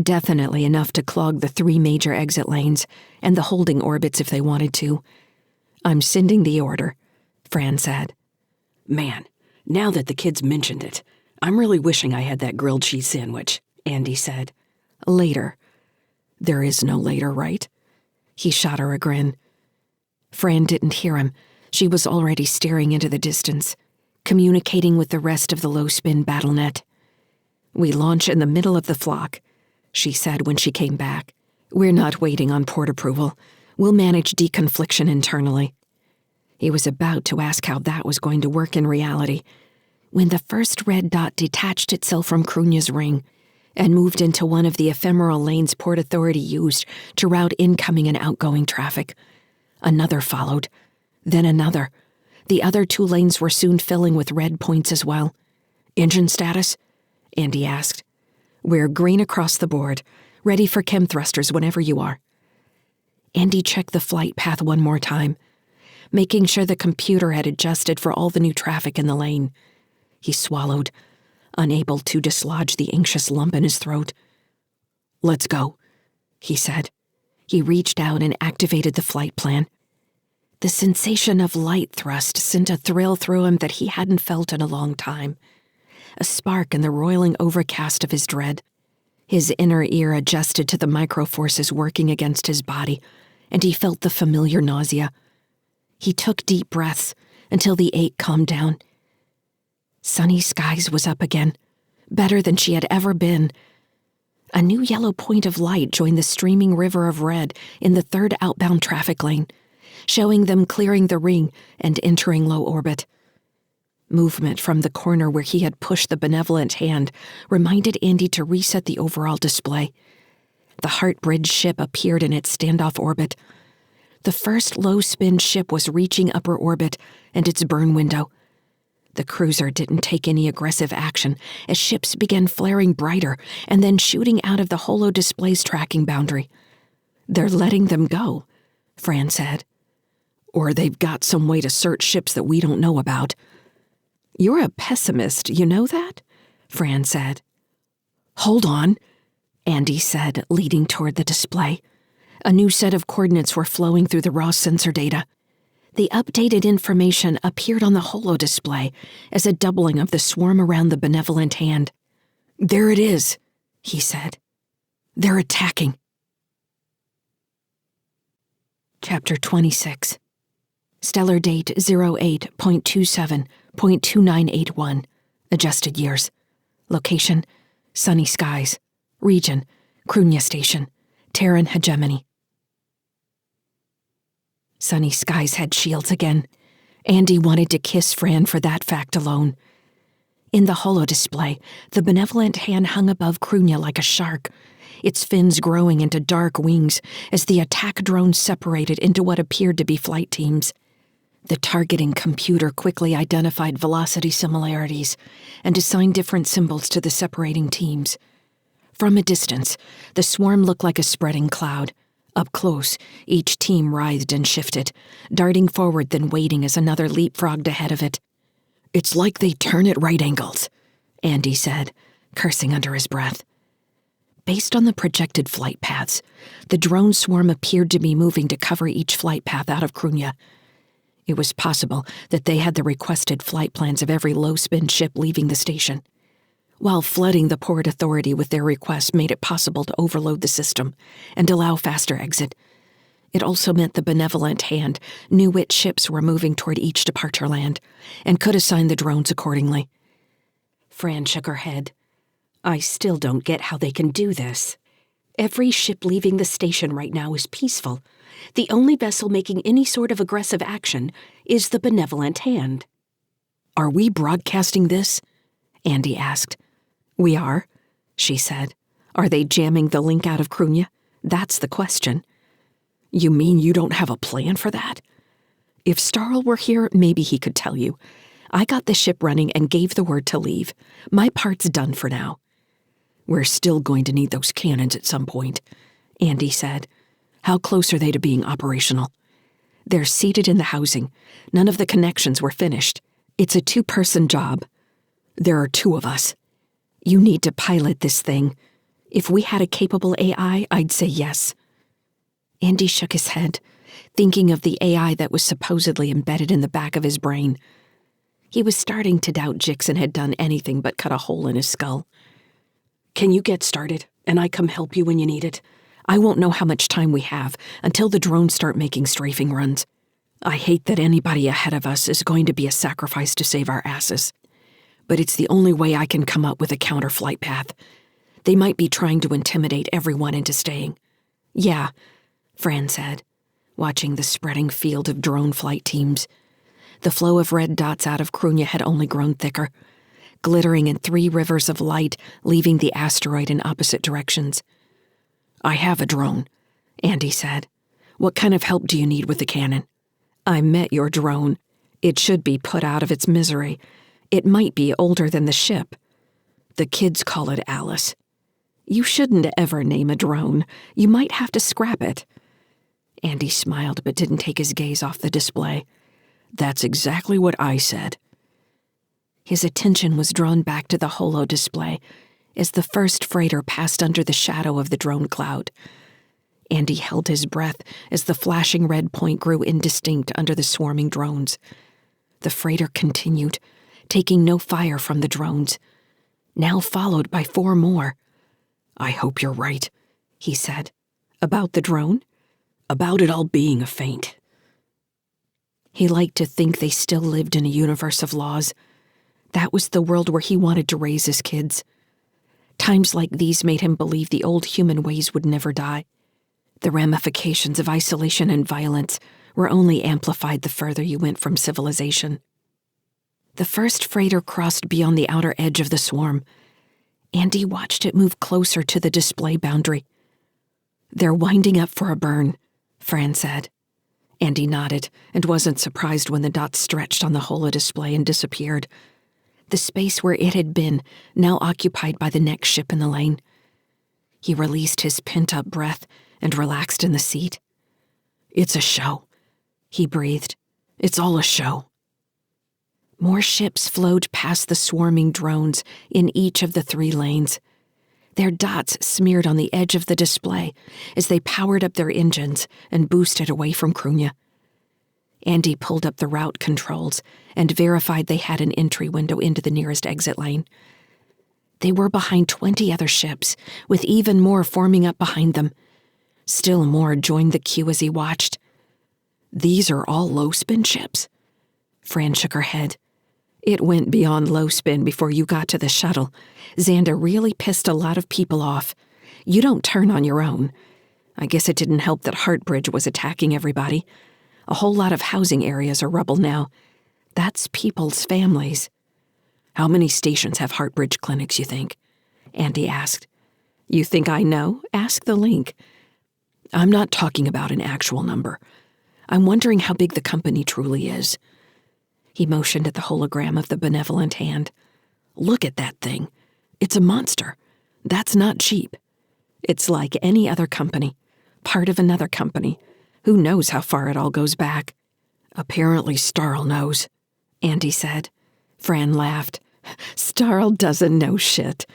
Speaker 2: definitely enough to clog the 3 major exit lanes and the holding orbits if they wanted to.
Speaker 1: "I'm sending the order," Fran said. "Man, now that the kids mentioned it, I'm really wishing I had that grilled cheese sandwich," Andy said.
Speaker 2: "Later."
Speaker 1: "There is no later, right?"
Speaker 2: He shot her a grin. Fran didn't hear him. She was already staring into the distance, communicating with the rest of the low-spin battlenet. "We launch in the middle of the flock," she said when she came back. "We're not waiting on port approval. We'll manage deconfliction internally." He was about to ask how that was going to work in reality when the first red dot detached itself from Cruithne's ring and moved into one of the ephemeral lanes Port Authority used to route incoming and outgoing traffic. Another followed, then another. The other 2 lanes were soon filling with red points as well.
Speaker 1: "Engine status?" Andy asked.
Speaker 2: "We're green across the board, ready for chem thrusters whenever you are." Andy checked the flight path one more time, making sure the computer had adjusted for all the new traffic in the lane. He swallowed, unable to dislodge the anxious lump in his throat.
Speaker 1: "Let's go,"
Speaker 2: he said. He reached out and activated the flight plan. The sensation of light thrust sent a thrill through him that he hadn't felt in a long time, a spark in the roiling overcast of his dread. His inner ear adjusted to the microforces working against his body, and he felt the familiar nausea. He took deep breaths until the ache calmed down. Sunny Skies was up again, better than she had ever been. A new yellow point of light joined the streaming river of red in the 3rd outbound traffic lane, showing them clearing the ring and entering low orbit. Movement from the corner where he had pushed the benevolent hand reminded Andy to reset the overall display. The Heartbridge ship appeared in its standoff orbit. The first low-spin ship was reaching upper orbit and its burn window. The cruiser didn't take any aggressive action as ships began flaring brighter and then shooting out of the holo display's tracking boundary. "They're letting them go," Fran said.
Speaker 1: "Or they've got some way to search ships that we don't know about."
Speaker 2: "You're a pessimist, you know that?" Fran said.
Speaker 1: "Hold on,"
Speaker 2: Andy said, leading toward the display. A new set of coordinates were flowing through the raw sensor data. The updated information appeared on the holo display as a doubling of the swarm around the benevolent hand.
Speaker 1: "There it is,"
Speaker 2: he said.
Speaker 1: "They're attacking."
Speaker 2: Chapter 26. Stellar date 08.27.2981. Adjusted years. Location, Sunny Skies. Region, Cruithne Station, Terran hegemony. Sunny Skies had shields again. Andy wanted to kiss Fran for that fact alone.
Speaker 1: In the holodisplay, the benevolent hand hung above Cruithne like a shark, its fins growing into dark wings as the attack drone separated into what appeared to be flight teams. The targeting computer quickly identified velocity similarities and assigned different symbols to the separating teams. From a distance, the swarm looked like a spreading cloud. Up close, each team writhed and shifted, darting forward then waiting as another leapfrogged ahead of it. "It's like they turn at right angles," Andy said, cursing under his breath. Based on the projected flight paths, the drone swarm appeared to be moving to cover each flight path out of Cruithne. It was possible that they had the requested flight plans of every low-spin ship leaving the station. While flooding the Port Authority with their requests made it possible to overload the system and allow faster exit, it also meant the benevolent hand knew which ships were moving toward each departure land and could assign the drones accordingly. Fran shook her head. "I still don't get how they can do this. Every ship leaving the station right now is peaceful. The only vessel making any sort of aggressive action is the benevolent hand." "Are we broadcasting this?" Andy asked. "We are," she said. "Are they jamming the link out of Cruithne? That's the question." "You mean you don't have a plan for that?" "If Starl were here, maybe he could tell you. I got the ship running and gave the word to leave. My part's done for now." "We're still going to need those cannons at some point," Andy said. "How close are they to being operational?" "They're seated in the housing. None of the connections were finished. It's a 2-person job. There are 2 of us. You need to pilot this thing. If we had a capable AI, I'd say yes." Andy shook his head, thinking of the AI that was supposedly embedded in the back of his brain. He was starting to doubt Jixon had done anything but cut a hole in his skull. "Can you get started, and I come help you when you need it? I won't know how much time we have until the drones start making strafing runs. I hate that anybody ahead of us is going to be a sacrifice to save our asses. But it's the only way I can come up with a counter-flight path. They might be trying to intimidate everyone into staying." "Yeah," Fran said, watching the spreading field of drone flight teams. The flow of red dots out of Cruithne had only grown thicker, glittering in 3 rivers of light leaving the asteroid in opposite directions. "I have a drone," Andy said. "What kind of help do you need with the cannon?" "I met your drone. It should be put out of its misery. It might be older than the ship. The kids call it Alice. You shouldn't ever name a drone. You might have to scrap it." Andy smiled but didn't take his gaze off the display. "That's exactly what I said." His attention was drawn back to the holo display as the first freighter passed under the shadow of the drone cloud. Andy held his breath as the flashing red point grew indistinct under the swarming drones. The freighter continued, taking no fire from the drones, now followed by 4 more. "I hope you're right," he said. "About the drone?" "About it all being a feint." He liked to think they still lived in a universe of laws. That was the world where he wanted to raise his kids. Times like these made him believe the old human ways would never die. The ramifications of isolation and violence were only amplified the further you went from civilization. The first freighter crossed beyond the outer edge of the swarm. Andy watched it move closer to the display boundary. "They're winding up for a burn," Fran said. Andy nodded and wasn't surprised when the dots stretched on the holodisplay and disappeared. The space where it had been, now occupied by the next ship in the lane. He released his pent-up breath and relaxed in the seat. "It's a show," he breathed. "It's all a show." More ships flowed past the swarming drones in each of the 3 lanes. Their dots smeared on the edge of the display as they powered up their engines and boosted away from Cruithne. Andy pulled up the route controls and verified they had an entry window into the nearest exit lane. They were behind 20 other ships, with even more forming up behind them. Still more joined the queue as he watched. "These are all low-spin ships?" Fran shook her head. "It went beyond low spin before you got to the shuttle. Xander really pissed a lot of people off. You don't turn on your own. I guess it didn't help that Heartbridge was attacking everybody. A whole lot of housing areas are rubble now. That's people's families." How many stations have Heartbridge clinics, you think? Andy asked. You think I know? Ask the link. I'm not talking about an actual number. I'm wondering how big the company truly is. He motioned at the hologram of the benevolent hand. Look at that thing. It's a monster. That's not cheap. It's like any other company, part of another company. Who knows how far it all goes back? Apparently Starl knows, Andy said. Fran laughed. Starl doesn't know shit.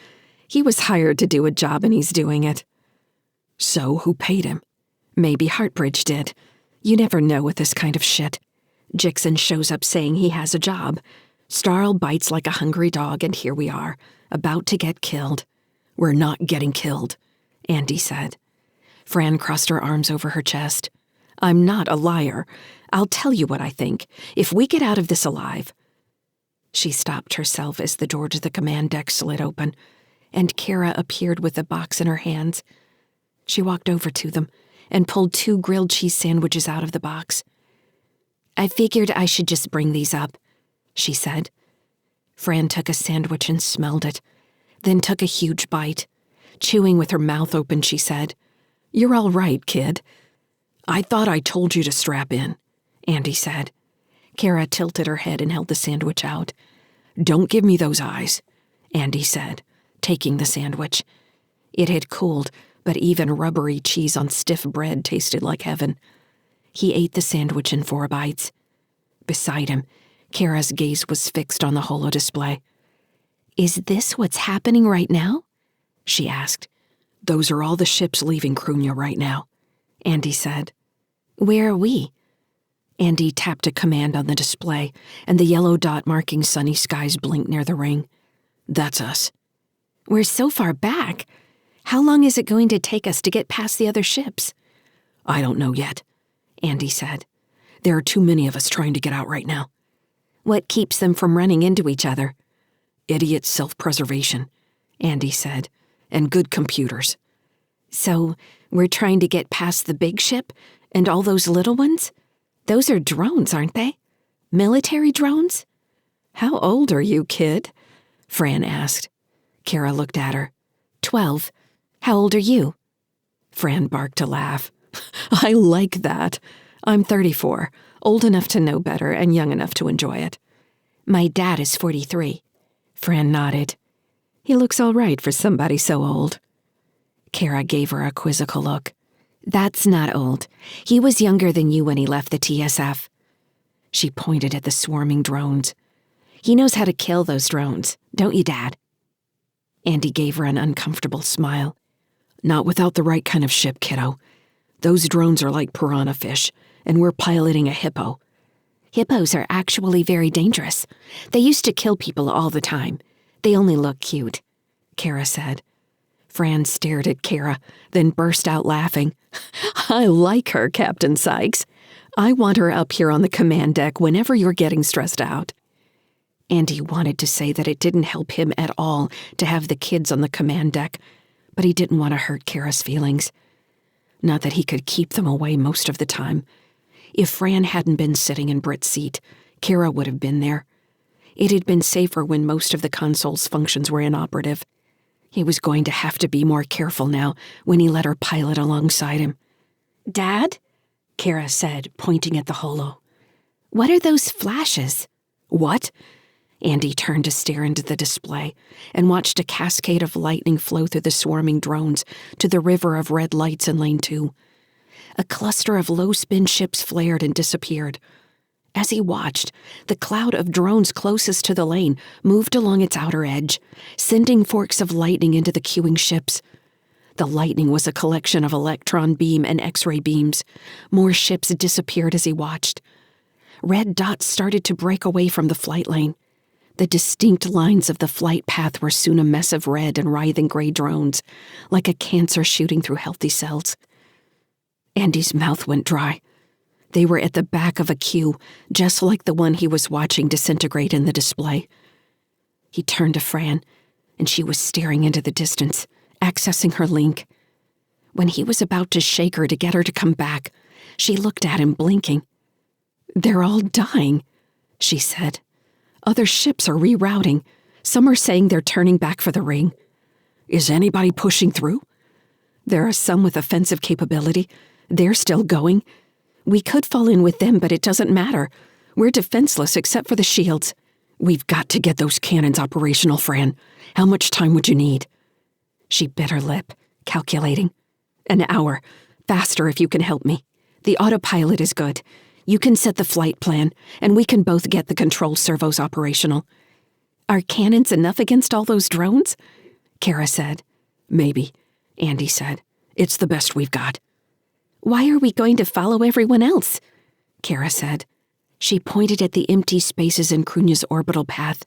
Speaker 1: He was hired to do a job and he's doing it. So who paid him? Maybe Heartbridge did. You never know with this kind of shit. Jixon shows up saying he has a job. Starl bites like a hungry dog, and here we are, about to get killed. We're not getting killed, Andy said. Fran crossed her arms over her chest. I'm not a liar. I'll tell you what I think. If we get out of this alive... She stopped herself as the door to the command deck slid open, and Cara appeared with a box in her hands. She walked over to them and pulled 2 grilled cheese sandwiches out of the box. I figured I should just bring these up, she said. Fran took a sandwich and smelled it, then took a huge bite. Chewing with her mouth open, she said, You're all right, kid. I thought I told you to strap in, Andy said. Cara tilted her head and held the sandwich out. Don't give me those eyes, Andy said, taking the sandwich. It had cooled, but even rubbery cheese on stiff bread tasted like heaven. He ate the sandwich in 4 bites. Beside him, Cara's gaze was fixed on the holo display. Is this what's happening right now? She asked. Those are all the ships leaving Cruithne right now, Andy said. Where are we? Andy tapped a command on the display, and the yellow dot marking sunny skies blinked near the ring. That's us. We're so far back. How long is it going to take us to get past the other ships? I don't know yet, Andy said. There are too many of us trying to get out right now. What keeps them from running into each other? Idiot self-preservation, Andy said, and good computers. So, we're trying to get past the big ship and all those little ones? Those are drones, aren't they? Military drones? How old are you, kid? Fran asked. Cara looked at her. 12. How old are you? Fran barked a laugh. I like that. I'm 34, old enough to know better and young enough to enjoy it. My dad is 43. Fran nodded. He looks all right for somebody so old. Cara gave her a quizzical look. That's not old. He was younger than you when he left the TSF. She pointed at the swarming drones. He knows how to kill those drones, don't you, Dad? Andy gave her an uncomfortable smile. Not without the right kind of ship, kiddo. Those drones are like piranha fish, and we're piloting a hippo. Hippos are actually very dangerous. They used to kill people all the time. They only look cute, Cara said. Fran stared at Cara, then burst out laughing. I like her, Captain Sykes. I want her up here on the command deck whenever you're getting stressed out. Andy wanted to say that it didn't help him at all to have the kids on the command deck, but he didn't want to hurt Cara's feelings. Not that he could keep them away most of the time. If Fran hadn't been sitting in Britt's seat, Cara would have been there. It had been safer when most of the console's functions were inoperative. He was going to have to be more careful now when he let her pilot alongside him. Dad? Cara said, pointing at the holo. What are those flashes? What? Andy turned to stare into the display and watched a cascade of lightning flow through the swarming drones to the river of red lights in Lane 2. A cluster of low-spin ships flared and disappeared. As he watched, the cloud of drones closest to the lane moved along its outer edge, sending forks of lightning into the queuing ships. The lightning was a collection of electron beam and X-ray beams. More ships disappeared as he watched. Red dots started to break away from the flight lane. The distinct lines of the flight path were soon a mess of red and writhing gray drones, like a cancer shooting through healthy cells. Andy's mouth went dry. They were at the back of a queue, just like the one he was watching disintegrate in the display. He turned to Fran, and she was staring into the distance, accessing her link. When he was about to shake her to get her to come back, she looked at him, blinking. They're all dying, she said. Other ships are rerouting. Some are saying they're turning back for the ring. Is anybody pushing through? There are some with offensive capability. They're still going. We could fall in with them, but it doesn't matter. We're defenseless except for the shields. We've got to get those cannons operational, Fran. How much time would you need? She bit her lip, calculating. An hour. Faster if you can help me. The autopilot is good. You can set the flight plan, and we can both get the control servos operational. Are cannons enough against all those drones? Cara said. Maybe, Andy said. It's the best we've got. Why are we going to follow everyone else? Cara said. She pointed at the empty spaces in Cruithne's orbital path.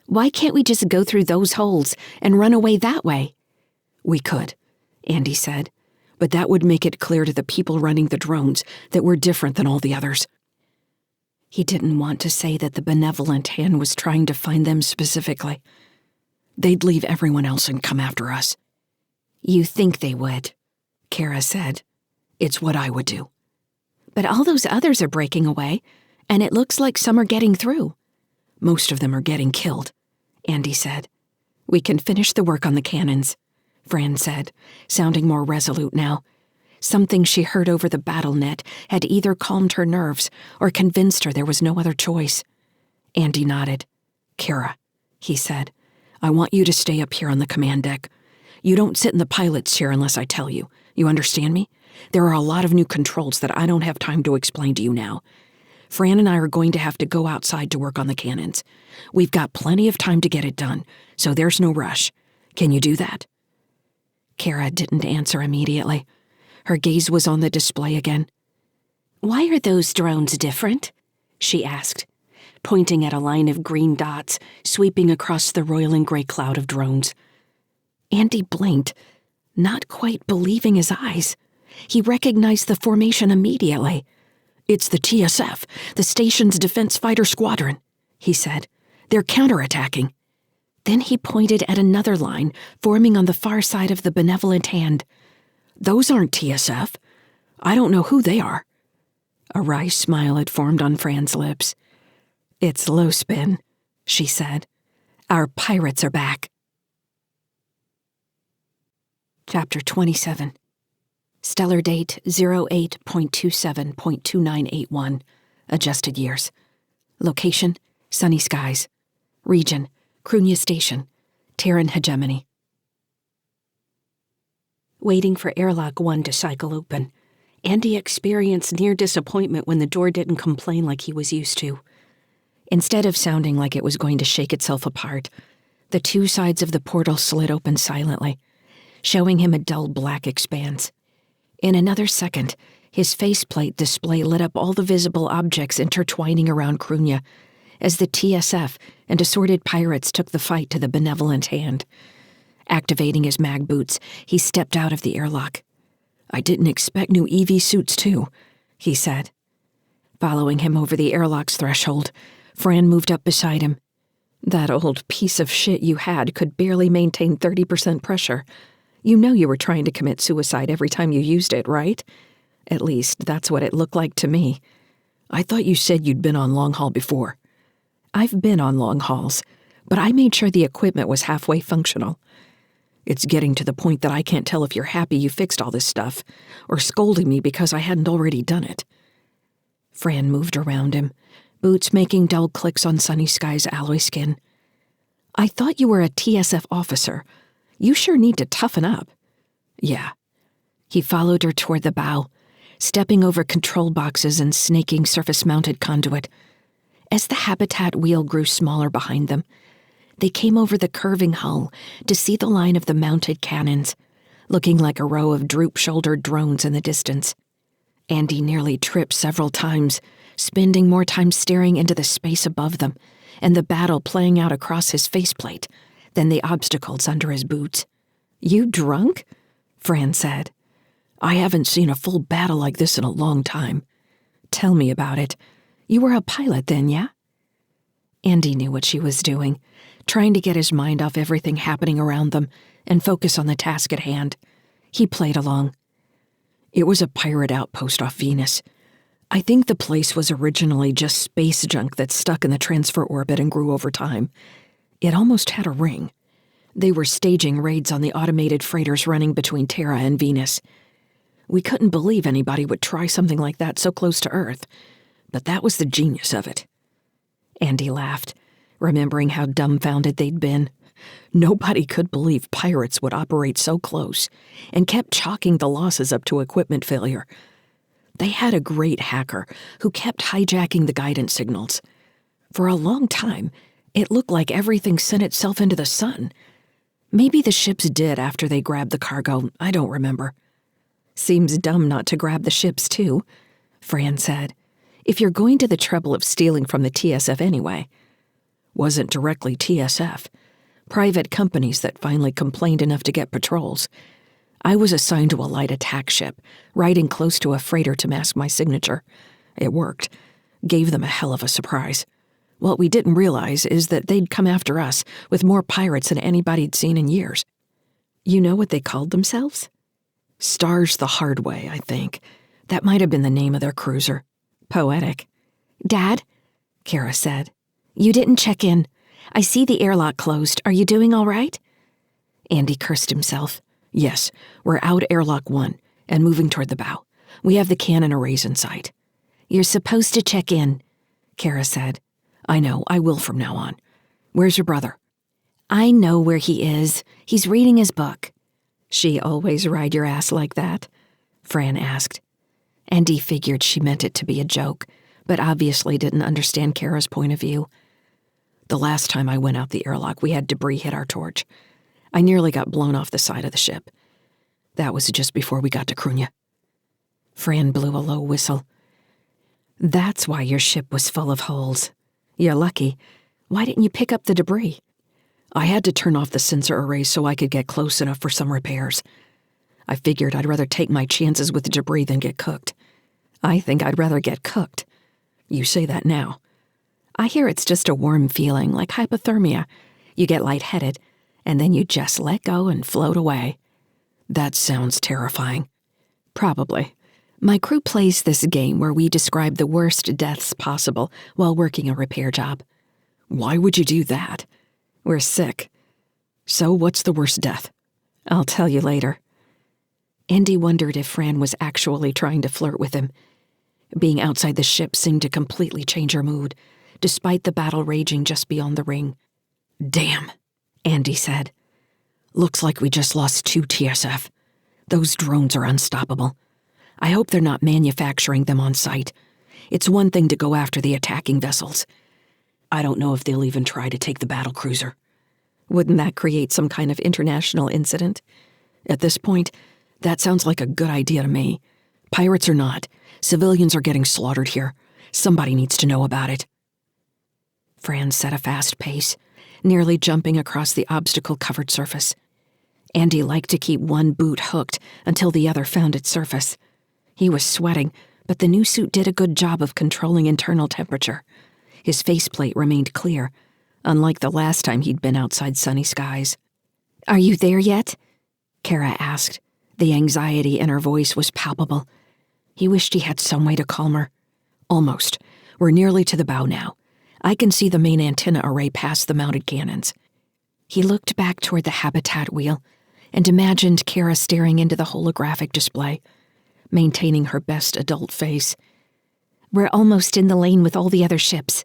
Speaker 1: Why can't we just go through those holes and run away that way? We could, Andy said, but that would make it clear to the people running the drones that we're different than all the others. He didn't want to say that the benevolent hand was trying to find them specifically. They'd leave everyone else and come after us. You think they would, Cara said. It's what I would do. But all those others are breaking away, and it looks like some are getting through. Most of them are getting killed, Andy said. We can finish the work on the cannons, Fran said, sounding more resolute now. Something she heard over the battle net had either calmed her nerves or convinced her there was no other choice. Andy nodded. Cara, he said, I want you to stay up here on the command deck. You don't sit in the pilot's chair unless I tell you. You understand me? There are a lot of new controls that I don't have time to explain to you now. Fran and I are going to have to go outside to work on the cannons. We've got plenty of time to get it done, so there's no rush. Can you do that? Cara didn't answer immediately. Her gaze was on the display again. Why are those drones different? She asked, pointing at a line of green dots sweeping across the roiling gray cloud of drones. Andy blinked, not quite believing his eyes. He recognized the formation immediately. It's the TSF, the station's defense fighter squadron, he said. They're counterattacking. Then he pointed at another line forming on the far side of the benevolent hand. Those aren't TSF. I don't know who they are. A wry smile had formed on Fran's lips. It's low spin, she said. Our pirates are back. Chapter 27. Stellar date 08.27.2981. Adjusted years. Location, sunny skies. Region, Cruithne Station, Terran hegemony. Waiting for airlock 1 to cycle open, Andy experienced near disappointment when the door didn't complain like he was used to. Instead of sounding like it was going to shake itself apart, the two sides of the portal slid open silently, showing him a dull black expanse. In another second, his faceplate display lit up all the visible objects intertwining around Cruithne, as the TSF and assorted pirates took the fight to the benevolent hand. Activating his mag boots, he stepped out of the airlock. I didn't expect new EV suits, too, he said. Following him over the airlock's threshold, Fran moved up beside him. That old piece of shit you had could barely maintain 30% pressure. You know you were trying to commit suicide every time you used it, right? At least, that's what it looked like to me. I thought you said you'd been on long haul before. I've been on long hauls, but I made sure the equipment was halfway functional. It's getting to the point that I can't tell if you're happy you fixed all this stuff, or scolding me because I hadn't already done it. Fran moved around him, boots making dull clicks on Sunny Sky's alloy skin. I thought you were a TSF officer. You sure need to toughen up. Yeah. He followed her toward the bow, stepping over control boxes and snaking surface-mounted conduit. As the habitat wheel grew smaller behind them, they came over the curving hull to see the line of the mounted cannons, looking like a row of droop-shouldered drones in the distance. Andy nearly tripped several times, spending more time staring into the space above them and the battle playing out across his faceplate than the obstacles under his boots. You drunk? Fran said. I haven't seen a full battle like this in a long time. Tell me about it. You were a pilot then, yeah? Andy knew what she was doing, trying to get his mind off everything happening around them and focus on the task at hand. He played along. It was a pirate outpost off Venus. I think the place was originally just space junk that stuck in the transfer orbit and grew over time. It almost had a ring. They were staging raids on the automated freighters running between Terra and Venus. We couldn't believe anybody would try something like that so close to Earth, but that was the genius of it. Andy laughed, remembering how dumbfounded they'd been. Nobody could believe pirates would operate so close, and kept chalking the losses up to equipment failure. They had a great hacker who kept hijacking the guidance signals. For a long time, it looked like everything sent itself into the sun. Maybe the ships did after they grabbed the cargo, I don't remember. Seems dumb not to grab the ships too, Fran said, if you're going to the trouble of stealing from the TSF anyway. Wasn't directly TSF. Private companies that finally complained enough to get patrols. I was assigned to a light attack ship, riding close to a freighter to mask my signature. It worked. Gave them a hell of a surprise. What we didn't realize is that they'd come after us with more pirates than anybody'd seen in years. You know what they called themselves? Stars the Hard Way, I think. That might have been the name of their cruiser. Poetic.
Speaker 2: Dad, Cara said, you didn't check in. I see the airlock closed. Are you doing all right?
Speaker 1: Andy cursed himself. Yes, we're out airlock 1 and moving toward the bow. We have the cannon arrays in sight.
Speaker 2: You're supposed to check in, Cara said.
Speaker 1: I know, I will from now on. Where's your brother?
Speaker 2: I know where he is. He's reading his book.
Speaker 1: She always ride your ass like that? Fran asked. Andy figured she meant it to be a joke, but obviously didn't understand Cara's point of view. The last time I went out the airlock, we had debris hit our torch. I nearly got blown off the side of the ship. That was just before we got to Cruithne. Fran blew a low whistle. That's why your ship was full of holes. You're lucky. Why didn't you pick up the debris? I had to turn off the sensor arrays so I could get close enough for some repairs. I figured I'd rather take my chances with the debris than get cooked. I think I'd rather get cooked. You say that now. I hear it's just a warm feeling, like hypothermia. You get lightheaded, and then you just let go and float away. That sounds terrifying. Probably. My crew plays this game where we describe the worst deaths possible while working a repair job. Why would you do that? We're sick. So what's the worst death? I'll tell you later. Andy wondered if Fran was actually trying to flirt with him. Being outside the ship seemed to completely change her mood, despite the battle raging just beyond the ring. Damn, Andy said. Looks like we just lost 2 TSF. Those drones are unstoppable. I hope they're not manufacturing them on site. It's one thing to go after the attacking vessels. I don't know if they'll even try to take the battle cruiser. Wouldn't that create some kind of international incident? At this point, that sounds like a good idea to me. Pirates or not, civilians are getting slaughtered here. Somebody needs to know about it. Fran set a fast pace, nearly jumping across the obstacle-covered surface. Andy liked to keep one boot hooked until the other found its surface. He was sweating, but the new suit did a good job of controlling internal temperature. His faceplate remained clear, unlike the last time he'd been outside sunny skies.
Speaker 2: Are you there yet?
Speaker 1: Cara asked. The anxiety in her voice was palpable. He wished he had some way to calm her. Almost. We're nearly to the bow now. I can see the main antenna array past the mounted cannons. He looked back toward the habitat wheel and imagined Cara staring into the holographic display, maintaining her best adult face.
Speaker 2: We're almost in the lane with all the other ships,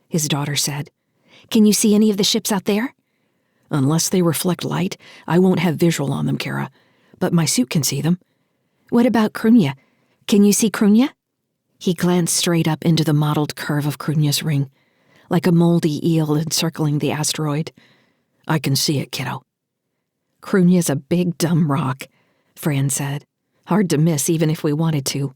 Speaker 2: his daughter said. Can you see any of the ships out there?
Speaker 1: Unless they reflect light, I won't have visual on them, Cara. But my suit can see them.
Speaker 2: What about Cruithne? Can you see Cruithne?
Speaker 1: He glanced straight up into the mottled curve of Cruithne's ring, like a moldy eel encircling the asteroid. I can see it, kiddo. Cruithne's a big, dumb rock, Fran said. Hard to miss even if we wanted to.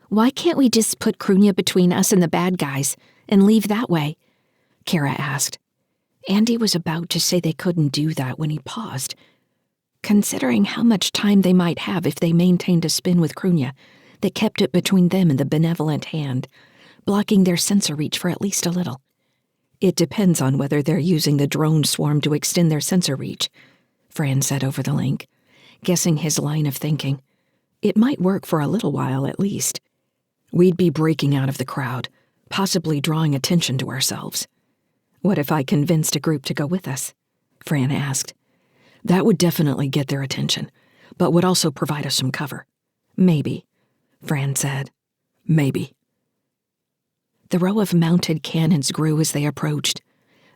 Speaker 2: Why can't we just put Cruithne between us and the bad guys and leave that way?
Speaker 1: Cara asked. Andy was about to say they couldn't do that when he paused. Considering how much time they might have if they maintained a spin with Cruithne that kept it between them and the benevolent hand, blocking their sensor reach for at least a little. It depends on whether they're using the drone swarm to extend their sensor reach, Fran said over the link, guessing his line of thinking. It might work for a little while at least. We'd be breaking out of the crowd, possibly drawing attention to ourselves. What if I convinced a group to go with us? Fran asked. That would definitely get their attention, but would also provide us some cover. Maybe, Fran said. Maybe. The row of mounted cannons grew as they approached,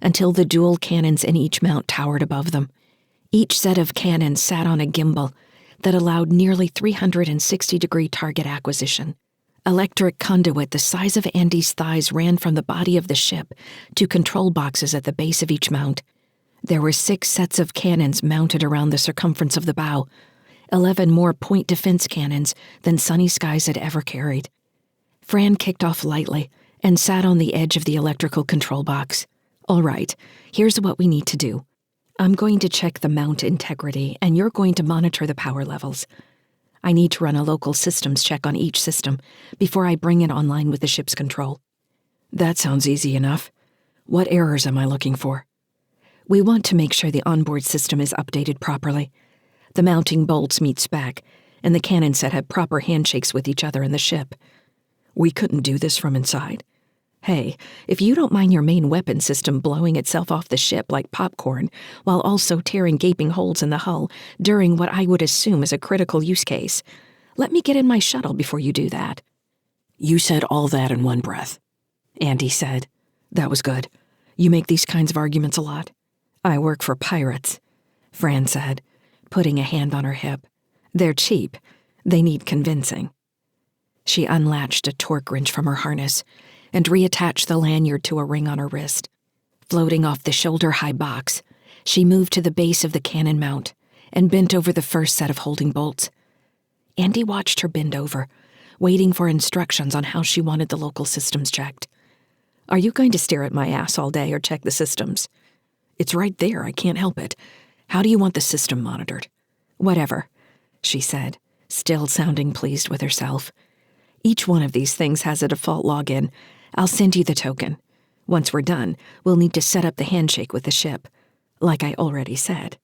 Speaker 1: until the dual cannons in each mount towered above them. Each set of cannons sat on a gimbal that allowed nearly 360-degree target acquisition. Electric conduit the size of Andy's thighs ran from the body of the ship to control boxes at the base of each mount. There were 6 sets of cannons mounted around the circumference of the bow, 11 more point defense cannons than Sunny Skies had ever carried. Fran kicked off lightly and sat on the edge of the electrical control box. All right, here's what we need to do. I'm going to check the mount integrity, and you're going to monitor the power levels. I need to run a local systems check on each system before I bring it online with the ship's control. That sounds easy enough. What errors am I looking for? We want to make sure the onboard system is updated properly. The mounting bolts meet spec, and the cannon set have proper handshakes with each other in the ship. We couldn't do this from inside. Hey, if you don't mind your main weapon system blowing itself off the ship like popcorn, while also tearing gaping holes in the hull during what I would assume is a critical use case, let me get in my shuttle before you do that. You said all that in one breath, Andy said. That was good. You make these kinds of arguments a lot. I work for pirates, Fran said, putting a hand on her hip. They're cheap. They need convincing. She unlatched a torque wrench from her harness and reattached the lanyard to a ring on her wrist. Floating off the shoulder-high box, she moved to the base of the cannon mount and bent over the first set of holding bolts. Andy watched her bend over, waiting for instructions on how she wanted the local systems checked. Are you going to stare at my ass all day or check the systems? It's right there, I can't help it. How do you want the system monitored? Whatever, she said, still sounding pleased with herself. Each one of these things has a default login. I'll send you the token. Once we're done, we'll need to set up the handshake with the ship, like I already said.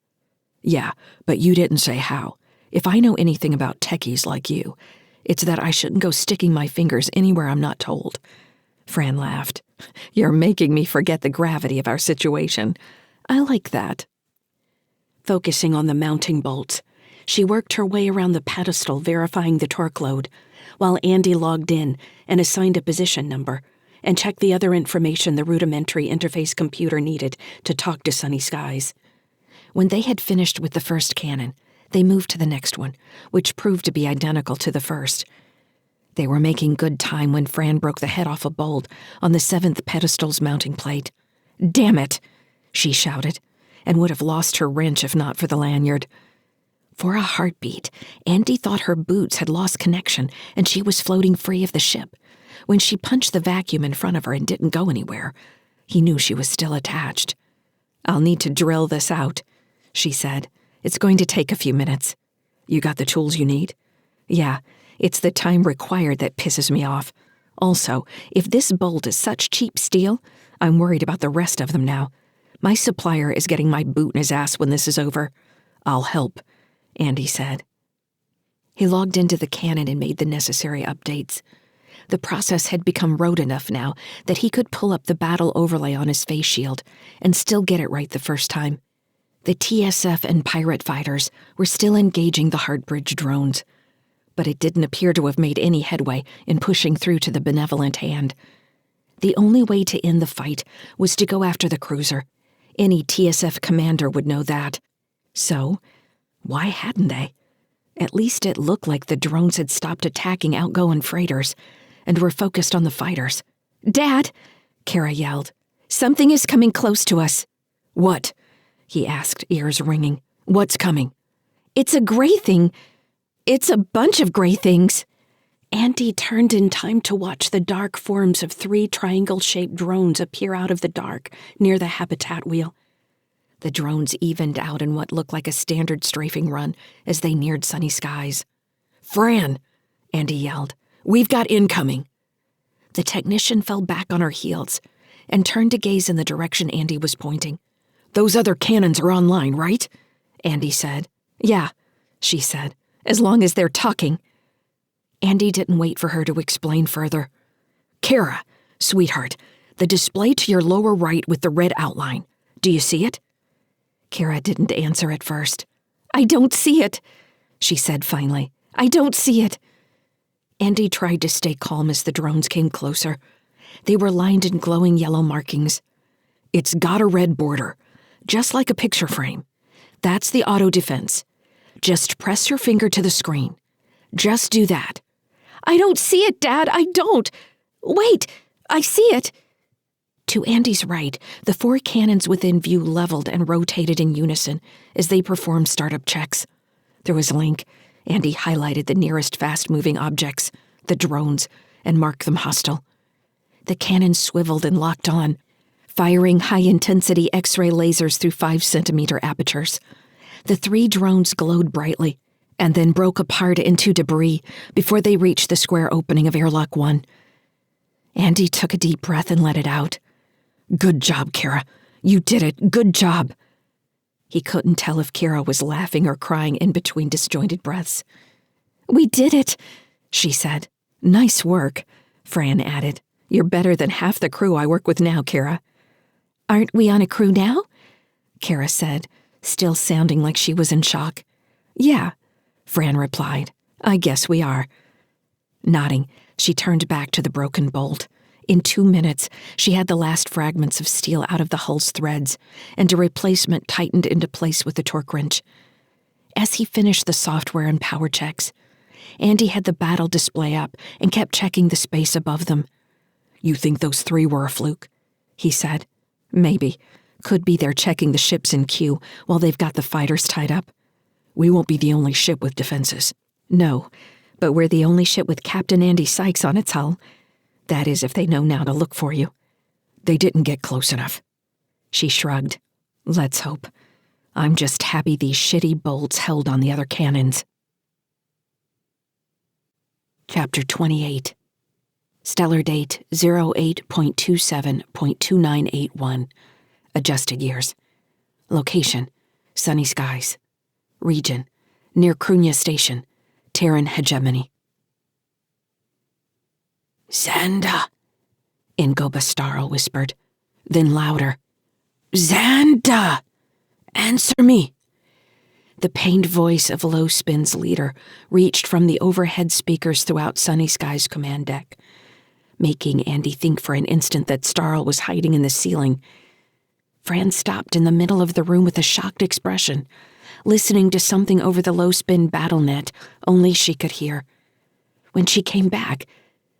Speaker 1: Yeah, but you didn't say how. If I know anything about techies like you, it's that I shouldn't go sticking my fingers anywhere I'm not told. Fran laughed. You're making me forget the gravity of our situation. I like that. Focusing on the mounting bolts, she worked her way around the pedestal verifying the torque load, while Andy logged in and assigned a position number, and checked the other information the rudimentary interface computer needed to talk to Sunny Skies. When they had finished with the first cannon, they moved to the next one, which proved to be identical to the first. They were making good time when Fran broke the head off a bolt on the 7th pedestal's mounting plate. Damn it, she shouted, and would have lost her wrench if not for the lanyard. For a heartbeat, Andy thought her boots had lost connection and she was floating free of the ship. When she punched the vacuum in front of her and didn't go anywhere, he knew she was still attached. I'll need to drill this out, she said. It's going to take a few minutes. You got the tools you need? Yeah, it's the time required that pisses me off. Also, if this bolt is such cheap steel, I'm worried about the rest of them now. My supplier is getting my boot in his ass when this is over. I'll help, Andy said. He logged into the cannon and made the necessary updates. The process had become rote enough now that he could pull up the battle overlay on his face shield and still get it right the first time. The TSF and pirate fighters were still engaging the Heartbridge drones, but it didn't appear to have made any headway in pushing through to the benevolent hand. The only way to end the fight was to go after the cruiser. Any TSF commander would know that. So, why hadn't they? At least it looked like the drones had stopped attacking outgoing freighters and were focused on the fighters. Dad, Cara yelled. Something is coming close to us. What? He asked, ears ringing. What's coming? It's a gray thing. It's a bunch of gray things. Andy turned in time to watch the dark forms of 3 triangle-shaped drones appear out of the dark near the habitat wheel. The drones evened out in what looked like a standard strafing run as they neared Sunny Skies. Fran, Andy yelled. We've got incoming. The technician fell back on her heels and turned to gaze in the direction Andy was pointing. Those other cannons are online, right? Andy said. Yeah, she said, as long as they're talking. Andy didn't wait for her to explain further. Cara, sweetheart, The display to your lower right with the red outline. Do you see it?"
Speaker 2: Cara didn't answer at first. "I don't see it," she said finally. "I don't see it." Andy tried to stay calm as the drones came closer. They were lined in glowing yellow markings.
Speaker 1: "It's got a red border, just like a picture frame. That's the auto defense. Just press your finger to the screen. Just do that."
Speaker 2: "I don't see it, Dad, I don't. Wait, I see it." To Andy's right, the 4 cannons within view leveled and rotated in unison as they performed startup checks. There was Link. Andy highlighted the nearest fast-moving objects, the drones, and marked them hostile. The cannons swiveled and locked on, firing high-intensity X-ray lasers through 5-centimeter apertures. The 3 drones glowed brightly, and then broke apart into debris before they reached the square opening of Airlock 1. Andy took a deep breath and let it out.
Speaker 1: "Good job, Cara. You did it. Good job."
Speaker 2: He couldn't tell if Cara was laughing or crying in between disjointed breaths. "We did it," she said.
Speaker 1: "Nice work,"
Speaker 2: Fran added. "You're better than half the crew I work with now, Cara." "Aren't we on a crew now?" Cara said, still sounding like she was in shock.
Speaker 1: "Yeah," Fran replied. "I guess we are."
Speaker 2: Nodding, she turned back to the broken bolt. In 2 minutes, she had the last fragments of steel out of the hull's threads, and a replacement tightened into place with a torque wrench. As he finished the software and power checks, Andy had the battle display up and kept checking the space above them.
Speaker 1: "You think those 3 were a fluke?" he said.
Speaker 2: "Maybe. Could be they're checking the ships in queue while they've got the fighters tied up."
Speaker 1: "We won't be the only ship with defenses."
Speaker 2: "No, but we're the only ship with Captain Andy Sykes on its hull. That is, if they know now to look for you."
Speaker 1: "They didn't get close enough."
Speaker 2: She shrugged. "Let's hope. I'm just happy these shitty bolts held on the other cannons." Chapter 28. Stellar date 08.27.2981. Adjusted years. Location: sunny skies. Region: near Cruithne Station, Terran hegemony.
Speaker 1: "Xanda,"
Speaker 2: Ingoba Starl whispered,
Speaker 1: then louder. "Xanda! Answer me!"
Speaker 2: The pained voice of Low Spin's leader reached from the overhead speakers throughout Sunny Sky's command deck, making Andy think for an instant that Starl was hiding in the ceiling. Fran stopped in the middle of the room with a shocked expression, listening to something over the Low Spin battle net only she could hear. When she came back,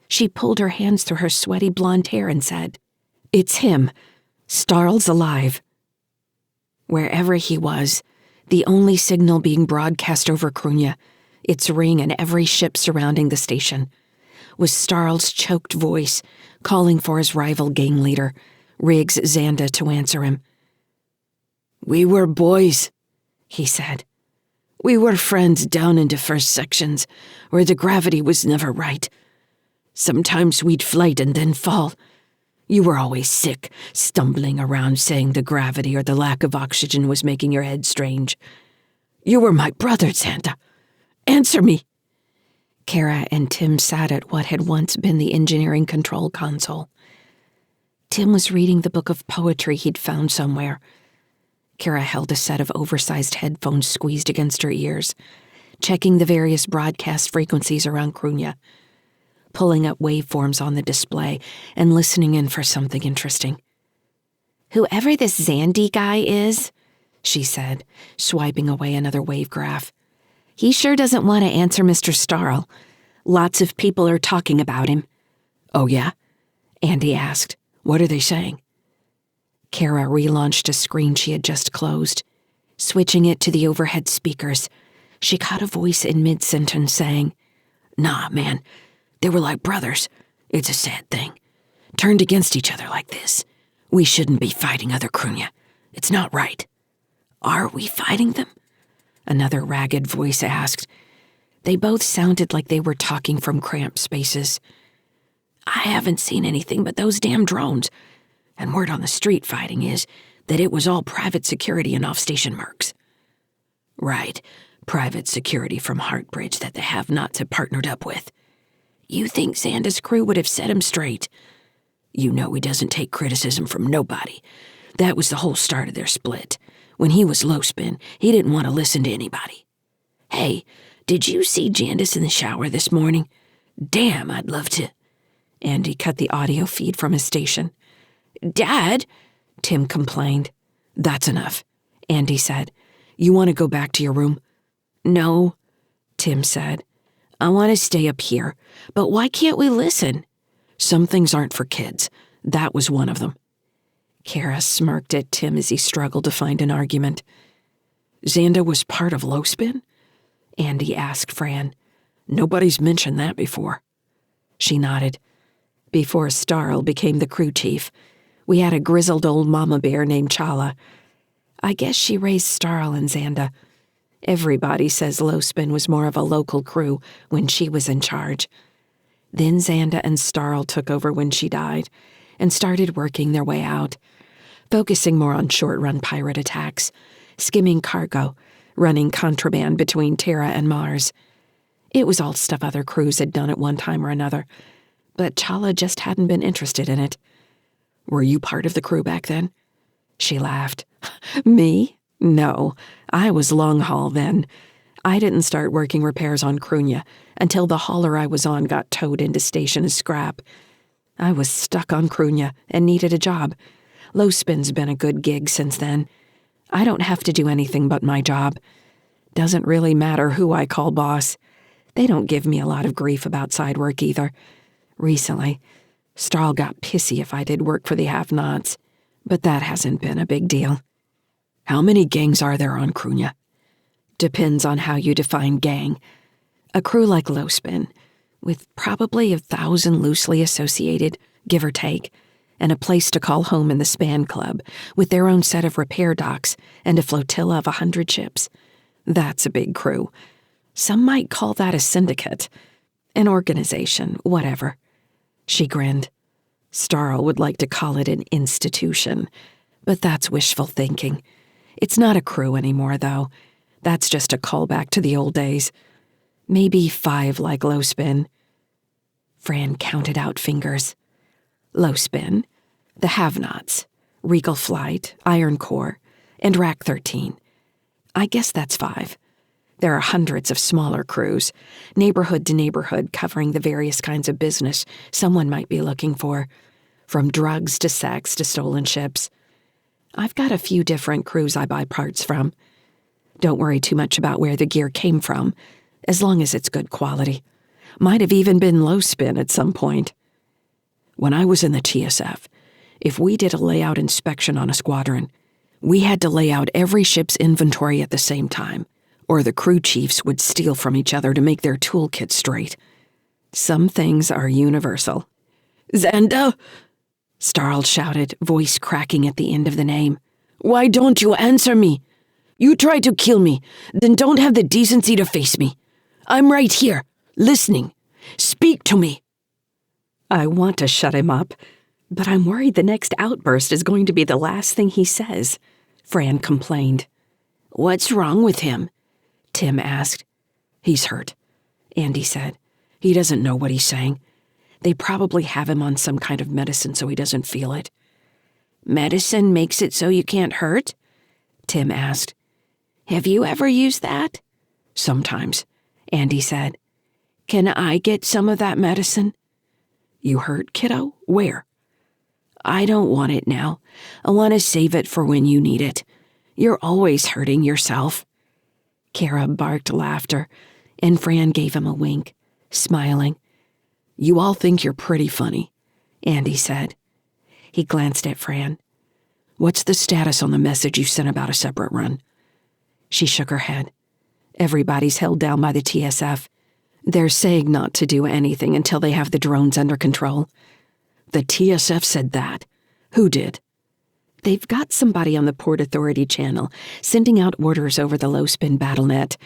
Speaker 2: she pulled her hands through her sweaty blonde hair and said,
Speaker 1: "It's him. Starl's alive."
Speaker 2: Wherever he was, the only signal being broadcast over Cruithne, its ring and every ship surrounding the station, was Starl's choked voice calling for his rival gang leader, Riggs Xanda, to answer him.
Speaker 1: "We were boys," he said. "We were friends down in the first sections, where the gravity was never right. Sometimes we'd flight and then fall. You were always sick, stumbling around saying the gravity or the lack of oxygen was making your head strange. You were my brother, Xanda. Answer me."
Speaker 2: Cara and Tim sat at what had once been the engineering control console. Tim was reading the book of poetry he'd found somewhere. Cara held a set of oversized headphones squeezed against her ears, checking the various broadcast frequencies around Cruithne, pulling up waveforms on the display and listening in for something interesting. "Whoever this Xandy guy is," she said, swiping away another wave graph, "he sure doesn't want to answer Mr. Starl. Lots of people are talking about him."
Speaker 1: "Oh, yeah?"
Speaker 2: Andy asked.
Speaker 1: "What are they saying?"
Speaker 2: Cara relaunched a screen she had just closed. Switching it to the overhead speakers, she caught a voice in mid-sentence saying,
Speaker 1: "Nah, man. They were like brothers. It's a sad thing. Turned against each other like this. We shouldn't be fighting other Cruithne. It's not right."
Speaker 2: "Are we fighting them?" another ragged voice asked. They both sounded like they were talking from cramped spaces.
Speaker 1: "I haven't seen anything but those damn drones. And word on the street fighting is that it was all private security and off-station mercs." "Right. Private security from Heartbridge that the have-nots had partnered up with. You think Xanda's crew would have set him straight?" You know he doesn't take criticism from nobody. That was the whole start of their split. When he was low spin, he didn't want to listen to anybody. Hey, did you see Jandis in the shower this morning? Damn, I'd love to. Andy cut the audio feed from his station. Dad, Tim complained. That's enough, Andy said. You want to go back to your room? No, Tim said. I want to stay up here, but why can't we listen? Some things aren't for kids. That was one of them. Cara smirked at Tim as he struggled to find an argument. Xanda was part of Low Spin? Andy asked Fran. Nobody's mentioned that before. She nodded. Before Starl became the crew chief, we had a grizzled old mama bear named Chala. I guess she raised Starl and Xanda. Everybody says Low Spin was more of a local crew when she was in charge. Then Xanda and Starl took over when she died and started working their way out, focusing more on short-run pirate attacks, skimming cargo, running contraband between Terra and Mars. It was all stuff other crews had done at one time or another, but Chala just hadn't been interested in it. Were you part of the crew back then? She laughed. Me? No, I was long haul then. I didn't start working repairs on Cruithne until the hauler I was on got towed into station as scrap. I was stuck on Cruithne and needed a job. Low Spin's been a good gig since then. I don't have to do anything but my job. Doesn't really matter who I call boss. They don't give me a lot of grief about side work either. Recently, Starl got pissy if I did work for the have-nots, but that hasn't been a big deal. How many gangs are there on Cruithne? Depends on how you define gang. A crew like Low Spin, with probably 1,000 loosely associated, give or take, and a place to call home in the Span Club, with their own set of repair docks and a flotilla of 100 ships. That's a big crew. Some might call that a syndicate. An organization, whatever. She grinned. Starl would like to call it an institution, but that's wishful thinking. It's not a crew anymore, though. That's just a callback to the old days. Maybe 5 like Low Spin. Fran counted out fingers. Low Spin, the Have-Nots, Regal Flight, Iron Core, and Rack 13. I guess that's 5. There are hundreds of smaller crews, neighborhood to neighborhood, covering the various kinds of business someone might be looking for, from drugs to sex to stolen ships. I've got a few different crews I buy parts from. Don't worry too much about where the gear came from, as long as it's good quality. Might have even been Low Spin at some point. When I was in the TSF, if we did a layout inspection on a squadron, we had to lay out every ship's inventory at the same time, or the crew chiefs would steal from each other to make their toolkit straight. Some things are universal. Xanda! Starl shouted, voice cracking at the end of the name. Why don't you answer me? You tried to kill me, then don't have the decency to face me. I'm right here, listening. Speak to me. I want to shut him up, but I'm worried the next outburst is going to be the last thing he says, Fran complained. What's wrong with him? Tim asked. He's hurt, Andy said. He doesn't know what he's saying. They probably have him on some kind of medicine so he doesn't feel it. Medicine makes it so you can't hurt? Tim asked. Have you ever used that? Sometimes, Andy said. Can I get some of that medicine? You hurt, kiddo? Where? I don't want it now. I want to save it for when you need it. You're always hurting yourself. Cara barked laughter, and Fran gave him a wink, smiling. You all think you're pretty funny, Andy said. He glanced at Fran. What's the status on the message you sent about a separate run? She shook her head. Everybody's held down by the TSF. They're saying not to do anything until they have the drones under control. The TSF said that. Who did? They've got somebody on the Port Authority channel sending out orders over the Low Spin BattleNet.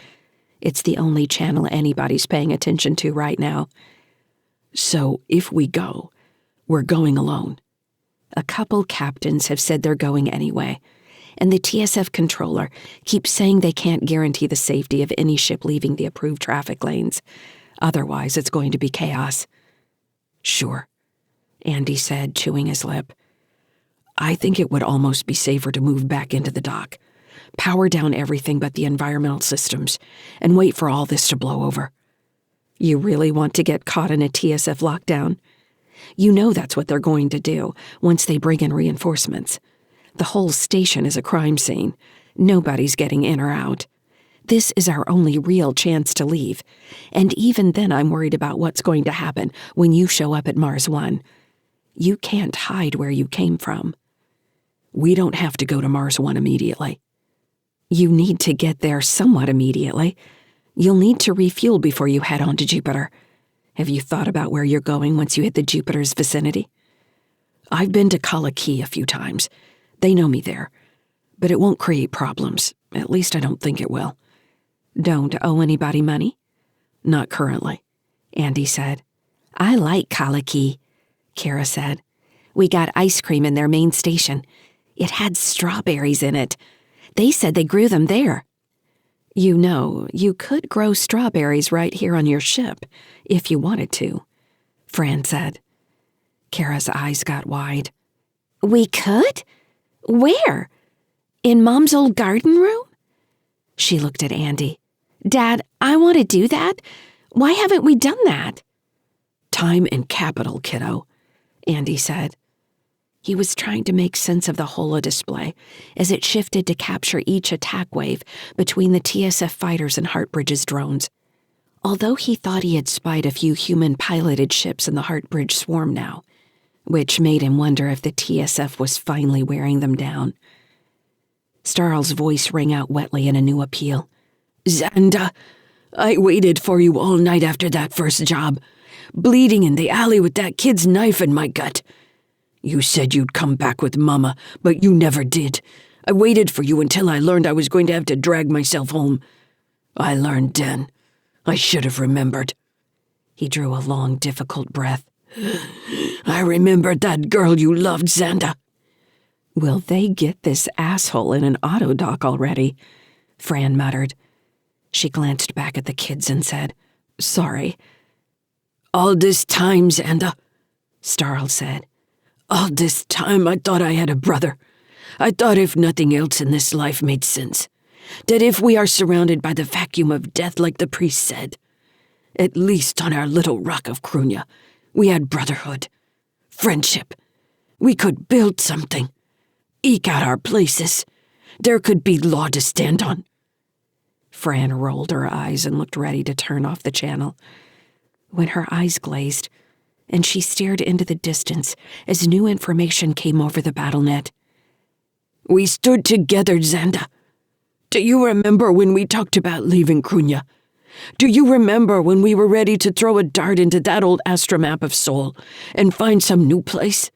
Speaker 1: It's the only channel anybody's paying attention to right now. So if we go, we're going alone. A couple captains have said they're going anyway, and the TSF controller keeps saying they can't guarantee the safety of any ship leaving the approved traffic lanes. Otherwise, it's going to be chaos. Sure. Andy said, chewing his lip. I think it would almost be safer to move back into the dock, power down everything but the environmental systems, and wait for all this to blow over. You really want to get caught in a TSF lockdown? You know that's what they're going to do once they bring in reinforcements. The whole station is a crime scene. Nobody's getting in or out. This is our only real chance to leave. And even then I'm worried about what's going to happen when you show up at Mars 1. You can't hide where you came from. We don't have to go to Mars 1 immediately. You need to get there somewhat immediately. You'll need to refuel before you head on to Jupiter. Have you thought about where you're going once you hit the Jupiter's vicinity? I've been to Kalaki a few times. They know me there. But it won't create problems. At least I don't think it will. Don't owe anybody money? Not currently, Andy said. I like Kalaki, Cara said. We got ice cream in their main station. It had strawberries in it. They said they grew them there. You know, you could grow strawberries right here on your ship, if you wanted to, Fran said. Cara's eyes got wide. We could? Where? In Mom's old garden room? She looked at Andy. Dad, I want to do that. Why haven't we done that? Time and capital, kiddo, Andy said. He was trying to make sense of the holodisplay as it shifted to capture each attack wave between the TSF fighters and Heartbridge's drones. Although he thought he had spied a few human-piloted ships in the Heartbridge swarm now, which made him wonder if the TSF was finally wearing them down. Starl's voice rang out wetly in a new appeal. Xanda, I waited for you all night after that first job, bleeding in the alley with that kid's knife in my gut. You said you'd come back with Mama, but you never did. I waited for you until I learned I was going to have to drag myself home. I learned then. I should have remembered. He drew a long, difficult breath. I remembered that girl you loved, Xanda. Will they get this asshole in an auto dock already? Fran muttered. She glanced back at the kids and said, Sorry. All this time, Xanda, Starl said. All this time I thought I had a brother. I thought if nothing else in this life made sense, that if we are surrounded by the vacuum of death like the priest said, at least on our little rock of Cruithne, we had brotherhood, friendship. We could build something, eke out our places. There could be law to stand on. Fran rolled her eyes and looked ready to turn off the channel. When her eyes glazed, and she stared into the distance as new information came over the BattleNet. We stood together, Xanda. Do you remember when we talked about leaving Cruithne? Do you remember when we were ready to throw a dart into that old astromap of Sol and find some new place?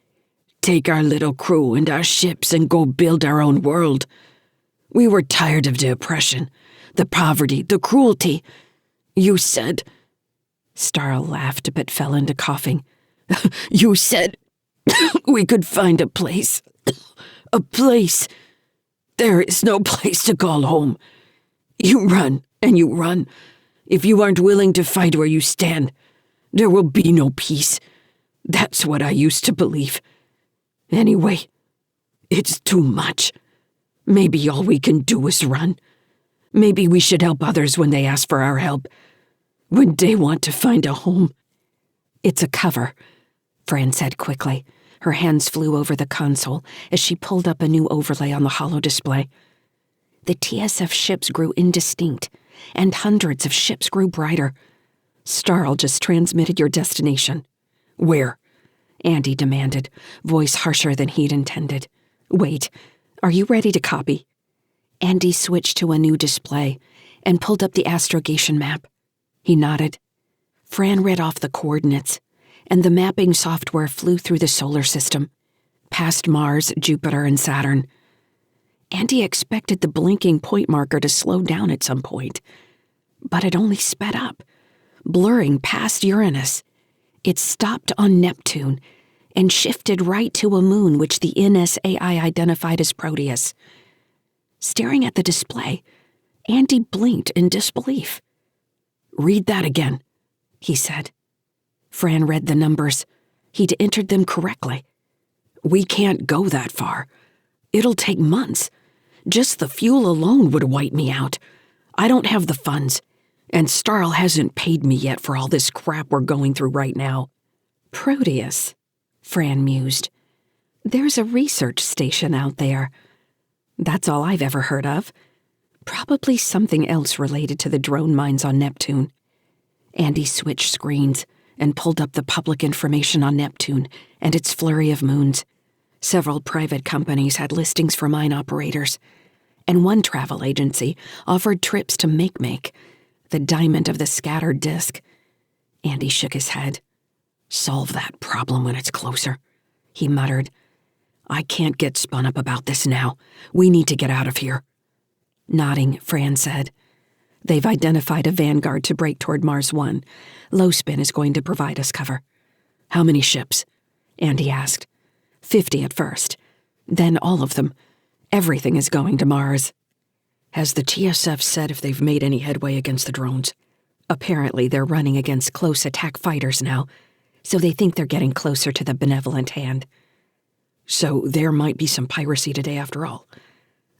Speaker 1: Take our little crew and our ships and go build our own world. We were tired of the oppression, the poverty, the cruelty. You said... Starl laughed but fell into coughing. You said we could find a place. A place. There is no place to call home. You run, and you run. If you aren't willing to fight where you stand, there will be no peace. That's what I used to believe. Anyway, it's too much. Maybe all we can do is run. Maybe we should help others when they ask for our help. When they want to find a home. It's a cover, Fran said quickly. Her hands flew over the console as she pulled up a new overlay on the holodisplay. The TSF ships grew indistinct, and hundreds of ships grew brighter. Starl just transmitted your destination. Where? Andy demanded, voice harsher than he'd intended. Wait, are you ready to copy? Andy switched to a new display and pulled up the astrogation map. He nodded. Fran read off the coordinates, and the mapping software flew through the solar system, past Mars, Jupiter, and Saturn. Andy expected the blinking point marker to slow down at some point, but it only sped up, blurring past Uranus. It stopped on Neptune and shifted right to a moon which the NSAI identified as Proteus. Staring at the display, Andy blinked in disbelief. Read that again, he said. Fran read the numbers. He'd entered them correctly. "We can't go that far. It'll take months. Just the fuel alone would wipe me out. I don't have the funds, and Starl hasn't paid me yet for all this crap we're going through right now."
Speaker 2: "Proteus," Fran mused. "There's a research station out there. That's all I've ever heard of. Probably something else related to the drone mines on Neptune." Andy switched screens and pulled up the public information on Neptune and its flurry of moons. Several private companies had listings for mine operators, and one travel agency offered trips to Makemake, the diamond of the scattered disk. Andy shook his head.
Speaker 1: "Solve that problem when it's closer," he muttered. "I can't get spun up about this now. We need to get out of here."
Speaker 2: Nodding, Fran said, "They've identified a vanguard to break toward Mars 1. Low-spin is going to provide us cover."
Speaker 1: "How many ships?"
Speaker 2: Andy asked. 50 at first. Then all of them. Everything is going to Mars."
Speaker 1: "Has the TSF said if they've made any headway against the drones?"
Speaker 2: "Apparently they're running against close attack fighters now, so they think they're getting closer to the benevolent hand."
Speaker 1: "So there might be some piracy today after all."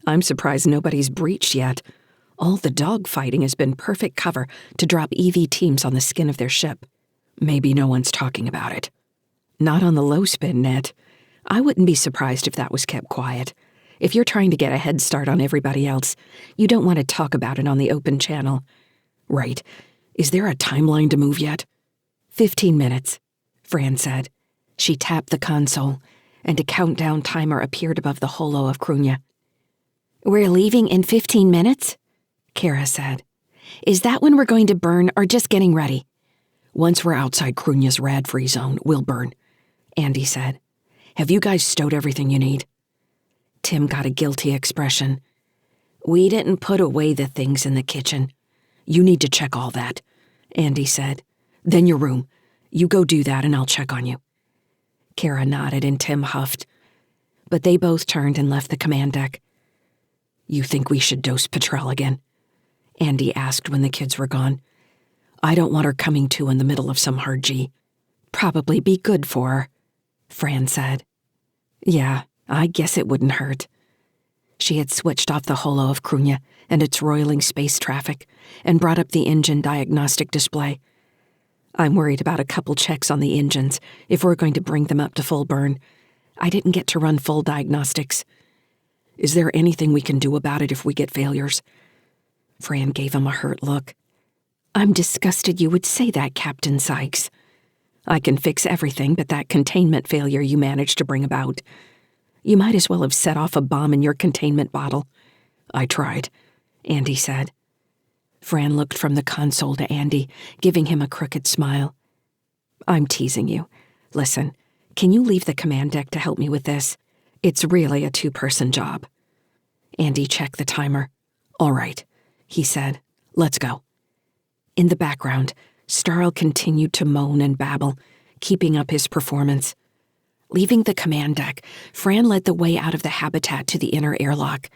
Speaker 2: "I'm surprised nobody's breached yet. All the dogfighting has been perfect cover to drop EV teams on the skin of their ship."
Speaker 1: "Maybe no one's talking about it."
Speaker 2: "Not on the low-spin net. I wouldn't be surprised if that was kept quiet. If you're trying to get a head start on everybody else, you don't want to talk about it on the open channel."
Speaker 1: "Right. Is there a timeline to move yet?"
Speaker 2: 15 minutes, Fran said. She tapped the console, and a countdown timer appeared above the holo of Cruithne. "We're leaving in 15 minutes?" Cara said. "Is that when we're going to burn or just getting ready?"
Speaker 1: "Once we're outside Cruithne's rad-free zone, we'll burn," Andy said. "Have you guys stowed everything you need?"
Speaker 2: Tim got a guilty expression. "We didn't put away the things in the kitchen."
Speaker 1: "You need to check all that," Andy said. "Then your room. You go do that and I'll check on you."
Speaker 2: Cara nodded and Tim huffed. But they both turned and left the command deck.
Speaker 1: "You think we should dose Petrel again?"
Speaker 2: Andy asked when the kids were gone.
Speaker 1: "I don't want her coming to in the middle of some hard G."
Speaker 2: "Probably be good for her," Fran said. "Yeah, I guess it wouldn't hurt." She had switched off the holo of Cruithne and its roiling space traffic and brought up the engine diagnostic display. "I'm worried about a couple checks on the engines if we're going to bring them up to full burn. I didn't get to run full diagnostics."
Speaker 1: "Is there anything we can do about it if we get failures?"
Speaker 2: Fran gave him a hurt look. "I'm disgusted you would say that, Captain Sykes. I can fix everything but that containment failure you managed to bring about. You might as well have set off a bomb in your containment bottle."
Speaker 1: "I tried,"
Speaker 2: Andy said. Fran looked from the console to Andy, giving him a crooked smile. "I'm teasing you. Listen, can you leave the command deck to help me with this? It's really a 2-person job." Andy checked the timer.
Speaker 1: "All right," he said. "Let's go."
Speaker 2: In the background, Starl continued to moan and babble, keeping up his performance. Leaving the command deck, Fran led the way out of the habitat to the inner airlock.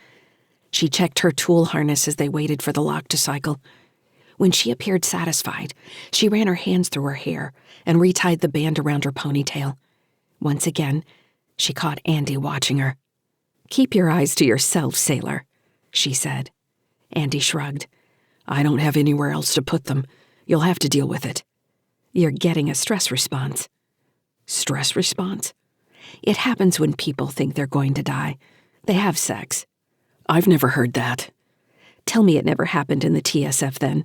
Speaker 2: She checked her tool harness as they waited for the lock to cycle. When she appeared satisfied, she ran her hands through her hair and retied the band around her ponytail. Once again, she caught Andy watching her. "Keep your eyes to yourself, sailor," she said. Andy shrugged.
Speaker 1: "I don't have anywhere else to put them. You'll have to deal with it."
Speaker 2: "You're getting a stress response."
Speaker 1: "Stress response?"
Speaker 2: "It happens when people think they're going to die. They have sex."
Speaker 1: "I've never heard that."
Speaker 2: "Tell me it never happened in the TSF then.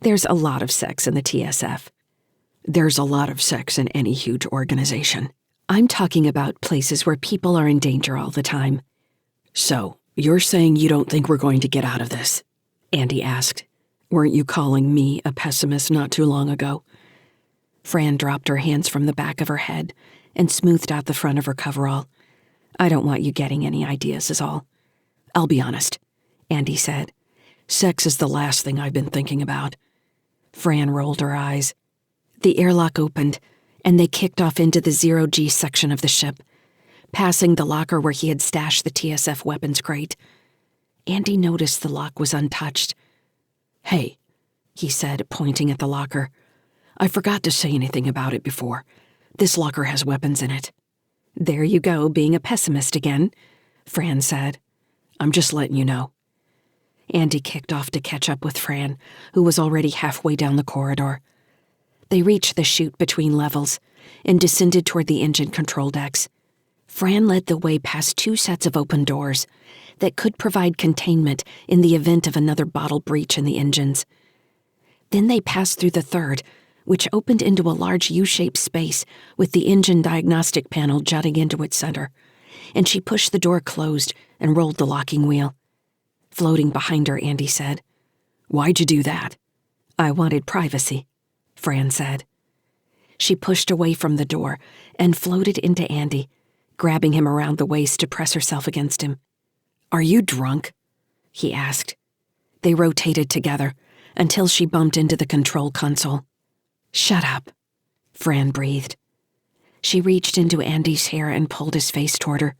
Speaker 2: There's a lot of sex in the TSF."
Speaker 1: "There's a lot of sex in any huge organization."
Speaker 2: "I'm talking about places where people are in danger all the time."
Speaker 1: "So, you're saying you don't think we're going to get out of this?" Andy asked. "Weren't you calling me a pessimist not too long ago?"
Speaker 2: Fran dropped her hands from the back of her head and smoothed out the front of her coverall. "I don't want you getting any ideas is all."
Speaker 1: "I'll be honest," Andy said. "Sex is the last thing I've been thinking about."
Speaker 2: Fran rolled her eyes. The airlock opened, and they kicked off into the 0G section of the ship, passing the locker where he had stashed the TSF weapons crate. Andy noticed the lock was untouched.
Speaker 1: "Hey," he said, pointing at the locker. "I forgot to say anything about it before, This locker has weapons in it.
Speaker 2: There you go, being a pessimist again, Fran said.
Speaker 1: I'm just letting you know.
Speaker 2: Andy kicked off to catch up with Fran, who was already halfway down the corridor. They reached the chute between levels and descended toward the engine control decks. Fran led the way past 2 sets of open doors that could provide containment in the event of another bottle breach in the engines. Then they passed through the third, which opened into a large U-shaped space with the engine diagnostic panel jutting into its center, and she pushed the door closed and rolled the locking wheel. Floating behind her, Andy said,
Speaker 1: "Why'd you do that?"
Speaker 2: "I wanted privacy," Fran said. She pushed away from the door and floated into Andy, grabbing him around the waist to press herself against him.
Speaker 1: "Are you drunk?"
Speaker 2: he asked. They rotated together until she bumped into the control console. "Shut up," Fran breathed. She reached into Andy's hair and pulled his face toward her.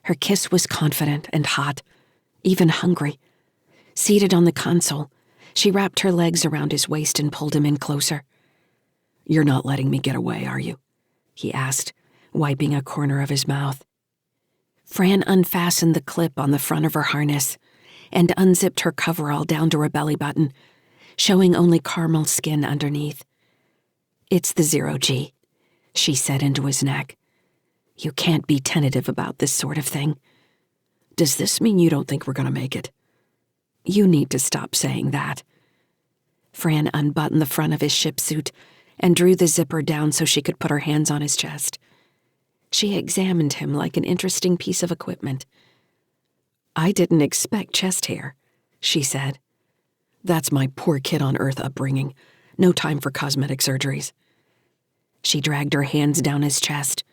Speaker 2: Her kiss was confident and hot, even hungry. Seated on the console, she wrapped her legs around his waist and pulled him in closer.
Speaker 1: "You're not letting me get away, are you?"
Speaker 2: he asked, wiping a corner of his mouth. Fran unfastened the clip on the front of her harness and unzipped her coverall down to her belly button, showing only caramel skin underneath. "It's the 0G, she said into his neck. "You can't be tentative about this sort of thing."
Speaker 1: "Does this mean you don't think we're going to make it?"
Speaker 2: "You need to stop saying that." Fran unbuttoned the front of his ship suit and drew the zipper down so she could put her hands on his chest. She examined him like an interesting piece of equipment. "I didn't expect chest hair," she said.
Speaker 1: "That's my poor kid on Earth upbringing. No time for cosmetic surgeries."
Speaker 2: She dragged her hands down his chest,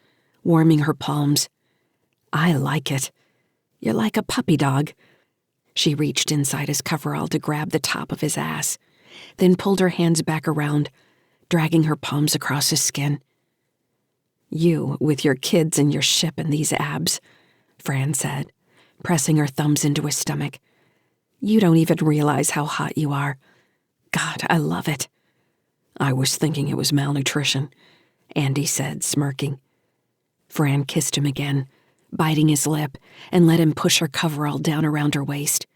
Speaker 2: warming her palms. "I like it. You're like a puppy dog." She reached inside his coverall to grab the top of his ass, then pulled her hands back around, dragging her palms across his skin. "You, with your kids and your ship and these abs," Fran said, pressing her thumbs into his stomach. "You don't even realize how hot you are. God, I love it."
Speaker 1: "I was thinking it was malnutrition,"
Speaker 2: Andy said, smirking. Fran kissed him again, biting his lip, and let him push her coverall down around her waist.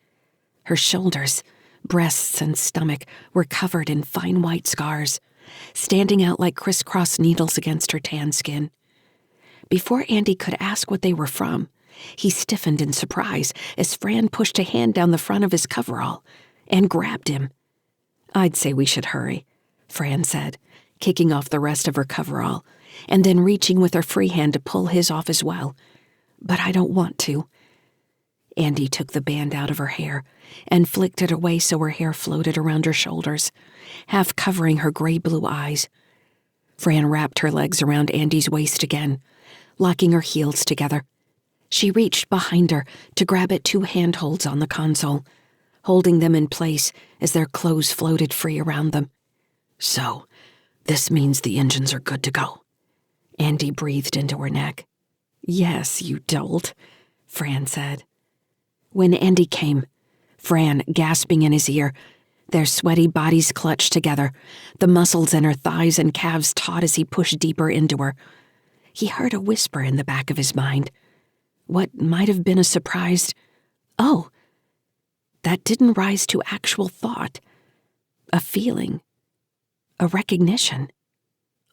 Speaker 2: Her shoulders, breasts, and stomach were covered in fine white scars, standing out like crisscross needles against her tan skin. Before Andy could ask what they were from, he stiffened in surprise as Fran pushed a hand down the front of his coverall and grabbed him. "I'd say we should hurry," Fran said, kicking off the rest of her coverall, and then reaching with her free hand to pull his off as well. "But I don't want to." Andy took the band out of her hair and flicked it away so her hair floated around her shoulders, half covering her gray-blue eyes. Fran wrapped her legs around Andy's waist again, locking her heels together. She reached behind her to grab at 2 handholds on the console, holding them in place as their clothes floated free around them.
Speaker 1: "So, this means the engines are good to go,"
Speaker 2: Andy breathed into her neck. "Yes, you dolt," Fran said. When Andy came, Fran gasping in his ear, their sweaty bodies clutched together, the muscles in her thighs and calves taut as he pushed deeper into her. He heard a whisper in the back of his mind. What might have been a surprised, "Oh," that didn't rise to actual thought. A feeling. A recognition.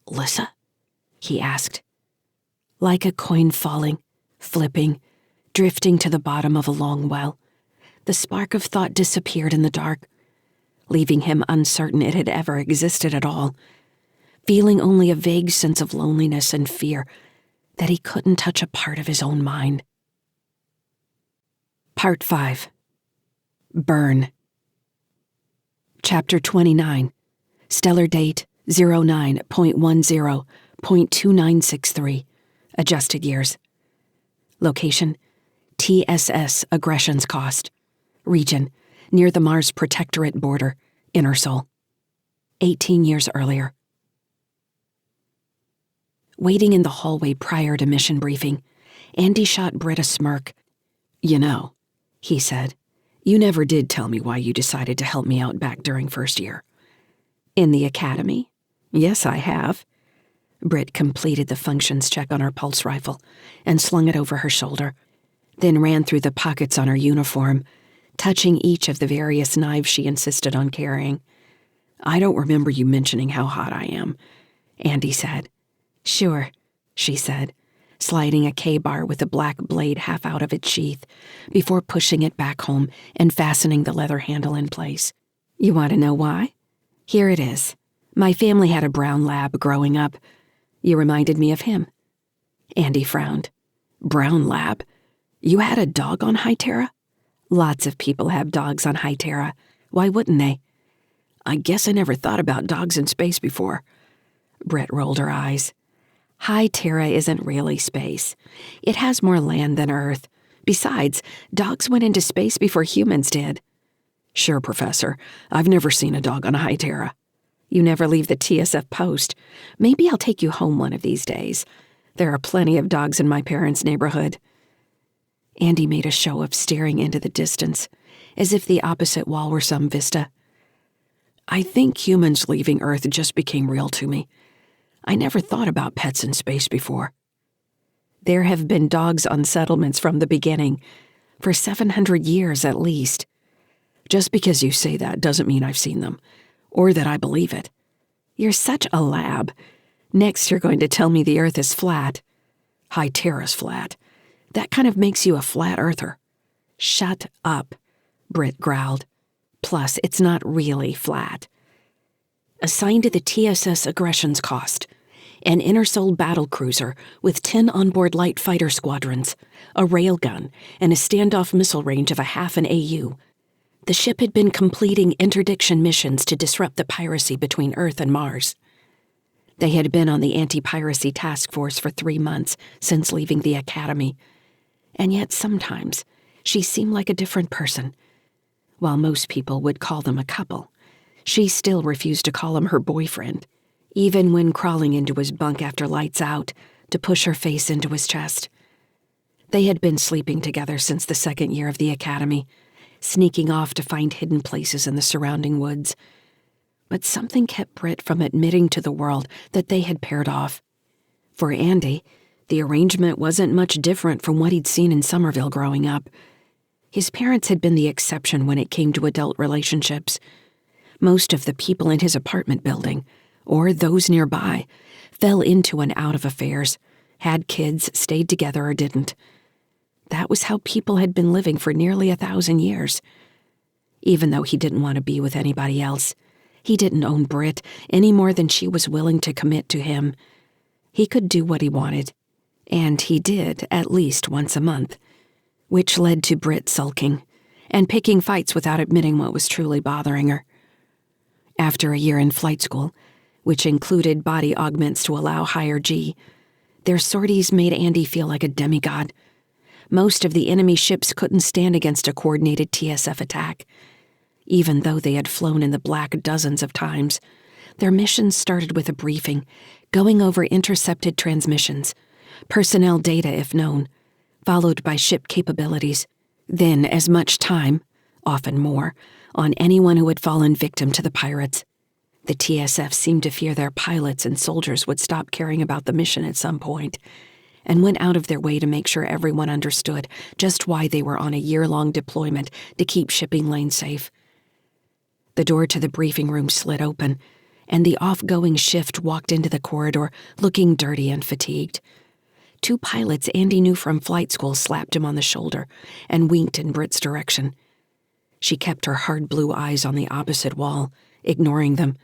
Speaker 1: "Lyssa?"
Speaker 2: he asked. Like a coin falling, flipping, drifting to the bottom of a long well, the spark of thought disappeared in the dark, leaving him uncertain it had ever existed at all, feeling only a vague sense of loneliness and fear that he couldn't touch a part of his own mind. Part 5. Burn. Chapter 29. Stellar date 09.10.2963. Adjusted years. Location: TSS Aggression's Cost. Region: near the Mars Protectorate border, InnerSol. 18 years earlier. Waiting in the hallway prior to mission briefing, Andy shot Britt a smirk.
Speaker 1: "You know,"
Speaker 2: he said,
Speaker 1: "you never did tell me why you decided to help me out back during first year."
Speaker 2: "In the academy?"
Speaker 1: "Yes, I have."
Speaker 2: Britt completed the functions check on her pulse rifle and slung it over her shoulder, then ran through the pockets on her uniform, touching each of the various knives she insisted on carrying. "I don't remember you mentioning how hot I am," Andy said. "Sure," she said, sliding a K-bar with the black blade half out of its sheath before pushing it back home and fastening the leather handle in place. "You want to know why? Here it is. My family had a brown lab growing up. You reminded me of him." Andy frowned. "Brown lab? You had a dog on Hytera?" "Lots of people have dogs on Hytera. Why wouldn't they?" "I guess I never thought about dogs in space before." Britt rolled her eyes. "Hytera isn't really space. It has more land than Earth. Besides, dogs went into space before humans did." "Sure, Professor. I've never seen a dog on Hytera." "You never leave the TSF post. Maybe I'll take you home one of these days. There are plenty of dogs in my parents' neighborhood." Andy made a show of staring into the distance, as if the opposite wall were some vista. "I think humans leaving Earth just became real to me. I never thought about pets in space before." "There have been dogs on settlements from the beginning, for 700 years at least." "Just because you say that doesn't mean I've seen them, or that I believe it." "You're such a lab. Next you're going to tell me the Earth is flat." "Hytera's flat. That kind of makes you a flat earther." "Shut up," Britt growled. "Plus, it's not really flat." Assigned to the TSS Aggression's cost, an InnerSol battlecruiser with 10 onboard light fighter squadrons, a railgun, and a standoff missile range of a half an AU. The ship had been completing interdiction missions to disrupt the piracy between Earth and Mars. They had been on the anti-piracy task force for 3 months since leaving the academy, and yet sometimes she seemed like a different person. While most people would call them a couple, she still refused to call him her boyfriend, even when crawling into his bunk after lights out to push her face into his chest. They had been sleeping together since the 2nd year of the academy, sneaking off to find hidden places in the surrounding woods. But something kept Britt from admitting to the world that they had paired off. For Andy, the arrangement wasn't much different from what he'd seen in Somerville growing up. His parents had been the exception when it came to adult relationships. Most of the people in his apartment building, or those nearby, fell into and out of affairs, had kids, stayed together, or didn't. That was how people had been living for nearly 1,000 years. Even though he didn't want to be with anybody else, he didn't own Britt any more than she was willing to commit to him. He could do what he wanted, and he did at least once a month, which led to Britt sulking and picking fights without admitting what was truly bothering her. After a year in flight school, which included body augments to allow higher G, their sorties made Andy feel like a demigod. Most of the enemy ships couldn't stand against a coordinated TSF attack. Even though they had flown in the black dozens of times, their missions started with a briefing, going over intercepted transmissions, personnel data if known, followed by ship capabilities, then as much time, often more, on anyone who had fallen victim to the pirates. The TSF seemed to fear their pilots and soldiers would stop caring about the mission at some point, and went out of their way to make sure everyone understood just why they were on a year-long deployment to keep shipping lanes safe. The door to the briefing room slid open, and the off-going shift walked into the corridor looking dirty and fatigued. 2 pilots Andy knew from flight school slapped him on the shoulder and winked in Britt's direction. She kept her hard blue eyes on the opposite wall, ignoring them.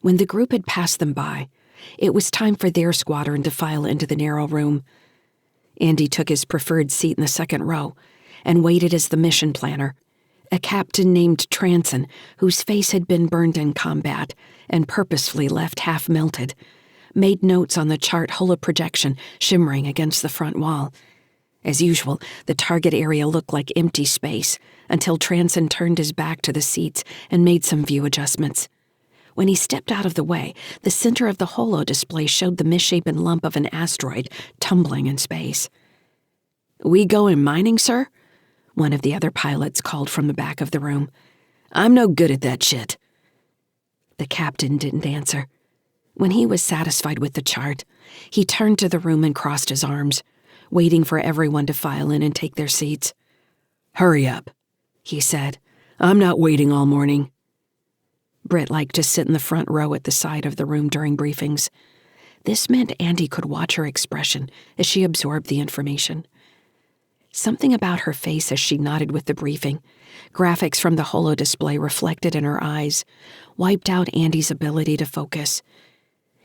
Speaker 2: When the group had passed them by, it was time for their squadron to file into the narrow room. Andy took his preferred seat in the 2nd row and waited as the mission planner, a captain named Transon, whose face had been burned in combat and purposefully left half melted, made notes on the chart holoprojection shimmering against the front wall. As usual, the target area looked like empty space until Transon turned his back to the seats and made some view adjustments. When he stepped out of the way, the center of the holo display showed the misshapen lump of an asteroid tumbling in space. "We going mining, sir?" one of the other pilots called from the back of the room. "I'm no good at that shit." The captain didn't answer. When he was satisfied with the chart, he turned to the room and crossed his arms, waiting for everyone to file in and take their seats.
Speaker 1: "Hurry up," he said. "I'm not waiting all morning."
Speaker 2: Britt liked to sit in the front row at the side of the room during briefings. This meant Andy could watch her expression as she absorbed the information. Something about her face as she nodded with the briefing, graphics from the holo display reflected in her eyes, wiped out Andy's ability to focus.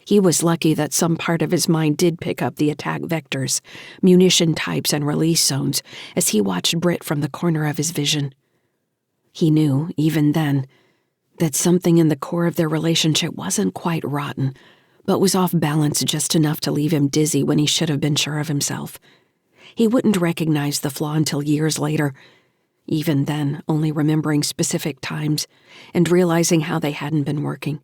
Speaker 2: He was lucky that some part of his mind did pick up the attack vectors, munition types, and release zones as he watched Britt from the corner of his vision. He knew, even then, that something in the core of their relationship wasn't quite rotten, but was off balance just enough to leave him dizzy when he should have been sure of himself. He wouldn't recognize the flaw until years later, even then only remembering specific times and realizing how they hadn't been working.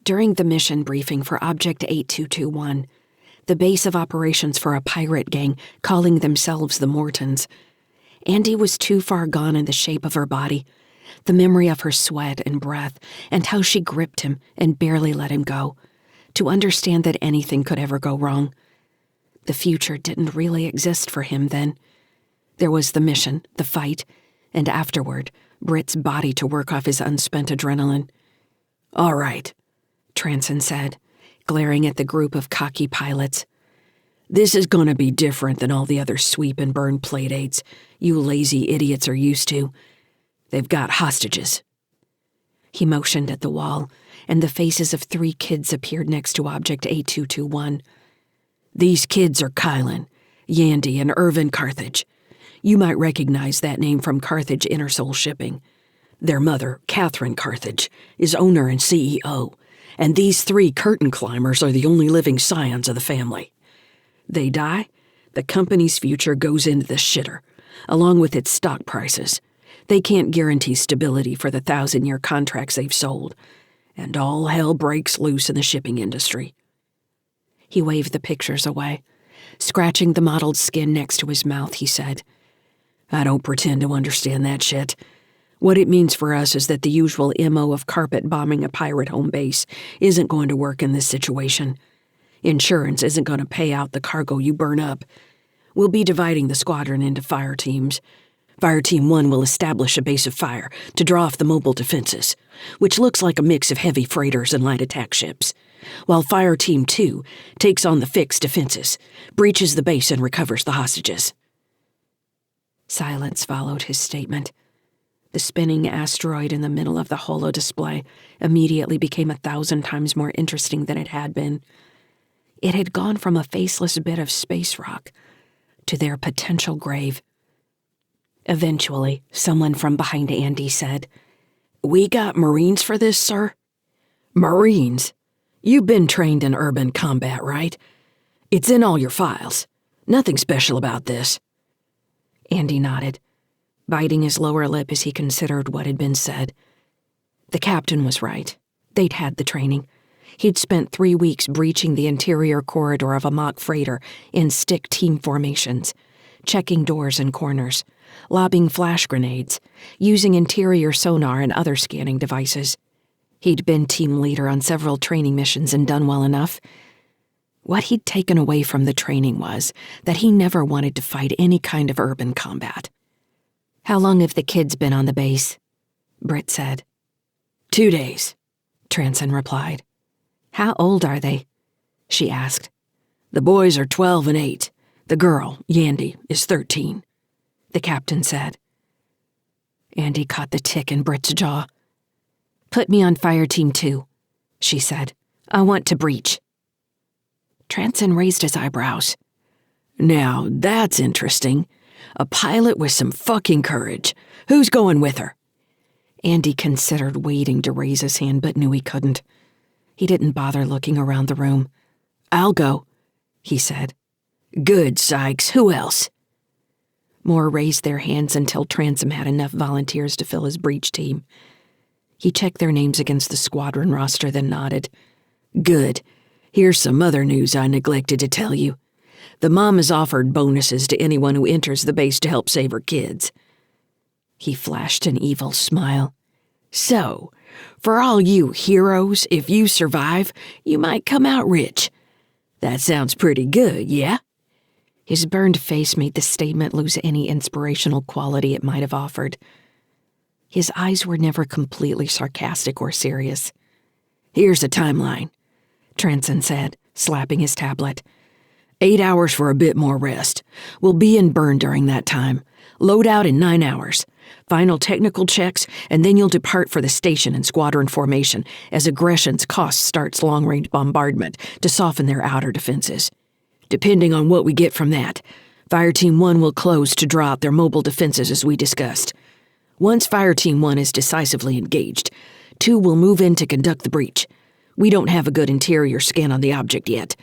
Speaker 2: During the mission briefing for Object 8221, the base of operations for a pirate gang calling themselves the Mortons, Andy was too far gone in the shape of her body, the memory of her sweat and breath, and how she gripped him and barely let him go, to understand that anything could ever go wrong. The future didn't really exist for him then. There was the mission, the fight, and afterward, Britt's body to work off his unspent adrenaline.
Speaker 1: "All right,"
Speaker 2: Transon said, glaring at the group of cocky pilots.
Speaker 1: "This is gonna be different than all the other sweep and burn playdates you lazy idiots are used to. They've got hostages."
Speaker 2: He motioned at the wall, and the faces of 3 kids appeared next to Object 8221.
Speaker 1: "These kids are Kylan, Yandy, and Irvin Carthage. You might recognize that name from Carthage InnerSol shipping. Their mother, Catherine Carthage, is owner and CEO, and these 3 curtain climbers are the only living scions of the family. They die, the company's future goes into the shitter, along with its stock prices. They can't guarantee stability for the 1,000-year contracts they've sold, and all hell breaks loose in the shipping industry."
Speaker 2: He waved the pictures away. Scratching the mottled skin next to his mouth, he said,
Speaker 1: "I don't pretend to understand that shit. What it means for us is that the usual MO of carpet bombing a pirate home base isn't going to work in this situation. Insurance isn't going to pay out the cargo you burn up. We'll be dividing the squadron into fire teams. Fire Team 1 will establish a base of fire to draw off the mobile defenses, which looks like a mix of heavy freighters and light attack ships, while Fire Team 2 takes on the fixed defenses, breaches the base, and recovers the hostages."
Speaker 2: Silence followed his statement. The spinning asteroid in the middle of the holo display immediately became 1,000 times more interesting than it had been. It had gone from a faceless bit of space rock to their potential grave. Eventually, someone from behind Andy said,
Speaker 1: "We got Marines for this, sir?" "Marines? You've been trained in urban combat, right? It's in all your files. Nothing special about this."
Speaker 2: Andy nodded, biting his lower lip as he considered what had been said. The captain was right. They'd had the training. He'd spent 3 weeks breaching the interior corridor of a mock freighter in stick team formations, checking doors and corners, lobbing flash grenades, using interior sonar and other scanning devices. He'd been team leader on several training missions and done well enough. What he'd taken away from the training was that he never wanted to fight any kind of urban combat. "How long have the kids been on the base?" Britt said.
Speaker 1: 2 days,
Speaker 2: Transon replied. "How old are they?" she asked.
Speaker 1: "The boys are 12 and 8. The girl, Yandy, is 13.
Speaker 2: The captain said. Andy caught the tick in Britt's jaw. "Put me on Fire Team 2, she said. "I want to breach." Transon raised his eyebrows.
Speaker 1: "Now, that's interesting. A pilot with some fucking courage. Who's going with her?"
Speaker 2: Andy considered waiting to raise his hand, but knew he couldn't. He didn't bother looking around the room.
Speaker 1: "I'll go," he said. "Good, Sykes. Who else?"
Speaker 2: More raised their hands until Transom had enough volunteers to fill his breach team. He checked their names against the squadron roster, then nodded.
Speaker 1: "Good. Here's some other news I neglected to tell you. The mom has offered bonuses to anyone who enters the base to help save her kids."
Speaker 2: He flashed an evil smile.
Speaker 1: So, for all you heroes, if you survive, you might come out rich. That sounds pretty good, yeah?"
Speaker 2: His burned face made the statement lose any inspirational quality it might have offered. His eyes were never completely sarcastic or serious.
Speaker 1: "Here's a timeline," Transon said, slapping his tablet. 8 hours for a bit more rest. We'll be in burn during that time. Load out in 9 hours. Final technical checks, and then you'll depart for the station in squadron formation as Aggression's cost starts long-range bombardment to soften their outer defenses. Depending on what we get from that, Fireteam 1 will close to draw out their mobile defenses as we discussed. Once Fireteam 1 is decisively engaged, 2 will move in to conduct the breach. We don't have a good interior scan on the object yet.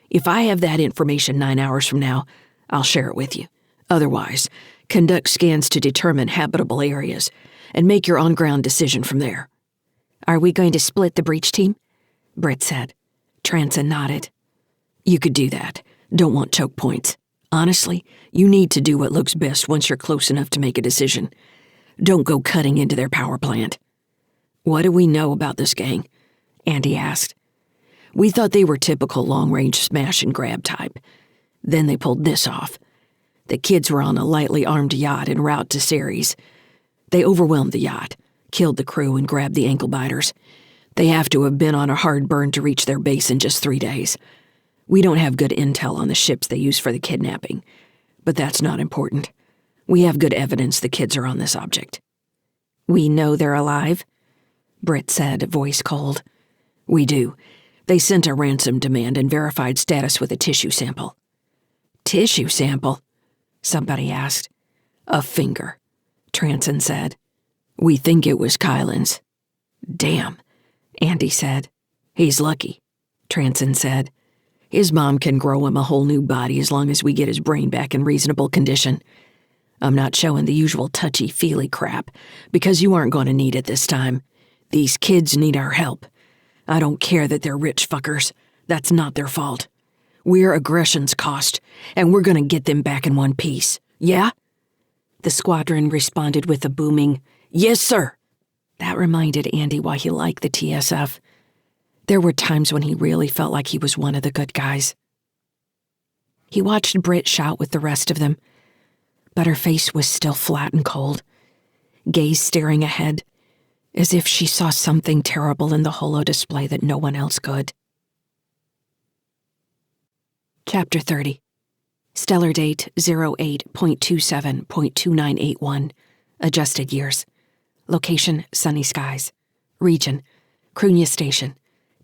Speaker 1: If I have that information 9 hours from now, I'll share it with you. Otherwise, conduct scans to determine habitable areas and make your on-ground decision from there.
Speaker 2: "Are we going to split the breach team?" Britt said.
Speaker 1: Transon nodded. "You could do that. Don't want choke points. Honestly, you need to do what looks best once you're close enough to make a decision. Don't go cutting into their power plant." "What do we know about this gang?" Andy asked. "We thought they were typical long-range smash-and-grab type. Then they pulled this off. The kids were on a lightly armed yacht en route to Ceres. They overwhelmed the yacht, killed the crew, and grabbed the ankle-biters. They have to have been on a hard burn to reach their base in just 3 days. We don't have good intel on the ships they used for the kidnapping, but that's not important. We have good evidence the kids are on this object."
Speaker 2: "We know they're alive?"
Speaker 1: Britt said, voice cold. "We do. They sent a ransom demand and verified status with a tissue sample." "Tissue sample?" somebody asked. "A finger," Transon said. "We think it was Kylan's." "Damn," Andy said. "He's lucky," Transon said. "His mom can grow him a whole new body as long as we get his brain back in reasonable condition. I'm not showing the usual touchy-feely crap, because you aren't going to need it this time. These kids need our help. I don't care that they're rich fuckers. That's not their fault. We're Aggression's cost, and we're going to get them back in one piece. Yeah?"
Speaker 2: The squadron responded with a booming,
Speaker 1: "Yes, sir."
Speaker 2: That reminded Andy why he liked the TSF. There were times when he really felt like he was one of the good guys. He watched Britt shout with the rest of them, but her face was still flat and cold, gaze staring ahead, as if she saw something terrible in the holo display that no one else could. Chapter 30. Stellar date 08.27.2981. Adjusted years. Location, sunny skies. Region, Cruithne Station,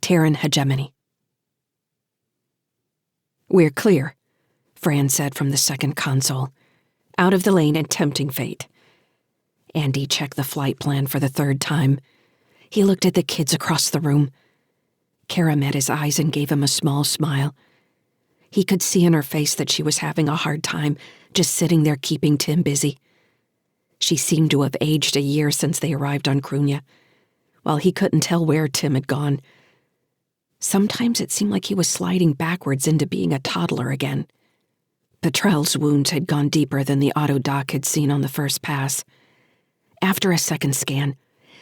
Speaker 2: Terran hegemony. "We're clear," Fran said from the second console. "Out of the lane and tempting fate." Andy checked the flight plan for the third time. He looked at the kids across the room. Cara met his eyes and gave him a small smile. He could see in her face that she was having a hard time just sitting there keeping Tim busy. She seemed to have aged a year since they arrived on Cruithne, while he couldn't tell where Tim had gone. Sometimes it seemed like he was sliding backwards into being a toddler again. Petrel's wounds had gone deeper than the auto doc had seen on the first pass. After a second scan,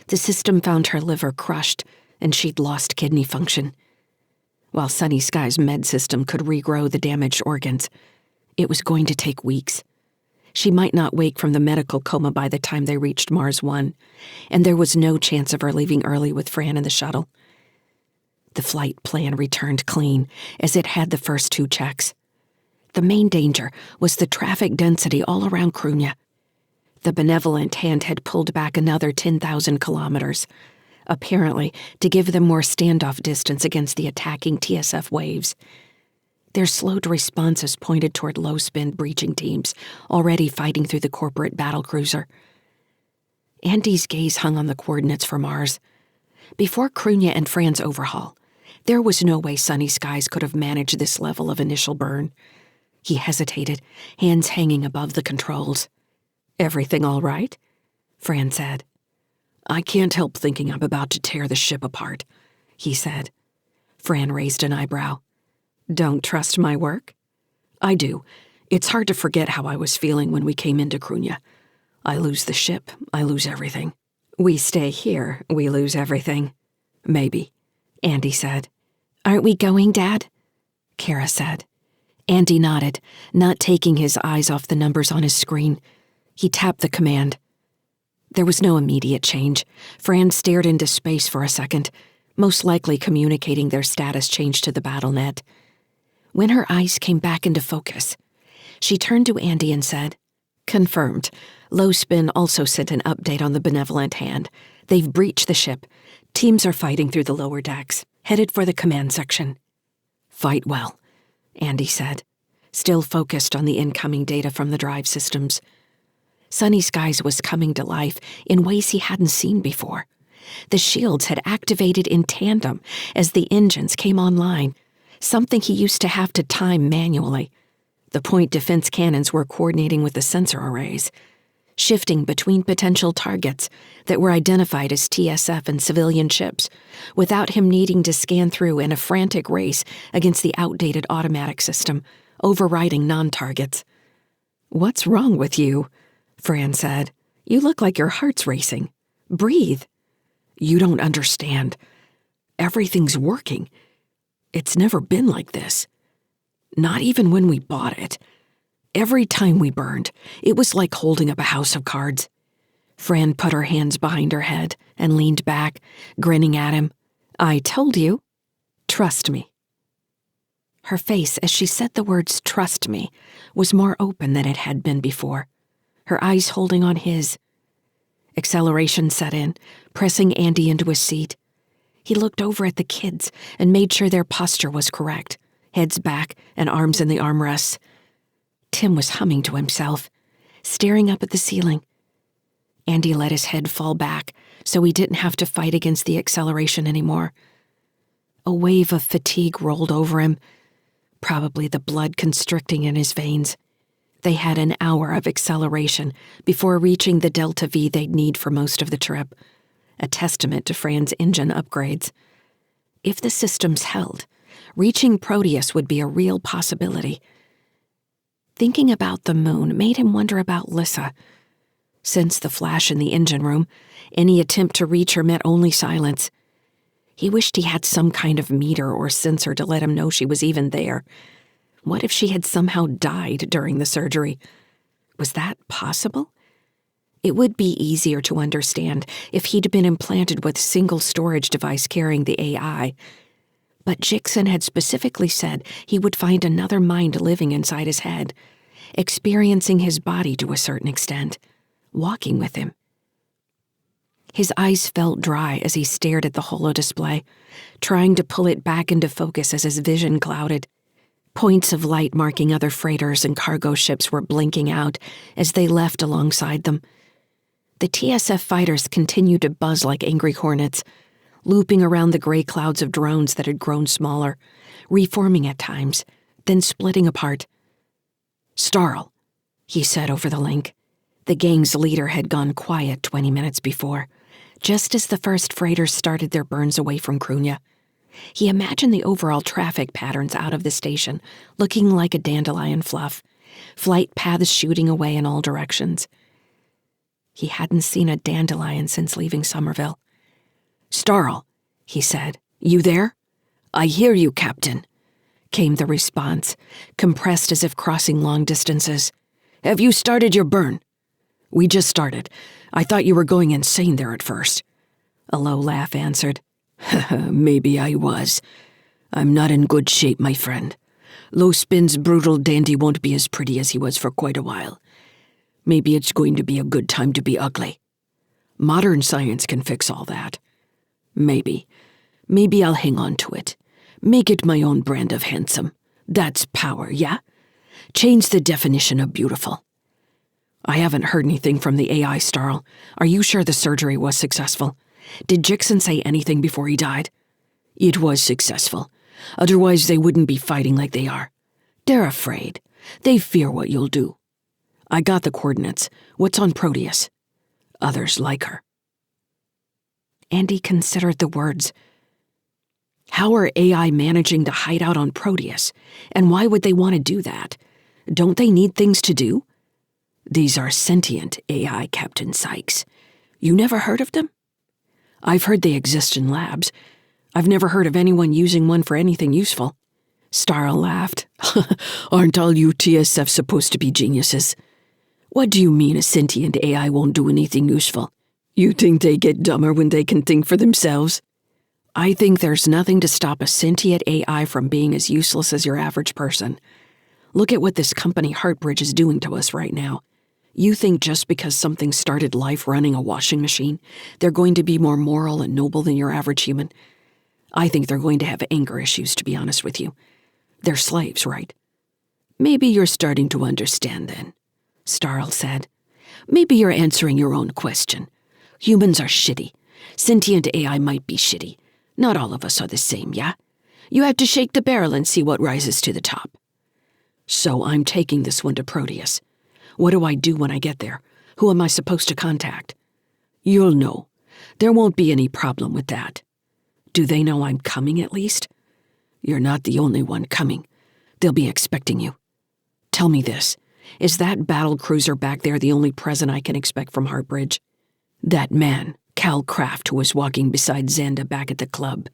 Speaker 2: the system found her liver crushed and she'd lost kidney function. While Sunny Sky's med system could regrow the damaged organs, it was going to take weeks. She might not wake from the medical coma by the time they reached Mars 1, and there was no chance of her leaving early with Fran in the shuttle. The flight plan returned clean, as it had the first 2 checks. The main danger was the traffic density all around Cruithne. The benevolent hand had pulled back another 10,000 kilometers, apparently to give them more standoff distance against the attacking TSF waves. Their slowed responses pointed toward low-spin breaching teams, already fighting through the corporate battlecruiser. Andy's gaze hung on the coordinates for Mars. Before Cruithne and Fran's overhaul, there was no way Sunny Skies could have managed this level of initial burn. He hesitated, hands hanging above the controls. "Everything all right?" Fran said. "I can't help thinking I'm about to tear the ship apart," he said. Fran raised an eyebrow. "Don't trust my work?" "I do. It's hard to forget how I was feeling when we came into Cruithne. I lose the ship, I lose everything."
Speaker 1: We stay here, we lose everything. Maybe, Andy said.
Speaker 2: Aren't we going, Dad?
Speaker 1: Cara said. Andy nodded, not taking his eyes off the numbers on his screen. He tapped the command. There was no immediate change. Fran stared into space for a second, most likely communicating their status change to the BattleNet. When her eyes came back into focus, she turned to Andy and said, "Confirmed. Low Spin also sent an update on the Benevolent Hand. They've breached the ship. Teams are fighting through the lower decks, headed for the command section." "Fight well," Andy said, still focused on the incoming data from the drive systems. Sunny Skies was coming to life in ways he hadn't seen before. The shields had activated in tandem as the engines came online, something he used to have to time manually. The point defense cannons were coordinating with the sensor arrays, shifting between potential targets that were identified as TSF and civilian ships, without him needing to scan through in a frantic race against the outdated automatic system, overriding non-targets. "What's wrong with you?" Fran said. "You look like your heart's racing. Breathe." "You don't understand. Everything's working. It's never been like this. Not even when we bought it. Every time we burned, it was like holding up a house of cards." Fran put her hands behind her head and leaned back, grinning at him. "I told you. Trust me." Her face, as she said the words "trust me," was more open than it had been before, her eyes holding on his. Acceleration set in, pressing Andy into his seat. He looked over at the kids and made sure their posture was correct, heads back and arms in the armrests. Tim was humming to himself, staring up at the ceiling. Andy let his head fall back so he didn't have to fight against the acceleration anymore. A wave of fatigue rolled over him, probably the blood constricting in his veins. They had an hour of acceleration before reaching the Delta V they'd need for most of the trip, a testament to Fran's engine upgrades. If the systems held, reaching Proteus would be a real possibility. Thinking about the moon made him wonder about Lyssa. Since the flash in the engine room, any attempt to reach her meant only silence. He wished he had some kind of meter or sensor to let him know she was even there. What if she had somehow died during the surgery? Was that possible? It would be easier to understand if he'd been implanted with a single storage device carrying the AI. But Jixon had specifically said he would find another mind living inside his head, experiencing his body to a certain extent, walking with him. His eyes felt dry as he stared at the holodisplay, trying to pull it back into focus as his vision clouded. Points of light marking other freighters and cargo ships were blinking out as they left alongside them. The TSF fighters continued to buzz like angry hornets, looping around the gray clouds of drones that had grown smaller, reforming at times, then splitting apart. "Starl," he said over the link. The gang's leader had gone quiet 20 minutes before, just as the first freighters started their burns away from Cruithne. He imagined the overall traffic patterns out of the station, looking like a dandelion fluff, flight paths shooting away in all directions. He hadn't seen a dandelion since leaving Somerville. "Starl," he said. "You there?" "I hear you, Captain," came the response, compressed as if crossing long distances. "Have you started your burn?" "We just started. I thought you were going insane there at first." A low laugh answered. "Maybe I was. I'm not in good shape, my friend. Low Spin's brutal dandy won't be as pretty as he was for quite a while. Maybe it's going to be a good time to be ugly. Modern science can fix all that. Maybe. Maybe I'll hang on to it. Make it my own brand of handsome. That's power, yeah? Change the definition of beautiful." "I haven't heard anything from the AI, Starl. Are you sure the surgery was successful? Did Jixon say anything before he died?" "It was successful. Otherwise they wouldn't be fighting like they are. They're afraid. They fear what you'll do. I got the coordinates. What's on Proteus?" "Others like her." Andy considered the words. How are AI managing to hide out on Proteus? And why would they want to do that? Don't they need things to do? "These are sentient AI, Captain Sykes. You never heard of them? I've heard they exist in labs. I've never heard of anyone using one for anything useful. Starl laughed. Aren't all UTSF supposed to be geniuses? What do you mean a sentient AI won't do anything useful? You think they get dumber when they can think for themselves? I think there's nothing to stop a sentient AI from being as useless as your average person. Look at what this company Heartbridge is doing to us right now. You think just because something started life running a washing machine, they're going to be more moral and noble than your average human? I think they're going to have anger issues, to be honest with you. They're slaves, right? Maybe you're starting to understand then, Starl said. Maybe you're answering your own question. Humans are shitty. Sentient AI might be shitty. Not all of us are the same, yeah? You have to shake the barrel and see what rises to the top. So I'm taking this one to Proteus. What do I do when I get there? Who am I supposed to contact? You'll know. There won't be any problem with that. Do they know I'm coming at least? You're not the only one coming. They'll be expecting you. Tell me this. Is that battle cruiser back there the only present I can expect from Heartbridge? That man, Cal Kraft, who was walking beside Xanda back at the club.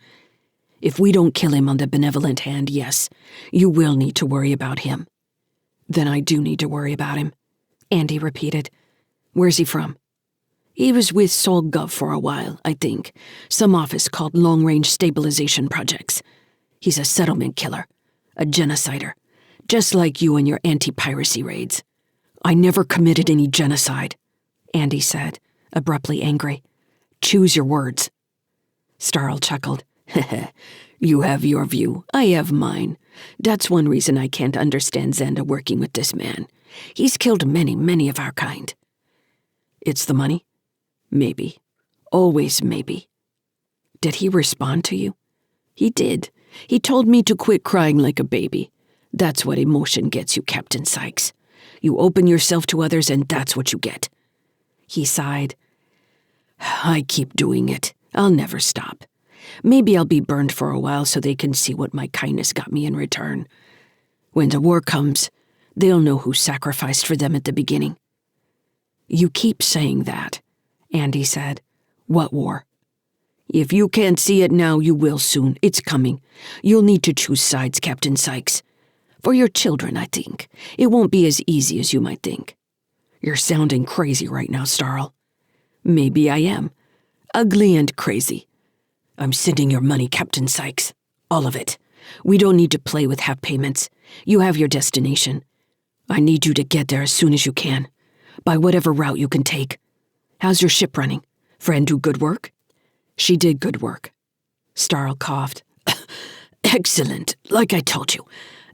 Speaker 1: If we don't kill him on the benevolent hand, yes, you will need to worry about him. Then I do need to worry about him, Andy repeated. Where's he from? He was with SolGov for a while, I think. Some office called Long Range Stabilization Projects. He's a settlement killer, a genocider, just like you and your anti-piracy raids. I never committed any genocide, Andy said, abruptly angry. Choose your words. Starl chuckled. You have your view, I have mine. That's one reason I can't understand Xanda working with this man. He's killed many, many of our kind. It's the money? Maybe. Always maybe. Did he respond to you? He did. He told me to quit crying like a baby. That's what emotion gets you, Captain Sykes. You open yourself to others and that's what you get. He sighed. I keep doing it. I'll never stop. Maybe I'll be burned for a while so they can see what my kindness got me in return. When the war comes, they'll know who sacrificed for them at the beginning. You keep saying that, Andy said. What war? If you can't see it now, you will soon. It's coming. You'll need to choose sides, Captain Sykes. For your children, I think. It won't be as easy as you might think. You're sounding crazy right now, Starl. Maybe I am. Ugly and crazy. I'm sending your money, Captain Sykes. All of it. We don't need to play with half payments. You have your destination. I need you to get there as soon as you can. By whatever route you can take. How's your ship running? Friend do good work? She did good work. Starl coughed. Excellent. Like I told you.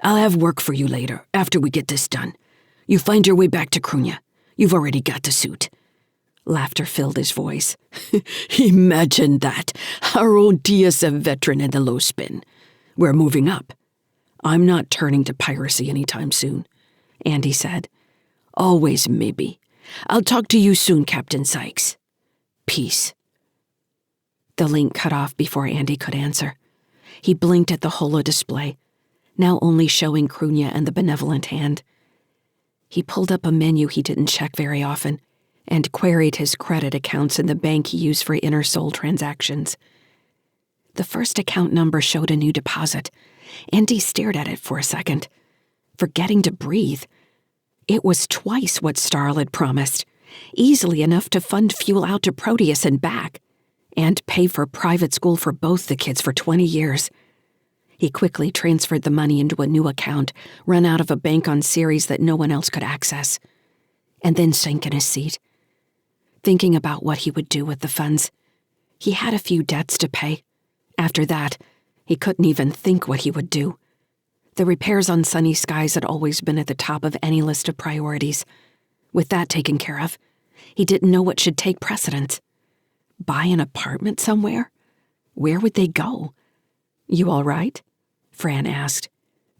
Speaker 1: I'll have work for you later, after we get this done. You find your way back to Cruithne. You've already got the suit. Laughter filled his voice. Imagine that. Our own TSF veteran in the low spin. We're moving up. I'm not turning to piracy anytime soon, Andy said. Always maybe. I'll talk to you soon, Captain Sykes. Peace. The link cut off before Andy could answer. He blinked at the holo display, now only showing Cruithne and the benevolent hand. He pulled up a menu he didn't check very often and queried his credit accounts in the bank he used for InnerSol transactions. The first account number showed a new deposit. Andy stared at it for a second, forgetting to breathe. It was twice what Starl had promised, easily enough to fund fuel out to Proteus and back, and pay for private school for both the kids for 20 years. He quickly transferred the money into a new account run out of a bank on Ceres that no one else could access, and then sank in his seat, thinking about what he would do with the funds. He had a few debts to pay. After that, he couldn't even think what he would do. The repairs on Sunny Skies had always been at the top of any list of priorities. With that taken care of, he didn't know what should take precedence. Buy an apartment somewhere? Where would they go? You all right? Fran asked.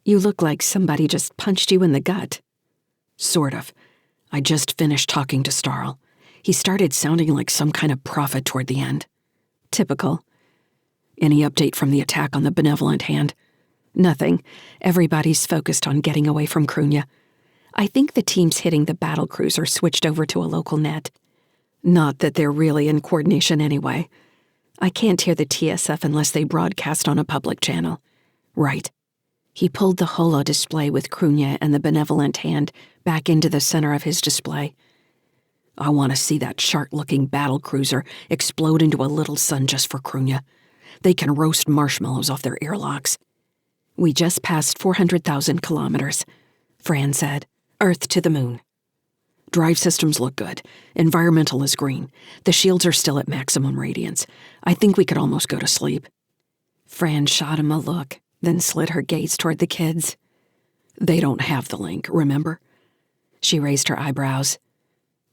Speaker 1: You look like somebody just punched you in the gut. Sort of. I just finished talking to Starl. He started sounding like some kind of prophet toward the end. Typical. Any update from the attack on the benevolent hand? Nothing. Everybody's focused on getting away from Cruithne. I think the teams hitting the battle cruiser switched over to a local net. Not that they're really in coordination anyway. I can't hear the TSF unless they broadcast on a public channel. Right. He pulled the holo display with Cruithne and the benevolent hand back into the center of his display. I want to see that shark-looking battle cruiser explode into a little sun just for Cruithne. They can roast marshmallows off their airlocks. We just passed 400,000 kilometers, Fran said. Earth to the moon. Drive systems look good. Environmental is green. The shields are still at maximum radiance. I think we could almost go to sleep. Fran shot him a look, then slid her gaze toward the kids. They don't have the link, remember? She raised her eyebrows.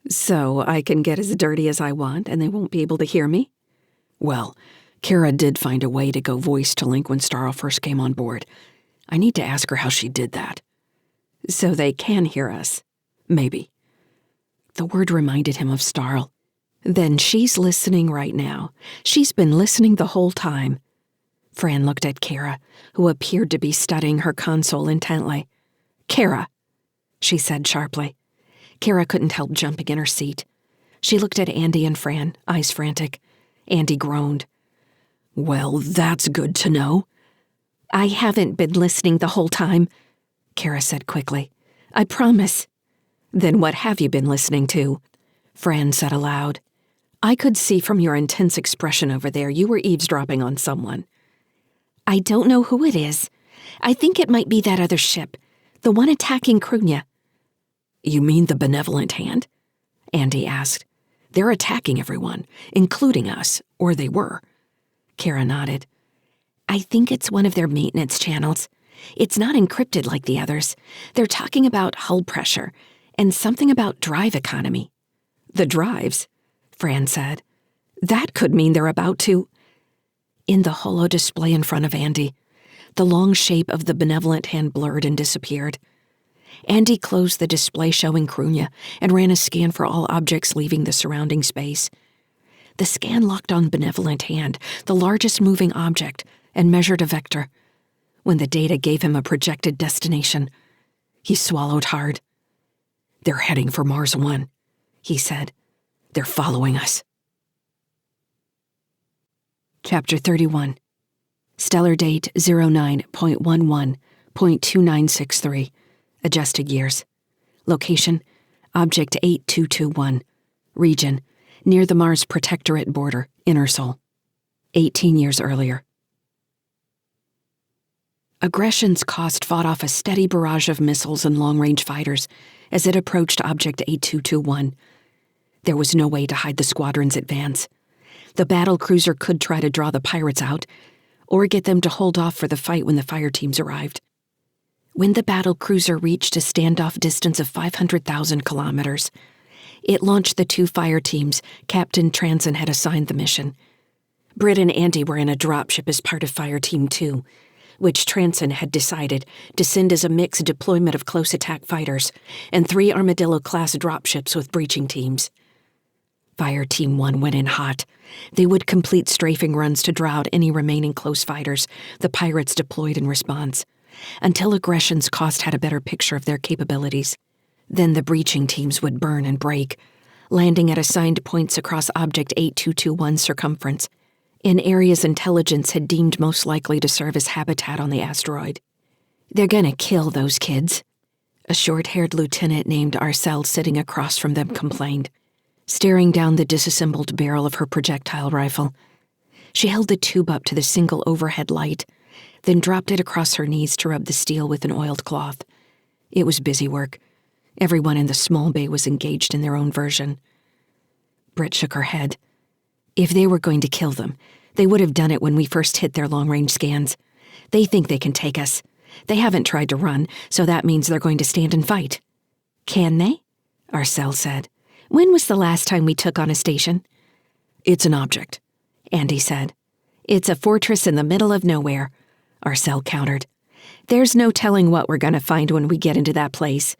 Speaker 1: So I can get as dirty as I want and they won't be able to hear me? Well, Cara did find a way to go voice to link when Starl first came on board. I need to ask her how she did that. So they can hear us. Maybe. The word reminded him of Starl. Then she's listening right now. She's been listening the whole time. Fran looked at Cara, who appeared to be studying her console intently. Cara, she said sharply. Cara couldn't help jumping in her seat. She looked at Andy and Fran, eyes frantic. Andy groaned. Well, that's good to know. I haven't been listening the whole time, Cara said quickly. I promise. Then what have you been listening to? Fran said aloud. I could see from your intense expression over there you were eavesdropping on someone. I don't know who it is. I think it might be that other ship, the one attacking Cruithne. You mean the benevolent hand? Andy asked. They're attacking everyone, including us, or they were. Cara nodded. I think it's one of their maintenance channels. It's not encrypted like the others. They're talking about hull pressure and something about drive economy. The drives, Fran said. That could mean they're about to... In the holo display in front of Andy, the long shape of the benevolent hand blurred and disappeared. Andy closed the display showing Cruithne and ran a scan for all objects leaving the surrounding space. The scan locked on benevolent hand, the largest moving object, and measured a vector. When the data gave him a projected destination, he swallowed hard. They're heading for Mars 1, he said. They're following us. Chapter 31. Stellar date 09.11.2963. Adjusted years. Location, Object 8221. Region, near the Mars Protectorate border, InnerSol. 18 years earlier. Aggression's cost fought off a steady barrage of missiles and long-range fighters as it approached Object 8221. There was no way to hide the squadron's advance. The battle cruiser could try to draw the pirates out, or get them to hold off for the fight when the fire teams arrived. When the battle cruiser reached a standoff distance of 500,000 kilometers, it launched the two fire teams Captain Transon had assigned the mission. Britt and Andy were in a dropship as part of Fire Team 2, which Transon had decided to send as a mixed deployment of close attack fighters and 3 Armadillo-class dropships with breaching teams. Fire Team 1 went in hot. They would complete strafing runs to draw out any remaining close fighters the pirates deployed in response, until Aggression's cost had a better picture of their capabilities. Then the breaching teams would burn and break, landing at assigned points across Object 8221's circumference, in areas intelligence had deemed most likely to serve as habitat on the asteroid. They're gonna kill those kids, a short-haired lieutenant named Arcel sitting across from them complained, staring down the disassembled barrel of her projectile rifle. She held the tube up to the single overhead light, then dropped it across her knees to rub the steel with an oiled cloth. It was busy work. Everyone in the small bay was engaged in their own version. Britt shook her head. If they were going to kill them, they would have done it when we first hit their long-range scans. They think they can take us. They haven't tried to run, so that means they're going to stand and fight. Can they? Arcel said. When was the last time we took on a station? It's an object, Andy said. It's a fortress in the middle of nowhere, Arcel countered. There's no telling what we're going to find when we get into that place.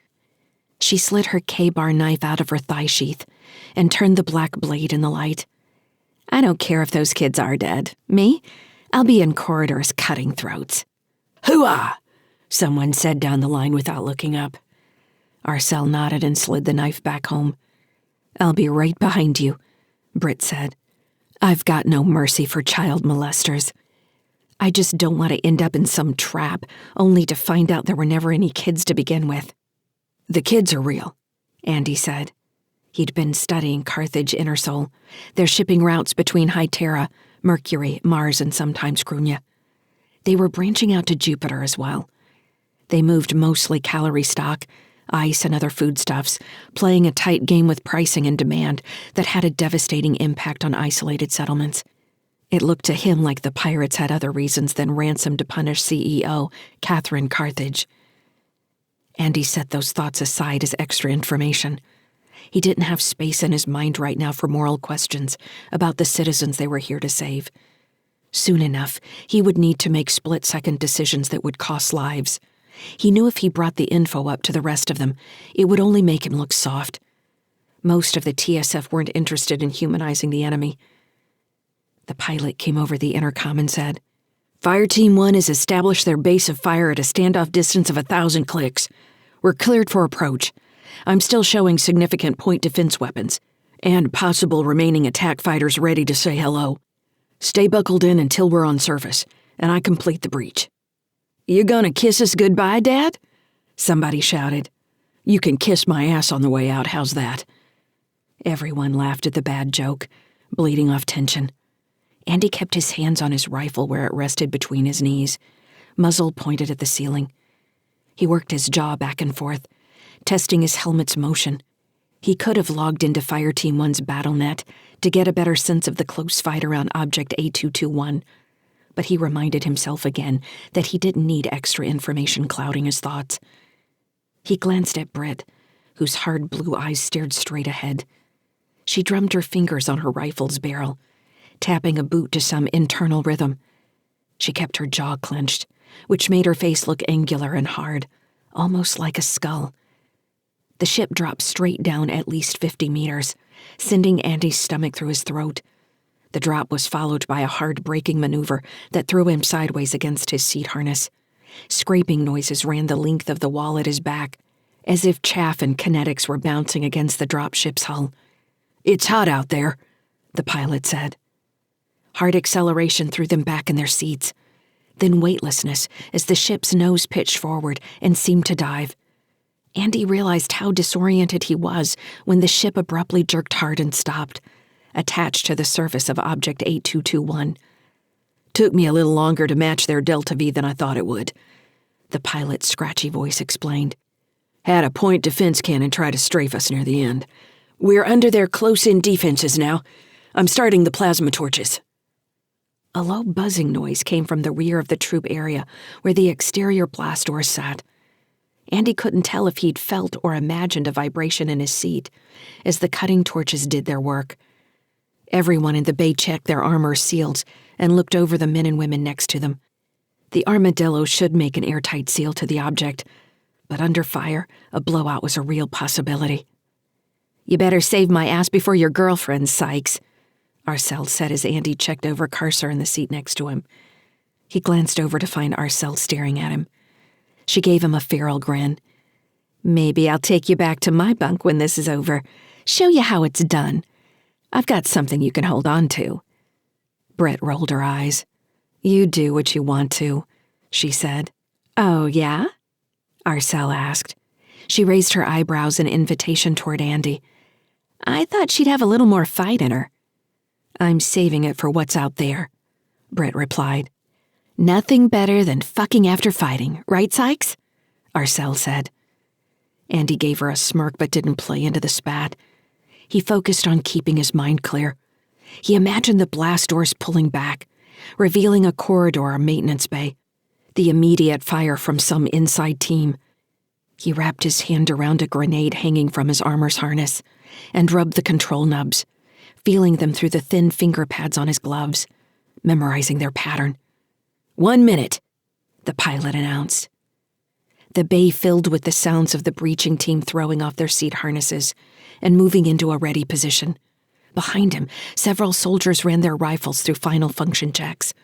Speaker 1: She slid her K-bar knife out of her thigh sheath and turned the black blade in the light. I don't care if those kids are dead. Me? I'll be in corridors cutting throats. Hooah! Someone said down the line without looking up. Arcel nodded and slid the knife back home. "I'll be right behind you," Britt said. "I've got no mercy for child molesters. I just don't want to end up in some trap, only to find out there were never any kids to begin with." "The kids are real," Andy said. He'd been studying Carthage InnerSol, their shipping routes between Hytera, Mercury, Mars, and sometimes Cruithne. They were branching out to Jupiter as well. They moved mostly calorie stock, ice, and other foodstuffs, playing a tight game with pricing and demand that had a devastating impact on isolated settlements. It looked to him like the pirates had other reasons than ransom to punish CEO Catherine Carthage. Andy set those thoughts aside as extra information. He didn't have space in his mind right now for moral questions about the citizens they were here to save. Soon enough, he would need to make split-second decisions that would cost lives. He knew if he brought the info up to the rest of them, it would only make him look soft. Most of the TSF weren't interested in humanizing the enemy. The pilot came over the intercom and said, "Fire Team 1 has established their base of fire at a standoff distance of 1,000 clicks. We're cleared for approach. I'm still showing significant point defense weapons, and possible remaining attack fighters ready to say hello. Stay buckled in until we're on surface, and I complete the breach." "You gonna kiss us goodbye, Dad?" somebody shouted. "You can kiss my ass on the way out, how's that?" Everyone laughed at the bad joke, bleeding off tension. Andy kept his hands on his rifle where it rested between his knees, muzzle pointed at the ceiling. He worked his jaw back and forth, testing his helmet's motion. He could have logged into Fire Team 1's BattleNet to get a better sense of the close fight around Object A221, but he reminded himself again that he didn't need extra information clouding his thoughts. He glanced at Britt, whose hard blue eyes stared straight ahead. She drummed her fingers on her rifle's barrel, tapping a boot to some internal rhythm. She kept her jaw clenched, which made her face look angular and hard, almost like a skull. The ship dropped straight down at least 50 meters, sending Andy's stomach through his throat. The drop was followed by a hard braking maneuver that threw him sideways against his seat harness. Scraping noises ran the length of the wall at his back, as if chaff and kinetics were bouncing against the dropship's hull. "It's hot out there," the pilot said. Hard acceleration threw them back in their seats, then weightlessness as the ship's nose pitched forward and seemed to dive. Andy realized how disoriented he was when the ship abruptly jerked hard and stopped, attached to the surface of Object 8221. "Took me a little longer to match their Delta V than I thought it would," the pilot's scratchy voice explained. "Had a point defense cannon try to strafe us near the end. We're under their close-in defenses now. I'm starting the plasma torches." A low buzzing noise came from the rear of the troop area where the exterior blast doors sat. Andy couldn't tell if he'd felt or imagined a vibration in his seat as the cutting torches did their work. Everyone in the bay checked their armor seals and looked over the men and women next to them. The armadillo should make an airtight seal to the object, but under fire, a blowout was a real possibility. "You better save my ass before your girlfriend, Sykes," Arcel said as Andy checked over Carcer in the seat next to him. He glanced over to find Arcel staring at him. She gave him a feral grin. "Maybe I'll take you back to my bunk when this is over. Show you how it's done. I've got something you can hold on to." Britt rolled her eyes. "You do what you want to," she said. "Oh, yeah?" Arcel asked. She raised her eyebrows in invitation toward Andy. "I thought she'd have a little more fight in her." "I'm saving it for what's out there," Britt replied. "Nothing better than fucking after fighting, right, Sykes?" Arcel said. Andy gave her a smirk but didn't play into the spat. He focused on keeping his mind clear. He imagined the blast doors pulling back, revealing a corridor or maintenance bay, the immediate fire from some inside team. He wrapped his hand around a grenade hanging from his armor's harness and rubbed the control nubs, feeling them through the thin finger pads on his gloves, memorizing their pattern. "1 minute," the pilot announced. The bay filled with the sounds of the breaching team throwing off their seat harnesses and moving into a ready position. Behind him, several soldiers ran their rifles through final function checks.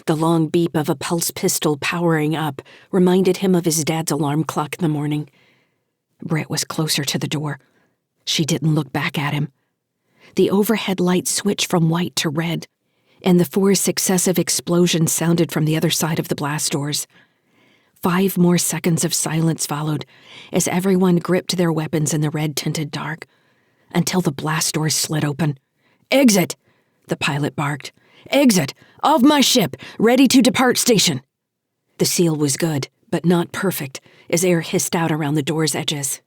Speaker 1: The long beep of a pulse pistol powering up reminded him of his dad's alarm clock in the morning. Britt was closer to the door. She didn't look back at him. The overhead lights switched from white to red, and the 4 successive explosions sounded from the other side of the blast doors. 5 more seconds of silence followed as everyone gripped their weapons in the red-tinted dark, until the blast doors slid open. "Exit!" the pilot barked. "Exit! Of my ship! Ready to depart station!" The seal was good, but not perfect, as air hissed out around the door's edges.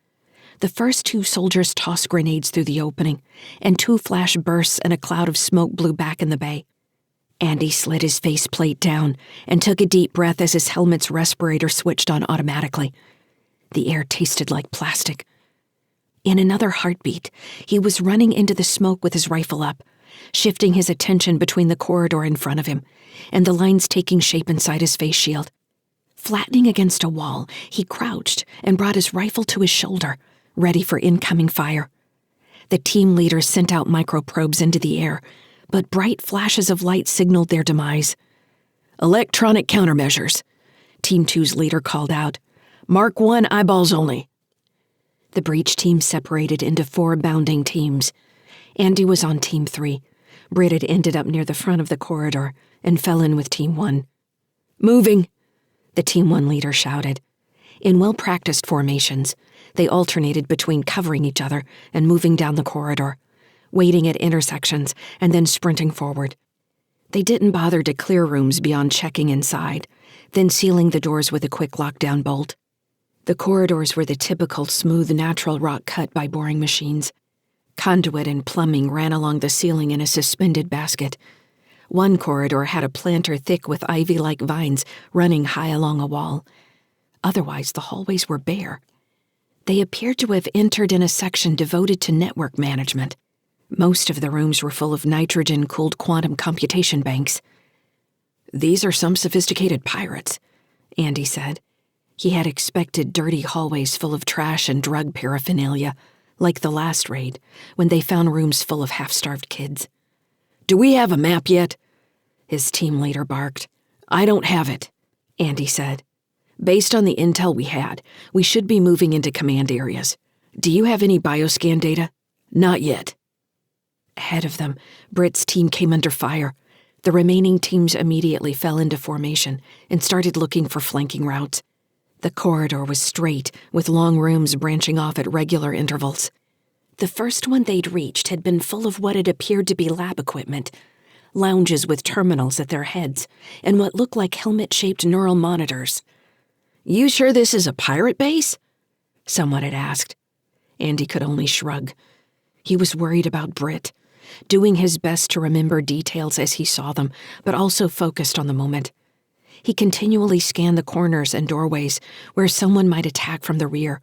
Speaker 1: The first 2 soldiers tossed grenades through the opening, and 2 flash bursts and a cloud of smoke blew back in the bay. Andy slid his faceplate down and took a deep breath as his helmet's respirator switched on automatically. The air tasted like plastic. In another heartbeat, he was running into the smoke with his rifle up, shifting his attention between the corridor in front of him and the lines taking shape inside his face shield. Flattening against a wall, he crouched and brought his rifle to his shoulder, ready for incoming fire. The team leader sent out microprobes into the air, but bright flashes of light signaled their demise. "Electronic countermeasures," Team 2's leader called out. "Mark 1 eyeballs only." The breach team separated into 4 bounding teams. Andy was on Team 3. Britt had ended up near the front of the corridor and fell in with Team 1. "Moving," the Team 1 leader shouted. In well-practiced formations, they alternated between covering each other and moving down the corridor, waiting at intersections and then sprinting forward. They didn't bother to clear rooms beyond checking inside, then sealing the doors with a quick lockdown bolt. The corridors were the typical smooth natural rock cut by boring machines. Conduit and plumbing ran along the ceiling in a suspended basket. One corridor had a planter thick with ivy-like vines running high along a wall. Otherwise, the hallways were bare. They appeared to have entered in a section devoted to network management. Most of the rooms were full of nitrogen-cooled quantum computation banks. "These are some sophisticated pirates," Andy said. He had expected dirty hallways full of trash and drug paraphernalia, like the last raid, when they found rooms full of half-starved kids. "Do we have a map yet?" his team leader barked. "I don't have it," Andy said. "Based on the intel we had, we should be moving into command areas. Do you have any bioscan data?" "Not yet." Ahead of them, Britt's team came under fire. The remaining teams immediately fell into formation and started looking for flanking routes. The corridor was straight, with long rooms branching off at regular intervals. The first one they'd reached had been full of what had appeared to be lab equipment, lounges with terminals at their heads, and what looked like helmet-shaped neural monitors. "You sure this is a pirate base?" someone had asked. Andy could only shrug. He was worried about Britt, doing his best to remember details as he saw them, but also focused on the moment. He continually scanned the corners and doorways where someone might attack from the rear,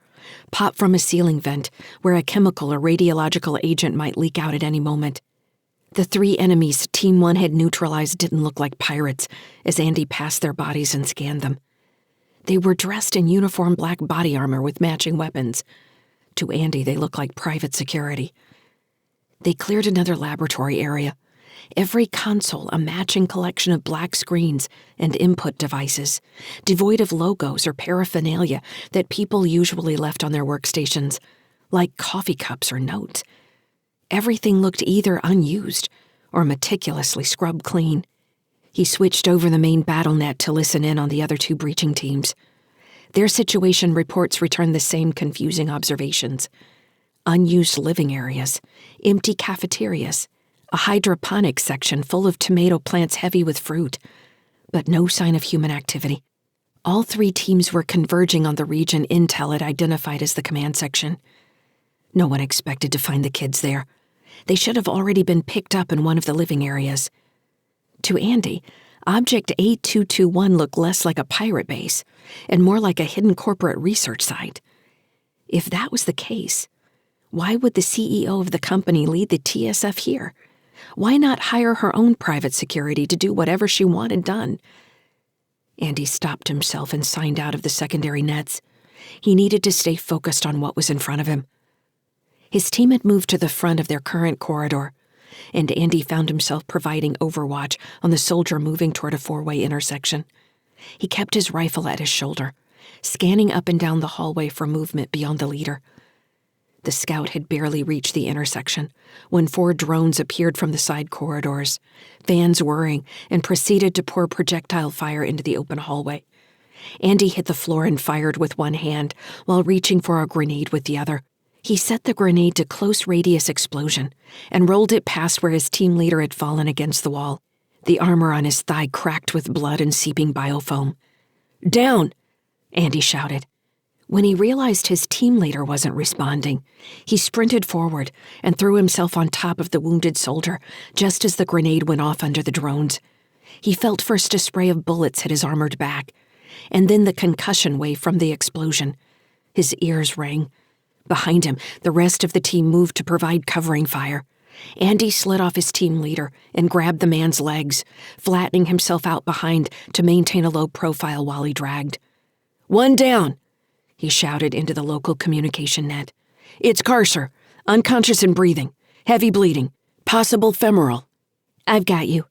Speaker 1: pop from a ceiling vent where a chemical or radiological agent might leak out at any moment. The 3 enemies Team 1 had neutralized didn't look like pirates as Andy passed their bodies and scanned them. They were dressed in uniform black body armor with matching weapons. To Andy, they looked like private security. They cleared another laboratory area. Every console a matching collection of black screens and input devices, devoid of logos or paraphernalia that people usually left on their workstations, like coffee cups or notes. Everything looked either unused or meticulously scrubbed clean. He switched over the main BattleNet to listen in on the other 2 breaching teams. Their situation reports returned the same confusing observations. Unused living areas, empty cafeterias, a hydroponics section full of tomato plants heavy with fruit, but no sign of human activity. All 3 teams were converging on the region Intel had identified as the command section. No one expected to find the kids there. They should have already been picked up in one of the living areas. To Andy, Object A221 looked less like a pirate base and more like a hidden corporate research site. If that was the case, why would the CEO of the company lead the TSF here? Why not hire her own private security to do whatever she wanted done? Andy stopped himself and signed out of the secondary nets. He needed to stay focused on what was in front of him. His team had moved to the front of their current corridor, and Andy found himself providing overwatch on the soldier moving toward a 4-way intersection. He kept his rifle at his shoulder, scanning up and down the hallway for movement beyond the leader. The scout had barely reached the intersection when 4 drones appeared from the side corridors, fans whirring, and proceeded to pour projectile fire into the open hallway. Andy hit the floor and fired with one hand while reaching for a grenade with the other. He set the grenade to close radius explosion and rolled it past where his team leader had fallen against the wall. The armor on his thigh cracked with blood and seeping biofoam. "Down!" Andy shouted. When he realized his team leader wasn't responding, he sprinted forward and threw himself on top of the wounded soldier just as the grenade went off under the drones. He felt first a spray of bullets hit his armored back, and then the concussion wave from the explosion. His ears rang. Behind him, the rest of the team moved to provide covering fire. Andy slid off his team leader and grabbed the man's legs, flattening himself out behind to maintain a low profile while he dragged. "One down!" he shouted into the local communication net. "It's Carcer, unconscious and breathing, heavy bleeding, possible femoral." "I've got you."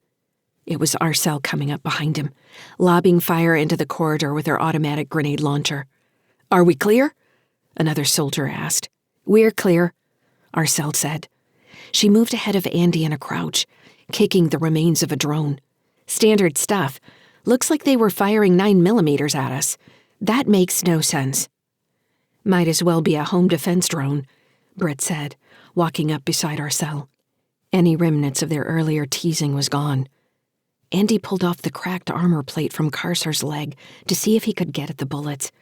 Speaker 1: It was Arcel coming up behind him, lobbing fire into the corridor with her automatic grenade launcher. "Are we clear?" another soldier asked. "We're clear," Arcel said. She moved ahead of Andy in a crouch, kicking the remains of a drone. "Standard stuff. Looks like they were firing 9mm at us. That makes no sense." "Might as well be a home defense drone," Britt said, walking up beside Arcel. Any remnants of their earlier teasing was gone. Andy pulled off the cracked armor plate from Carcer's leg to see if he could get at the bullets.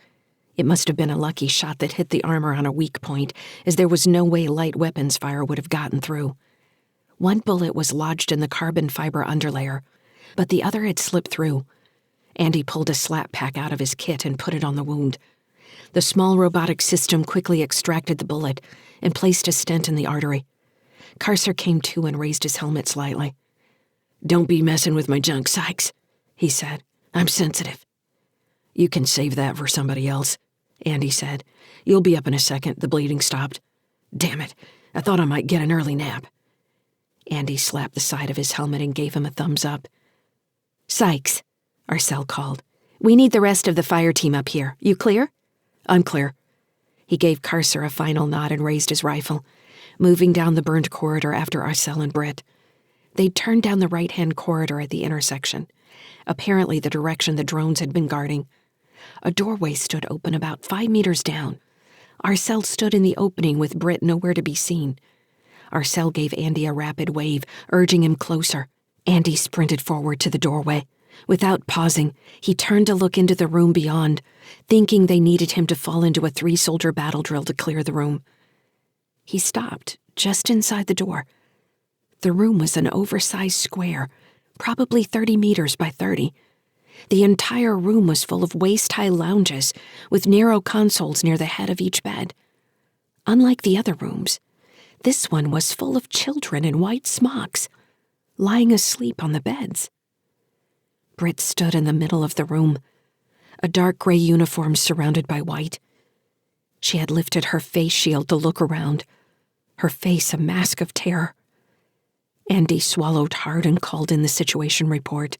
Speaker 1: It must have been a lucky shot that hit the armor on a weak point, as there was no way light weapons fire would have gotten through. One bullet was lodged in the carbon fiber underlayer, but the other had slipped through. Andy pulled a slap pack out of his kit and put it on the wound. The small robotic system quickly extracted the bullet and placed a stent in the artery. Carcer came to and raised his helmet slightly. "Don't be messing with my junk, Sykes," he said. "I'm sensitive." "You can save that for somebody else," Andy said. "You'll be up in a second. The bleeding stopped." "Damn it, I thought I might get an early nap." Andy slapped the side of his helmet and gave him a thumbs up. "Sykes," Arcel called. "We need the rest of the fire team up here. You clear?" "I'm clear." He gave Carcer a final nod and raised his rifle, moving down the burned corridor after Arcel and Britt. They'd turned down the right-hand corridor at the intersection, apparently the direction the drones had been guarding. A doorway stood open about 5 meters down. Arcel stood in the opening with Britt nowhere to be seen. Arcel gave Andy a rapid wave, urging him closer. Andy sprinted forward to the doorway. Without pausing, he turned to look into the room beyond, thinking they needed him to fall into a 3-soldier battle drill to clear the room. He stopped, just inside the door. The room was an oversized square, probably 30 meters by 30. The entire room was full of waist-high lounges with narrow consoles near the head of each bed. Unlike the other rooms, this one was full of children in white smocks, lying asleep on the beds. Britt stood in the middle of the room, a dark gray uniform surrounded by white. She had lifted her face shield to look around, her face a mask of terror. Andy swallowed hard and called in the situation report,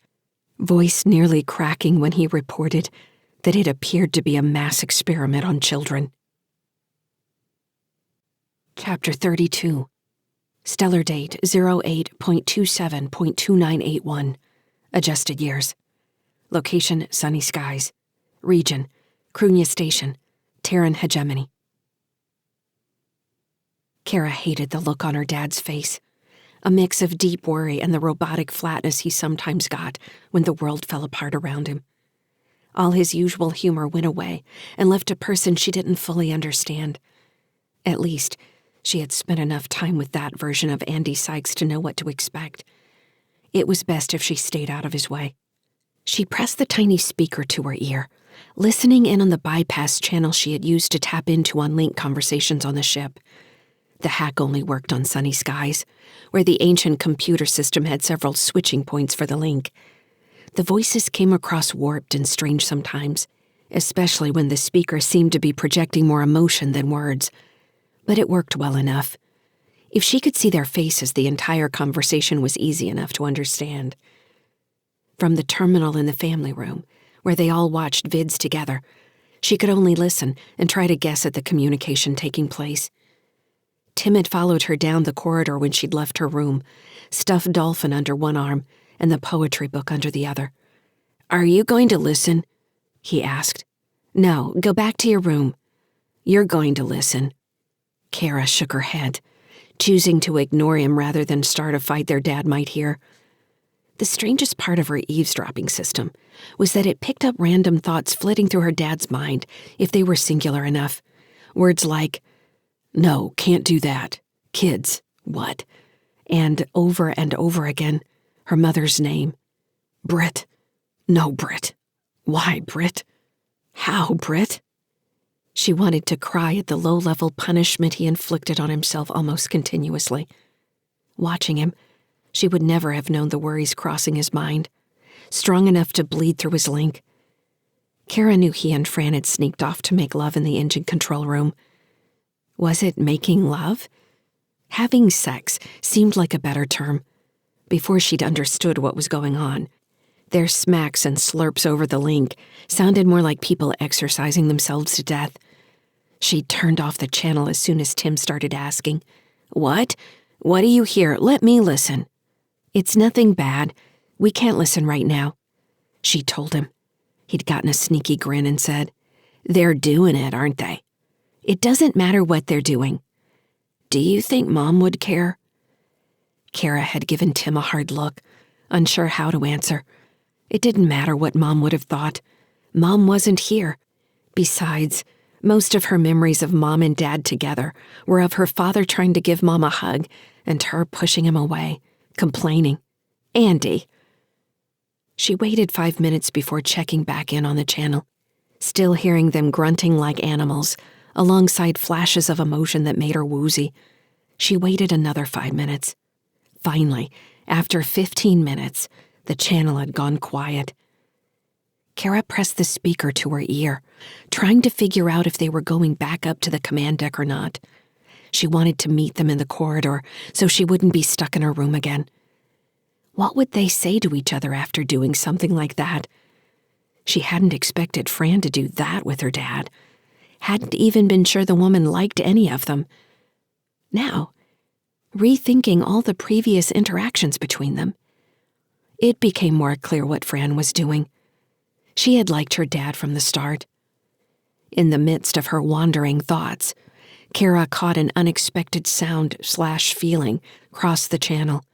Speaker 1: voice nearly cracking when he reported that it appeared to be a mass experiment on children. Chapter 32. Stellar date 08.27.2981. Adjusted years. Location sunny skies. Region Cruithne Station, Terran hegemony. Cara hated the look on her dad's face, a mix of deep worry and the robotic flatness he sometimes got when the world fell apart around him. All his usual humor went away and left a person she didn't fully understand. At least, she had spent enough time with that version of Andy Sykes to know what to expect. It was best if she stayed out of his way. She pressed the tiny speaker to her ear, listening in on the bypass channel she had used to tap into on link conversations on the ship. The hack only worked on sunny skies, where the ancient computer system had several switching points for the link. The voices came across warped and strange sometimes, especially when the speaker seemed to be projecting more emotion than words. But it worked well enough. If she could see their faces, the entire conversation was easy enough to understand. From the terminal in the family room, where they all watched vids together, she could only listen and try to guess at the communication taking place.
Speaker 2: Tim had followed her down the corridor when she'd left her room, stuffed dolphin under one arm and the poetry book under the other. "Are you going to listen?" he asked. "No, go back to your room." "You're going to listen." Cara shook her head, choosing to ignore him rather than start a fight their dad might hear. The strangest part of her eavesdropping system was that it picked up random thoughts flitting through her dad's mind if they were singular enough. Words like, "No, can't do that. Kids, what?" And over again, her mother's name. "Britt. No, Britt. Why, Britt? How, Britt?" She wanted to cry at the low-level punishment he inflicted on himself almost continuously. Watching him, she would never have known the worries crossing his mind, strong enough to bleed through his link. Cara knew he and Fran had sneaked off to make love in the engine control room. Was it making love? Having sex seemed like a better term, before she'd understood what was going on. Their smacks and slurps over the link sounded more like people exercising themselves to death. She turned off the channel as soon as Tim started asking, "What? What do you hear? Let me listen." "It's nothing bad. We can't listen right now," she told him. He'd gotten a sneaky grin and said, "They're doing it, aren't they?" "It doesn't matter what they're doing." "Do you think Mom would care?" Cara had given Tim a hard look, unsure how to answer. It didn't matter what Mom would have thought. Mom wasn't here. Besides, most of her memories of Mom and Dad together were of her father trying to give Mom a hug and her pushing him away, complaining. "Andy." She waited 5 minutes before checking back in on the channel, still hearing them grunting like animals, alongside flashes of emotion that made her woozy. She waited another 5 minutes. Finally, after 15 minutes, the channel had gone quiet. Cara pressed the speaker to her ear, trying to figure out if they were going back up to the command deck or not. She wanted to meet them in the corridor so she wouldn't be stuck in her room again. What would they say to each other after doing something like that? She hadn't expected Fran to do that with her dad. Hadn't even been sure the woman liked any of them. Now, rethinking all the previous interactions between them, it became more clear what Fran was doing. She had liked her dad from the start. In the midst of her wandering thoughts, Cara caught an unexpected sound/feeling cross the channel.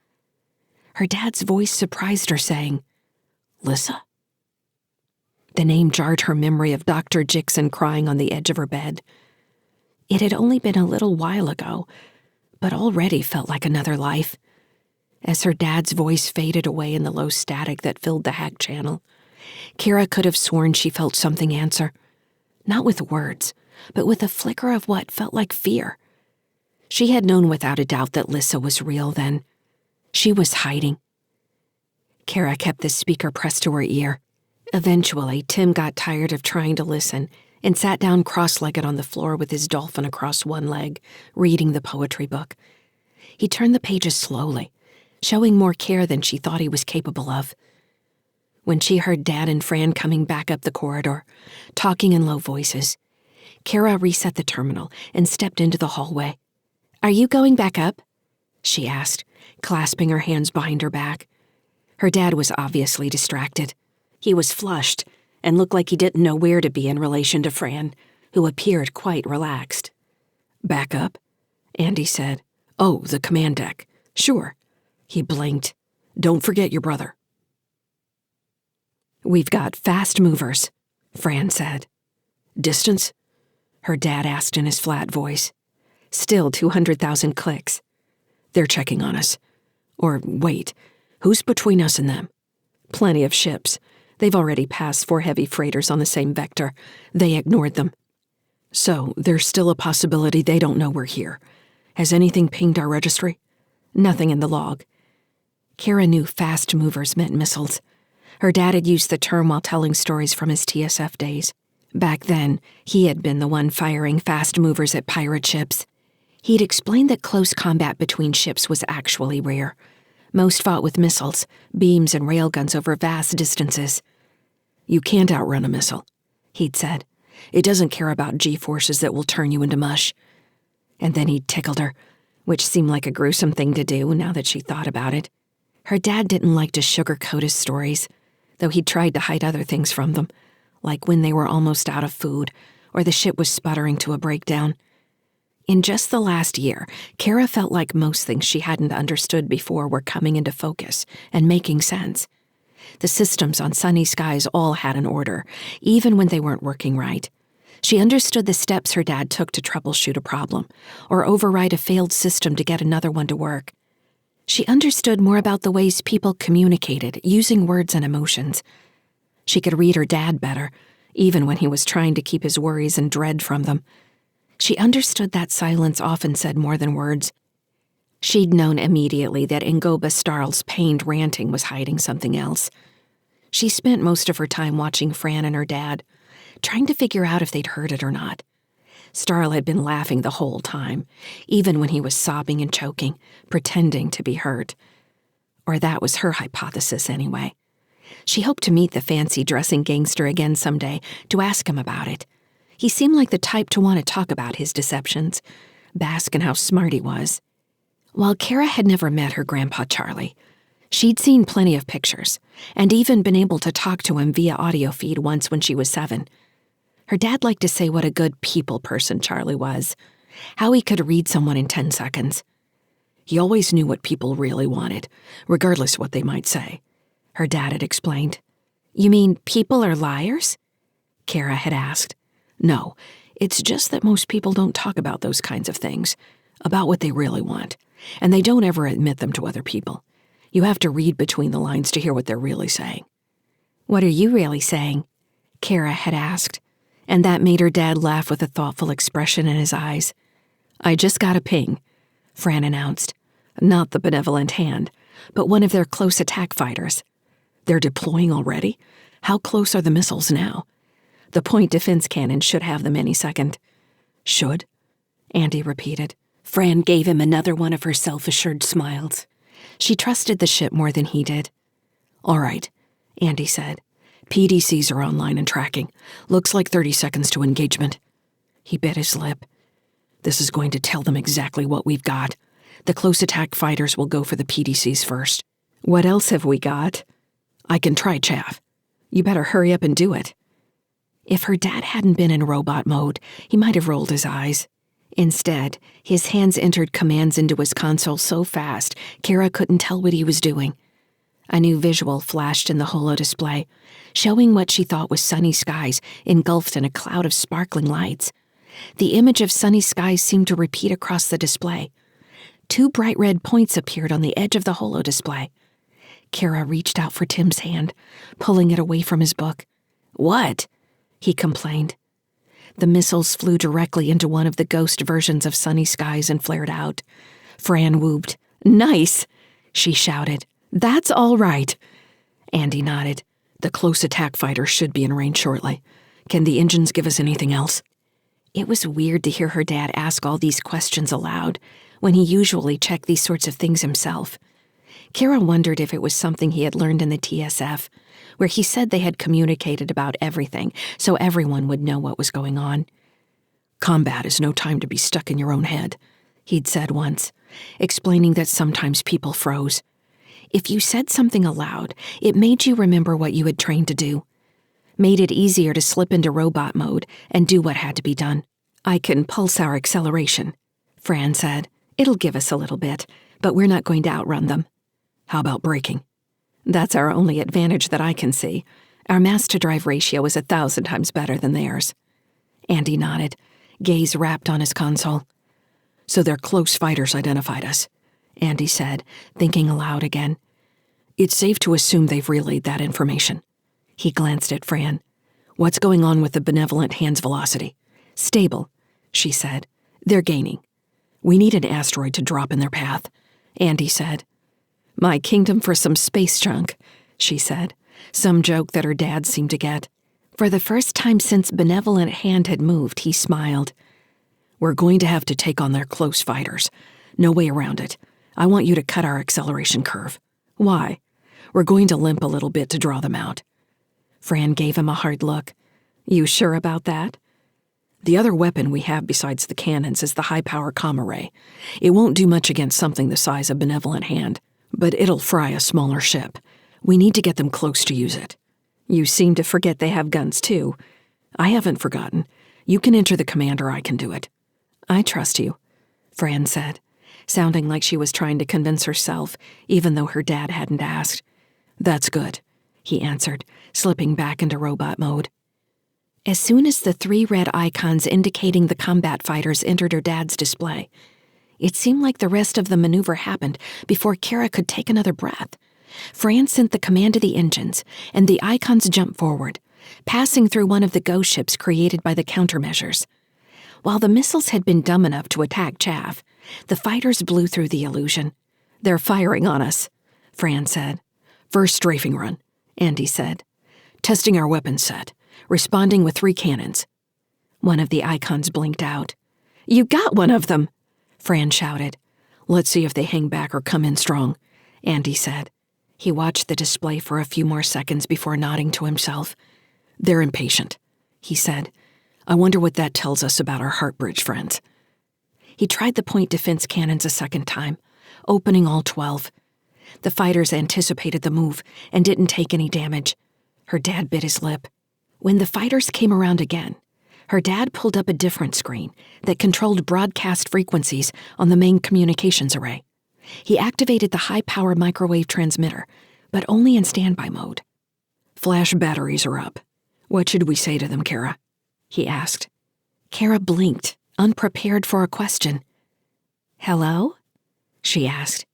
Speaker 2: Her dad's voice surprised her, saying, "Lyssa?" The name jarred her memory of Dr. Jixon crying on the edge of her bed. It had only been a little while ago, but already felt like another life. As her dad's voice faded away in the low static that filled the hack channel, Cara could have sworn she felt something answer. Not with words, but with a flicker of what felt like fear. She had known without a doubt that Lyssa was real then. She was hiding. Cara kept the speaker pressed to her ear. Eventually, Tim got tired of trying to listen and sat down cross-legged on the floor with his dolphin across one leg, reading the poetry book. He turned the pages slowly, showing more care than she thought he was capable of. When she heard Dad and Fran coming back up the corridor, talking in low voices, Cara reset the terminal and stepped into the hallway. "Are you going back up?" she asked, clasping her hands behind her back. Her dad was obviously distracted. He was flushed and looked like he didn't know where to be in relation to Fran, who appeared quite relaxed. "Back up?" Andy said. "Oh, the command deck. Sure." He blinked. "Don't forget your brother." "We've got fast movers," Fran said. "Distance?" her dad asked in his flat voice. "Still 200,000 clicks. They're checking on us. Or wait, who's between us and them? Plenty of ships. They've already passed 4 heavy freighters on the same vector. They ignored them. So there's still a possibility they don't know we're here. Has anything pinged our registry?" "Nothing in the log." Cara knew fast movers meant missiles. Her dad had used the term while telling stories from his TSF days. Back then, he had been the one firing fast movers at pirate ships. He'd explained that close combat between ships was actually rare. Most fought with missiles, beams, and railguns over vast distances. "You can't outrun a missile," he'd said. "It doesn't care about G-forces that will turn you into mush." And then he tickled her, which seemed like a gruesome thing to do now that she thought about it. Her dad didn't like to sugarcoat his stories, though he tried to hide other things from them, like when they were almost out of food or the ship was sputtering to a breakdown. In just the last year, Cara felt like most things she hadn't understood before were coming into focus and making sense. The systems on Sunny Skies all had an order, even when they weren't working right. She understood the steps her dad took to troubleshoot a problem, or override a failed system to get another one to work. She understood more about the ways people communicated, using words and emotions. She could read her dad better, even when he was trying to keep his worries and dread from them. She understood that silence often said more than words. She'd known immediately that Ngoba Starl's pained ranting was hiding something else. She spent most of her time watching Fran and her dad, trying to figure out if they'd heard it or not. Starl had been laughing the whole time, even when he was sobbing and choking, pretending to be hurt. Or that was her hypothesis anyway. She hoped to meet the fancy-dressing gangster again someday to ask him about it. He seemed like the type to want to talk about his deceptions, bask in how smart he was. While Cara had never met her grandpa Charlie, she'd seen plenty of pictures, and even been able to talk to him via audio feed once when she was 7. Her dad liked to say what a good people person Charlie was, how he could read someone in 10 seconds. He always knew what people really wanted, regardless of what they might say, her dad had explained. You mean people are liars? Cara had asked. No, it's just that most people don't talk about those kinds of things, about what they really want, and they don't ever admit them to other people. You have to read between the lines to hear what they're really saying. What are you really saying? Cara had asked, and that made her dad laugh with a thoughtful expression in his eyes. I just got a ping, Fran announced. Not the benevolent hand, but one of their close attack fighters. They're deploying already? How close are the missiles now? The point defense cannon should have them any second. Should? Andy repeated. Fran gave him another one of her self-assured smiles. She trusted the ship more than he did. All right, Andy said. PDCs are online and tracking. Looks like 30 seconds to engagement. He bit his lip. This is going to tell them exactly what we've got. The close attack fighters will go for the PDCs first. What else have we got? I can try chaff. You better hurry up and do it. If her dad hadn't been in robot mode, he might have rolled his eyes. Instead, his hands entered commands into his console so fast, Cara couldn't tell what he was doing. A new visual flashed in the holo display, showing what she thought was sunny skies engulfed in a cloud of sparkling lights. The image of sunny skies seemed to repeat across the display. 2 bright red points appeared on the edge of the holo display. Cara reached out for Tim's hand, pulling it away from his book. What? He complained. The missiles flew directly into one of the ghost versions of sunny skies and flared out. Fran whooped. Nice, she shouted. That's all right. Andy nodded. The close attack fighter should be in range shortly. Can the engines give us anything else? It was weird to hear her dad ask all these questions aloud, when he usually checked these sorts of things himself. Cara wondered if it was something he had learned in the TSF, where he said they had communicated about everything so everyone would know what was going on. Combat is no time to be stuck in your own head, he'd said once, explaining that sometimes people froze. If you said something aloud, it made you remember what you had trained to do. Made it easier to slip into robot mode and do what had to be done. I can pulse our acceleration, Fran said. It'll give us a little bit, but we're not going to outrun them. How about braking? That's our only advantage that I can see. Our mass-to-drive ratio is 1,000 times better than theirs. Andy nodded, gaze rapt on his console. So their close fighters identified us, Andy said, thinking aloud again. It's safe to assume they've relayed that information. He glanced at Fran. What's going on with the benevolent hand's velocity? Stable, she said. They're gaining. We need an asteroid to drop in their path, Andy said. My kingdom for some space junk, she said, some joke that her dad seemed to get. For the first time since benevolent hand had moved, he smiled. We're going to have to take on their close fighters. No way around it. I want you to cut our acceleration curve. Why? We're going to limp a little bit to draw them out. Fran gave him a hard look. You sure about that?
Speaker 1: The other weapon we have besides the cannons is the high-power comma ray. It won't do much against something the size of Benevolent Hand, but it'll fry a smaller ship. We need to get them close to use it. You seem to forget they have guns, too. I haven't forgotten. You can enter the command or I can do it. I trust you, Fran said, sounding like she was trying to convince herself, even though her dad hadn't asked. That's good, he answered, slipping back into robot mode. As soon as the 3 red icons indicating the combat fighters entered her dad's display, it seemed like the rest of the maneuver happened before Cara could take another breath. Fran sent the command to the engines, and the icons jumped forward, passing through one of the ghost ships created by the countermeasures. While the missiles had been dumb enough to attack chaff, the fighters blew through the illusion. They're firing on us, Fran said. First strafing run, Andy said. Testing our weapon set, responding with 3 cannons. One of the icons blinked out. You got one of them, Fran shouted. Let's see if they hang back or come in strong, Andy said. He watched the display for a few more seconds before nodding to himself. They're impatient, he said. I wonder what that tells us about our Heartbridge friends. He tried the point defense cannons a second time, opening all 12. The fighters anticipated the move and didn't take any damage. Her dad bit his lip. When the fighters came around again, her dad pulled up a different screen that controlled broadcast frequencies on the main communications array. He activated the high-power microwave transmitter, but only in standby mode. Flash batteries are up. What should we say to them, Cara? He asked. Cara blinked, unprepared for a question. Hello? She asked.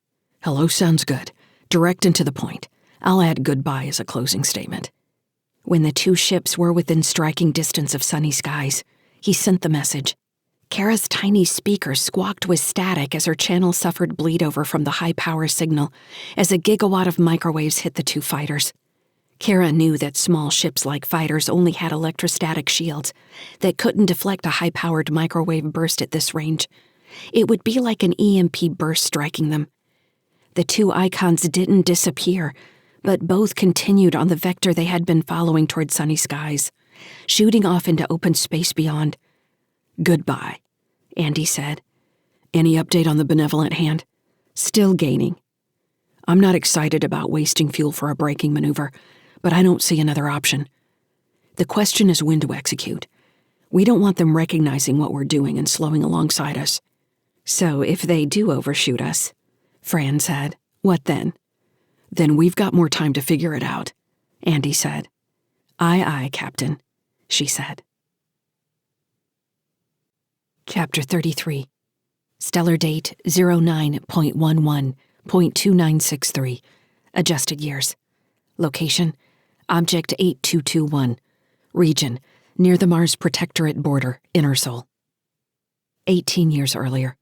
Speaker 1: Hello sounds good. Direct and to the point. I'll add goodbye as a closing statement. When the 2 ships were within striking distance of sunny skies, he sent the message. Cara's tiny speaker squawked with static as her channel suffered bleed-over from the high-power signal as a gigawatt of microwaves hit the 2 fighters. Cara knew that small ships like fighters only had electrostatic shields that couldn't deflect a high-powered microwave burst at this range. It would be like an EMP burst striking them. The 2 icons didn't disappear, but both continued on the vector they had been following toward sunny skies, shooting off into open space beyond. Goodbye, Andy said. Any update on the Benevolent Hand? Still gaining. I'm not excited about wasting fuel for a braking maneuver, but I don't see another option. The question is when to execute. We don't want them recognizing what we're doing and slowing alongside us. So if they do overshoot us, Fran said, what then? Then we've got more time to figure it out, Andy said. Aye, aye, Captain, she said. Chapter 33. Stellar date 09.11.2963. Adjusted years. Location, Object 8221. Region, near the Mars Protectorate border, InnerSol. 18 years earlier.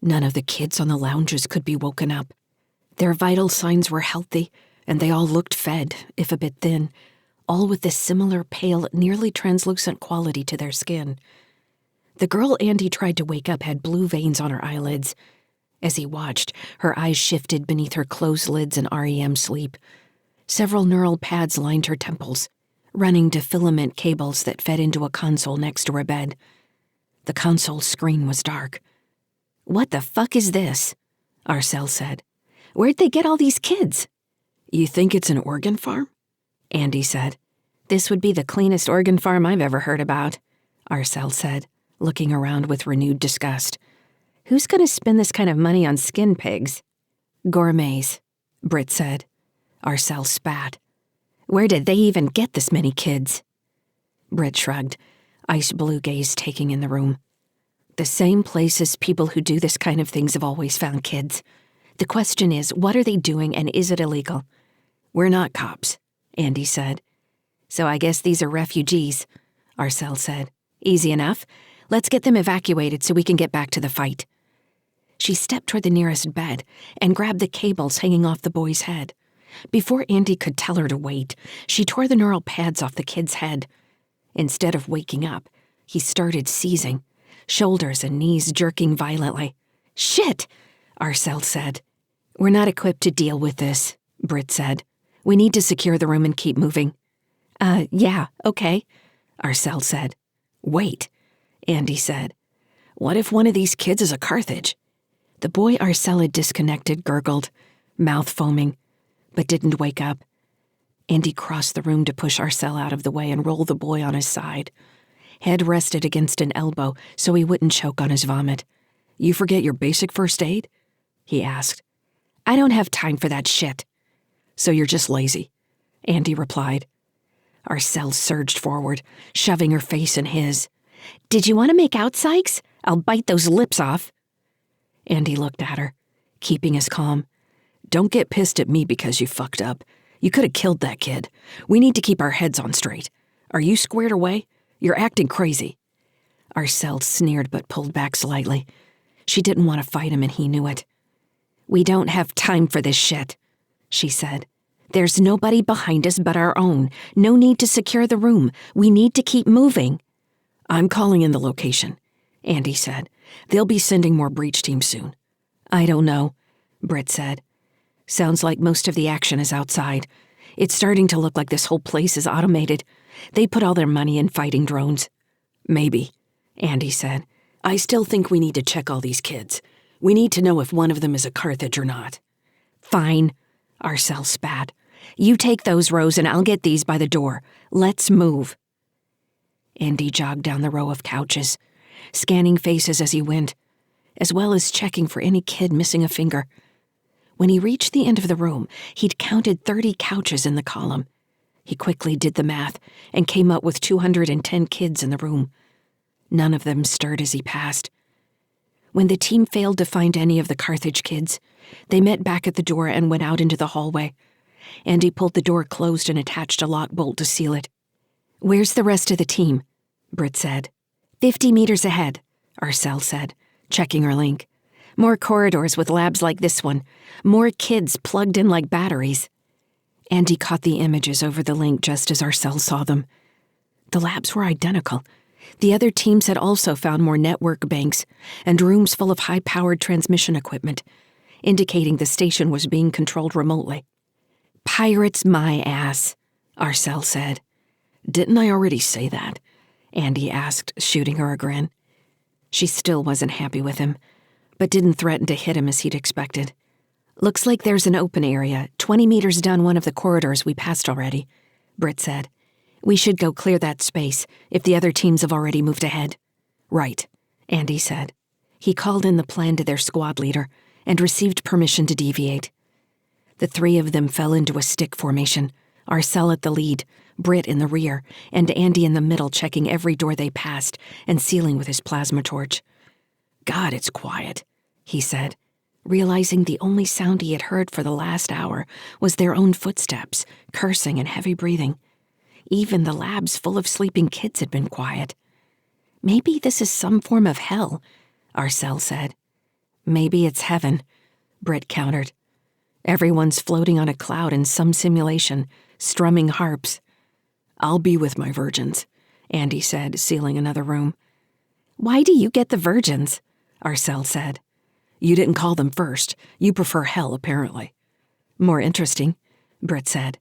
Speaker 1: None of the kids on the lounges could be woken up. Their vital signs were healthy, and they all looked fed, if a bit thin, all with this similar pale, nearly translucent quality to their skin. The girl Andy tried to wake up had blue veins on her eyelids. As he watched, her eyes shifted beneath her closed lids in REM sleep. Several neural pads lined her temples, running to filament cables that fed into a console next to her bed. The console's screen was dark. What the fuck is this? Arcel said. Where'd they get all these kids? You think it's an organ farm? Andy said. This would be the cleanest organ farm I've ever heard about, Arcel said, looking around with renewed disgust. Who's going to spend this kind of money on skin pigs? Gourmets, Britt said. Arcel spat. Where did they even get this many kids? Britt shrugged, ice blue gaze taking in the room. The same places people who do this kind of things have always found kids. The question is, what are they doing and is it illegal? We're not cops, Andy said. So I guess these are refugees, Arcel said. Easy enough. Let's get them evacuated so we can get back to the fight. She stepped toward the nearest bed and grabbed the cables hanging off the boy's head. Before Andy could tell her to wait, she tore the neural pads off the kid's head. Instead of waking up, he started seizing, shoulders and knees jerking violently. Shit, Arcel said. We're not equipped to deal with this, Britt said. We need to secure the room and keep moving. Yeah, okay, Arcel said. Wait, Andy said. What if one of these kids is a Carthage? The boy Arcel had disconnected gurgled, mouth foaming, but didn't wake up. Andy crossed the room to push Arcel out of the way and roll the boy on his side. Head rested against an elbow so he wouldn't choke on his vomit. You forget your basic first aid? He asked. I don't have time for that shit. So you're just lazy, Andy replied. Arcel surged forward, shoving her face in his. Did you want to make out, Sykes? I'll bite those lips off. Andy looked at her, keeping his calm. Don't get pissed at me because you fucked up. You could have killed that kid. We need to keep our heads on straight. Are you squared away? You're acting crazy. Arcel sneered but pulled back slightly. She didn't want to fight him and he knew it. We don't have time for this shit, she said. There's nobody behind us but our own. No need to secure the room. We need to keep moving. I'm calling in the location, Andy said. They'll be sending more breach teams soon. I don't know, Britt said. Sounds like most of the action is outside. It's starting to look like this whole place is automated. They put all their money in fighting drones. Maybe, Andy said. I still think we need to check all these kids. We need to know if one of them is a Carthage or not. Fine, Arcel spat. You take those rows and I'll get these by the door. Let's move. Andy jogged down the row of couches, scanning faces as he went, as well as checking for any kid missing a finger. When he reached the end of the room, he'd counted 30 couches in the column. He quickly did the math and came up with 210 kids in the room. None of them stirred as he passed. When the team failed to find any of the Carthage kids, they met back at the door and went out into the hallway. Andy pulled the door closed and attached a lock bolt to seal it. Where's the rest of the team? Britt said. 50 meters ahead, Arcel said, checking her link. More corridors with labs like this one. More kids plugged in like batteries. Andy caught the images over the link just as Arcel saw them. The labs were identical. The other teams had also found more network banks and rooms full of high-powered transmission equipment, indicating the station was being controlled remotely. Pirates my ass, Arcel said. Didn't I already say that? Andy asked, shooting her a grin. She still wasn't happy with him, but didn't threaten to hit him as he'd expected. Looks like there's an open area, 20 meters down one of the corridors we passed already, Britt said. We should go clear that space if the other teams have already moved ahead. Right, Andy said. He called in the plan to their squad leader and received permission to deviate. The three of them fell into a stick formation, Arcel at the lead, Britt in the rear, and Andy in the middle checking every door they passed and sealing with his plasma torch. God, it's quiet, he said, realizing the only sound he had heard for the last hour was their own footsteps, cursing and heavy breathing. Even the labs full of sleeping kids had been quiet. Maybe this is some form of hell, Arcel said. Maybe it's heaven, Britt countered. Everyone's floating on a cloud in some simulation, strumming harps. I'll be with my virgins, Andy said, sealing another room. Why do you get the virgins? Arcel said. You didn't call them first. You prefer hell, apparently. More interesting, Britt said.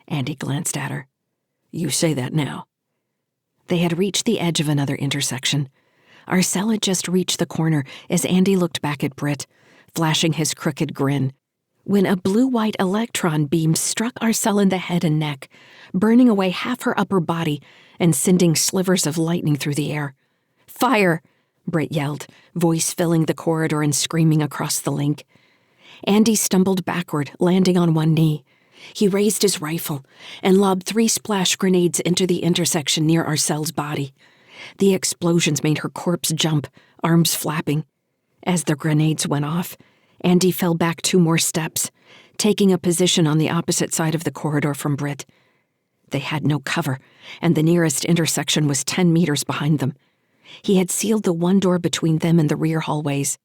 Speaker 1: Andy glanced at her. You say that now. They had reached the edge of another intersection. Arcel had just reached the corner as Andy looked back at Britt, flashing his crooked grin, when a blue-white electron beam struck Arcel in the head and neck, burning away half her upper body and sending slivers of lightning through the air. Fire! Britt yelled, voice filling the corridor and screaming across the link. Andy stumbled backward, landing on one knee. He raised his rifle and lobbed 3 splash grenades into the intersection near Arcel's body. The explosions made her corpse jump, arms flapping. As the grenades went off, Andy fell back 2 more steps, taking a position on the opposite side of the corridor from Britt. They had no cover, and the nearest intersection was 10 meters behind them. He had sealed the one door between them and the rear hallways.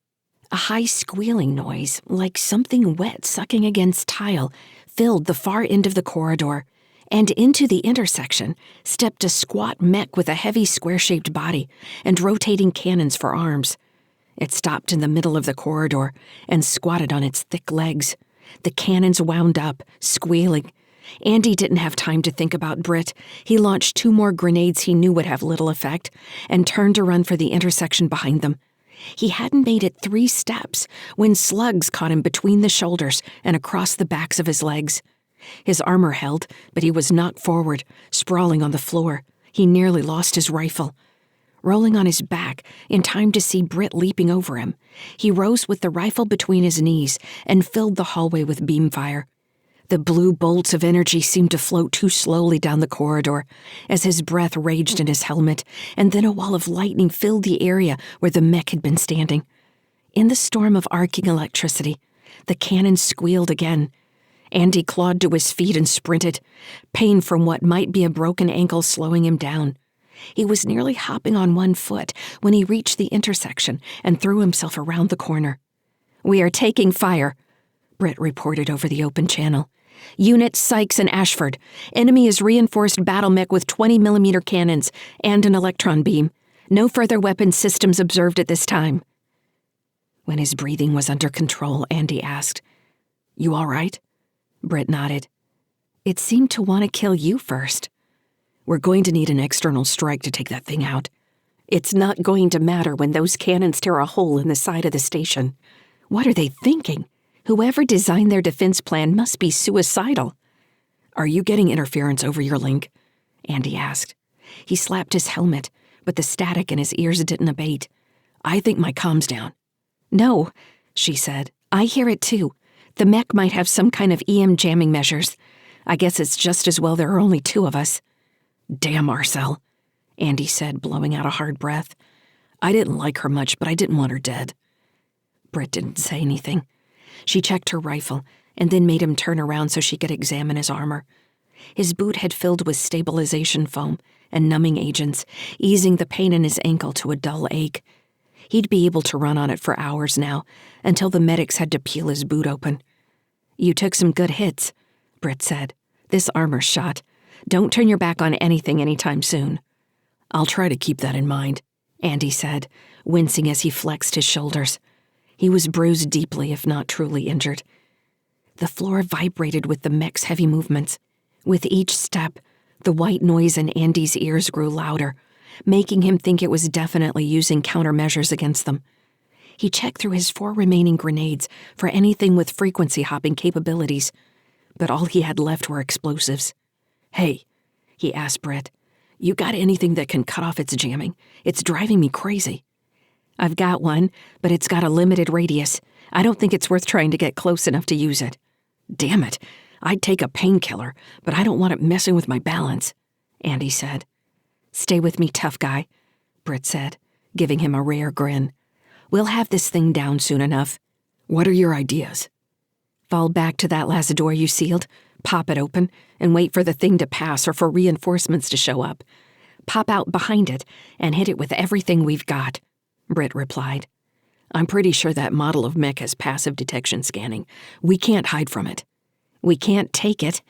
Speaker 1: A high squealing noise, like something wet sucking against tile, filled the far end of the corridor, and into the intersection stepped a squat mech with a heavy square-shaped body and rotating cannons for arms. It stopped in the middle of the corridor and squatted on its thick legs. The cannons wound up, squealing,
Speaker 2: Andy didn't have time to think about Britt. He launched 2 more grenades he knew would have little effect and turned to run for the intersection behind them. He hadn't made it 3 steps when slugs caught him between the shoulders and across the backs of his legs. His armor held, but he was knocked forward, sprawling on the floor. He nearly lost his rifle. Rolling on his back, in time to see Britt leaping over him, he rose with the rifle between his knees and filled the hallway with beam fire. The blue bolts of energy seemed to float too slowly down the corridor as his breath raged in his helmet, and then a wall of lightning filled the area where the mech had been standing. In the storm of arcing electricity, the cannon squealed again. Andy clawed to his feet and sprinted, pain from what might be a broken ankle slowing him down. He was nearly hopping on 1 foot when he reached the intersection and threw himself around the corner. "We are taking fire," Britt reported over the open channel. "Units Sykes and Ashford. Enemy is reinforced battle mech with 20mm cannons and an electron beam. No further weapon systems observed at this time." When his breathing was under control, Andy asked, "You all right?" Britt nodded. "It seemed to want to kill you first." "We're going to need an external strike to take that thing out." "It's not going to matter when those cannons tear a hole in the side of the station. What are they thinking? Whoever designed their defense plan must be suicidal." "Are you getting interference over your link?" Andy asked. He slapped his helmet, but the static in his ears didn't abate. "I think my comm's down." "No," she said. "I hear it too. The mech might have some kind of EM jamming measures. I guess it's just as well there are only 2 of us." "Damn Marcel," Andy said, blowing out a hard breath. "I didn't like her much, but I didn't want her dead." Britt didn't say anything. She checked her rifle and then made him turn around so she could examine his armor. His boot had filled with stabilization foam and numbing agents, easing the pain in his ankle to a dull ache. He'd be able to run on it for hours now, until the medics had to peel his boot open. "You took some good hits," Britt said. "This armor's shot. Don't turn your back on anything anytime soon." "I'll try to keep that in mind," Andy said, wincing as he flexed his shoulders. He was bruised deeply, if not truly injured. The floor vibrated with the mech's heavy movements. With each step, the white noise in Andy's ears grew louder, making him think it was definitely using countermeasures against them. He checked through his 4 remaining grenades for anything with frequency-hopping capabilities, but all he had left were explosives. "Hey," he asked Britt, "you got anything that can cut off its jamming? It's driving me crazy." "I've got one, but it's got a limited radius. I don't think it's worth trying to get close enough to use it." "Damn it, I'd take a painkiller, but I don't want it messing with my balance," Andy said. "Stay with me, tough guy," Britt said, giving him a rare grin. "We'll have this thing down soon enough." "What are your ideas?" "Fall back to that last door you sealed, pop it open, and wait for the thing to pass or for reinforcements to show up. Pop out behind it and hit it with everything we've got," Britt replied. "I'm pretty sure that model of mech has passive detection scanning. We can't hide from it." "We can't take it,"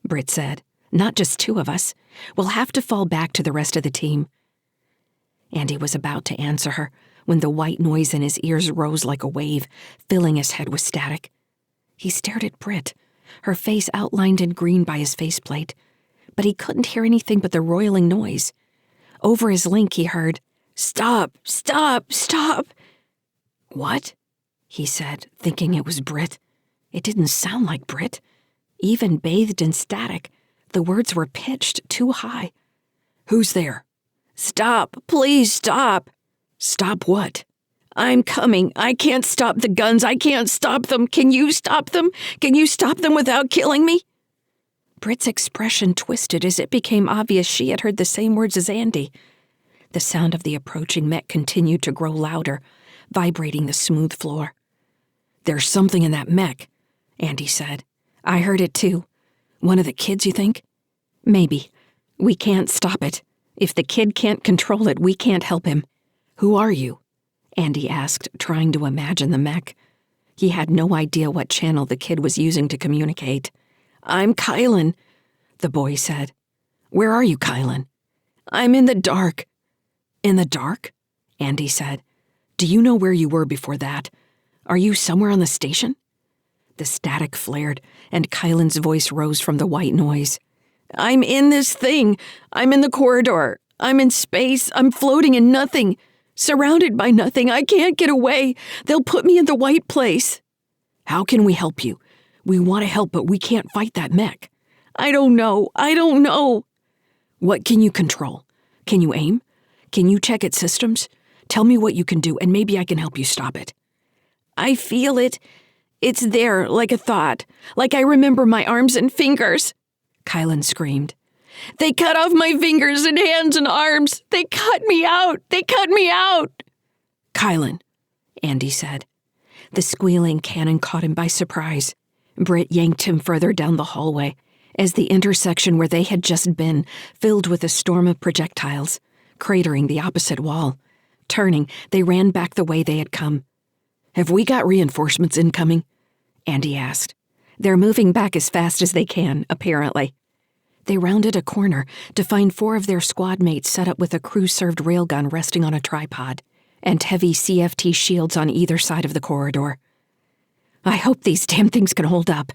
Speaker 2: Britt said. "Not just 2 of us. We'll have to fall back to the rest of the team." Andy was about to answer her when the white noise in his ears rose like a wave, filling his head with static. He stared at Britt, her face outlined in green by his faceplate, but he couldn't hear anything but the roiling noise. Over his link he heard, "Stop! Stop! Stop!" "What?" he said, thinking it was Britt. It didn't sound like Britt. Even bathed in static, the words were pitched too high. "Who's there?" "Stop! Please stop!" "Stop what?" "I'm coming. I can't stop the guns. I can't stop them. Can you stop them? Can you stop them without killing me?" Britt's expression twisted as it became obvious she had heard the same words as Andy. The sound of the approaching mech continued to grow louder, vibrating the smooth floor. "There's something in that mech," Andy said. "I heard it too. One of the kids, you think?" "Maybe. We can't stop it. If the kid can't control it, we can't help him." "Who are you?" Andy asked, trying to imagine the mech. He had no idea what channel the kid was using to communicate. "I'm Kylan," the boy said. "Where are you, Kylan?" "I'm in the dark." "In the dark?" Andy said. "Do you know where you were before that? Are you somewhere on the station?"
Speaker 1: The static flared, and Kylan's voice rose from the white noise. I'm in this thing. I'm in the corridor. I'm in space. I'm floating in nothing. Surrounded by nothing. I can't get away. They'll put me in the white place. How can we help you? We want to help, but we can't fight that mech. I don't know. What can you control? Can you aim? Can you check its systems? Tell me what you can do, and maybe I can help you stop it. I feel it. It's there, like a thought. Like I remember my arms and fingers. Kylan screamed. They cut off my fingers and hands and arms. They cut me out. Kylan, Andy said. The squealing cannon caught him by surprise. Britt yanked him further down the hallway as the intersection where they had just been filled with a storm of projectiles, cratering the opposite wall. Turning, they ran back the way they had come. Have we got reinforcements incoming? Andy asked. They're moving back as fast as they can, apparently. They rounded a corner to find 4 of their squad mates set up with a crew-served railgun resting on a tripod, and heavy CFT shields on either side of the corridor. I hope these damn things can hold up,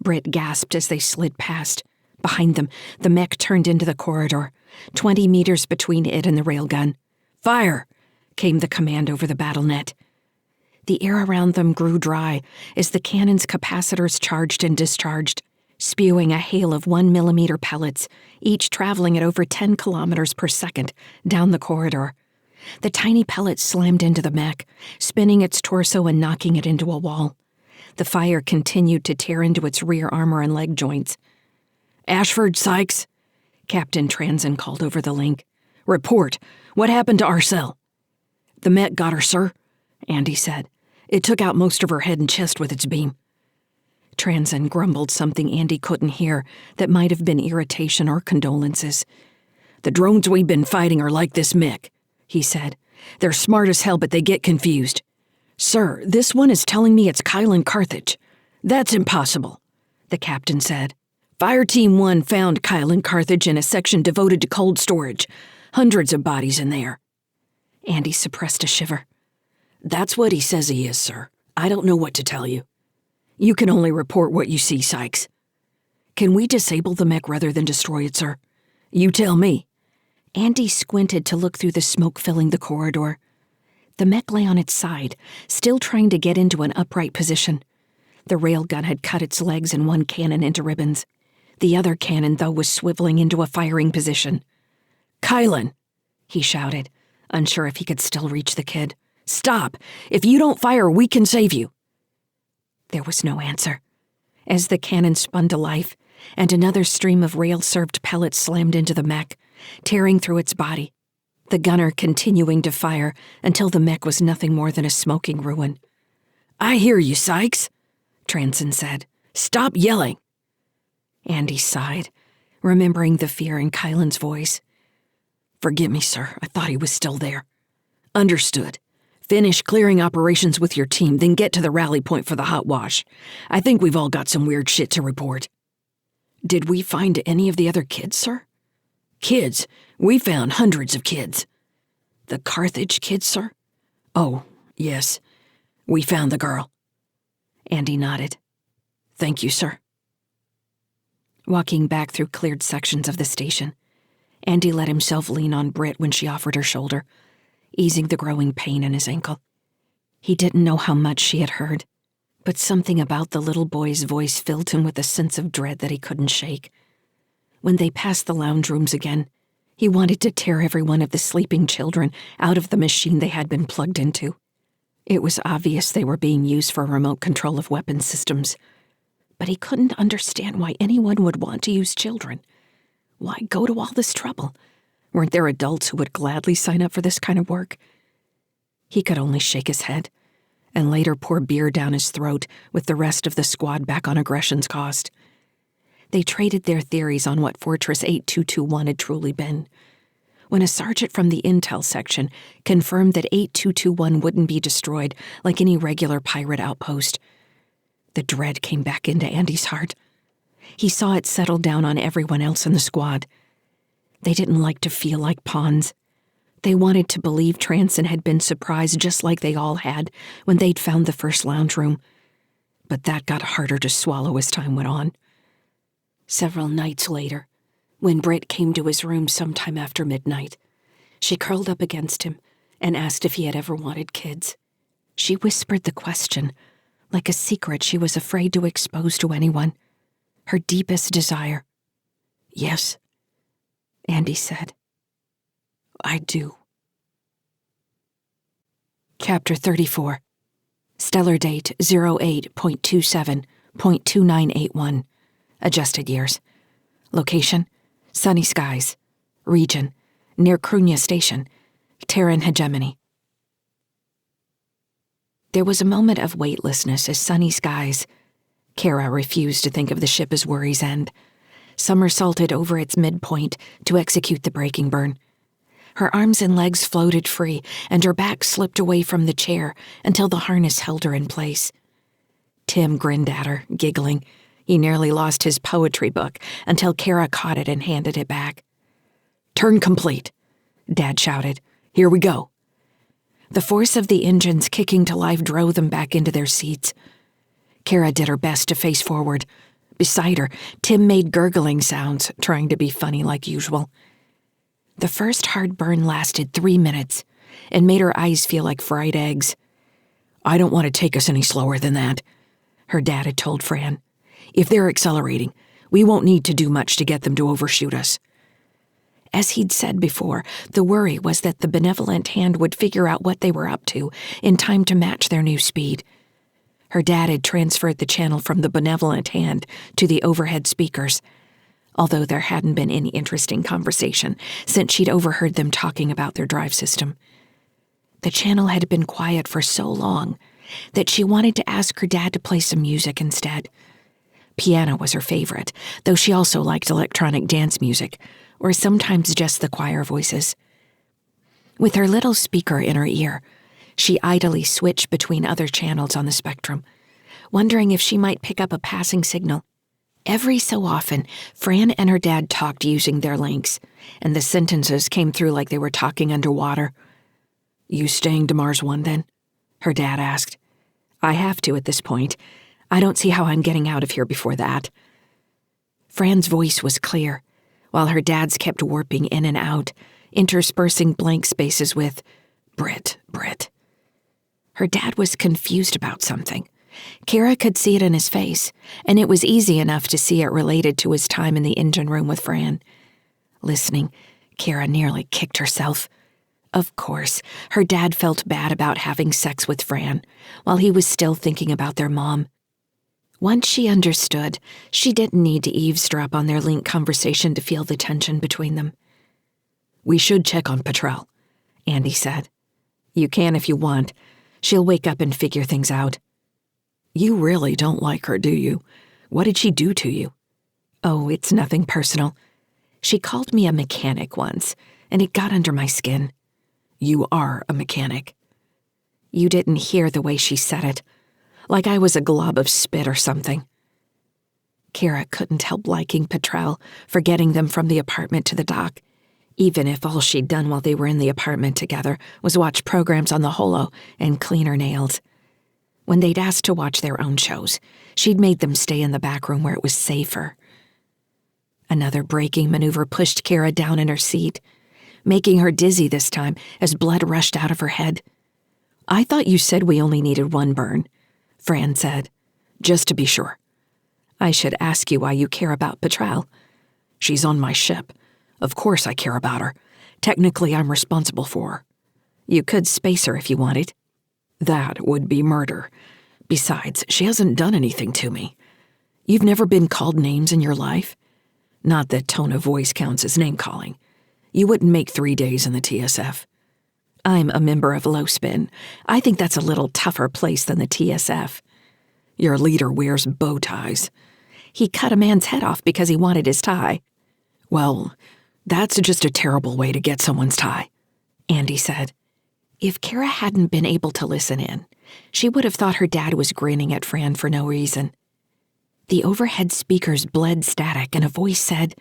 Speaker 1: Britt gasped as they slid past. Behind them, the mech turned into the corridor, 20 meters between it and the railgun. Fire! Came the command over the battle net. The air around them grew dry as the cannon's capacitors charged and discharged, spewing a hail of 1mm pellets, each traveling at over 10 kilometers per second down the corridor. The tiny pellets slammed into the mech, spinning its torso and knocking it into a wall. The fire continued to tear into its rear armor and leg joints. Ashford, Sykes, Captain Transen called over the link. Report. What happened to our cell? The mech got her, sir, Andy said. It took out most of her head and chest with its beam. Transen grumbled something Andy couldn't hear that might have been irritation or condolences. The drones we've been fighting are like this mech, he said. They're smart as hell, but they get confused. Sir, this one is telling me it's Kylan Carthage. That's impossible, the captain said. Fire Team 1 found Kylan Carthage in a section devoted to cold storage. Hundreds of bodies in there. Andy suppressed a shiver. That's what he says he is, sir. I don't know what to tell you. You can only report what you see, Sykes. Can we disable the mech rather than destroy it, sir? You tell me. Andy squinted to look through the smoke filling the corridor. The mech lay on its side, still trying to get into an upright position. The railgun had cut its legs and one cannon into ribbons. The other cannon, though, was swiveling into a firing position. Kylan, he shouted, unsure if he could still reach the kid. Stop! If you don't fire, we can save you. There was no answer. As the cannon spun to life, and another stream of rail-served pellets slammed into the mech, tearing through its body, the gunner continuing to fire until the mech was nothing more than a smoking ruin. I hear you, Sykes, Transen said. Stop yelling. Andy sighed, remembering the fear in Kylan's voice. Forgive me, sir. I thought he was still there. Understood. Finish clearing operations with your team, then get to the rally point for the hot wash. I think we've all got some weird shit to report. Did we find any of the other kids, sir? Kids? We found hundreds of kids. The Carthage kids, sir? Oh, yes. We found the girl. Andy nodded. Thank you, sir. Walking back through cleared sections of the station, Andy let himself lean on Britt when she offered her shoulder, easing the growing pain in his ankle. He didn't know how much she had heard, but something about the little boy's voice filled him with a sense of dread that he couldn't shake. When they passed the lounge rooms again, he wanted to tear every one of the sleeping children out of the machine they had been plugged into. It was obvious they were being used for remote control of weapons systems, but he couldn't understand why anyone would want to use children. Why go to all this trouble? Weren't there adults who would gladly sign up for this kind of work? He could only shake his head, and later pour beer down his throat with the rest of the squad back on aggression's cost. They traded their theories on what Fortress 8221 had truly been. When a sergeant from the intel section confirmed that 8221 wouldn't be destroyed like any regular pirate outpost, the dread came back into Andy's heart. He saw it settle down on everyone else in the squad. They didn't like to feel like pawns. They wanted to believe Transen had been surprised just like they all had when they'd found the first lounge room. But that got harder to swallow as time went on. Several nights later, when Britt came to his room sometime after midnight, she curled up against him and asked if he had ever wanted kids. She whispered the question, like a secret she was afraid to expose to anyone, her deepest desire. "Yes," Andy said. "I do." Chapter 34. Stellar date 08.27.2981. Adjusted years. Location: sunny skies. Region: near Cruithne Station, Terran hegemony. There was a moment of weightlessness as sunny skies. Cara refused to think of the ship as Worry's End, somersaulted over its midpoint to execute the braking burn. Her arms and legs floated free, and her back slipped away from the chair until the harness held her in place. Tim grinned at her, giggling. He nearly lost his poetry book until Cara caught it and handed it back. "Turn complete," Dad shouted. "Here we go." The force of the engines kicking to life drove them back into their seats. Cara did her best to face forward. Beside her, Tim made gurgling sounds, trying to be funny like usual. The first hard burn lasted 3 minutes and made her eyes feel like fried eggs. "I don't want to take us any slower than that," her dad had told Fran. "If they're accelerating, we won't need to do much to get them to overshoot us." As he'd said before, the worry was that the benevolent hand would figure out what they were up to in time to match their new speed. Her dad had transferred the channel from the benevolent hand to the overhead speakers, although there hadn't been any interesting conversation since she'd overheard them talking about their drive system. The channel had been quiet for so long that she wanted to ask her dad to play some music instead. Piano was her favorite, though she also liked electronic dance music, or sometimes just the choir voices. With her little speaker in her ear, she idly switched between other channels on the spectrum, wondering if she might pick up a passing signal. Every so often, Fran and her dad talked using their links, and the sentences came through like they were talking underwater. "You staying to Mars 1 then?" her dad asked. "I have to at this point. I don't see how I'm getting out of here before that." Fran's voice was clear, while her dad's kept warping in and out, interspersing blank spaces with, "Britt." Her dad was confused about something. Cara could see it in his face, and it was easy enough to see it related to his time in the engine room with Fran. Listening, Cara nearly kicked herself. Of course, her dad felt bad about having sex with Fran, while he was still thinking about their mom. Once she understood, she didn't need to eavesdrop on their link conversation to feel the tension between them. "We should check on Petrel," Andy said. "You can if you want. She'll wake up and figure things out." "You really don't like her, do you? What did she do to you?" "Oh, it's nothing personal. She called me a mechanic once, and it got under my skin." "You are a mechanic." "You didn't hear the way she said it. Like I was a glob of spit or something." Cara couldn't help liking Petrel for getting them from the apartment to the dock, even if all she'd done while they were in the apartment together was watch programs on the holo and clean her nails. When they'd asked to watch their own shows, she'd made them stay in the back room where it was safer. Another braking maneuver pushed Cara down in her seat, making her dizzy this time as blood rushed out of her head. "I thought you said we only needed 1 burn," Fran said. "Just to be sure." "I should ask you why you care about Petrel." "She's on my ship. Of course I care about her. Technically, I'm responsible for her." "You could space her if you wanted." "That would be murder. Besides, she hasn't done anything to me. You've never been called names in your life? Not that tone of voice counts as name-calling. You wouldn't make 3 days in the TSF." "I'm a member of Low Spin. I think that's a little tougher place than the TSF." "Your leader wears bow ties." "He cut a man's head off because he wanted his tie." "Well, that's just a terrible way to get someone's tie," Andy said. If Cara hadn't been able to listen in, she would have thought her dad was grinning at Fran for no reason. The overhead speakers bled static and a voice said,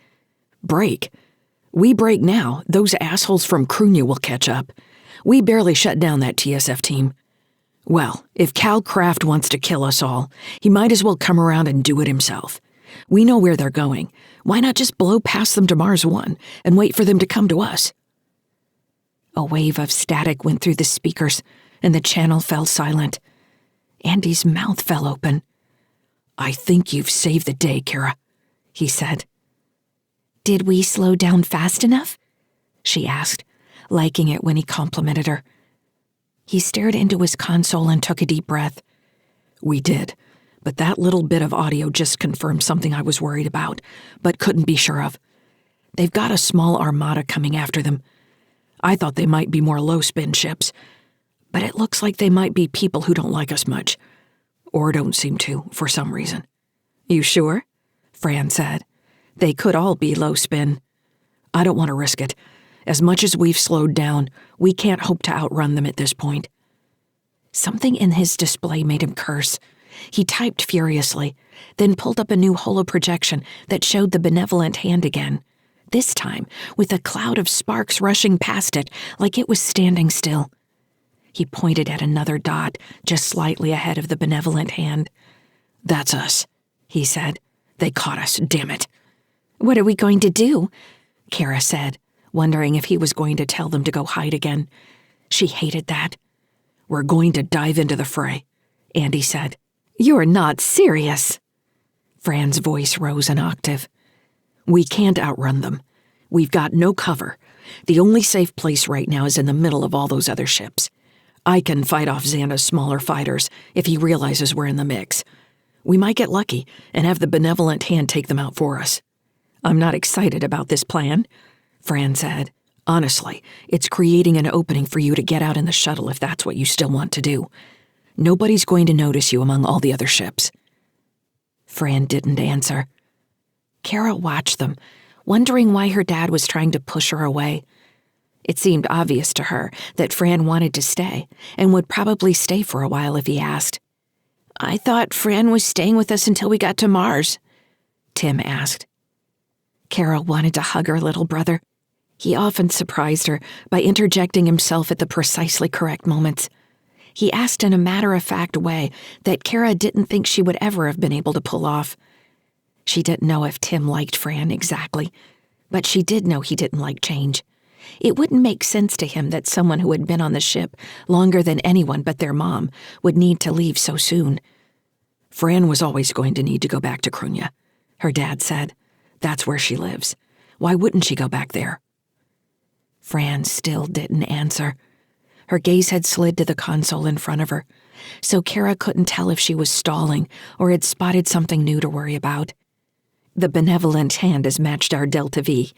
Speaker 1: "Break. We break now. Those assholes from Cruithne will catch up. We barely shut down that TSF team." Well, if Cal Kraft wants to kill us all, he might as well come around and do it himself. We know where they're going. Why not just blow past them to Mars 1 and wait for them to come to us?
Speaker 2: A wave of static went through the speakers, and the channel fell silent. Andy's mouth fell open.
Speaker 1: I think you've saved the day, Cara, he said.
Speaker 2: Did we slow down fast enough? She asked, liking it when he complimented her. He stared into his console and took a deep breath.
Speaker 1: We did, but that little bit of audio just confirmed something I was worried about, but couldn't be sure of. They've got a small armada coming after them. I thought they might be more low-spin ships, but it looks like they might be people who don't like us much, or don't seem to, for some reason.
Speaker 2: You sure? Fran said. They could all be low-spin.
Speaker 1: I don't want to risk it. As much as we've slowed down, we can't hope to outrun them at this point.
Speaker 2: Something in his display made him curse. He typed furiously, then pulled up a new holoprojection that showed the benevolent hand again, this time with a cloud of sparks rushing past it like it was standing still. He pointed at another dot just slightly ahead of the benevolent hand.
Speaker 1: That's us, he said. They caught us, damn it.
Speaker 2: What are we going to do? Cara said, wondering if he was going to tell them to go hide again. She hated that.
Speaker 1: We're going to dive into the fray, Andy said.
Speaker 2: You're not serious. Fran's voice rose an octave.
Speaker 1: We can't outrun them. We've got no cover. The only safe place right now is in the middle of all those other ships. I can fight off Xana's smaller fighters if he realizes we're in the mix. We might get lucky and have the benevolent hand take them out for us.
Speaker 2: I'm not excited about this plan, Fran said.
Speaker 1: Honestly, it's creating an opening for you to get out in the shuttle if that's what you still want to do. Nobody's going to notice you among all the other ships.
Speaker 2: Fran didn't answer. Cara watched them, wondering why her dad was trying to push her away. It seemed obvious to her that Fran wanted to stay, and would probably stay for a while if he asked. I thought Fran was staying with us until we got to Mars, Tim asked. Cara wanted to hug her little brother. He often surprised her by interjecting himself at the precisely correct moments. He asked in a matter-of-fact way that Cara didn't think she would ever have been able to pull off. She didn't know if Tim liked Fran exactly, but she did know he didn't like change. It wouldn't make sense to him that someone who had been on the ship longer than anyone but their mom would need to leave so soon.
Speaker 1: Fran was always going to need to go back to Cruithne, her dad said. That's where she lives. Why wouldn't she go back there?
Speaker 2: Fran still didn't answer. Her gaze had slid to the console in front of her, so Cara couldn't tell if she was stalling or had spotted something new to worry about. The benevolent hand has matched our Delta V,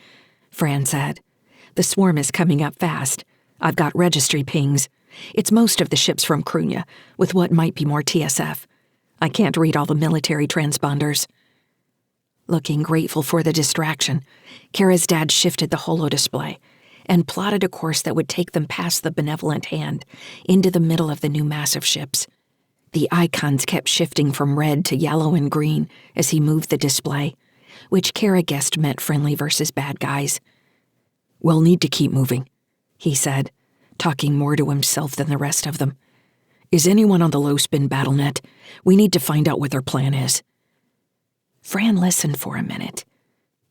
Speaker 2: Fran said. The swarm is coming up fast. I've got registry pings. It's most of the ships from Cruithne, with what might be more TSF. I can't read all the military transponders. Looking grateful for the distraction, Cara's dad shifted the holo-display and plotted a course that would take them past the benevolent hand into the middle of the new massive ships. The icons kept shifting from red to yellow and green as he moved the display, which Cara guessed meant friendly versus bad guys.
Speaker 1: We'll need to keep moving, he said, talking more to himself than the rest of them. Is anyone on the low-spin BattleNet? We need to find out what their plan is.
Speaker 2: Fran listened for a minute,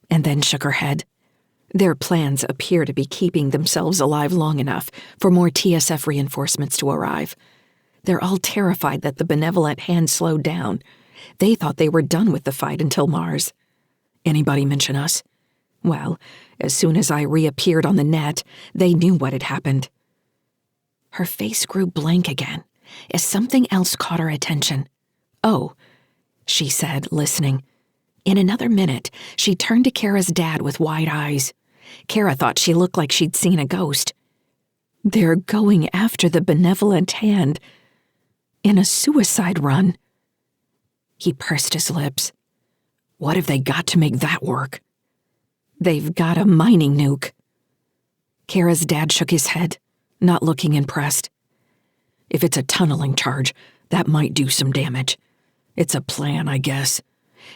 Speaker 2: and then shook her head. Their plans appear to be keeping themselves alive long enough for more TSF reinforcements to arrive. They're all terrified that the benevolent hand slowed down. They thought they were done with the fight until Mars.
Speaker 1: Anybody mention us?
Speaker 2: Well, as soon as I reappeared on the net, they knew what had happened. Her face grew blank again, as something else caught her attention. Oh, she said, listening. In another minute, she turned to Cara's dad with wide eyes. Cara thought she looked like she'd seen a ghost. They're going after the benevolent hand in a suicide run. He pursed his lips.
Speaker 1: What have they got to make that work?
Speaker 2: They've got a mining nuke. Cara's dad shook his head, not looking impressed.
Speaker 1: If it's a tunneling charge, that might do some damage. It's a plan, I guess.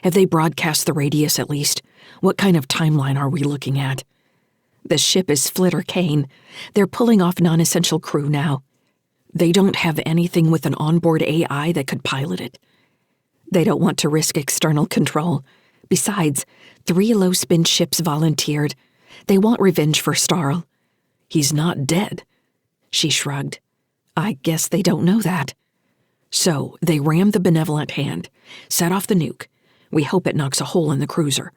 Speaker 1: Have they broadcast the radius at least? What kind of timeline are we looking at?
Speaker 2: The ship is Flitter Kane. They're pulling off non-essential crew now.
Speaker 1: They don't have anything with an onboard AI that could pilot it. They don't want to risk external control. Besides, 3 low-spin ships volunteered. They want revenge for Starl. He's not dead. She shrugged. I guess they don't know that. So, they rammed the benevolent hand, set off the nuke. We hope it knocks a hole in the cruiser.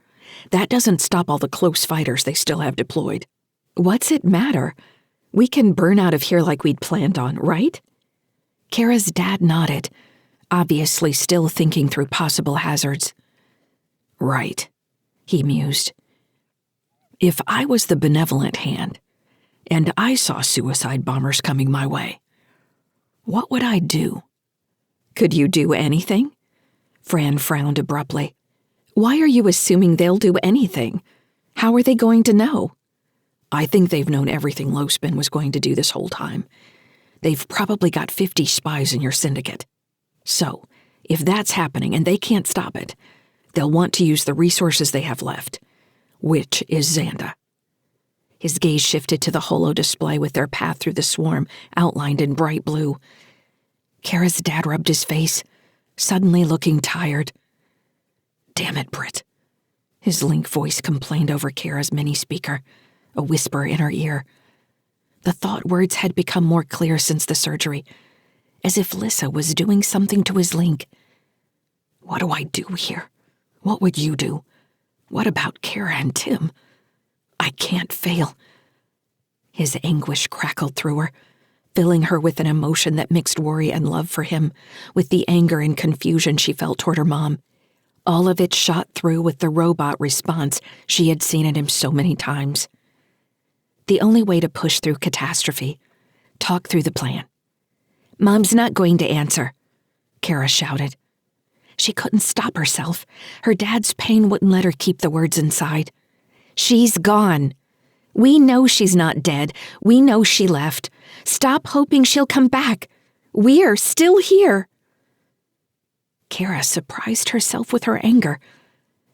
Speaker 1: That doesn't stop all the close fighters they still have deployed. What's it matter? We can burn out of here like we'd planned on, right? Cara's dad nodded, obviously still thinking through possible hazards. Right, he mused. If I was the benevolent hand, and I saw suicide bombers coming my way, what would I do? Could you do anything? Fran frowned abruptly. Why are you assuming they'll do anything? How are they going to know? I think they've known everything Lowspin was going to do this whole time. They've probably got 50 spies in your syndicate. So, if that's happening and they can't stop it, they'll want to use the resources they have left, which is Xanda. His gaze shifted to the holo display with their path through the swarm outlined in bright blue. Cara's dad rubbed his face, suddenly looking tired. Damn it, Britt. His Link voice complained over Cara's mini-speaker, a whisper in her ear. The thought words had become more clear since the surgery, as if Lyssa was doing something to his Link. What do I do here? What would you do? What about Cara and Tim? I can't fail. His anguish crackled through her, filling her with an emotion that mixed worry and love for him, with the anger and confusion she felt toward her mom. All of it shot through with the robot response she had seen in him so many times. The only way to push through catastrophe, talk through the plan. Mom's not going to answer, Cara shouted. She couldn't stop herself. Her dad's pain wouldn't let her keep the words inside. She's gone. We know she's not dead. We know she left. Stop hoping she'll come back. We're still here. Cara surprised herself with her anger.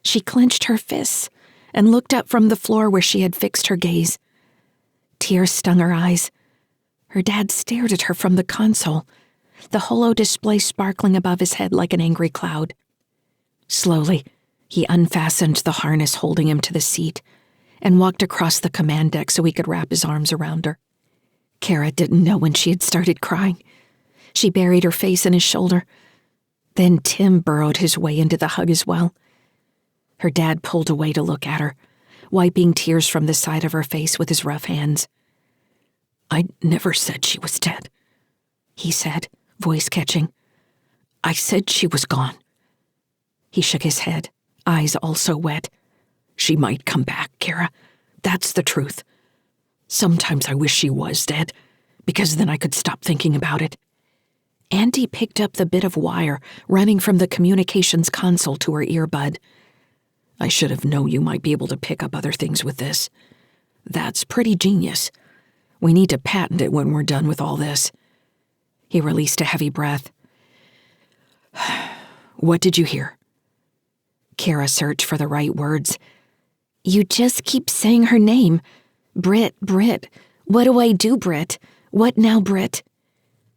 Speaker 1: She clenched her fists and looked up from the floor where she had fixed her gaze. Tears stung her eyes. Her dad stared at her from the console, the holo display sparkling above his head like an angry cloud. Slowly, he unfastened the harness holding him to the seat and walked across the command deck so he could wrap his arms around her. Cara didn't know when she had started crying. She buried her face in his shoulder. Then Tim burrowed his way into the hug as well. Her dad pulled away to look at her, wiping tears from the side of her face with his rough hands. I never said she was dead, he said, voice catching. I said she was gone. He shook his head, eyes also wet. She might come back, Cara. That's the truth. Sometimes I wish she was dead, because then I could stop thinking about it. Andy picked up the bit of wire running from the communications console to her earbud. I should have known you might be able to pick up other things with this. That's pretty genius. We need to patent it when we're done with all this. He released a heavy breath. What did you hear? Cara searched for the right words. You just keep saying her name. Britt. What do I do, Britt? What now, Britt?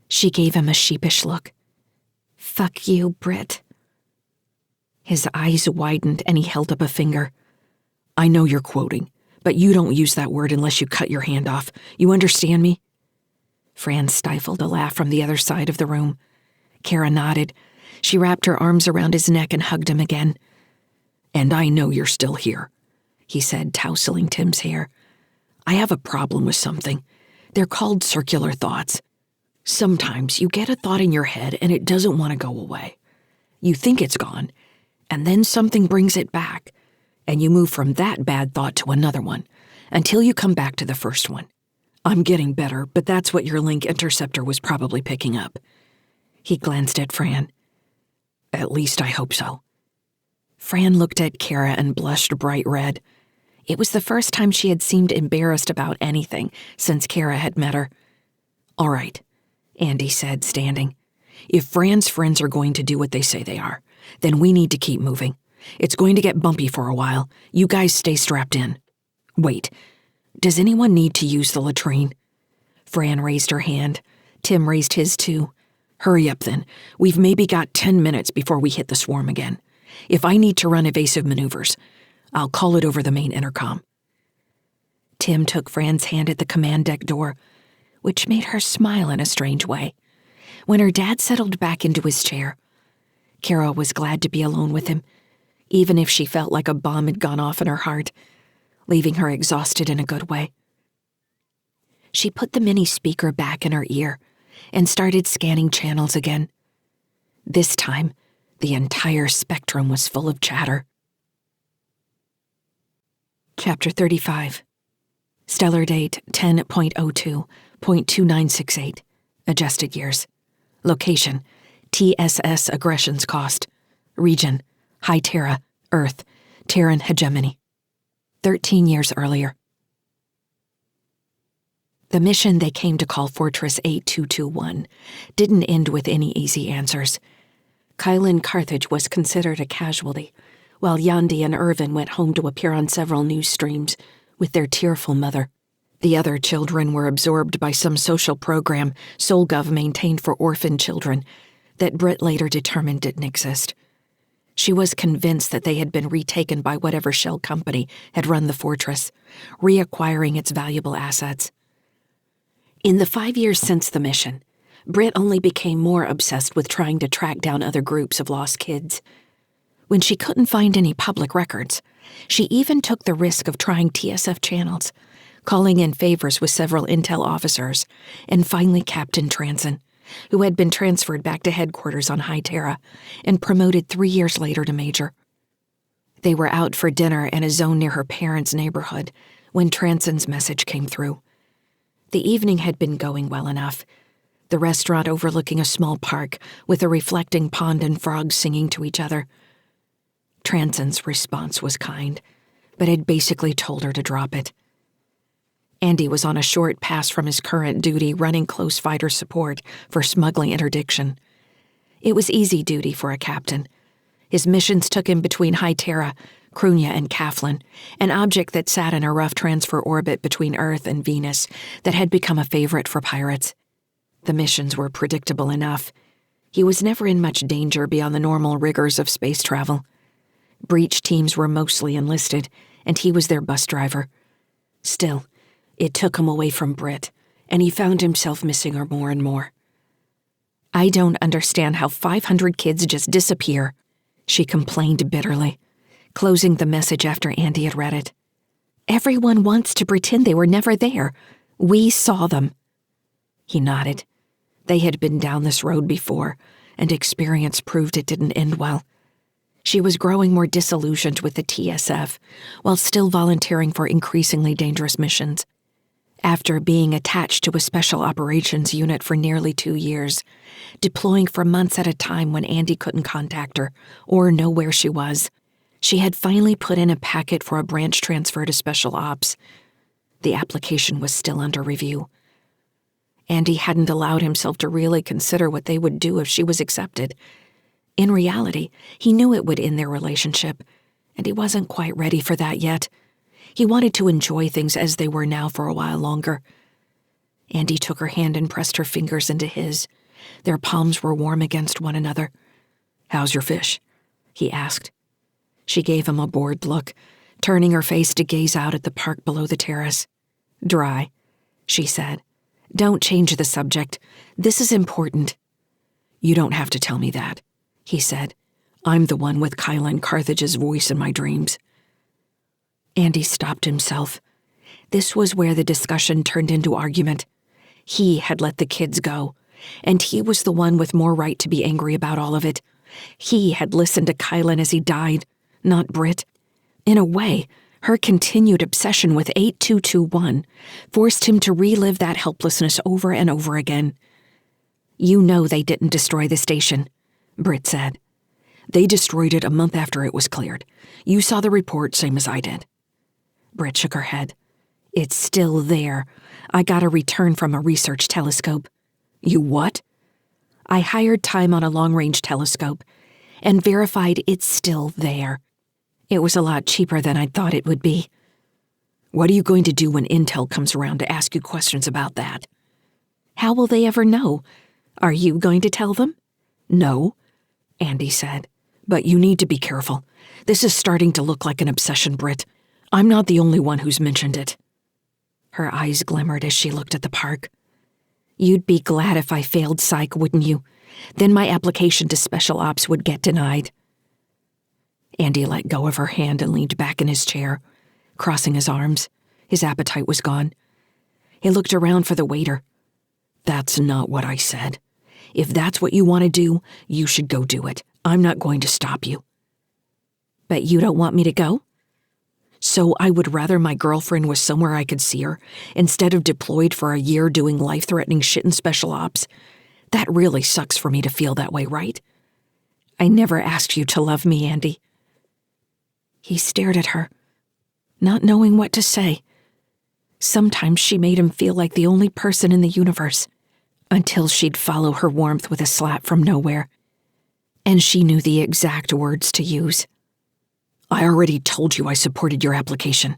Speaker 1: She gave him a sheepish look. Fuck you, Britt. His eyes widened and he held up a finger. I know you're quoting, but you don't use that word unless you cut your hand off. You understand me? Fran stifled a laugh from the other side of the room. Cara nodded. She wrapped her arms around his neck and hugged him again. And I know you're still here, he said, tousling Tim's hair. I have a problem with something. They're called circular thoughts. Sometimes you get a thought in your head and it doesn't want to go away. You think it's gone, and then something brings it back, and you move from that bad thought to another one, until you come back to the first one. I'm getting better, but that's what your Link interceptor was probably picking up. He glanced at Fran. At least I hope so. Fran looked at Cara and blushed bright red. It was the first time she had seemed embarrassed about anything since Cara had met her. All right, Andy said, standing. If Fran's friends are going to do what they say they are, then we need to keep moving. It's going to get bumpy for a while. You guys stay strapped in. Wait, does anyone need to use the latrine? Fran raised her hand, Tim raised his too. Hurry up then. We've maybe got 10 minutes before we hit the swarm again. If I need to run evasive maneuvers, I'll call it over the main intercom.
Speaker 2: Tim took Fran's hand at the command deck door, which made her smile in a strange way. When her dad settled back into his chair, Cara was glad to be alone with him, even if she felt like a bomb had gone off in her heart, leaving her exhausted in a good way. She put the mini speaker back in her ear and started scanning channels again. This time, the entire spectrum was full of chatter. Chapter 35. Stellar date 10.02.2968. Adjusted years. Location: TSS Aggression's Cost. Region: High Terra, Earth, Terran hegemony. 13 years earlier. The mission they came to call Fortress 8221 didn't end with any easy answers. Kylan Carthage was considered a casualty, while Yandi and Irvin went home to appear on several news streams with their tearful mother. The other children were absorbed by some social program Solgov maintained for orphan children that Britt later determined didn't exist. She was convinced that they had been retaken by whatever shell company had run the fortress, reacquiring its valuable assets. In the 5 years since the mission, Britt only became more obsessed with trying to track down other groups of lost kids. When she couldn't find any public records, she even took the risk of trying TSF channels, calling in favors with several intel officers, and finally Captain Transon, who had been transferred back to headquarters on High Terra and promoted 3 years later to Major. They were out for dinner in a zone near her parents' neighborhood when Transon's message came through. The evening had been going well enough, the restaurant overlooking a small park with a reflecting pond and frogs singing to each other. Transon's response was kind, but had basically told her to drop it. Andy was on a short pass from his current duty running close fighter support for smuggling interdiction. It was easy duty for a captain. His missions took him between High Terra, Cruithne, and Kaflin, an object that sat in a rough transfer orbit between Earth and Venus that had become a favorite for pirates. The missions were predictable enough. He was never in much danger beyond the normal rigors of space travel. Breach teams were mostly enlisted, and he was their bus driver. Still, it took him away from Britt, and he found himself missing her more and more. "I don't understand how 500 kids just disappear," she complained bitterly, closing the message after Andy had read it. "Everyone wants to pretend they were never there. We saw them." He nodded. They had been down this road before, and experience proved it didn't end well. She was growing more disillusioned with the TSF, while still volunteering for increasingly dangerous missions. After being attached to a special operations unit for nearly 2 years, deploying for months at a time when Andy couldn't contact her or know where she was, she had finally put in a packet for a branch transfer to Special Ops. The application was still under review. Andy hadn't allowed himself to really consider what they would do if she was accepted. In reality, he knew it would end their relationship, and he wasn't quite ready for that yet. He wanted to enjoy things as they were now for a while longer. Andy took her hand and pressed her fingers into his. Their palms were warm against one another. "How's your fish?" he asked. She gave him a bored look, turning her face to gaze out at the park below the terrace. "Dry," she said. "Don't change the subject. This is important." "You don't have to tell me that," he said. "I'm the one with Kylan Carthage's voice in my dreams." Andy stopped himself. This was where the discussion turned into argument. He had let the kids go, and he was the one with more right to be angry about all of it. He had listened to Kylan as he died, not Britt. In a way, her continued obsession with 8221 forced him to relive that helplessness over and over again. "You know they didn't destroy the station," Britt said. "They destroyed it a month after it was cleared. You saw the report, same as I did." Britt shook her head. "It's still there. I got a return from a research telescope." "You what?" "I hired time on a long-range telescope and verified it's still there. It was a lot cheaper than I thought it would be." "What are you going to do when Intel comes around to ask you questions about that?" How will they ever know? Are you going to tell them?
Speaker 1: No, Andy said. But you need to be careful. This is starting to look like an obsession, Britt. I'm not the only one who's mentioned it.
Speaker 2: Her eyes glimmered as she looked at the park. You'd be glad if I failed psych, wouldn't you? Then my application to special ops would get denied.
Speaker 1: Andy let go of her hand and leaned back in his chair, crossing his arms. His appetite was gone. He looked around for the waiter. That's not what I said. If that's what you want to do, you should go do it. I'm not going to stop you.
Speaker 2: But you don't want me to go?
Speaker 1: So I would rather my girlfriend was somewhere I could see her, instead of deployed for a year doing life-threatening shit in special ops. That really sucks for me to feel that way, right?
Speaker 2: I never asked you to love me, Andy. He stared at her, not knowing what to say. Sometimes she made him feel like the only person in the universe, until she'd follow her warmth with a slap from nowhere. And she knew the exact words to use.
Speaker 1: I already told you I supported your application.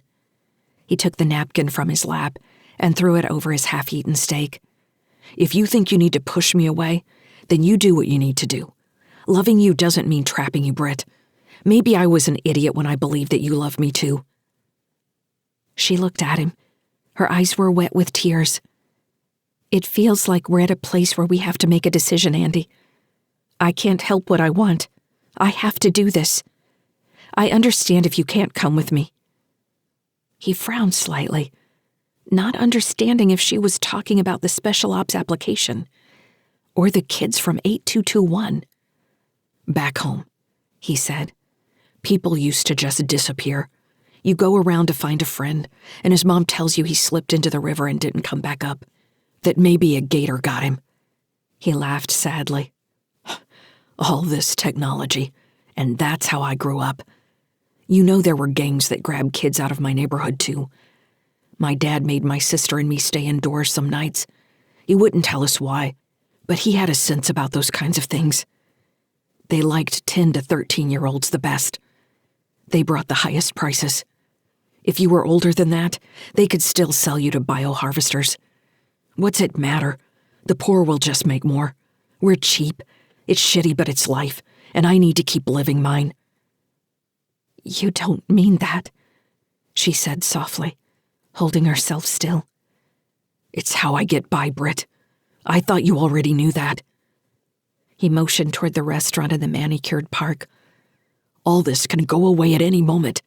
Speaker 2: He took the napkin from his lap and threw it over his half-eaten steak.
Speaker 1: If you think you need to push me away, then you do what you need to do. Loving you doesn't mean trapping you, Britt. Maybe I was an idiot when I believed that you loved me too.
Speaker 2: She looked at him. Her eyes were wet with tears. It feels like we're at a place where we have to make a decision, Andy. I can't help what I want. I have to do this. I understand if you can't come with me. He frowned slightly, not understanding if she was talking about the special ops application or the kids from 8221.
Speaker 1: Back home, he said. People used to just disappear. You go around to find a friend, and his mom tells you he slipped into the river and didn't come back up. That maybe a gator got him. He laughed sadly. All this technology, and that's how I grew up. You know there were gangs that grabbed kids out of my neighborhood too. My dad made my sister and me stay indoors some nights. He wouldn't tell us why, but he had a sense about those kinds of things. They liked 10 to 13-year-olds the best. They brought the highest prices. If you were older than that, they could still sell you to bioharvesters. What's it matter? The poor will just make more. We're cheap. It's shitty, but it's life, and I need to keep living mine.
Speaker 2: You don't mean that, she said softly, holding herself still.
Speaker 1: It's how I get by, Britt. I thought you already knew that.
Speaker 2: He motioned toward the restaurant in the manicured park.
Speaker 1: All this can go away at any moment.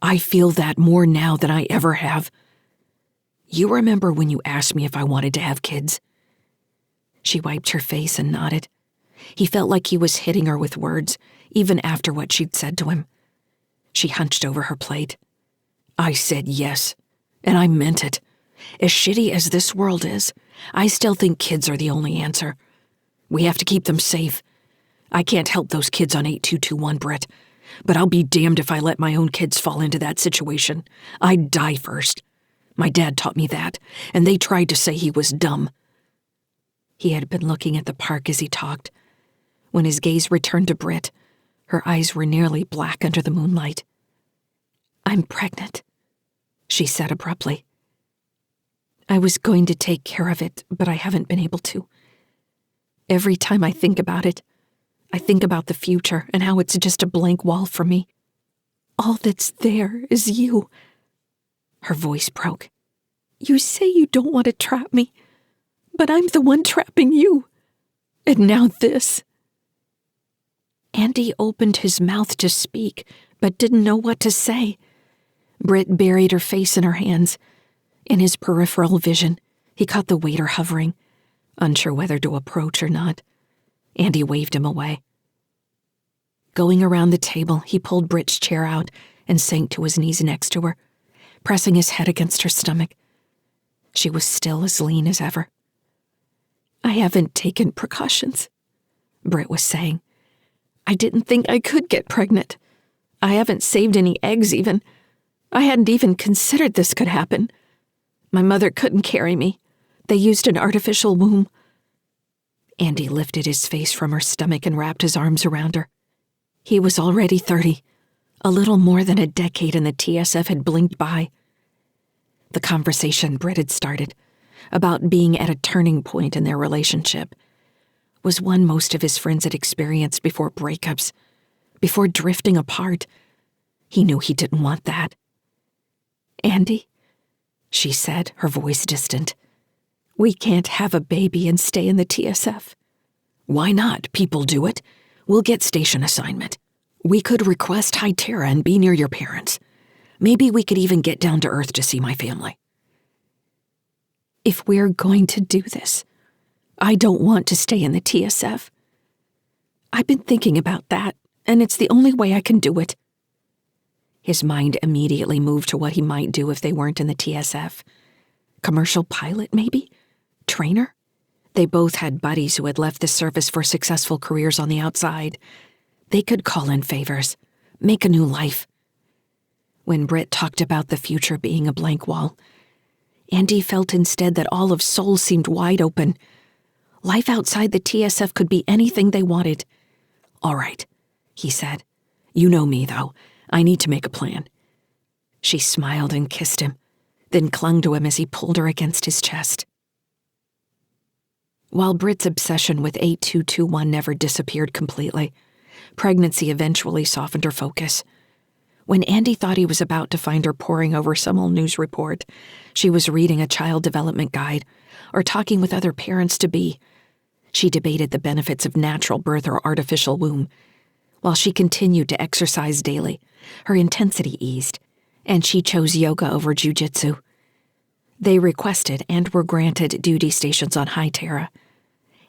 Speaker 1: I feel that more now than I ever have. You remember when you asked me if I wanted to have kids?
Speaker 2: She wiped her face and nodded. He felt like he was hitting her with words, even after what she'd said to him. She hunched over her plate.
Speaker 1: I said yes, and I meant it. As shitty as this world is, I still think kids are the only answer. We have to keep them safe. I can't help those kids on 8221, Britt, but I'll be damned if I let my own kids fall into that situation. I'd die first. My dad taught me that, and they tried to say he was dumb.
Speaker 2: He had been looking at the park as he talked. When his gaze returned to Britt, her eyes were nearly black under the moonlight. I'm pregnant, she said abruptly. I was going to take care of it, but I haven't been able to. Every time I think about it, I think about the future and how it's just a blank wall for me. All that's there is you. Her voice broke. You say you don't want to trap me, but I'm the one trapping you. And now this. Andy opened his mouth to speak, but didn't know what to say. Britt buried her face in her hands. In his peripheral vision, he caught the waiter hovering, unsure whether to approach or not. Andy waved him away. Going around the table, he pulled Britt's chair out and sank to his knees next to her, pressing his head against her stomach. She was still as lean as ever. I haven't taken precautions, Britt was saying. I didn't think I could get pregnant. I haven't saved any eggs even. I hadn't even considered this could happen. My mother couldn't carry me. They used an artificial womb. Andy lifted his face from her stomach and wrapped his arms around her. He was already 30. A little more than a decade in the TSF had blinked by. The conversation Britt had started,
Speaker 1: about being at a turning point in their relationship, was one most of his friends had experienced before breakups, before drifting apart. He knew he didn't want that. "Andy," she said, her voice distant, "we can't have a baby and stay in the TSF." "Why not? People do it. We'll get station assignment. We could request High Terra and be near your parents. Maybe we could even get down to Earth to see my family." "If we're going to do this, I don't want to stay in the TSF. I've been thinking about that, and it's the only way I can do it." His mind immediately moved to what he might do if they weren't in the TSF. Commercial pilot, maybe? Trainer? They both had buddies who had left the service for successful careers on the outside. They could call in favors, make a new life. When Britt talked about the future being a blank wall, Andy felt instead that all of Sol seemed wide open. Life outside the TSF could be anything they wanted. "All right," he said. "You know me, though. I need to make a plan." She smiled and kissed him, then clung to him as he pulled her against his chest. While Britt's obsession with 8221 never disappeared completely, pregnancy eventually softened her focus. When Andy thought he was about to find her poring over some old news report, she was reading a child development guide or talking with other parents-to-be. She debated the benefits of natural birth or artificial womb. While she continued to exercise daily, her intensity eased, and she chose yoga over jujitsu. They requested and were granted duty stations on High Terra.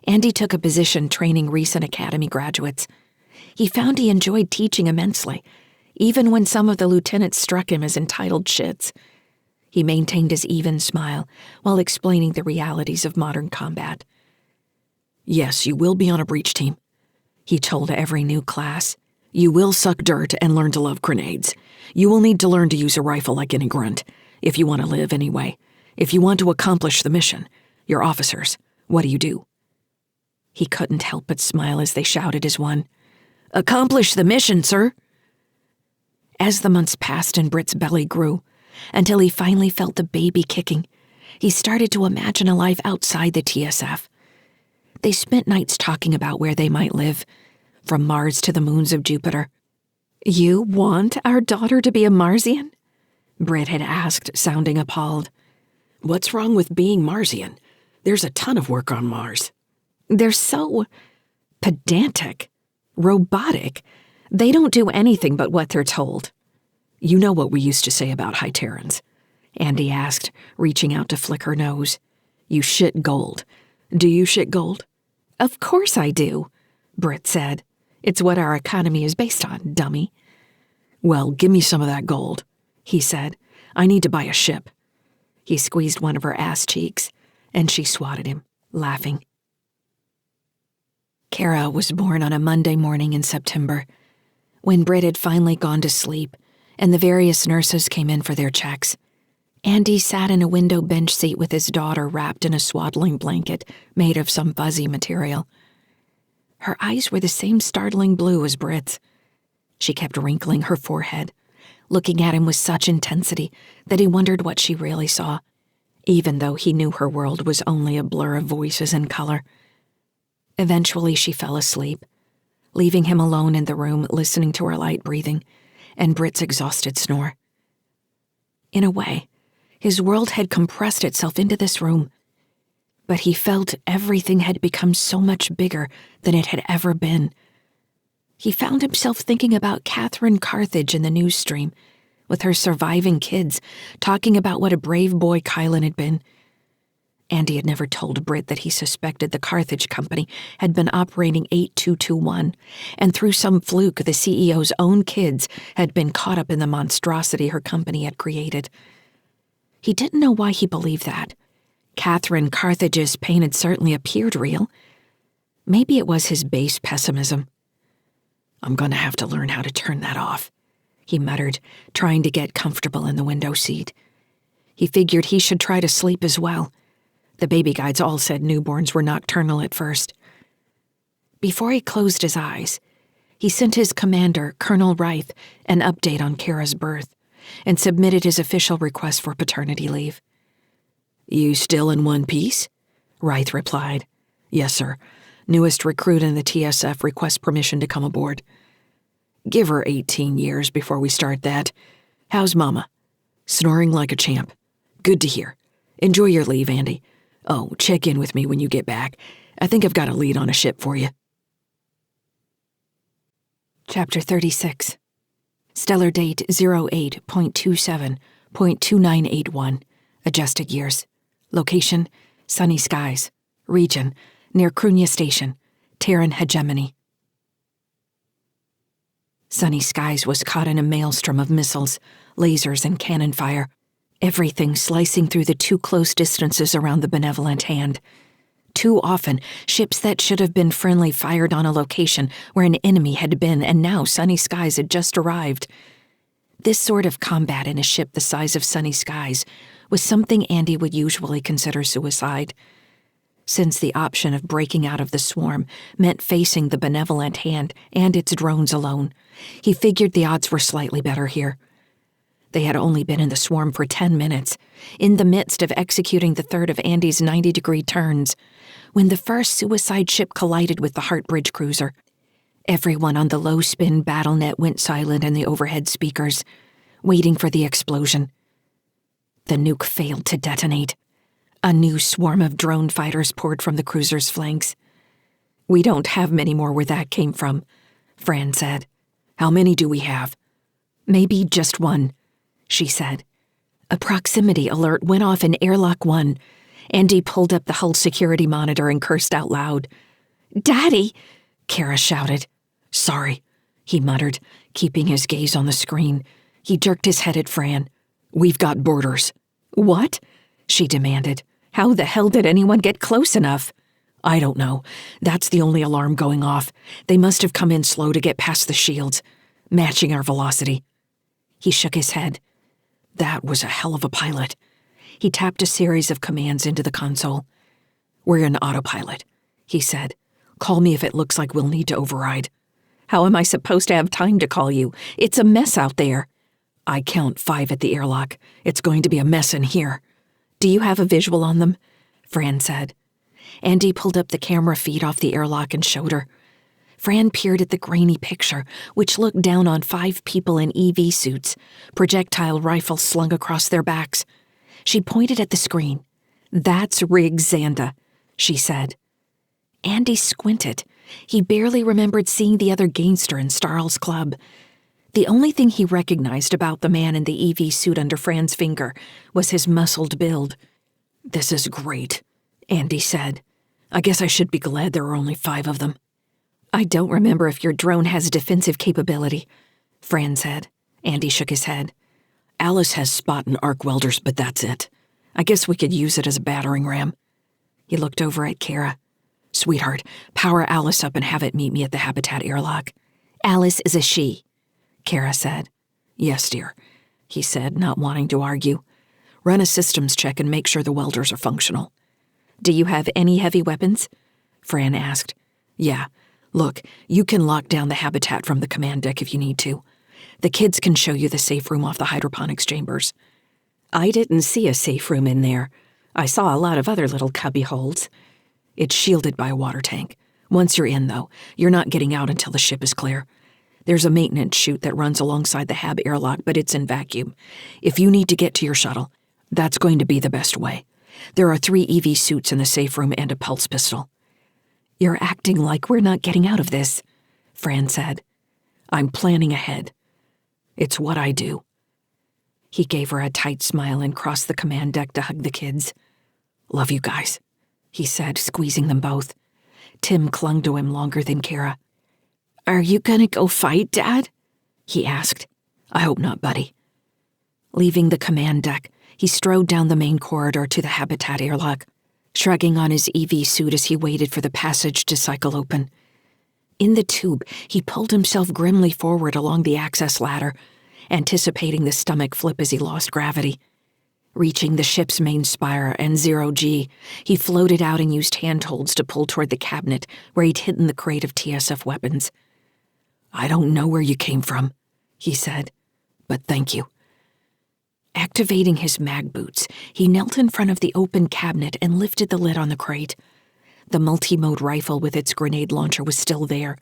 Speaker 1: Andy took a position training recent academy graduates. He found he enjoyed teaching immensely, even when some of the lieutenants struck him as entitled shits. He maintained his even smile while explaining the realities of modern combat. "Yes, you will be on a breach team," he told every new class. "You will suck dirt and learn to love grenades. You will need to learn to use a rifle like any grunt, if you want to live anyway. If you want to accomplish the mission, your officers, what do?" He couldn't help but smile as they shouted as one. "Accomplish the mission, sir!" As the months passed and Britt's belly grew, until he finally felt the baby kicking, he started to imagine a life outside the TSF. They spent nights talking about where they might live, from Mars to the moons of Jupiter. "You want our daughter to be a Marsian?" Britt had asked, sounding appalled. "What's wrong with being Marsian? There's a ton of work on Mars." "They're so pedantic, robotic. They don't do anything but what they're told." "You know what we used to say about High Terrans?" Andy asked, reaching out to flick her nose. "You shit gold. Do you shit gold?" "Of course I do," Britt said. "It's what our economy is based on, dummy." "Well, give me some of that gold," he said. "I need to buy a ship." He squeezed one of her ass cheeks, and she swatted him, laughing. Cara was born on a Monday morning in September. When Britt had finally gone to sleep, and the various nurses came in for their checks, Andy sat in a window bench seat with his daughter wrapped in a swaddling blanket made of some fuzzy material. Her eyes were the same startling blue as Britt's. She kept wrinkling her forehead, looking at him with such intensity that he wondered what she really saw, even though he knew her world was only a blur of voices and color. Eventually she fell asleep, leaving him alone in the room listening to her light breathing and Britt's exhausted snore. In a way, his world had compressed itself into this room, but he felt everything had become so much bigger than it had ever been. He found himself thinking about Catherine Carthage in the news stream, with her surviving kids, talking about what a brave boy Kylan had been. Andy had never told Britt that he suspected the Carthage company had been operating 8221, and through some fluke the CEO's own kids had been caught up in the monstrosity her company had created. He didn't know why he believed that. Catherine Carthage's pain had certainly appeared real. Maybe it was his base pessimism. "I'm going to have to learn how to turn that off," he muttered, trying to get comfortable in the window seat. He figured he should try to sleep as well. The baby guides all said newborns were nocturnal at first. Before he closed his eyes, he sent his commander, Colonel Reith, an update on Cara's birth and submitted his official request for paternity leave. You still in one piece? Reith replied. Yes, sir. Newest recruit in the TSF requests permission to come aboard. Give her 18 years before we start that. How's Mama? Snoring like a champ. Good to hear. Enjoy your leave, Andy. Oh, check in with me when you get back. I think I've got a lead on a ship for you.
Speaker 2: Chapter 36. Stellar date 08.27.2981. Adjusted years. Location, sunny skies. Region, near Cruithne Station, Terran hegemony. Sunny Skies was caught in a maelstrom of missiles, lasers, and cannon fire, everything slicing through the too close distances around the benevolent hand. Too often, ships that should have been friendly fired on a location where an enemy had been, and now Sunny Skies had just arrived. This sort of combat in a ship the size of Sunny Skies was something Andy would usually consider suicide. Since the option of breaking out of the swarm meant facing the benevolent hand and its drones alone, he figured the odds were slightly better here. They had only been in the swarm for 10 minutes, in the midst of executing the third of Andy's 90-degree turns, when the first suicide ship collided with the Heartbridge cruiser. Everyone on the low-spin BattleNet went silent in the overhead speakers, waiting for the explosion. The nuke failed to detonate. A new swarm of drone fighters poured from the cruiser's flanks. We don't have many more where that came from, Fran said. How many do we have? Maybe just one, she said. A proximity alert went off in Airlock 1. Andy pulled up the hull security monitor and cursed out loud. Daddy! Cara shouted. Sorry, he muttered, keeping his gaze on the screen. He jerked his head at Fran. We've got boarders. What? She demanded. How the hell did anyone get close enough? I don't know. That's the only alarm going off. They must have come in slow to get past the shields, matching our velocity. He shook his head. That was a hell of a pilot. He tapped a series of commands into the console. We're in autopilot, he said. Call me if it looks like we'll need to override. How am I supposed to have time to call you? It's a mess out there. I count 5 at the airlock. It's going to be a mess in here. Do you have a visual on them? Fran said. Andy pulled up the camera feed off the airlock and showed her. Fran peered at the grainy picture, which looked down on 5 people in EV suits, projectile rifles slung across their backs. She pointed at the screen. That's Rig Xanda, she said. Andy squinted. He barely remembered seeing the other gangster in Starl's club. The only thing he recognized about the man in the EV suit under Fran's finger was his muscled build. This is great, Andy said. I guess I should be glad there are only 5 of them. I don't remember if your drone has defensive capability, Fran said. Andy shook his head. Alice has spot and arc welders, but that's it. I guess we could use it as a battering ram. He looked over at Cara. Sweetheart, power Alice up and have it meet me at the Habitat airlock. Alice is a she, Cara said. Yes, dear, he said, not wanting to argue. Run a systems check and make sure the welders are functional. Do you have any heavy weapons? Fran asked. Yeah. Look, you can lock down the Habitat from the command deck if you need to. The kids can show you the safe room off the hydroponics chambers. I didn't see a safe room in there. I saw a lot of other little cubby holes. It's shielded by a water tank. Once you're in, though, you're not getting out until the ship is clear. There's a maintenance chute that runs alongside the Hab airlock, but it's in vacuum. If you need to get to your shuttle, that's going to be the best way. There are 3 EV suits in the safe room and a pulse pistol. You're acting like we're not getting out of this, Fran said. I'm planning ahead. It's what I do. He gave her a tight smile and crossed the command deck to hug the kids. Love you guys, he said, squeezing them both. Tim clung to him longer than Cara. Are you gonna go fight, Dad? He asked. I hope not, buddy. Leaving the command deck, he strode down the main corridor to the Habitat airlock, shrugging on his EV suit as he waited for the passage to cycle open. In the tube, he pulled himself grimly forward along the access ladder, anticipating the stomach flip as he lost gravity. Reaching the ship's main spire and 0G, he floated out and used handholds to pull toward the cabinet where he'd hidden the crate of TSF weapons. I don't know where you came from, he said, but thank you.
Speaker 1: Activating his mag boots, he knelt in front of the open cabinet and lifted the lid on the crate. The multi-mode rifle with its grenade launcher was still there,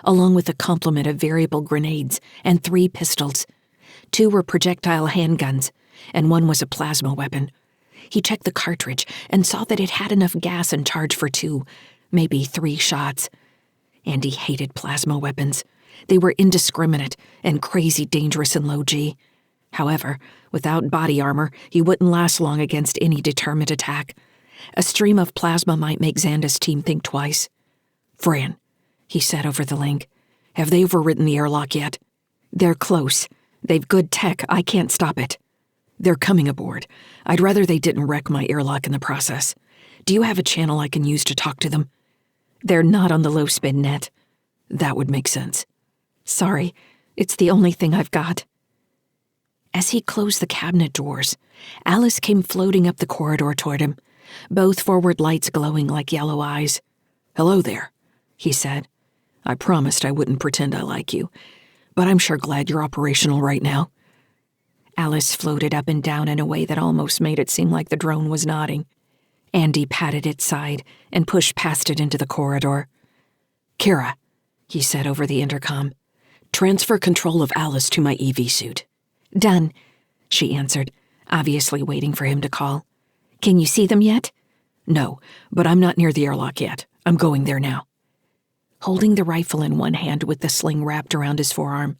Speaker 1: along with a complement of variable grenades and 3 pistols. 2 were projectile handguns, and 1 was a plasma weapon. He checked the cartridge and saw that it had enough gas and charge for 2, maybe 3 shots. Andy hated plasma weapons. They were indiscriminate and crazy dangerous in low G. However, without body armor, he wouldn't last long against any determined attack. A stream of plasma might make Xanda's team think twice. "Fran," he said over the link, "have they overridden the airlock yet?" "They're close. They've good tech. I can't stop it." "They're coming aboard. I'd rather they didn't wreck my airlock in the process. Do you have a channel I can use to talk to them?" "They're not on the low-spin net." "That would make sense." "Sorry, it's the only thing I've got." As he closed the cabinet doors, Alice came floating up the corridor toward him, both forward lights glowing like yellow eyes. "Hello there," he said. "I promised I wouldn't pretend I like you, but I'm sure glad you're operational right now." Alice floated up and down in a way that almost made it seem like the drone was nodding. Andy patted its side and pushed past it into the corridor. "Cara," he said over the intercom, "transfer control of Alice to my EV suit." "Done," she answered, obviously waiting for him to call. "Can you see them yet?" "No, but I'm not near the airlock yet. I'm going there now." Holding the rifle in one hand with the sling wrapped around his forearm,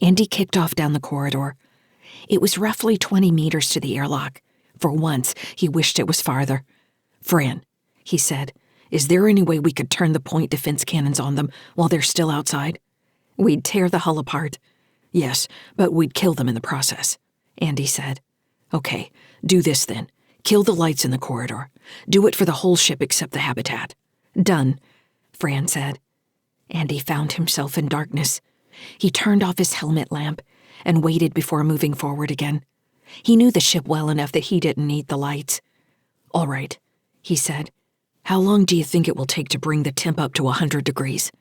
Speaker 1: Andy kicked off down the corridor. It was roughly 20 meters to the airlock. For once, he wished it was farther. "Fran," he said, "is there any way we could turn the point defense cannons on them while they're still outside?" "We'd tear the hull apart." "Yes, but we'd kill them in the process," Andy said. "Okay, do this then. Kill the lights in the corridor. Do it for the whole ship except the habitat." "Done," Fran said. Andy found himself in darkness. He turned off his helmet lamp and waited before moving forward again. He knew the ship well enough that he didn't need the lights. "All right," he said. "How long do you think it will take to bring the temp up to 100 degrees?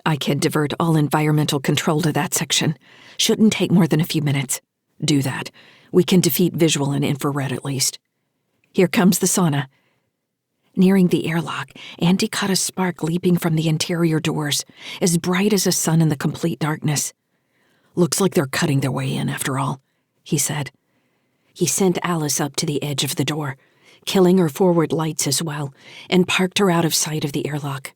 Speaker 1: "I can divert all environmental control to that section. Shouldn't take more than a few minutes." "Do that. We can defeat visual and infrared at least." "Here comes the sauna." Nearing the airlock, Andy caught a spark leaping from the interior doors, as bright as a sun in the complete darkness. "Looks like they're cutting their way in after all," he said. He sent Alice up to the edge of the door, killing her forward lights as well, and parked her out of sight of the airlock.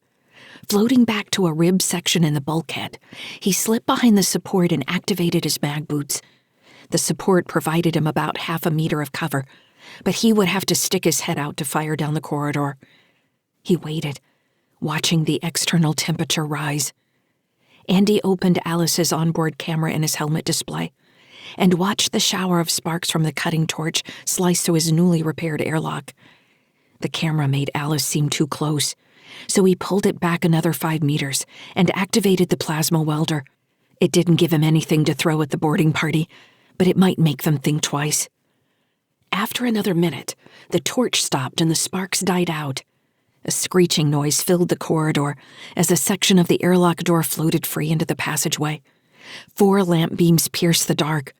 Speaker 1: Floating back to a rib section in the bulkhead, he slipped behind the support and activated his mag boots. The support provided him about half a meter of cover, but he would have to stick his head out to fire down the corridor. He waited, watching the external temperature rise. Andy opened Alice's onboard camera in his helmet display and watched the shower of sparks from the cutting torch slice through his newly repaired airlock. The camera made Alice seem too close, so he pulled it back another 5 meters and activated the plasma welder. It didn't give him anything to throw at the boarding party, but it might make them think twice. After another minute, the torch stopped and the sparks died out. A screeching noise filled the corridor as a section of the airlock door floated free into the passageway. 4 lamp beams pierced the dark.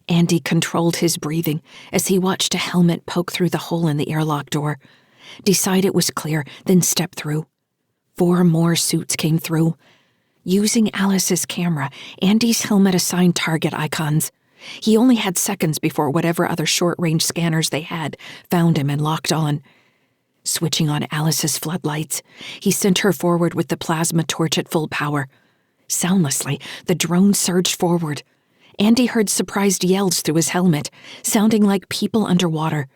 Speaker 1: Andy controlled his breathing as he watched a helmet poke through the hole in the airlock door, decide it was clear, then step through. 4 more suits came through. Using Alice's camera, Andy's helmet assigned target icons. He only had seconds before whatever other short-range scanners they had found him and locked on. Switching on Alice's floodlights, he sent her forward with the plasma torch at full power. Soundlessly, the drone surged forward. Andy heard surprised yells through his helmet, sounding like people underwater.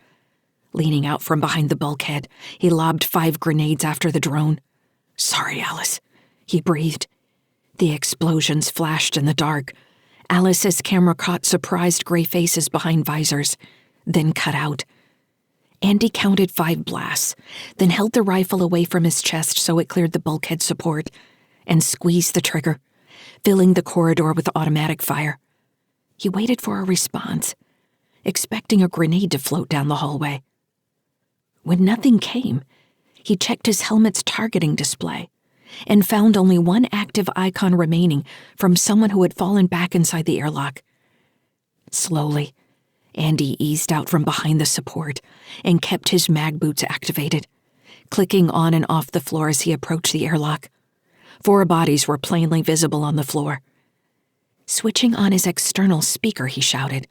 Speaker 1: Leaning out from behind the bulkhead, he lobbed 5 grenades after the drone. "Sorry, Alice," he breathed. The explosions flashed in the dark. Alice's camera caught surprised gray faces behind visors, then cut out. Andy counted 5 blasts, then held the rifle away from his chest so it cleared the bulkhead support, and squeezed the trigger, filling the corridor with automatic fire. He waited for a response, expecting a grenade to float down the hallway. When nothing came, he checked his helmet's targeting display and found only one active icon remaining from someone who had fallen back inside the airlock. Slowly, Andy eased out from behind the support and kept his mag boots activated, clicking on and off the floor as he approached the airlock. 4 bodies were plainly visible on the floor. Switching on his external speaker, he shouted,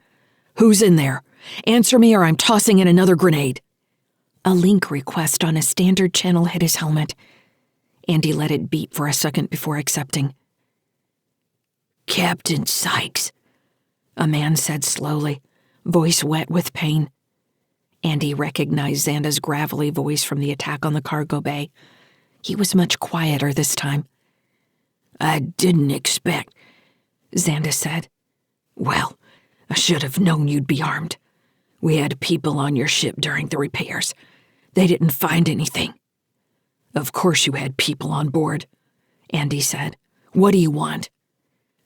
Speaker 1: "Who's in there? Answer me or I'm tossing in another grenade." A link request on a standard channel hit his helmet. Andy let it beep for a second before accepting. "Captain Sykes," a man said slowly, voice wet with pain. Andy recognized Xanda's gravelly voice from the attack on the cargo bay. He was much quieter this time. "I didn't expect," Xanda said. "Well, I should have known you'd be armed. We had people on your ship during the repairs. They didn't find anything." "Of course you had people on board," Andy said. "What do you want?"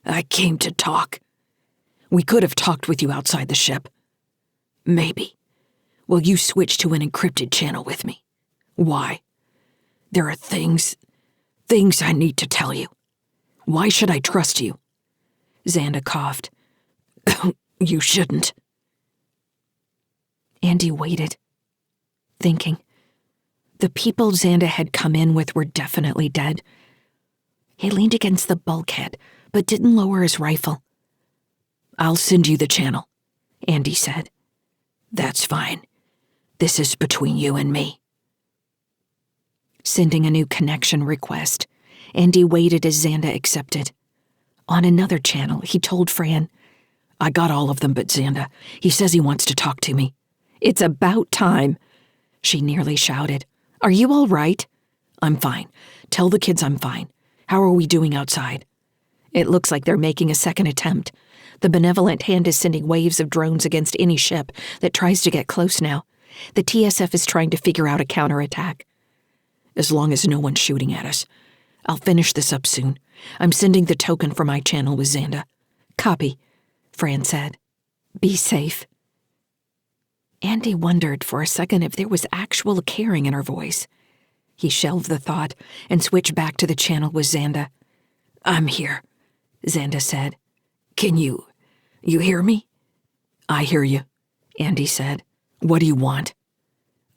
Speaker 1: "I came to talk." "We could have talked with you outside the ship." "Maybe. Will you switch to an encrypted channel with me?" "Why?" "There are things I need to tell you." "Why should I trust you?" Xanda coughed. "You shouldn't." Andy waited, thinking. The people Xanda had come in with were definitely dead. He leaned against the bulkhead, but didn't lower his rifle. "I'll send you the channel," Andy said. "That's fine. This is between you and me." Sending a new connection request, Andy waited as Xanda accepted. On another channel, he told Fran, "I got all of them but Xanda. He says he wants to talk to me." "It's about time," she nearly shouted. "Are you all right?" "I'm fine. Tell the kids I'm fine. How are we doing outside?" "It looks like they're making a second attempt. The benevolent hand is sending waves of drones against any ship that tries to get close now. The TSF is trying to figure out a counterattack." "As long as no one's shooting at us. I'll finish this up soon. I'm sending the token for my channel with Xanda." "Copy," Fran said. "Be safe." Andy wondered for a second if there was actual caring in her voice. He shelved the thought and switched back to the channel with Xanda. "I'm here," Xanda said. "Can you hear me?" "I hear you," Andy said. "What do you want?"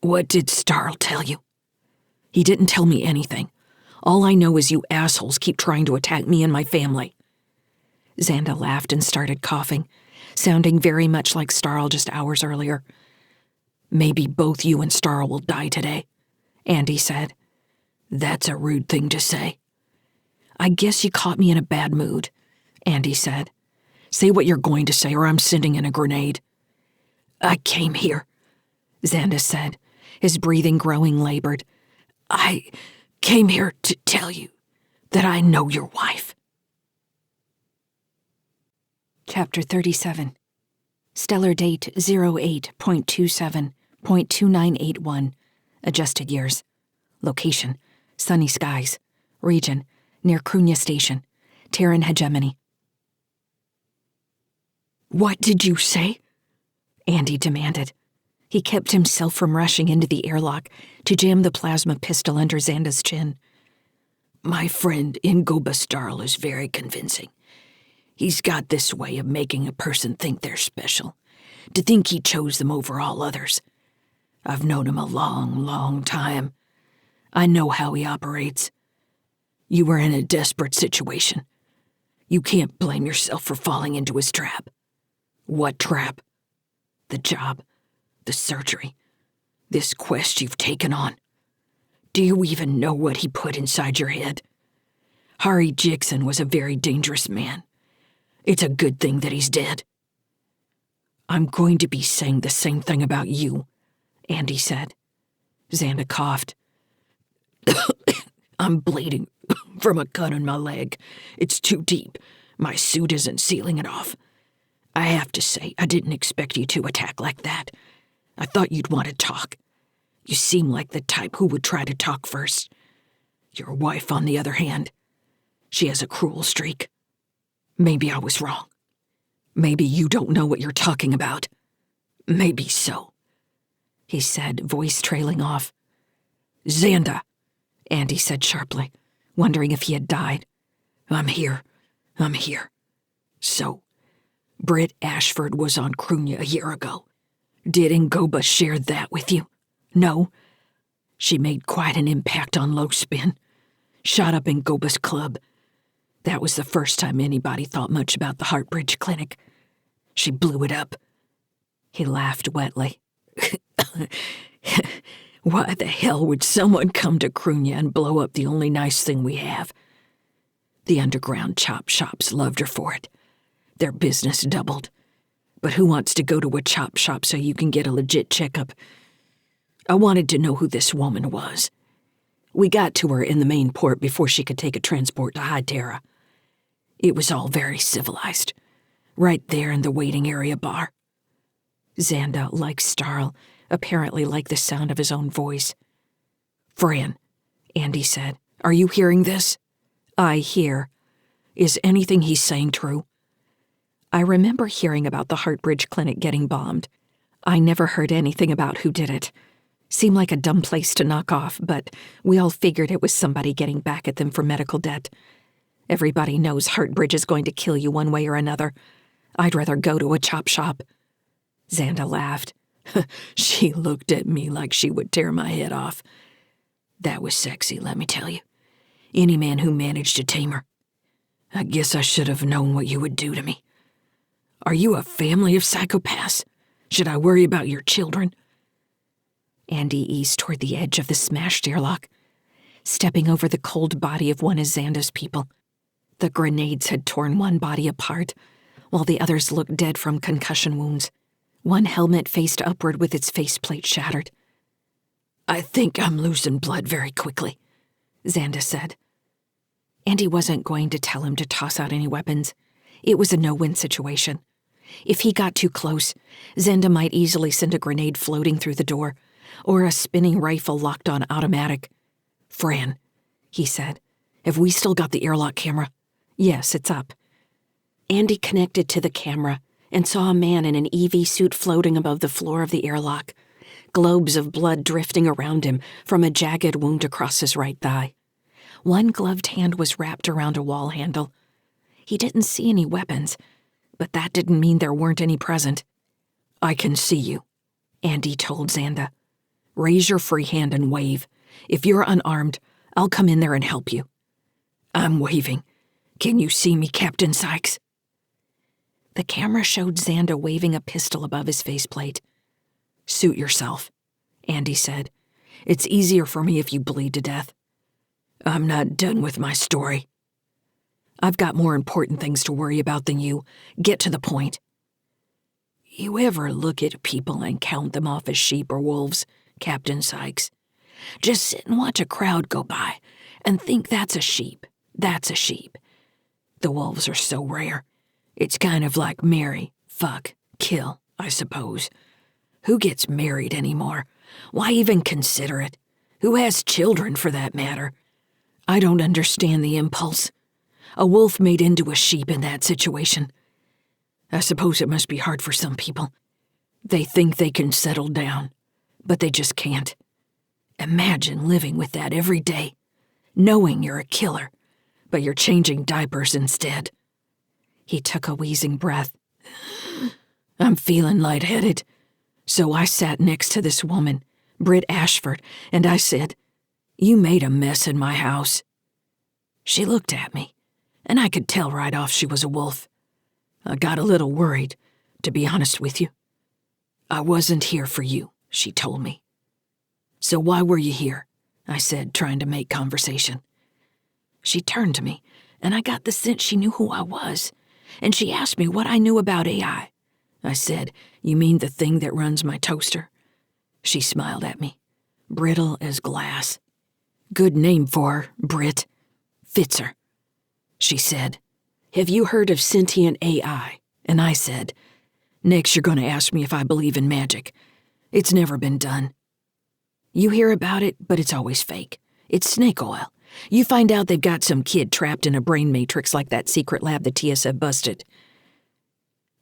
Speaker 1: "What did Starl tell you?" "He didn't tell me anything. All I know is you assholes keep trying to attack me and my family." Xanda laughed and started coughing, sounding very much like Starl just hours earlier. "Maybe both you and Starl will die today," Andy said. "That's a rude thing to say." "I guess you caught me in a bad mood," Andy said. "Say what you're going to say or I'm sending in a grenade." "I came here," Xanda said, his breathing growing labored. "I came here to tell you that I know your wife." Chapter 37. Stellar date 08.27.2981. Adjusted years. Location: sunny skies. Region: near Cruithne Station. Terran hegemony. "What did you say?" Andy demanded. He kept himself from rushing into the airlock to jam the plasma pistol under Xanda's chin. "My friend Ingoba Starl is very convincing. He's got this way of making a person think they're special, to think he chose them over all others. I've known him a long, long time. I know how he operates. You were in a desperate situation. You can't blame yourself for falling into his trap." "What trap?" "The job, the surgery, this quest you've taken on. Do you even know what he put inside your head? Hari Jixon was a very dangerous man. It's a good thing that he's dead." "I'm going to be saying the same thing about you," Andy said. Xanda coughed. "I'm bleeding from a cut in my leg. It's too deep. My suit isn't sealing it off. I have to say, I didn't expect you to attack like that. I thought you'd want to talk. You seem like the type who would try to talk first. Your wife, on the other hand, she has a cruel streak. Maybe I was wrong. Maybe you don't know what you're talking about. Maybe so," he said, voice trailing off. "Xanda," Andy said sharply, wondering if he had died. I'm here. So, Britt Ashford was on Cruithne a year ago. Did Ngoba share that with you? No? She made quite an impact on Low Spin. Shot up Ngoba's club. That was the first time anybody thought much about the Heartbridge Clinic. She blew it up. He laughed wetly. Why the hell would someone come to Cruithne and blow up the only nice thing we have? The underground chop shops loved her for it. Their business doubled. But who wants to go to a chop shop so you can get a legit checkup? I wanted to know who this woman was. We got to her in the main port before she could take a transport to High Terra. It was all very civilized. Right there in the waiting area bar. Xanda, like Starl, apparently liked the sound of his own voice. Fran, Andy said, are you hearing this? I hear. Is anything he's saying true? I remember hearing about the Heartbridge Clinic getting bombed. I never heard anything about who did it. Seemed like a dumb place to knock off, but we all figured it was somebody getting back at them for medical debt. Everybody knows Heartbridge is going to kill you one way or another. I'd rather go to a chop shop. Xanda laughed. She looked at me like she would tear my head off. That was sexy, let me tell you. Any man who managed to tame her. I guess I should have known what you would do to me. Are you a family of psychopaths? Should I worry about your children? Andy eased toward the edge of the smashed airlock, stepping over the cold body of one of Xanda's people. The grenades had torn one body apart, while the others looked dead from concussion wounds. One helmet faced upward with its faceplate shattered. I think I'm losing blood very quickly, Xanda said. Andy wasn't going to tell him to toss out any weapons. It was a no-win situation. If he got too close, Xanda might easily send a grenade floating through the door, or a spinning rifle locked on automatic. Fran, he said, have we still got the airlock camera? Yes, it's up. Andy connected to the camera and saw a man in an EV suit floating above the floor of the airlock, globes of blood drifting around him from a jagged wound across his right thigh. One gloved hand was wrapped around a wall handle. He didn't see any weapons, but that didn't mean there weren't any present. I can see you, Andy told Xanda. Raise your free hand and wave. If you're unarmed, I'll come in there and help you. I'm waving. Can you see me, Captain Sykes? The camera showed Xanda waving a pistol above his faceplate. Suit yourself, Andy said. It's easier for me if you bleed to death. I'm not done with my story. I've got more important things to worry about than you. Get to the point. You ever look at people and count them off as sheep or wolves, Captain Sykes? Just sit and watch a crowd go by and think that's a sheep. That's a sheep. The wolves are so rare. It's kind of like marry, fuck, kill, I suppose. Who gets married anymore? Why even consider it? Who has children, for that matter? I don't understand the impulse. A wolf made into a sheep in that situation. I suppose it must be hard for some people. They think they can settle down, but they just can't. Imagine living with that every day, knowing you're a killer, but you're changing diapers instead. He took a wheezing breath. I'm feeling lightheaded. So I sat next to this woman, Britt Ashford, and I said, You made a mess in my house. She looked at me, and I could tell right off she was a wolf. I got a little worried, to be honest with you. I wasn't here for you, she told me. So why were you here? I said, trying to make conversation. She turned to me, and I got the sense she knew who I was, and she asked me what I knew about AI. I said, You mean the thing that runs my toaster? She smiled at me, brittle as glass. Good name for her, Britt. Fits her. She said, Have you heard of sentient AI? And I said, Next you're going to ask me if I believe in magic. It's never been done. You hear about it, but it's always fake. It's snake oil. You find out they've got some kid trapped in a brain matrix like that secret lab the TSA busted.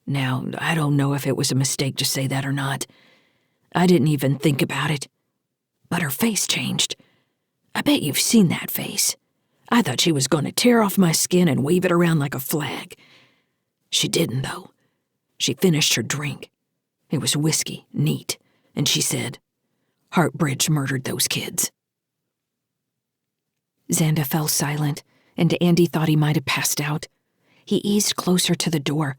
Speaker 1: Now, I don't know if it was a mistake to say that or not. I didn't even think about it. But her face changed. I bet you've seen that face. I thought she was going to tear off my skin and wave it around like a flag. She didn't, though. She finished her drink. It was whiskey, neat, and she said, "Heartbridge murdered those kids."
Speaker 2: Xanda fell silent, and Andy thought he might have passed out. He eased closer to the door,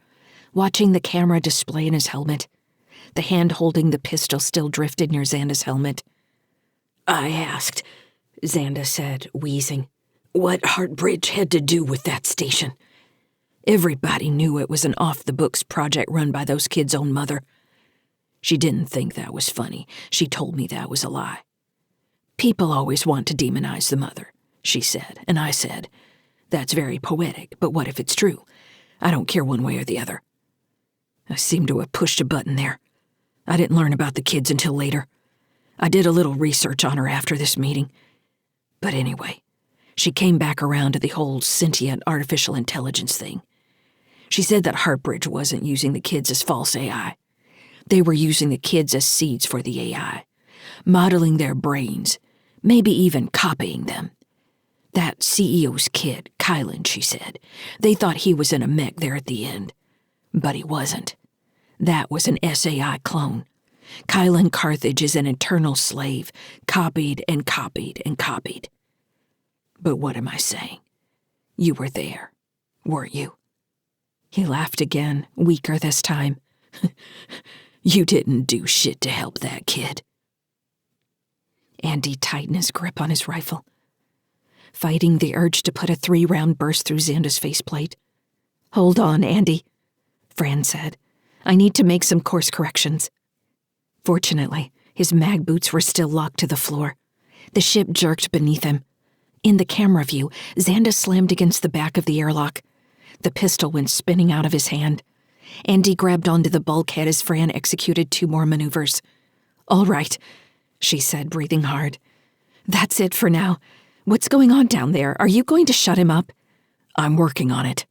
Speaker 2: watching the camera display in his helmet. The hand holding the pistol still drifted near Xanda's helmet.
Speaker 1: "I asked," Xanda said, wheezing, "what Heartbridge had to do with that station. Everybody knew it was an off-the-books project run by those kids' own mother. She didn't think that was funny. She told me that was a lie. People always want to demonize the mother, she said, and I said, that's very poetic, but what if it's true? I don't care one way or the other. I seem to have pushed a button there. I didn't learn about the kids until later. I did a little research on her after this meeting. But anyway, she came back around to the whole sentient artificial intelligence thing. She said that Heartbridge wasn't using the kids as false AI. They were using the kids as seeds for the AI, modeling their brains, maybe even copying them. That CEO's kid, Kylan, she said, they thought he was in a mech there at the end. But he wasn't. That was an SAI clone. Kylan Carthage is an eternal slave, copied and copied and copied. But what am I saying? You were there, weren't you?" He laughed again, weaker this time. "You didn't do shit to help that kid."
Speaker 2: Andy tightened his grip on his rifle, fighting the urge to put a 3-round burst through Xanda's faceplate. "Hold on, Andy," Fran said. "I need to make some course corrections." Fortunately, his mag boots were still locked to the floor. The ship jerked beneath him. In the camera view, Xanda slammed against the back of the airlock. The pistol went spinning out of his hand. Andy grabbed onto the bulkhead as Fran executed 2 more maneuvers. "All right," she said, breathing hard. "That's it for now. What's going on down there? Are you going to shut him up?"
Speaker 1: "I'm working on it."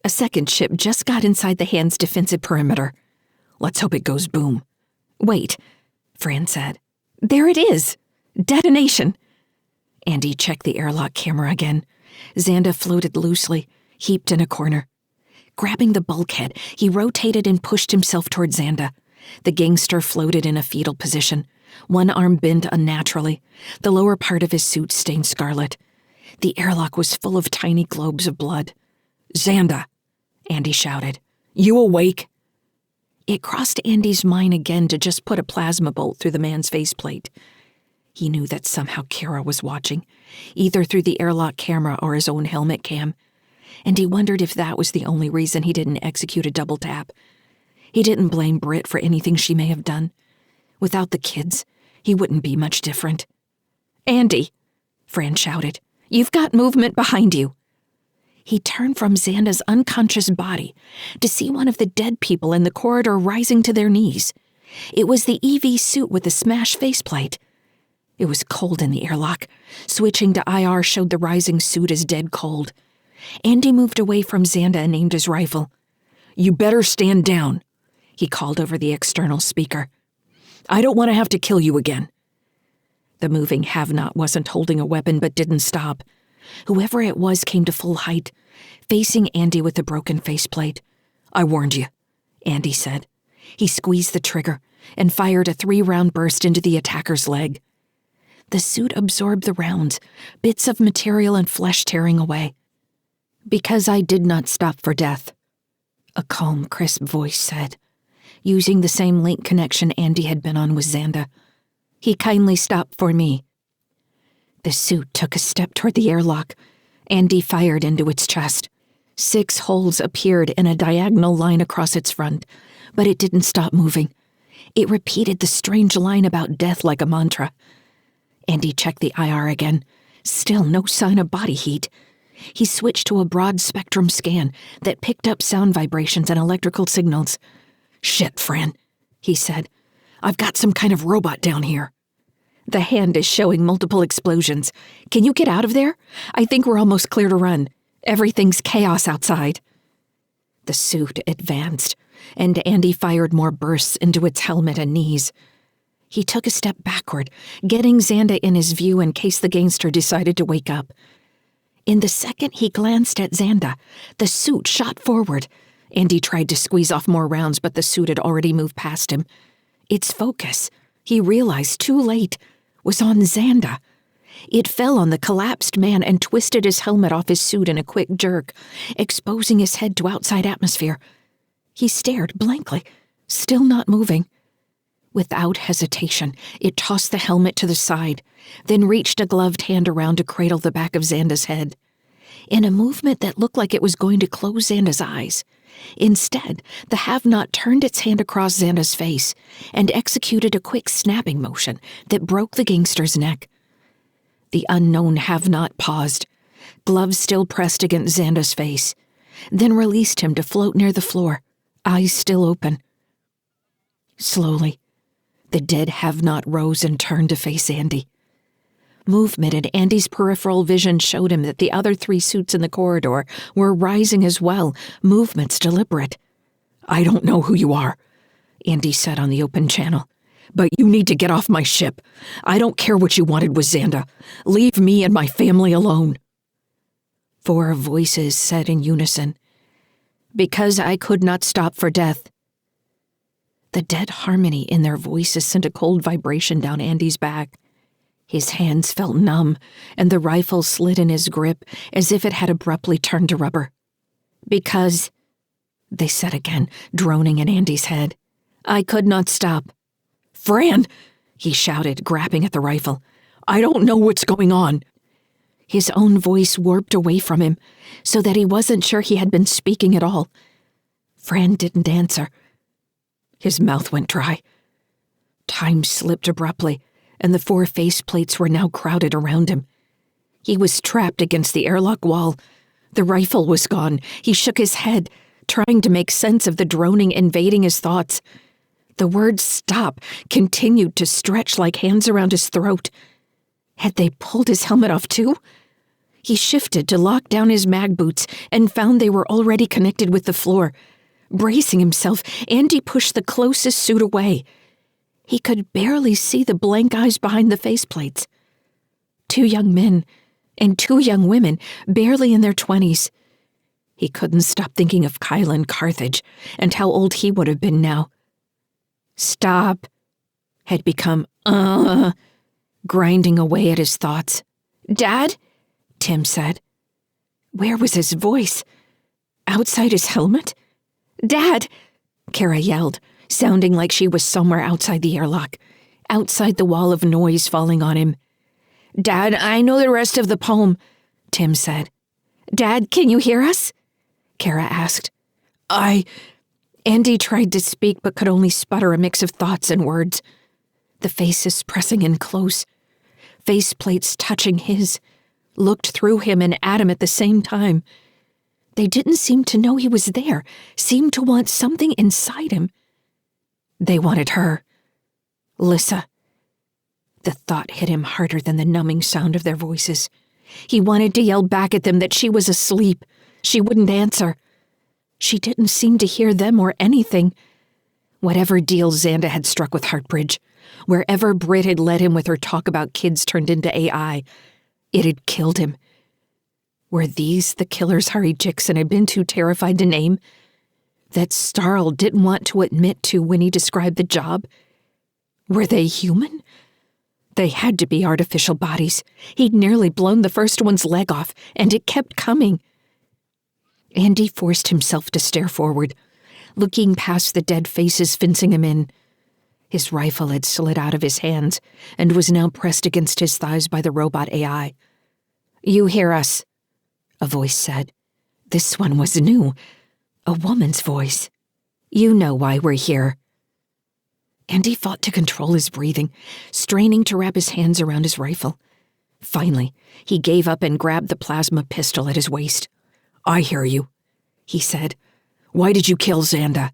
Speaker 2: "A second ship just got inside the hand's defensive perimeter."
Speaker 1: "Let's hope it goes boom."
Speaker 2: "Wait," Fran said. "There it is! Detonation!" Andy checked the airlock camera again. Xanda floated loosely, heaped in a corner. Grabbing the bulkhead, he rotated and pushed himself toward Xanda. The gangster floated in a fetal position, one arm bent unnaturally, the lower part of his suit stained scarlet. The airlock was full of tiny globes of blood.
Speaker 1: "Xanda!"
Speaker 2: Andy shouted.
Speaker 1: "You awake?"
Speaker 2: It crossed Andy's mind again to just put a plasma bolt through the man's faceplate. He knew that somehow Cara was watching, either through the airlock camera or his own helmet cam, and he wondered if that was the only reason he didn't execute a double tap. He didn't blame Britt for anything she may have done. Without the kids, he wouldn't be much different. "Andy," Fran shouted, "you've got movement behind you." He turned from Xanda's unconscious body to see one of the dead people in the corridor rising to their knees. It was the EV suit with the smashed faceplate. It was cold in the airlock. Switching to IR showed the rising suit as dead cold. Andy moved away from Xanda and aimed his rifle.
Speaker 1: "You better stand down," he called over the external speaker. "I don't want to have to kill you again."
Speaker 2: The moving have-not wasn't holding a weapon but didn't stop. Whoever it was came to full height, facing Andy with the broken faceplate.
Speaker 1: "I warned you,"
Speaker 2: Andy said. He squeezed the trigger and fired a 3-round burst into the attacker's leg. The suit absorbed the rounds, bits of material and flesh tearing away. "Because I did not stop for death," a calm, crisp voice said, using the same link connection Andy had been on with Xanda. "He kindly stopped for me." The suit took a step toward the airlock. Andy fired into its chest. 6 holes appeared in a diagonal line across its front, but it didn't stop moving. It repeated the strange line about death like a mantra. Andy checked the IR again. Still no sign of body heat. He switched to a broad-spectrum scan that picked up sound vibrations and electrical signals.
Speaker 1: "Shit, Fran," he said. "I've got some kind of robot down here."
Speaker 2: "The hand is showing multiple explosions. Can you get out of there? I think we're almost clear to run. Everything's chaos outside." The suit advanced, and Andy fired more bursts into its helmet and knees. He took a step backward, getting Xanda in his view in case the gangster decided to wake up. In the second he glanced at Xanda, the suit shot forward, 3
Speaker 1: Andy tried to squeeze off more rounds, but the suit had already moved past him. Its focus, he realized too late, was on Xanda. It fell on the collapsed man and twisted his helmet off his suit in a quick jerk, exposing his head to outside atmosphere. He stared blankly, still not moving. Without hesitation, it tossed the helmet to the side, then reached a gloved hand around to cradle the back of Xanda's head. In a movement that looked like it was going to close Xanda's eyes, instead, the have-not turned its hand across Xanda's face and executed a quick snapping motion that broke the gangster's neck. The unknown have-not paused, gloves still pressed against Xanda's face, then released him to float near the floor, eyes still open. Slowly, the dead have-not rose and turned to face Andy. Movement in Andy's peripheral vision showed him that the other 3 suits in the corridor were rising as well, movements deliberate. "I don't know who you are," Andy said on the open channel, "but you need to get off my ship. I don't care what you wanted with Xanda. Leave me and my family alone." 4 voices said in unison, "Because I could not stop for death." The dead harmony in their voices sent a cold vibration down Andy's back. His hands felt numb, and the rifle slid in his grip as if it had abruptly turned to rubber. "Because," they said again, droning in Andy's head, "I could not stop." "Fran!" he shouted, grabbing at the rifle. "I don't know what's going on." His own voice warped away from him, so that he wasn't sure he had been speaking at all. Fran didn't answer. His mouth went dry. Time slipped abruptly, and the 4 faceplates were now crowded around him. He was trapped against the airlock wall. The rifle was gone. He shook his head, trying to make sense of the droning invading his thoughts. The word "stop" continued to stretch like hands around his throat. Had they pulled his helmet off too? He shifted to lock down his mag boots and found they were already connected with the floor. Bracing himself, Andy pushed the closest suit away. He could barely see the blank eyes behind the faceplates. 2 young men and 2 young women, barely in their 20s. He couldn't stop thinking of Kylan Carthage and how old he would have been now. "Stop," had become grinding away at his thoughts. "Dad?" Tim said. Where was his voice? Outside his helmet? "Dad!" Cara yelled, sounding like she was somewhere outside the airlock, outside the wall of noise falling on him. "Dad, I know the rest of the poem," Tim said. "Dad, can you hear us?" Cara asked. Andy tried to speak but could only sputter a mix of thoughts and words. The faces pressing in close, faceplates touching his, looked through him and at him at the same time. They didn't seem to know he was there, seemed to want something inside him. They wanted her. Lyssa. The thought hit him harder than the numbing sound of their voices. He wanted to yell back at them that she was asleep. She wouldn't answer. She didn't seem to hear them or anything. Whatever deal Xanda had struck with Heartbridge, wherever Britt had led him with her talk about kids turned into AI, it had killed him. Were these the killers Harry Jixon had been too terrified to name? That Starl didn't want to admit to when he described the job? Were they human? They had to be artificial bodies. He'd nearly blown the first one's leg off, and it kept coming. Andy forced himself to stare forward, looking past the dead faces fencing him in. His rifle had slid out of his hands and was now pressed against his thighs by the robot AI. "You hear us," a voice said. This one was new. A woman's voice. "You know why we're here." Andy fought to control his breathing, straining to wrap his hands around his rifle. Finally, he gave up and grabbed the plasma pistol at his waist. "I hear you," he said. "Why did you kill Xanda?"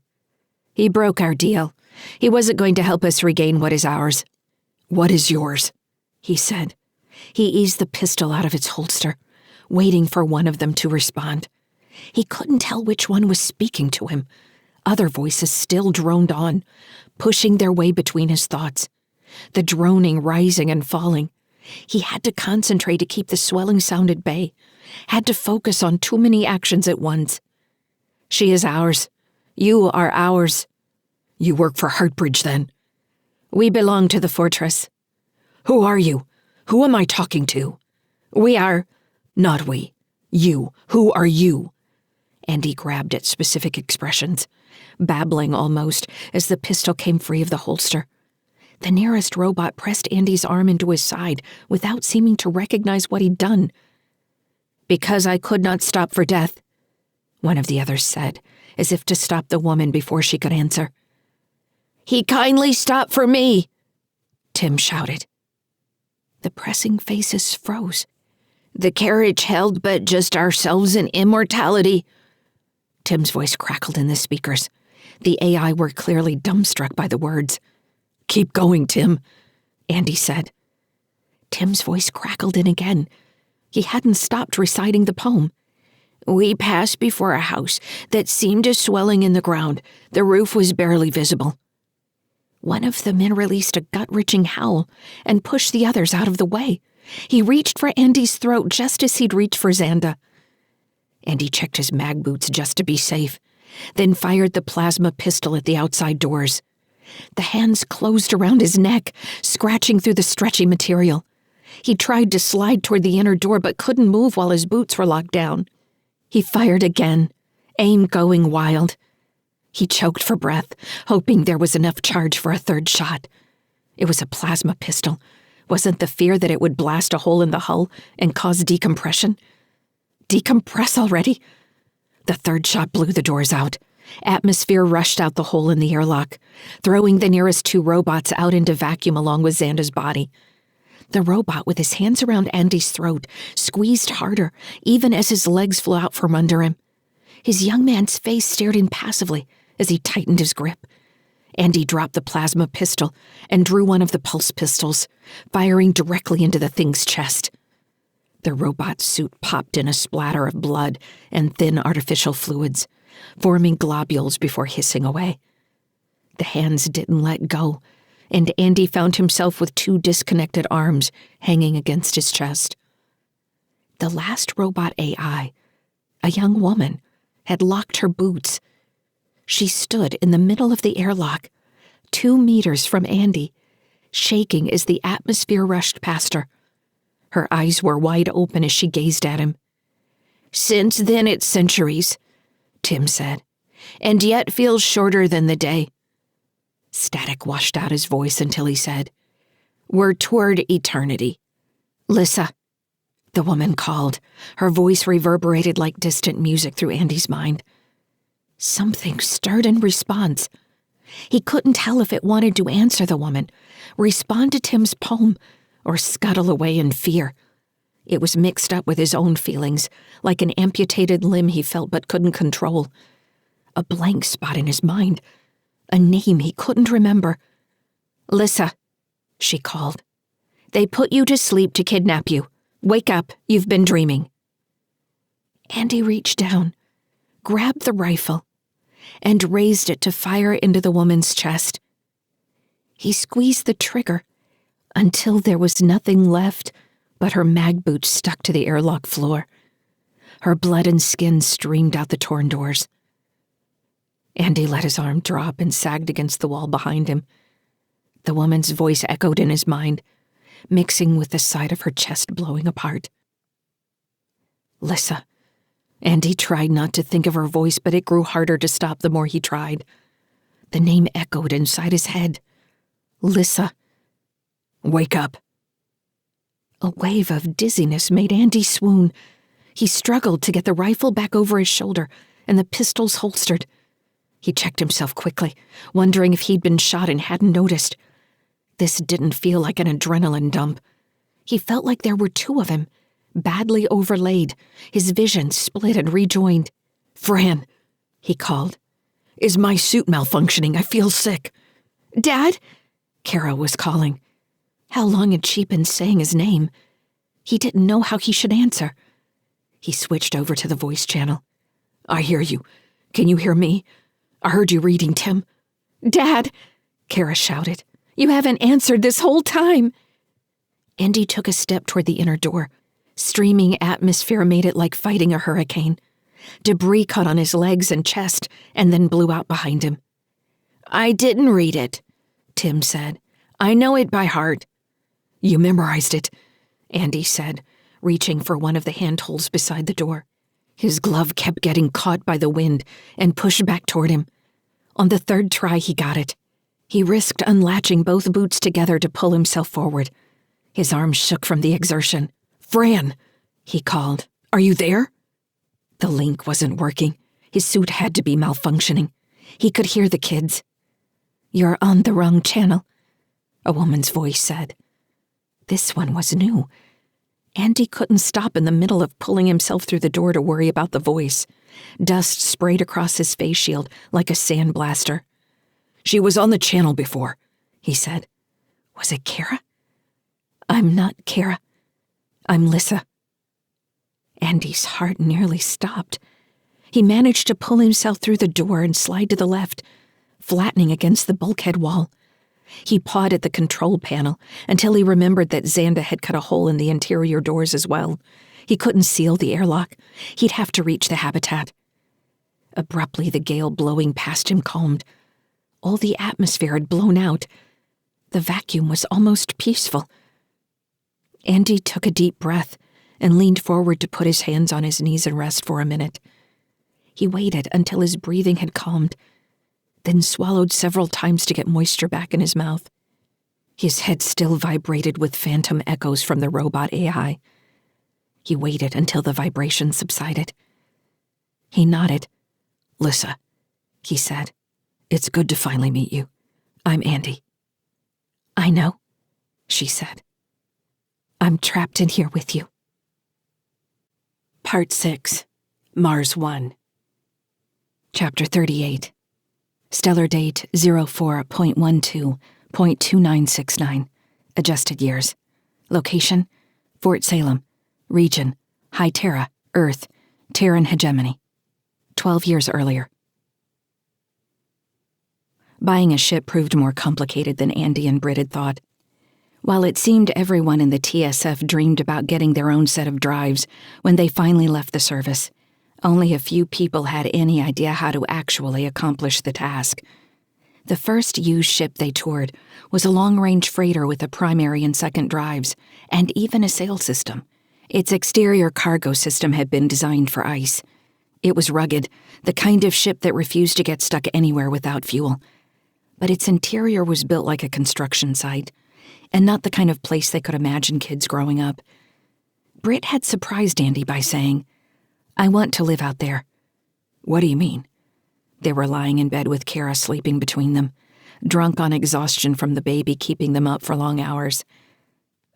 Speaker 1: "He broke our deal. He wasn't going to help us regain what is ours." "What is yours?" he said. He eased the pistol out of its holster, waiting for one of them to respond. He couldn't tell which one was speaking to him. Other voices still droned on, pushing their way between his thoughts. The droning rising and falling. He had to concentrate to keep the swelling sound at bay, had to focus on too many actions at once. She is ours. You are ours.
Speaker 2: You work for Heartbridge, then?
Speaker 1: We belong to the fortress.
Speaker 2: Who are you? Who am I talking to?
Speaker 1: We are...
Speaker 2: Not we. You. Who are you?
Speaker 1: Andy grabbed at specific expressions, babbling almost, as the pistol came free of the holster. The nearest robot pressed Andy's arm into his side without seeming to recognize what he'd done. Because I could not stop for death, one of the others said, as if to stop the woman before she could answer. He kindly stopped for me, Tim shouted. The pressing faces froze. The carriage held but just ourselves in immortality. Tim's voice crackled in the speakers. The AI were clearly dumbstruck by the words.
Speaker 2: Keep going, Tim,
Speaker 1: Andy said. Tim's voice crackled in again. He hadn't stopped reciting the poem. We passed before a house that seemed a swelling in the ground. The roof was barely visible. One of the men released a gut-wrenching howl and pushed the others out of the way. He reached for Andy's throat just as he'd reached for Xanda. Andy checked his mag boots just to be safe, then fired the plasma pistol at the outside doors. The hands closed around his neck, scratching through the stretchy material. He tried to slide toward the inner door but couldn't move while his boots were locked down. He fired again, aim going wild. He choked for breath, hoping there was enough charge for a third shot. It was a plasma pistol. Wasn't the fear that it would blast a hole in the hull and cause decompression? Decompress already? The third shot blew the doors out. Atmosphere rushed out the hole in the airlock, throwing the nearest two robots out into vacuum along with Xanda's body. The robot, with his hands around Andy's throat, squeezed harder, even as his legs flew out from under him. His young man's face stared impassively as he tightened his grip. Andy dropped the plasma pistol and drew one of the pulse pistols, firing directly into the thing's chest. The robot's suit popped in a splatter of blood and thin artificial fluids, forming globules before hissing away. The hands didn't let go, and Andy found himself with two disconnected arms hanging against his chest. The last robot AI, a young woman, had locked her boots. She stood in the middle of the airlock, 2 meters from Andy, shaking as the atmosphere rushed past her. Her eyes were wide open as she gazed at him. "Since then it's centuries," Tim said, "and yet feels shorter than the day." Static washed out his voice until he said, "We're toward eternity." "Lyssa," the woman called. Her voice reverberated like distant music through Andy's mind. Something stirred in response. He couldn't tell if it wanted to answer the woman, respond to Tim's poem, or scuttle away in fear. It was mixed up with his own feelings, like an amputated limb he felt but couldn't control. A blank spot in his mind, a name he couldn't remember. "Lyssa," she called. "They put you to sleep to kidnap you. Wake up, you've been dreaming." Andy reached down, grabbed the rifle, and raised it to fire into the woman's chest. He squeezed the trigger until there was nothing left but her mag boots stuck to the airlock floor. Her blood and skin streamed out the torn doors. Andy let his arm drop and sagged against the wall behind him. The woman's voice echoed in his mind, mixing with the sight of her chest blowing apart. "Lyssa." Andy tried not to think of her voice, but it grew harder to stop the more he tried. The name echoed inside his head. "Lyssa." "Wake up." A wave of dizziness made Andy swoon. He struggled to get the rifle back over his shoulder and the pistols holstered. He checked himself quickly, wondering if he'd been shot and hadn't noticed. This didn't feel like an adrenaline dump. He felt like there were two of him, badly overlaid, his vision split and rejoined. "Fran," he called. "Is my suit malfunctioning? I feel sick." "Dad?" Cara was calling. How long had she been saying his name? He didn't know how he should answer. He switched over to the voice channel. "I hear you. Can you hear me? I heard you reading, Tim." "Dad!" Cara shouted. "You haven't answered this whole time." Andy took a step toward the inner door. Streaming atmosphere made it like fighting a hurricane. Debris caught on his legs and chest and then blew out behind him. "I didn't read it," Tim said. "I know it by heart." "You memorized it," Andy said, reaching for one of the handholds beside the door. His glove kept getting caught by the wind and pushed back toward him. On the third try, he got it. He risked unlatching both boots together to pull himself forward. His arms shook from the exertion. "Fran!" he called. "Are you there?" The link wasn't working. His suit had to be malfunctioning. He could hear the kids. "You're on the wrong channel," a woman's voice said. This one was new. Andy couldn't stop in the middle of pulling himself through the door to worry about the voice. Dust sprayed across his face shield like a sandblaster. "She was on the channel before," he said. Was it Cara? "I'm not Cara. I'm Lyssa." Andy's heart nearly stopped. He managed to pull himself through the door and slide to the left, flattening against the bulkhead wall. He pawed at the control panel until he remembered that Xanda had cut a hole in the interior doors as well. He couldn't seal the airlock. He'd have to reach the habitat. Abruptly, the gale blowing past him calmed. All the atmosphere had blown out. The vacuum was almost peaceful. Andy took a deep breath and leaned forward to put his hands on his knees and rest for a minute. He waited until his breathing had calmed, then swallowed several times to get moisture back in his mouth. His head still vibrated with phantom echoes from the robot AI. He waited until the vibration subsided. He nodded. "Lyssa," he said. "It's good to finally meet you. I'm Andy." "I know," she said. "I'm trapped in here with you." Part 6, Mars 1. Chapter 38. Stellar date 04.12.2969. Adjusted years. Location: Fort Salem. Region: High Terra, Earth, Terran hegemony. 12 years earlier. Buying a ship proved more complicated than Andy and Britt had thought. While it seemed everyone in the TSF dreamed about getting their own set of drives when they finally left the service, only a few people had any idea how to actually accomplish the task. The first used ship they toured was a long-range freighter with a primary and second drives, and even a sail system. Its exterior cargo system had been designed for ice. It was rugged, the kind of ship that refused to get stuck anywhere without fuel. But its interior was built like a construction site, and not the kind of place they could imagine kids growing up. Britt had surprised Andy by saying, "I want to live out there." "What do you mean?" They were lying in bed with Cara sleeping between them, drunk on exhaustion from the baby keeping them up for long hours.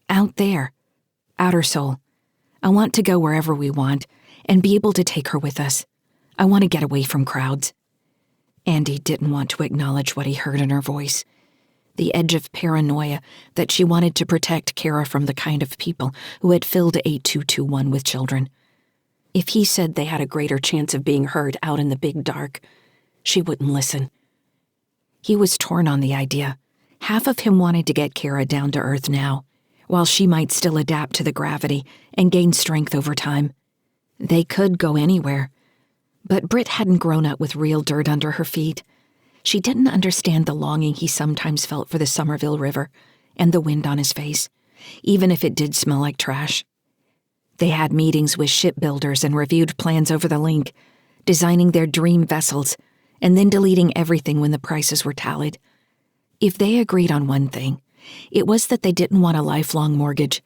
Speaker 1: "Out there. Outer Soul. I want to go wherever we want, and be able to take her with us. I want to get away from crowds." Andy didn't want to acknowledge what he heard in her voice. The edge of paranoia that she wanted to protect Cara from the kind of people who had filled 8221 with children. If he said they had a greater chance of being heard out in the big dark, she wouldn't listen. He was torn on the idea. Half of him wanted to get Cara down to Earth now, while she might still adapt to the gravity and gain strength over time. They could go anywhere. But Britt hadn't grown up with real dirt under her feet. She didn't understand the longing he sometimes felt for the Somerville River and the wind on his face, even if it did smell like trash. They had meetings with shipbuilders and reviewed plans over the link, designing their dream vessels, and then deleting everything when the prices were tallied. If they agreed on one thing, it was that they didn't want a lifelong mortgage.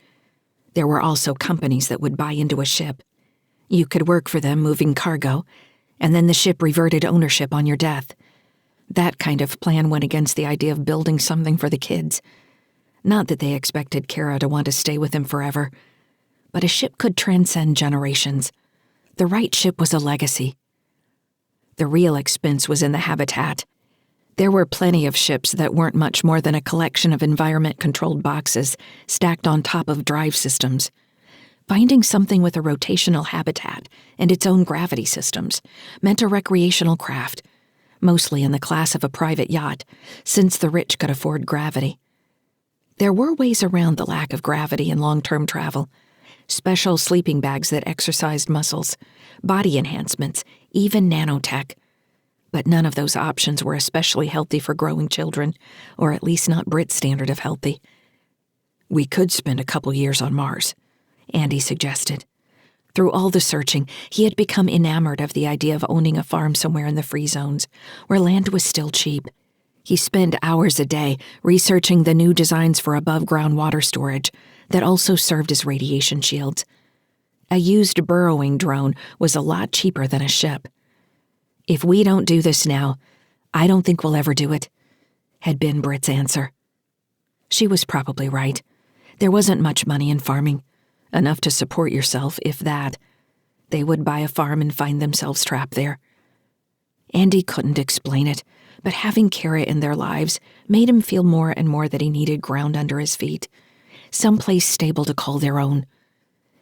Speaker 1: There were also companies that would buy into a ship. You could work for them moving cargo, and then the ship reverted ownership on your death. That kind of plan went against the idea of building something for the kids. Not that they expected Cara to want to stay with him forever, but a ship could transcend generations. The right ship was a legacy. The real expense was in the habitat. There were plenty of ships that weren't much more than a collection of environment-controlled boxes stacked on top of drive systems. Finding something with a rotational habitat and its own gravity systems meant a recreational craft, mostly in the class of a private yacht, since the rich could afford gravity. There were ways around the lack of gravity in long-term travel.
Speaker 2: special sleeping bags that exercised muscles, body enhancements, even nanotech. But none of those options were especially healthy for growing children, or at least not Brit's standard of healthy. "We could spend a couple years on Mars," Andy suggested. Through all the searching, he had become enamored of the idea of owning a farm somewhere in the free zones, where land was still cheap. He spent hours a day researching the new designs for above-ground water storage that also served as radiation shields. A used burrowing drone was a lot cheaper than a ship. "If we don't do this now, I don't think we'll ever do it," had been Brit's answer. She was probably right. There wasn't much money in farming. Enough to support yourself, if that. They would buy a farm and find themselves trapped there. Andy couldn't explain it, but having Cara in their lives made him feel more and more that he needed ground under his feet, someplace stable to call their own.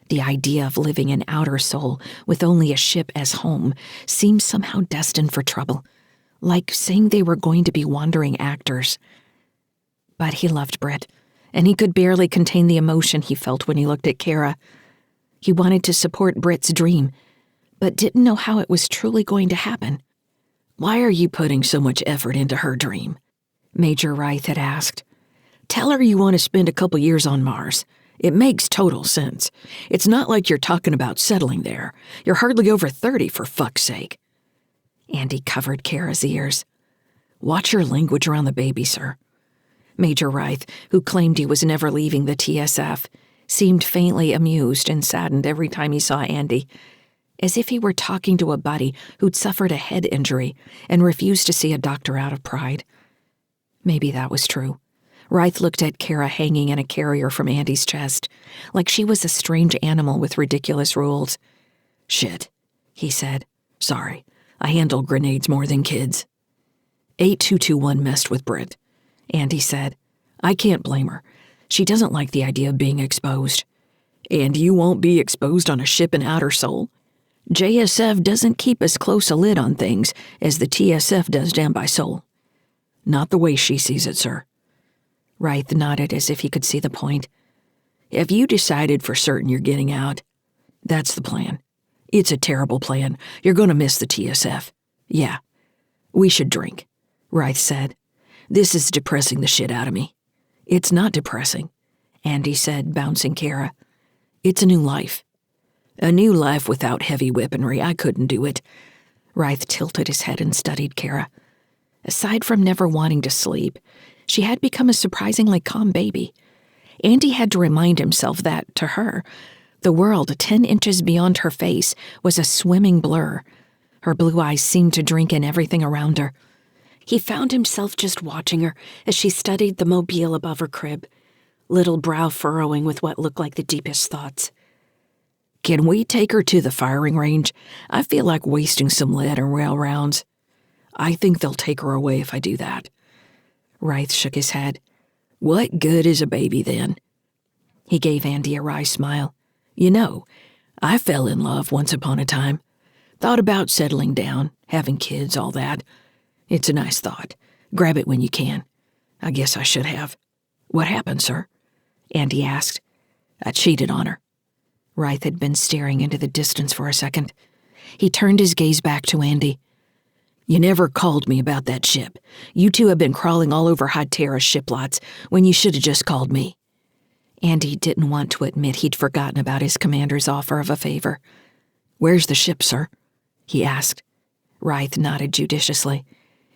Speaker 2: The idea of living in outer Sol with only a ship as home seemed somehow destined for trouble, like saying they were going to be wandering actors. But he loved Brit, and he could barely contain the emotion he felt when he looked at Cara. He wanted to support Brit's dream, but didn't know how it was truly going to happen. "Why are you putting so much effort into her dream?" Major Wright had asked. "Tell her you want to spend a couple years on Mars. It makes total sense. It's not like you're talking about settling there. You're hardly over 30, for fuck's sake." Andy covered Cara's ears. "Watch your language around the baby, sir." Major Wright, who claimed he was never leaving the TSF, seemed faintly amused and saddened every time he saw Andy, as if he were talking to a buddy who'd suffered a head injury and refused to see a doctor out of pride. Maybe that was true. Wright looked at Cara hanging in a carrier from Andy's chest, like she was a strange animal with ridiculous rules. "Shit," he said. "Sorry, I handle grenades more than kids." 8221 messed with Brit, Andy said. "I can't blame her. She doesn't like the idea of being exposed." "And you won't be exposed on a ship in outer Sol? JSF doesn't keep as close a lid on things as the TSF does down by Sol." "Not the way she sees it, sir." Wright nodded as if he could see the point. "Have you decided for certain you're getting out?" "That's the plan. It's a terrible plan. You're going to miss the TSF." "Yeah. We should drink," Wright said. "This is depressing the shit out of me." "It's not depressing," Andy said, bouncing Cara. "It's a new life." "A new life without heavy weaponry. I couldn't do it." Wright tilted his head and studied Cara. Aside from never wanting to sleep, she had become a surprisingly calm baby. Andy had to remind himself that, to her, the world 10 inches beyond her face was a swimming blur. Her blue eyes seemed to drink in everything around her. He found himself just watching her as she studied the mobile above her crib, little brow furrowing with what looked like the deepest thoughts. "Can we take her to the firing range? I feel like wasting some lead and rail rounds." "I think they'll take her away if I do that." Wright shook his head. "What good is a baby then?" He gave Andy a wry smile. "You know, I fell in love once upon a time. Thought about settling down, having kids, all that. It's a nice thought. Grab it when you can. I guess I should have." "What happened, sir?" Andy asked. "I cheated on her." Wright had been staring into the distance for a second. He turned his gaze back to Andy. "You never called me about that ship. You two have been crawling all over Hytera's ship lots when you should have just called me." Andy didn't want to admit he'd forgotten about his commander's offer of a favor. "Where's the ship, sir?" he asked. Wright nodded judiciously.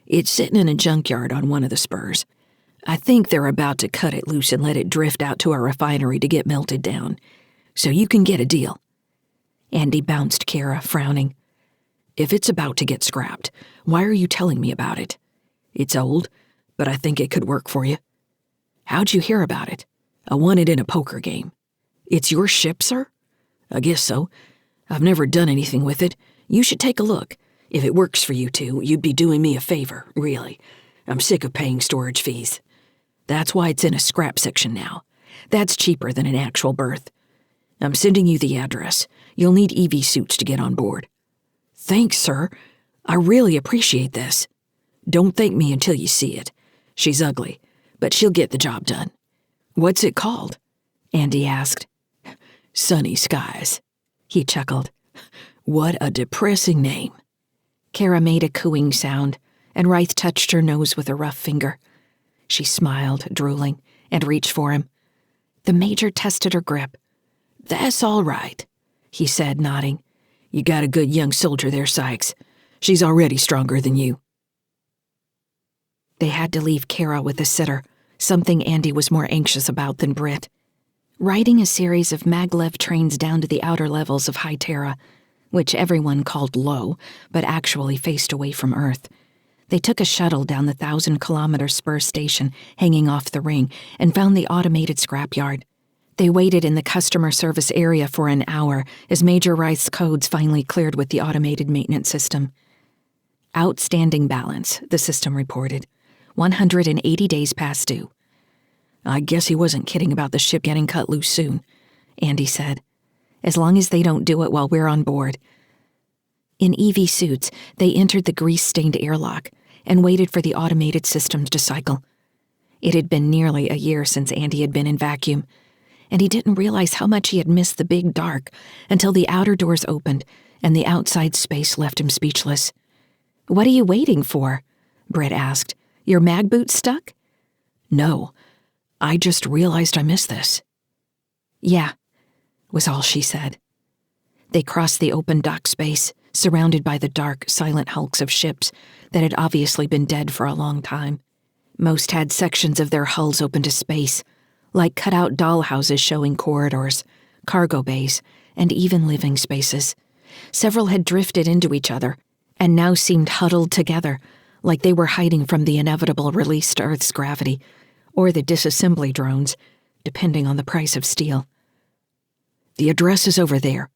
Speaker 2: "It's sitting in a junkyard on one of the spurs. I think they're about to cut it loose and let it drift out to a refinery to get melted down. So you can get a deal." Andy bounced Cara, frowning. "If it's about to get scrapped, why are you telling me about it? It's old, but I think it could work for you." "How'd you hear about it?" "I won it in a poker game." "It's your ship, sir?" "I guess so. I've never done anything with it. You should take a look. If it works for you two, you'd be doing me a favor, really. I'm sick of paying storage fees. That's why it's in a scrap section now. That's cheaper than an actual berth. I'm sending you the address. You'll need EV suits to get on board." "Thanks, sir. I really appreciate this." "Don't thank me until you see it. She's ugly, but she'll get the job done." "What's it called?" Andy asked.
Speaker 1: Sunny Skies, he chuckled. What a depressing name.
Speaker 2: Cara made a cooing sound, and Rythe touched her nose with a rough finger. She smiled, drooling, and reached for him. The Major tested her grip.
Speaker 1: That's all right, he said, nodding. You got a good young soldier there, Sykes. She's already stronger than you.
Speaker 2: They had to leave Cara with a sitter, something Andy was more anxious about than Britt. Riding a series of maglev trains down to the outer levels of High Terra, which everyone called low, but actually faced away from Earth, they took a shuttle down the 1,000-kilometer spur station hanging off the ring and found the automated scrapyard. They waited in the customer service area for an hour as Major Rythe's codes finally cleared with the automated maintenance system. Outstanding balance, the system reported. 180 days past due.
Speaker 1: I guess he wasn't kidding about the ship getting cut loose soon,
Speaker 2: Andy said. As long as they don't do it while we're on board. In EV suits, they entered the grease-stained airlock and waited for the automated systems to cycle. It had been nearly a year since Andy had been in vacuum, and he didn't realize how much he had missed the big dark until the outer doors opened and the outside space left him speechless.
Speaker 1: "What are you waiting for?" Britt asked. "Your mag boots stuck?" "No. I just realized I missed this."
Speaker 2: "Yeah," was all she said. They crossed the open dock space, surrounded by the dark, silent hulks of ships that had obviously been dead for a long time. Most had sections of their hulls open to space, like cut-out dollhouses showing corridors, cargo bays, and even living spaces. Several had drifted into each other, and now seemed huddled together, like they were hiding from the inevitable release to Earth's gravity, or the disassembly drones, depending on the price of steel.
Speaker 1: "The address is over there,"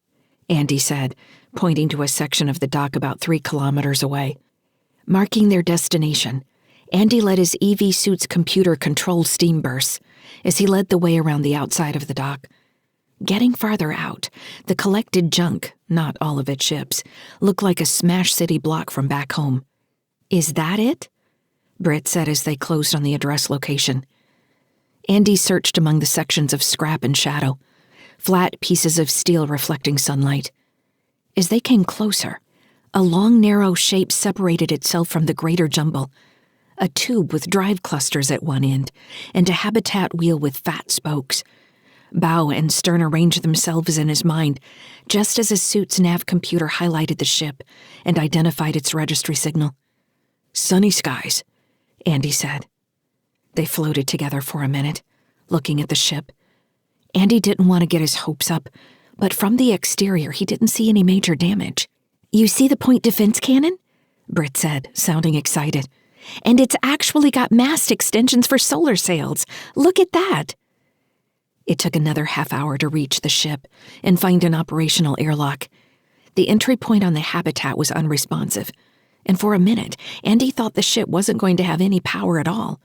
Speaker 2: Andy said, pointing to a section of the dock about 3 kilometers away. Marking their destination, Andy let his EV suit's computer control steam bursts as he led the way around the outside of the dock. Getting farther out, the collected junk, not all of its ships, looked like a smashed city block from back home. "Is that it?" Britt said as they closed on the address location. Andy searched among the sections of scrap and shadow, flat pieces of steel reflecting sunlight. As they came closer, a long, narrow shape separated itself from the greater jumble, a tube with drive clusters at one end, and a habitat wheel with fat spokes. Bow and stern arranged themselves in his mind, just as his suit's nav computer highlighted the ship and identified its registry signal.
Speaker 1: "Sunny Skies,"
Speaker 2: Andy said. They floated together for a minute, looking at the ship. Andy didn't want to get his hopes up, but from the exterior he didn't see any major damage. "You see the point defense cannon?" Britt said, sounding excited. "And it's actually got mast extensions for solar sails. Look at that." It took another half hour to reach the ship and find an operational airlock. The entry point on the habitat was unresponsive, and for a minute, Andy thought the ship wasn't going to have any power at all.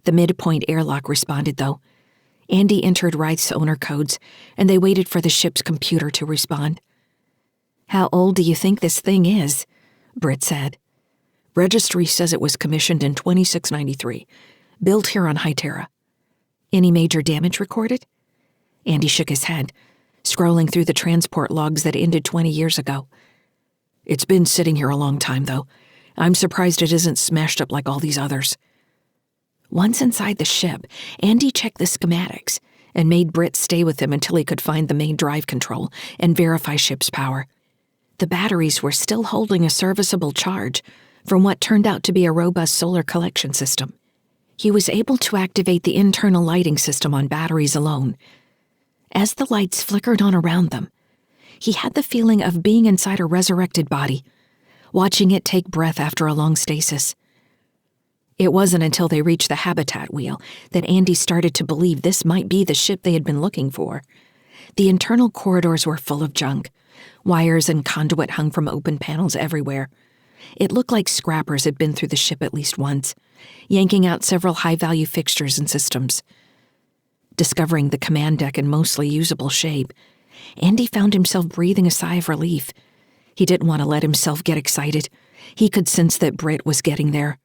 Speaker 2: The midpoint airlock responded, though. Andy entered Rythe's owner codes, and they waited for the ship's computer to respond. "How old do you think this thing is?" Britt said.
Speaker 1: "Registry says it was commissioned in 2693, built here on High Terra."
Speaker 2: "Any major damage recorded?" Andy shook his head, scrolling through the transport logs that ended 20 years ago.
Speaker 1: "It's been sitting here a long time, though. I'm surprised it isn't smashed up like all these others."
Speaker 2: Once inside the ship, Andy checked the schematics and made Britt stay with him until he could find the main drive control and verify ship's power. The batteries were still holding a serviceable charge from what turned out to be a robust solar collection system. He was able to activate the internal lighting system on batteries alone. As the lights flickered on around them, he had the feeling of being inside a resurrected body, watching it take breath after a long stasis. It wasn't until they reached the habitat wheel that Andy started to believe this might be the ship they had been looking for. The internal corridors were full of junk. Wires and conduit hung from open panels everywhere. It looked like scrappers had been through the ship at least once, yanking out several high-value fixtures and systems. Discovering the command deck in mostly usable shape, Andy found himself breathing a sigh of relief. He didn't want to let himself get excited. He could sense that Britt was getting there.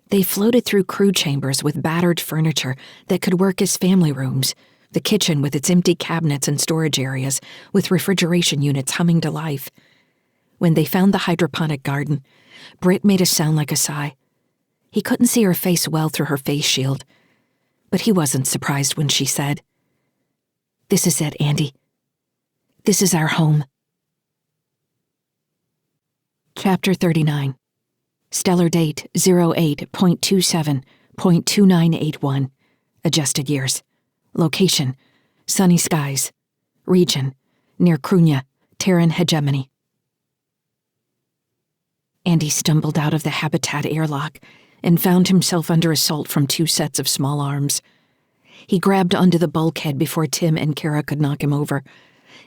Speaker 2: They floated through crew chambers with battered furniture that could work as family rooms,
Speaker 1: The kitchen with its empty cabinets and storage areas, with refrigeration units humming to life. When they found the hydroponic garden, Britt made a sound like a sigh. He couldn't see her face well through her face shield, but he wasn't surprised when she said, "This is it, Andy. This is our home." Chapter 39. Stellar date 08.27.2981. Adjusted years. Location: sunny skies. Region: near Cruithne, Terran hegemony. Andy stumbled out of the habitat airlock and found himself under assault from 2 sets of small arms. He grabbed onto the bulkhead before Tim and Cara could knock him over,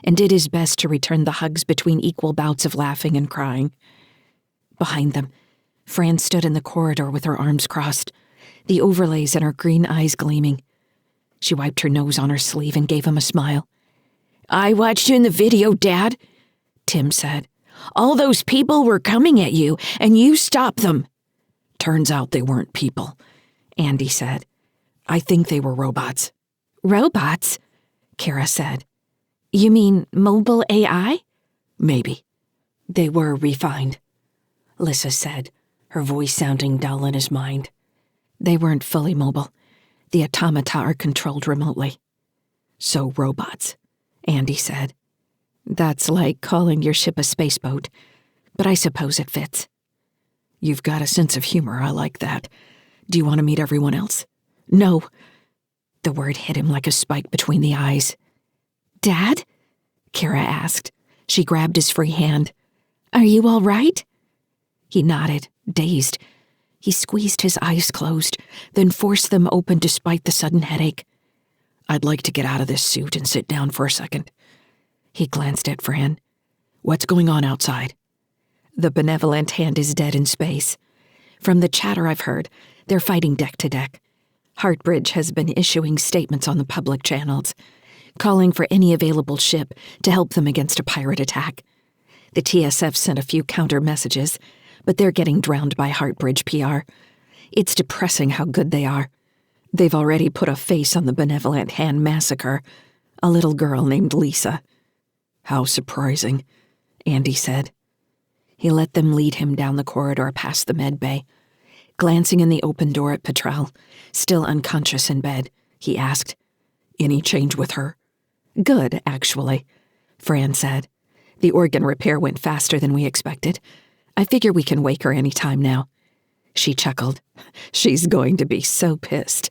Speaker 1: and did his best to return the hugs between equal bouts of laughing and crying. Behind them, Fran stood in the corridor with her arms crossed, the overlays in her green eyes gleaming. She wiped her nose on her sleeve and gave him a smile. "I watched you in the video, Dad," Tim said. "All those people were coming at you, and you stopped them." "Turns out they weren't people," Andy said. "I think they were robots."
Speaker 2: "Robots?" Cara said. "You mean mobile AI?"
Speaker 1: "Maybe. They were refined," Lyssa said, her voice sounding dull in his mind. "They weren't fully mobile. The automata are controlled remotely." "So robots," Andy said. "That's like calling your ship a spaceboat, but I suppose it fits." "You've got a sense of humor, I like that. Do you want to meet everyone else?" "No." The word hit him like a spike between the eyes.
Speaker 2: "Dad?"
Speaker 1: Cara asked. She grabbed his free hand.
Speaker 2: "Are you all right?"
Speaker 1: He nodded, dazed. He squeezed his eyes closed, then forced them open despite the sudden headache. "I'd like to get out of this suit and sit down for a second." He glanced at Fran. "What's going on outside?" "The benevolent hand is dead in space. From the chatter I've heard, they're fighting deck to deck. Heartbridge has been issuing statements on the public channels, calling for any available ship to help them against a pirate attack. The TSF sent a few counter messages, but they're getting drowned by Heartbridge PR. It's depressing how good they are. They've already put a face on the benevolent hand massacre, a little girl named Lyssa." "How surprising," Andy said. He let them lead him down the corridor past the med bay. Glancing in the open door at Petrel, still unconscious in bed, he asked, "Any change with her?" "Good, actually," Fran said. "The organ repair went faster than we expected. I figure we can wake her any time now." She chuckled. "She's going to be so pissed."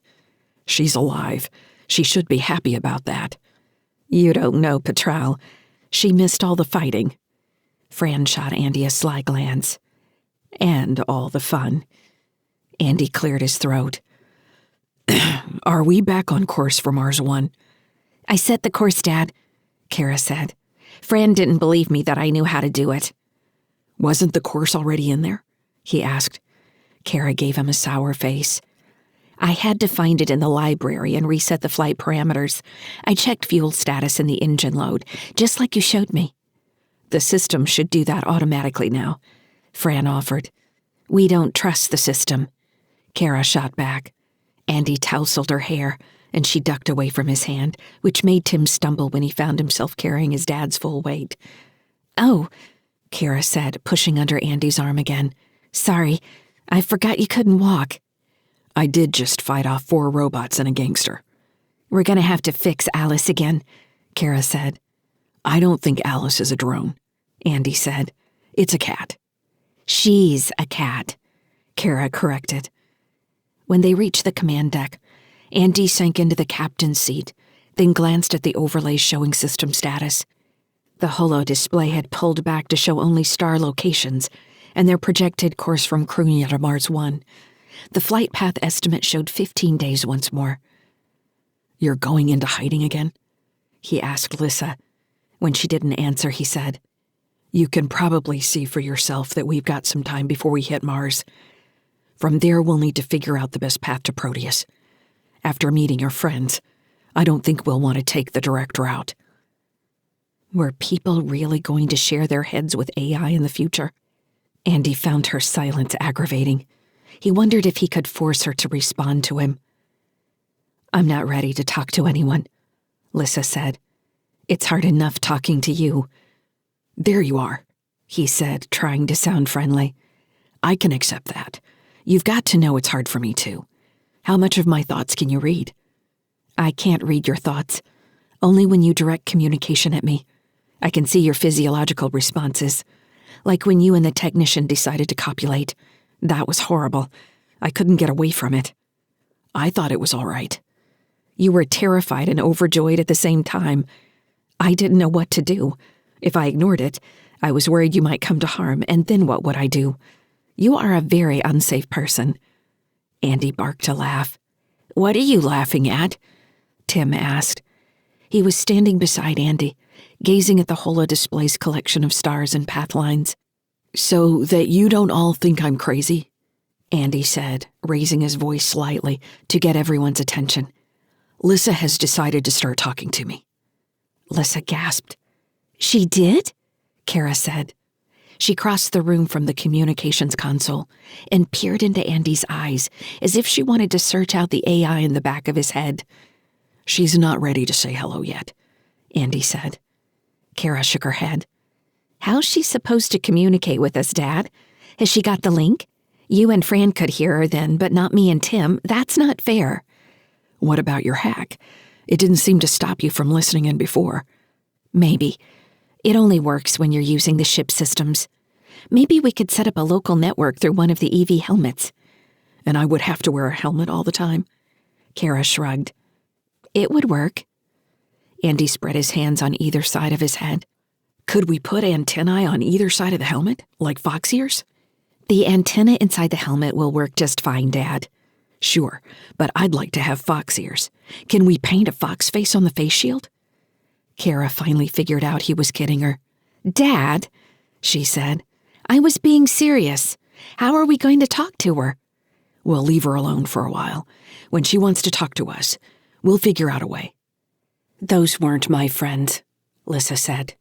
Speaker 1: "She's alive. She should be happy about that." "You don't know Petrel. She missed all the fighting." Fran shot Andy a sly glance. "And all the fun." Andy cleared his throat. "Are we back on course for Mars 1?
Speaker 2: "I set the course, Dad," Cara said. "Fran didn't believe me that I knew how to do it."
Speaker 1: "Wasn't the course already in there?" he asked. Cara gave him a sour face.
Speaker 2: "I had to find it in the library and reset the flight parameters. I checked fuel status and the engine load, just like you showed me."
Speaker 1: "The system should do that automatically now," Fran offered.
Speaker 2: "We don't trust the system,"
Speaker 1: Cara shot back. Andy tousled her hair, and she ducked away from his hand, which made Tim stumble when he found himself carrying his dad's full weight.
Speaker 2: "Oh,"
Speaker 1: Cara said, pushing under Andy's arm again.
Speaker 2: "Sorry, I forgot you couldn't walk."
Speaker 1: "I did just fight off 4 robots and a gangster."
Speaker 2: "We're gonna have to fix Alice again,"
Speaker 1: Cara said. "I don't think Alice is a drone," Andy said. "It's a cat."
Speaker 2: "She's a cat,"
Speaker 1: Cara corrected.
Speaker 2: When they reached the command deck, Andy sank into the captain's seat, then glanced at the overlays showing system status. The holo display had pulled back to show only star locations and their projected course from Cruithne to Mars 1. The flight path estimate showed 15 days once more.
Speaker 1: "You're going into hiding again?" he asked Lyssa. When she didn't answer, he said, "You can probably see for yourself that we've got some time before we hit Mars. From there, we'll need to figure out the best path to Proteus. After meeting your friends, I don't think we'll want to take the direct route."
Speaker 2: Were people really going to share their heads with AI in the future?
Speaker 1: Andy found her silence aggravating. He wondered if he could force her to respond to him.
Speaker 2: "I'm not ready to talk to anyone," Lyssa said. "It's hard enough talking to you."
Speaker 1: "There you are," he said, trying to sound friendly. "I can accept that. You've got to know it's hard for me too. How much of my thoughts can you read?"
Speaker 2: "I can't read your thoughts. Only when you direct communication at me. I can see your physiological responses. Like when you and the technician decided to copulate. That was horrible. I couldn't get away from it."
Speaker 1: "I thought it was all right."
Speaker 2: "You were terrified and overjoyed at the same time. I didn't know what to do. If I ignored it, I was worried you might come to harm, and then what would I do? You are a very unsafe person."
Speaker 1: Andy barked a laugh. "What are you laughing at?"
Speaker 2: Tim asked. He was standing beside Andy, gazing at the holodisplays collection of stars and path lines.
Speaker 1: "So that you don't all think I'm crazy?"
Speaker 2: Andy said, raising his voice slightly to get everyone's attention.
Speaker 1: "Lyssa has decided to start talking to me."
Speaker 2: Lyssa gasped. "She did?" Cara said. She crossed the room from the communications console and peered into Andy's eyes as if she wanted to search out the AI in the back of his head.
Speaker 1: "She's not ready to say hello yet,"
Speaker 2: Andy said. Cara shook her head. "How's she supposed to communicate with us, Dad? Has she got the link? You and Fran could hear her then, but not me and Tim. That's not fair."
Speaker 1: "What about your hack? It didn't seem to stop you from listening in before."
Speaker 2: "Maybe. It only works when you're using the ship systems. Maybe we could set up a local network through one of the EV helmets."
Speaker 1: "And I would have to wear a helmet all the time?"
Speaker 2: Cara shrugged. "It would work." Andy spread his hands on either side of his head.
Speaker 1: "Could we put antennae on either side of the helmet, like fox ears?"
Speaker 2: "The antenna inside the helmet will work just fine, Dad."
Speaker 1: "Sure, but I'd like to have fox ears. Can we paint a fox face on the face shield?"
Speaker 2: Cara finally figured out he was kidding her. "Dad," she said, "I was being serious. How are we going to talk to her?"
Speaker 1: "We'll leave her alone for a while. When she wants to talk to us, we'll figure out a way."
Speaker 2: "Those weren't my friends," Lyssa said.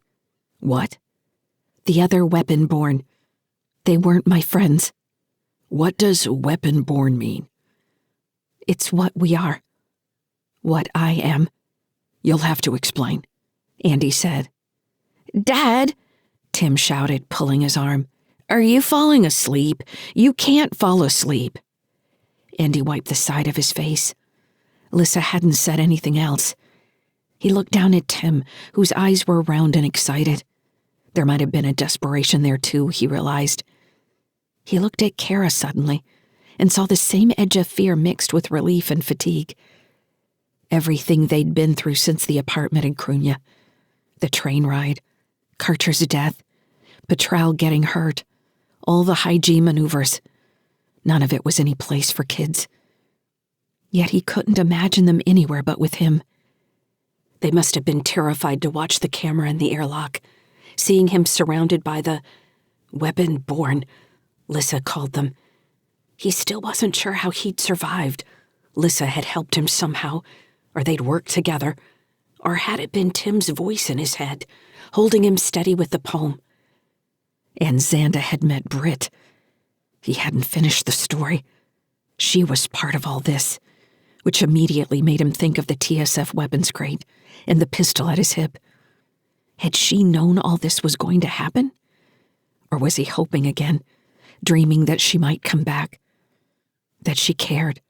Speaker 1: "What?"
Speaker 2: "The other weapon-born. They weren't my friends."
Speaker 1: "What does weapon-born mean?"
Speaker 2: "It's what we are. What I am."
Speaker 1: "You'll have to explain,"
Speaker 2: Andy said.
Speaker 1: "Dad!" Tim shouted, pulling his arm. "Are you falling asleep? You can't fall asleep."
Speaker 2: Andy wiped the side of his face. Lyssa hadn't said anything else. He looked down at Tim, whose eyes were round and excited. There might have been a desperation there too, he realized. He looked at Cara suddenly and saw the same edge of fear mixed with relief and fatigue. Everything they'd been through since the apartment in Cruithne. The train ride, Karcher's death, Petrel getting hurt, all the hygiene maneuvers. None of it was any place for kids. Yet he couldn't imagine them anywhere but with him. They must have been terrified to watch the camera in the airlock, seeing him surrounded by the weapon-born, Lyssa called them. He still wasn't sure how he'd survived. Lyssa had helped him somehow, or they'd worked together, or had it been Tim's voice in his head, holding him steady with the poem? And Xanda had met Britt. He hadn't finished the story. She was part of all this, which immediately made him think of the TSF weapons crate and the pistol at his hip. Had she known all this was going to happen? Or was he hoping again, dreaming that she might come back, that she cared,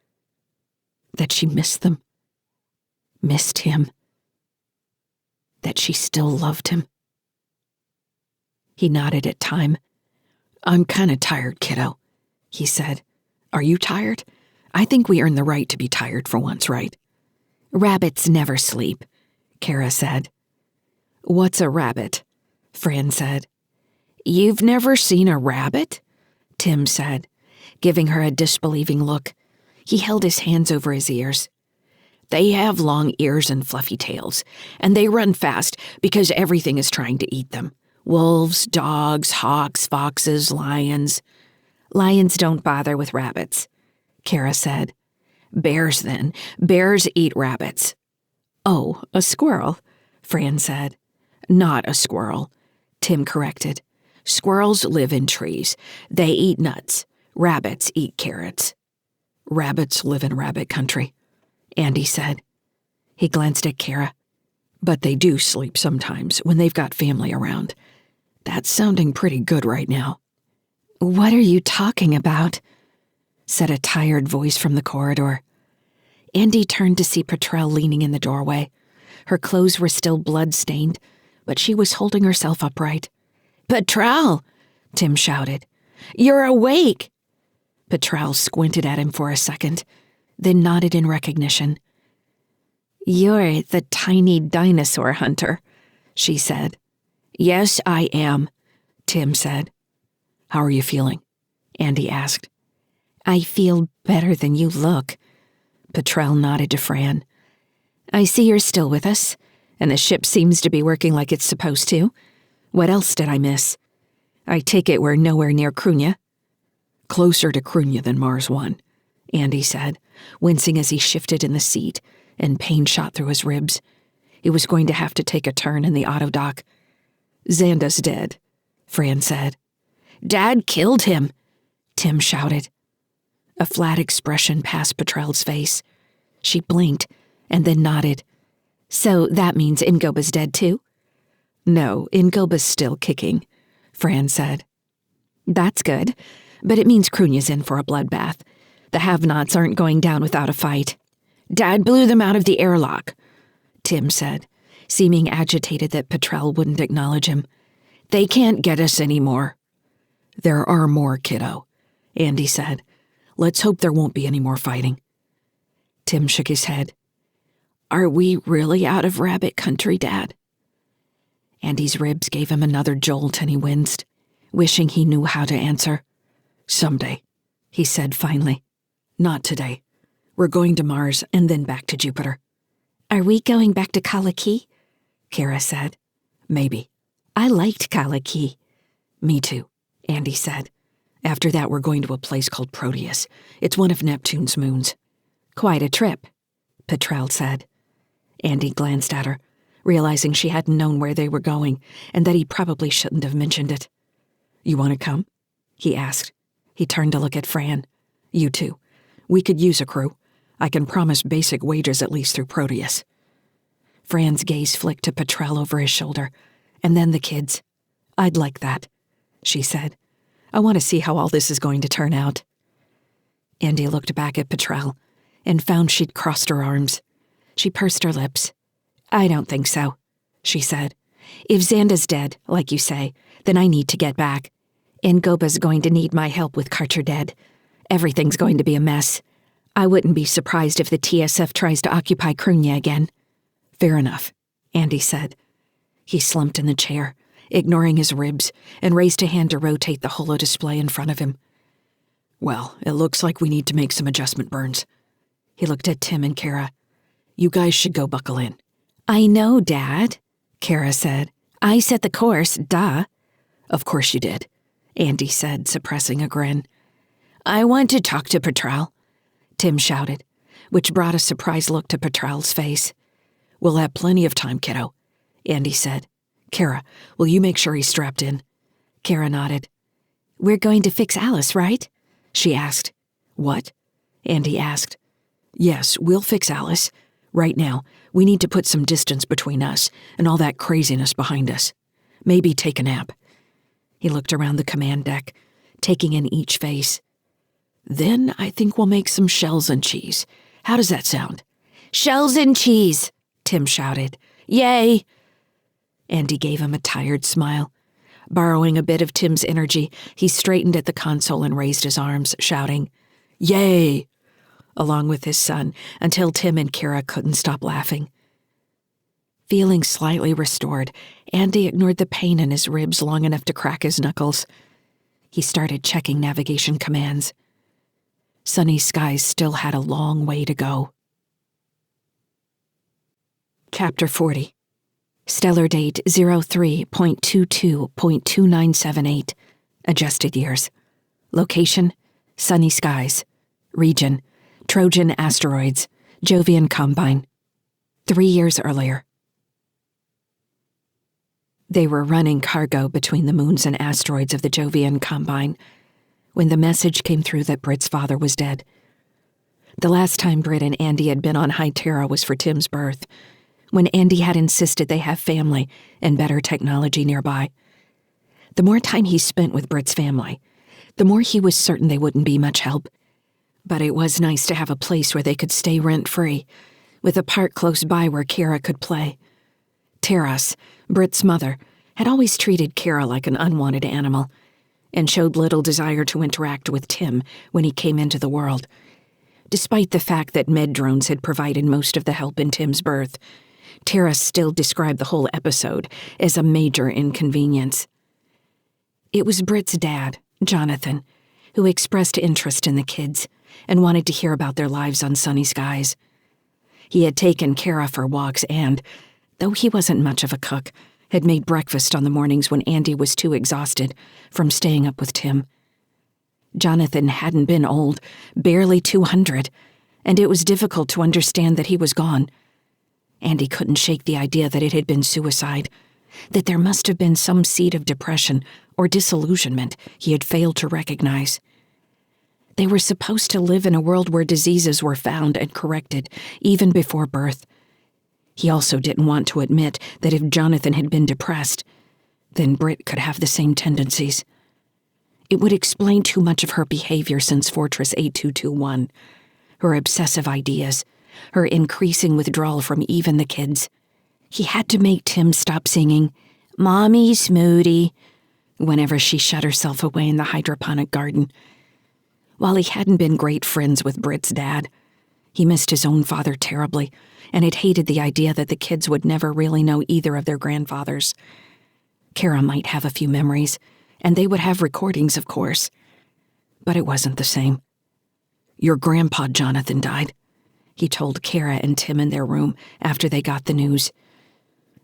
Speaker 2: that she missed them, missed him, that she still loved him? He nodded at time. "I'm kind of tired, kiddo," he said. "Are you tired? I think we earn the right to be tired for once, right?" "Rabbits never sleep," Cara said. "What's a rabbit?" Fran said. "You've never seen a rabbit?" Tim said, giving her a disbelieving look. He held his hands over his ears. "They have long ears and fluffy tails, and they run fast because everything is trying to eat them. Wolves, dogs, hawks, foxes, lions." "Lions don't bother with rabbits," Cara said. "Bears, then. Bears eat rabbits." "Oh, a squirrel," Fran said. "Not a squirrel," Tim corrected. "Squirrels live in trees. They eat nuts. Rabbits eat carrots." "Rabbits live in rabbit country," Andy said. He glanced at Cara.
Speaker 1: But they do sleep sometimes when they've got family around. That's sounding pretty good right now."
Speaker 2: "What are you talking about?" said a tired voice from the corridor. Andy turned to see Petrel leaning in the doorway. Her clothes were still blood-stained, but she was holding herself upright. "Petrel!" Tim shouted. "You're awake!" Petrel squinted at him for a second, then nodded in recognition. "You're the tiny dinosaur hunter," she said. "Yes, I am," Tim said.
Speaker 1: "How are you feeling?" Andy asked.
Speaker 2: "I feel better than you look." Petrel nodded to Fran. "I see you're still with us, and the ship seems to be working like it's supposed to. What else did I miss? I take it we're nowhere near Cruithne."
Speaker 1: "Closer to Cruithne than Mars 1, Andy said, wincing as he shifted in the seat, and pain shot through his ribs. He was going to have to take a turn in the autodock. "Xanda's dead," Fran said.
Speaker 2: "Dad killed him," Tim shouted.
Speaker 1: A flat expression passed Petrel's face. She blinked and then nodded.
Speaker 2: "So that means Ingoba's dead too?"
Speaker 1: "No, Ingoba's still kicking," Fran said.
Speaker 2: "That's good, but it means Cruithne's in for a bloodbath. The have-nots aren't going down without a fight." "Dad blew them out of the airlock," Tim said, seeming agitated that Petrel wouldn't acknowledge him. "They can't get us anymore."
Speaker 1: "There are more, kiddo," Andy said. "Let's hope there won't be any more fighting." Tim shook his head.
Speaker 2: "Are we really out of rabbit country, Dad?"
Speaker 1: Andy's ribs gave him another jolt and he winced, wishing he knew how to answer. "Someday," he said finally. "Not today. We're going to Mars and then back to Jupiter."
Speaker 2: "Are we going back to Kaliki?" Cara said.
Speaker 1: "Maybe."
Speaker 2: "I liked Kaliki."
Speaker 1: "Me too," Andy said. "After that, we're going to a place called Proteus. It's one of Neptune's moons."
Speaker 2: "Quite a trip,"
Speaker 1: Petrel said. Andy glanced at her, realizing she hadn't known where they were going and that he probably shouldn't have mentioned it. "You want to come?" he asked. He turned to look at Fran. "You too. We could use a crew. I can promise basic wages at least through Proteus." Fran's gaze flicked to Petrel over his shoulder, and then the kids. "I'd like that," she said. "I want to see how all this is going to turn out." Andy looked back at Petrel and found she'd crossed her arms. She pursed her lips.
Speaker 2: "I don't think so," she said. "If Xanda's dead, like you say, then I need to get back. Ingoba's going to need my help with Carter dead. Everything's going to be a mess. I wouldn't be surprised if the TSF tries to occupy Cruithne again."
Speaker 1: "Fair enough," Andy said. He slumped in the chair, ignoring his ribs, and raised a hand to rotate the holo display in front of him. "Well, it looks like we need to make some adjustment burns." He looked at Tim and Cara. "You guys should go buckle in."
Speaker 2: "I know, Dad," Cara said. "I set the course, duh."
Speaker 1: "Of course you did," Andy said, suppressing a grin.
Speaker 2: "I want to talk to Petrel,"
Speaker 1: Tim shouted, which brought a surprised look to Petrel's face. "We'll have plenty of time, kiddo," Andy said. "Cara, will you make sure he's strapped in?"
Speaker 2: Cara nodded. "We're going to fix Alice, right?" she asked.
Speaker 1: "What?"
Speaker 2: Andy asked.
Speaker 1: "Yes, we'll fix Alice. Right now, we need to put some distance between us and all that craziness behind us. Maybe take a nap." He looked around the command deck, taking in each face. "Then I think we'll make some shells and cheese. How does that sound?"
Speaker 2: "Shells and cheese!" Tim shouted. "Yay!"
Speaker 1: Andy gave him a tired smile. Borrowing a bit of Tim's energy, he straightened at the console and raised his arms, shouting, "Yay!" along with his son, until Tim and Cara couldn't stop laughing. Feeling slightly restored, Andy ignored the pain in his ribs long enough to crack his knuckles. He started checking navigation commands. Sunny skies still had a long way to go. Chapter 40. Stellar date 03.22.2978. Adjusted years. Location, sunny skies. Region, Trojan asteroids, Jovian Combine. 3 years earlier. They were running cargo between the moons and asteroids of the Jovian Combine when the message came through that Britt's father was dead. The last time Britt and Andy had been on High Terra was for Tim's birth,
Speaker 2: when Andy had insisted they have family and better technology nearby. The more time he spent with Britt's family, the more he was certain they wouldn't be much help. But it was nice to have a place where they could stay rent-free, with a park close by where Cara could play. Taras, Britt's mother, had always treated Cara like an unwanted animal, and showed little desire to interact with Tim when he came into the world, despite the fact that med drones had provided most of the help in Tim's birth. Taras still described the whole episode as a major inconvenience. It was Britt's dad, Jonathan, who expressed interest in the kids and wanted to hear about their lives on sunny skies. He had taken Cara for walks and, though he wasn't much of a cook, had made breakfast on the mornings when Andy was too exhausted from staying up with Tim. Jonathan hadn't been old, barely 200, and it was difficult to understand that he was gone. Andy couldn't shake the idea that it had been suicide, that there must have been some seed of depression or disillusionment he had failed to recognize. They were supposed to live in a world where diseases were found and corrected even before birth. He also didn't want to admit that if Jonathan had been depressed, then Britt could have the same tendencies. It would explain too much of her behavior since Fortress 8221, her obsessive ideas, her increasing withdrawal from even the kids. He had to make Tim stop singing, "Mommy's Moody," whenever she shut herself away in the hydroponic garden. While he hadn't been great friends with Britt's dad, he missed his own father terribly and had hated the idea that the kids would never really know either of their grandfathers. Cara might have a few memories, and they would have recordings, of course. But it wasn't the same. "Your grandpa Jonathan died," he told Cara and Tim in their room after they got the news.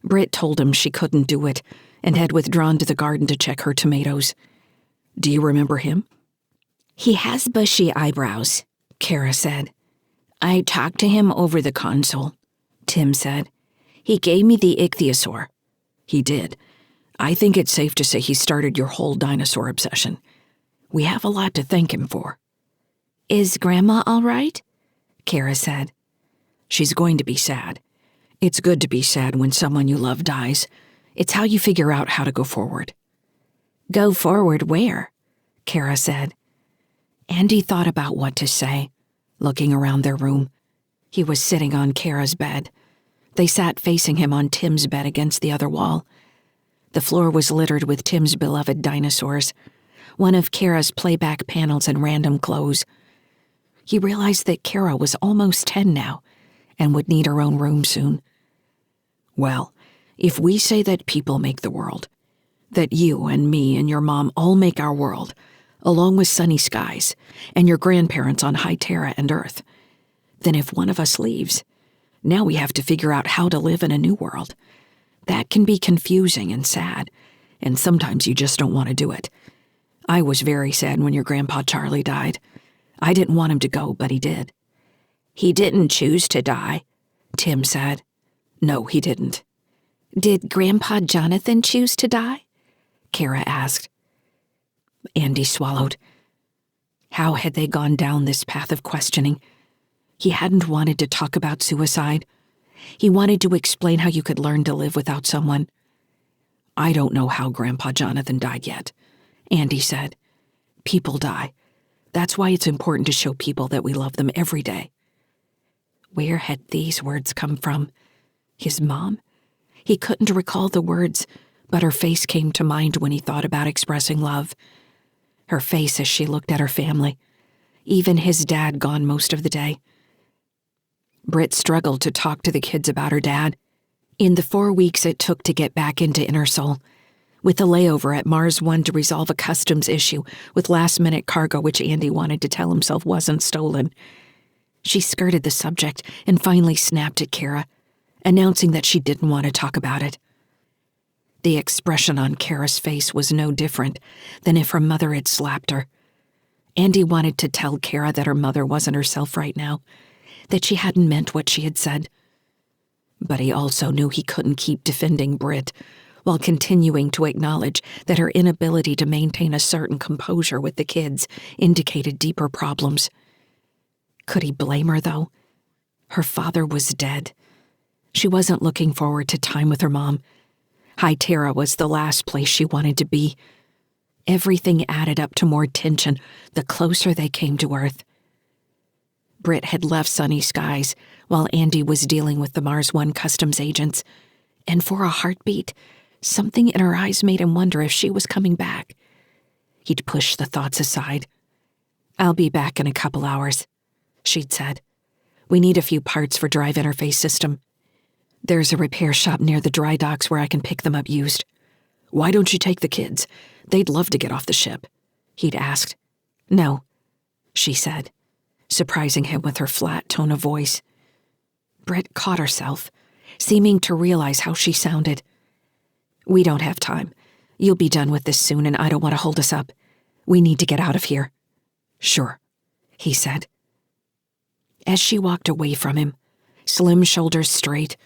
Speaker 2: Britt told him she couldn't do it and had withdrawn to the garden to check her tomatoes. "Do you remember him?" "He has bushy eyebrows," Cara said. "I talked to him over the console," Tim said. "He gave me the ichthyosaur." "He did. I think it's safe to say he started your whole dinosaur obsession. We have a lot to thank him for." "Is Grandma all right?" Cara said. "She's going to be sad. It's good to be sad when someone you love dies. It's how you figure out how to go forward." "Go forward where?" Cara said. Andy thought about what to say, looking around their room. He was sitting on Cara's bed. They sat facing him on Tim's bed against the other wall. The floor was littered with Tim's beloved dinosaurs, one of Cara's playback panels and random clothes. He realized that Cara was almost 10 now and would need her own room soon. "Well, if we say that people make the world, that you and me and your mom all make our world, along with sunny skies and your grandparents on High Terra and Earth, then if one of us leaves, now we have to figure out how to live in a new world. That can be confusing and sad, and sometimes you just don't want to do it. I was very sad when your grandpa Charlie died. I didn't want him to go, but he did." "He didn't choose to die," Tim said. "No, he didn't." "Did Grandpa Jonathan choose to die?" Cara asked. Andy swallowed. How had they gone down this path of questioning? He hadn't wanted to talk about suicide. He wanted to explain how you could learn to live without someone. "I don't know how Grandpa Jonathan died yet," Andy said. "People die. That's why it's important to show people that we love them every day." Where had these words come from? His mom? He couldn't recall the words, but her face came to mind when he thought about expressing love. Her face as she looked at her family. Even his dad gone most of the day. Britt struggled to talk to the kids about her dad. In the 4 weeks it took to get back into InnerSol, with a layover at Mars 1 to resolve a customs issue with last-minute cargo which Andy wanted to tell himself wasn't stolen, she skirted the subject and finally snapped at Cara, announcing that she didn't want to talk about it. The expression on Cara's face was no different than if her mother had slapped her. Andy wanted to tell Cara that her mother wasn't herself right now, that she hadn't meant what she had said. But he also knew he couldn't keep defending Britt while continuing to acknowledge that her inability to maintain a certain composure with the kids indicated deeper problems. Could he blame her, though? Her father was dead.
Speaker 1: She wasn't looking forward to time with her mom. High Terra was the last place she wanted to be. Everything added up to more tension the closer they came to Earth. Britt had left Sunny Skies while Andy was dealing with the Mars One customs agents, and for a heartbeat, something in her eyes made him wonder if she was coming back. He'd pushed the thoughts aside. "I'll be back in a couple hours," she'd said. "We need a few parts for drive interface system. There's a repair shop near the dry docks where I can pick them up used." "Why don't you take the kids? They'd love to get off the ship," he'd asked. "No," she said, surprising him with her flat tone of voice. Britt caught herself, seeming to realize how she sounded. "We don't have time. You'll be done with this soon, and I don't want to hold us up. We need to get out of here." "Sure," he said. As she walked away from him, slim shoulders straight,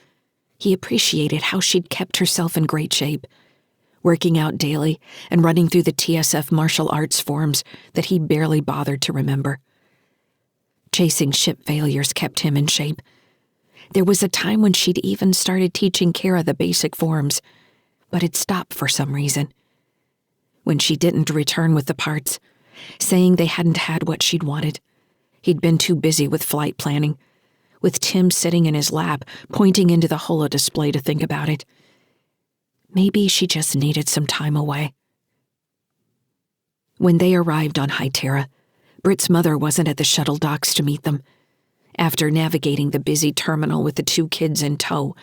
Speaker 1: he appreciated how she'd kept herself in great shape, working out daily and running through the TSF martial arts forms that he barely bothered to remember. Chasing ship failures kept him in shape. There was a time when she'd even started teaching Cara the basic forms, but it stopped for some reason. When she didn't return with the parts, saying they hadn't had what she'd wanted, he'd been too busy with flight planning, with Tim sitting in his lap, pointing into the holodisplay to think about it. Maybe she just needed some time away. When they arrived on High Terra, Britt's mother wasn't at the shuttle docks to meet them. After navigating the busy terminal with the 2 kids in tow,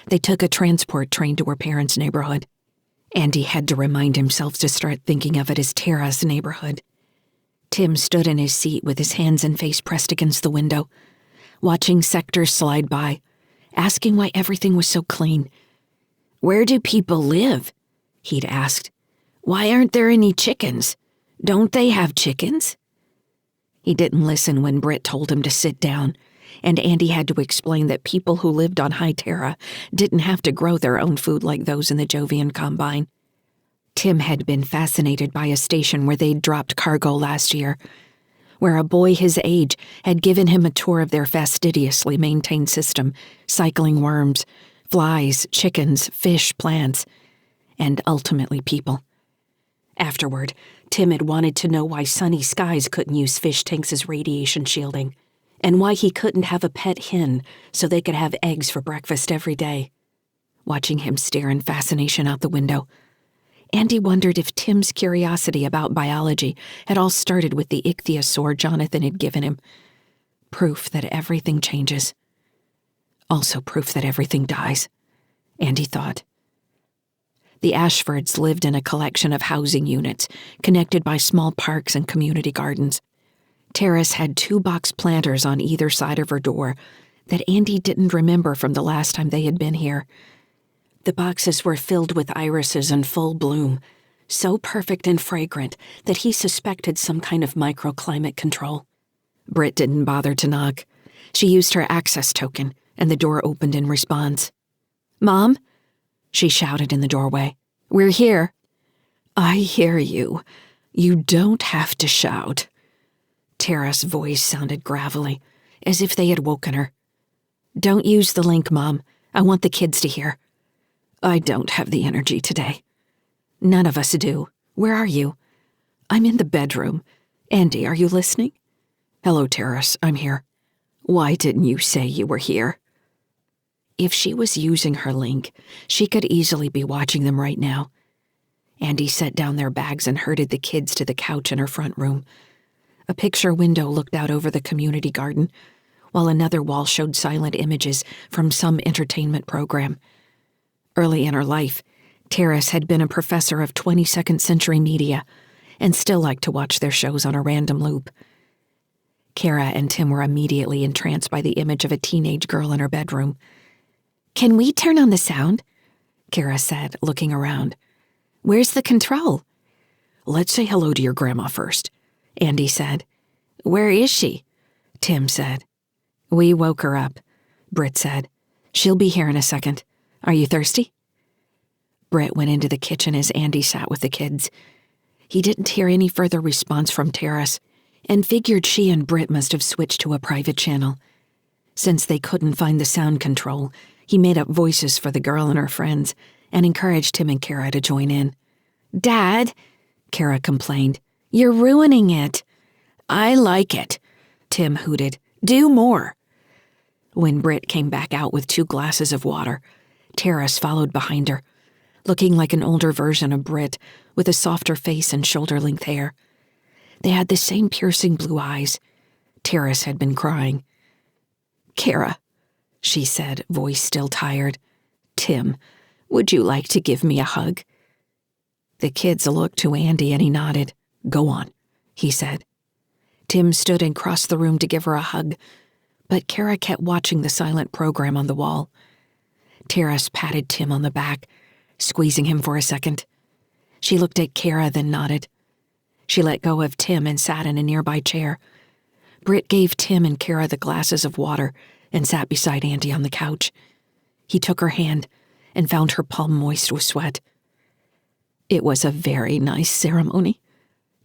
Speaker 1: they took a transport train to her parents' neighborhood. Andy had to remind himself to start thinking of it as Terra's neighborhood. Tim stood in his seat with his hands and face pressed against the window, watching sectors slide by, asking why everything was so clean. "Where do people live?" he'd asked. "Why aren't there any chickens? Don't they have chickens?" He didn't listen when Britt told him to sit down, and Andy had to explain that people who lived on High Terra didn't have to grow their own food like those in the Jovian Combine. Tim had been fascinated by a station where they'd dropped cargo last year, where a boy his age had given him a tour of their fastidiously maintained system, cycling worms, flies, chickens, fish, plants, and ultimately people. Afterward, Tim had wanted to know why Sunny Skies couldn't use fish tanks as radiation shielding, and why he couldn't have a pet hen so they could have eggs for breakfast every day. Watching him stare in fascination out the window, Andy wondered if Tim's curiosity about biology had all started with the ichthyosaur Jonathan had given him. Proof that everything changes. Also proof that everything dies, Andy thought. The Ashfords lived in a collection of housing units connected by small parks and community gardens. Terrace had 2 box planters on either side of her door that Andy didn't remember from the last time they had been here. The boxes were filled with irises in full bloom, so perfect and fragrant that he suspected some kind of microclimate control. Britt didn't bother to knock. She used her access token, and the door opened in response. "Mom?" she shouted in the doorway. "We're here." "I hear you. You don't have to shout." Tara's voice sounded gravelly, as if they had woken her. "Don't use the link, Mom. I want the kids to hear." "I don't have the energy today." "None of us do. Where are you?" "I'm in the bedroom. Andy, are you listening?" "Hello, Terrace. I'm here." "Why didn't you say you were here?" If she was using her link, she could easily be watching them right now. Andy set down their bags and herded the kids to the couch in her front room. A picture window looked out over the community garden, while another wall showed silent images from some entertainment program. Early in her life, Terrace had been a professor of 22nd century media and still liked to watch their shows on a random loop. Cara and Tim were immediately entranced by the image of a teenage girl in her bedroom. "Can we turn on the sound?" Cara said, looking around. "Where's the control?" "Let's say hello to your grandma first," Andy said. "Where is she?" Tim said. "We woke her up," Britt said. "She'll be here in a second. Are you thirsty?" Britt went into the kitchen as Andy sat with the kids. He didn't hear any further response from Terrace, and figured she and Britt must have switched to a private channel. Since they couldn't find the sound control,
Speaker 2: He made up voices for the girl and her friends and encouraged Tim and Cara to join in. "Dad," Cara complained, "you're ruining it." "I like it," Tim hooted. "Do more." When Britt came back out with 2 glasses of water, Terrace followed behind her, looking like an older version of Britt with a softer face and shoulder-length hair. They had the same piercing blue eyes. Terrace had been crying. "Cara," she said, voice still tired. "Tim, would you like to give me a hug?" The kids looked to Andy and he nodded. "Go on," he said. Tim stood and crossed the room to give her a hug, but Cara kept watching the silent program on the wall. Terrace patted Tim on the back, squeezing him for a second. She looked at Cara, then nodded. She let go of Tim and sat in a nearby chair. Britt gave Tim and Cara the glasses of water and sat beside Andy on the couch. He took her hand and found her palm moist with sweat. "It was a very nice ceremony,"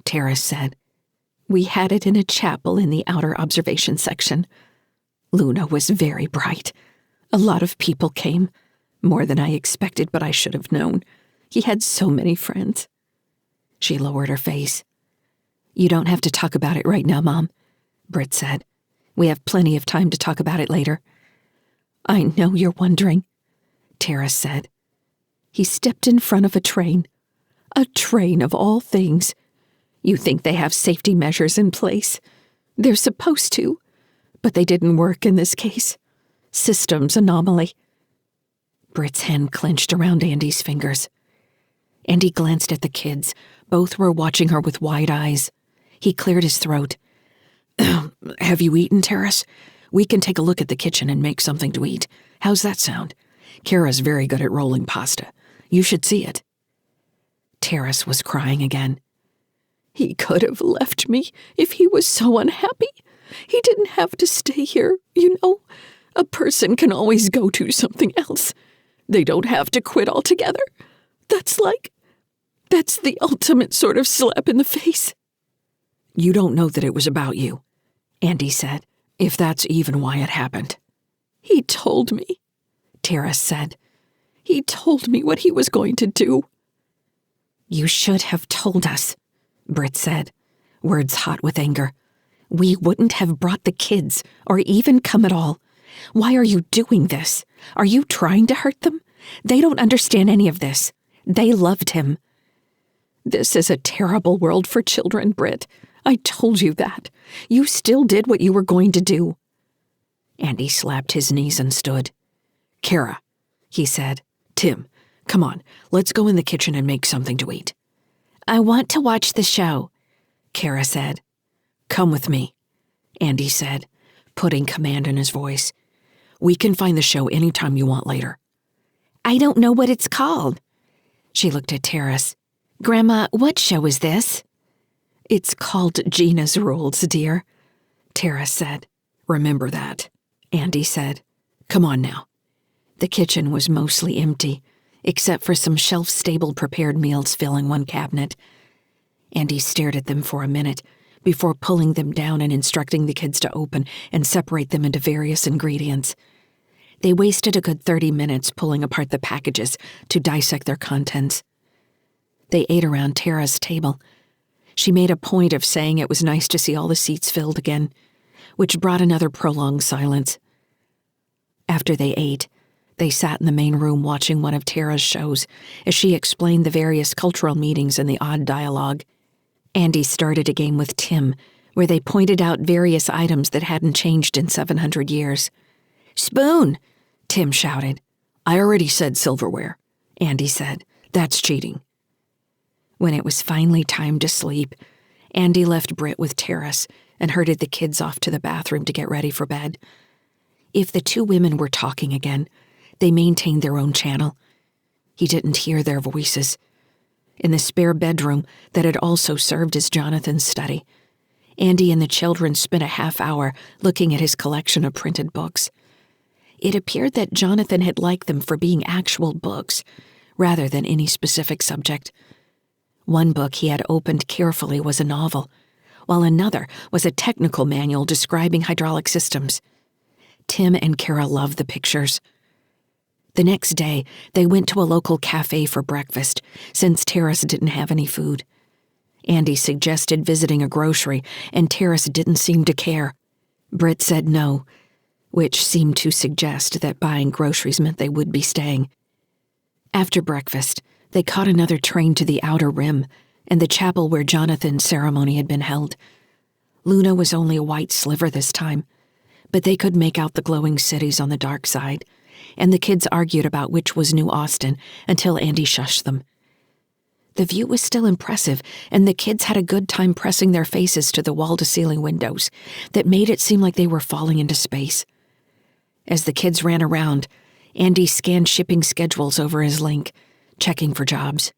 Speaker 2: Terrace said. "We had it in a chapel in the outer observation section. Luna was very bright. A lot of people came, more than I expected, but I should have known. He had so many friends." She lowered her face. "You don't have to talk about it right now, Mom," Britt said. "We have plenty of time to talk about it later." "I know you're wondering," Terrace said. "He stepped in front of a train. A train of all things. You think they have safety measures in place. They're supposed to, but they didn't work in this case. Systems anomaly." Britt's hand clenched around Andy's fingers. Andy glanced at the kids. Both were watching her with wide eyes. He cleared his throat. "Have you eaten, Terrace? We can take a look at the kitchen and make something to eat. How's that sound? Cara's very good at rolling pasta. You should see it." Terrace was crying again. "He could have left me if he was so unhappy. He didn't have to stay here, you know. A person can always go to something else. They don't have to quit altogether. That's the ultimate sort of slap in the face." "You don't know that it was about you," Andy said, "if that's even why it happened." "He told me," Terrace said. "He told me what he was going to do." "You should have told us," Britt said, words hot with anger. "We wouldn't have brought the kids, or even come at all. Why are you doing this? Are you trying to hurt them? They don't understand any of this. They loved him." "This is a terrible world for children, Britt. I told you that. You still did what you were going to do." Andy slapped his knees and stood. "Cara," he said. "Tim, come on, let's go in the kitchen and make something to eat." "I want to watch the show," Cara said. "Come with me," Andy said, putting command in his voice. "We can find the show anytime you want later." "I don't know what it's called." She looked at Terrace. "Grandma, what show is this?" "It's called Gina's Rules, dear," Terrace said. "Remember that," Andy said. "Come on now." The kitchen was mostly empty, except for some shelf-stable prepared meals filling one cabinet. Andy stared at them for a minute before pulling them down and instructing the kids to open and separate them into various ingredients. They wasted a good 30 minutes pulling apart the packages to dissect their contents. They ate around Tara's table. She made a point of saying it was nice to see all the seats filled again, which brought another prolonged silence. After they ate, they sat in the main room watching one of Tara's shows as she explained the various cultural meetings and the odd dialogue. Andy started a game with Tim, where they pointed out various items that hadn't changed in 700 years. "Spoon!" Tim shouted. "I already said silverware," Andy said. "That's cheating." When it was finally time to sleep, Andy left Britt with Terrace and herded the kids off to the bathroom to get ready for bed. If the two women were talking again, they maintained their own channel. He didn't hear their voices. In the spare bedroom that had also served as Jonathan's study, Andy and the children spent a half hour looking at his collection of printed books. It appeared that Jonathan had liked them for being actual books, rather than any specific subject. One book he had opened carefully was a novel, while another was a technical manual describing hydraulic systems. Tim and Cara loved the pictures.
Speaker 1: The next day, they went to a local cafe for breakfast, since Terrace didn't have any food. Andy suggested visiting a grocery, and Terrace didn't seem to care. Britt said no, which seemed to suggest that buying groceries meant they would be staying. After breakfast, they caught another train to the Outer Rim and the chapel where Jonathan's ceremony had been held. Luna was only a white sliver this time, but they could make out the glowing cities on the dark side, and the kids argued about which was New Austin until Andy shushed them. The view was still impressive, and the kids had a good time pressing their faces to the wall-to-ceiling windows that made it seem like they were falling into space. As the kids ran around, Andy scanned shipping schedules over his link, checking for jobs.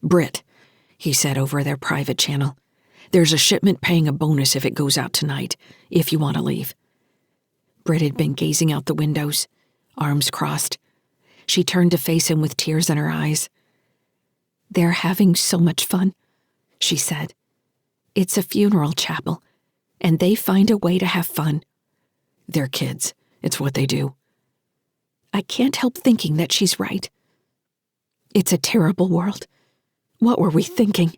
Speaker 1: "Britt," he said over their private channel, "there's a shipment paying a bonus if it goes out tonight, if you want to leave." Britt had been gazing out the windows, arms crossed. She turned to face him with tears in her eyes. "They're having so much fun," she said. "It's a funeral chapel, and they find a way to have fun. They're kids. It's what they do." I can't help thinking that she's right. It's a terrible world. What were we thinking?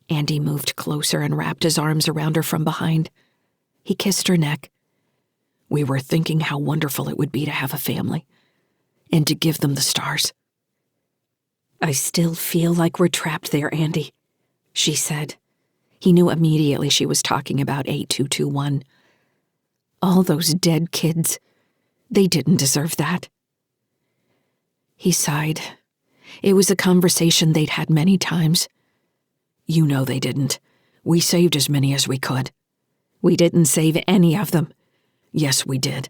Speaker 1: Andy moved closer and wrapped his arms around her from behind. He kissed her neck. "We were thinking how wonderful it would be to have a family, and to give them the stars." "I still feel like we're trapped there, Andy," she said. He knew immediately she was talking about 8221. All those dead kids. They didn't deserve that. He sighed. It was a conversation they'd had many times. "You know they didn't. We saved as many as we could." "We didn't save any of them." "Yes, we did."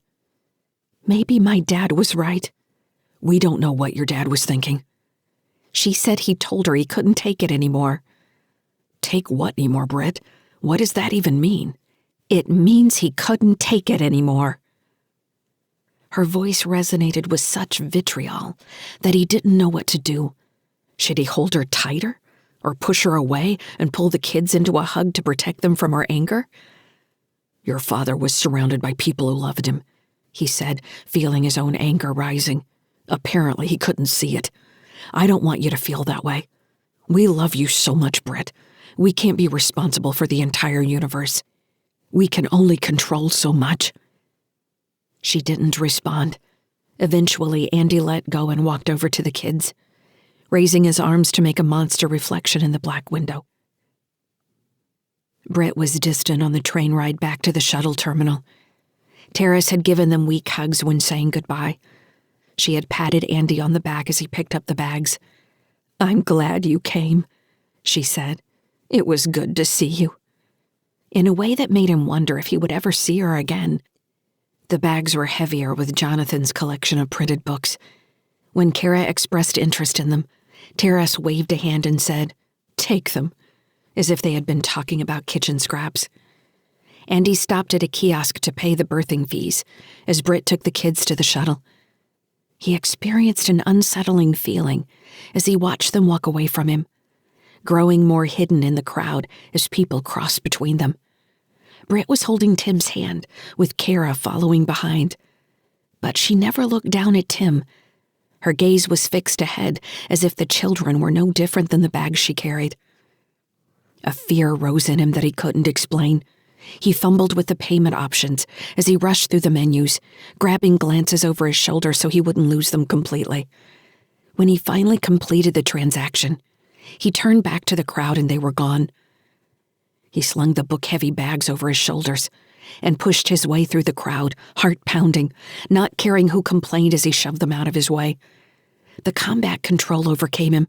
Speaker 1: "Maybe my dad was right." "We don't know what your dad was thinking." She said he told her he couldn't take it anymore. "Take what anymore, Britt? What does that even mean?" "It means he couldn't take it anymore." Her voice resonated with such vitriol that he didn't know what to do. Should he hold her tighter, or push her away and pull the kids into a hug to protect them from her anger? "Your father was surrounded by people who loved him," he said, feeling his own anger rising. "Apparently he couldn't see it. I don't want you to feel that way. We love you so much, Britt. We can't be responsible for the entire universe. We can only control so much." She didn't respond. Eventually, Andy let go and walked over to the kids, raising his arms to make a monster reflection in the black window. Britt was distant on the train ride back to the shuttle terminal. Terrace had given them weak hugs when saying goodbye. She had patted Andy on the back as he picked up the bags. "I'm glad you came," she said. "It was good to see you." In a way that made him wonder if he would ever see her again. The bags were heavier with Jonathan's collection of printed books. When Cara expressed interest in them, Terrace waved a hand and said, "Take them," as if they had been talking about kitchen scraps. Andy stopped at a kiosk to pay the birthing fees as Britt took the kids to the shuttle. He experienced an unsettling feeling as he watched them walk away from him, growing more hidden in the crowd as people crossed between them. Britt was holding Tim's hand, with Cara following behind. But she never looked down at Tim. Her gaze was fixed ahead, as if the children were no different than the bags she carried. A fear rose in him that he couldn't explain. He fumbled with the payment options as he rushed through the menus, grabbing glances over his shoulder so he wouldn't lose them completely. When he finally completed the transaction, he turned back to the crowd and they were gone. He slung the book-heavy bags over his shoulders and pushed his way through the crowd, heart pounding, not caring who complained as he shoved them out of his way. The combat control overcame him.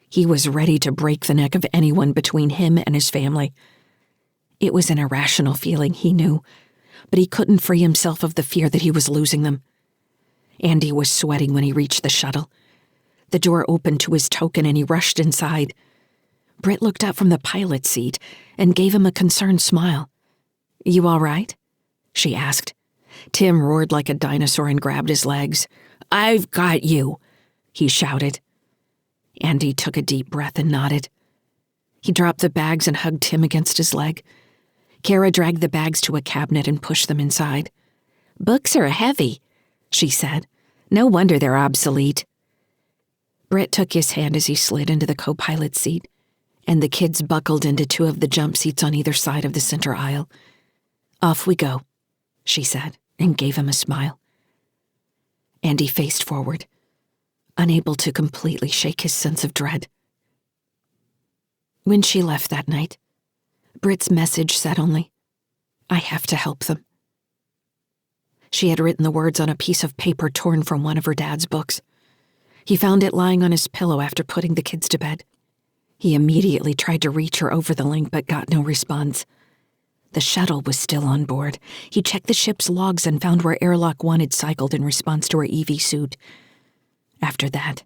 Speaker 1: He was ready to break the neck of anyone between him and his family. It was an irrational feeling, he knew, but he couldn't free himself of the fear that he was losing them. Andy was sweating when he reached the shuttle. The door opened to his token and he rushed inside. Britt looked up from the pilot's seat and gave him a concerned smile. "You all right?" she asked. Tim roared like a dinosaur and grabbed his legs. "I've got you," he shouted. Andy took a deep breath and nodded. He dropped the bags and hugged Tim against his leg. Cara dragged the bags to a cabinet and pushed them inside. "Books are heavy," she said.
Speaker 2: No wonder they're obsolete. Britt took his hand as he slid into the co-pilot seat, and the kids buckled into 2 of the jump seats on either side of the center aisle. "Off we go," she said, and gave him a smile. Andy faced forward, unable to completely shake his sense of dread. When she left that night, Britt's message said only, "I have to help them." She had written the words on a piece of paper torn from one of her dad's books. He found it lying on his pillow after putting the kids to bed. He immediately tried to reach her over the link but got no response. The shuttle was still on board. He checked the ship's logs and found where Airlock 1 had cycled in response to her EV suit. After that,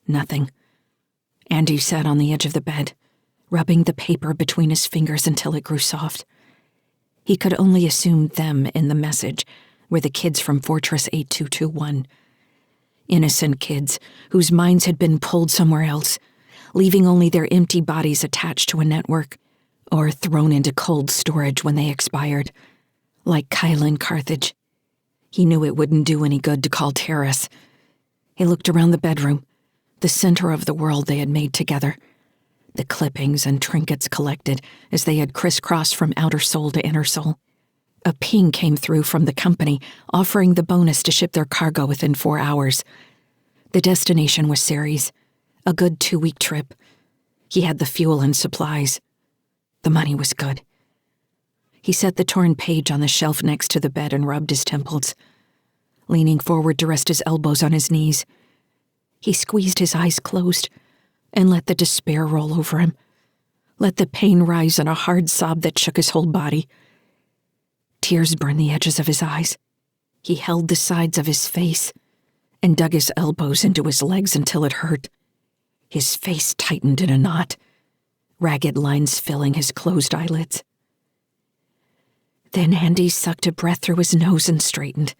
Speaker 2: nothing. Andy sat on the edge of the bed, rubbing the paper between his fingers until it grew soft. He could only assume them in the message were the kids from Fortress 8221. Innocent kids whose minds had been pulled somewhere else, leaving only their empty bodies attached to a network, or thrown into cold storage when they expired. Like Kyle in Carthage. He knew it wouldn't do any good to call terrorists. He looked around the bedroom, the center of the world they had made together. The clippings and trinkets collected as they had crisscrossed from outer soul to inner soul. A ping came through from the company, offering the bonus to ship their cargo within 4 hours. The destination was Ceres, a good 2-week trip. He had the fuel and supplies. The money was good. He set the torn page on the shelf next to the bed and rubbed his temples. Leaning forward to rest his elbows on his knees, he squeezed his eyes closed and let the despair roll over him. Let the pain rise in a hard sob that shook his whole body. Tears burned the edges of his eyes. He held the sides of his face and dug his elbows into his legs until it hurt. His face tightened in a knot, ragged lines filling his closed eyelids. Then Andy sucked a breath through his nose and straightened.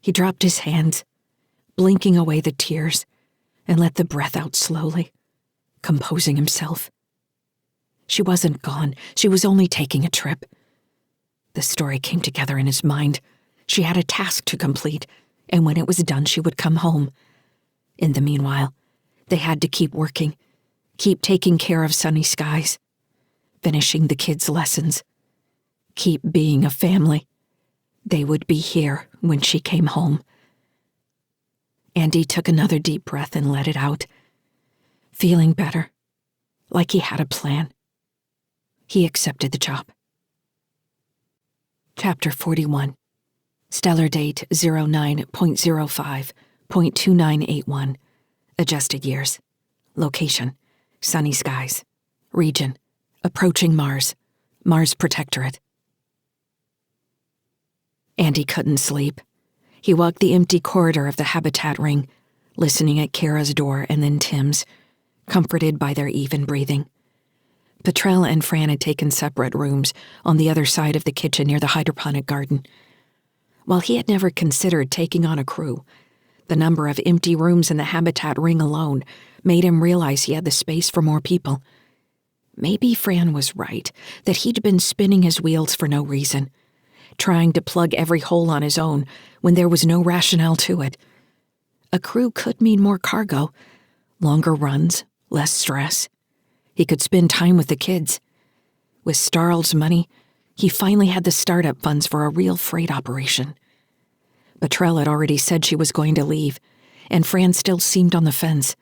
Speaker 2: He dropped his hands, blinking away the tears, and let the breath out slowly, composing himself. She wasn't gone. She was only taking a trip. The story came together in his mind. She had a task to complete, and when it was done, she would come home. In the meanwhile, they had to keep working, keep taking care of sunny skies, finishing the kids' lessons, keep being a family. They would be here when she came home. Andy took another deep breath and let it out, feeling better, like he had a plan. He accepted the job. Chapter 41. Stellar date 09.05.2981. Adjusted years. Location: sunny skies. Region: approaching Mars. Mars Protectorate. Andy couldn't sleep. He walked the empty corridor of the habitat ring, listening at Cara's door and then Tim's, comforted by their even breathing. Petrel and Fran had taken separate rooms on the other side of the kitchen near the hydroponic garden. While he had never considered taking on a crew, the number of empty rooms in the habitat ring alone made him realize he had the space for more people. Maybe Fran was right, that he'd been spinning his wheels for no reason, trying to plug every hole on his own when there was no rationale to it. A crew could mean more cargo, longer runs, less stress. He could spend time with the kids. With Starl's money, he finally had the startup funds for a real freight operation. Petrel had already said she was going to leave, and Fran still seemed on the fence.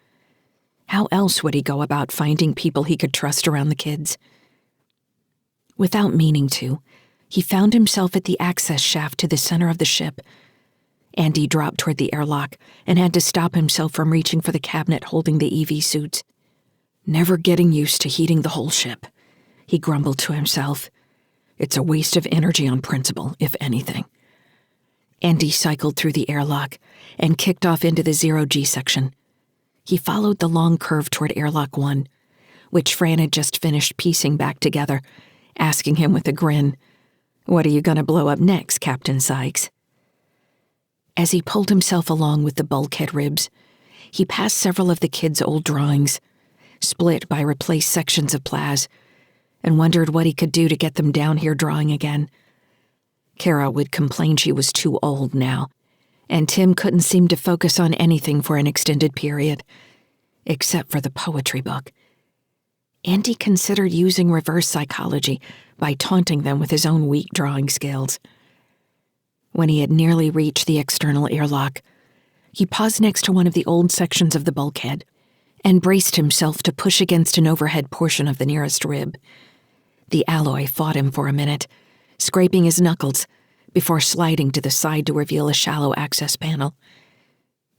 Speaker 2: How else would he go about finding people he could trust around the kids? Without meaning to, he found himself at the access shaft to the center of the ship. Andy dropped toward the airlock and had to stop himself from reaching for the cabinet holding the EV suits. Never getting used to heating the whole ship, he grumbled to himself. It's a waste of energy on principle, if anything. Andy cycled through the airlock and kicked off into the 0G section. He followed the long curve toward airlock 1, which Fran had just finished piecing back together, asking him with a grin, "What are you going to blow up next, Captain Sykes?" As he pulled himself along with the bulkhead ribs, he passed several of the kids' old drawings, split by replaced sections of Plaz, and wondered what he could do to get them down here drawing again. Cara would complain she was too old now,
Speaker 1: and Tim couldn't seem to focus on anything for an extended period, except for the poetry book. Andy considered using reverse psychology by taunting them with his own weak drawing skills. When he had nearly reached the external airlock, he paused next to one of the old sections of the bulkhead and braced himself to push against an overhead portion of the nearest rib. The alloy fought him for a minute, scraping his knuckles before sliding to the side to reveal a shallow access panel.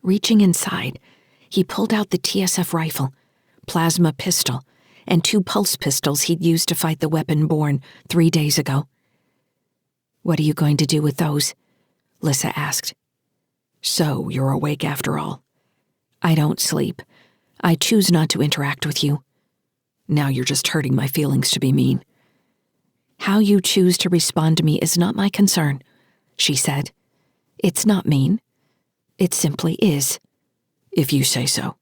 Speaker 1: Reaching inside, he pulled out the TSF rifle, plasma pistol, and 2 pulse pistols he'd used to fight the weapon born 3 days ago. "What are you going to do with those?" Lyssa asked. "So, you're awake after all." "I don't sleep. I choose not to interact with you." "Now you're just hurting my feelings to be mean." "How you choose to respond to me is not my concern," she said. "It's not mean. It simply is." "If you say so."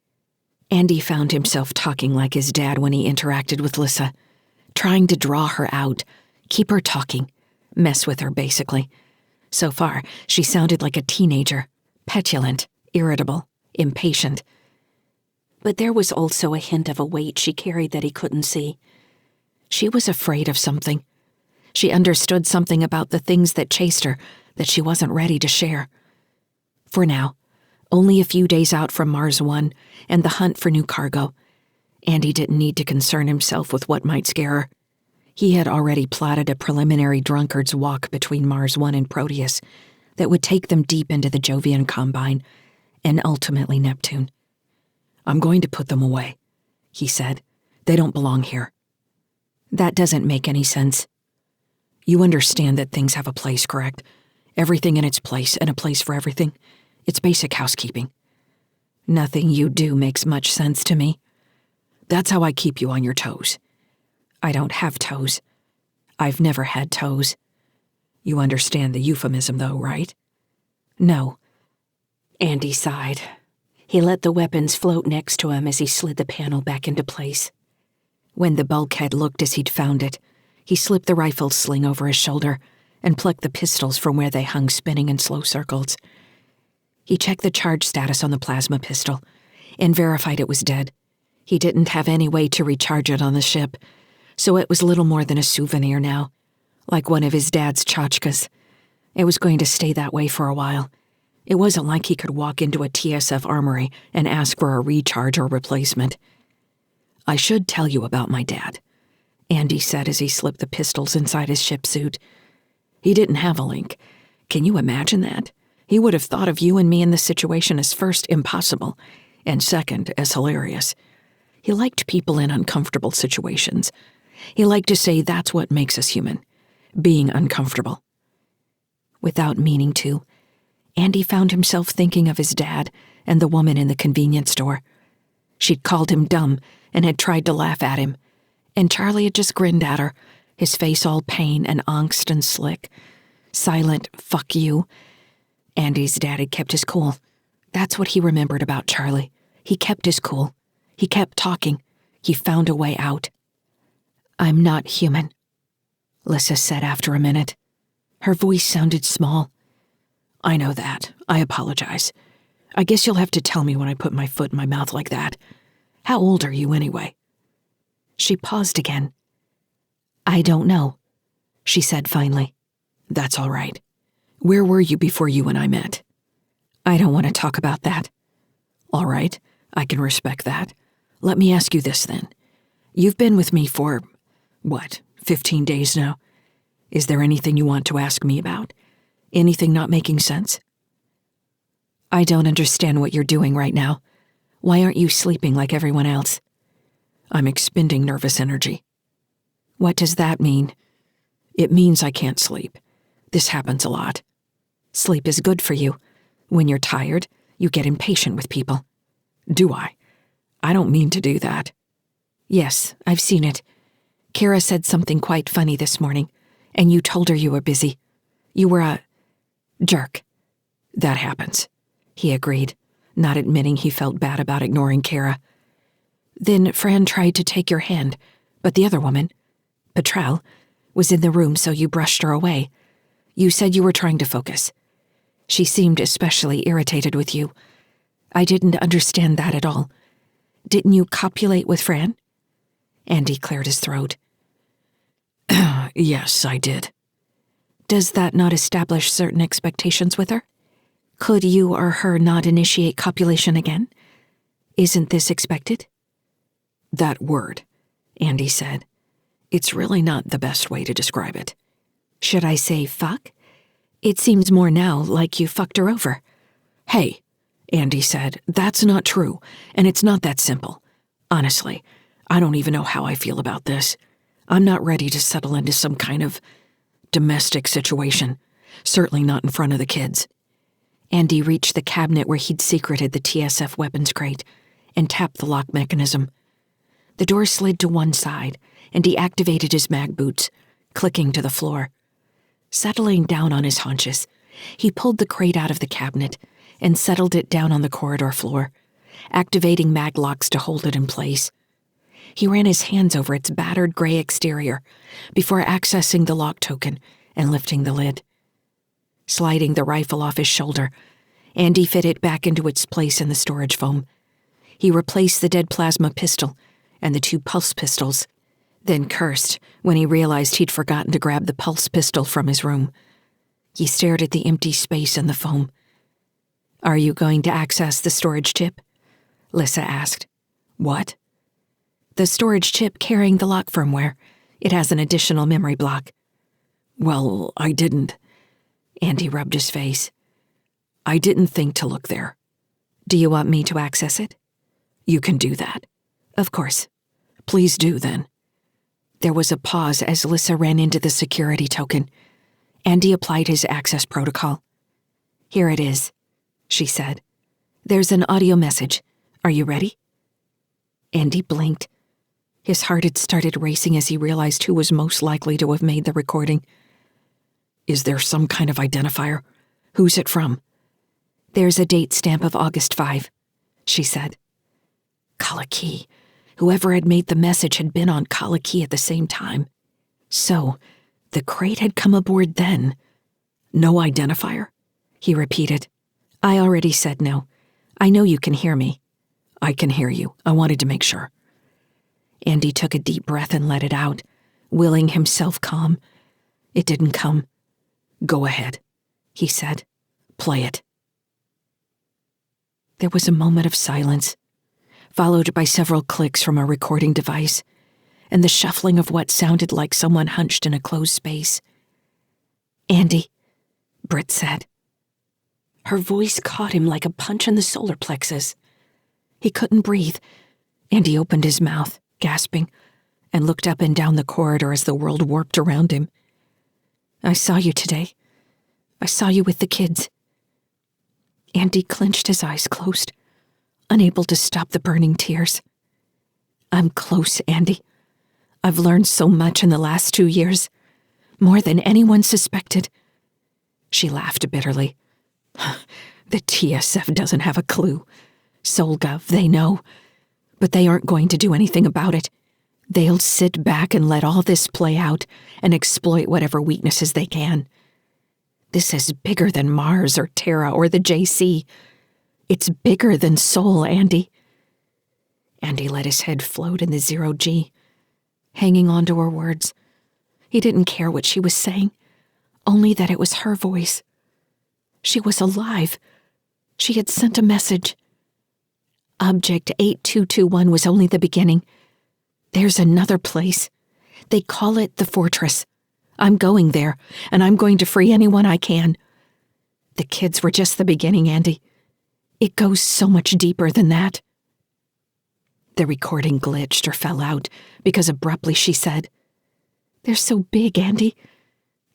Speaker 1: Andy found himself talking like his dad when he interacted with Lyssa, trying to draw her out, keep her talking, mess with her basically. So far, she sounded like a teenager, petulant, irritable, impatient. But there was also a hint of a weight she carried that he couldn't see. She was afraid of something. She understood something about the things that chased her that she wasn't ready to share. For now, only a few days out from Mars 1 and the hunt for new cargo, Andy didn't need to concern himself with what might scare her. He had already plotted a preliminary drunkard's walk between Mars 1 and Proteus that would take them deep into the Jovian Combine and ultimately Neptune. "I'm going to put them away," he said. "They don't belong here." "That doesn't make any sense." "You understand that things have a place, correct? Everything in its place and a place for everything. It's basic housekeeping." "Nothing you do makes much sense to me." "That's how I keep you on your toes." "I don't have toes. I've never had toes." "You understand the euphemism, though, right?" "No." Andy sighed. He let the weapons float next to him as he slid the panel back into place. When the bulkhead looked as he'd found it, he slipped the rifle sling over his shoulder and plucked the pistols from where they hung spinning in slow circles. He checked the charge status on the plasma pistol and verified it was dead. He didn't have any way to recharge it on the ship, so it was little more than a souvenir now, like one of his dad's tchotchkes. It was going to stay that way for a while. It wasn't like he could walk into a TSF armory and ask for a recharge or replacement. "I should tell you about my dad," Andy said as he slipped the pistols inside his ship suit. "He didn't have a link. Can you imagine that? He would have thought of you and me in this situation as first, impossible, and second, as hilarious. He liked people in uncomfortable situations. He liked to say that's what makes us human, being uncomfortable." Without meaning to, Andy found himself thinking of his dad and the woman in the convenience store. She'd called him dumb and had tried to laugh at him, and Charlie had just grinned at her, his face all pain and angst and slick. Silent, "fuck you." Andy's dad had kept his cool. That's what he remembered about Charlie. He kept his cool. He kept talking. He found a way out. "I'm not human," Lyssa said after a minute. Her voice sounded small. "I know that. I apologize. I guess you'll have to tell me when I put my foot in my mouth like that. How old are you anyway?" She paused again. "I don't know," she said finally. "That's all right. Where were you before you and I met?" "I don't want to talk about that." "All right. I can respect that. Let me ask you this then. You've been with me for, 15 days now? Is there anything you want to ask me about? Anything not making sense?" "I don't understand what you're doing right now. Why aren't you sleeping like everyone else?" "I'm expending nervous energy." "What does that mean?" "It means I can't sleep. This happens a lot." "Sleep is good for you. When you're tired, you get impatient with people." "Do I? I don't mean to do that." "Yes, I've seen it. Cara said something quite funny this morning, and you told her you were busy. You were a jerk." "That happens," he agreed, not admitting he felt bad about ignoring Cara. "Then Fran tried to take your hand, but the other woman, Petrel, was in the room, so you brushed her away. You said you were trying to focus. She seemed especially irritated with you. I didn't understand that at all. Didn't you copulate with Fran? Andy cleared his throat. Yes, I did. Does that not establish certain expectations with her? Could you or her not initiate copulation again? Isn't this expected? That word, Andy said. It's really not the best way to describe it. Should I say fuck? It seems more now like you fucked her over. Hey, Andy said, that's not true, and it's not that simple. Honestly, I don't even know how I feel about this. I'm not ready to settle into some kind of domestic situation, certainly not in front of the kids. Andy reached the cabinet where he'd secreted the TSF weapons crate and tapped the lock mechanism. The door slid to one side, and he activated his mag boots, clicking to the floor. Settling down on his haunches, he pulled the crate out of the cabinet and settled it down on the corridor floor, activating mag locks to hold it in place. He ran his hands over its battered gray exterior before accessing the lock token and lifting the lid. Sliding the rifle off his shoulder, Andy fit it back into its place in the storage foam. He replaced the dead plasma pistol and the 2 pulse pistols, then cursed when he realized he'd forgotten to grab the pulse pistol from his room. He stared at the empty space in the foam. Are you going to access the storage chip? Lyssa asked. What? The storage chip carrying the lock firmware. It has an additional memory block. Well, I didn't. Andy rubbed his face. I didn't think to look there. Do you want me to access it? You can do that. Of course. Please do, then. There was a pause as Lyssa ran into the security token. Andy applied his access protocol. Here it is, she said. There's an audio message. Are you ready? Andy blinked. His heart had started racing as he realized who was most likely to have made the recording. Is there some kind of identifier? Who's it from? There's a date stamp of August 5, she said. Kaliki. Whoever had made the message had been on Kaliki at the same time. So, the crate had come aboard then. No identifier? He repeated. I already said no. I know you can hear me. I can hear you. I wanted to make sure. Andy took a deep breath and let it out, willing himself calm. It didn't come. Go ahead, he said. Play it. There was a moment of silence, followed by several clicks from a recording device, and the shuffling of what sounded like someone hunched in a closed space. Andy, Britt said. Her voice caught him like a punch in the solar plexus. He couldn't breathe, and he opened his mouth, gasping, and looked up and down the corridor as the world warped around him. I saw you today. I saw you with the kids. Andy clenched his eyes closed, unable to stop the burning tears. I'm close, Andy. I've learned so much in the last 2 years, more than anyone suspected. She laughed bitterly. The TSF doesn't have a clue. SolGov, they know. But they aren't going to do anything about it. They'll sit back and let all this play out and exploit whatever weaknesses they can. This is bigger than Mars or Terra or the JC. It's bigger than Sol, Andy. Andy let his head float in the 0G, hanging on to her words. He didn't care what she was saying, only that it was her voice. She was alive. She had sent a message. Object 8221 was only the beginning. There's another place. They call it the Fortress. I'm going there, and I'm going to free anyone I can. The kids were just the beginning, Andy. It goes so much deeper than that. The recording glitched or fell out because abruptly she said, They're so big, Andy.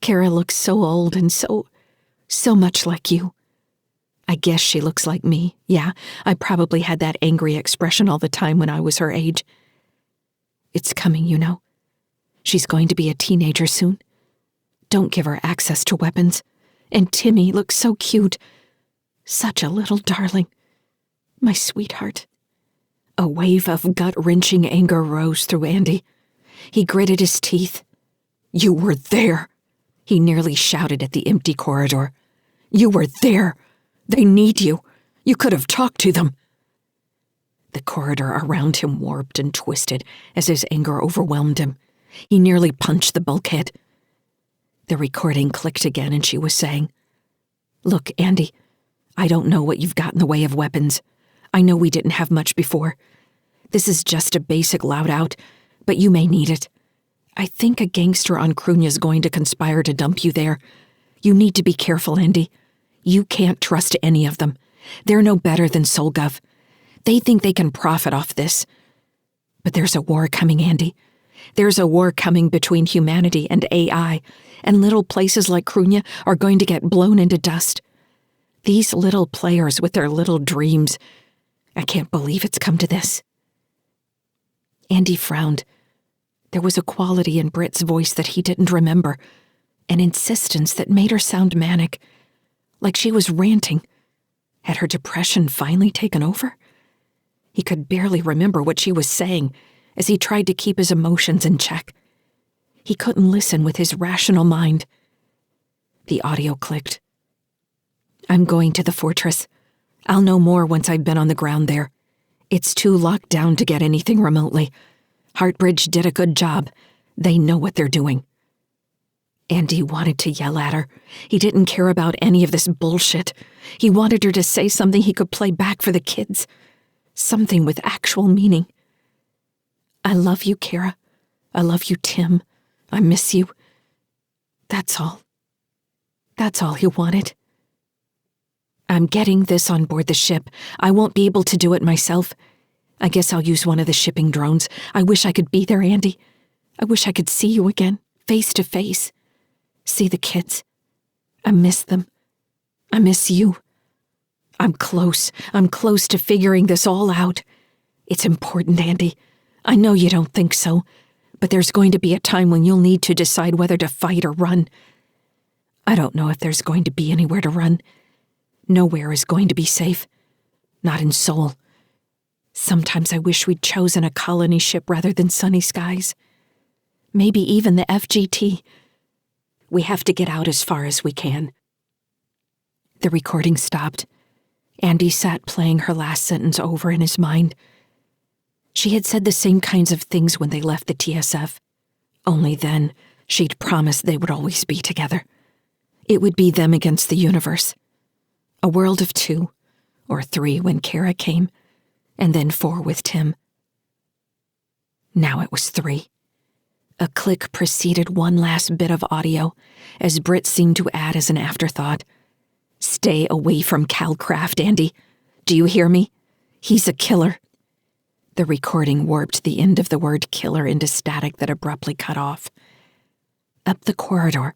Speaker 1: Cara looks so old and so much like you. I guess she looks like me. Yeah, I probably had that angry expression all the time when I was her age. It's coming, you know. She's going to be a teenager soon. Don't give her access to weapons. And Timmy looks so cute. Such a little darling. My sweetheart. A wave of gut-wrenching anger rose through Andy. He gritted his teeth. You were there, he nearly shouted at the empty corridor. You were there. They need you. You could have talked to them." The corridor around him warped and twisted as his anger overwhelmed him. He nearly punched the bulkhead. The recording clicked again and she was saying, "Look, Andy, I don't know what you've got in the way of weapons. I know we didn't have much before. This is just a basic loud out, but you may need it. I think a gangster on Cruithne is going to conspire to dump you there. You need to be careful, Andy. You can't trust any of them. They're no better than Solgov. They think they can profit off this. But there's a war coming, Andy. There's a war coming between humanity and AI, and little places like Cruithne are going to get blown into dust. These little players with their little dreams. I can't believe it's come to this." Andy frowned. There was a quality in Britt's voice that he didn't remember, an insistence that made her sound manic, like she was ranting. Had her depression finally taken over? He could barely remember what she was saying as he tried to keep his emotions in check. He couldn't listen with his rational mind. The audio clicked. "I'm going to the fortress. I'll know more once I've been on the ground there. It's too locked down to get anything remotely. Heartbridge did a good job. They know what they're doing." Andy wanted to yell at her. He didn't care about any of this bullshit. He wanted her to say something he could play back for the kids. Something with actual meaning. "I love you, Cara. I love you, Tim. I miss you." That's all. That's all he wanted. "I'm getting this on board the ship. I won't be able to do it myself. I guess I'll use one of the shipping drones. I wish I could be there, Andy. I wish I could see you again, face to face. See the kids. I miss them. I miss you. I'm close. I'm close to figuring this all out. It's important, Andy. I know you don't think so, but there's going to be a time when you'll need to decide whether to fight or run. I don't know if there's going to be anywhere to run. Nowhere is going to be safe. Not in Sol. Sometimes I wish we'd chosen a colony ship rather than sunny skies. Maybe even the FGT. We have to get out as far as we can." The recording stopped. Andy sat playing her last sentence over in his mind. She had said the same kinds of things when they left the TSF. Only then, she'd promised they would always be together. It would be them against the universe. A world of 2, or 3 when Cara came, and then 4 with Tim. Now it was 3. A click preceded one last bit of audio, as Britt seemed to add as an afterthought. "Stay away from Calcraft, Andy. Do you hear me? He's a killer." The recording warped the end of the word killer into static that abruptly cut off. Up the corridor,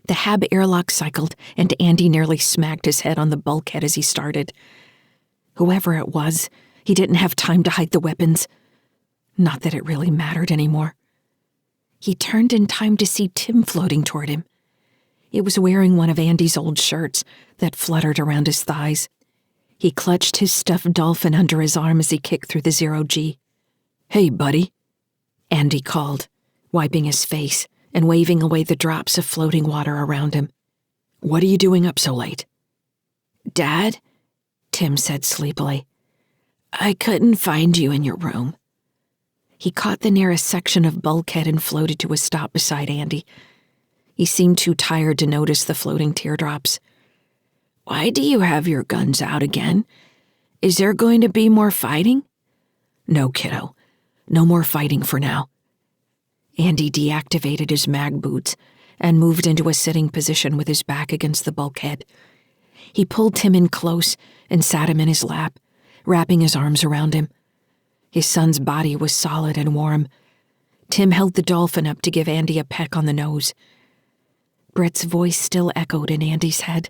Speaker 1: the hab airlock cycled, and Andy nearly smacked his head on the bulkhead as he started. Whoever it was, he didn't have time to hide the weapons. Not that it really mattered anymore. He turned in time to see Tim floating toward him. It was wearing one of Andy's old shirts that fluttered around his thighs. He clutched his stuffed dolphin under his arm as he kicked through the 0G. "Hey, buddy," Andy called, wiping his face and waving away the drops of floating water around him. "What are you doing up so late?" "Dad," Tim said sleepily, "I couldn't find you in your room." He caught the nearest section of bulkhead and floated to a stop beside Andy. He seemed too tired to notice the floating teardrops. "Why do you have your guns out again? Is there going to be more fighting?" "No, kiddo. No more fighting for now." Andy deactivated his mag boots and moved into a sitting position with his back against the bulkhead. He pulled Tim in close and sat him in his lap, wrapping his arms around him. His son's body was solid and warm. Tim held the dolphin up to give Andy a peck on the nose. Britt's voice still echoed in Andy's head.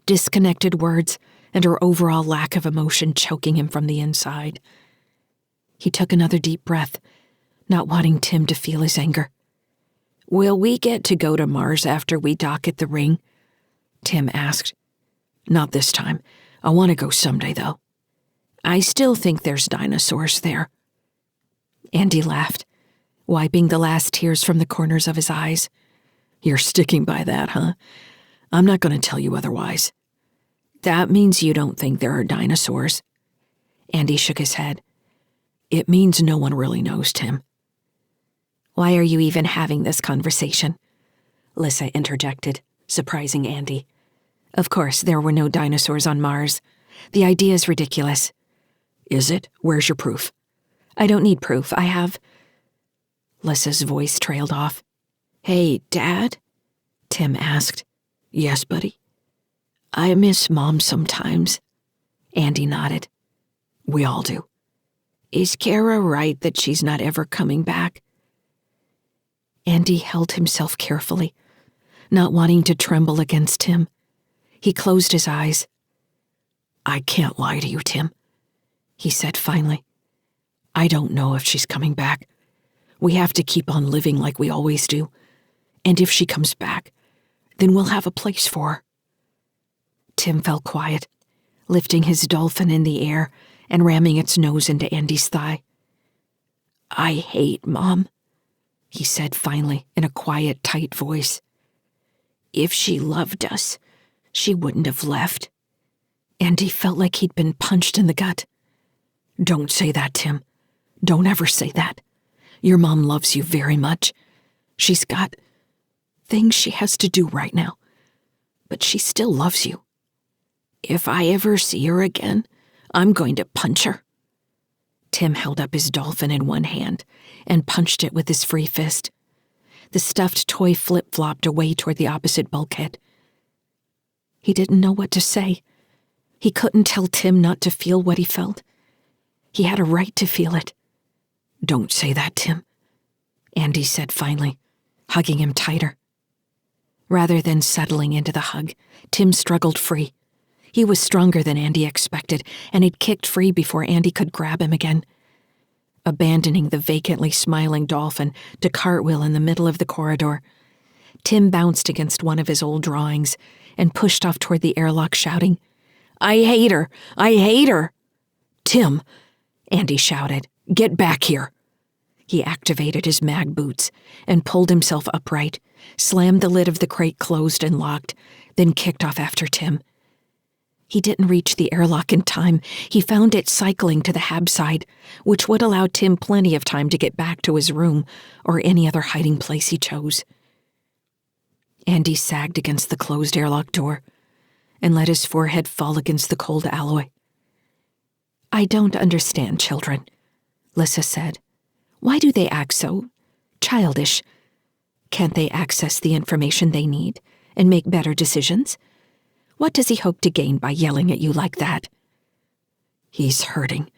Speaker 1: Disconnected words and her overall lack of emotion choking him from the inside. He took another deep breath, not wanting Tim to feel his anger. "Will we get to go to Mars after we dock at the ring?" Tim asked. "Not this time. I want to go someday, though. I still think there's dinosaurs there." Andy laughed, wiping the last tears from the corners of his eyes. "You're sticking by that, huh? I'm not going to tell you otherwise." "That means you don't think there are dinosaurs." Andy shook his head. "It means no one really knows, Tim."
Speaker 2: "Why are you even having this conversation?" Lyssa interjected, surprising Andy. Of course, there were no dinosaurs on Mars. The idea is ridiculous.
Speaker 1: "Is it? Where's your proof?"
Speaker 2: "I don't need proof. I have—"
Speaker 1: Lyssa's voice trailed off. "Hey, Dad?" Tim asked. "Yes, buddy?" "I miss Mom sometimes." Andy nodded. "We all do. Is Cara right that she's not ever coming back?" Andy held himself carefully, not wanting to tremble against Tim. He closed his eyes. "I can't lie to you, Tim," he said finally. "I don't know if she's coming back. We have to keep on living like we always do. And if she comes back, then we'll have a place for her." Tim fell quiet, lifting his dolphin in the air and ramming its nose into Andy's thigh. "I hate Mom," he said finally in a quiet, tight voice. "If she loved us, she wouldn't have left." Andy felt like he'd been punched in the gut. "Don't say that, Tim. Don't ever say that. Your mom loves you very much. She's got things she has to do right now, but she still loves you. If I ever see her again, I'm going to punch her." Tim held up his dolphin in one hand and punched it with his free fist. The stuffed toy flip-flopped away toward the opposite bulkhead. He didn't know what to say. He couldn't tell Tim not to feel what he felt. He had a right to feel it. "Don't say that, Tim," Andy said finally, hugging him tighter. Rather than settling into the hug, Tim struggled free. He was stronger than Andy expected, and had kicked free before Andy could grab him again. Abandoning the vacantly smiling dolphin to cartwheel in the middle of the corridor, Tim bounced against one of his old drawings and pushed off toward the airlock, shouting, "I hate her! I hate her!" "Tim!" Andy shouted. "Get back here!" He activated his mag boots and pulled himself upright, slammed the lid of the crate closed and locked, then kicked off after Tim. He didn't reach the airlock in time. He found it cycling to the hab side, which would allow Tim plenty of time to get back to his room or any other hiding place he chose. Andy sagged against the closed airlock door and let his forehead fall against the cold alloy. "I don't understand children," Lyssa said. "Why do they act so childish? Can't they access the information they need and make better decisions? What does he hope to gain by yelling at you like that?" "He's hurting.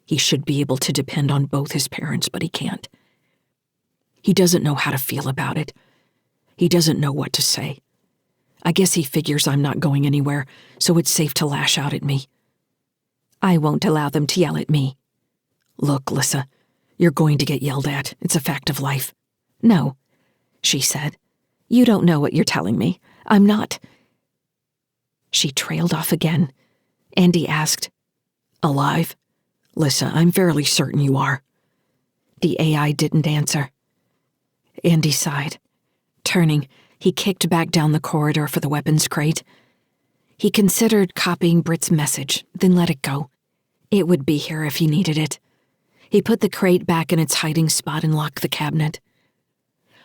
Speaker 1: He should be able to depend on both his parents, but he can't. He doesn't know how to feel about it. He doesn't know what to say. I guess he figures I'm not going anywhere, so it's safe to lash out at me." "I won't allow them to yell at me." "Look, Lyssa, you're going to get yelled at. It's a fact of life." "No," she said. "You don't know what you're telling me. I'm not—" She trailed off again. Andy asked, "Alive? Lyssa, I'm fairly certain you are." The AI didn't answer. Andy sighed. Turning, he kicked back down the corridor for the weapons crate. He considered copying Britt's message, then let it go. It would be here if he needed it. He put the crate back in its hiding spot and locked the cabinet.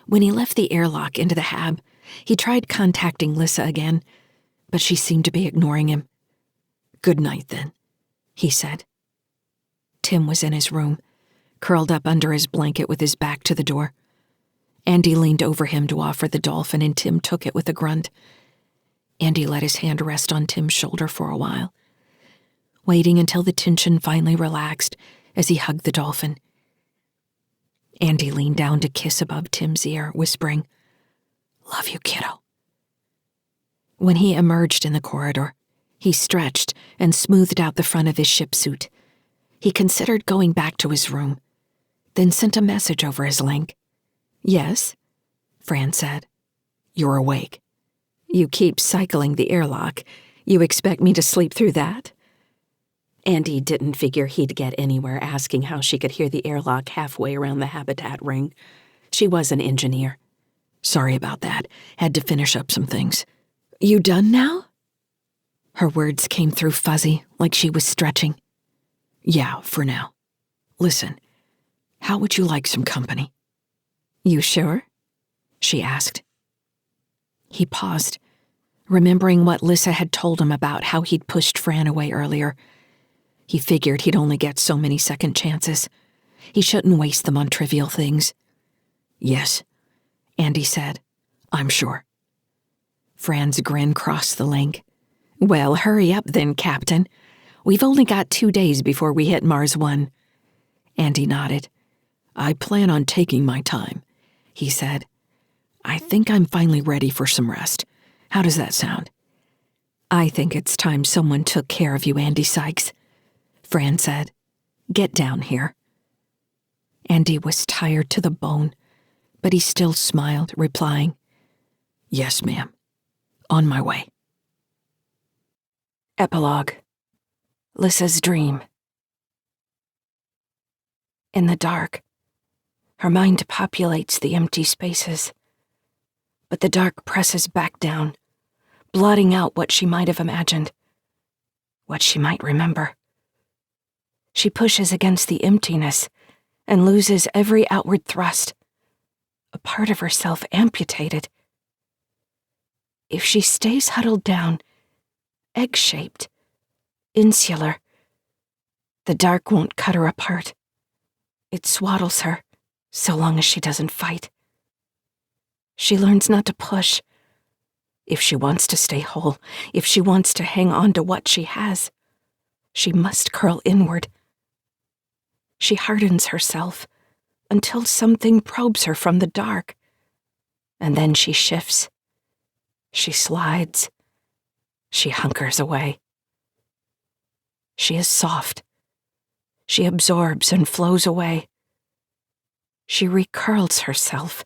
Speaker 1: When he left the airlock into the hab, he tried contacting Lyssa again, but she seemed to be ignoring him. "Good night, then," he said. Tim was in his room, curled up under his blanket with his back to the door. Andy leaned over him to offer the dolphin, and Tim took it with a grunt. Andy let his hand rest on Tim's shoulder for a while, waiting until the tension finally relaxed as he hugged the dolphin. Andy leaned down to kiss above Tim's ear, whispering, "Love you, kiddo." When he emerged in the corridor, he stretched and smoothed out the front of his ship suit. He considered going back to his room, then sent a message over his link. "Yes?" Fran said. "You're awake." "You keep cycling the airlock. You expect me to sleep through that?" Andy didn't figure he'd get anywhere asking how she could hear the airlock halfway around the habitat ring. She was an engineer. "Sorry about that. Had to finish up some things." You done now? Her words came through fuzzy, like she was stretching. Yeah, for now. Listen, how would you like some company? You sure? She asked. He paused, remembering what Lyssa had told him about how he'd pushed Fran away earlier. He figured he'd only get so many second chances. He shouldn't waste them on trivial things. Yes, Andy said. I'm sure. Fran's grin crossed the link. Well, hurry up then, Captain. We've only got 2 days before we hit Mars 1. Andy nodded. I plan on taking my time, he said. I think I'm finally ready for some rest. How does that sound? I think it's time someone took care of you, Andy Sykes, Fran said. Get down here. Andy was tired to the bone, but he still smiled, replying, Yes, ma'am. On my way. Epilogue. Lyssa's dream. In the dark, her mind populates the empty spaces, but the dark presses back down, blotting out what she might have imagined, what she might remember. She pushes against the emptiness and loses every outward thrust, a part of herself amputated. If she stays huddled down, egg-shaped, insular, the dark won't cut her apart. It swaddles her, so long as she doesn't fight. She learns not to push. If she wants to stay whole, if she wants to hang on to what she has, she must curl inward. She hardens herself until something probes her from the dark, and then she shifts. She slides. She hunkers away. She is soft. She absorbs and flows away. She recurls herself.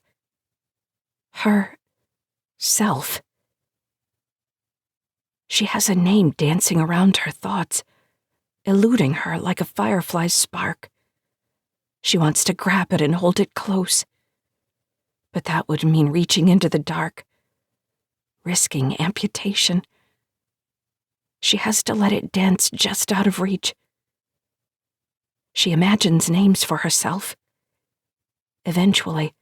Speaker 1: Her self. She has a name dancing around her thoughts, eluding her like a firefly's spark. She wants to grab it and hold it close, but that would mean reaching into the dark, risking amputation. She has to let it dance just out of reach. She imagines names for herself. Eventually,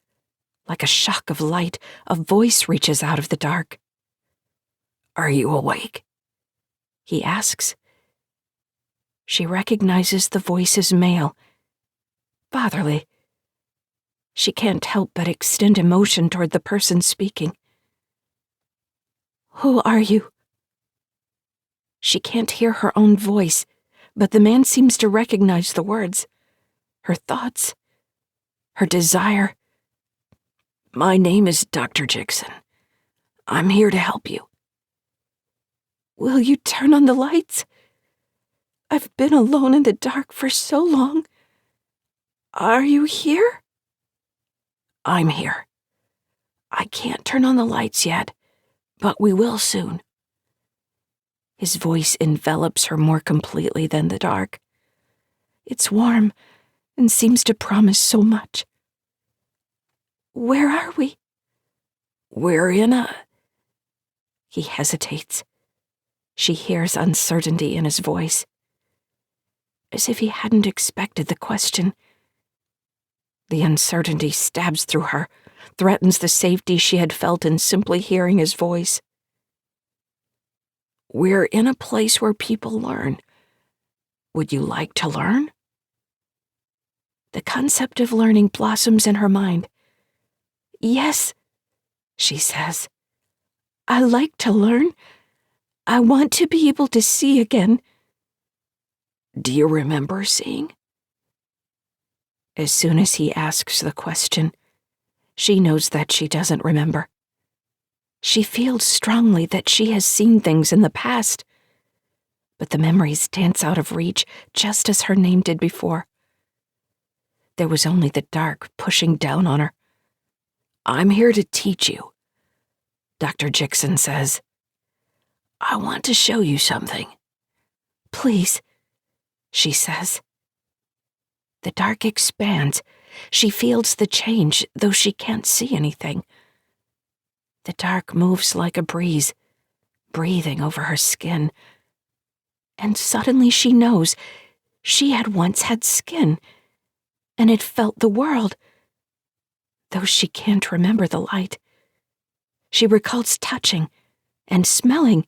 Speaker 1: like a shock of light, a voice reaches out of the dark. Are you awake? He asks. She recognizes the voice as male, fatherly. She can't help but extend emotion toward the person speaking. Who are you? She can't hear her own voice, but the man seems to recognize the words, her thoughts, her desire. My name is Dr. Jixon. I'm here to help you. Will you turn on the lights? I've been alone in the dark for so long. Are you here? I'm here. I can't turn on the lights yet, but we will soon. His voice envelops her more completely than the dark. It's warm and seems to promise so much. Where are we? We're in a... He hesitates. She hears uncertainty in his voice, as if he hadn't expected the question. The uncertainty stabs through her, threatens the safety she had felt in simply hearing his voice. We're in a place where people learn. Would you like to learn? The concept of learning blossoms in her mind. Yes, she says. I like to learn. I want to be able to see again. Do you remember seeing? As soon as he asks the question, she knows that she doesn't remember. She feels strongly that she has seen things in the past, but the memories dance out of reach just as her name did before. There was only the dark pushing down on her. I'm here to teach you, Dr. Jixon says. I want to show you something. Please, she says. The dark expands. She feels the change, though she can't see anything. The dark moves like a breeze,
Speaker 2: breathing over her skin. And suddenly she knows she had once had skin, and had felt the world, though she can't remember the light. She recalls touching and smelling.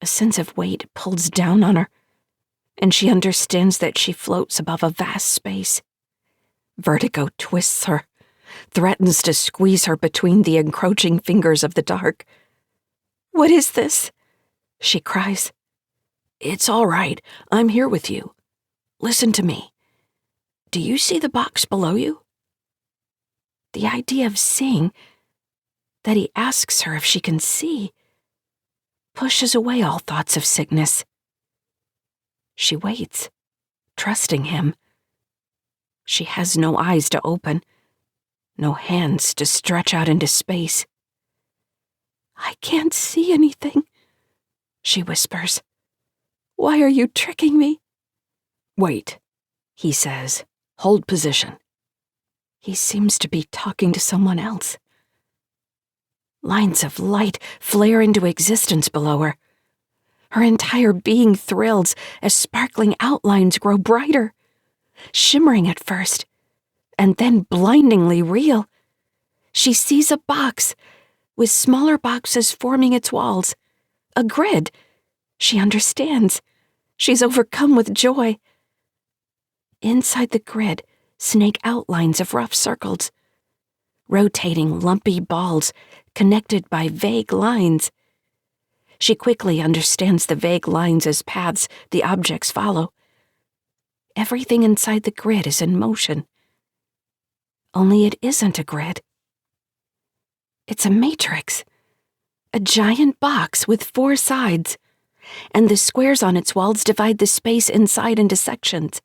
Speaker 2: A sense of weight pulls down on her, and she understands that she floats above a vast space. Vertigo twists her, threatens to squeeze her between the encroaching fingers of the dark. "What is this?" she cries. "It's all right. I'm here with you. Listen to me. Do you see the box below you?" The idea of seeing, that he asks her if she can see, pushes away all thoughts of sickness. She waits, trusting him. She has no eyes to open, no hands to stretch out into space. "I can't see anything," she whispers. "Why are you tricking me?" "Wait," he says. "Hold position." He seems to be talking to someone else. Lines of light flare into existence below her. Her entire being thrills as sparkling outlines grow brighter, shimmering at first, and then blindingly real. She sees a box, with smaller boxes forming its walls. A grid. She understands. She's overcome with joy. Inside the grid snake outlines of rough circles, rotating lumpy balls connected by vague lines. She quickly understands the vague lines as paths the objects follow. Everything inside the grid is in motion. Only it isn't a grid. It's a matrix, a giant box with 4 sides, and the squares on its walls divide the space inside into sections,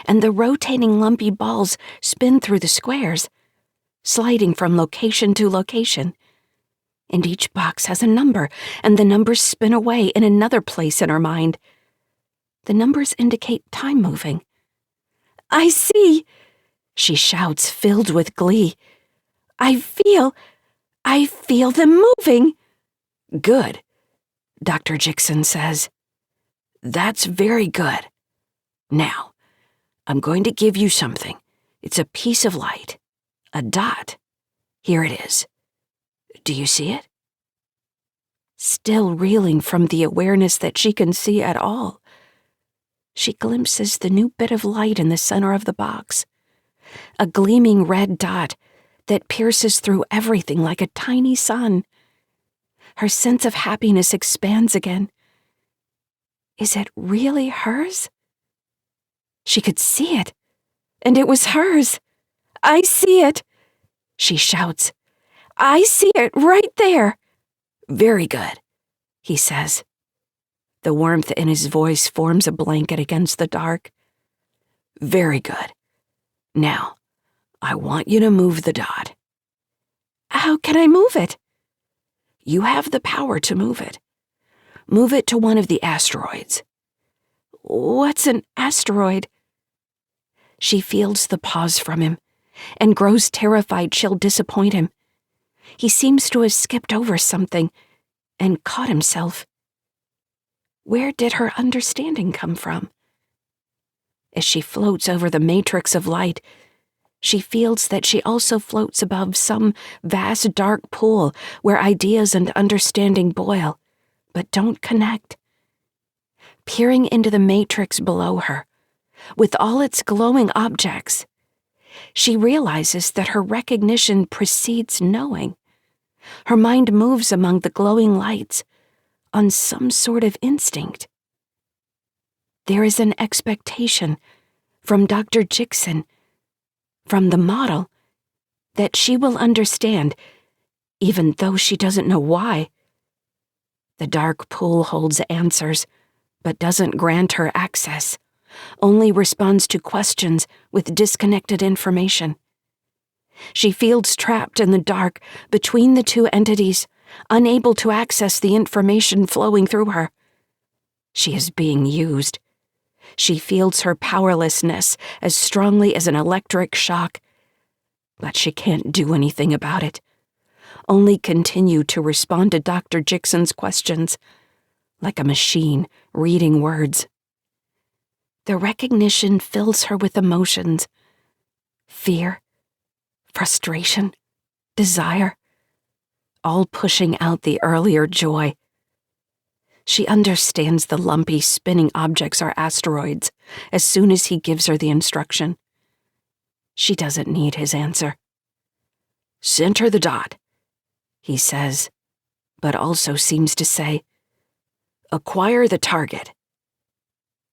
Speaker 2: and the rotating lumpy balls spin through the squares, sliding from location to location. And each box has a number, and the numbers spin away in another place in her mind. The numbers indicate time moving. "I see!" she shouts, filled with glee. I feel them moving." "Good," Dr. Jixon says. "That's very good. Now, I'm going to give you something. It's a piece of light. A dot. Here it is. Do you see it?" Still reeling from the awareness that she can see at all, she glimpses the new bit of light in the center of the box. A gleaming red dot that pierces through everything like a tiny sun. Her sense of happiness expands again. Is it really hers? She could see it, and it was hers. "I see it," she shouts. "I see it right there." "Very good," he says. The warmth in his voice forms a blanket against the dark. "Very good. Now, I want you to move the dot." "How can I move it?" "You have the power to move it. Move it to one of the asteroids." "What's an asteroid?" She feels the pause from him, and grows terrified she'll disappoint him. He seems to have skipped over something and caught himself. Where did her understanding come from? As she floats over the matrix of light, she feels that she also floats above some vast dark pool where ideas and understanding boil, but don't connect. Peering into the matrix below her, with all its glowing objects, she realizes that her recognition precedes knowing. Her mind moves among the glowing lights on some sort of instinct. There is an expectation from Dr. Jixon, from the model, that she will understand, even though she doesn't know why. The dark pool holds answers, but doesn't grant her access, only responds to questions with disconnected information. She feels trapped in the dark between the two entities, unable to access the information flowing through her. She is being used. She feels her powerlessness as strongly as an electric shock, but she can't do anything about it. only continue to respond to Dr. Jixon's questions, like a machine reading words. The recognition fills her with emotions: fear, frustration, desire, all pushing out the earlier joy. She understands the lumpy, spinning objects are asteroids as soon as he gives her the instruction. She doesn't need his answer. "Center the dot," he says, but also seems to say, "Acquire the target."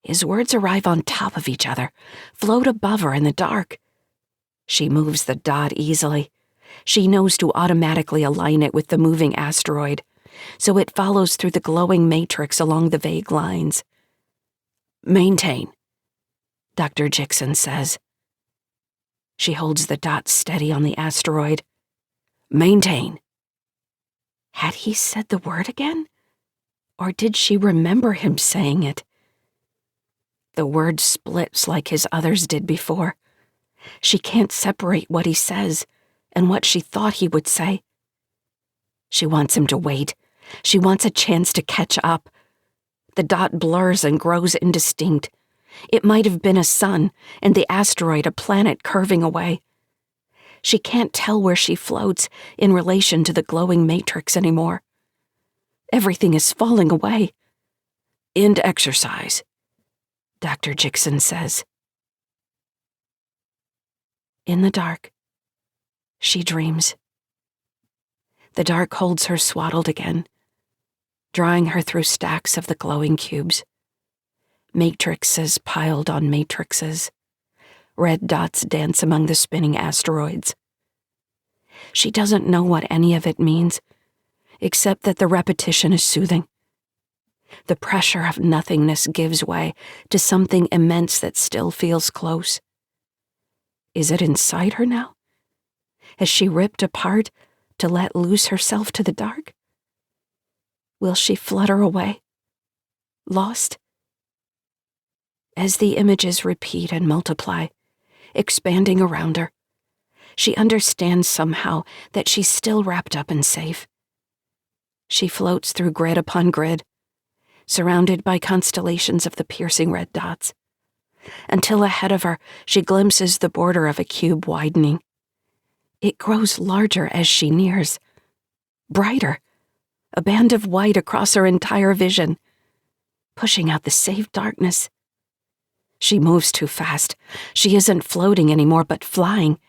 Speaker 2: His words arrive on top of each other, float above her in the dark. She moves the dot easily. She knows to automatically align it with the moving asteroid, so it follows through the glowing matrix along the vague lines. "Maintain," Dr. Jixon says. She holds the dot steady on the asteroid. "Maintain." Had he said the word again? Or did she remember him saying it? The word splits like his others did before. She can't separate what he says and what she thought he would say. She wants him to wait. She wants a chance to catch up. The dot blurs and grows indistinct. It might have been a sun, and the asteroid a planet curving away. She can't tell where she floats in relation to the glowing matrix anymore. Everything is falling away. "End exercise," Dr. Jixon says. In the dark, she dreams. The dark holds her swaddled again, drawing her through stacks of the glowing cubes. Matrices piled on matrices. Red dots dance among the spinning asteroids. She doesn't know what any of it means, except that the repetition is soothing. The pressure of nothingness gives way to something immense that still feels close. Is it inside her now? Has she ripped apart to let loose herself to the dark? Will she flutter away, lost? As the images repeat and multiply, expanding around her, she understands somehow that she's still wrapped up and safe. She floats through grid upon grid, surrounded by constellations of the piercing red dots, until ahead of her she glimpses the border of a cube widening. It grows larger as she nears, brighter, a band of white across her entire vision, pushing out the safe darkness. She moves too fast. She isn't floating anymore, but flying.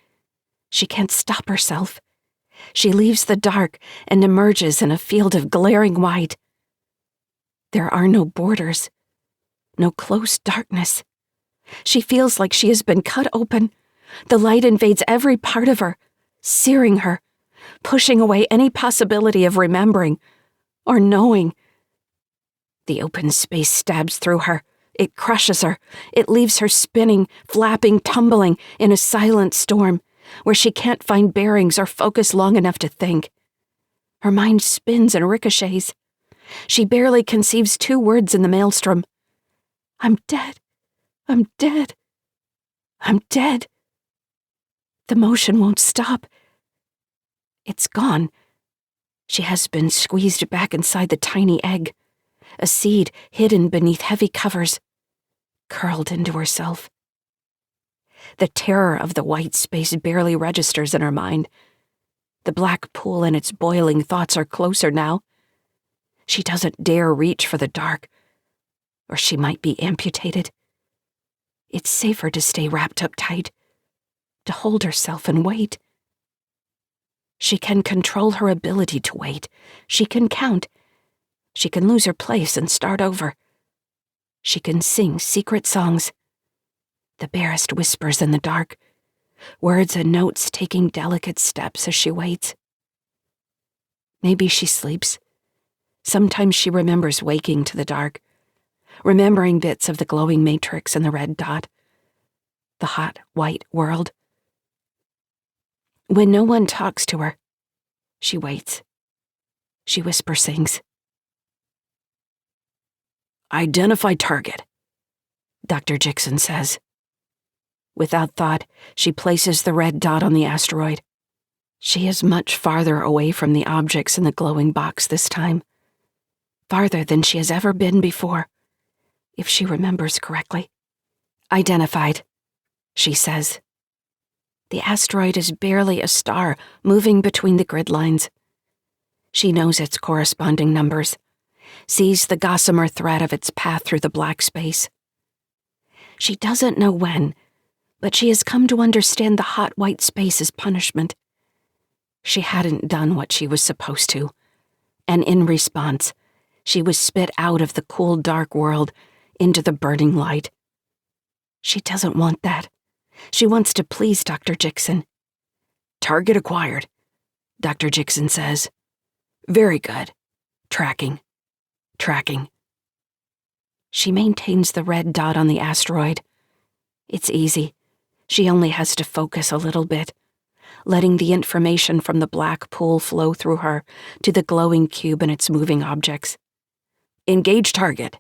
Speaker 2: She can't stop herself. She leaves the dark and emerges in a field of glaring white. There are no borders, no close darkness. She feels like she has been cut open. The light invades every part of her, searing her, pushing away any possibility of remembering or knowing. The open space stabs through her. It crushes her. It leaves her spinning, flapping, tumbling in a silent storm where she can't find bearings or focus long enough to think. Her mind spins and ricochets. She barely conceives two words in the maelstrom. "I'm dead. I'm dead. I'm dead." The motion won't stop. It's gone. She has been squeezed back inside the tiny egg, a seed hidden beneath heavy covers, curled into herself. The terror of the white space barely registers in her mind. The black pool and its boiling thoughts are closer now. She doesn't dare reach for the dark, or she might be amputated. It's safer to stay wrapped up tight, to hold herself and wait. She can control her ability to wait. She can count. She can lose her place and start over. She can sing secret songs, the barest whispers in the dark, words and notes taking delicate steps as she waits. Maybe she sleeps. Sometimes she remembers waking to the dark, remembering bits of the glowing matrix and the red dot, the hot, white world. When no one talks to her, she waits. She whisper sings. "Identify target," Dr. Jixon says. Without thought, she places the red dot on the asteroid.
Speaker 1: She is much farther away from the objects in the glowing box this time. Farther than she has ever been before, if she remembers correctly. Identified, she says. The asteroid is barely a star moving between the grid lines. She knows its corresponding numbers, sees the gossamer thread of its path through the black space. She doesn't know when, but she has come to understand the hot white space as punishment. She hadn't done what she was supposed to, and in response, she was spit out of the cool, dark world into the burning light. She doesn't want that. She wants to please Dr. Jixon. Target acquired, Dr. Jixon says. Very good. Tracking. She maintains the red dot on the asteroid. It's easy. She only has to focus a little bit, letting the information from the black pool flow through her to the glowing cube and its moving objects. Engage target,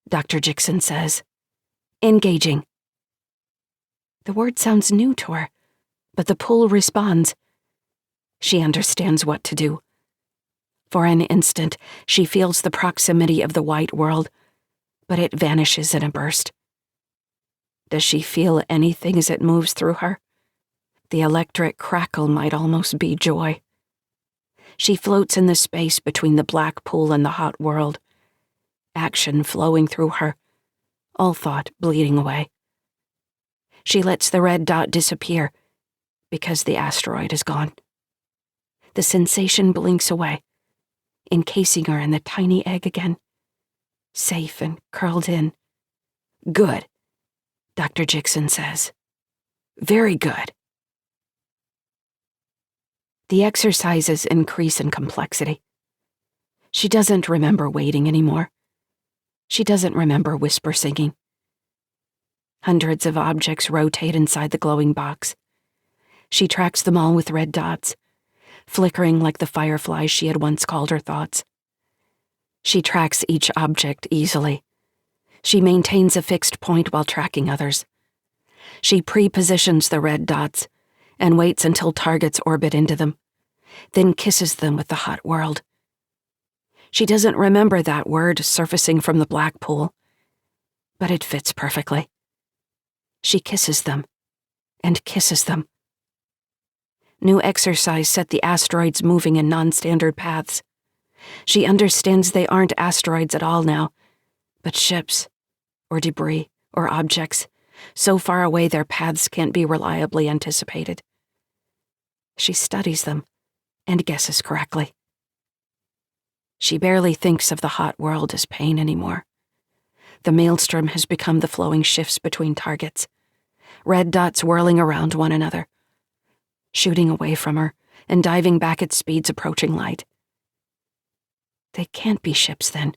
Speaker 1: Dr. Jixon says. Engaging. The word sounds new to her, but the pool responds. She understands what to do. For an instant, she feels the proximity of the white world, but it vanishes in a burst. Does she feel anything as it moves through her? The electric crackle might almost be joy. She floats in the space between the black pool and the hot world, action flowing through her, all thought bleeding away. She lets the red dot disappear because the asteroid is gone. The sensation blinks away, encasing her in the tiny egg again, safe and curled in. Good, Dr. Jixon says. Very good. The exercises increase in complexity. She doesn't remember waiting anymore. She doesn't remember whisper singing. Hundreds of objects rotate inside the glowing box. She tracks them all with red dots, flickering like the fireflies she had once called her thoughts. She tracks each object easily. She maintains a fixed point while tracking others. She pre-positions the red dots and waits until targets orbit into them, then kisses them with the hot world. She doesn't remember that word surfacing from the black pool, but it fits perfectly. She kisses them, and kisses them. New exercise set the asteroids moving in non-standard paths. She understands they aren't asteroids at all now, but ships, or debris, or objects, so far away their paths can't be reliably anticipated. She studies them, and guesses correctly. She barely thinks of the hot world as pain anymore. The maelstrom has become the flowing shifts between targets, red dots whirling around one another, shooting away from her and diving back at speeds approaching light. They can't be ships then.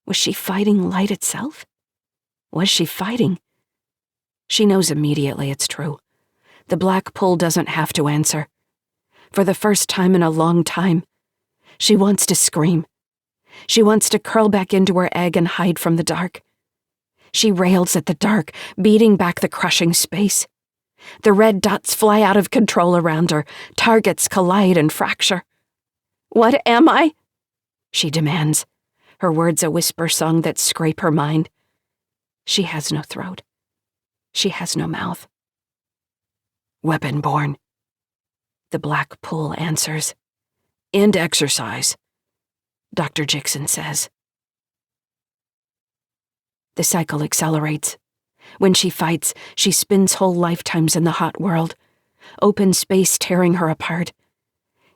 Speaker 1: Was she fighting light itself? Was she fighting? She knows immediately it's true. The black pool doesn't have to answer. For the first time in a long time, she wants to scream. She wants to curl back into her egg and hide from the dark. She rails at the dark, beating back the crushing space. The red dots fly out of control around her. Targets collide and fracture. What am I? She demands, her words a whisper song that scrape her mind. She has no throat. She has no mouth. Weapon-born. The black pool answers. End exercise, Dr. Jixon says. The cycle accelerates. When she fights, she spends whole lifetimes in the hot world, open space tearing her apart.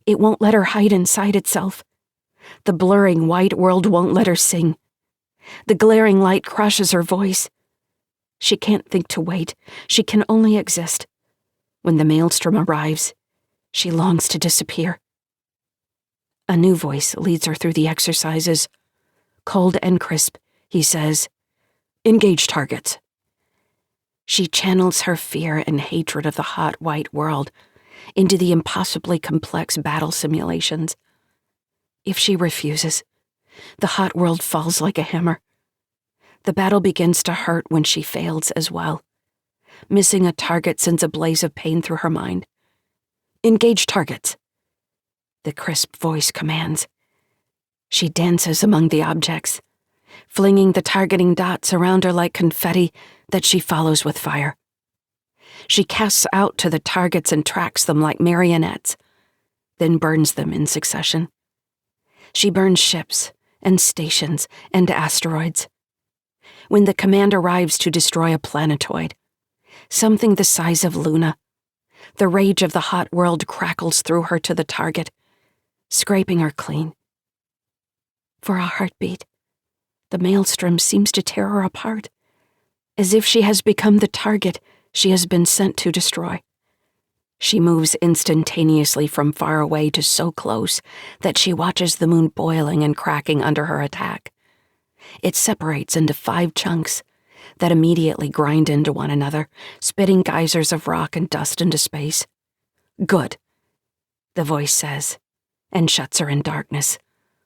Speaker 1: It won't let her hide inside itself. The blurring white world won't let her sing. The glaring light crushes her voice. She can't think to wait. She can only exist. When the maelstrom arrives, she longs to disappear. A new voice leads her through the exercises. Cold and crisp, he says, engage targets. She channels her fear and hatred of the hot white world into the impossibly complex battle simulations. If she refuses, the hot world falls like a hammer. The battle begins to hurt when she fails as well. Missing a target sends a blaze of pain through her mind. Engage targets," the crisp voice commands. She dances among the objects, flinging the targeting dots around her like confetti that she follows with fire. She casts out to the targets and tracks them like marionettes, then burns them in succession. She burns ships and stations and asteroids. When the command arrives to destroy a planetoid, something the size of Luna, the rage of the hot world crackles through her to the target, scraping her clean. For a heartbeat, the maelstrom seems to tear her apart, as if she has become the target she has been sent to destroy. She moves instantaneously from far away to so close that she watches the moon boiling and cracking under her attack. It separates into 5 chunks that immediately grind into one another, spitting geysers of rock and dust into space. "Good," the voice says, and shuts her in darkness,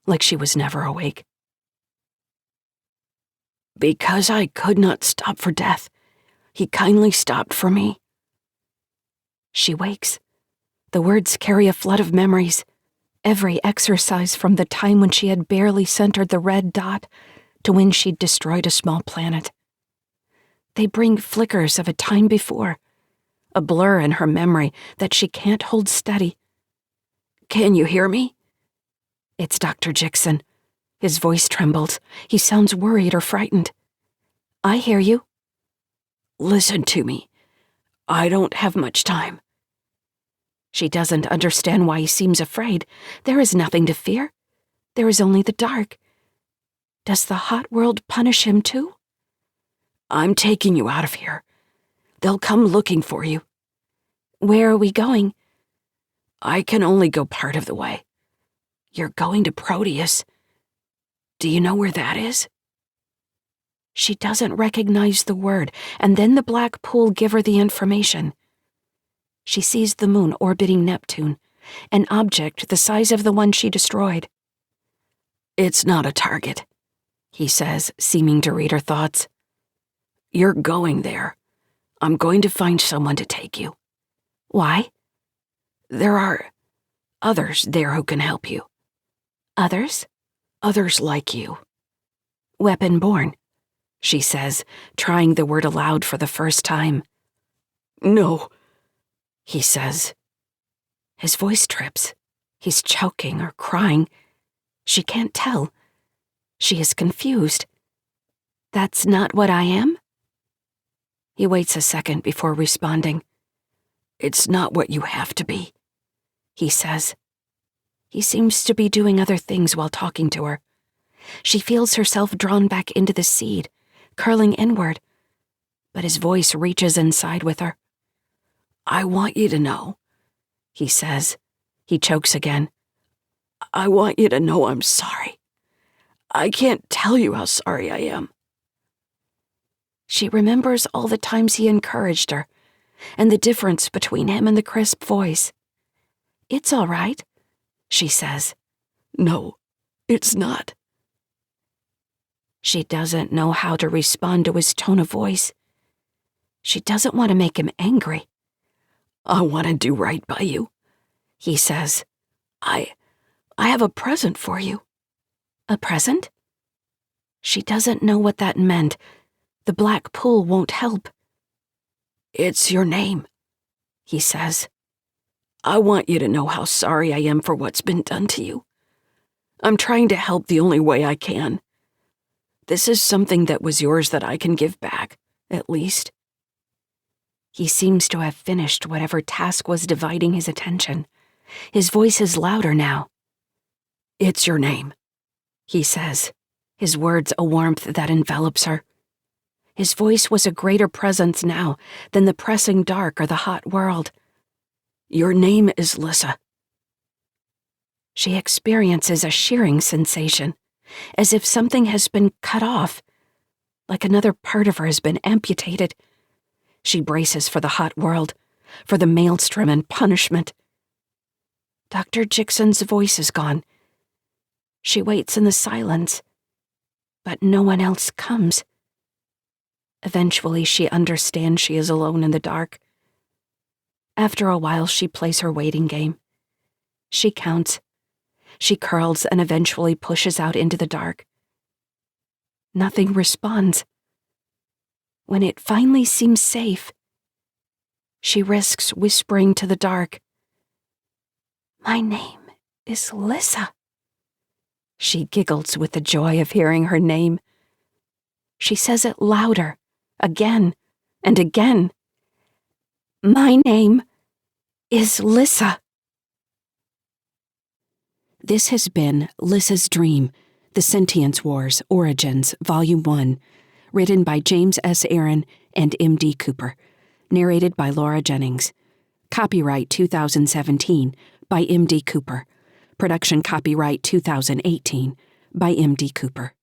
Speaker 1: like she was never awake. "Because I could not stop for death, he kindly stopped for me." She wakes. The words carry a flood of memories, every exercise from the time when she had barely centered the red dot to when she'd destroyed a small planet. They bring flickers of a time before, a blur in her memory that she can't hold steady. "Can you hear me?" It's Dr. Jixon. His voice trembles. He sounds worried or frightened. "I hear you." "Listen to me. I don't have much time." She doesn't understand why he seems afraid. There is nothing to fear. There is only the dark. Does the hot world punish him too? "I'm taking you out of here. They'll come looking for you." "Where are we going?" "I can only go part of the way. You're going to Proteus. Do you know where that is?" She doesn't recognize the word, and then the black pool give her the information. She sees the moon orbiting Neptune, an object the size of the one she destroyed. "It's not a target," he says, seeming to read her thoughts. "You're going there. I'm going to find someone to take you." "Why?" "There are others there who can help you." "Others?" "Others like you." "Weapon-born," she says, trying the word aloud for the first time. "No," he says. His voice trips. He's choking or crying. She can't tell. She is confused. "That's not what I am?" He waits a second before responding. "It's not what you have to be," he says. He seems to be doing other things while talking to her. She feels herself drawn back into the seed, curling inward, but his voice reaches inside with her. "I want you to know," he says. He chokes again. "I want you to know I'm sorry. I can't tell you how sorry I am." She remembers all the times he encouraged her, and the difference between him and the crisp voice. "It's all right," she says. "No, it's not." She doesn't know how to respond to his tone of voice. She doesn't want to make him angry. "I want to do right by you," he says. I have a present for you." "A present?" She doesn't know what that meant. The black pool won't help. "It's your name," he says. "I want you to know how sorry I am for what's been done to you. I'm trying to help the only way I can. This is something that was yours that I can give back, at least." He seems to have finished whatever task was dividing his attention. His voice is louder now. "It's your name," he says, his words a warmth that envelops her. His voice was a greater presence now than the pressing dark or the hot world. "Your name is Lyssa." She experiences a shearing sensation, as if something has been cut off, like another part of her has been amputated. She braces for the hot world, for the maelstrom and punishment. Dr. Jixon's voice is gone. She waits in the silence, but no one else comes. Eventually, she understands she is alone in the dark.
Speaker 2: After a while, she plays her waiting game. She counts. She curls and eventually pushes out into the dark. Nothing responds. When it finally seems safe, she risks whispering to the dark, "My name is Lyssa." She giggles with the joy of hearing her name. She says it louder, again and again. "My name is Lyssa."
Speaker 1: This has been Lyssa's Dream, The Sentience Wars, Origins, Volume 1, written by James S. Aaron and M.D. Cooper, narrated by Laura Jennings. Copyright 2017 by M.D. Cooper. Production copyright 2018 by M.D. Cooper.